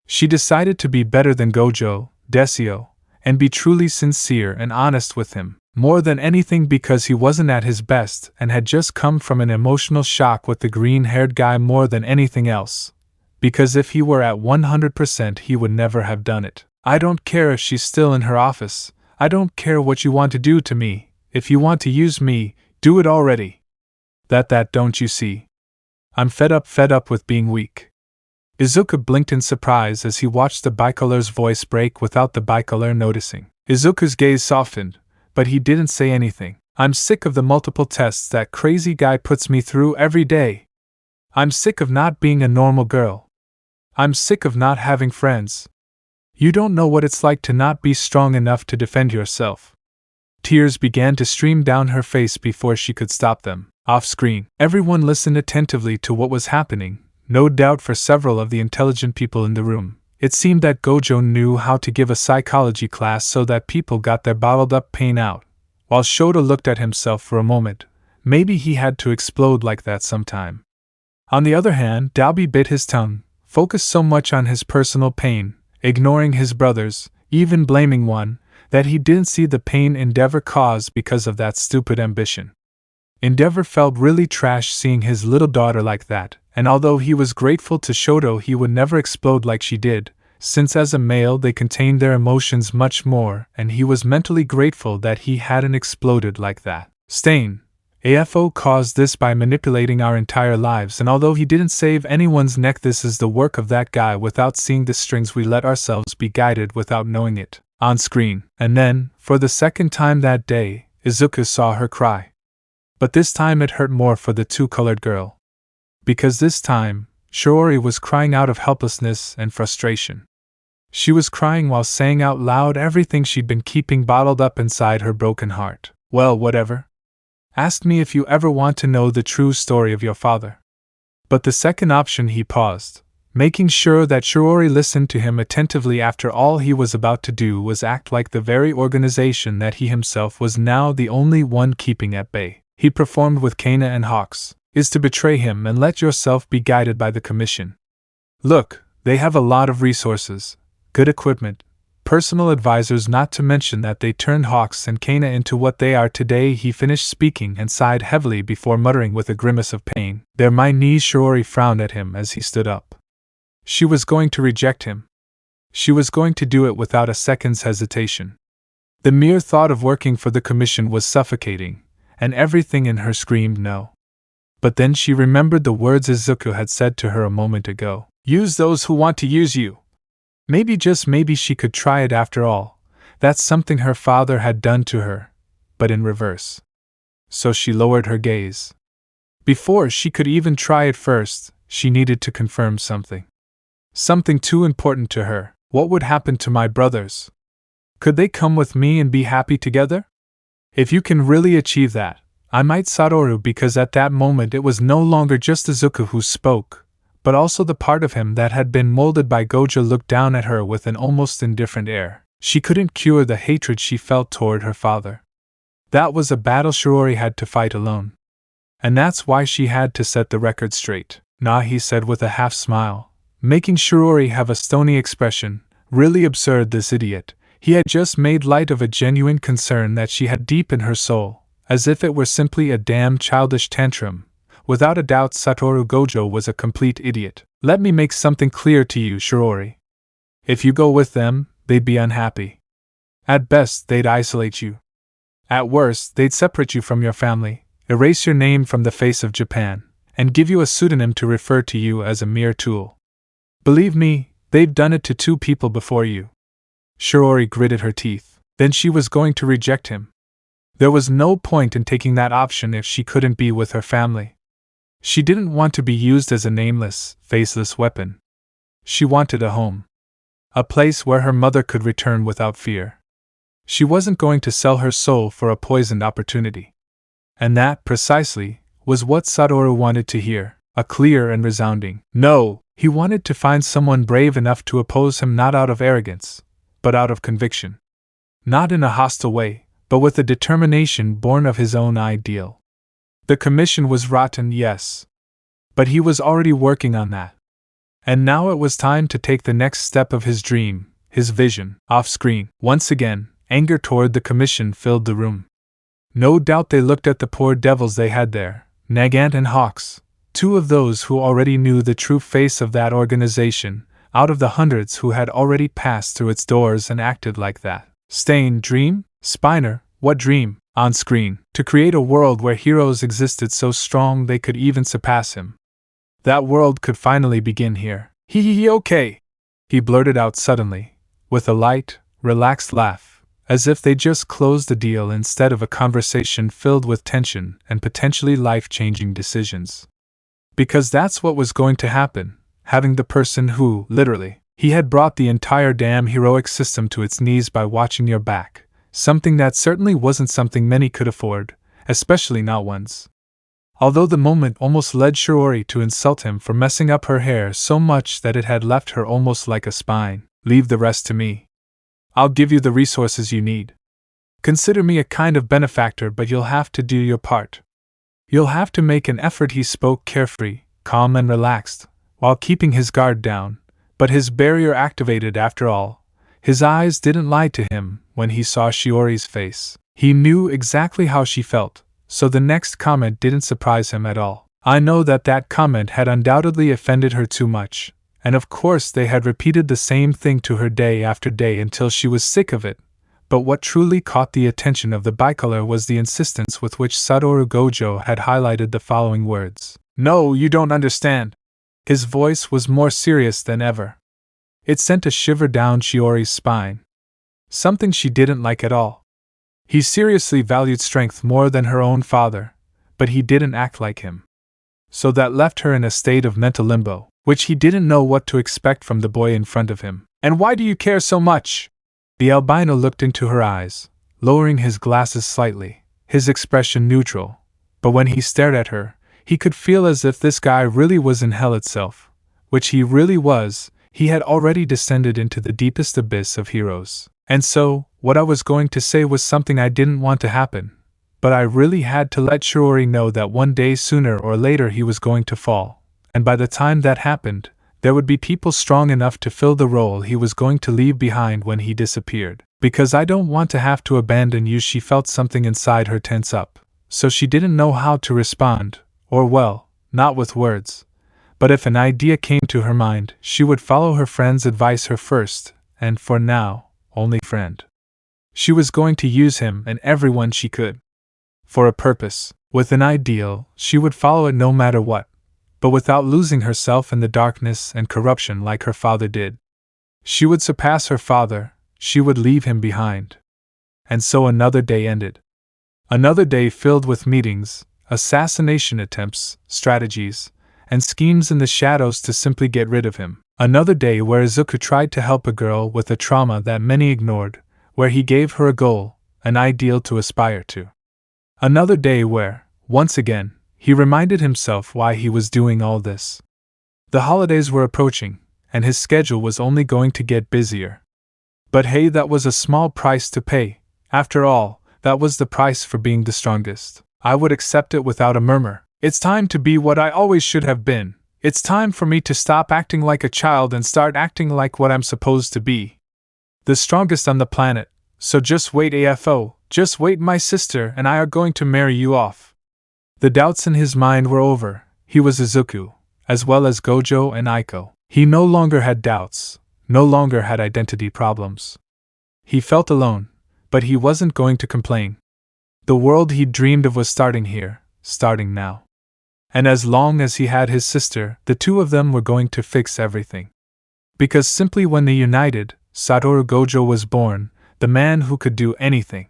She decided to be better than Gojo, Desio, and be truly sincere and honest with him, more than anything because he wasn't at his best and had just come from an emotional shock with the green-haired guy, more than anything else. Because if he were at 100% he would never have done it. I don't care if she's still in her office, I don't care what you want to do to me, if you want to use me, do it already. That don't you see? I'm fed up with being weak. Izuku blinked in surprise as he watched the bicolor's voice break without the bicolor noticing. Izuku's gaze softened, but he didn't say anything. I'm sick of the multiple tests that crazy guy puts me through every day. I'm sick of not being a normal girl. I'm sick of not having friends. You don't know what it's like to not be strong enough to defend yourself. Tears began to stream down her face before she could stop them. Off screen, everyone listened attentively to what was happening, no doubt for several of the intelligent people in the room. It seemed that Gojo knew how to give a psychology class so that people got their bottled up pain out. While Shota looked at himself for a moment, maybe he had to explode like that sometime. On the other hand, Dalby bit his tongue, focused so much on his personal pain, ignoring his brothers, even blaming one, that he didn't see the pain Endeavor caused because of that stupid ambition. Endeavor felt really trash seeing his little daughter like that, and although he was grateful to Shoto, he would never explode like she did, since as a male they contained their emotions much more, and he was mentally grateful that he hadn't exploded like that. Stain, AFO caused this by manipulating our entire lives, and although he didn't save anyone's neck, this is the work of that guy. Without seeing the strings, we let ourselves be guided without knowing it. On screen. And then, for the second time that day, Izuku saw her cry. But this time it hurt more for the two-colored girl. Because this time, Shiori was crying out of helplessness and frustration. She was crying while saying out loud everything she'd been keeping bottled up inside her broken heart. Well, whatever. Ask me if you ever want to know the true story of your father. But the second option, he paused, making sure that Shiori listened to him attentively after all he was about to do was act like the very organization that he himself was now the only one keeping at bay. He performed with Kana and Hawks, is to betray him and let yourself be guided by the Commission. Look, they have a lot of resources, good equipment, personal advisors, not to mention that they turned Hawks and Kana into what they are today. He finished speaking and sighed heavily before muttering with a grimace of pain, "They're my knees." Shiori frowned at him as he stood up. She was going to reject him. She was going to do it without a second's hesitation. The mere thought of working for the Commission was suffocating, and everything in her screamed no. But then she remembered the words Izuku had said to her a moment ago. Use those who want to use you. Maybe, just maybe, she could try it after all. That's something her father had done to her, but in reverse. So she lowered her gaze. Before she could even try it first, she needed to confirm something. Something too important to her. What would happen to my brothers? Could they come with me and be happy together? If you can really achieve that, I might. Satoru, because at that moment it was no longer just Izuku who spoke, but also the part of him that had been molded by Gojo, looked down at her with an almost indifferent air. She couldn't cure the hatred she felt toward her father. That was a battle Shiori had to fight alone. And that's why she had to set the record straight. Nah, he said with a half smile, making Shiori have a stony expression. Really absurd, this idiot. He had just made light of a genuine concern that she had deep in her soul, as if it were simply a damn childish tantrum. Without a doubt, Satoru Gojo was a complete idiot. Let me make something clear to you, Shiori. If you go with them, they'd be unhappy. At best, they'd isolate you. At worst, they'd separate you from your family, erase your name from the face of Japan, and give you a pseudonym to refer to you as a mere tool. Believe me, they've done it to 2 people before you. Shiori gritted her teeth. Then she was going to reject him. There was no point in taking that option if she couldn't be with her family. She didn't want to be used as a nameless, faceless weapon. She wanted a home. A place where her mother could return without fear. She wasn't going to sell her soul for a poisoned opportunity. And that, precisely, was what Satoru wanted to hear, a clear and resounding no. He wanted to find someone brave enough to oppose him, not out of arrogance, but out of conviction. Not in a hostile way, but with a determination born of his own ideal. The Commission was rotten, yes. But he was already working on that. And now it was time to take the next step of his dream, his vision. Off screen, once again, anger toward the Commission filled the room. No doubt they looked at the poor devils they had there, Nagant and Hawks, 2 of those who already knew the true face of that organization, out of the hundreds who had already passed through its doors and acted like that. Stain, dream? Spiner, what dream? On screen, to create a world where heroes existed so strong they could even surpass him. That world could finally begin here. Okay, he blurted out suddenly, with a light, relaxed laugh, as if they just closed the deal instead of a conversation filled with tension and potentially life-changing decisions. Because that's what was going to happen, having the person who, literally, he had brought the entire damn heroic system to its knees by watching your back. Something that certainly wasn't something many could afford, especially not ones. Although the moment almost led Shiori to insult him for messing up her hair so much that it had left her almost like a spine. Leave the rest to me. I'll give you the resources you need. Consider me a kind of benefactor, but you'll have to do your part. You'll have to make an effort. He spoke carefree, calm and relaxed, while keeping his guard down, but his barrier activated after all. His eyes didn't lie to him when he saw Shiori's face. He knew exactly how she felt, so the next comment didn't surprise him at all. I know that comment had undoubtedly offended her too much, and of course they had repeated the same thing to her day after day until she was sick of it, But what truly caught the attention of the bicolor was the insistence with which Satoru Gojo had highlighted the following words. "No, you don't understand." His voice was more serious than ever. It sent a shiver down Shiori's spine. Something she didn't like at all. He seriously valued strength more than her own father, but he didn't act like him. So that left her in a state of mental limbo, which he didn't know what to expect from the boy in front of him. "And why do you care so much?" The albino looked into her eyes, lowering his glasses slightly, his expression neutral, but when he stared at her, he could feel as if this guy really was in hell itself, which he really was. He had already descended into the deepest abyss of heroes. And so, what I was going to say was something I didn't want to happen, but I really had to let Shiori know that one day sooner or later he was going to fall, and by the time that happened, there would be people strong enough to fill the role he was going to leave behind when he disappeared. Because I don't want to have to abandon you. She felt something inside her tense up, so she didn't know how to respond, or well, not with words. But if an idea came to her mind, she would follow her friend's advice, her first, and for now, only friend. She was going to use him and everyone she could. For a purpose, with an ideal, she would follow it no matter what, but without losing herself in the darkness and corruption like her father did. She would surpass her father, she would leave him behind. And so another day ended. Another day filled with meetings, assassination attempts, strategies, and schemes in the shadows to simply get rid of him. Another day where Izuku tried to help a girl with a trauma that many ignored, where he gave her a goal, an ideal to aspire to. Another day where, once again, he reminded himself why he was doing all this. The holidays were approaching, and his schedule was only going to get busier. But hey, that was a small price to pay. After all, that was the price for being the strongest. I would accept it without a murmur. It's time to be what I always should have been. It's time for me to stop acting like a child and start acting like what I'm supposed to be. The strongest on the planet. So just wait, AFO, just wait, my sister and I are going to marry you off. The doubts in his mind were over. He was Izuku, as well as Gojo and Aiko. He no longer had doubts, no longer had identity problems. He felt alone, but he wasn't going to complain. The world he'd dreamed of was starting here, starting now. And as long as he had his sister, the two of them were going to fix everything. Because simply when they united, Satoru Gojo was born, the man who could do anything.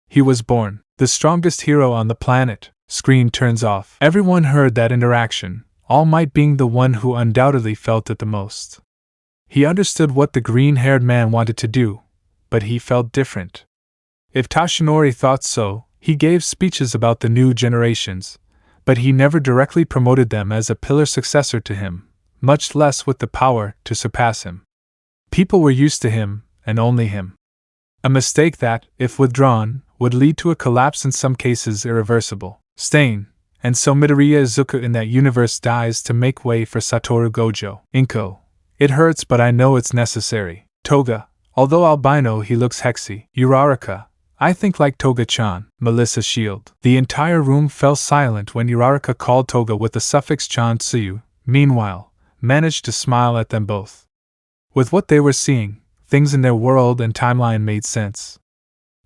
He was born, the strongest hero on the planet. Screen turns off. Everyone heard that interaction, Almight being the one who undoubtedly felt it the most. He understood what the green-haired man wanted to do, but he felt different. If Tashinori thought so, he gave speeches about the new generations, but he never directly promoted them as a pillar successor to him, much less with the power to surpass him. People were used to him, and only him. A mistake that, if withdrawn, would lead to a collapse, in some cases irreversible. Stain, and so Midoriya Izuku in that universe dies to make way for Satoru Gojo. Inko. It hurts, but I know it's necessary. Toga. Although albino, he looks hexy. Uraraka. I think like Toga-chan. Melissa Shield. The entire room fell silent when Uraraka called Toga with the suffix chan. Tsuyu, meanwhile, managed to smile at them both. With what they were seeing, things in their world and timeline made sense.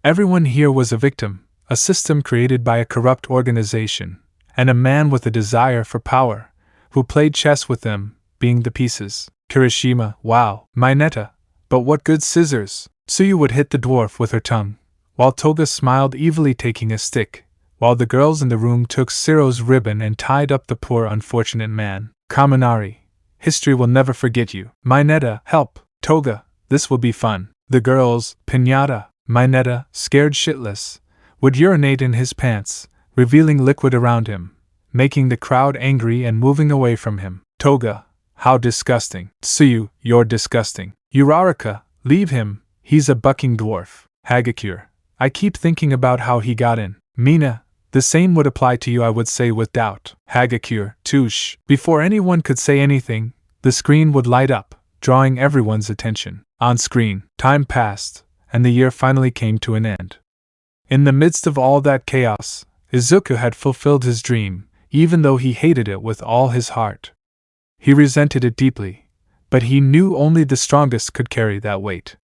Everyone here was a victim, a system created by a corrupt organization, and a man with a desire for power, who played chess with them, being the pieces. Kirishima, wow. Mineta, but what good scissors. Tsuyu would hit the dwarf with her tongue, while Toga smiled evilly, taking a stick, while the girls in the room took Siro's ribbon and tied up the poor unfortunate man. Kaminari, history will never forget you. Mineta, help. Toga, this will be fun. The girls, Pinata. Mineta, scared shitless, would urinate in his pants, revealing liquid around him, making the crowd angry and moving away from him. Toga, how disgusting. Tsuyu, you're disgusting. Uraraka, leave him, he's a bucking dwarf. Hagakure, I keep thinking about how he got in. Mina, the same would apply to you, I would say with doubt. Hagakure, touche. Before anyone could say anything, the screen would light up, drawing everyone's attention. On screen, time passed, and the year finally came to an end. In the midst of all that chaos, Izuku had fulfilled his dream, even though he hated it with all his heart. He resented it deeply, but he knew only the strongest could carry that weight.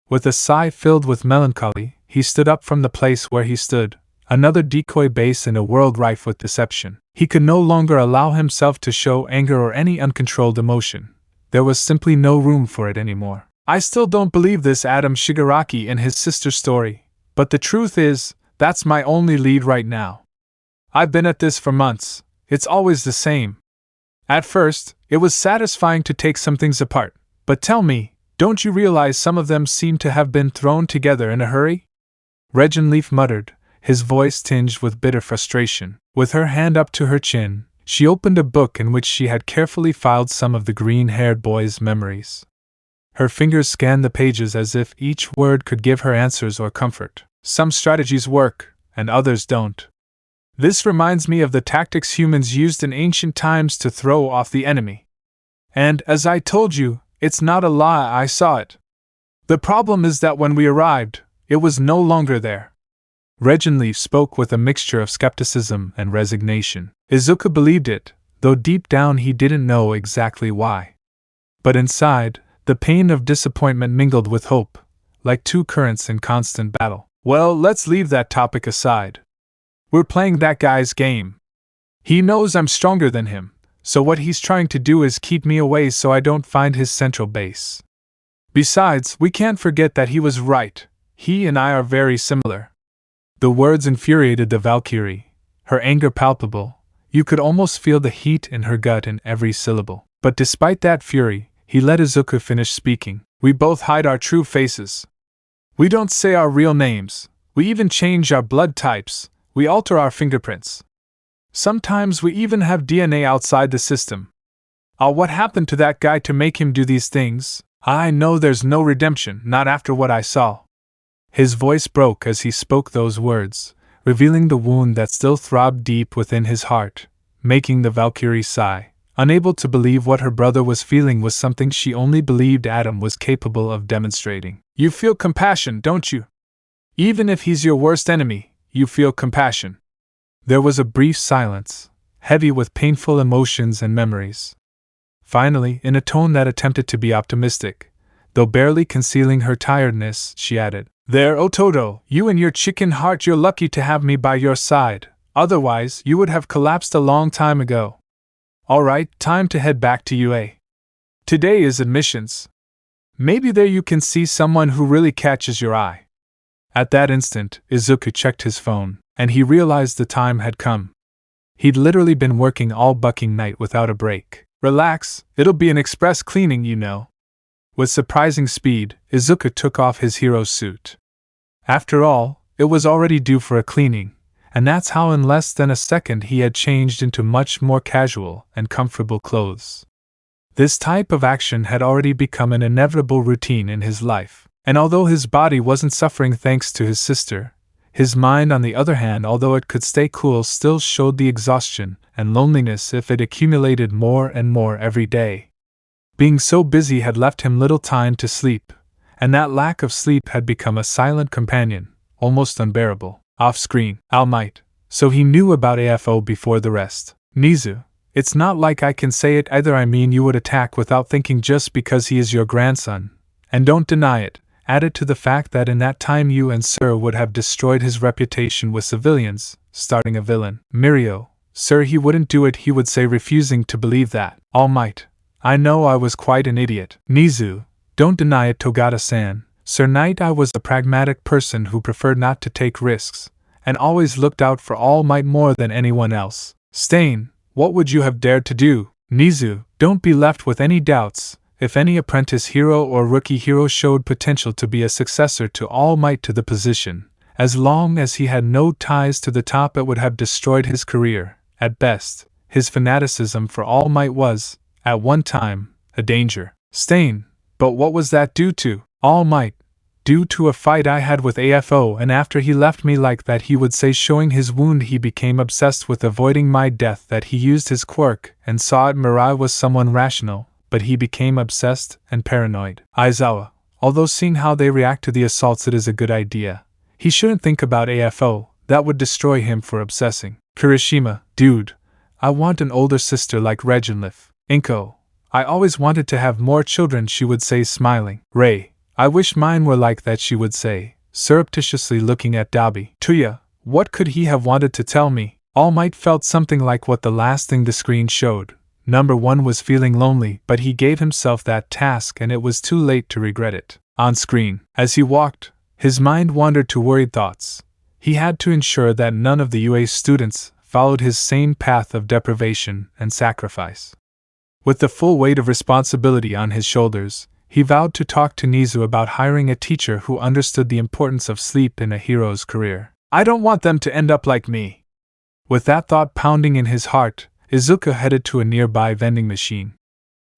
With a sigh filled with melancholy, he stood up from the place where he stood, another decoy base in a world rife with deception. He could no longer allow himself to show anger or any uncontrolled emotion. There was simply no room for it anymore. I still don't believe this Adam Shigaraki and his sister's story, but the truth is, that's my only lead right now. I've been at this for months. It's always the same. At first, it was satisfying to take some things apart, but tell me, don't you realize some of them seem to have been thrown together in a hurry? Reginleaf muttered, his voice tinged with bitter frustration. With her hand up to her chin, she opened a book in which she had carefully filed some of the green-haired boy's memories. Her fingers scanned the pages as if each word could give her answers or comfort. Some strategies work, and others don't. This reminds me of the tactics humans used in ancient times to throw off the enemy. And, as I told you, it's not a lie, I saw it. The problem is that when we arrived, it was no longer there. Reginleaf spoke with a mixture of skepticism and resignation. Izuku believed it, though deep down he didn't know exactly why. But inside, the pain of disappointment mingled with hope, like two currents in constant battle. Well, let's leave that topic aside. We're playing that guy's game. He knows I'm stronger than him, so what he's trying to do is keep me away so I don't find his central base. Besides, we can't forget that he was right. He and I are very similar. The words infuriated the Valkyrie, her anger palpable. You could almost feel the heat in her gut in every syllable. But despite that fury, he let Izuku finish speaking. We both hide our true faces. We don't say our real names. We even change our blood types. We alter our fingerprints. Sometimes we even have DNA outside the system. What happened to that guy to make him do these things? I know there's no redemption, not after what I saw. His voice broke as he spoke those words, revealing the wound that still throbbed deep within his heart, making the Valkyrie sigh, unable to believe what her brother was feeling was something she only believed Adam was capable of demonstrating. You feel compassion, don't you? Even if he's your worst enemy, you feel compassion. There was a brief silence, heavy with painful emotions and memories. Finally, in a tone that attempted to be optimistic, though barely concealing her tiredness, she added, There, Ototo, you and your chicken heart, you're lucky to have me by your side, otherwise you would have collapsed a long time ago. Alright, time to head back to UA. Today is admissions. Maybe there you can see someone who really catches your eye. At that instant, Izuku checked his phone, and he realized the time had come. He'd literally been working all bucking night without a break. Relax, it'll be an express cleaning, you know. With surprising speed, Izuku took off his hero's suit. After all, it was already due for a cleaning, and that's how in less than a second he had changed into much more casual and comfortable clothes. This type of action had already become an inevitable routine in his life, and although his body wasn't suffering thanks to his sister, his mind, on the other hand, although it could stay cool, still showed the exhaustion and loneliness if it accumulated more and more every day. Being so busy had left him little time to sleep, and that lack of sleep had become a silent companion, almost unbearable. Off-screen, Almight, so he knew about AFO before the rest. Nizu, it's not like I can say it either. I mean, you would attack without thinking just because he is your grandson. And don't deny it, added to the fact that in that time you and Sir would have destroyed his reputation with civilians, starting a villain. Mirio, Sir, he wouldn't do it, he would say, refusing to believe that. All Might, I know I was quite an idiot. Nizu, don't deny it, Togata-san. Sir Knight, I was a pragmatic person who preferred not to take risks, and always looked out for All Might more than anyone else. Stain, what would you have dared to do? Nizu, don't be left with any doubts. If any apprentice hero or rookie hero showed potential to be a successor to All Might to the position, as long as he had no ties to the top, it would have destroyed his career. At best, his fanaticism for All Might was, at one time, a danger. Stain, but what was that due to? All Might. Due to a fight I had with AFO, and after he left me like that, he would say, showing his wound, he became obsessed with avoiding my death, that he used his quirk and saw it Mirai was someone rational, but he became obsessed and paranoid. Aizawa, although seeing how they react to the assaults, it is a good idea. He shouldn't think about AFO, that would destroy him for obsessing. Kirishima, dude, I want an older sister like Reginleaf. Inko, I always wanted to have more children, she would say, smiling. Ray, I wish mine were like that, she would say, surreptitiously looking at Dabi. Tuya, what could he have wanted to tell me? Almight felt something like what the last thing the screen showed. Number 1 was feeling lonely, but he gave himself that task and it was too late to regret it. On screen, as he walked, his mind wandered to worried thoughts. He had to ensure that none of the UA students followed his same path of deprivation and sacrifice. With the full weight of responsibility on his shoulders, he vowed to talk to Nizu about hiring a teacher who understood the importance of sleep in a hero's career. I don't want them to end up like me. With that thought pounding in his heart, Izuku headed to a nearby vending machine.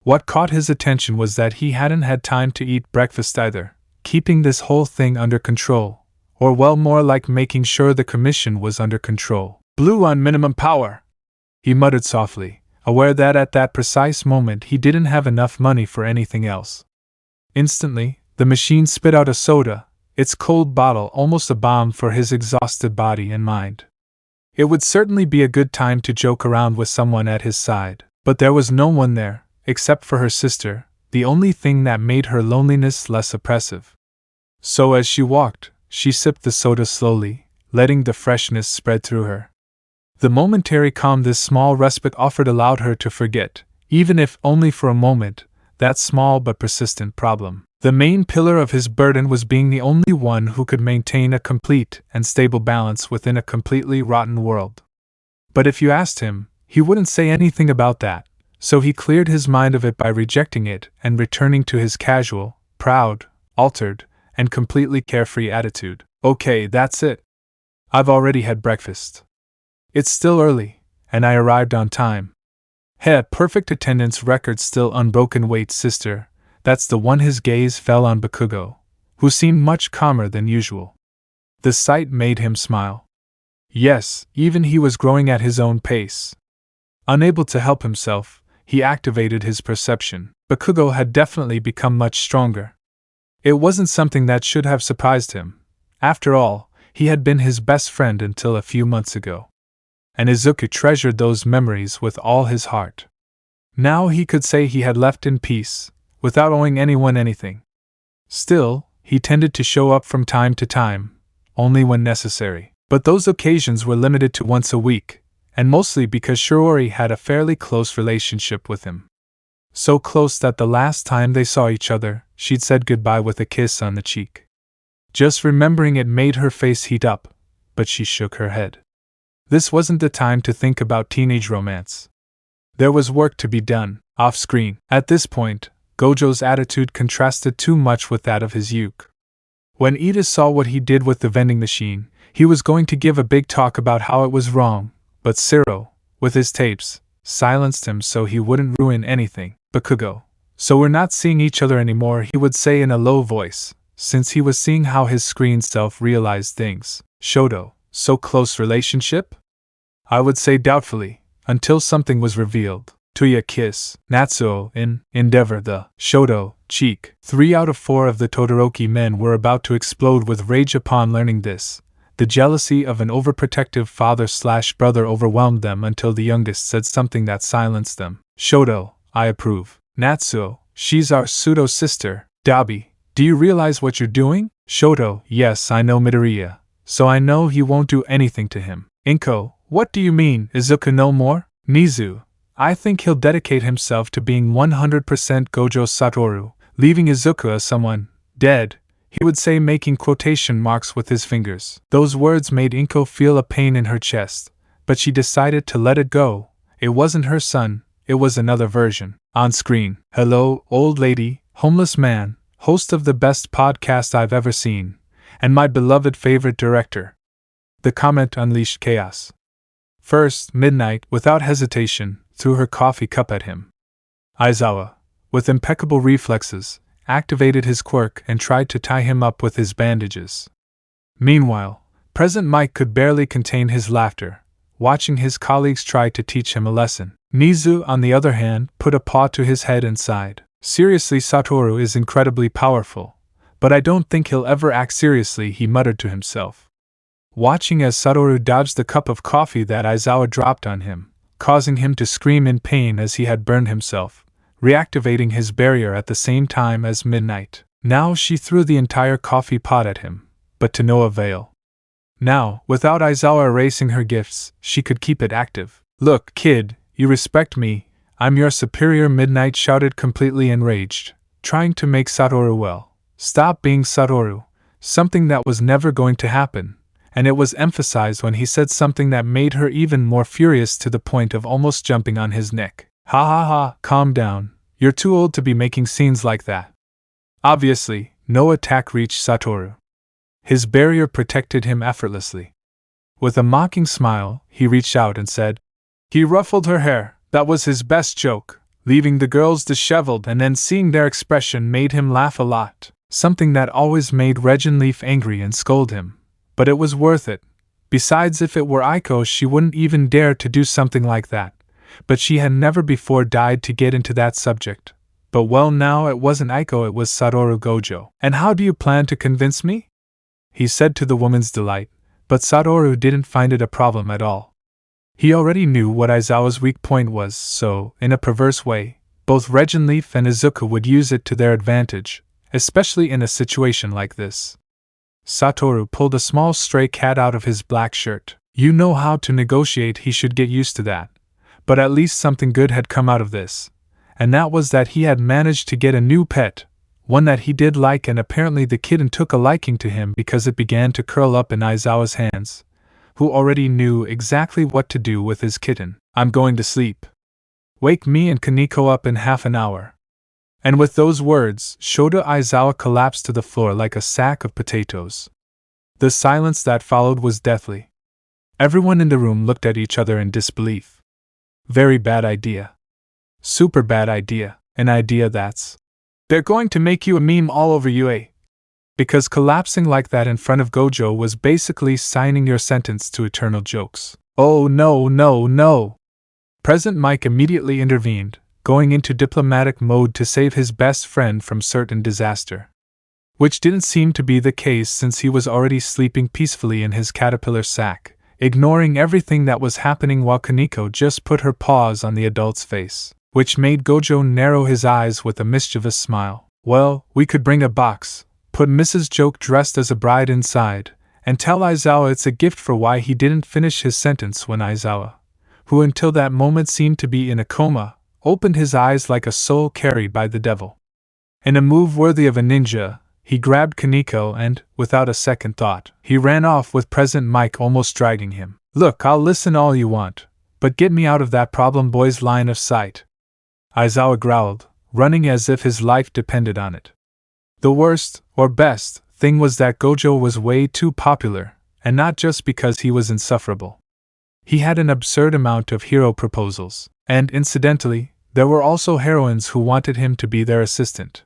What caught his attention was that he hadn't had time to eat breakfast either, keeping this whole thing under control, or well, more like making sure the commission was under control. Blue on minimum power, he muttered softly, aware that at that precise moment he didn't have enough money for anything else. Instantly, the machine spit out a soda, its cold bottle almost a balm for his exhausted body and mind. It would certainly be a good time to joke around with someone at his side, but there was no one there, except for her sister, the only thing that made her loneliness less oppressive. So as she walked, she sipped the soda slowly, letting the freshness spread through her. The momentary calm this small respite offered allowed her to forget, even if only for a moment, that small but persistent problem. The main pillar of his burden was being the only one who could maintain a complete and stable balance within a completely rotten world. But if you asked him, he wouldn't say anything about that, so he cleared his mind of it by rejecting it and returning to his casual, proud, altered, and completely carefree attitude. Okay, that's it. I've already had breakfast. It's still early, and I arrived on time. Perfect attendance record, still unbroken. Wait, sister, that's the one. His gaze fell on Bakugo, who seemed much calmer than usual. The sight made him smile. Yes, even he was growing at his own pace. Unable to help himself, he activated his perception. Bakugo had definitely become much stronger. It wasn't something that should have surprised him. After all, he had been his best friend until a few months ago. And Izuku treasured those memories with all his heart. Now he could say he had left in peace, without owing anyone anything. Still, he tended to show up from time to time, only when necessary. But those occasions were limited to once a week, and mostly because Shiori had a fairly close relationship with him. So close that the last time they saw each other, she'd said goodbye with a kiss on the cheek. Just remembering it made her face heat up, but she shook her head. This wasn't the time to think about teenage romance. There was work to be done, off-screen. At this point, Gojo's attitude contrasted too much with that of his Yuke. When Ida saw what he did with the vending machine, he was going to give a big talk about how it was wrong, but Ciro, with his tapes, silenced him so he wouldn't ruin anything. Bakugo, so we're not seeing each other anymore, he would say in a low voice, since he was seeing how his screen self realized things. Shoto, so close relationship? I would say doubtfully, until something was revealed. Tuya kiss, Natsuo in Endeavor the Shoto cheek. 3 out of 4 of the Todoroki men were about to explode with rage upon learning this. The jealousy of an overprotective father/brother overwhelmed them until the youngest said something that silenced them. Shoto, I approve. Natsuo, she's our pseudo-sister. Dabi, do you realize what you're doing? Shoto, yes, I know Midoriya, so I know he won't do anything to him. Inko, what do you mean, Izuku no more? Nizu, I think he'll dedicate himself to being 100% Gojo Satoru, leaving Izuku as someone dead, he would say, making quotation marks with his fingers. Those words made Inko feel a pain in her chest, but she decided to let it go. It wasn't her son, it was another version. On screen, hello, old lady, homeless man, host of the best podcast I've ever seen, and my beloved favorite director. The comment unleashed chaos. First, Midnight, without hesitation, threw her coffee cup at him. Aizawa, with impeccable reflexes, activated his quirk and tried to tie him up with his bandages. Meanwhile, Present Mike could barely contain his laughter, watching his colleagues try to teach him a lesson. Nizu, on the other hand, put a paw to his head and sighed. Seriously, Satoru is incredibly powerful, but I don't think he'll ever act seriously, he muttered to himself. Watching as Satoru dodged the cup of coffee that Aizawa dropped on him, causing him to scream in pain as he had burned himself, reactivating his barrier at the same time as Midnight. Now she threw the entire coffee pot at him, but to no avail. Now, without Aizawa erasing her gifts, she could keep it active. "Look, kid, you respect me, I'm your superior," Midnight shouted, completely enraged, trying to make Satoru stop being Satoru, something that was never going to happen, and it was emphasized when he said something that made her even more furious, to the point of almost jumping on his neck. "Ha ha ha, calm down, you're too old to be making scenes like that." Obviously, no attack reached Satoru. His barrier protected him effortlessly. With a mocking smile, he reached out and said, He ruffled her hair. That was his best joke, leaving the girls disheveled, and then seeing their expression made him laugh a lot, something that always made Regenleaf angry and scold him. But it was worth it. Besides, if it were Aiko, she wouldn't even dare to do something like that. But she had never before died to get into that subject. But well, now it wasn't Aiko, it was Satoru Gojo. "And how do you plan to convince me?" he said, to the woman's delight, but Satoru didn't find it a problem at all. He already knew what Aizawa's weak point was, so, in a perverse way, both Regenleaf and Izuku would use it to their advantage, especially in a situation like this. Satoru pulled a small stray cat out of his black shirt. You know how to negotiate, he should get used to that. But at least something good had come out of this, and that was that he had managed to get a new pet, one that he did like, and apparently the kitten took a liking to him because it began to curl up in Aizawa's hands, who already knew exactly what to do with his kitten. "I'm going to sleep. Wake me and Kaneko up in half an hour." And with those words, Shota Aizawa collapsed to the floor like a sack of potatoes. The silence that followed was deathly. Everyone in the room looked at each other in disbelief. Very bad idea. Super bad idea. An idea that's... They're going to make you a meme all over you, eh? Because collapsing like that in front of Gojo was basically signing your sentence to eternal jokes. "Oh no, no, no!" President Mike immediately intervened, going into diplomatic mode to save his best friend from certain disaster. Which didn't seem to be the case, since he was already sleeping peacefully in his caterpillar sack, ignoring everything that was happening, while Kaneko just put her paws on the adult's face, which made Gojo narrow his eyes with a mischievous smile. "Well, we could bring a box, put Mrs. Joke dressed as a bride inside, and tell Aizawa it's a gift for why he didn't finish his sentence," when Aizawa, who until that moment seemed to be in a coma, opened his eyes like a soul carried by the devil. In a move worthy of a ninja, he grabbed Kaneko and, without a second thought, he ran off with President Mike almost dragging him. "Look, I'll listen all you want, but get me out of that problem boy's line of sight," Aizawa growled, running as if his life depended on it. The worst, or best, thing was that Gojo was way too popular, and not just because he was insufferable. He had an absurd amount of hero proposals, and incidentally, there were also heroines who wanted him to be their assistant.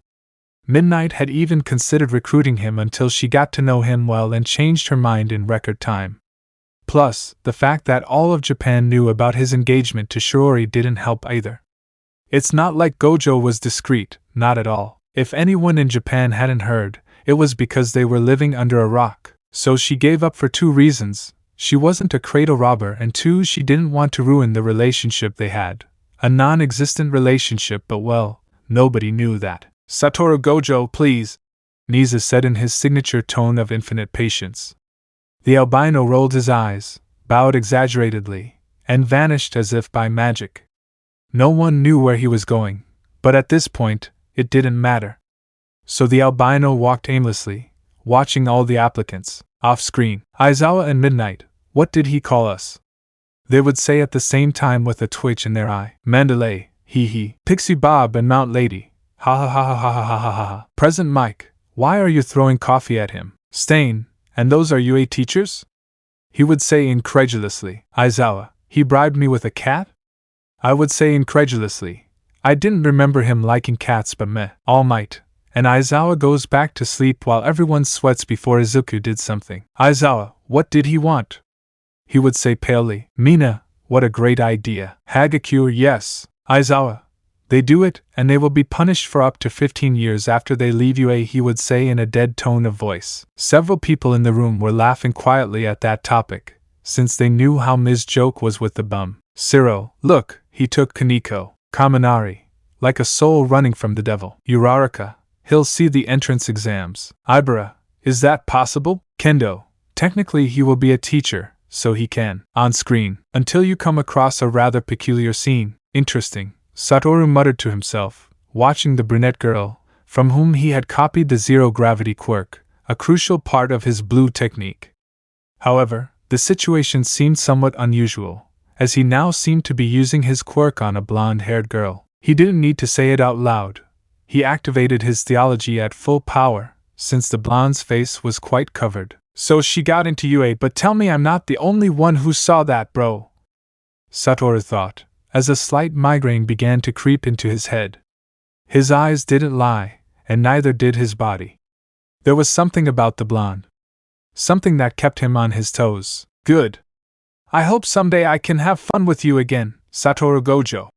Midnight had even considered recruiting him until she got to know him well and changed her mind in record time. Plus, the fact that all of Japan knew about his engagement to Shiori didn't help either. It's not like Gojo was discreet, not at all. If anyone in Japan hadn't heard, it was because they were living under a rock. So she gave up for two reasons: she wasn't a cradle robber, and two, she didn't want to ruin the relationship they had. A non-existent relationship, but well, nobody knew that. "Satoru Gojo, please," Niza said in his signature tone of infinite patience. The albino rolled his eyes, bowed exaggeratedly, and vanished as if by magic. No one knew where he was going, but at this point, it didn't matter. So the albino walked aimlessly, watching all the applicants, off-screen. "Aizawa and Midnight, what did he call us?" they would say at the same time with a twitch in their eye. "Mandalay, hee. Pixie Bob and Mount Lady, ha ha ha ha ha ha ha ha. President Mike, why are you throwing coffee at him? Stain, and those are UA teachers?" he would say incredulously. "Aizawa, he bribed me with a cat?" I would say incredulously, I didn't remember him liking cats, but meh. Almight, and Aizawa goes back to sleep while everyone sweats before Izuku did something. "Aizawa, what did he want?" he would say palely. "Mina, what a great idea. Hagakure, yes. Aizawa, they do it, and they will be punished for up to 15 years after they leave UA," he would say in a dead tone of voice. Several people in the room were laughing quietly at that topic, since they knew how Ms. Joke was with the bum. "Ciro, look, he took Kaneko." Kaminari, like a soul running from the devil. Uraraka, he'll see the entrance exams. Ibara, is that possible? Kendo, technically he will be a teacher, so he can. On screen, until you come across a rather peculiar scene. Interesting, Satoru muttered to himself, watching the brunette girl, from whom he had copied the zero-gravity quirk, a crucial part of his blue technique. However, the situation seemed somewhat unusual, as he now seemed to be using his quirk on a blonde-haired girl. He didn't need to say it out loud. He activated his theology at full power, since the blonde's face was quite covered. So she got into UA, but tell me I'm not the only one who saw that, bro, Satoru thought, as a slight migraine began to creep into his head. His eyes didn't lie, and neither did his body. There was something about the blonde. Something that kept him on his toes. Good. I hope someday I can have fun with you again, Satoru Gojo,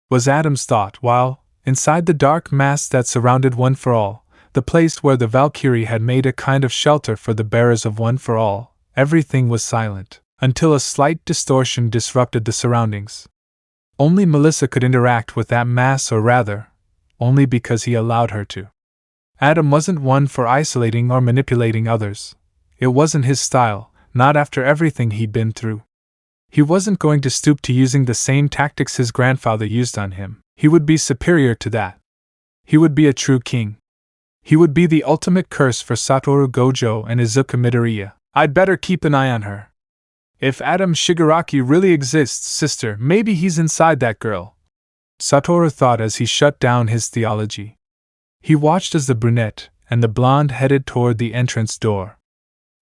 was Adam's thought while, inside the dark mass that surrounded One for All, the place where the Valkyrie had made a kind of shelter for the bearers of One for All, everything was silent, until a slight distortion disrupted the surroundings. Only Melissa could interact with that mass, or rather, only because he allowed her to. Adam wasn't one for isolating or manipulating others. It wasn't his style, not after everything he'd been through. He wasn't going to stoop to using the same tactics his grandfather used on him. He would be superior to that. He would be a true king. He would be the ultimate curse for Satoru Gojo and Izuku Midoriya. I'd better keep an eye on her. If Adam Shigaraki really exists, sister, maybe he's inside that girl, Satoru thought as he shut down his theology. He watched as the brunette and the blonde headed toward the entrance door.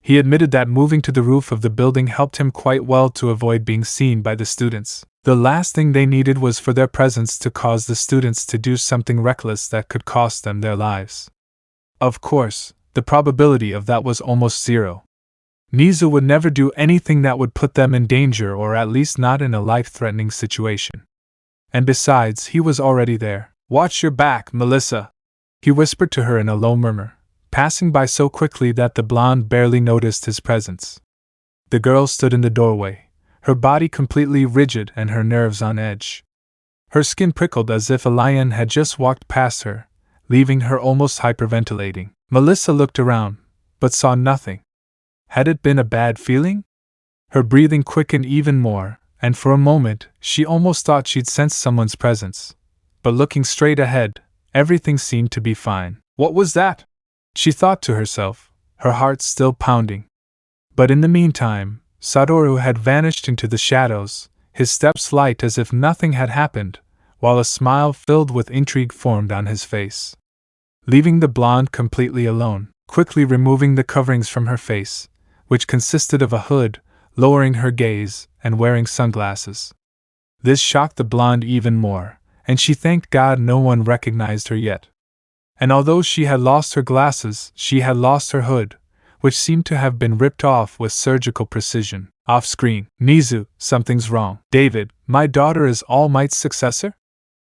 He admitted that moving to the roof of the building helped him quite well to avoid being seen by the students. The last thing they needed was for their presence to cause the students to do something reckless that could cost them their lives. Of course, the probability of that was almost zero. Nizu would never do anything that would put them in danger, or at least not in a life-threatening situation. And besides, he was already there. Watch your back, Melissa, he whispered to her in a low murmur, passing by so quickly that the blonde barely noticed his presence. The girl stood in the doorway, her body completely rigid and her nerves on edge. Her skin prickled as if a lion had just walked past her, leaving her almost hyperventilating. Melissa looked around, but saw nothing. Had it been a bad feeling? Her breathing quickened even more, and for a moment she almost thought she'd sensed someone's presence. But looking straight ahead, everything seemed to be fine. What was that? She thought to herself, her heart still pounding. But in the meantime, Satoru had vanished into the shadows, his steps light as if nothing had happened, while a smile filled with intrigue formed on his face. Leaving the blonde completely alone, quickly removing the coverings from her face, which consisted of a hood, lowering her gaze, and wearing sunglasses. This shocked the blonde even more, and she thanked God no one recognized her yet. And although she had lost her glasses, she had lost her hood, which seemed to have been ripped off with surgical precision. Off-screen, Nizu, something's wrong. David, my daughter is Almight's successor?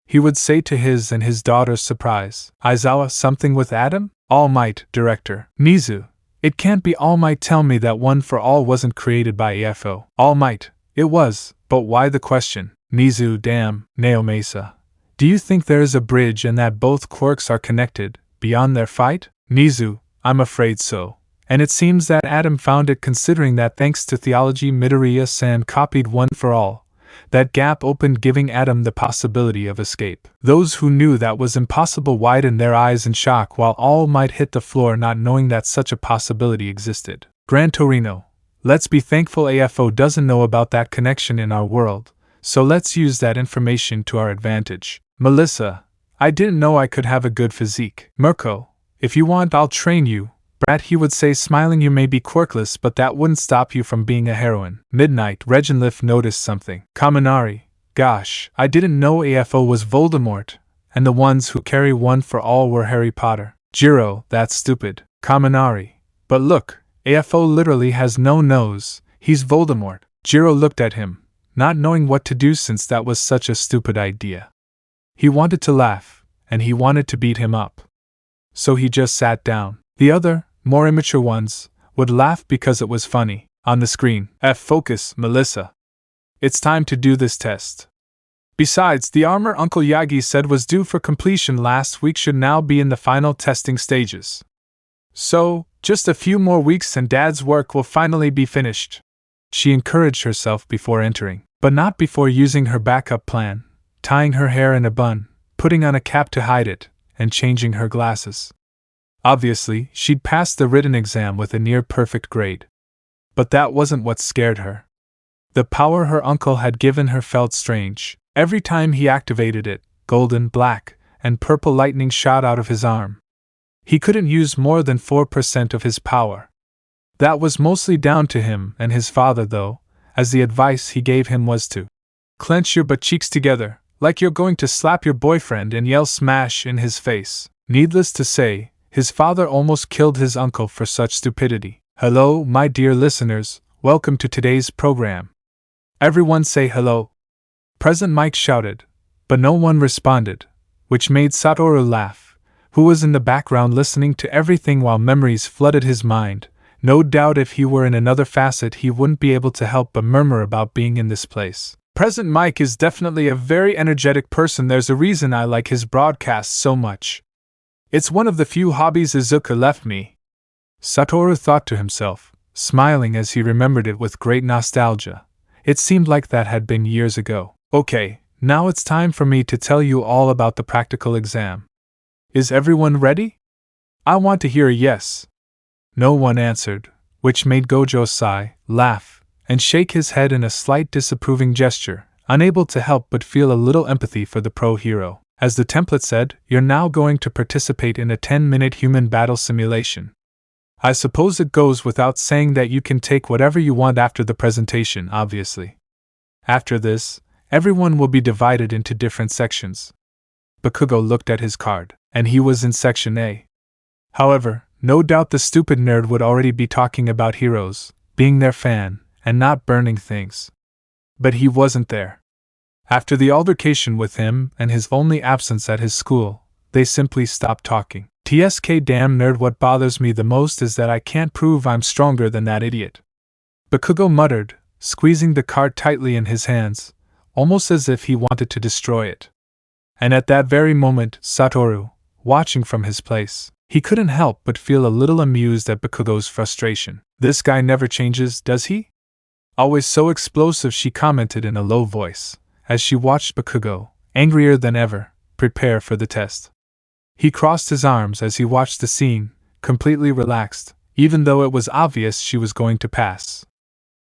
He would say to his and his daughter's surprise. Aizawa, something with Adam? Almight, director. Nizu, it can't be Almight. Tell me that One for All wasn't created by AFO. Almight, it was, but why the question? Nizu, damn, Naomesa. Do you think there is a bridge and that both quirks are connected, beyond their fight? Nizu, I'm afraid so. And it seems that Adam found it, considering that thanks to theology Midoriya-san copied One for All, that gap opened, giving Adam the possibility of escape. Those who knew that was impossible widened their eyes in shock, while all might hit the floor not knowing that such a possibility existed. Gran Torino, let's be thankful AFO doesn't know about that connection in our world, so let's use that information to our advantage. Melissa, I didn't know I could have a good physique. Mirko, if you want I'll train you. Brat, he would say, smiling. You may be quirkless, but that wouldn't stop you from being a heroine. Midnight, Reginliff noticed something. Kaminari, gosh, I didn't know AFO was Voldemort, and the ones who carry One for All were Harry Potter. Jiro, that's stupid. Kaminari, but look, AFO literally has no nose, he's Voldemort. Jiro looked at him, not knowing what to do since that was such a stupid idea. He wanted to laugh, and he wanted to beat him up. So he just sat down. The other, more immature ones, would laugh because it was funny. On the screen, focus, Melissa. It's time to do this test. Besides, the armor Uncle Yagi said was due for completion last week should now be in the final testing stages. So, just a few more weeks and Dad's work will finally be finished. She encouraged herself before entering, but not before using her backup plan, tying her hair in a bun, putting on a cap to hide it, and changing her glasses. Obviously, she'd passed the written exam with a near-perfect grade. But that wasn't what scared her. The power her uncle had given her felt strange. Every time he activated it, golden, black, and purple lightning shot out of his arm. He couldn't use more than 4% of his power. That was mostly down to him and his father though, as the advice he gave him was to clench your butt cheeks together, like you're going to slap your boyfriend and yell smash in his face. Needless to say, his father almost killed his uncle for such stupidity. Hello, my dear listeners, welcome to today's program. Everyone say hello. President Mike shouted, but no one responded, which made Satoru laugh, who was in the background listening to everything while memories flooded his mind. No doubt if he were in another facet he wouldn't be able to help but murmur about being in this place. President Mike is definitely a very energetic person. There's a reason I like his broadcasts so much. It's one of the few hobbies Izuku left me. Satoru thought to himself, smiling as he remembered it with great nostalgia. It seemed like that had been years ago. Okay, now it's time for me to tell you all about the practical exam. Is everyone ready? I want to hear a yes. No one answered, which made Gojo sigh, laugh, and shake his head in a slight disapproving gesture, unable to help but feel a little empathy for the pro-hero. As the template said, you're now going to participate in a 10-minute human battle simulation. I suppose it goes without saying that you can take whatever you want after the presentation, obviously. After this, everyone will be divided into different sections. Bakugo looked at his card, and he was in Section A. However, no doubt the stupid nerd would already be talking about heroes, being their fan, and not burning things. But he wasn't there. After the altercation with him and his only absence at his school, they simply stopped talking. TSK damn nerd, what bothers me the most is that I can't prove I'm stronger than that idiot. Bakugo muttered, squeezing the card tightly in his hands, almost as if he wanted to destroy it. And at that very moment, Satoru, watching from his place, he couldn't help but feel a little amused at Bakugo's frustration. This guy never changes, does he? Always so explosive, she commented in a low voice, as she watched Bakugo, angrier than ever, prepare for the test. He crossed his arms as he watched the scene, completely relaxed, even though it was obvious she was going to pass.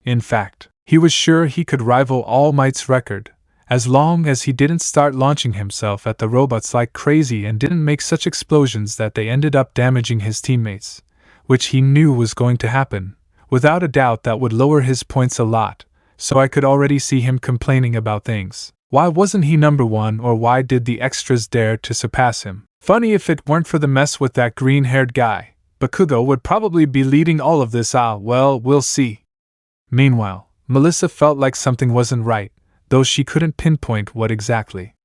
In fact, he was sure he could rival Almight's record, as long as he didn't start launching himself at the robots like crazy and didn't make such explosions that they ended up damaging his teammates, which he knew was going to happen. Without a doubt that would lower his points a lot, so I could already see him complaining about things. Why wasn't he number one, or why did the extras dare to surpass him? Funny, if it weren't for the mess with that green-haired guy, Bakugo would probably be leading all of this. Well, we'll see. Meanwhile, Melissa felt like something wasn't right, though she couldn't pinpoint what exactly.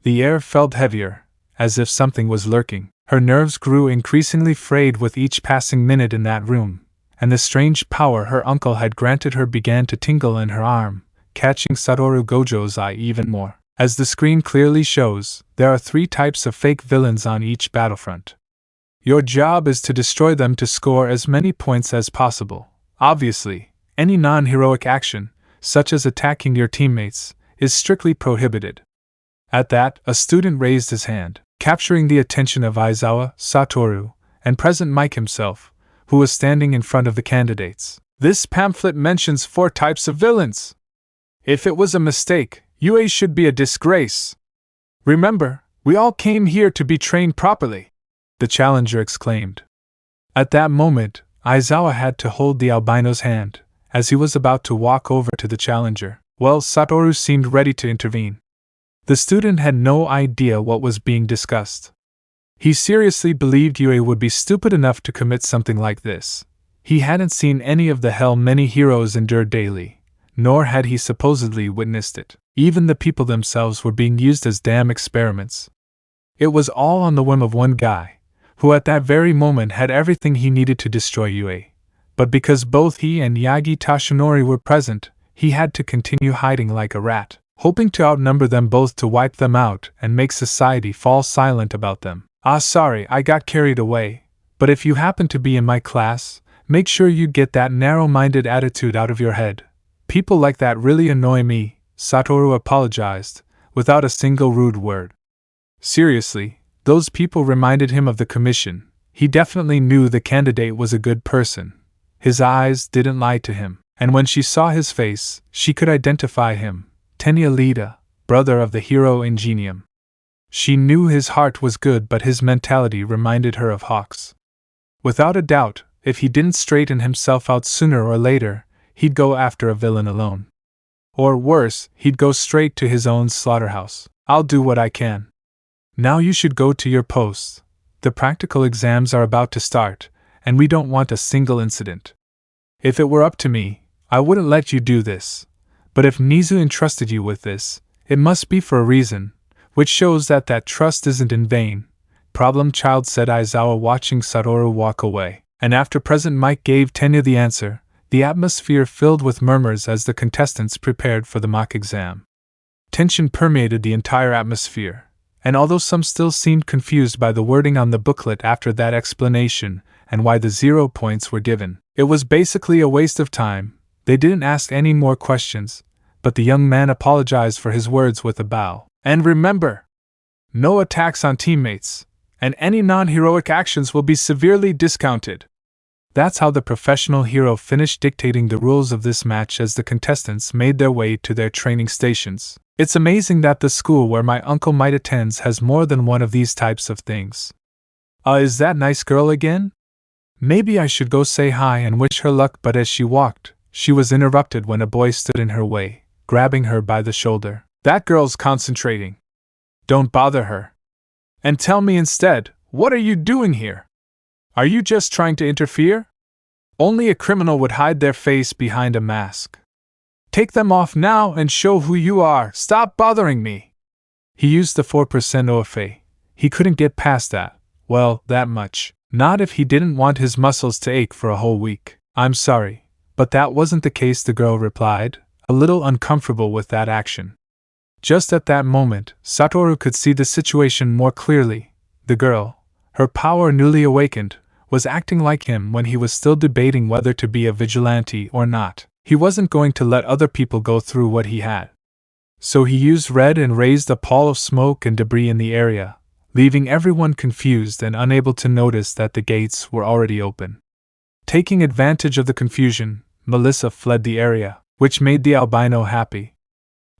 The air felt heavier, as if something was lurking. Her nerves grew increasingly frayed with each passing minute in that room, and the strange power her uncle had granted her began to tingle in her arm, catching Satoru Gojo's eye even more. As the screen clearly shows, there are 3 types of fake villains on each battlefront. Your job is to destroy them to score as many points as possible. Obviously, any non-heroic action, such as attacking your teammates, is strictly prohibited. At that, a student raised his hand, capturing the attention of Aizawa, Satoru, and President Mike himself, who was standing in front of the candidates. This pamphlet mentions 4 types of villains. If it was a mistake, UA should be a disgrace. Remember, we all came here to be trained properly, the challenger exclaimed. At that moment, Aizawa had to hold the albino's hand, as he was about to walk over to the challenger. Well, Satoru seemed ready to intervene. The student had no idea what was being discussed. He seriously believed UA would be stupid enough to commit something like this. He hadn't seen any of the hell many heroes endure daily, nor had he supposedly witnessed it. Even the people themselves were being used as damn experiments. It was all on the whim of one guy, who at that very moment had everything he needed to destroy UA. But because both he and Yagi Tashinori were present, he had to continue hiding like a rat. hoping to outnumber them both to wipe them out and make society fall silent about them. Sorry, I got carried away, but if you happen to be in my class, make sure you get that narrow-minded attitude out of your head. People like that really annoy me, Satoru apologized, without a single rude word. Seriously, those people reminded him of the commission. He definitely knew the candidate was a good person. His eyes didn't lie to him, and when she saw his face, she could identify him, Tenya Lida, brother of the hero Ingenium. She knew his heart was good, but his mentality reminded her of Hawk's. Without a doubt, if he didn't straighten himself out sooner or later, he'd go after a villain alone. Or worse, he'd go straight to his own slaughterhouse. I'll do what I can. Now you should go to your posts. The practical exams are about to start, and we don't want a single incident. If it were up to me, I wouldn't let you do this. But if Nizu entrusted you with this, it must be for a reason, which shows that trust isn't in vain. Problem child, said Aizawa, watching Satoru walk away. And after President Mike gave Tenya the answer, the atmosphere filled with murmurs as the contestants prepared for the mock exam. Tension permeated the entire atmosphere, and although some still seemed confused by the wording on the booklet after that explanation and why the 0 points were given, it was basically a waste of time. They didn't ask any more questions, but the young man apologized for his words with a bow. And remember, no attacks on teammates, and any non-heroic actions will be severely discounted. That's how the professional hero finished dictating the rules of this match as the contestants made their way to their training stations. It's amazing that the school where my uncle Might attends has more than one of these types of things. Is that nice girl again? Maybe I should go say hi and wish her luck, but as she walked, she was interrupted when a boy stood in her way, grabbing her by the shoulder. That girl's concentrating. Don't bother her. And tell me instead, what are you doing here? Are you just trying to interfere? Only a criminal would hide their face behind a mask. Take them off now and show who you are. Stop bothering me. He used the 4% OFA. He couldn't get past that. Well, that much. Not if he didn't want his muscles to ache for a whole week. I'm sorry, but that wasn't the case, the girl replied, a little uncomfortable with that action. Just at that moment, Satoru could see the situation more clearly. The girl, her power newly awakened, was acting like him when he was still debating whether to be a vigilante or not. He wasn't going to let other people go through what he had. So he used red and raised a pall of smoke and debris in the area, leaving everyone confused and unable to notice that the gates were already open. Taking advantage of the confusion, Melissa fled the area, which made the albino happy.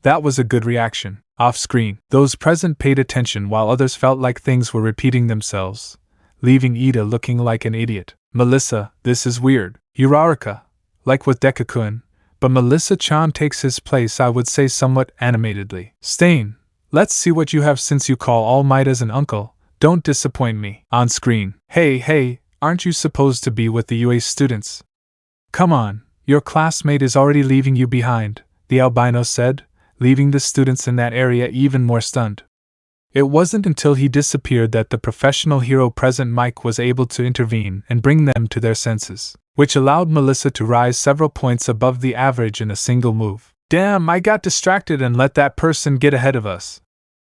That was a good reaction. Off-screen, those present paid attention while others felt like things were repeating themselves, leaving Ida looking like an idiot. Melissa, this is weird. Uraraka, like with Deku-kun, but Melissa-chan takes his place, I would say somewhat animatedly. Stain, let's see what you have since you call All Might as an uncle. Don't disappoint me. On screen, hey, aren't you supposed to be with the UA students? Come on, your classmate is already leaving you behind, the albino said, leaving the students in that area even more stunned. It wasn't until he disappeared that the professional hero present Mike was able to intervene and bring them to their senses, which allowed Melissa to rise several points above the average in a single move. Damn, I got distracted and let that person get ahead of us,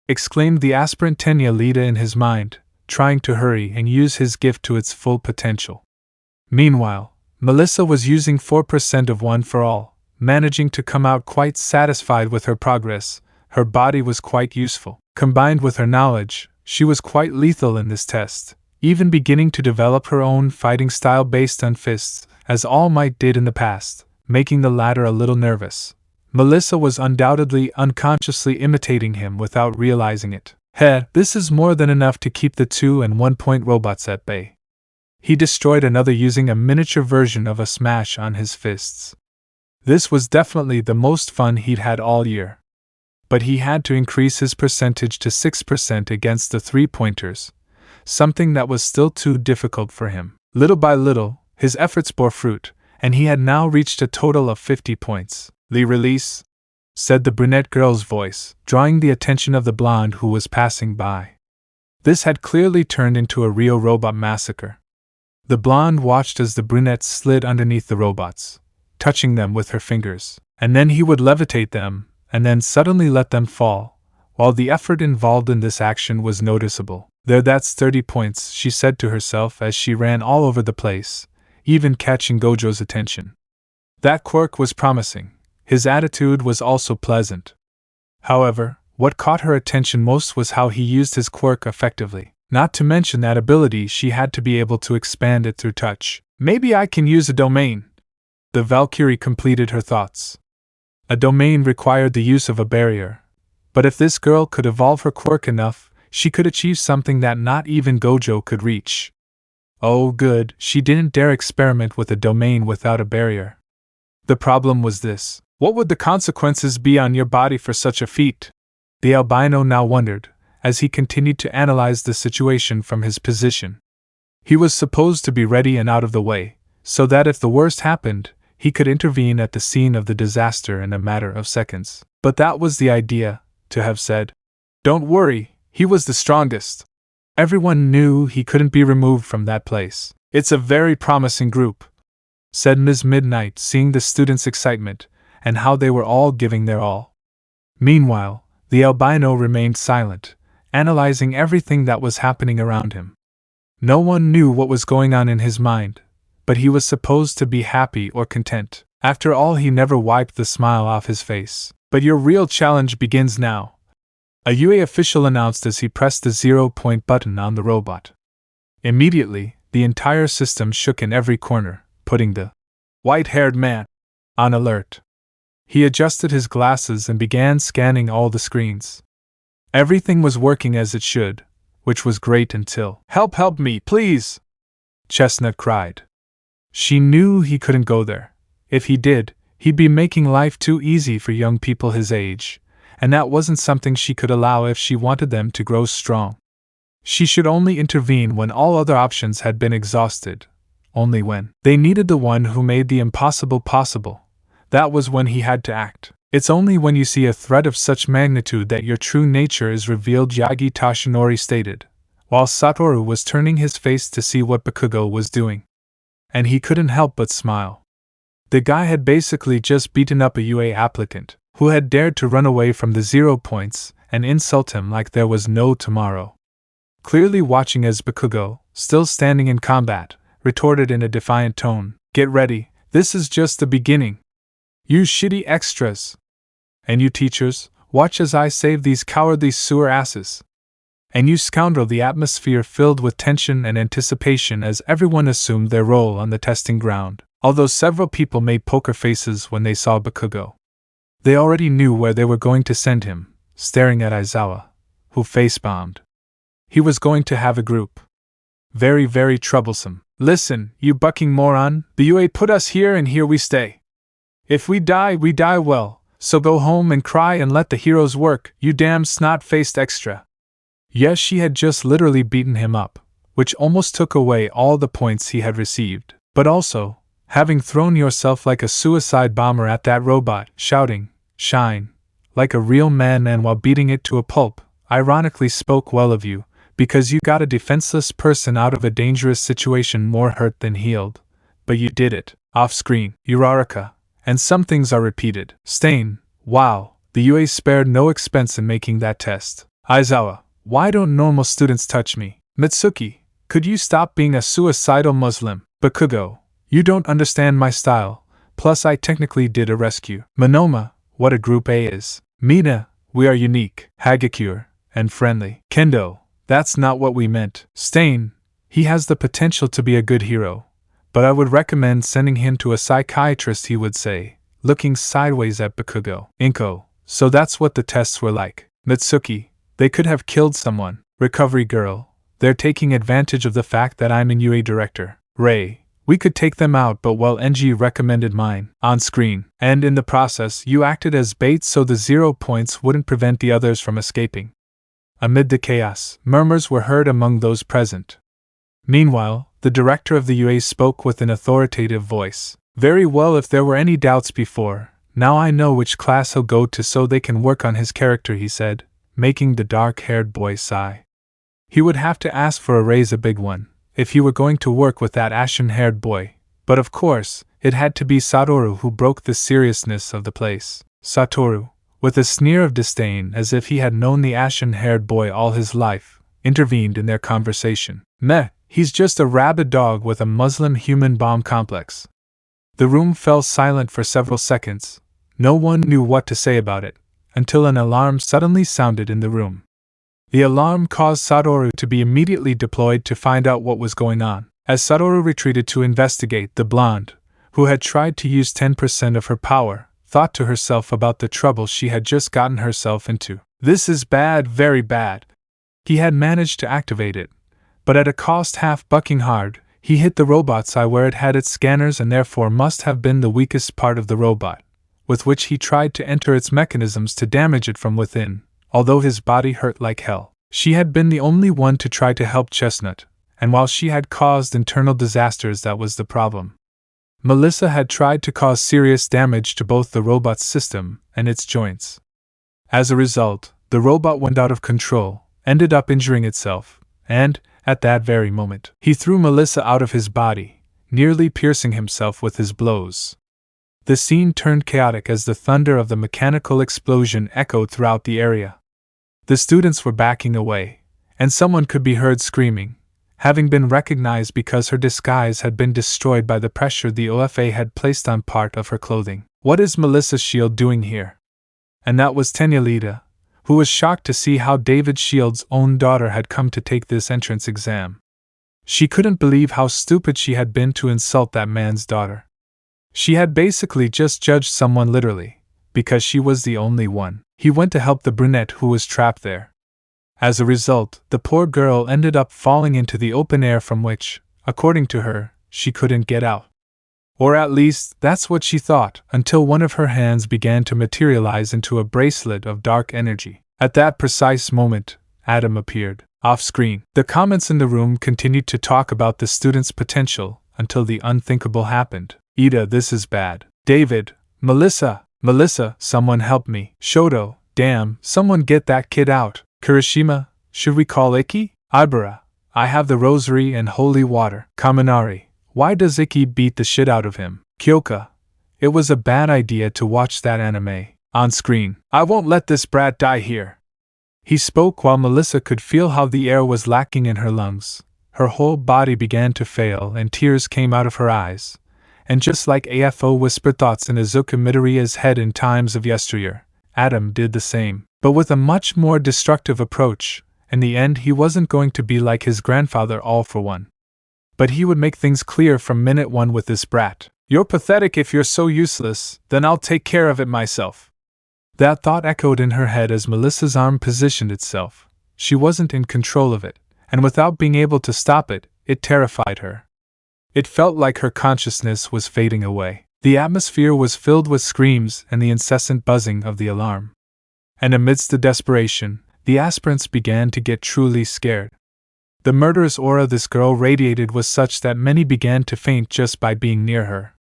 exclaimed the aspirant Tenya Lida in his mind, trying to hurry and use his gift to its full potential. Meanwhile, Melissa was using 4% of One for All, managing to come out quite satisfied with her progress. Her body was quite useful. Combined with her knowledge, she was quite lethal in this test, even beginning to develop her own fighting style based on fists, as All Might did in the past, making the latter a little nervous. Melissa was undoubtedly unconsciously imitating him without realizing it. This is more than enough to keep the 2 and 1 point robots at bay. He destroyed another using a miniature version of a smash on his fists. This was definitely the most fun he'd had all year. But he had to increase his percentage to 6% against the 3-pointers, something that was still too difficult for him. Little by little, his efforts bore fruit, and he had now reached a total of 50 points. "The release," said the brunette girl's voice, drawing the attention of the blonde who was passing by. This had clearly turned into a real robot massacre. The blonde watched as the brunette slid underneath the robots, touching them with her fingers, and then he would levitate them, and then suddenly let them fall, while the effort involved in this action was noticeable. There, that's 30 points, she said to herself as she ran all over the place, even catching Gojo's attention. That quirk was promising. His attitude was also pleasant. However, what caught her attention most was how he used his quirk effectively. Not to mention that ability, she had to be able to expand it through touch. Maybe I can use a domain. The Valkyrie completed her thoughts. A domain required the use of a barrier. But if this girl could evolve her quirk enough, she could achieve something that not even Gojo could reach. Oh good, she didn't dare experiment with a domain without a barrier. The problem was this: what would the consequences be on your body for such a feat? The albino now wondered, as he continued to analyze the situation from his position. He was supposed to be ready and out of the way, so that if the worst happened, he could intervene at the scene of the disaster in a matter of seconds. But that was the idea, to have said, "Don't worry, he was the strongest." Everyone knew he couldn't be removed from that place. "It's a very promising group," said Ms. Midnight, seeing the students' excitement, and how they were all giving their all. Meanwhile, the albino remained silent, analyzing everything that was happening around him. No one knew what was going on in his mind, but he was supposed to be happy or content. After all, he never wiped the smile off his face. "But your real challenge begins now," a UA official announced as he pressed the 0-point button on the robot. Immediately, the entire system shook in every corner, putting the white-haired man on alert. He adjusted his glasses and began scanning all the screens. Everything was working as it should, which was great until— Help me, please!" Chestnut cried. She knew he couldn't go there. If he did, he'd be making life too easy for young people his age, and that wasn't something she could allow if she wanted them to grow strong. She should only intervene when all other options had been exhausted, only when they needed the one who made the impossible possible. That was when he had to act. "It's only when you see a threat of such magnitude that your true nature is revealed," Yagi Tashinori stated, while Satoru was turning his face to see what Bakugo was doing. And he couldn't help but smile. The guy had basically just beaten up a UA applicant, who had dared to run away from the 0 points and insult him like there was no tomorrow. Clearly watching as Bakugo, still standing in combat, retorted in a defiant tone, "Get ready, this is just the beginning. You shitty extras. And you teachers, watch as I save these cowardly sewer asses. And you scoundrel." The atmosphere filled with tension and anticipation as everyone assumed their role on the testing ground, although several people made poker faces when they saw Bakugo. They already knew where they were going to send him, staring at Aizawa, who face-bombed. He was going to have a group. Very, very troublesome. "Listen, you bucking moron, the UA put us here and here we stay. If we die well, so go home and cry and let the heroes work, you damn snot-faced extra." Yes, she had just literally beaten him up, which almost took away all the points he had received, but also, having thrown yourself like a suicide bomber at that robot, shouting, "Shine," like a real man, and while beating it to a pulp, ironically spoke well of you, because you got a defenseless person out of a dangerous situation more hurt than healed. But you did it, off-screen, Uraraka, and some things are repeated. Stain, wow, the UA spared no expense in making that test. Aizawa, why don't normal students touch me? Mitsuki, could you stop being a suicidal Muslim? Bakugo, you don't understand my style, plus I technically did a rescue. Monoma, what a group A is. Mina, we are unique, Hagakure, and friendly. Kendo, that's not what we meant. Stain, he has the potential to be a good hero, but I would recommend sending him to a psychiatrist, he would say, looking sideways at Bakugo. Inko, so that's what the tests were like. Mitsuki, they could have killed someone. Recovery girl, they're taking advantage of the fact that I'm in UA director. Ray, we could take them out, but well, NG recommended mine. On screen, and in the process you acted as bait so the 0 points wouldn't prevent the others from escaping. Amid the chaos, murmurs were heard among those present. Meanwhile, the director of the UA spoke with an authoritative voice. "Very well, if there were any doubts before, now I know which class he'll go to so they can work on his character," he said, making the dark-haired boy sigh. He would have to ask for a raise, a big one, if he were going to work with that ashen-haired boy, but of course, it had to be Satoru who broke the seriousness of the place. "Satoru, with a sneer of disdain as if he had known the ashen-haired boy all his life, intervened in their conversation. Meh, he's just a rabid dog with a Muslim human bomb complex. The room fell silent for several seconds. No one knew what to say about it, until an alarm suddenly sounded in the room. The alarm caused Satoru to be immediately deployed to find out what was going on. As Satoru retreated to investigate, the blonde, who had tried to use 10% of her power, thought to herself about the trouble she had just gotten herself into. This is bad, very bad. He had managed to activate it, but at a cost. Half bucking hard, he hit the robot's eye where it had its scanners and therefore must have been the weakest part of the robot, with which he tried to enter its mechanisms to damage it from within, although his body hurt like hell. She had been the only one to try to help Chestnut, and while she had caused internal disasters, that was the problem. Melissa had tried to cause serious damage to both the robot's system and its joints. As a result, the robot went out of control, ended up injuring itself, and, at that very moment, he threw Melissa out of his body, nearly piercing himself with his blows. The scene turned chaotic as the thunder of the mechanical explosion echoed throughout the area. The students were backing away, and someone could be heard screaming, having been recognized because her disguise had been destroyed by the pressure the OFA had placed on part of her clothing. What is Melissa Shield doing here? And that was Tenyalita, who was shocked to see how David Shield's own daughter had come to take this entrance exam. She couldn't believe how stupid she had been to insult that man's daughter. She had basically just judged someone literally, because she was the only one. He went to help the brunette who was trapped there. As a result, the poor girl ended up falling into the open air from which, according to her, she couldn't get out. Or at least, that's what she thought, until one of her hands began to materialize into a bracelet of dark energy. At that precise moment, Adam appeared, off-screen. The comments in the room continued to talk about the student's potential, until the unthinkable happened. Ida, this is bad. David, Melissa, someone help me. Shoto, damn, someone get that kid out. Kirishima, should we call Ikki? Ibara, I have the rosary and holy water. Kaminari, why does Ikki beat the shit out of him? Kyoka, it was a bad idea to watch that anime. On screen, I won't let this brat die here. He spoke while Melissa could feel how the air was lacking in her lungs. Her whole body began to fail and tears came out of her eyes. And just like AFO whispered thoughts in Izuku Midoriya's head in times of yesteryear, Adam did the same, but with a much more destructive approach. In the end, he wasn't going to be like his grandfather all for one. But he would make things clear from minute one with this brat. You're pathetic if you're so useless, then I'll take care of it myself. That thought echoed in her head as Melissa's arm positioned itself. She wasn't in control of it, and without being able to stop it, it terrified her. It felt like her consciousness was fading away. The atmosphere was filled with screams and the incessant buzzing of the alarm. And amidst the desperation, the aspirants began to get truly scared. The murderous aura this girl radiated was such that many began to faint just by being near her.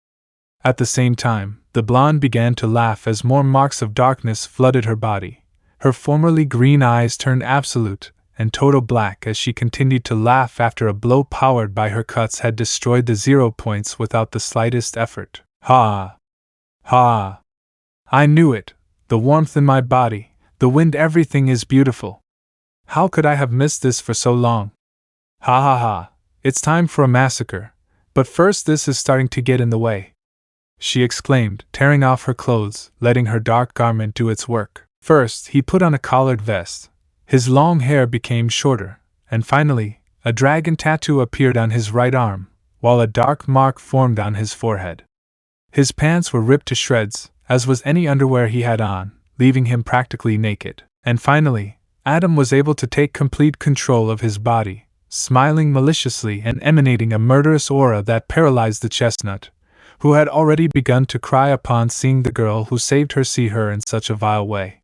At the same time, the blonde began to laugh as more marks of darkness flooded her body. Her formerly green eyes turned absolute and total black as she continued to laugh after a blow powered by her cuts had destroyed the 0 points without the slightest effort. Ha! Ha! I knew it! The warmth in my body, the wind, everything is beautiful. How could I have missed this for so long? Ha ha ha! It's time for a massacre, but first this is starting to get in the way, she exclaimed, tearing off her clothes, letting her dark garment do its work. First, he put on a collared vest. His long hair became shorter, and finally, a dragon tattoo appeared on his right arm, while a dark mark formed on his forehead. His pants were ripped to shreds, as was any underwear he had on, leaving him practically naked. And finally, Adam was able to take complete control of his body, smiling maliciously and emanating a murderous aura that paralyzed the chestnut, who had already begun to cry upon seeing the girl who saved her see her in such a vile way.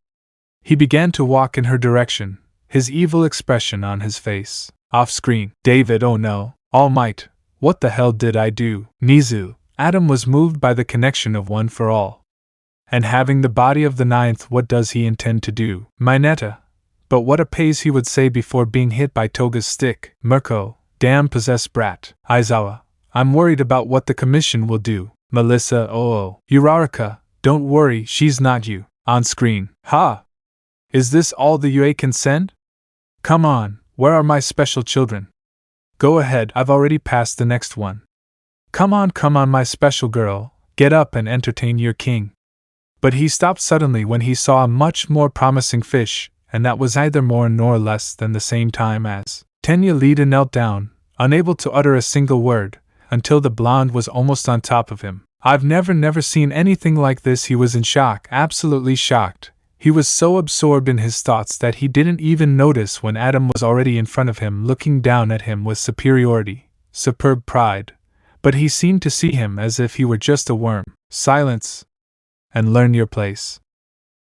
He began to walk in her direction, his evil expression on his face. Off-screen, David, oh no, Almight, what the hell did I do? Nizu, Adam was moved by the connection of One for All. And having the body of the ninth, what does he intend to do? Mineta. But what a pace he would say before being hit by Toga's stick. Mirko, damn possessed brat. Aizawa, I'm worried about what the commission will do. Melissa, oh. Uraraka, don't worry, she's not you. On screen. Ha! Is this all the UA can send? Come on, where are my special children? Go ahead, I've already passed the next one. Come on, my special girl, get up and entertain your king. But he stopped suddenly when he saw a much more promising fish, and that was neither more nor less than the same time as Tenya Lida knelt down, unable to utter a single word, until the blonde was almost on top of him. I've never seen anything like this. He was in shock, absolutely shocked. He was so absorbed in his thoughts that he didn't even notice when Adam was already in front of him, looking down at him with superiority, superb pride. But he seemed to see him as if he were just a worm. Silence. And learn your place.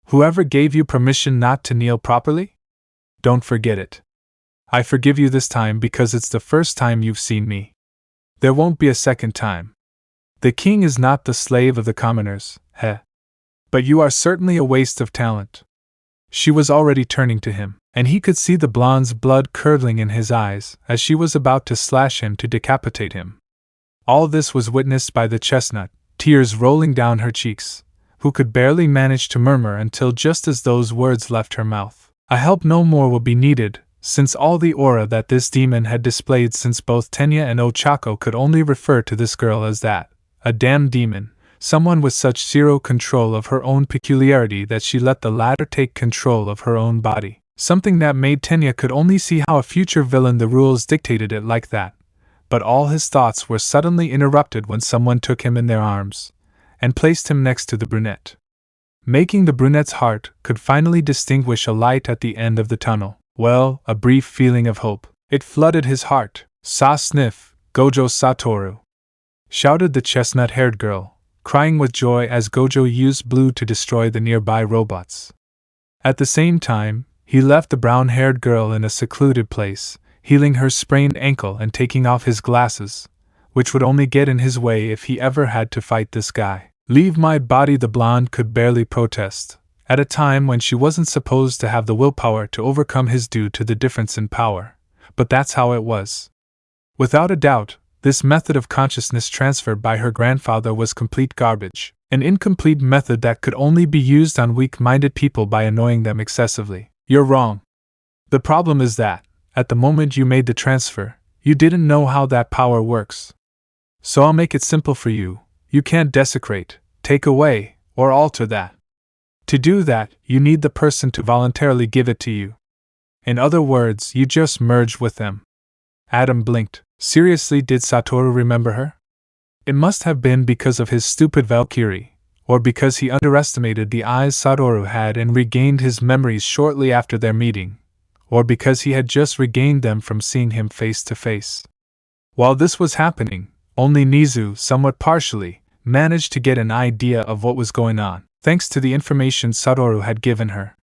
Whoever gave you permission not to kneel properly? Don't forget it. I forgive you this time because it's the first time you've seen me. There won't be a second time. The king is not the slave of the commoners, heh. But you are certainly a waste of talent. She was already turning to him, and he could see the blonde's blood curdling in his eyes as she was about to slash him to decapitate him. All this was witnessed by the chestnut, tears rolling down her cheeks, who could barely manage to murmur until just as those words left her mouth. I help no more will be needed, since all the aura that this demon had displayed, since both Tenya and Ochako could only refer to this girl as that, a damned demon. Someone with such zero control of her own peculiarity that she let the latter take control of her own body. Something that made Tenya could only see how a future villain the rules dictated it like that. But all his thoughts were suddenly interrupted when someone took him in their arms and placed him next to the brunette, making the brunette's heart could finally distinguish a light at the end of the tunnel. Well, a brief feeling of hope. It flooded his heart. Sa sniff, Gojo Satoru, shouted the chestnut-haired girl, crying with joy as Gojo used blue to destroy the nearby robots. At the same time, he left the brown-haired girl in a secluded place, healing her sprained ankle and taking off his glasses, which would only get in his way if he ever had to fight this guy. Leave my body, the blonde could barely protest, at a time when she wasn't supposed to have the willpower to overcome his due to the difference in power, but that's how it was. Without a doubt, this method of consciousness transfer by her grandfather was complete garbage, an incomplete method that could only be used on weak-minded people by annoying them excessively. You're wrong. The problem is that, at the moment you made the transfer, you didn't know how that power works. So I'll make it simple for you. You can't desecrate, take away, or alter that. To do that, you need the person to voluntarily give it to you. In other words, you just merge with them. Adam blinked. Seriously, did Satoru remember her? It must have been because of his stupid Valkyrie, or because he underestimated the eyes Satoru had and regained his memories shortly after their meeting, or because he had just regained them from seeing him face to face. While this was happening, only Nizu, somewhat partially, managed to get an idea of what was going on, thanks to the information Satoru had given her.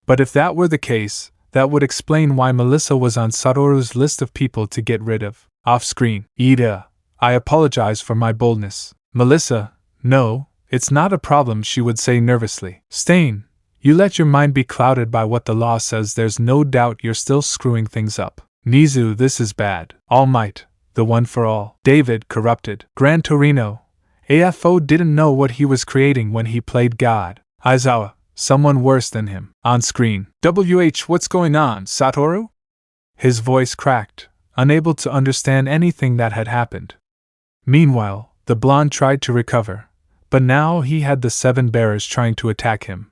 But if that were the case, that would explain why Melissa was on Satoru's list of people to get rid of. Off-screen. Ida, I apologize for my boldness. Melissa, no, it's not a problem, she would say nervously. Stain, you let your mind be clouded by what the law says. There's no doubt you're still screwing things up. Nizu, this is bad. Almight, the one for all. David, corrupted. Gran Torino, AFO didn't know what he was creating when he played God. Aizawa, someone worse than him. On screen. What's going on, Satoru? His voice cracked, unable to understand anything that had happened. Meanwhile, the blonde tried to recover, but now he had the seven bearers trying to attack him.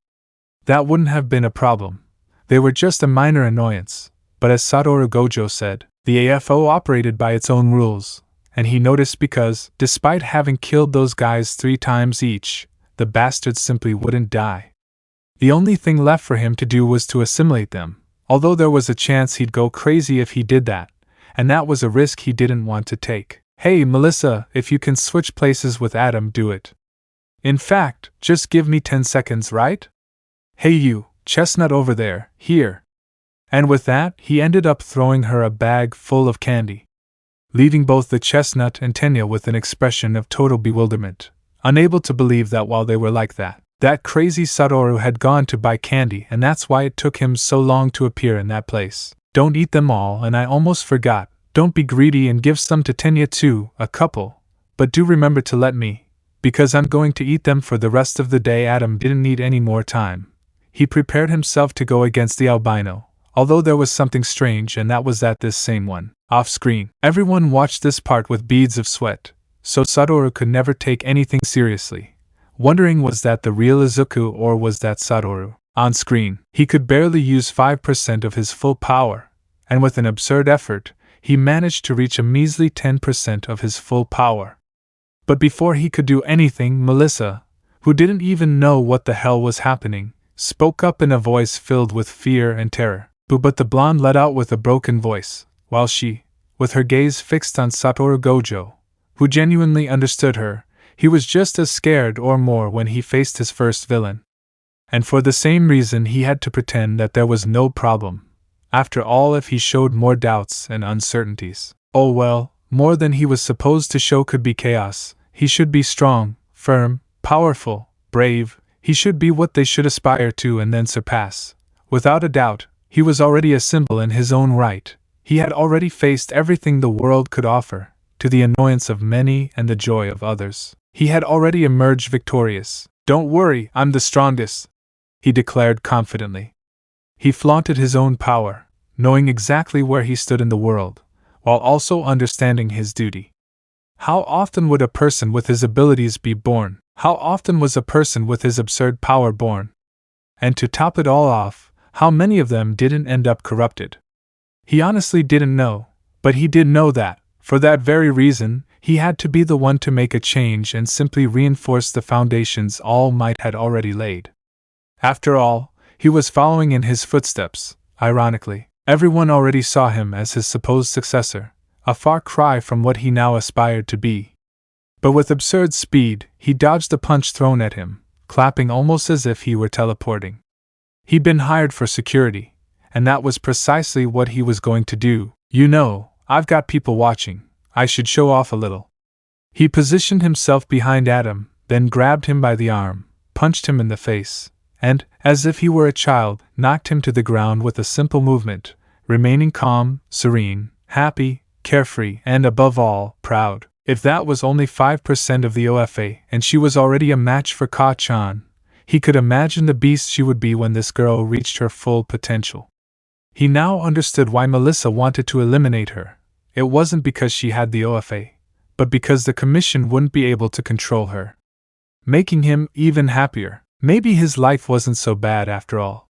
That wouldn't have been a problem. They were just a minor annoyance, but as Satoru Gojo said, the AFO operated by its own rules, and he noticed because, despite having killed those guys 3 times each, the bastards simply wouldn't die. The only thing left for him to do was to assimilate them, although there was a chance he'd go crazy if he did that, and that was a risk he didn't want to take. Hey Melissa, if you can switch places with Adam, do it. In fact, just give me 10 seconds, right? Hey you, chestnut over there, here. And with that, he ended up throwing her a bag full of candy, leaving both the chestnut and Tenya with an expression of total bewilderment, unable to believe that while they were like that crazy Satoru had gone to buy candy, and that's why it took him so long to appear in that place. Don't eat them all, and I almost forgot, don't be greedy and give some to Tenya too, a couple, but do remember to let me, Because I'm going to eat them for the rest of the day. Adam didn't need any more time. He prepared himself to go against the albino, although there was something strange, and that was that this same one, off-screen. Everyone watched this part with beads of sweat, so Satoru could never take anything seriously, wondering was that the real Izuku or was that Satoru. On screen, he could barely use 5% of his full power, and with an absurd effort, he managed to reach a measly 10% of his full power. But before he could do anything, Melissa, who didn't even know what the hell was happening, spoke up in a voice filled with fear and terror. But the blonde let out with a broken voice, while she, with her gaze fixed on Satoru Gojo, who genuinely understood her, he was just as scared or more when he faced his first villain. And for the same reason he had to pretend that there was no problem. After all, if he showed more doubts and uncertainties, oh well, more than he was supposed to show could be chaos. He should be strong, firm, powerful, brave. He should be what they should aspire to and then surpass. Without a doubt, he was already a symbol in his own right. He had already faced everything the world could offer, to the annoyance of many and the joy of others. He had already emerged victorious. "Don't worry, I'm the strongest," he declared confidently. He flaunted his own power, knowing exactly where he stood in the world, while also understanding his duty. How often would a person with his abilities be born? How often was a person with his absurd power born? And to top it all off, how many of them didn't end up corrupted? He honestly didn't know, but he did know that, for that very reason, he had to be the one to make a change and simply reinforce the foundations All Might had already laid. After all, he was following in his footsteps. Ironically, everyone already saw him as his supposed successor, a far cry from what he now aspired to be. But with absurd speed, he dodged the punch thrown at him, clapping almost as if he were teleporting. He'd been hired for security, and that was precisely what he was going to do. "You know, I've got people watching. I should show off a little." He positioned himself behind Adam, then grabbed him by the arm, punched him in the face, and, as if he were a child, knocked him to the ground with a simple movement, remaining calm, serene, happy, carefree, and above all, proud. If that was only 5% of the OFA and she was already a match for Ka-chan, he could imagine the beast she would be when this girl reached her full potential. He now understood why Melissa wanted to eliminate her. It wasn't because she had the OFA, but because the Commission wouldn't be able to control her. Making him even happier. Maybe his life wasn't so bad after all.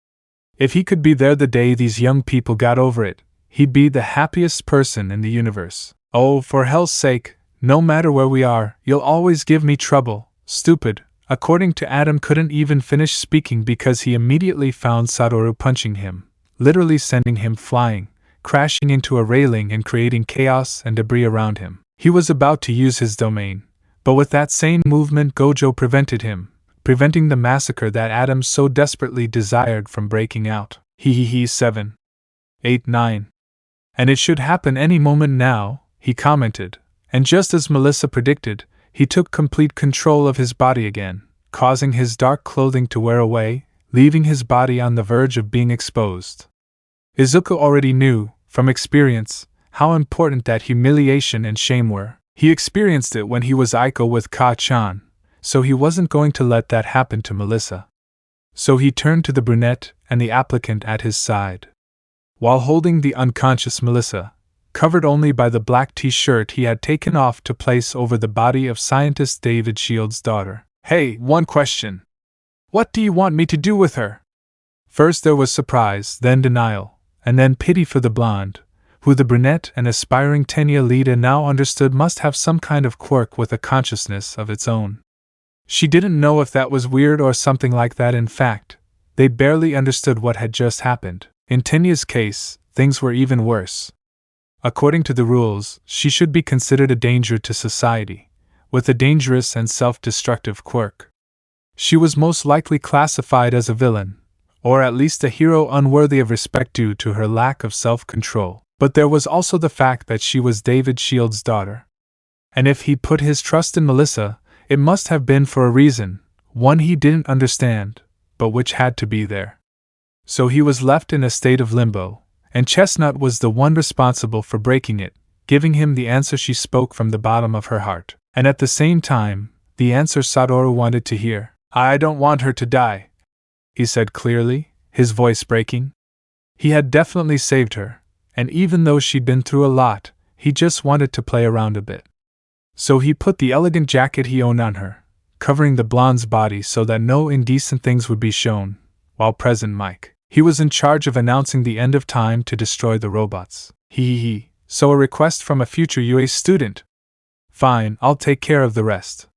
If he could be there the day these young people got over it, he'd be the happiest person in the universe. "Oh, for hell's sake, no matter where we are, you'll always give me trouble, stupid," according to Adam couldn't even finish speaking because he immediately found Satoru punching him, literally sending him flying, crashing into a railing and creating chaos and debris around him. He was about to use his domain, but with that same movement Gojo prevented him, preventing the massacre that Adam so desperately desired from breaking out. 7, 8, 9. "And it should happen any moment now," he commented, and just as Melissa predicted, he took complete control of his body again, causing his dark clothing to wear away, leaving his body on the verge of being exposed. Izuku already knew, from experience, how important that humiliation and shame were. He experienced it when he was Aiko with Ka-chan, so he wasn't going to let that happen to Melissa. So he turned to the brunette and the applicant at his side. While holding the unconscious Melissa, covered only by the black t-shirt he had taken off to place over the body of scientist David Shield's daughter. "Hey, one question. What do you want me to do with her?" First there was surprise, then denial, and then pity for the blonde, who the brunette and aspiring Tenya Lida now understood must have some kind of quirk with a consciousness of its own. She didn't know if that was weird or something like that. In fact, they barely understood what had just happened. In Tenya's case, things were even worse. According to the rules, she should be considered a danger to society, with a dangerous and self-destructive quirk. She was most likely classified as a villain, or at least a hero unworthy of respect due to her lack of self-control. But there was also the fact that she was David Shield's daughter. And if he put his trust in Melissa, it must have been for a reason, one he didn't understand, but which had to be there. So he was left in a state of limbo, and Chestnut was the one responsible for breaking it, giving him the answer she spoke from the bottom of her heart. And at the same time, The answer Satoru wanted to hear. I don't want her to die, he said clearly, his voice breaking. He had definitely saved her, and even though she'd been through a lot, he just wanted to play around a bit. So he put the elegant jacket he owned on her, covering the blonde's body so that no indecent things would be shown, while President Mike. He was in charge of announcing the end of time to destroy the robots. So a request from a future UA student. Fine, I'll take care of the rest.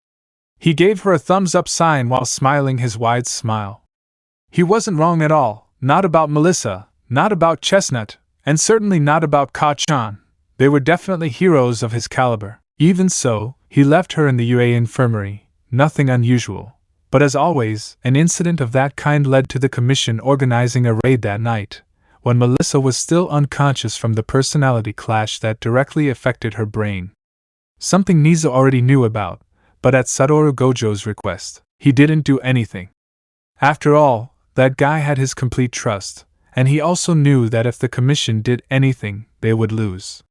He gave her a thumbs-up sign while smiling his wide smile. He wasn't wrong at all, not about Melissa, not about Chestnut, and certainly not about Ka-chan. They were definitely heroes of his caliber. Even so, he left her in the UA infirmary, nothing unusual. But as always, an incident of that kind led to the Commission organizing a raid that night, when Melissa was still unconscious from the personality clash that directly affected her brain. Something Nizo already knew about, but at Satoru Gojo's request, he didn't do anything. After all, that guy had his complete trust, and he also knew that if the Commission did anything, they would lose.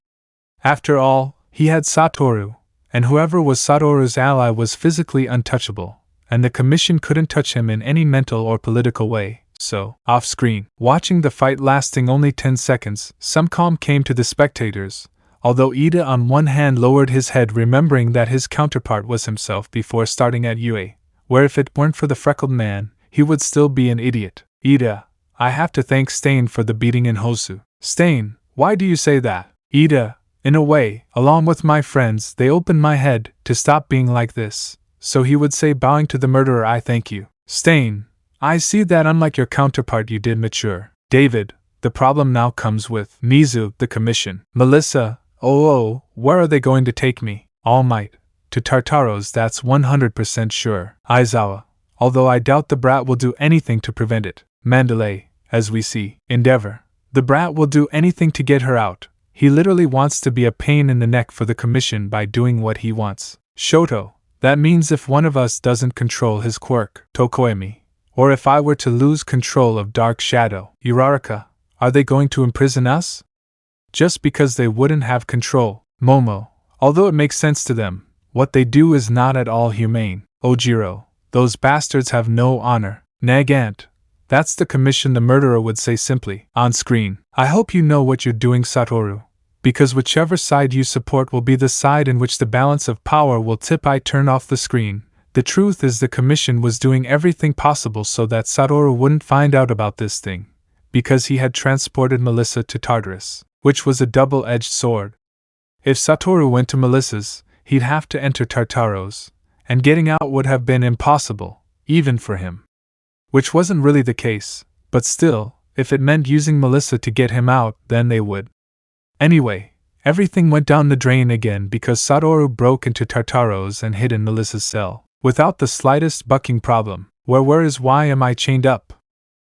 After all, he had Satoru, and whoever was Satoru's ally was physically untouchable, and the Commission couldn't touch him in any mental or political way. So, off-screen, watching the fight lasting only 10 seconds, some calm came to the spectators, although Ida on one hand lowered his head remembering that his counterpart was himself before starting at UA, where if it weren't for the freckled man, he would still be an idiot. Ida, I have to thank Stain for the beating in Hosu. Stain, why do you say that? Ida, in a way, along with my friends, they opened my head to stop being like this, so he would say bowing to the murderer I thank you. Stain, I see that unlike your counterpart you did mature. David, the problem now comes with Nizu, the Commission. Melissa, where are they going to take me? Almight, to Tartaros, that's 100% sure. Aizawa, although I doubt the brat will do anything to prevent it. Mandalay, as we see. Endeavor, the brat will do anything to get her out. He literally wants to be a pain in the neck for the Commission by doing what he wants. Shoto, that means if one of us doesn't control his quirk. Tokoemi, or if I were to lose control of Dark Shadow. Uraraka, are they going to imprison us? Just because they wouldn't have control. Momo, although it makes sense to them, what they do is not at all humane. Ojiro, those bastards have no honor. Nagant, that's the Commission, the murderer would say simply. On screen, I hope you know what you're doing, Satoru, because whichever side you support will be the side in which the balance of power will tip. I turn off the screen. The truth is the Commission was doing everything possible so that Satoru wouldn't find out about this thing, because he had transported Melissa to Tartarus, which was a double-edged sword. If Satoru went to Melissa's, he'd have to enter Tartaros, and getting out would have been impossible, even for him. Which wasn't really the case, but still, if it meant using Melissa to get him out, then they would. Anyway, everything went down the drain again because Satoru broke into Tartaros and hid in Melissa's cell, without the slightest bucking problem. Where is why am I chained up?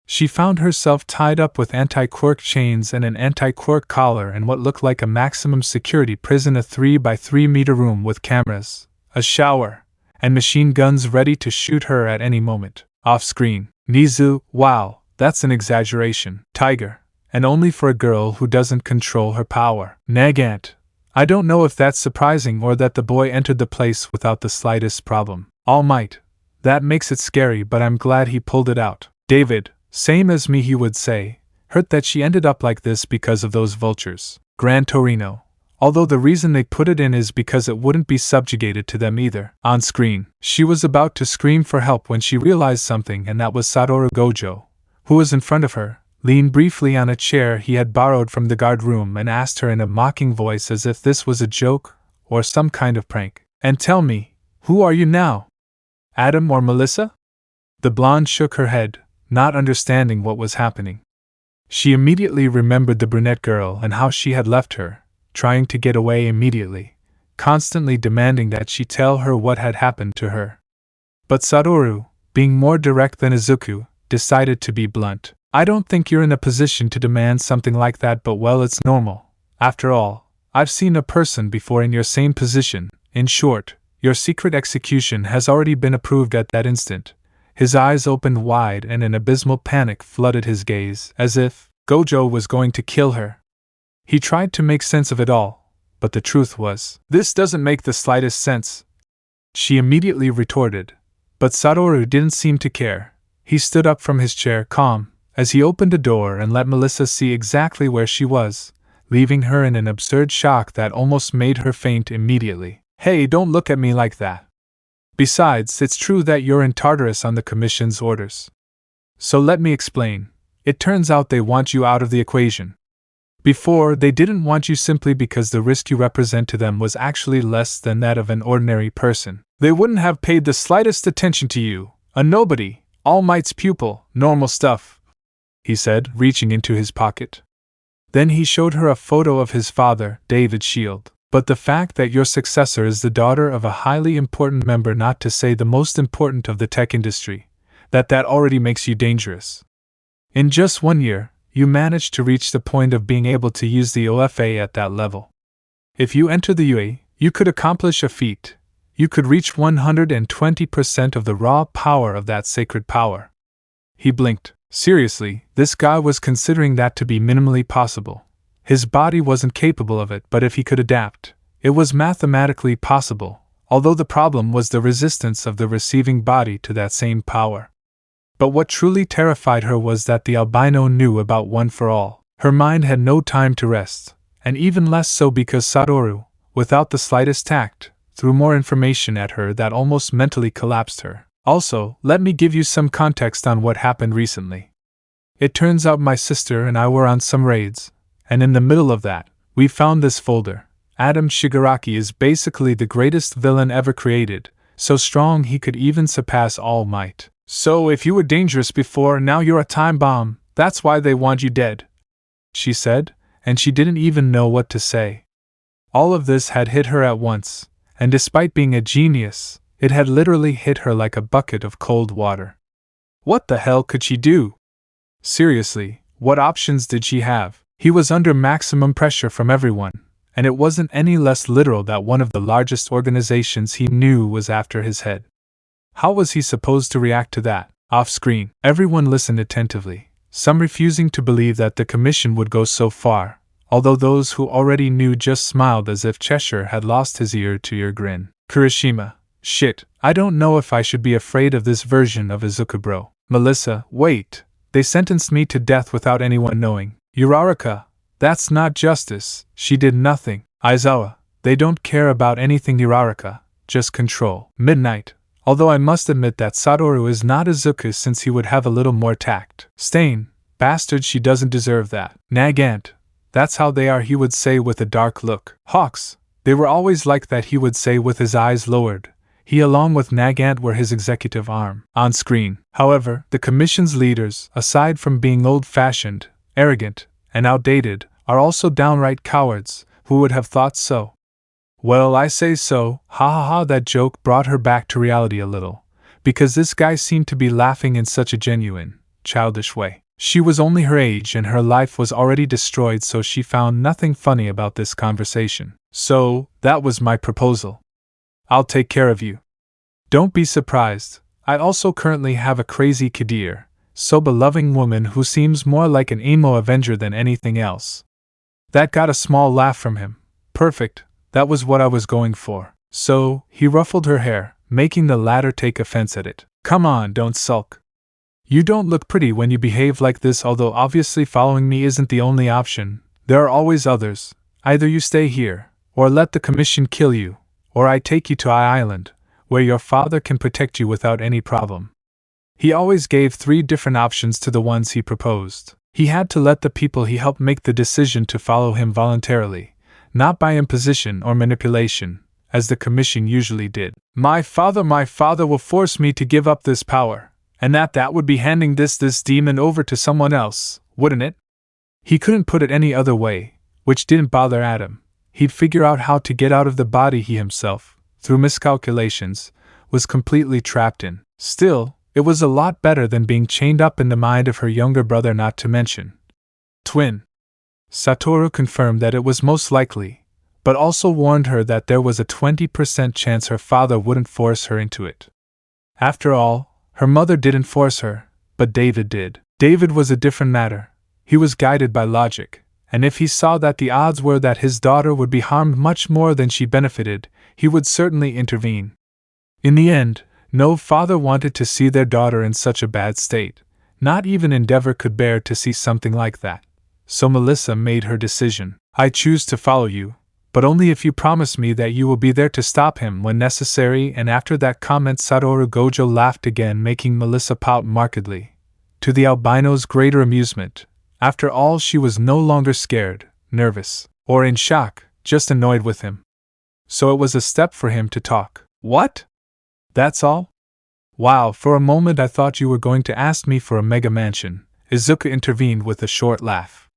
She found herself tied up with anti-quirk chains and an anti-quirk collar in what looked like a maximum security prison, a 3x3 meter room with cameras, a shower, and machine guns ready to shoot her at any moment. Off-screen, Nizu, wow, that's an exaggeration. Tiger, and only for a girl who doesn't control her power. Nagant, I don't know if that's surprising or that the boy entered the place without the slightest problem. Almight, that makes it scary, but I'm glad he pulled it out. David, same as me, he would say, hurt that she ended up like this because of those vultures. Gran Torino, although the reason they put it in is because it wouldn't be subjugated to them either. On screen, she was about to scream for help when she realized something, and that was Satoru Gojo, who was in front of her, leaned briefly on a chair he had borrowed from the guard room and asked her in a mocking voice as if this was a joke or some kind of prank. And tell me, who are you now? Adam or Melissa? The blonde shook her head, not understanding what was happening. She immediately remembered the brunette girl and how she had left her, trying to get away immediately, constantly demanding that she tell her what had happened to her. But Satoru, being more direct than Izuku, decided to be blunt. I don't think you're in a position to demand something like that, but well, it's normal. After all, I've seen a person before in your same position. In short, your secret execution has already been approved at that instant. His eyes opened wide and an abysmal panic flooded his gaze, as if Gojo was going to kill her. He tried to make sense of it all, but the truth was, this doesn't make the slightest sense. she immediately retorted. But Satoru didn't seem to care. He stood up from his chair, calm, as he opened a door and let Melissa see exactly where she was, leaving her in an absurd shock that almost made her faint immediately. Hey, don't look at me like that. Besides, it's true that you're in Tartarus on the Commission's orders. So let me explain. It turns out they want you out of the equation. Before, they didn't want you simply because the risk you represent to them was actually less than that of an ordinary person. They wouldn't have paid the slightest attention to you, a nobody, Almight's pupil, normal stuff, he said, reaching into his pocket. Then he showed her a photo of his father, David Shield. But the fact that your successor is the daughter of a highly important member, not to say the most important of the tech industry, that already makes you dangerous. In just 1 year, you managed to reach the point of being able to use the OFA at that level. If you enter the UA, you could accomplish a feat. You could reach 120% of the raw power of that sacred power. He blinked. Seriously, this guy was considering that to be minimally possible. His body wasn't capable of it, but if he could adapt, it was mathematically possible, although the problem was the resistance of the receiving body to that same power. But what truly terrified her was that the albino knew about One for All. Her mind had no time to rest, and even less so because Satoru, without the slightest tact, threw more information at her that almost mentally collapsed her. Also, let me give you some context on what happened recently. It turns out my sister and I were on some raids, and in the middle of that, we found this folder. Adam Shigaraki is basically the greatest villain ever created, so strong he could even surpass All Might. So if you were dangerous before, now you're a time bomb, that's why they want you dead, she said, and she didn't even know what to say. All of this had hit her at once, and despite being a genius, it had literally hit her like a bucket of cold water. What the hell could she do? Seriously, what options did she have? He was under maximum pressure from everyone, and it wasn't any less literal that one of the largest organizations he knew was after his head. How was he supposed to react to that? Off-screen, everyone listened attentively, some refusing to believe that the Commission would go so far, although those who already knew just smiled as if Cheshire had lost his ear-to-ear grin. Kirishima, shit, I don't know if I should be afraid of this version of Izuku bro. Melissa, wait, they sentenced me to death without anyone knowing. Uraraka, that's not justice, she did nothing. Aizawa, they don't care about anything Uraraka, just control. Midnight, although I must admit that Satoru is not Izuku since he would have a little more tact. Stain, bastard, she doesn't deserve that. Nagant, that's how they are, he would say with a dark look. Hawks, they were always like that, he would say with his eyes lowered. He along with Nagant were his executive arm. On screen, however, the Commission's leaders, aside from being old-fashioned, arrogant, and outdated, are also downright cowards. Who would have thought so? Well, I say so, ha ha ha. That joke brought her back to reality a little, because this guy seemed to be laughing in such a genuine, childish way. She was only her age and her life was already destroyed, so she found nothing funny about this conversation. So, that was my proposal. I'll take care of you. Don't be surprised, I also currently have a crazy Kadir, Soba-loving woman who seems more like an emo Avenger than anything else. That got a small laugh from him. Perfect, that was what I was going for. So, he ruffled her hair, making the latter take offense at it. Come on, don't sulk. You don't look pretty when you behave like this, although obviously following me isn't the only option. There are always others. Either you stay here, or let the Commission kill you, or I take you to I Island, where your father can protect you without any problem. He always gave 3 different options to the ones he proposed. He had to let the people he helped make the decision to follow him voluntarily, not by imposition or manipulation, as the Commission usually did. My father will force me to give up this power. And that would be handing this demon over to someone else, wouldn't it? He couldn't put it any other way, which didn't bother Adam. He'd figure out how to get out of the body he himself, through miscalculations, was completely trapped in. Still, it was a lot better than being chained up in the mind of her younger brother, not to mention twin. Satoru confirmed that it was most likely, but also warned her that there was a 20% chance her father wouldn't force her into it. After all, her mother didn't force her, but David did. David was a different matter. He was guided by logic, and if he saw that the odds were that his daughter would be harmed much more than she benefited, he would certainly intervene. In the end, no father wanted to see their daughter in such a bad state. Not even Endeavor could bear to see something like that. So Melissa made her decision. I choose to follow you, but only if you promise me that you will be there to stop him when necessary. And after that comment, Satoru Gojo laughed again, making Melissa pout markedly. To the albino's greater amusement, after all, she was no longer scared, nervous, or in shock, just annoyed with him. So it was a step for him to talk. What? That's all? Wow, for a moment I thought you were going to ask me for a mega mansion, Izuku intervened with a short laugh.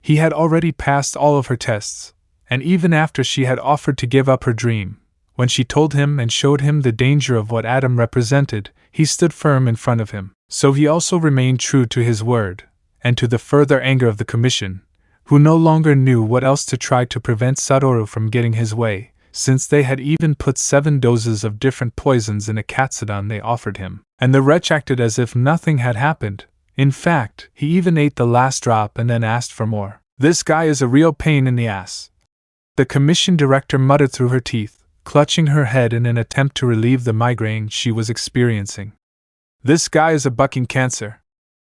He had already passed all of her tests, and even after she had offered to give up her dream, when she told him and showed him the danger of what Adam represented, he stood firm in front of him. So he also remained true to his word, and to the further anger of the Commission, who no longer knew what else to try to prevent Satoru from getting his way, since they had even put 7 doses of different poisons in a katsudon they offered him. And the wretch acted as if nothing had happened. In fact, he even ate the last drop and then asked for more. This guy is a real pain in the ass. The commission director muttered through her teeth, clutching her head in an attempt to relieve the migraine she was experiencing. This guy is a bucking cancer.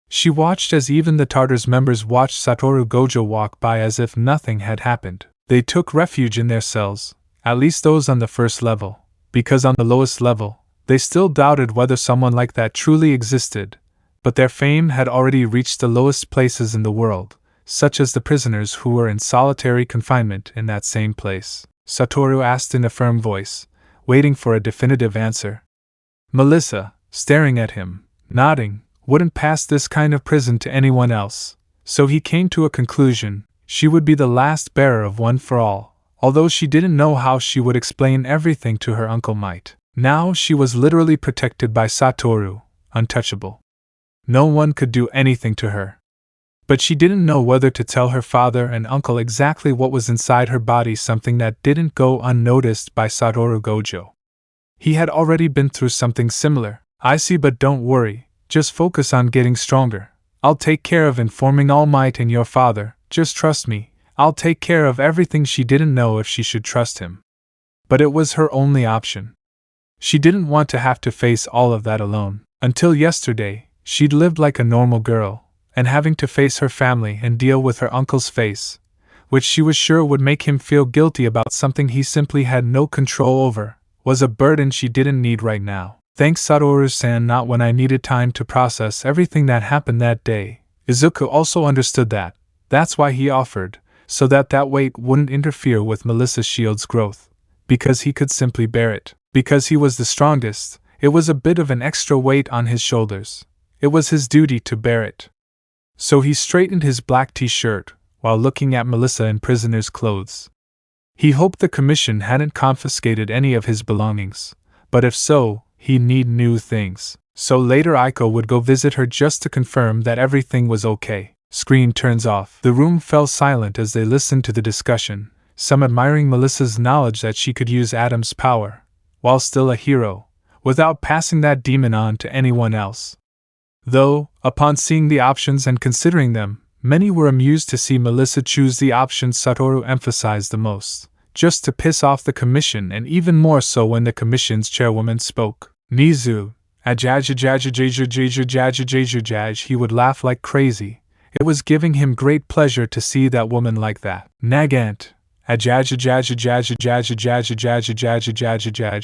She watched as even the Tartars members watched Satoru Gojo walk by as if nothing had happened. They took refuge in their cells, at least those on the first level, because on the lowest level, they still doubted whether someone like that truly existed, but their fame had already reached the lowest places in the world, such as the prisoners who were in solitary confinement in that same place. Satoru asked in a firm voice, waiting for a definitive answer. Melissa, staring at him, nodding, wouldn't pass this kind of prison to anyone else, so he came to a conclusion: she would be the last bearer of one for all, although she didn't know how she would explain everything to her Uncle Might. Now she was literally protected by Satoru, untouchable. No one could do anything to her. But she didn't know whether to tell her father and uncle exactly what was inside her body, something that didn't go unnoticed by Satoru Gojo. He had already been through something similar. I see, but don't worry. Just focus on getting stronger. I'll take care of informing All Might and your father. Just trust me. I'll take care of everything. She didn't know if she should trust him. But it was her only option. She didn't want to have to face all of that alone. Until yesterday, she'd lived like a normal girl, and having to face her family and deal with her uncle's face, which she was sure would make him feel guilty about something he simply had no control over, was a burden she didn't need right now. Thanks Satoru-san, not when I needed time to process everything that happened that day. Izuku also understood that. That's why he offered, so that weight wouldn't interfere with Melissa's shield's growth. Because he could simply bear it. Because he was the strongest, it was a bit of an extra weight on his shoulders. It was his duty to bear it. So he straightened his black t-shirt, while looking at Melissa in prisoner's clothes. He hoped the commission hadn't confiscated any of his belongings, but if so, he'd need new things. So later Aiko would go visit her just to confirm that everything was okay. Screen turns off. The room fell silent as they listened to the discussion, some admiring Melissa's knowledge that she could use Adam's power, while still a hero, without passing that demon on to anyone else. Though, upon seeing the options and considering them, many were amused to see Melissa choose the option Satoru emphasized the most, just to piss off the commission, and even more so when the commission's chairwoman spoke. Nizu, ajaj, he would laugh like crazy. It was giving him great pleasure to see that woman like that. Nagant, ajaj,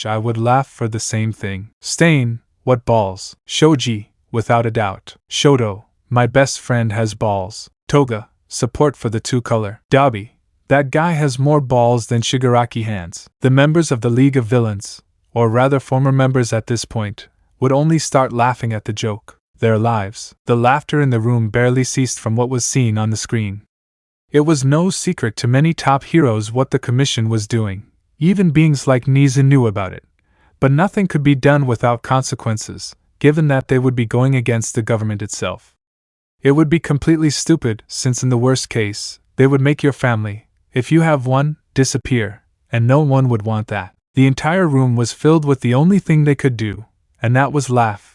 I would laugh for the same thing. Stain, what balls. Shoji, without a doubt. Shoto, my best friend has balls. Toga, support for the two-color. Dabi, that guy has more balls than Shigaraki hands. The members of the League of Villains, or rather former members at this point, would only start laughing at the joke. Their lives. The laughter in the room barely ceased from what was seen on the screen. It was no secret to many top heroes what the commission was doing. Even beings like Nizu knew about it. But nothing could be done without consequences, given that they would be going against the government itself. It would be completely stupid, since in the worst case, they would make your family, if you have one, disappear, and no one would want that. The entire room was filled with the only thing they could do, and that was laugh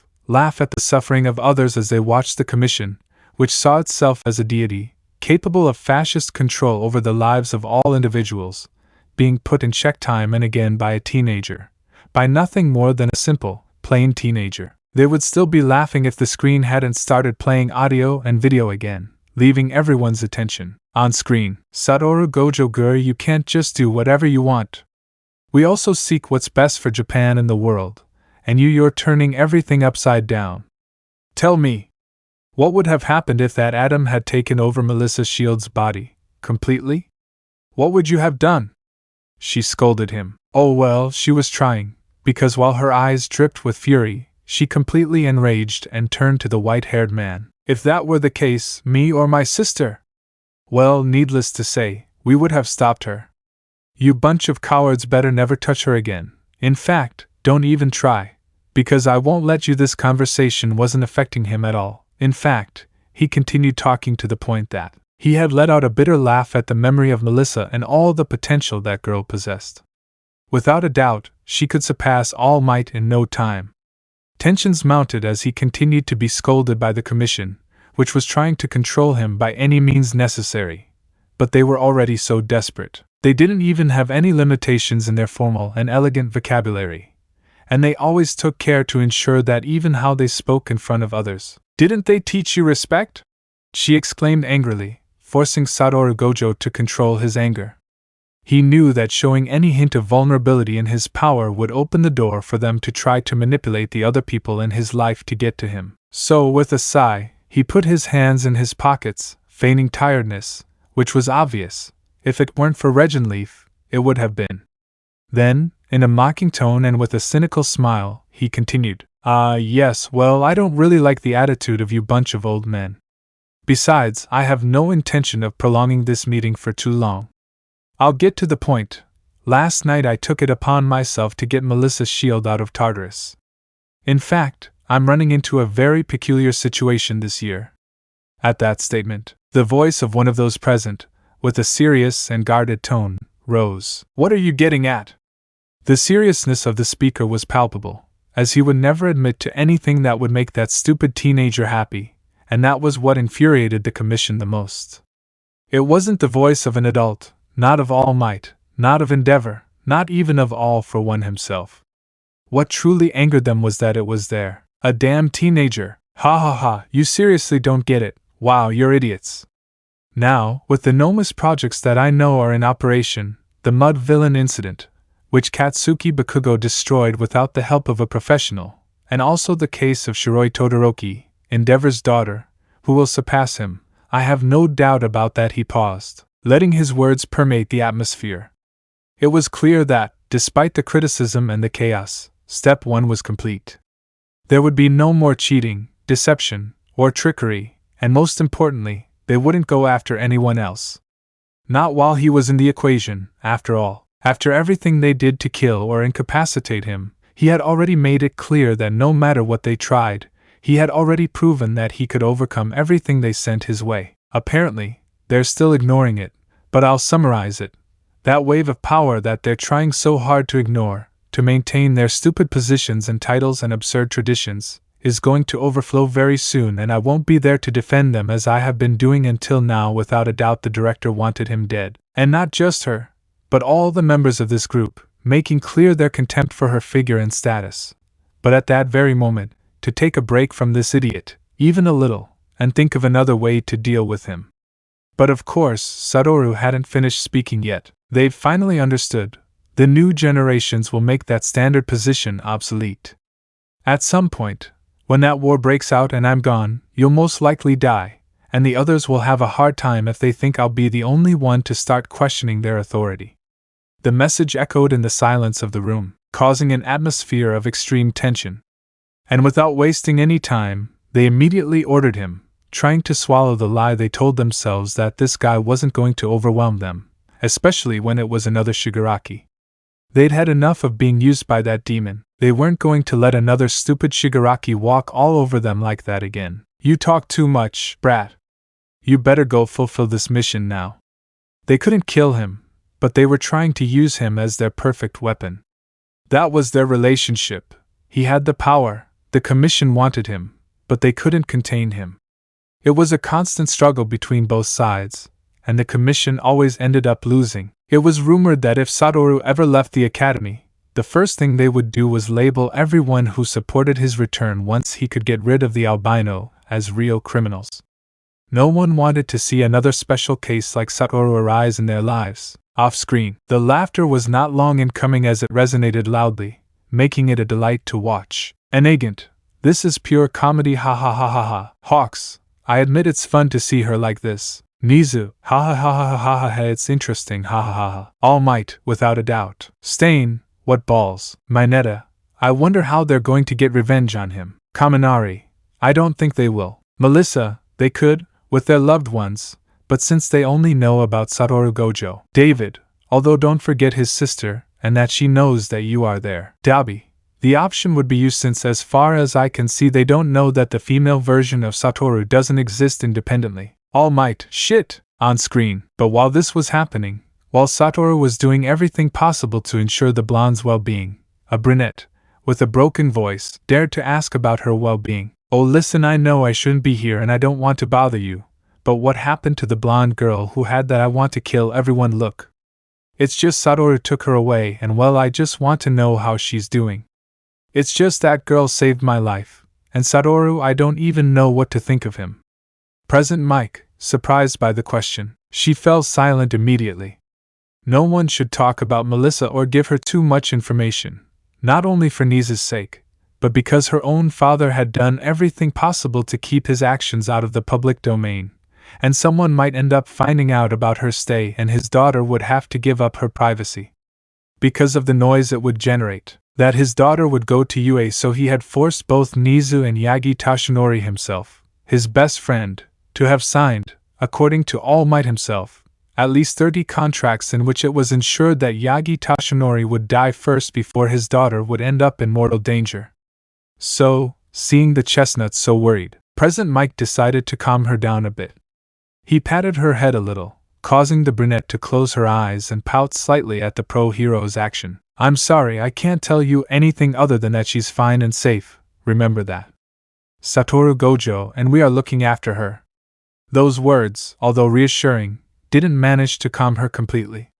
at the suffering of others as they watched the commission, which saw itself as a deity, capable of fascist control over the lives of all individuals, being put in check time and again by a teenager, by nothing more than a simple, plain teenager. They would still be laughing if the screen hadn't started playing audio and video again, leaving everyone's attention on screen. Satoru Gojo-gur, you can't just do whatever you want. We also seek what's best for Japan and the world, and you're turning everything upside down. Tell me, what would have happened if that atom had taken over Melissa Shield's body, completely? What would you have done? She scolded him. Oh well, she was trying, because while her eyes dripped with fury, she completely enraged and turned to the white-haired man. If that were the case, me or my sister? Well, needless to say, we would have stopped her. You bunch of cowards better never touch her again. In fact, don't even try, because I won't let you. This conversation wasn't affecting him at all. In fact, he continued talking to the point that he had let out a bitter laugh at the memory of Melissa and all the potential that girl possessed. Without a doubt, she could surpass Almight in no time. Tensions mounted as he continued to be scolded by the Commission, which was trying to control him by any means necessary. But they were already so desperate. They didn't even have any limitations in their formal and elegant vocabulary, and they always took care to ensure that even how they spoke in front of others. Didn't they teach you respect? She exclaimed angrily, forcing Satoru Gojo to control his anger. He knew that showing any hint of vulnerability in his power would open the door for them to try to manipulate the other people in his life to get to him. So, with a sigh, he put his hands in his pockets, feigning tiredness, which was obvious. If it weren't for Regenleaf, it would have been. Then, in a mocking tone and with a cynical smile, he continued, Yes, well, I don't really like the attitude of you bunch of old men. Besides, I have no intention of prolonging this meeting for too long. I'll get to the point. Last night I took it upon myself to get Melissa's shield out of Tartarus. In fact, I'm running into a very peculiar situation this year. At that statement, the voice of one of those present, with a serious and guarded tone, rose. What are you getting at? The seriousness of the speaker was palpable, as he would never admit to anything that would make that stupid teenager happy, and that was what infuriated the Commission the most. It wasn't the voice of an adult, not of All Might, not of Endeavor, not even of All for One himself. What truly angered them was that it was there. A damn teenager. Ha ha ha, you seriously don't get it. Wow, you're idiots. Now, with the enormous projects that I know are in operation, the Mud Villain incident, which Katsuki Bakugo destroyed without the help of a professional, and also the case of Shiroi Todoroki, Endeavor's daughter, who will surpass him, I have no doubt about that. He paused, letting his words permeate the atmosphere. It was clear that, despite the criticism and the chaos, step one was complete. There would be no more cheating, deception, or trickery, and most importantly, they wouldn't go after anyone else. Not while he was in the equation, after all. After everything they did to kill or incapacitate him, he had already made it clear that no matter what they tried, he had already proven that he could overcome everything they sent his way. Apparently, they're still ignoring it, but I'll summarize it. That wave of power that they're trying so hard to ignore, to maintain their stupid positions and titles and absurd traditions, is going to overflow very soon, and I won't be there to defend them as I have been doing until now. Without a doubt the director wanted him dead, and not just her, but all the members of this group, making clear their contempt for her figure and status. But at that very moment, to take a break from this idiot, even a little, and think of another way to deal with him. But of course, Satoru hadn't finished speaking yet. They've finally understood. The new generations will make that standard position obsolete. At some point, when that war breaks out and I'm gone, you'll most likely die, and the others will have a hard time if they think I'll be the only one to start questioning their authority. The message echoed in the silence of the room, causing an atmosphere of extreme tension. And without wasting any time, they immediately ordered him, trying to swallow the lie they told themselves that this guy wasn't going to overwhelm them, especially when it was another Shigaraki. They'd had enough of being used by that demon. They weren't going to let another stupid Shigaraki walk all over them like that again. You talk too much, brat. You better go fulfill this mission now. They couldn't kill him, but they were trying to use him as their perfect weapon. That was their relationship. He had the power, the Commission wanted him, but they couldn't contain him. It was a constant struggle between both sides, and the Commission always ended up losing. It was rumored that if Satoru ever left the academy, the first thing they would do was label everyone who supported his return once he could get rid of the albino as real criminals. No one wanted to see another special case like Satoru arise in their lives. Off-screen, the laughter was not long in coming as it resonated loudly, making it a delight to watch. An agent. This is pure comedy, ha ha ha ha ha. Hawks, I admit it's fun to see her like this. Nizu, ha ha ha ha ha ha ha, it's interesting, ha ha ha ha. Almight, without a doubt. Stain, what balls. Mineta, I wonder how they're going to get revenge on him. Kaminari, I don't think they will. Melissa, they could, with their loved ones, but since they only know about Satoru Gojo. David, although don't forget his sister, and that she knows that you are there. Dabi, the option would be you since as far as I can see they don't know that the female version of Satoru doesn't exist independently. All Might, shit, on screen. But while this was happening, while Satoru was doing everything possible to ensure the blonde's well-being, a brunette, with a broken voice, dared to ask about her well-being. Oh listen, I know I shouldn't be here and I don't want to bother you, but what happened to the blonde girl who had that I want to kill everyone look? It's just Satoru took her away and well I just want to know how she's doing. It's just that girl saved my life, and Satoru I don't even know what to think of him. Present Mike, surprised by the question, she fell silent immediately. No one should talk about Melissa or give her too much information, not only for Nisa's sake, but because her own father had done everything possible to keep his actions out of the public domain, and someone might end up finding out about her stay and his daughter would have to give up her privacy. Because of the noise it would generate, that his daughter would go to UA, so he had forced both Nizu and Yagi Tashinori himself, his best friend, to have signed, according to All Might himself, at least 30 contracts in which it was ensured that Yagi Tashinori would die first before his daughter would end up in mortal danger. So, seeing the chestnut so worried, Present Mike decided to calm her down a bit. He patted her head a little, causing the brunette to close her eyes and pout slightly at the pro-hero's action. I'm sorry, I can't tell you anything other than that she's fine and safe, remember that. Satoru Gojo and we are looking after her. Those words, although reassuring, didn't manage to calm her completely.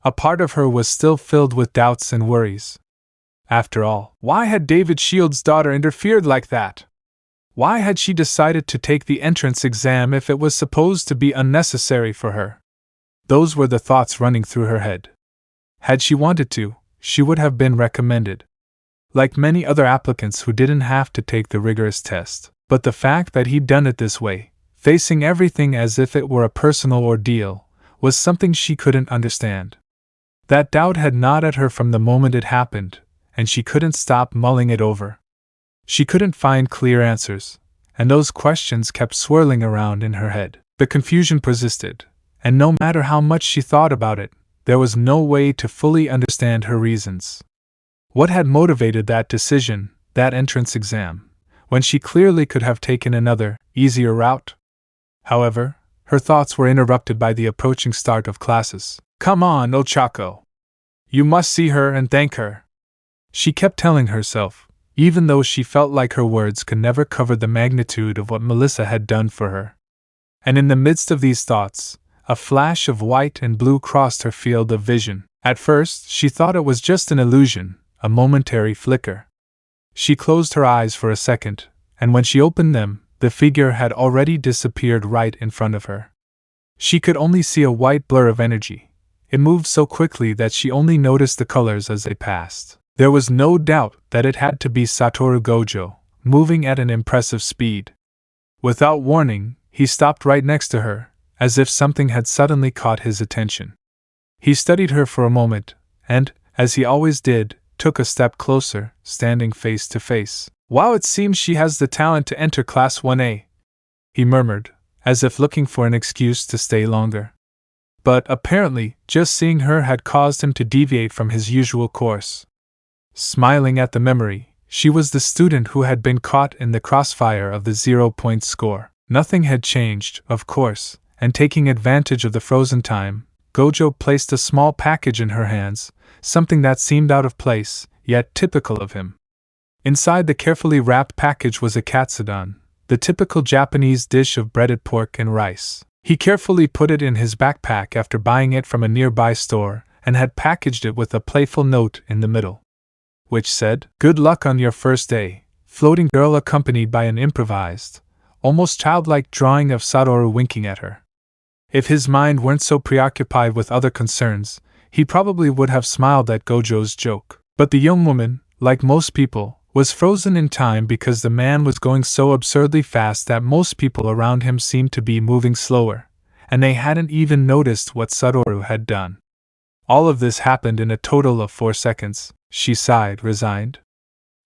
A part of her was still filled with doubts and worries. After all, why had David Shield's daughter interfered like that? Why had she decided to take the entrance exam if it was supposed to be unnecessary for her? Those were the thoughts running through her head. Had she wanted to, she would have been recommended. Like many other applicants who didn't have to take the rigorous test, but the fact that he'd done it this way, facing everything as if it were a personal ordeal, was something she couldn't understand. That doubt had gnawed at her from the moment it happened, and she couldn't stop mulling it over. She couldn't find clear answers, and those questions kept swirling around in her head. The confusion persisted, and no matter how much she thought about it, there was no way to fully understand her reasons. What had motivated that decision, that entrance exam, when she clearly could have taken another, easier route? However, her thoughts were interrupted by the approaching start of classes. Come on, Ochako. You must see her and thank her. She kept telling herself, even though she felt like her words could never cover the magnitude of what Melissa had done for her. And in the midst of these thoughts, a flash of white and blue crossed her field of vision. At first, she thought it was just an illusion, a momentary flicker. She closed her eyes for a second, and when she opened them, the figure had already disappeared right in front of her. She could only see a white blur of energy. It moved so quickly that she only noticed the colors as they passed. There was no doubt that it had to be Satoru Gojo, moving at an impressive speed. Without warning, he stopped right next to her, as if something had suddenly caught his attention. He studied her for a moment, and, as he always did, took a step closer, standing face to face. Wow, it seems she has the talent to enter Class 1A, he murmured, as if looking for an excuse to stay longer. But, apparently, just seeing her had caused him to deviate from his usual course. Smiling at the memory, she was the student who had been caught in the crossfire of the 0-point score. Nothing had changed, of course, and taking advantage of the frozen time, Gojo placed a small package in her hands, something that seemed out of place, yet typical of him. Inside the carefully wrapped package was a katsudon, the typical Japanese dish of breaded pork and rice. He carefully put it in his backpack after buying it from a nearby store, and had packaged it with a playful note in the middle. which said, "Good luck on your first day," floating girl accompanied by an improvised, almost childlike drawing of Satoru winking at her. If his mind weren't so preoccupied with other concerns, he probably would have smiled at Gojo's joke. But the young woman, like most people, was frozen in time because the man was going so absurdly fast that most people around him seemed to be moving slower, and they hadn't even noticed what Satoru had done. All of this happened in a total of 4 seconds, she sighed, resigned.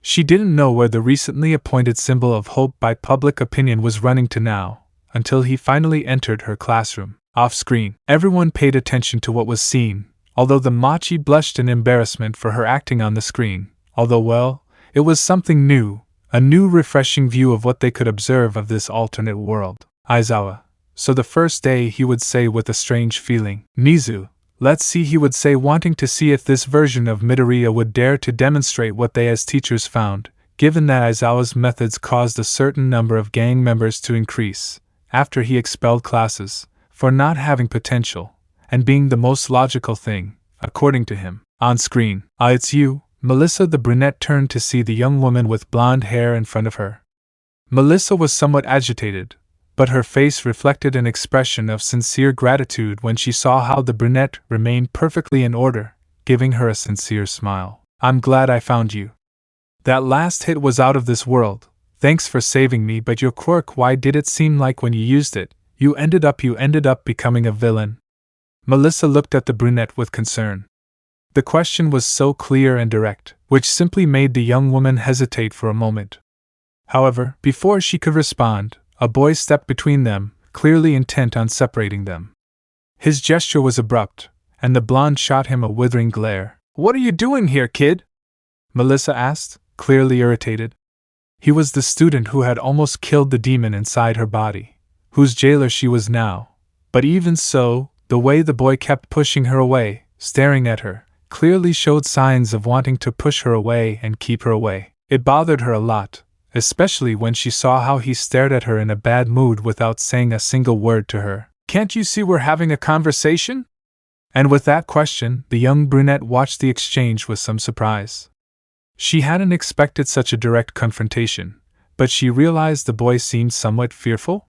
She didn't know where the recently appointed symbol of hope by public opinion was running to now, until he finally entered her classroom. Off-screen, everyone paid attention to what was seen, although the Machi blushed in embarrassment for her acting on the screen, although well, it was something new, a new refreshing view of what they could observe of this alternate world. Aizawa. So the first day he would say with a strange feeling, "Nizu, let's see," he would say, wanting to see if this version of Midoriya would dare to demonstrate what they as teachers found, given that Aizawa's methods caused a certain number of gang members to increase, after he expelled classes, for not having potential, and being the most logical thing, according to him. On screen, "It's you." Melissa the brunette turned to see the young woman with blonde hair in front of her. Melissa was somewhat agitated, but her face reflected an expression of sincere gratitude when she saw how the brunette remained perfectly in order, giving her a sincere smile. "I'm glad I found you. That last hit was out of this world. Thanks for saving me, but your quirk, why did it seem like when you used it, you ended up becoming a villain?" Melissa looked at the brunette with concern. The question was so clear and direct, which simply made the young woman hesitate for a moment. However, before she could respond, a boy stepped between them, clearly intent on separating them. His gesture was abrupt, and the blonde shot him a withering glare. "What are you doing here, kid?" Melissa asked, clearly irritated. He was the student who had almost killed the demon inside her body, whose jailer she was now, but even so, the way the boy kept pushing her away, staring at her, clearly showed signs of wanting to push her away and keep her away. It bothered her a lot, especially when she saw how he stared at her in a bad mood without saying a single word to her. "Can't you see we're having a conversation?" And with that question, the young brunette watched the exchange with some surprise. She hadn't expected such a direct confrontation, but she realized the boy seemed somewhat fearful.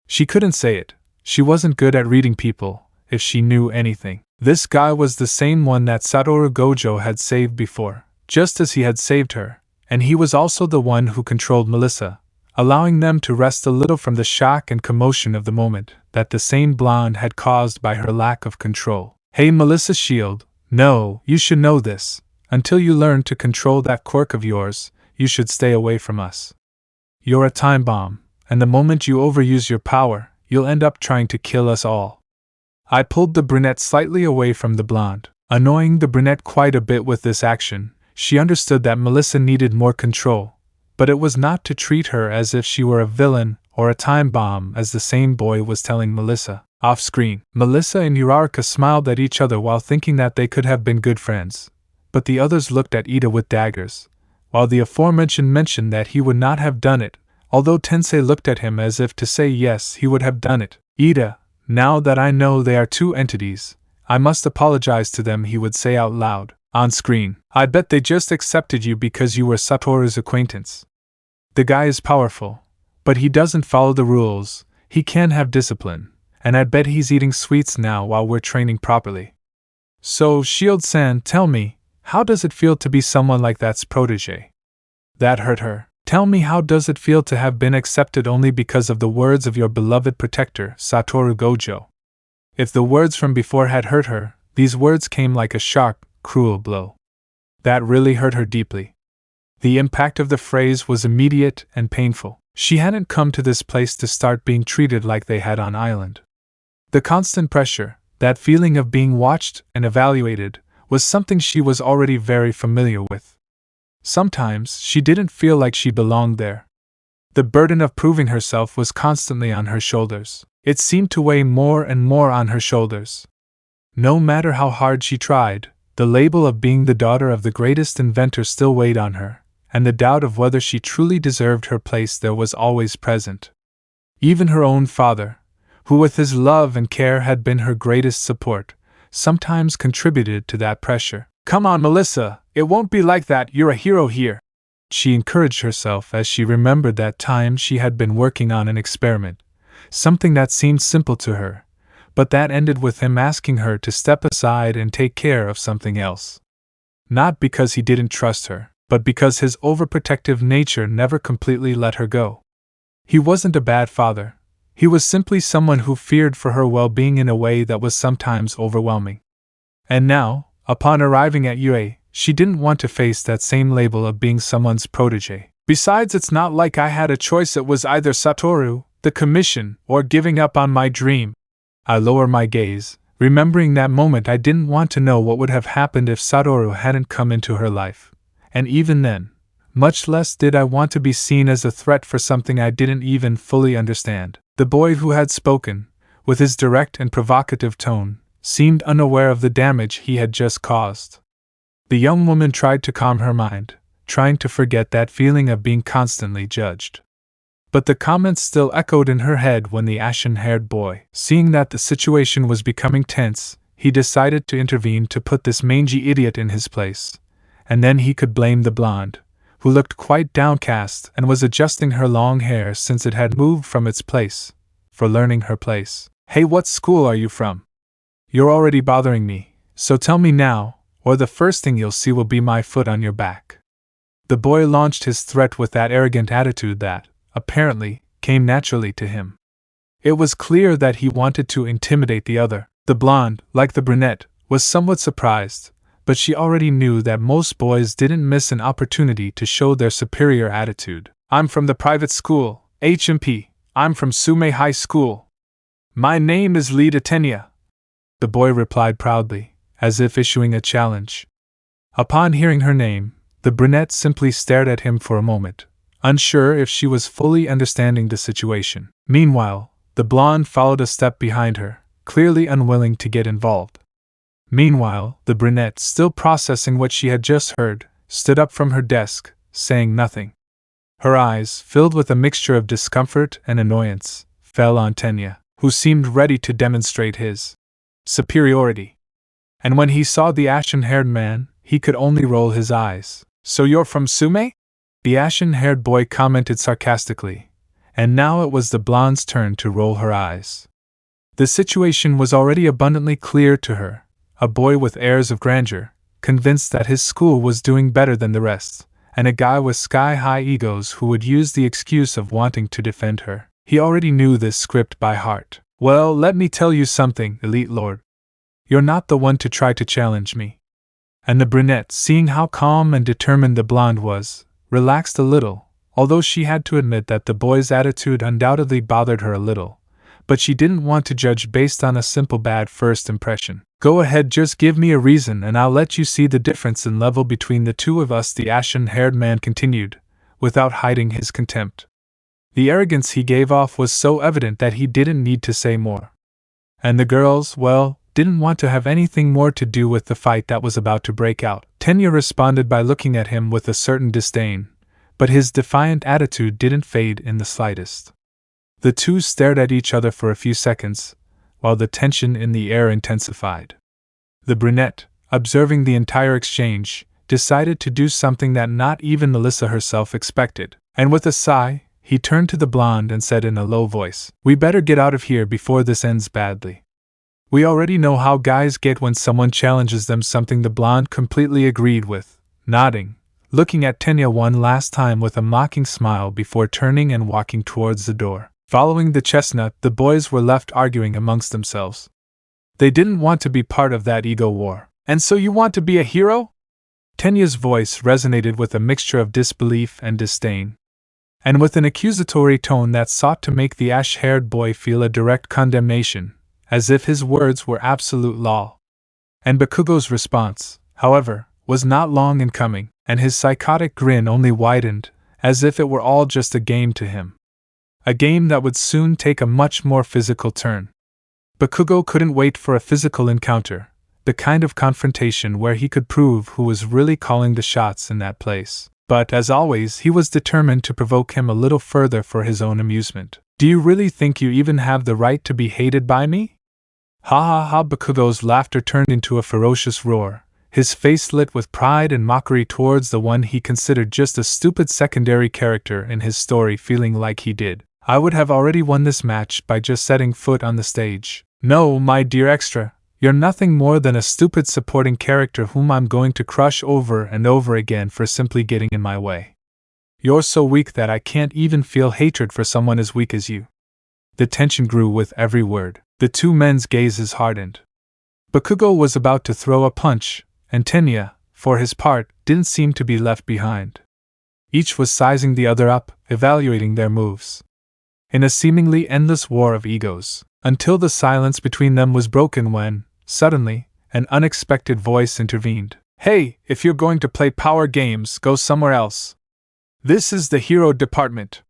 She couldn't say it. She wasn't good at reading people, if she knew anything. This guy was the same one that Satoru Gojo had saved before, just as he had saved her, and he was also the one who controlled Melissa, allowing them to rest a little from the shock and commotion of the moment that the same blonde had caused by her lack of control. "Hey, Melissa Shield, no, you should know this. Until you learn to control that quirk of yours, you should stay away from us. You're a time bomb, and the moment you overuse your power, you'll end up trying to kill us all." I pulled the brunette slightly away from the blonde, annoying the brunette quite a bit with this action. She understood that Melissa needed more control, but it was not to treat her as if she were a villain or a time bomb, as the same boy was telling Melissa. Off-screen, Melissa and Uraraka smiled at each other while thinking that they could have been good friends, but the others looked at Ida with daggers, while the aforementioned mentioned that he would not have done it, although Tensei looked at him as if to say yes, he would have done it. "Ida, now that I know they are two entities, I must apologize to them," he would say out loud. On screen, "I bet they just accepted you because you were Satoru's acquaintance. The guy is powerful, but he doesn't follow the rules, he can't have discipline, and I bet he's eating sweets now while we're training properly. So, Shield-san, tell me, how does it feel to be someone like that's protege?" That hurt her. "Tell me, how does it feel to have been accepted only because of the words of your beloved protector, Satoru Gojo?" If the words from before had hurt her, these words came like a sharp, cruel blow. That really hurt her deeply. The impact of the phrase was immediate and painful. She hadn't come to this place to start being treated like they had on Island. The constant pressure, that feeling of being watched and evaluated, was something she was already very familiar with. Sometimes she didn't feel like she belonged there. The burden of proving herself was constantly on her shoulders. It seemed to weigh more and more on her shoulders. No matter how hard she tried, the label of being the daughter of the greatest inventor still weighed on her, and the doubt of whether she truly deserved her place there was always present. Even her own father, who with his love and care had been her greatest support, sometimes contributed to that pressure. Come on, Melissa, it won't be like that, you're a hero here. She encouraged herself as she remembered that time she had been working on an experiment, something that seemed simple to her, but that ended with him asking her to step aside and take care of something else. Not because he didn't trust her, but because his overprotective nature never completely let her go. He wasn't a bad father. He was simply someone who feared for her well-being in a way that was sometimes overwhelming. And now, upon arriving at UA, she didn't want to face that same label of being someone's protege. Besides, it's not like I had a choice, it was either Satoru, the commission, or giving up on my dream. I lower my gaze, remembering that moment. I didn't want to know what would have happened if Satoru hadn't come into her life. And even then, much less did I want to be seen as a threat for something I didn't even fully understand. The boy who had spoken, with his direct and provocative tone, seemed unaware of the damage he had just caused. The young woman tried to calm her mind, trying to forget that feeling of being constantly judged. But the comments still echoed in her head when the ashen-haired boy, seeing that the situation was becoming tense, he decided to intervene to put this mangy idiot in his place. And then he could blame the blonde, who looked quite downcast and was adjusting her long hair since it had moved from its place, for learning her place. Hey, what school are you from? You're already bothering me, so tell me now, or the first thing you'll see will be my foot on your back. The boy launched his threat with that arrogant attitude that, apparently, came naturally to him. It was clear that he wanted to intimidate the other. The blonde, like the brunette, was somewhat surprised, but she already knew that most boys didn't miss an opportunity to show their superior attitude. I'm from the private school, HMP. I'm from Sume High School. My name is Lee Tenya. The boy replied proudly, as if issuing a challenge. Upon hearing her name, the brunette simply stared at him for a moment, unsure if she was fully understanding the situation. Meanwhile, the blonde followed a step behind her, clearly unwilling to get involved. Meanwhile, the brunette, still processing what she had just heard, stood up from her desk, saying nothing. Her eyes, filled with a mixture of discomfort and annoyance, fell on Tenya, who seemed ready to demonstrate his superiority. And when he saw the ashen-haired man, he could only roll his eyes. So you're from Sume? The ashen-haired boy commented sarcastically, and now it was the blonde's turn to roll her eyes. The situation was already abundantly clear to her. A boy with airs of grandeur, convinced that his school was doing better than the rest, and a guy with sky-high egos who would use the excuse of wanting to defend her. He already knew this script by heart. Well, let me tell you something, Elite Lord. You're not the one to try to challenge me. And the brunette, seeing how calm and determined the blonde was, relaxed a little, although she had to admit that the boy's attitude undoubtedly bothered her a little. But she didn't want to judge based on a simple bad first impression. Go ahead, just give me a reason and I'll let you see the difference in level between the two of us, the ashen-haired man continued, without hiding his contempt. The arrogance he gave off was so evident that he didn't need to say more. And the girls, well, didn't want to have anything more to do with the fight that was about to break out. Tenya responded by looking at him with a certain disdain, but his defiant attitude didn't fade in the slightest. The two stared at each other for a few seconds, while the tension in the air intensified. The brunette, observing the entire exchange, decided to do something that not even Melissa herself expected, and with a sigh, he turned to the blonde and said in a low voice, "We better get out of here before this ends badly." We already know how guys get when someone challenges them, something the blonde completely agreed with, nodding, looking at Tenya one last time with a mocking smile before turning and walking towards the door. Following the chestnut, the boys were left arguing amongst themselves. They didn't want to be part of that ego war. And so you want to be a hero? Tenya's voice resonated with a mixture of disbelief and disdain, and with an accusatory tone that sought to make the ash-haired boy feel a direct condemnation, as if his words were absolute law. And Bakugo's response, however, was not long in coming, and his psychotic grin only widened, as if it were all just a game to him. A game that would soon take a much more physical turn. Bakugo couldn't wait for a physical encounter, the kind of confrontation where he could prove who was really calling the shots in that place. But, as always, he was determined to provoke him a little further for his own amusement. Do you really think you even have the right to be hated by me? Ha ha ha! Bakugo's laughter turned into a ferocious roar, his face lit with pride and mockery towards the one he considered just a stupid secondary character in his story, feeling like he did. I would have already won this match by just setting foot on the stage. No, my dear extra, you're nothing more than a stupid supporting character whom I'm going to crush over and over again for simply getting in my way. You're so weak that I can't even feel hatred for someone as weak as you. The tension grew with every word. The two men's gazes hardened. Bakugo was about to throw a punch, and Tenya, for his part, didn't seem to be left behind. Each was sizing the other up, evaluating their moves. In a seemingly endless war of egos, until the silence between them was broken when, suddenly, an unexpected voice intervened. Hey, if you're going to play power games, go somewhere else. This is the hero department.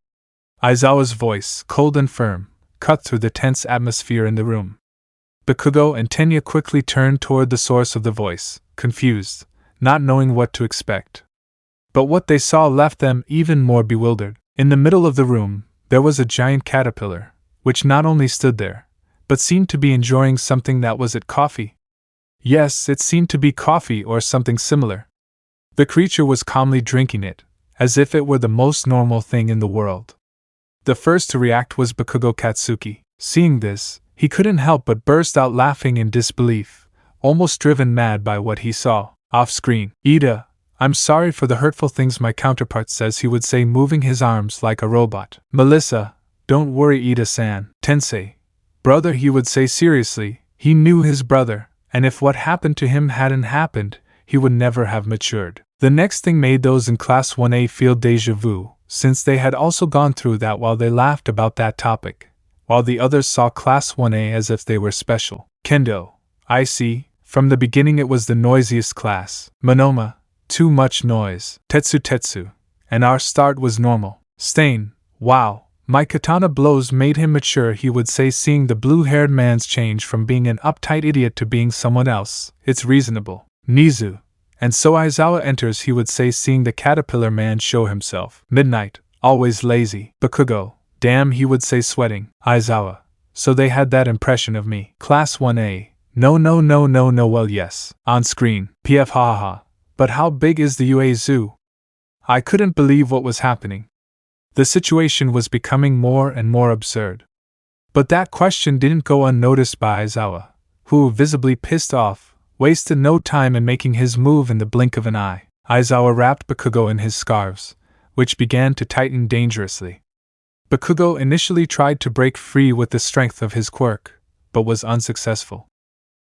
Aizawa's voice, cold and firm, cut through the tense atmosphere in the room. Bakugo and Tenya quickly turned toward the source of the voice, confused, not knowing what to expect. But what they saw left them even more bewildered. In the middle of the room, there was a giant caterpillar, which not only stood there, but seemed to be enjoying something. That was it, coffee? Yes, it seemed to be coffee or something similar. The creature was calmly drinking it, as if it were the most normal thing in the world. The first to react was Bakugo Katsuki. Seeing this, he couldn't help but burst out laughing in disbelief, almost driven mad by what he saw. Off-screen, Ida, I'm sorry for the hurtful things my counterpart says, he would say, moving his arms like a robot. Melissa, don't worry, Ida-san. Tensei, brother, he would say seriously. He knew his brother, and if what happened to him hadn't happened, he would never have matured. The next thing made those in Class 1A feel déjà vu, since they had also gone through that while they laughed about that topic, while the others saw Class 1A as if they were special. Kendo, I see, from the beginning it was the noisiest class. Monoma, too much noise. Tetsu, and our start was normal. Stain, wow, my katana blows made him mature, he would say, seeing the blue-haired man's change from being an uptight idiot to being someone else. It's reasonable. Nizu, and so Aizawa enters, he would say, seeing the caterpillar man show himself. Midnight, always lazy. Bakugo, damn, he would say, sweating. Aizawa, so they had that impression of me. Class 1A, no, well yes. On screen, PF haha, but how big is the UA zoo? I couldn't believe what was happening. The situation was becoming more and more absurd. But that question didn't go unnoticed by Aizawa, who, visibly pissed off, wasted no time in making his move in the blink of an eye. Aizawa wrapped Bakugo in his scarves, which began to tighten dangerously. Bakugo initially tried to break free with the strength of his quirk, but was unsuccessful.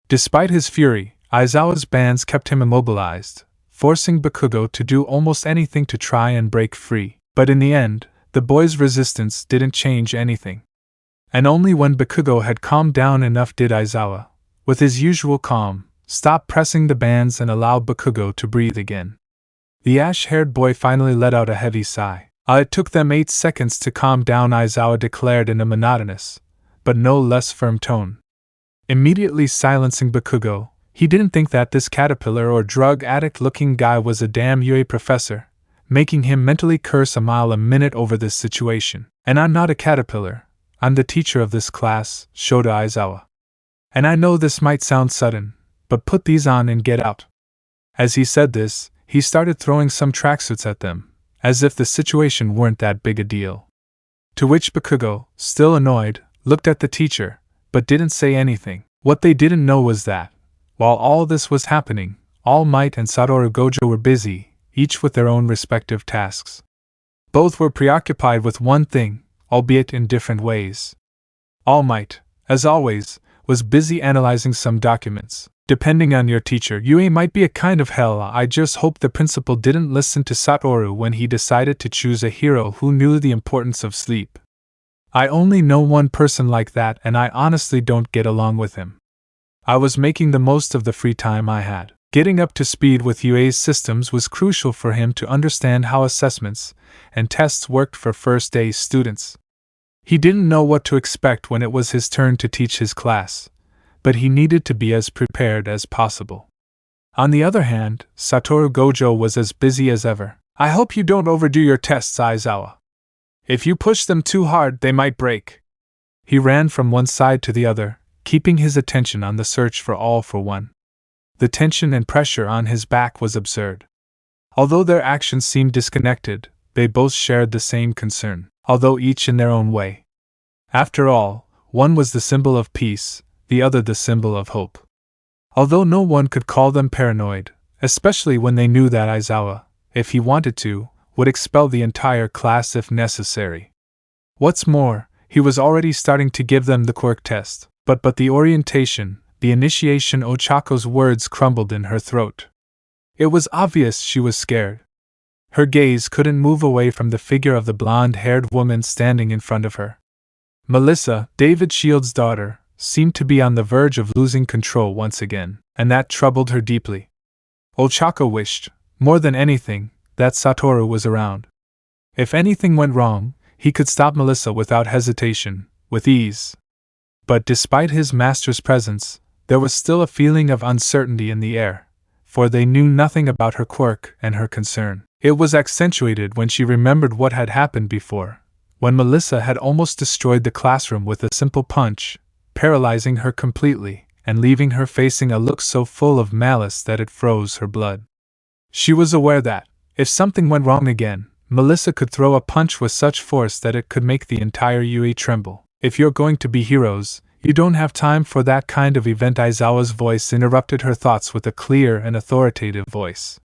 Despite his fury, Aizawa's bands kept him immobilized, forcing Bakugo to do almost anything to try and break free. But in the end, the boy's resistance didn't change anything. And only when Bakugo had calmed down enough did Aizawa, with his usual calm, stop pressing the bands and allow Bakugo to breathe again. The ash-haired boy finally let out a heavy sigh. It took them 8 seconds to calm down, Aizawa declared in a monotonous, but no less firm tone. Immediately silencing Bakugo, he didn't think that this caterpillar or drug addict-looking guy was a damn UA professor, making him mentally curse a mile a minute over this situation. And I'm not a caterpillar, I'm the teacher of this class, Shota Aizawa. And I know this might sound sudden, but put these on and get out. As he said this, he started throwing some tracksuits at them, as if the situation weren't that big a deal. To which Bakugo, still annoyed, looked at the teacher, but didn't say anything. What they didn't know was that, while all this was happening, Almight and Satoru Gojo were busy, each with their own respective tasks. Both were preoccupied with one thing, albeit in different ways. Almight, as always, was busy analyzing some documents. Depending on your teacher, UA might be a kind of hell. I just hope the principal didn't listen to Satoru when he decided to choose a hero who knew the importance of sleep. I only know one person like that, and I honestly don't get along with him. I was making the most of the free time I had. Getting up to speed with UA's systems was crucial for him to understand how assessments and tests worked for first-day students. He didn't know what to expect when it was his turn to teach his class, but he needed to be as prepared as possible. On the other hand, Satoru Gojo was as busy as ever. I hope you don't overdo your tests, Aizawa. If you push them too hard, they might break. He ran from one side to the other, keeping his attention on the search for All for One. The tension and pressure on his back was absurd. Although their actions seemed disconnected, they both shared the same concern, although each in their own way. After all, one was the symbol of peace, the other the symbol of hope. Although no one could call them paranoid, especially when they knew that Aizawa, if he wanted to, would expel the entire class if necessary. What's more, he was already starting to give them the quirk test, but the orientation, the initiation. Ochako's words crumbled in her throat. It was obvious she was scared. Her gaze couldn't move away from the figure of the blonde-haired woman standing in front of her. Melissa, David Shield's daughter, seemed to be on the verge of losing control once again, and that troubled her deeply. Ochako wished, more than anything, that Satoru was around. If anything went wrong, he could stop Melissa without hesitation, with ease. But despite his master's presence, there was still a feeling of uncertainty in the air, for they knew nothing about her quirk and her concern. It was accentuated when she remembered what had happened before, when Melissa had almost destroyed the classroom with a simple punch, paralyzing her completely and leaving her facing a look so full of malice that it froze her blood. She was aware that, if something went wrong again, Melissa could throw a punch with such force that it could make the entire UE tremble. If you're going to be heroes, you don't have time for that kind of event. Aizawa's voice interrupted her thoughts with a clear and authoritative voice,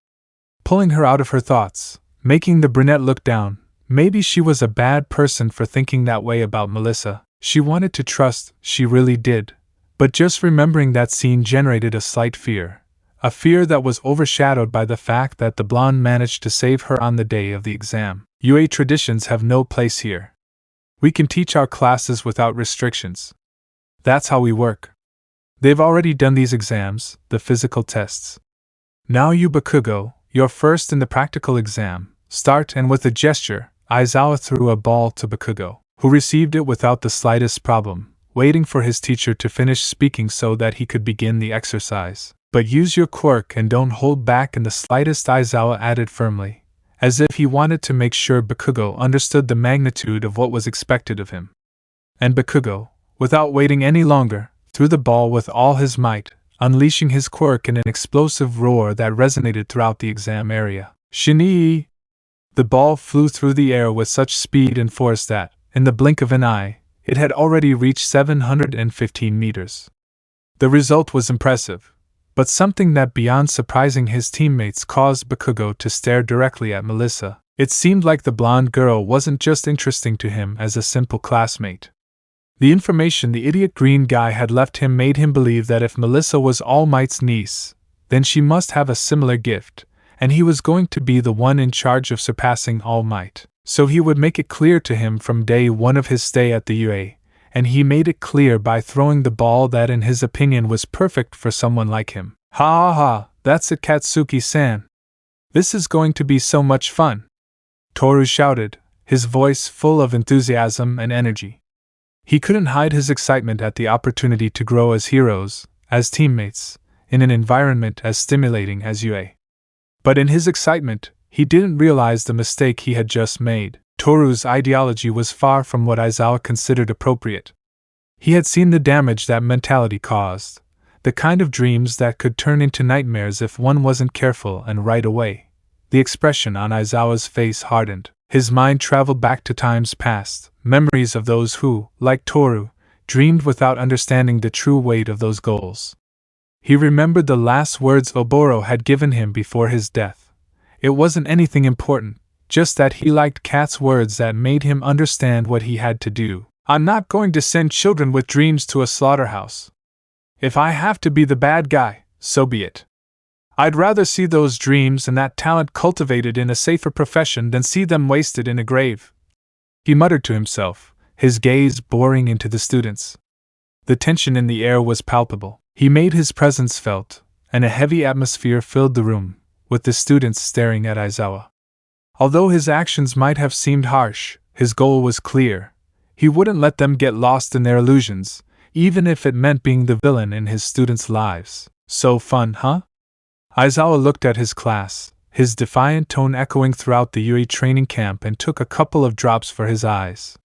pulling her out of her thoughts, making the brunette look down. Maybe she was a bad person for thinking that way about Melissa. She wanted to trust, she really did. But just remembering that scene generated a slight fear. A fear that was overshadowed by the fact that the blonde managed to save her on the day of the exam. UA traditions have no place here. We can teach our classes without restrictions. That's how we work. They've already done these exams, the physical tests. Now you Bakugo, you're first in the practical exam. Start. And with a gesture, Aizawa threw a ball to Bakugo, who received it without the slightest problem, waiting for his teacher to finish speaking so that he could begin the exercise. But use your quirk and don't hold back in the slightest, Aizawa added firmly, as if he wanted to make sure Bakugo understood the magnitude of what was expected of him. And Bakugo, without waiting any longer, threw the ball with all his might, unleashing his quirk in an explosive roar that resonated throughout the exam area. Shinii! The ball flew through the air with such speed and force that, in the blink of an eye, it had already reached 715 meters. The result was impressive, but something that beyond surprising his teammates caused Bakugo to stare directly at Melissa. It seemed like the blonde girl wasn't just interesting to him as a simple classmate. The information the idiot green guy had left him made him believe that if Melissa was All Might's niece, then she must have a similar gift, and he was going to be the one in charge of surpassing All Might. So he would make it clear to him from day one of his stay at the UA, and he made it clear by throwing the ball that in his opinion was perfect for someone like him. Ha ha ha, that's it, Katsuki-san. This is going to be so much fun. Toru shouted, his voice full of enthusiasm and energy. He couldn't hide his excitement at the opportunity to grow as heroes, as teammates, in an environment as stimulating as UA. But in his excitement, he didn't realize the mistake he had just made. Toru's ideology was far from what Aizawa considered appropriate. He had seen the damage that mentality caused, the kind of dreams that could turn into nightmares if one wasn't careful, and right away, the expression on Aizawa's face hardened. His mind traveled back to times past, memories of those who, like Toru, dreamed without understanding the true weight of those goals. He remembered the last words Oboro had given him before his death. It wasn't anything important, just that he liked Kat's words that made him understand what he had to do. I'm not going to send children with dreams to a slaughterhouse. If I have to be the bad guy, so be it. I'd rather see those dreams and that talent cultivated in a safer profession than see them wasted in a grave. He muttered to himself, his gaze boring into the students. The tension in the air was palpable. He made his presence felt, and a heavy atmosphere filled the room, with the students staring at Aizawa. Although his actions might have seemed harsh, his goal was clear. He wouldn't let them get lost in their illusions, even if it meant being the villain in his students' lives. So fun, huh? Aizawa looked at his class, his defiant tone echoing throughout the UE training camp, and took a couple of drops for his eyes.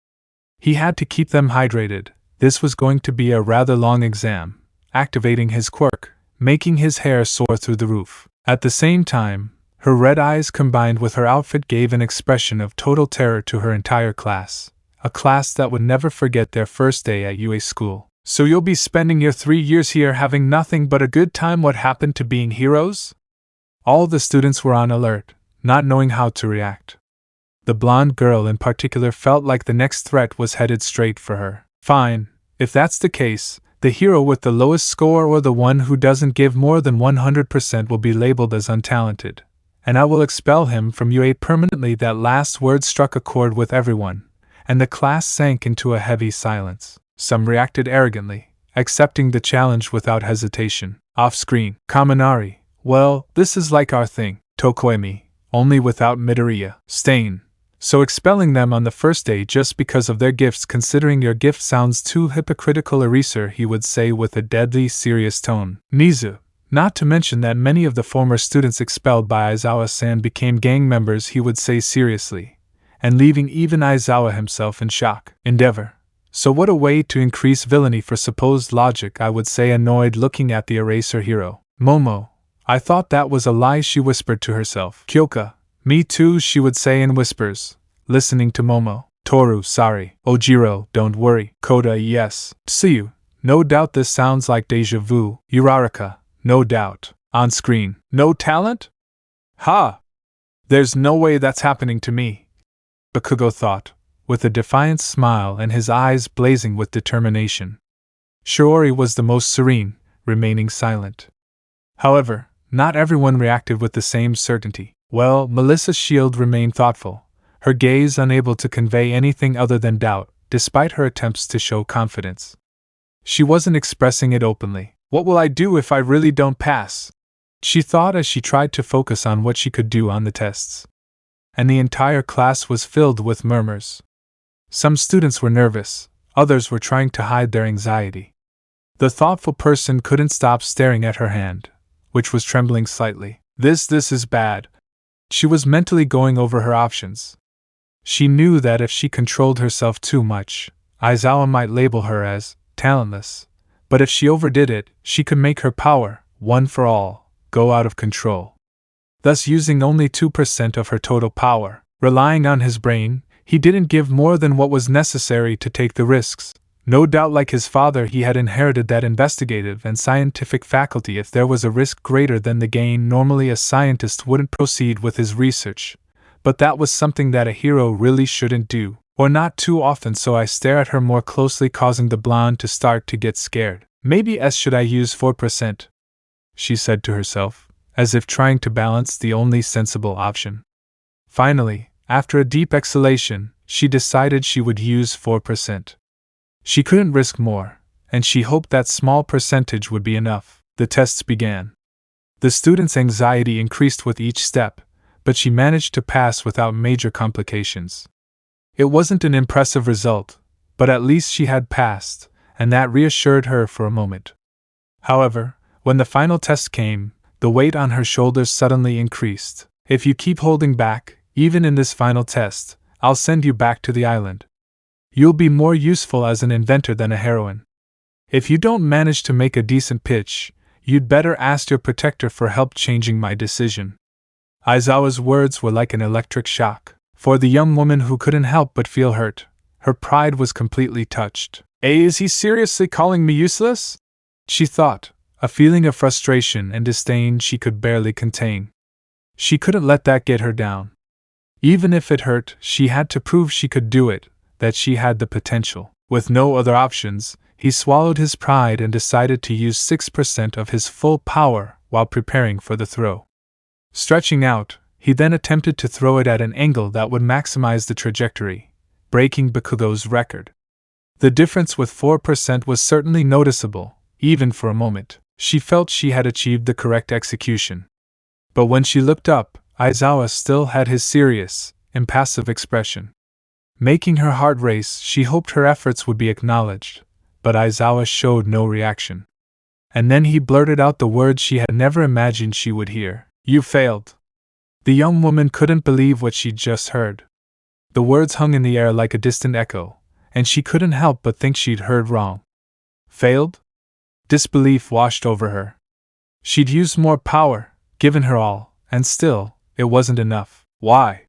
He had to keep them hydrated. This was going to be a rather long exam. Activating his quirk, making his hair soar through the roof. At the same time, her red eyes combined with her outfit gave an expression of total terror to her entire class, a class that would never forget their first day at UA school. So you'll be spending your 3 years here having nothing but a good time. What happened to being heroes? All the students were on alert, not knowing how to react. The blonde girl in particular felt like the next threat was headed straight for her. Fine, if that's the case, the hero with the lowest score or the one who doesn't give more than 100% will be labeled as untalented, and I will expel him from UA permanently. That last word struck a chord with everyone, and the class sank into a heavy silence. Some reacted arrogantly, accepting the challenge without hesitation. Off-screen, Kaminari, well, this is like our thing. Tokoemi, only without Midoriya. Stain, so expelling them on the first day just because of their gifts, considering your gift sounds too hypocritical. Eraser, he would say with a deadly serious tone. Nizu, not to mention that many of the former students expelled by Aizawa-san became gang members, he would say seriously, and leaving even Aizawa himself in shock. Endeavor, so what a way to increase villainy for supposed logic, I would say, annoyed looking at the Eraser hero. Momo, I thought that was a lie, she whispered to herself. Kyoka, me too, she would say in whispers, listening to Momo. Toru, sorry. Ojiro, don't worry. Koda, yes. Tsuyu, no doubt this sounds like deja vu. Uraraka, no doubt. On screen, no talent? Ha! There's no way that's happening to me, Bakugo thought, with a defiant smile and his eyes blazing with determination. Shiori was the most serene, remaining silent. However, not everyone reacted with the same certainty. Well, Melissa's shield remained thoughtful, her gaze unable to convey anything other than doubt, despite her attempts to show confidence. She wasn't expressing it openly. What will I do if I really don't pass? She thought as she tried to focus on what she could do on the tests. And the entire class was filled with murmurs. Some students were nervous, others were trying to hide their anxiety. The thoughtful person couldn't stop staring at her hand, which was trembling slightly. This is bad. She was mentally going over her options. She knew that if she controlled herself too much, Aizawa might label her as talentless, but if she overdid it, she could make her power, one for all, go out of control. Thus, using only 2% of her total power, relying on his brain, he didn't give more than what was necessary to take the risks. No doubt, like his father, he had inherited that investigative and scientific faculty. If there was a risk greater than the gain, normally a scientist wouldn't proceed with his research. But that was something that a hero really shouldn't do, or not too often, so I stare at her more closely, causing the blonde to start to get scared. Maybe should I use 4%? She said to herself, as if trying to balance the only sensible option. Finally, after a deep exhalation, she decided she would use 4%. She couldn't risk more, and she hoped that small percentage would be enough. The tests began. The students' anxiety increased with each step, but she managed to pass without major complications. It wasn't an impressive result, but at least she had passed, and that reassured her for a moment. However, when the final test came, the weight on her shoulders suddenly increased. If you keep holding back, even in this final test, I'll send you back to the island. You'll be more useful as an inventor than a heroine. If you don't manage to make a decent pitch, you'd better ask your protector for help changing my decision. Aizawa's words were like an electric shock. For the young woman who couldn't help but feel hurt, her pride was completely touched. Is he seriously calling me useless? She thought, a feeling of frustration and disdain she could barely contain. She couldn't let that get her down. Even if it hurt, she had to prove she could do it, that she had the potential. With no other options, he swallowed his pride and decided to use 6% of his full power while preparing for the throw. Stretching out, he then attempted to throw it at an angle that would maximize the trajectory, breaking Bakugo's record. The difference with 4% was certainly noticeable. Even for a moment, she felt she had achieved the correct execution. But when she looked up, Aizawa still had his serious, impassive expression. Making her heart race, she hoped her efforts would be acknowledged, but Aizawa showed no reaction. And then he blurted out the words she had never imagined she would hear. You failed. The young woman couldn't believe what she'd just heard. The words hung in the air like a distant echo, and she couldn't help but think she'd heard wrong. Failed? Disbelief washed over her. She'd used more power, given her all, and still, it wasn't enough. Why?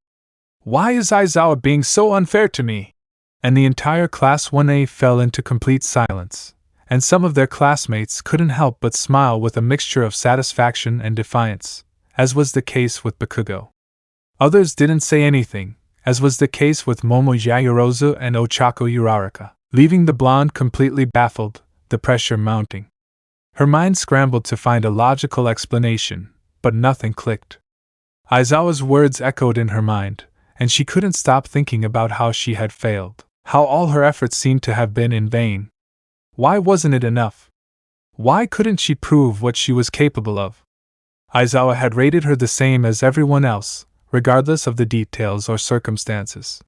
Why is Aizawa being so unfair to me? And the entire Class 1A fell into complete silence, and some of their classmates couldn't help but smile with a mixture of satisfaction and defiance, as was the case with Bakugo. Others didn't say anything, as was the case with Momo Yaoyorozu and Ochako Uraraka, leaving the blonde completely baffled, the pressure mounting. Her mind scrambled to find a logical explanation, but nothing clicked. Aizawa's words echoed in her mind, and she couldn't stop thinking about how she had failed, how all her efforts seemed to have been in vain. Why wasn't it enough? Why couldn't she prove what she was capable of? Aizawa had rated her the same as everyone else, regardless of the details or circumstances.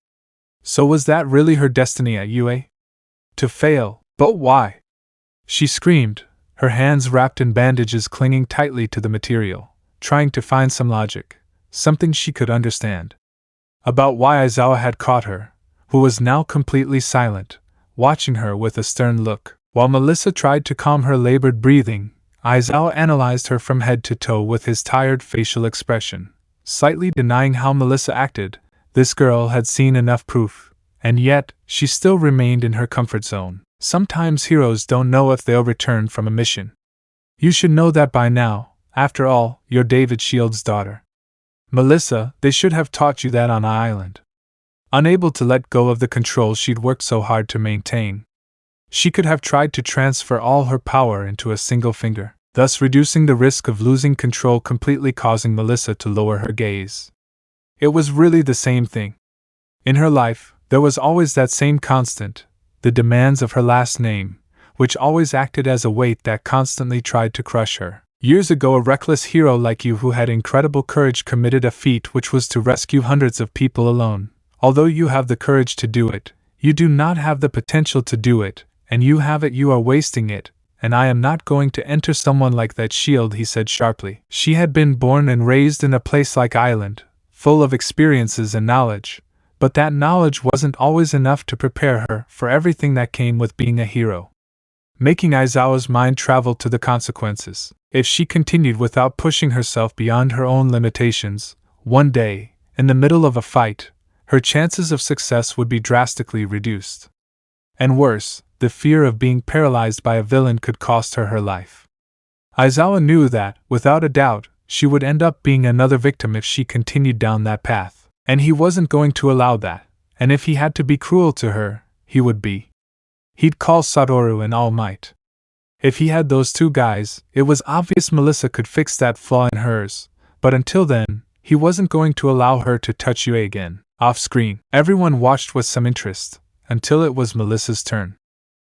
So was that really her destiny at UA? To fail, but why? She screamed, her hands wrapped in bandages clinging tightly to the material, trying to find some logic, something she could understand. About why Aizawa had caught her, who was now completely silent, watching her with a stern look. While Melissa tried to calm her labored breathing, Aizawa analyzed her from head to toe with his tired facial expression, slightly denying how Melissa acted. This girl had seen enough proof, and yet, she still remained in her comfort zone. Sometimes heroes don't know if they'll return from a mission. You should know that by now. After all, you're David Shield's daughter. Melissa, they should have taught you that on the island. Unable to let go of the control she'd worked so hard to maintain, she could have tried to transfer all her power into a single finger, thus reducing the risk of losing control, completely causing Melissa to lower her gaze. It was really the same thing. In her life, there was always that same constant, the demands of her last name, which always acted as a weight that constantly tried to crush her. Years ago, a reckless hero like you who had incredible courage committed a feat which was to rescue hundreds of people alone. Although you have the courage to do it, you do not have the potential to do it, and you have it, you are wasting it, and I am not going to enter someone like that shield, he said sharply. She had been born and raised in a place like Island, full of experiences and knowledge, but that knowledge wasn't always enough to prepare her for everything that came with being a hero. Making Aizawa's mind travel to the consequences. If she continued without pushing herself beyond her own limitations, one day, in the middle of a fight, her chances of success would be drastically reduced. And worse, the fear of being paralyzed by a villain could cost her her life. Aizawa knew that, without a doubt, she would end up being another victim if she continued down that path, and he wasn't going to allow that, and if he had to be cruel to her, he would be. He'd call Satoru and Almight. If he had those two guys, it was obvious Melissa could fix that flaw in hers, but until then, he wasn't going to allow her to touch Yue again. Off-screen, everyone watched with some interest, until it was Melissa's turn.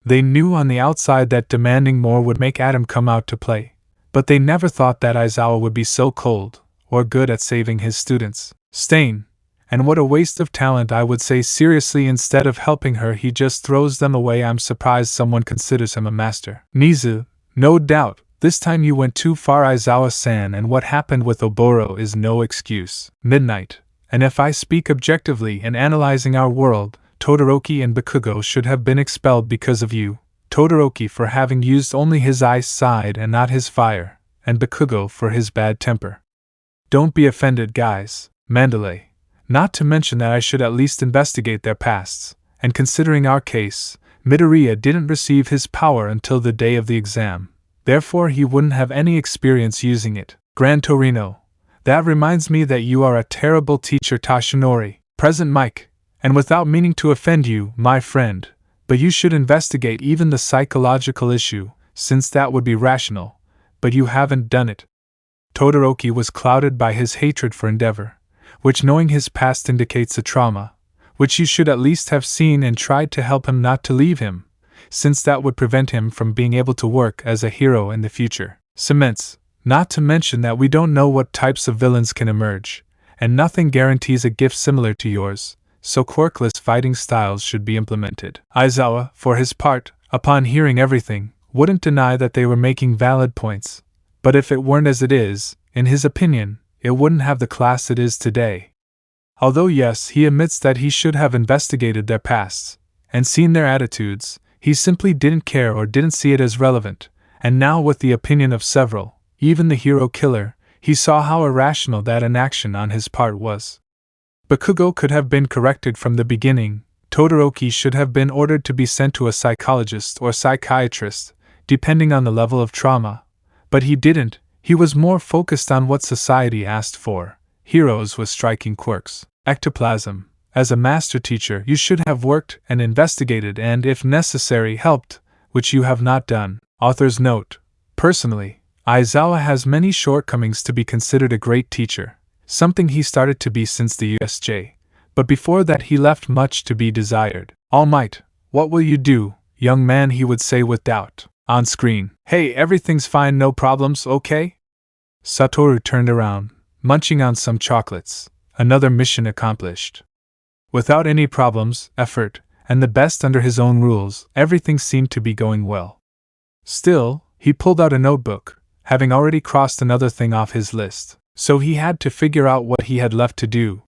They knew on the outside that demanding more would make Adam come out to play, but they never thought that Aizawa would be so cold, or good at saving his students. Stain. And what a waste of talent, I would say. Seriously, instead of helping her he just throws them away. I'm surprised someone considers him a master. Nizu, no doubt, this time you went too far, Aizawa-san, and what happened with Oboro is no excuse. Midnight. And if I speak objectively in analyzing our world, Todoroki and Bakugo should have been expelled because of you. Todoroki for having used only his ice side and not his fire, and Bakugo for his bad temper. Don't be offended, guys. Mandalay. Not to mention that I should at least investigate their pasts, and considering our case, Midoriya didn't receive his power until the day of the exam, therefore he wouldn't have any experience using it. Gran Torino. That reminds me that you are a terrible teacher, Tashinori. Present Mike. And without meaning to offend you, my friend, but you should investigate even the psychological issue, since that would be rational, but you haven't done it. Todoroki was clouded by his hatred for Endeavor, which knowing his past indicates a trauma, which you should at least have seen and tried to help him not to leave him, since that would prevent him from being able to work as a hero in the future. Cements, not to mention that we don't know what types of villains can emerge, and nothing guarantees a gift similar to yours, so quirkless fighting styles should be implemented. Aizawa, for his part, upon hearing everything, wouldn't deny that they were making valid points, but if it weren't as it is, in his opinion, it wouldn't have the class it is today. Although yes, he admits that he should have investigated their pasts, and seen their attitudes, he simply didn't care or didn't see it as relevant, and now with the opinion of several, Even the hero killer, he saw how irrational that inaction on his part was. Bakugo could have been corrected from the beginning. Todoroki should have been ordered to be sent to a psychologist or psychiatrist, depending on the level of trauma. But he didn't. He was more focused on what society asked for. Heroes with striking quirks. Ectoplasm. As a master teacher, you should have worked and investigated and, if necessary, helped, which you have not done. Author's note. Personally, Aizawa has many shortcomings to be considered a great teacher, something he started to be since the USJ, but before that he left much to be desired. Almight, what will you do, young man, he would say with doubt. On screen. Hey, everything's fine, no problems, okay? Satoru turned around, munching on some chocolates. Another mission accomplished. Without any problems, effort, and the best under his own rules, everything seemed to be going well. Still, he pulled out a notebook, having already crossed another thing off his list, so he had to figure out what he had left to do.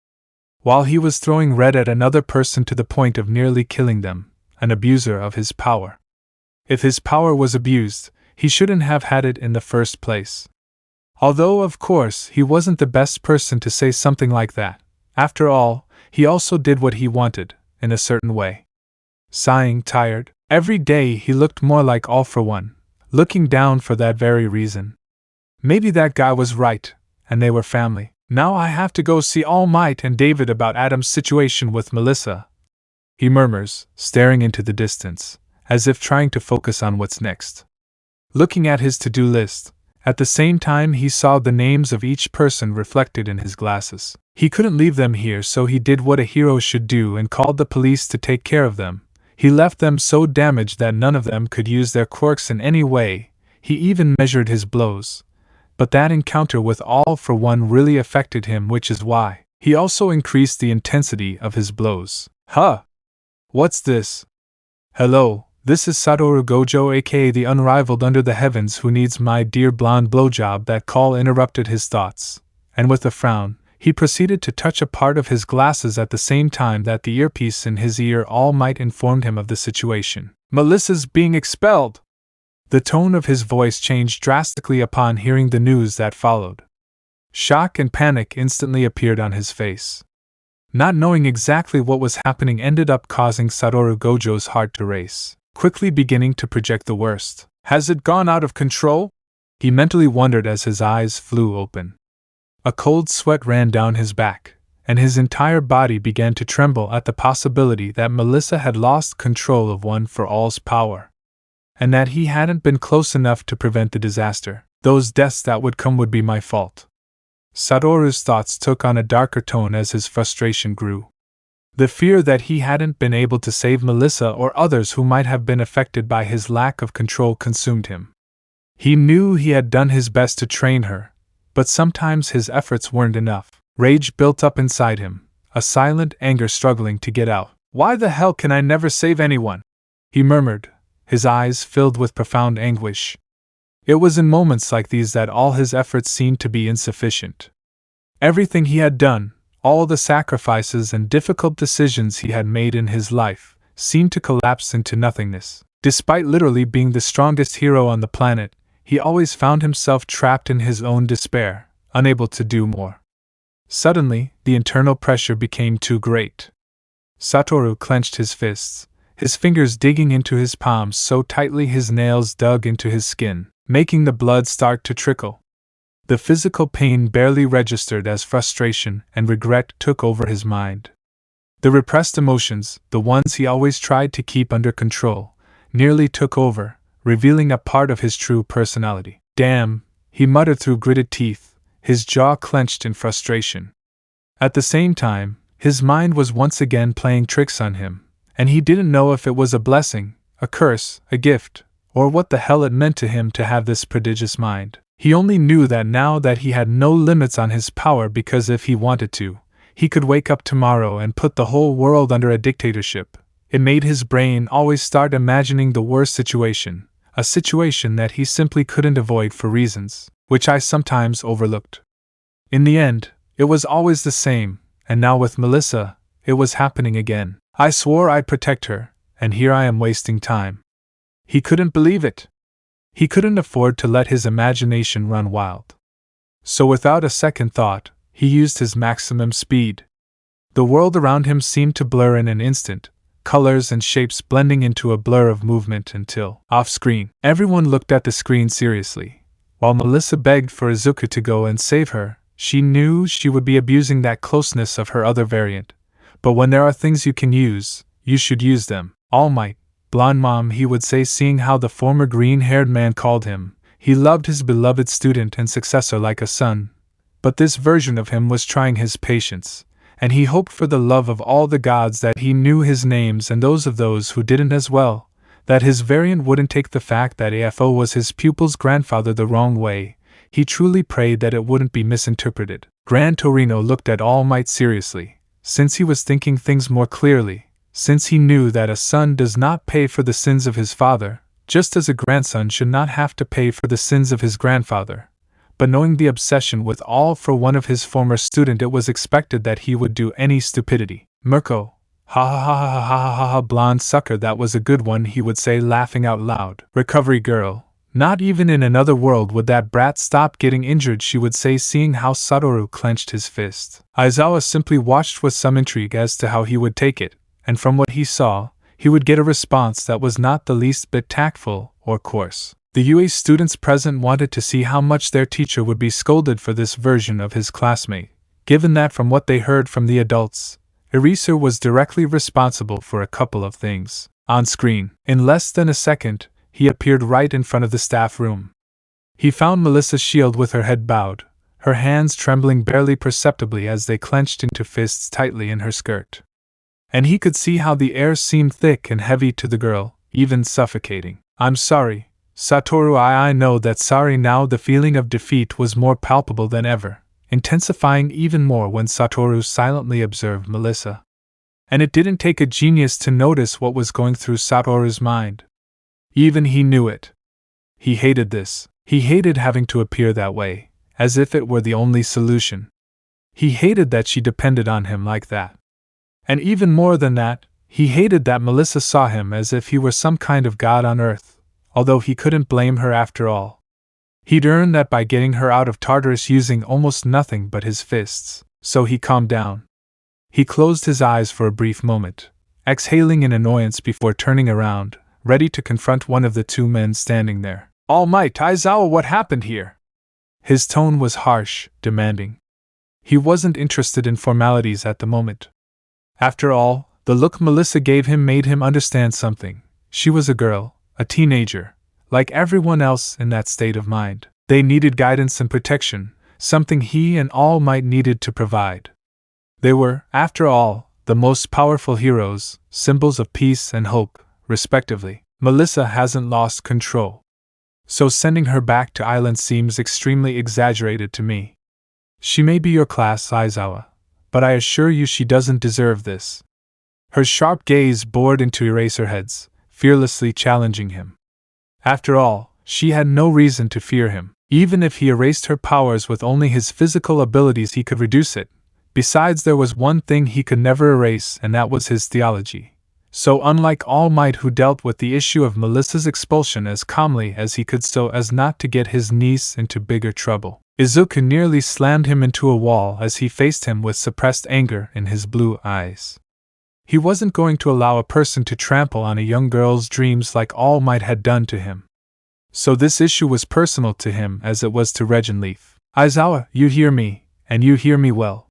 While he was throwing red at another person to the point of nearly killing them, an abuser of his power. If his power was abused, he shouldn't have had it in the first place. Although, of course, he wasn't the best person to say something like that. After all, he also did what he wanted, in a certain way. Sighing, tired, every day he looked more like All for One, looking down for that very reason. Maybe that guy was right, and they were family. Now I have to go see All Might and David about Adam's situation with Melissa, he murmurs, staring into the distance, as if trying to focus on what's next. Looking at his to-do list, at the same time he saw the names of each person reflected in his glasses. He couldn't leave them here, so he did what a hero should do and called the police to take care of them. He left them so damaged that none of them could use their quirks in any way. He even measured his blows. But that encounter with All for One really affected him, which is why he also increased the intensity of his blows. Huh! What's this? Hello, this is Satoru Gojo, aka the unrivaled under the heavens who needs my dear blonde blowjob. That call interrupted his thoughts, and with a frown, he proceeded to touch a part of his glasses at the same time that the earpiece in his ear All Might informed him of the situation. Melissa's being expelled! The tone of his voice changed drastically upon hearing the news that followed. Shock and panic instantly appeared on his face. Not knowing exactly what was happening ended up causing Satoru Gojo's heart to race, quickly beginning to project the worst. Has it gone out of control? He mentally wondered as his eyes flew open. A cold sweat ran down his back, and his entire body began to tremble at the possibility that Melissa had lost control of One for All's power, and that he hadn't been close enough to prevent the disaster. Those deaths that would come would be my fault. Satoru's thoughts took on a darker tone as his frustration grew. The fear that he hadn't been able to save Melissa or others who might have been affected by his lack of control consumed him. He knew he had done his best to train her, but sometimes his efforts weren't enough. Rage built up inside him, a silent anger struggling to get out. Why the hell can I never save anyone? He murmured, his eyes filled with profound anguish. It was in moments like these that all his efforts seemed to be insufficient. Everything he had done, all the sacrifices and difficult decisions he had made in his life, seemed to collapse into nothingness. Despite literally being the strongest hero on the planet, he always found himself trapped in his own despair, unable to do more. Suddenly, the internal pressure became too great. Satoru clenched his fists, his fingers digging into his palms so tightly his nails dug into his skin, making the blood start to trickle. The physical pain barely registered as frustration and regret took over his mind. The repressed emotions, the ones he always tried to keep under control, nearly took over, revealing a part of his true personality. Damn, he muttered through gritted teeth, his jaw clenched in frustration. At the same time, his mind was once again playing tricks on him, and he didn't know if it was a blessing, a curse, a gift, or what the hell it meant to him to have this prodigious mind. He only knew that now that he had no limits on his power, because if he wanted to, he could wake up tomorrow and put the whole world under a dictatorship. It made his brain always start imagining the worst situation, a situation that he simply couldn't avoid for reasons, which I sometimes overlooked. In the end, it was always the same, and now with Melissa, it was happening again. I swore I'd protect her, and here I am wasting time. He couldn't believe it. He couldn't afford to let his imagination run wild. So without a second thought, he used his maximum speed. The world around him seemed to blur in an instant, colors and shapes blending into a blur of movement until, off-screen, everyone looked at the screen seriously. While Melissa begged for Izuku to go and save her, she knew she would be abusing that closeness of her other variant. But when there are things you can use, you should use them. Almight, blonde mom, he would say, seeing how the former green-haired man called him. He loved his beloved student and successor like a son. But this version of him was trying his patience, and he hoped for the love of all the gods that he knew his names and those of those who didn't as well, that his variant wouldn't take the fact that AFO was his pupil's grandfather the wrong way. He truly prayed that it wouldn't be misinterpreted. Gran Torino looked at All Might seriously, since he was thinking things more clearly, since he knew that a son does not pay for the sins of his father, just as a grandson should not have to pay for the sins of his grandfather. But knowing the obsession with all for one of his former student, it was expected that he would do any stupidity. Mirko, ha ha ha ha ha ha ha, blonde sucker, that was a good one, he would say, laughing out loud. Recovery girl, not even in another world would that brat stop getting injured, she would say, seeing how Satoru clenched his fist. Aizawa simply watched with some intrigue as to how he would take it, and from what he saw, he would get a response that was not the least bit tactful or coarse. The UA students present wanted to see how much their teacher would be scolded for this version of his classmate, given that from what they heard from the adults, Eraser was directly responsible for a couple of things. On screen, in less than a second, he appeared right in front of the staff room. He found Melissa's shield with her head bowed, her hands trembling barely perceptibly as they clenched into fists tightly in her skirt. And he could see how the air seemed thick and heavy to the girl, even suffocating. I'm sorry, Satoru, I know that sorry now. The feeling of defeat was more palpable than ever, intensifying even more when Satoru silently observed Melissa. And it didn't take a genius to notice what was going through Satoru's mind. Even he knew it. He hated this. He hated having to appear that way, as if it were the only solution. He hated that she depended on him like that. And even more than that, he hated that Melissa saw him as if he were some kind of god on earth, although he couldn't blame her after all. He'd earned that by getting her out of Tartarus using almost nothing but his fists, so he calmed down. He closed his eyes for a brief moment, exhaling in annoyance before turning around, ready to confront one of the two men standing there. All Might, Aizawa, what happened here? His tone was harsh, demanding. He wasn't interested in formalities at the moment. After all, the look Melissa gave him made him understand something. She was a girl, a teenager, like everyone else in that state of mind. They needed guidance and protection, something he and All Might needed to provide. They were, after all, the most powerful heroes, symbols of peace and hope, respectively. Melissa hasn't lost control. So sending her back to island seems extremely exaggerated to me. She may be your class, Aizawa, but I assure you she doesn't deserve this. Her sharp gaze bored into Eraserhead's, fearlessly challenging him. After all, she had no reason to fear him. Even if he erased her powers with only his physical abilities, he could reduce it. Besides, there was one thing he could never erase, and that was his theology. So unlike All Might, who dealt with the issue of Melissa's expulsion as calmly as he could so as not to get his niece into bigger trouble, Izuku nearly slammed him into a wall as he faced him with suppressed anger in his blue eyes. He wasn't going to allow a person to trample on a young girl's dreams like All Might had done to him. So this issue was personal to him as it was to Regin Leaf. Aizawa, you hear me, and you hear me well.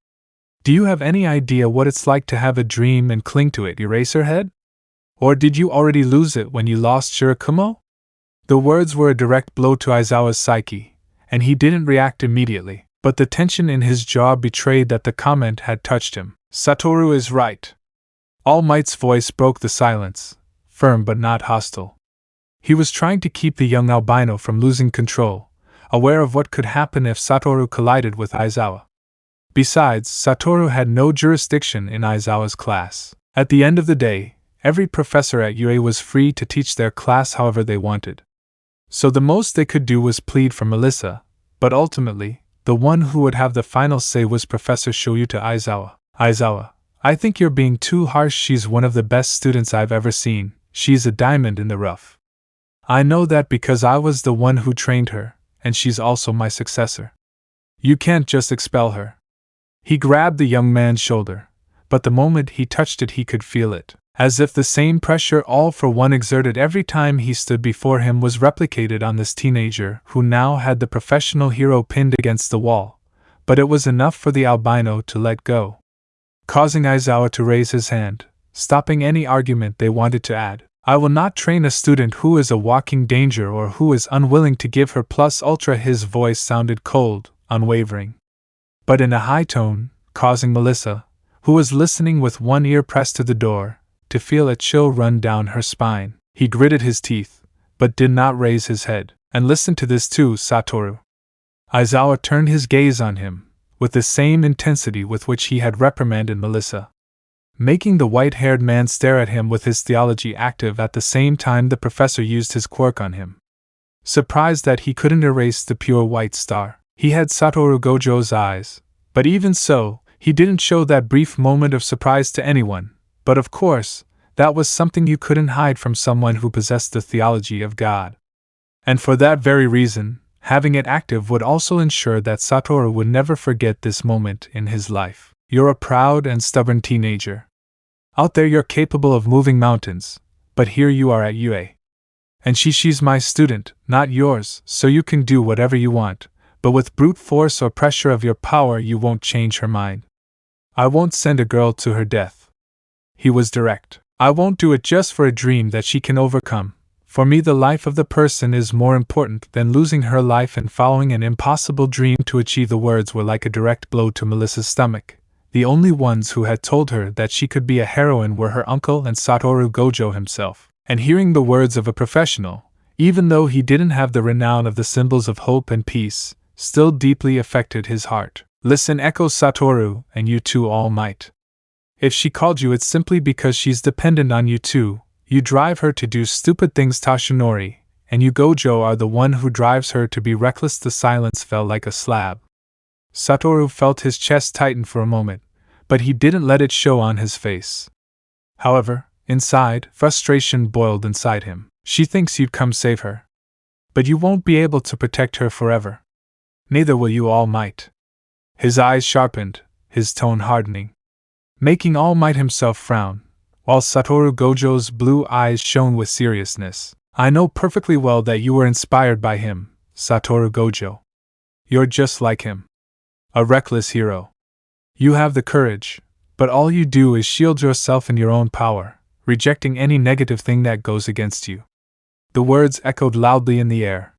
Do you have any idea what it's like to have a dream and cling to it, Eraserhead? Or did you already lose it when you lost Shirakumo? The words were a direct blow to Aizawa's psyche, and he didn't react immediately, but the tension in his jaw betrayed that the comment had touched him. Satoru is right. All Might's voice broke the silence, firm but not hostile. He was trying to keep the young albino from losing control, aware of what could happen if Satoru collided with Aizawa. Besides, Satoru had no jurisdiction in Aizawa's class. At the end of the day, every professor at UA was free to teach their class however they wanted. So the most they could do was plead for Melissa, but ultimately, the one who would have the final say was Professor Shoyuta Aizawa. Aizawa, I think you're being too harsh. She's one of the best students I've ever seen. She's a diamond in the rough. I know that because I was the one who trained her, and she's also my successor. You can't just expel her. He grabbed the young man's shoulder, but the moment he touched it he could feel it, as if the same pressure all for one exerted every time he stood before him was replicated on this teenager who now had the professional hero pinned against the wall, but it was enough for the albino to let go, causing Aizawa to raise his hand, stopping any argument they wanted to add. I will not train a student who is a walking danger or who is unwilling to give her plus ultra. His voice sounded cold, unwavering, but in a high tone, causing Melissa, who was listening with one ear pressed to the door, to feel a chill run down her spine. He gritted his teeth, but did not raise his head. And listen to this too, Satoru. Aizawa turned his gaze on him, with the same intensity with which he had reprimanded Melissa, making the white-haired man stare at him with his theology active at the same time the professor used his quirk on him. Surprised that he couldn't erase the pure white star, he had Satoru Gojo's eyes, but even so, he didn't show that brief moment of surprise to anyone. But of course, that was something you couldn't hide from someone who possessed the theology of God. And for that very reason, having it active would also ensure that Satoru would never forget this moment in his life. You're a proud and stubborn teenager. Out there you're capable of moving mountains, but here you are at UA. And she's my student, not yours, so you can do whatever you want, but with brute force or pressure of your power you won't change her mind. I won't send a girl to her death. He was direct. I won't do it just for a dream that she can overcome. For me, the life of the person is more important than losing her life and following an impossible dream to achieve. The words were like a direct blow to Melissa's stomach. The only ones who had told her that she could be a heroine were her uncle and Satoru Gojo himself. And hearing the words of a professional, even though he didn't have the renown of the symbols of hope and peace, still deeply affected his heart. Listen, echoes Satoru, and you too, All Might. If she called you, it's simply because she's dependent on you too. You drive her to do stupid things, Tashinori, and you Gojo are the one who drives her to be reckless. The silence fell like a slab. Satoru felt his chest tighten for a moment, but he didn't let it show on his face. However, inside, frustration boiled inside him. She thinks you'd come save her. But you won't be able to protect her forever. Neither will you, All Might. His eyes sharpened, his tone hardening, making All Might himself frown, while Satoru Gojo's blue eyes shone with seriousness. I know perfectly well that you were inspired by him, Satoru Gojo. You're just like him. A reckless hero. You have the courage, but all you do is shield yourself in your own power, rejecting any negative thing that goes against you. The words echoed loudly in the air,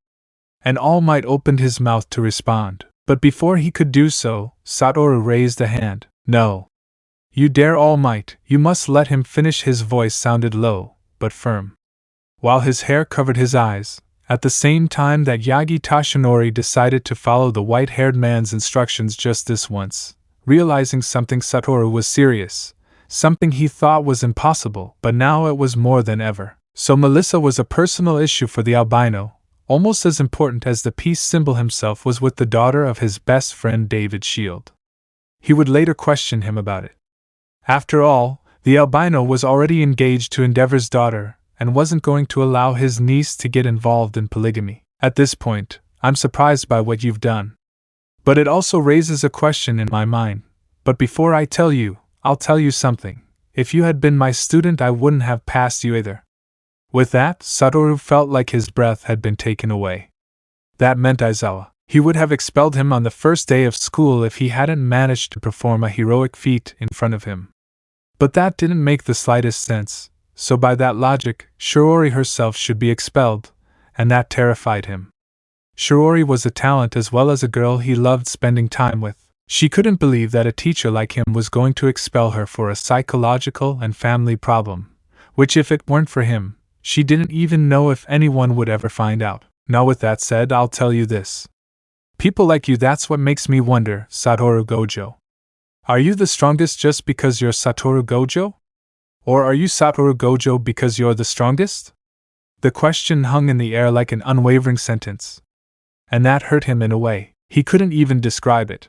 and All Might opened his mouth to respond, but before he could do so, Satoru raised a hand. No. You dare, All Might, you must let him finish. His voice sounded low, but firm, while his hair covered his eyes, at the same time that Yagi Tashinori decided to follow the white-haired man's instructions just this once, realizing something. Satoru was serious, something he thought was impossible, but now it was more than ever. So Melissa was a personal issue for the albino, almost as important as the peace symbol himself was with the daughter of his best friend David Shield. He would later question him about it. After all, the albino was already engaged to Endeavor's daughter, and wasn't going to allow his niece to get involved in polygamy. At this point, I'm surprised by what you've done. But it also raises a question in my mind. But before I tell you, I'll tell you something. If you had been my student, I wouldn't have passed you either. With that, Satoru felt like his breath had been taken away. That meant Aizawa. He would have expelled him on the first day of school if he hadn't managed to perform a heroic feat in front of him. But that didn't make the slightest sense, so by that logic, Shiori herself should be expelled, and that terrified him. Shiori was a talent as well as a girl he loved spending time with. She couldn't believe that a teacher like him was going to expel her for a psychological and family problem, which if it weren't for him, she didn't even know if anyone would ever find out. Now with that said, I'll tell you this. People like you, that's what makes me wonder, Satoru Gojo. Are you the strongest just because you're Satoru Gojo? Or are you Satoru Gojo because you're the strongest? The question hung in the air like an unwavering sentence. And that hurt him in a way. He couldn't even describe it.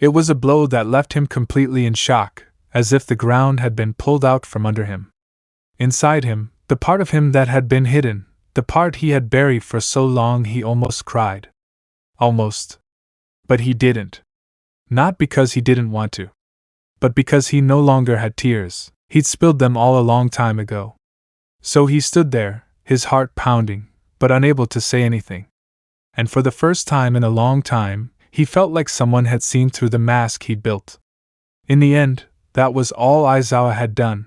It was a blow that left him completely in shock, as if the ground had been pulled out from under him. Inside him, the part of him that had been hidden, The part he had buried for so long he almost cried. Almost. But he didn't. Not because he didn't want to. But because he no longer had tears. He'd spilled them all a long time ago. So he stood there, his heart pounding, but unable to say anything. And for the first time in a long time, he felt like someone had seen through the mask he'd built. In the end, that was all Aizawa had done.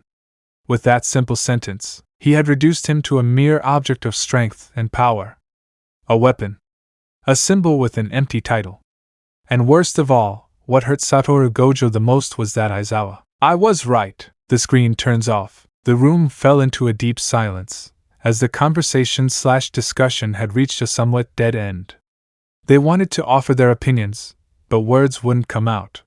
With that simple sentence, he had reduced him to a mere object of strength and power. A weapon. A symbol with an empty title. And worst of all, what hurt Satoru Gojo the most was that Aizawa. I was right. The screen turns off. The room fell into a deep silence, as the conversation/discussion had reached a somewhat dead end. They wanted to offer their opinions, but words wouldn't come out.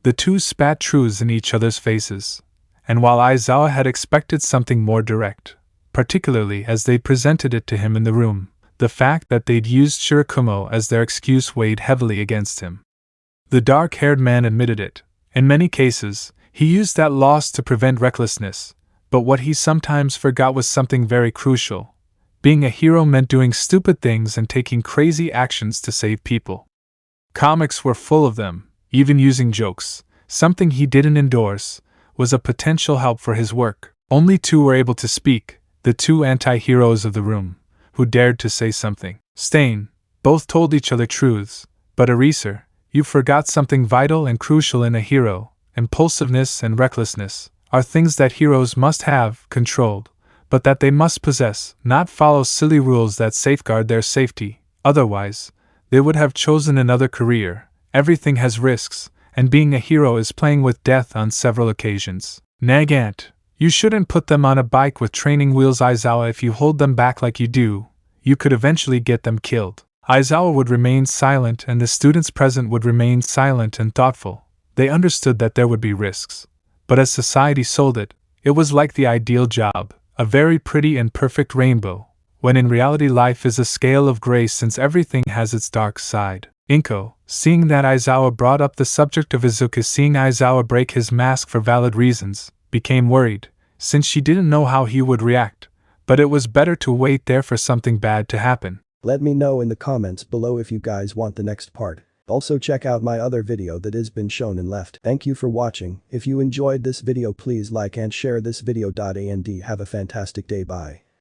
The two spat truths in each other's faces, and while Aizawa had expected something more direct, particularly as they presented it to him in the room, the fact that they'd used Shirakumo as their excuse weighed heavily against him. The dark-haired man admitted it. In many cases, he used that loss to prevent recklessness, but what he sometimes forgot was something very crucial. Being a hero meant doing stupid things and taking crazy actions to save people. Comics were full of them, even using jokes, something he didn't endorse, was a potential help for his work. Only two were able to speak, the two anti-heroes of the room, who dared to say something. Stain, both told each other truths, but Eraser, you forgot something vital and crucial in a hero. Impulsiveness and recklessness are things that heroes must have controlled, but that they must possess, not follow silly rules that safeguard their safety. Otherwise, they would have chosen another career. Everything has risks, and being a hero is playing with death on several occasions. Nagant, you shouldn't put them on a bike with training wheels. Aizawa, if you hold them back like you do, you could eventually get them killed. Aizawa would remain silent and the students present would remain silent and thoughtful. They understood that there would be risks. But as society sold it, it was like the ideal job, a very pretty and perfect rainbow, when in reality life is a scale of gray since everything has its dark side. Inko, seeing that Aizawa brought up the subject of Izuku, seeing Aizawa break his mask for valid reasons, became worried, since she didn't know how he would react, but it was better to wait there for something bad to happen. Let me know in the comments below if you guys want the next part. Also check out my other video that has been shown and left. Thank you for watching. If you enjoyed this video please like and share this video. And have a fantastic day. Bye.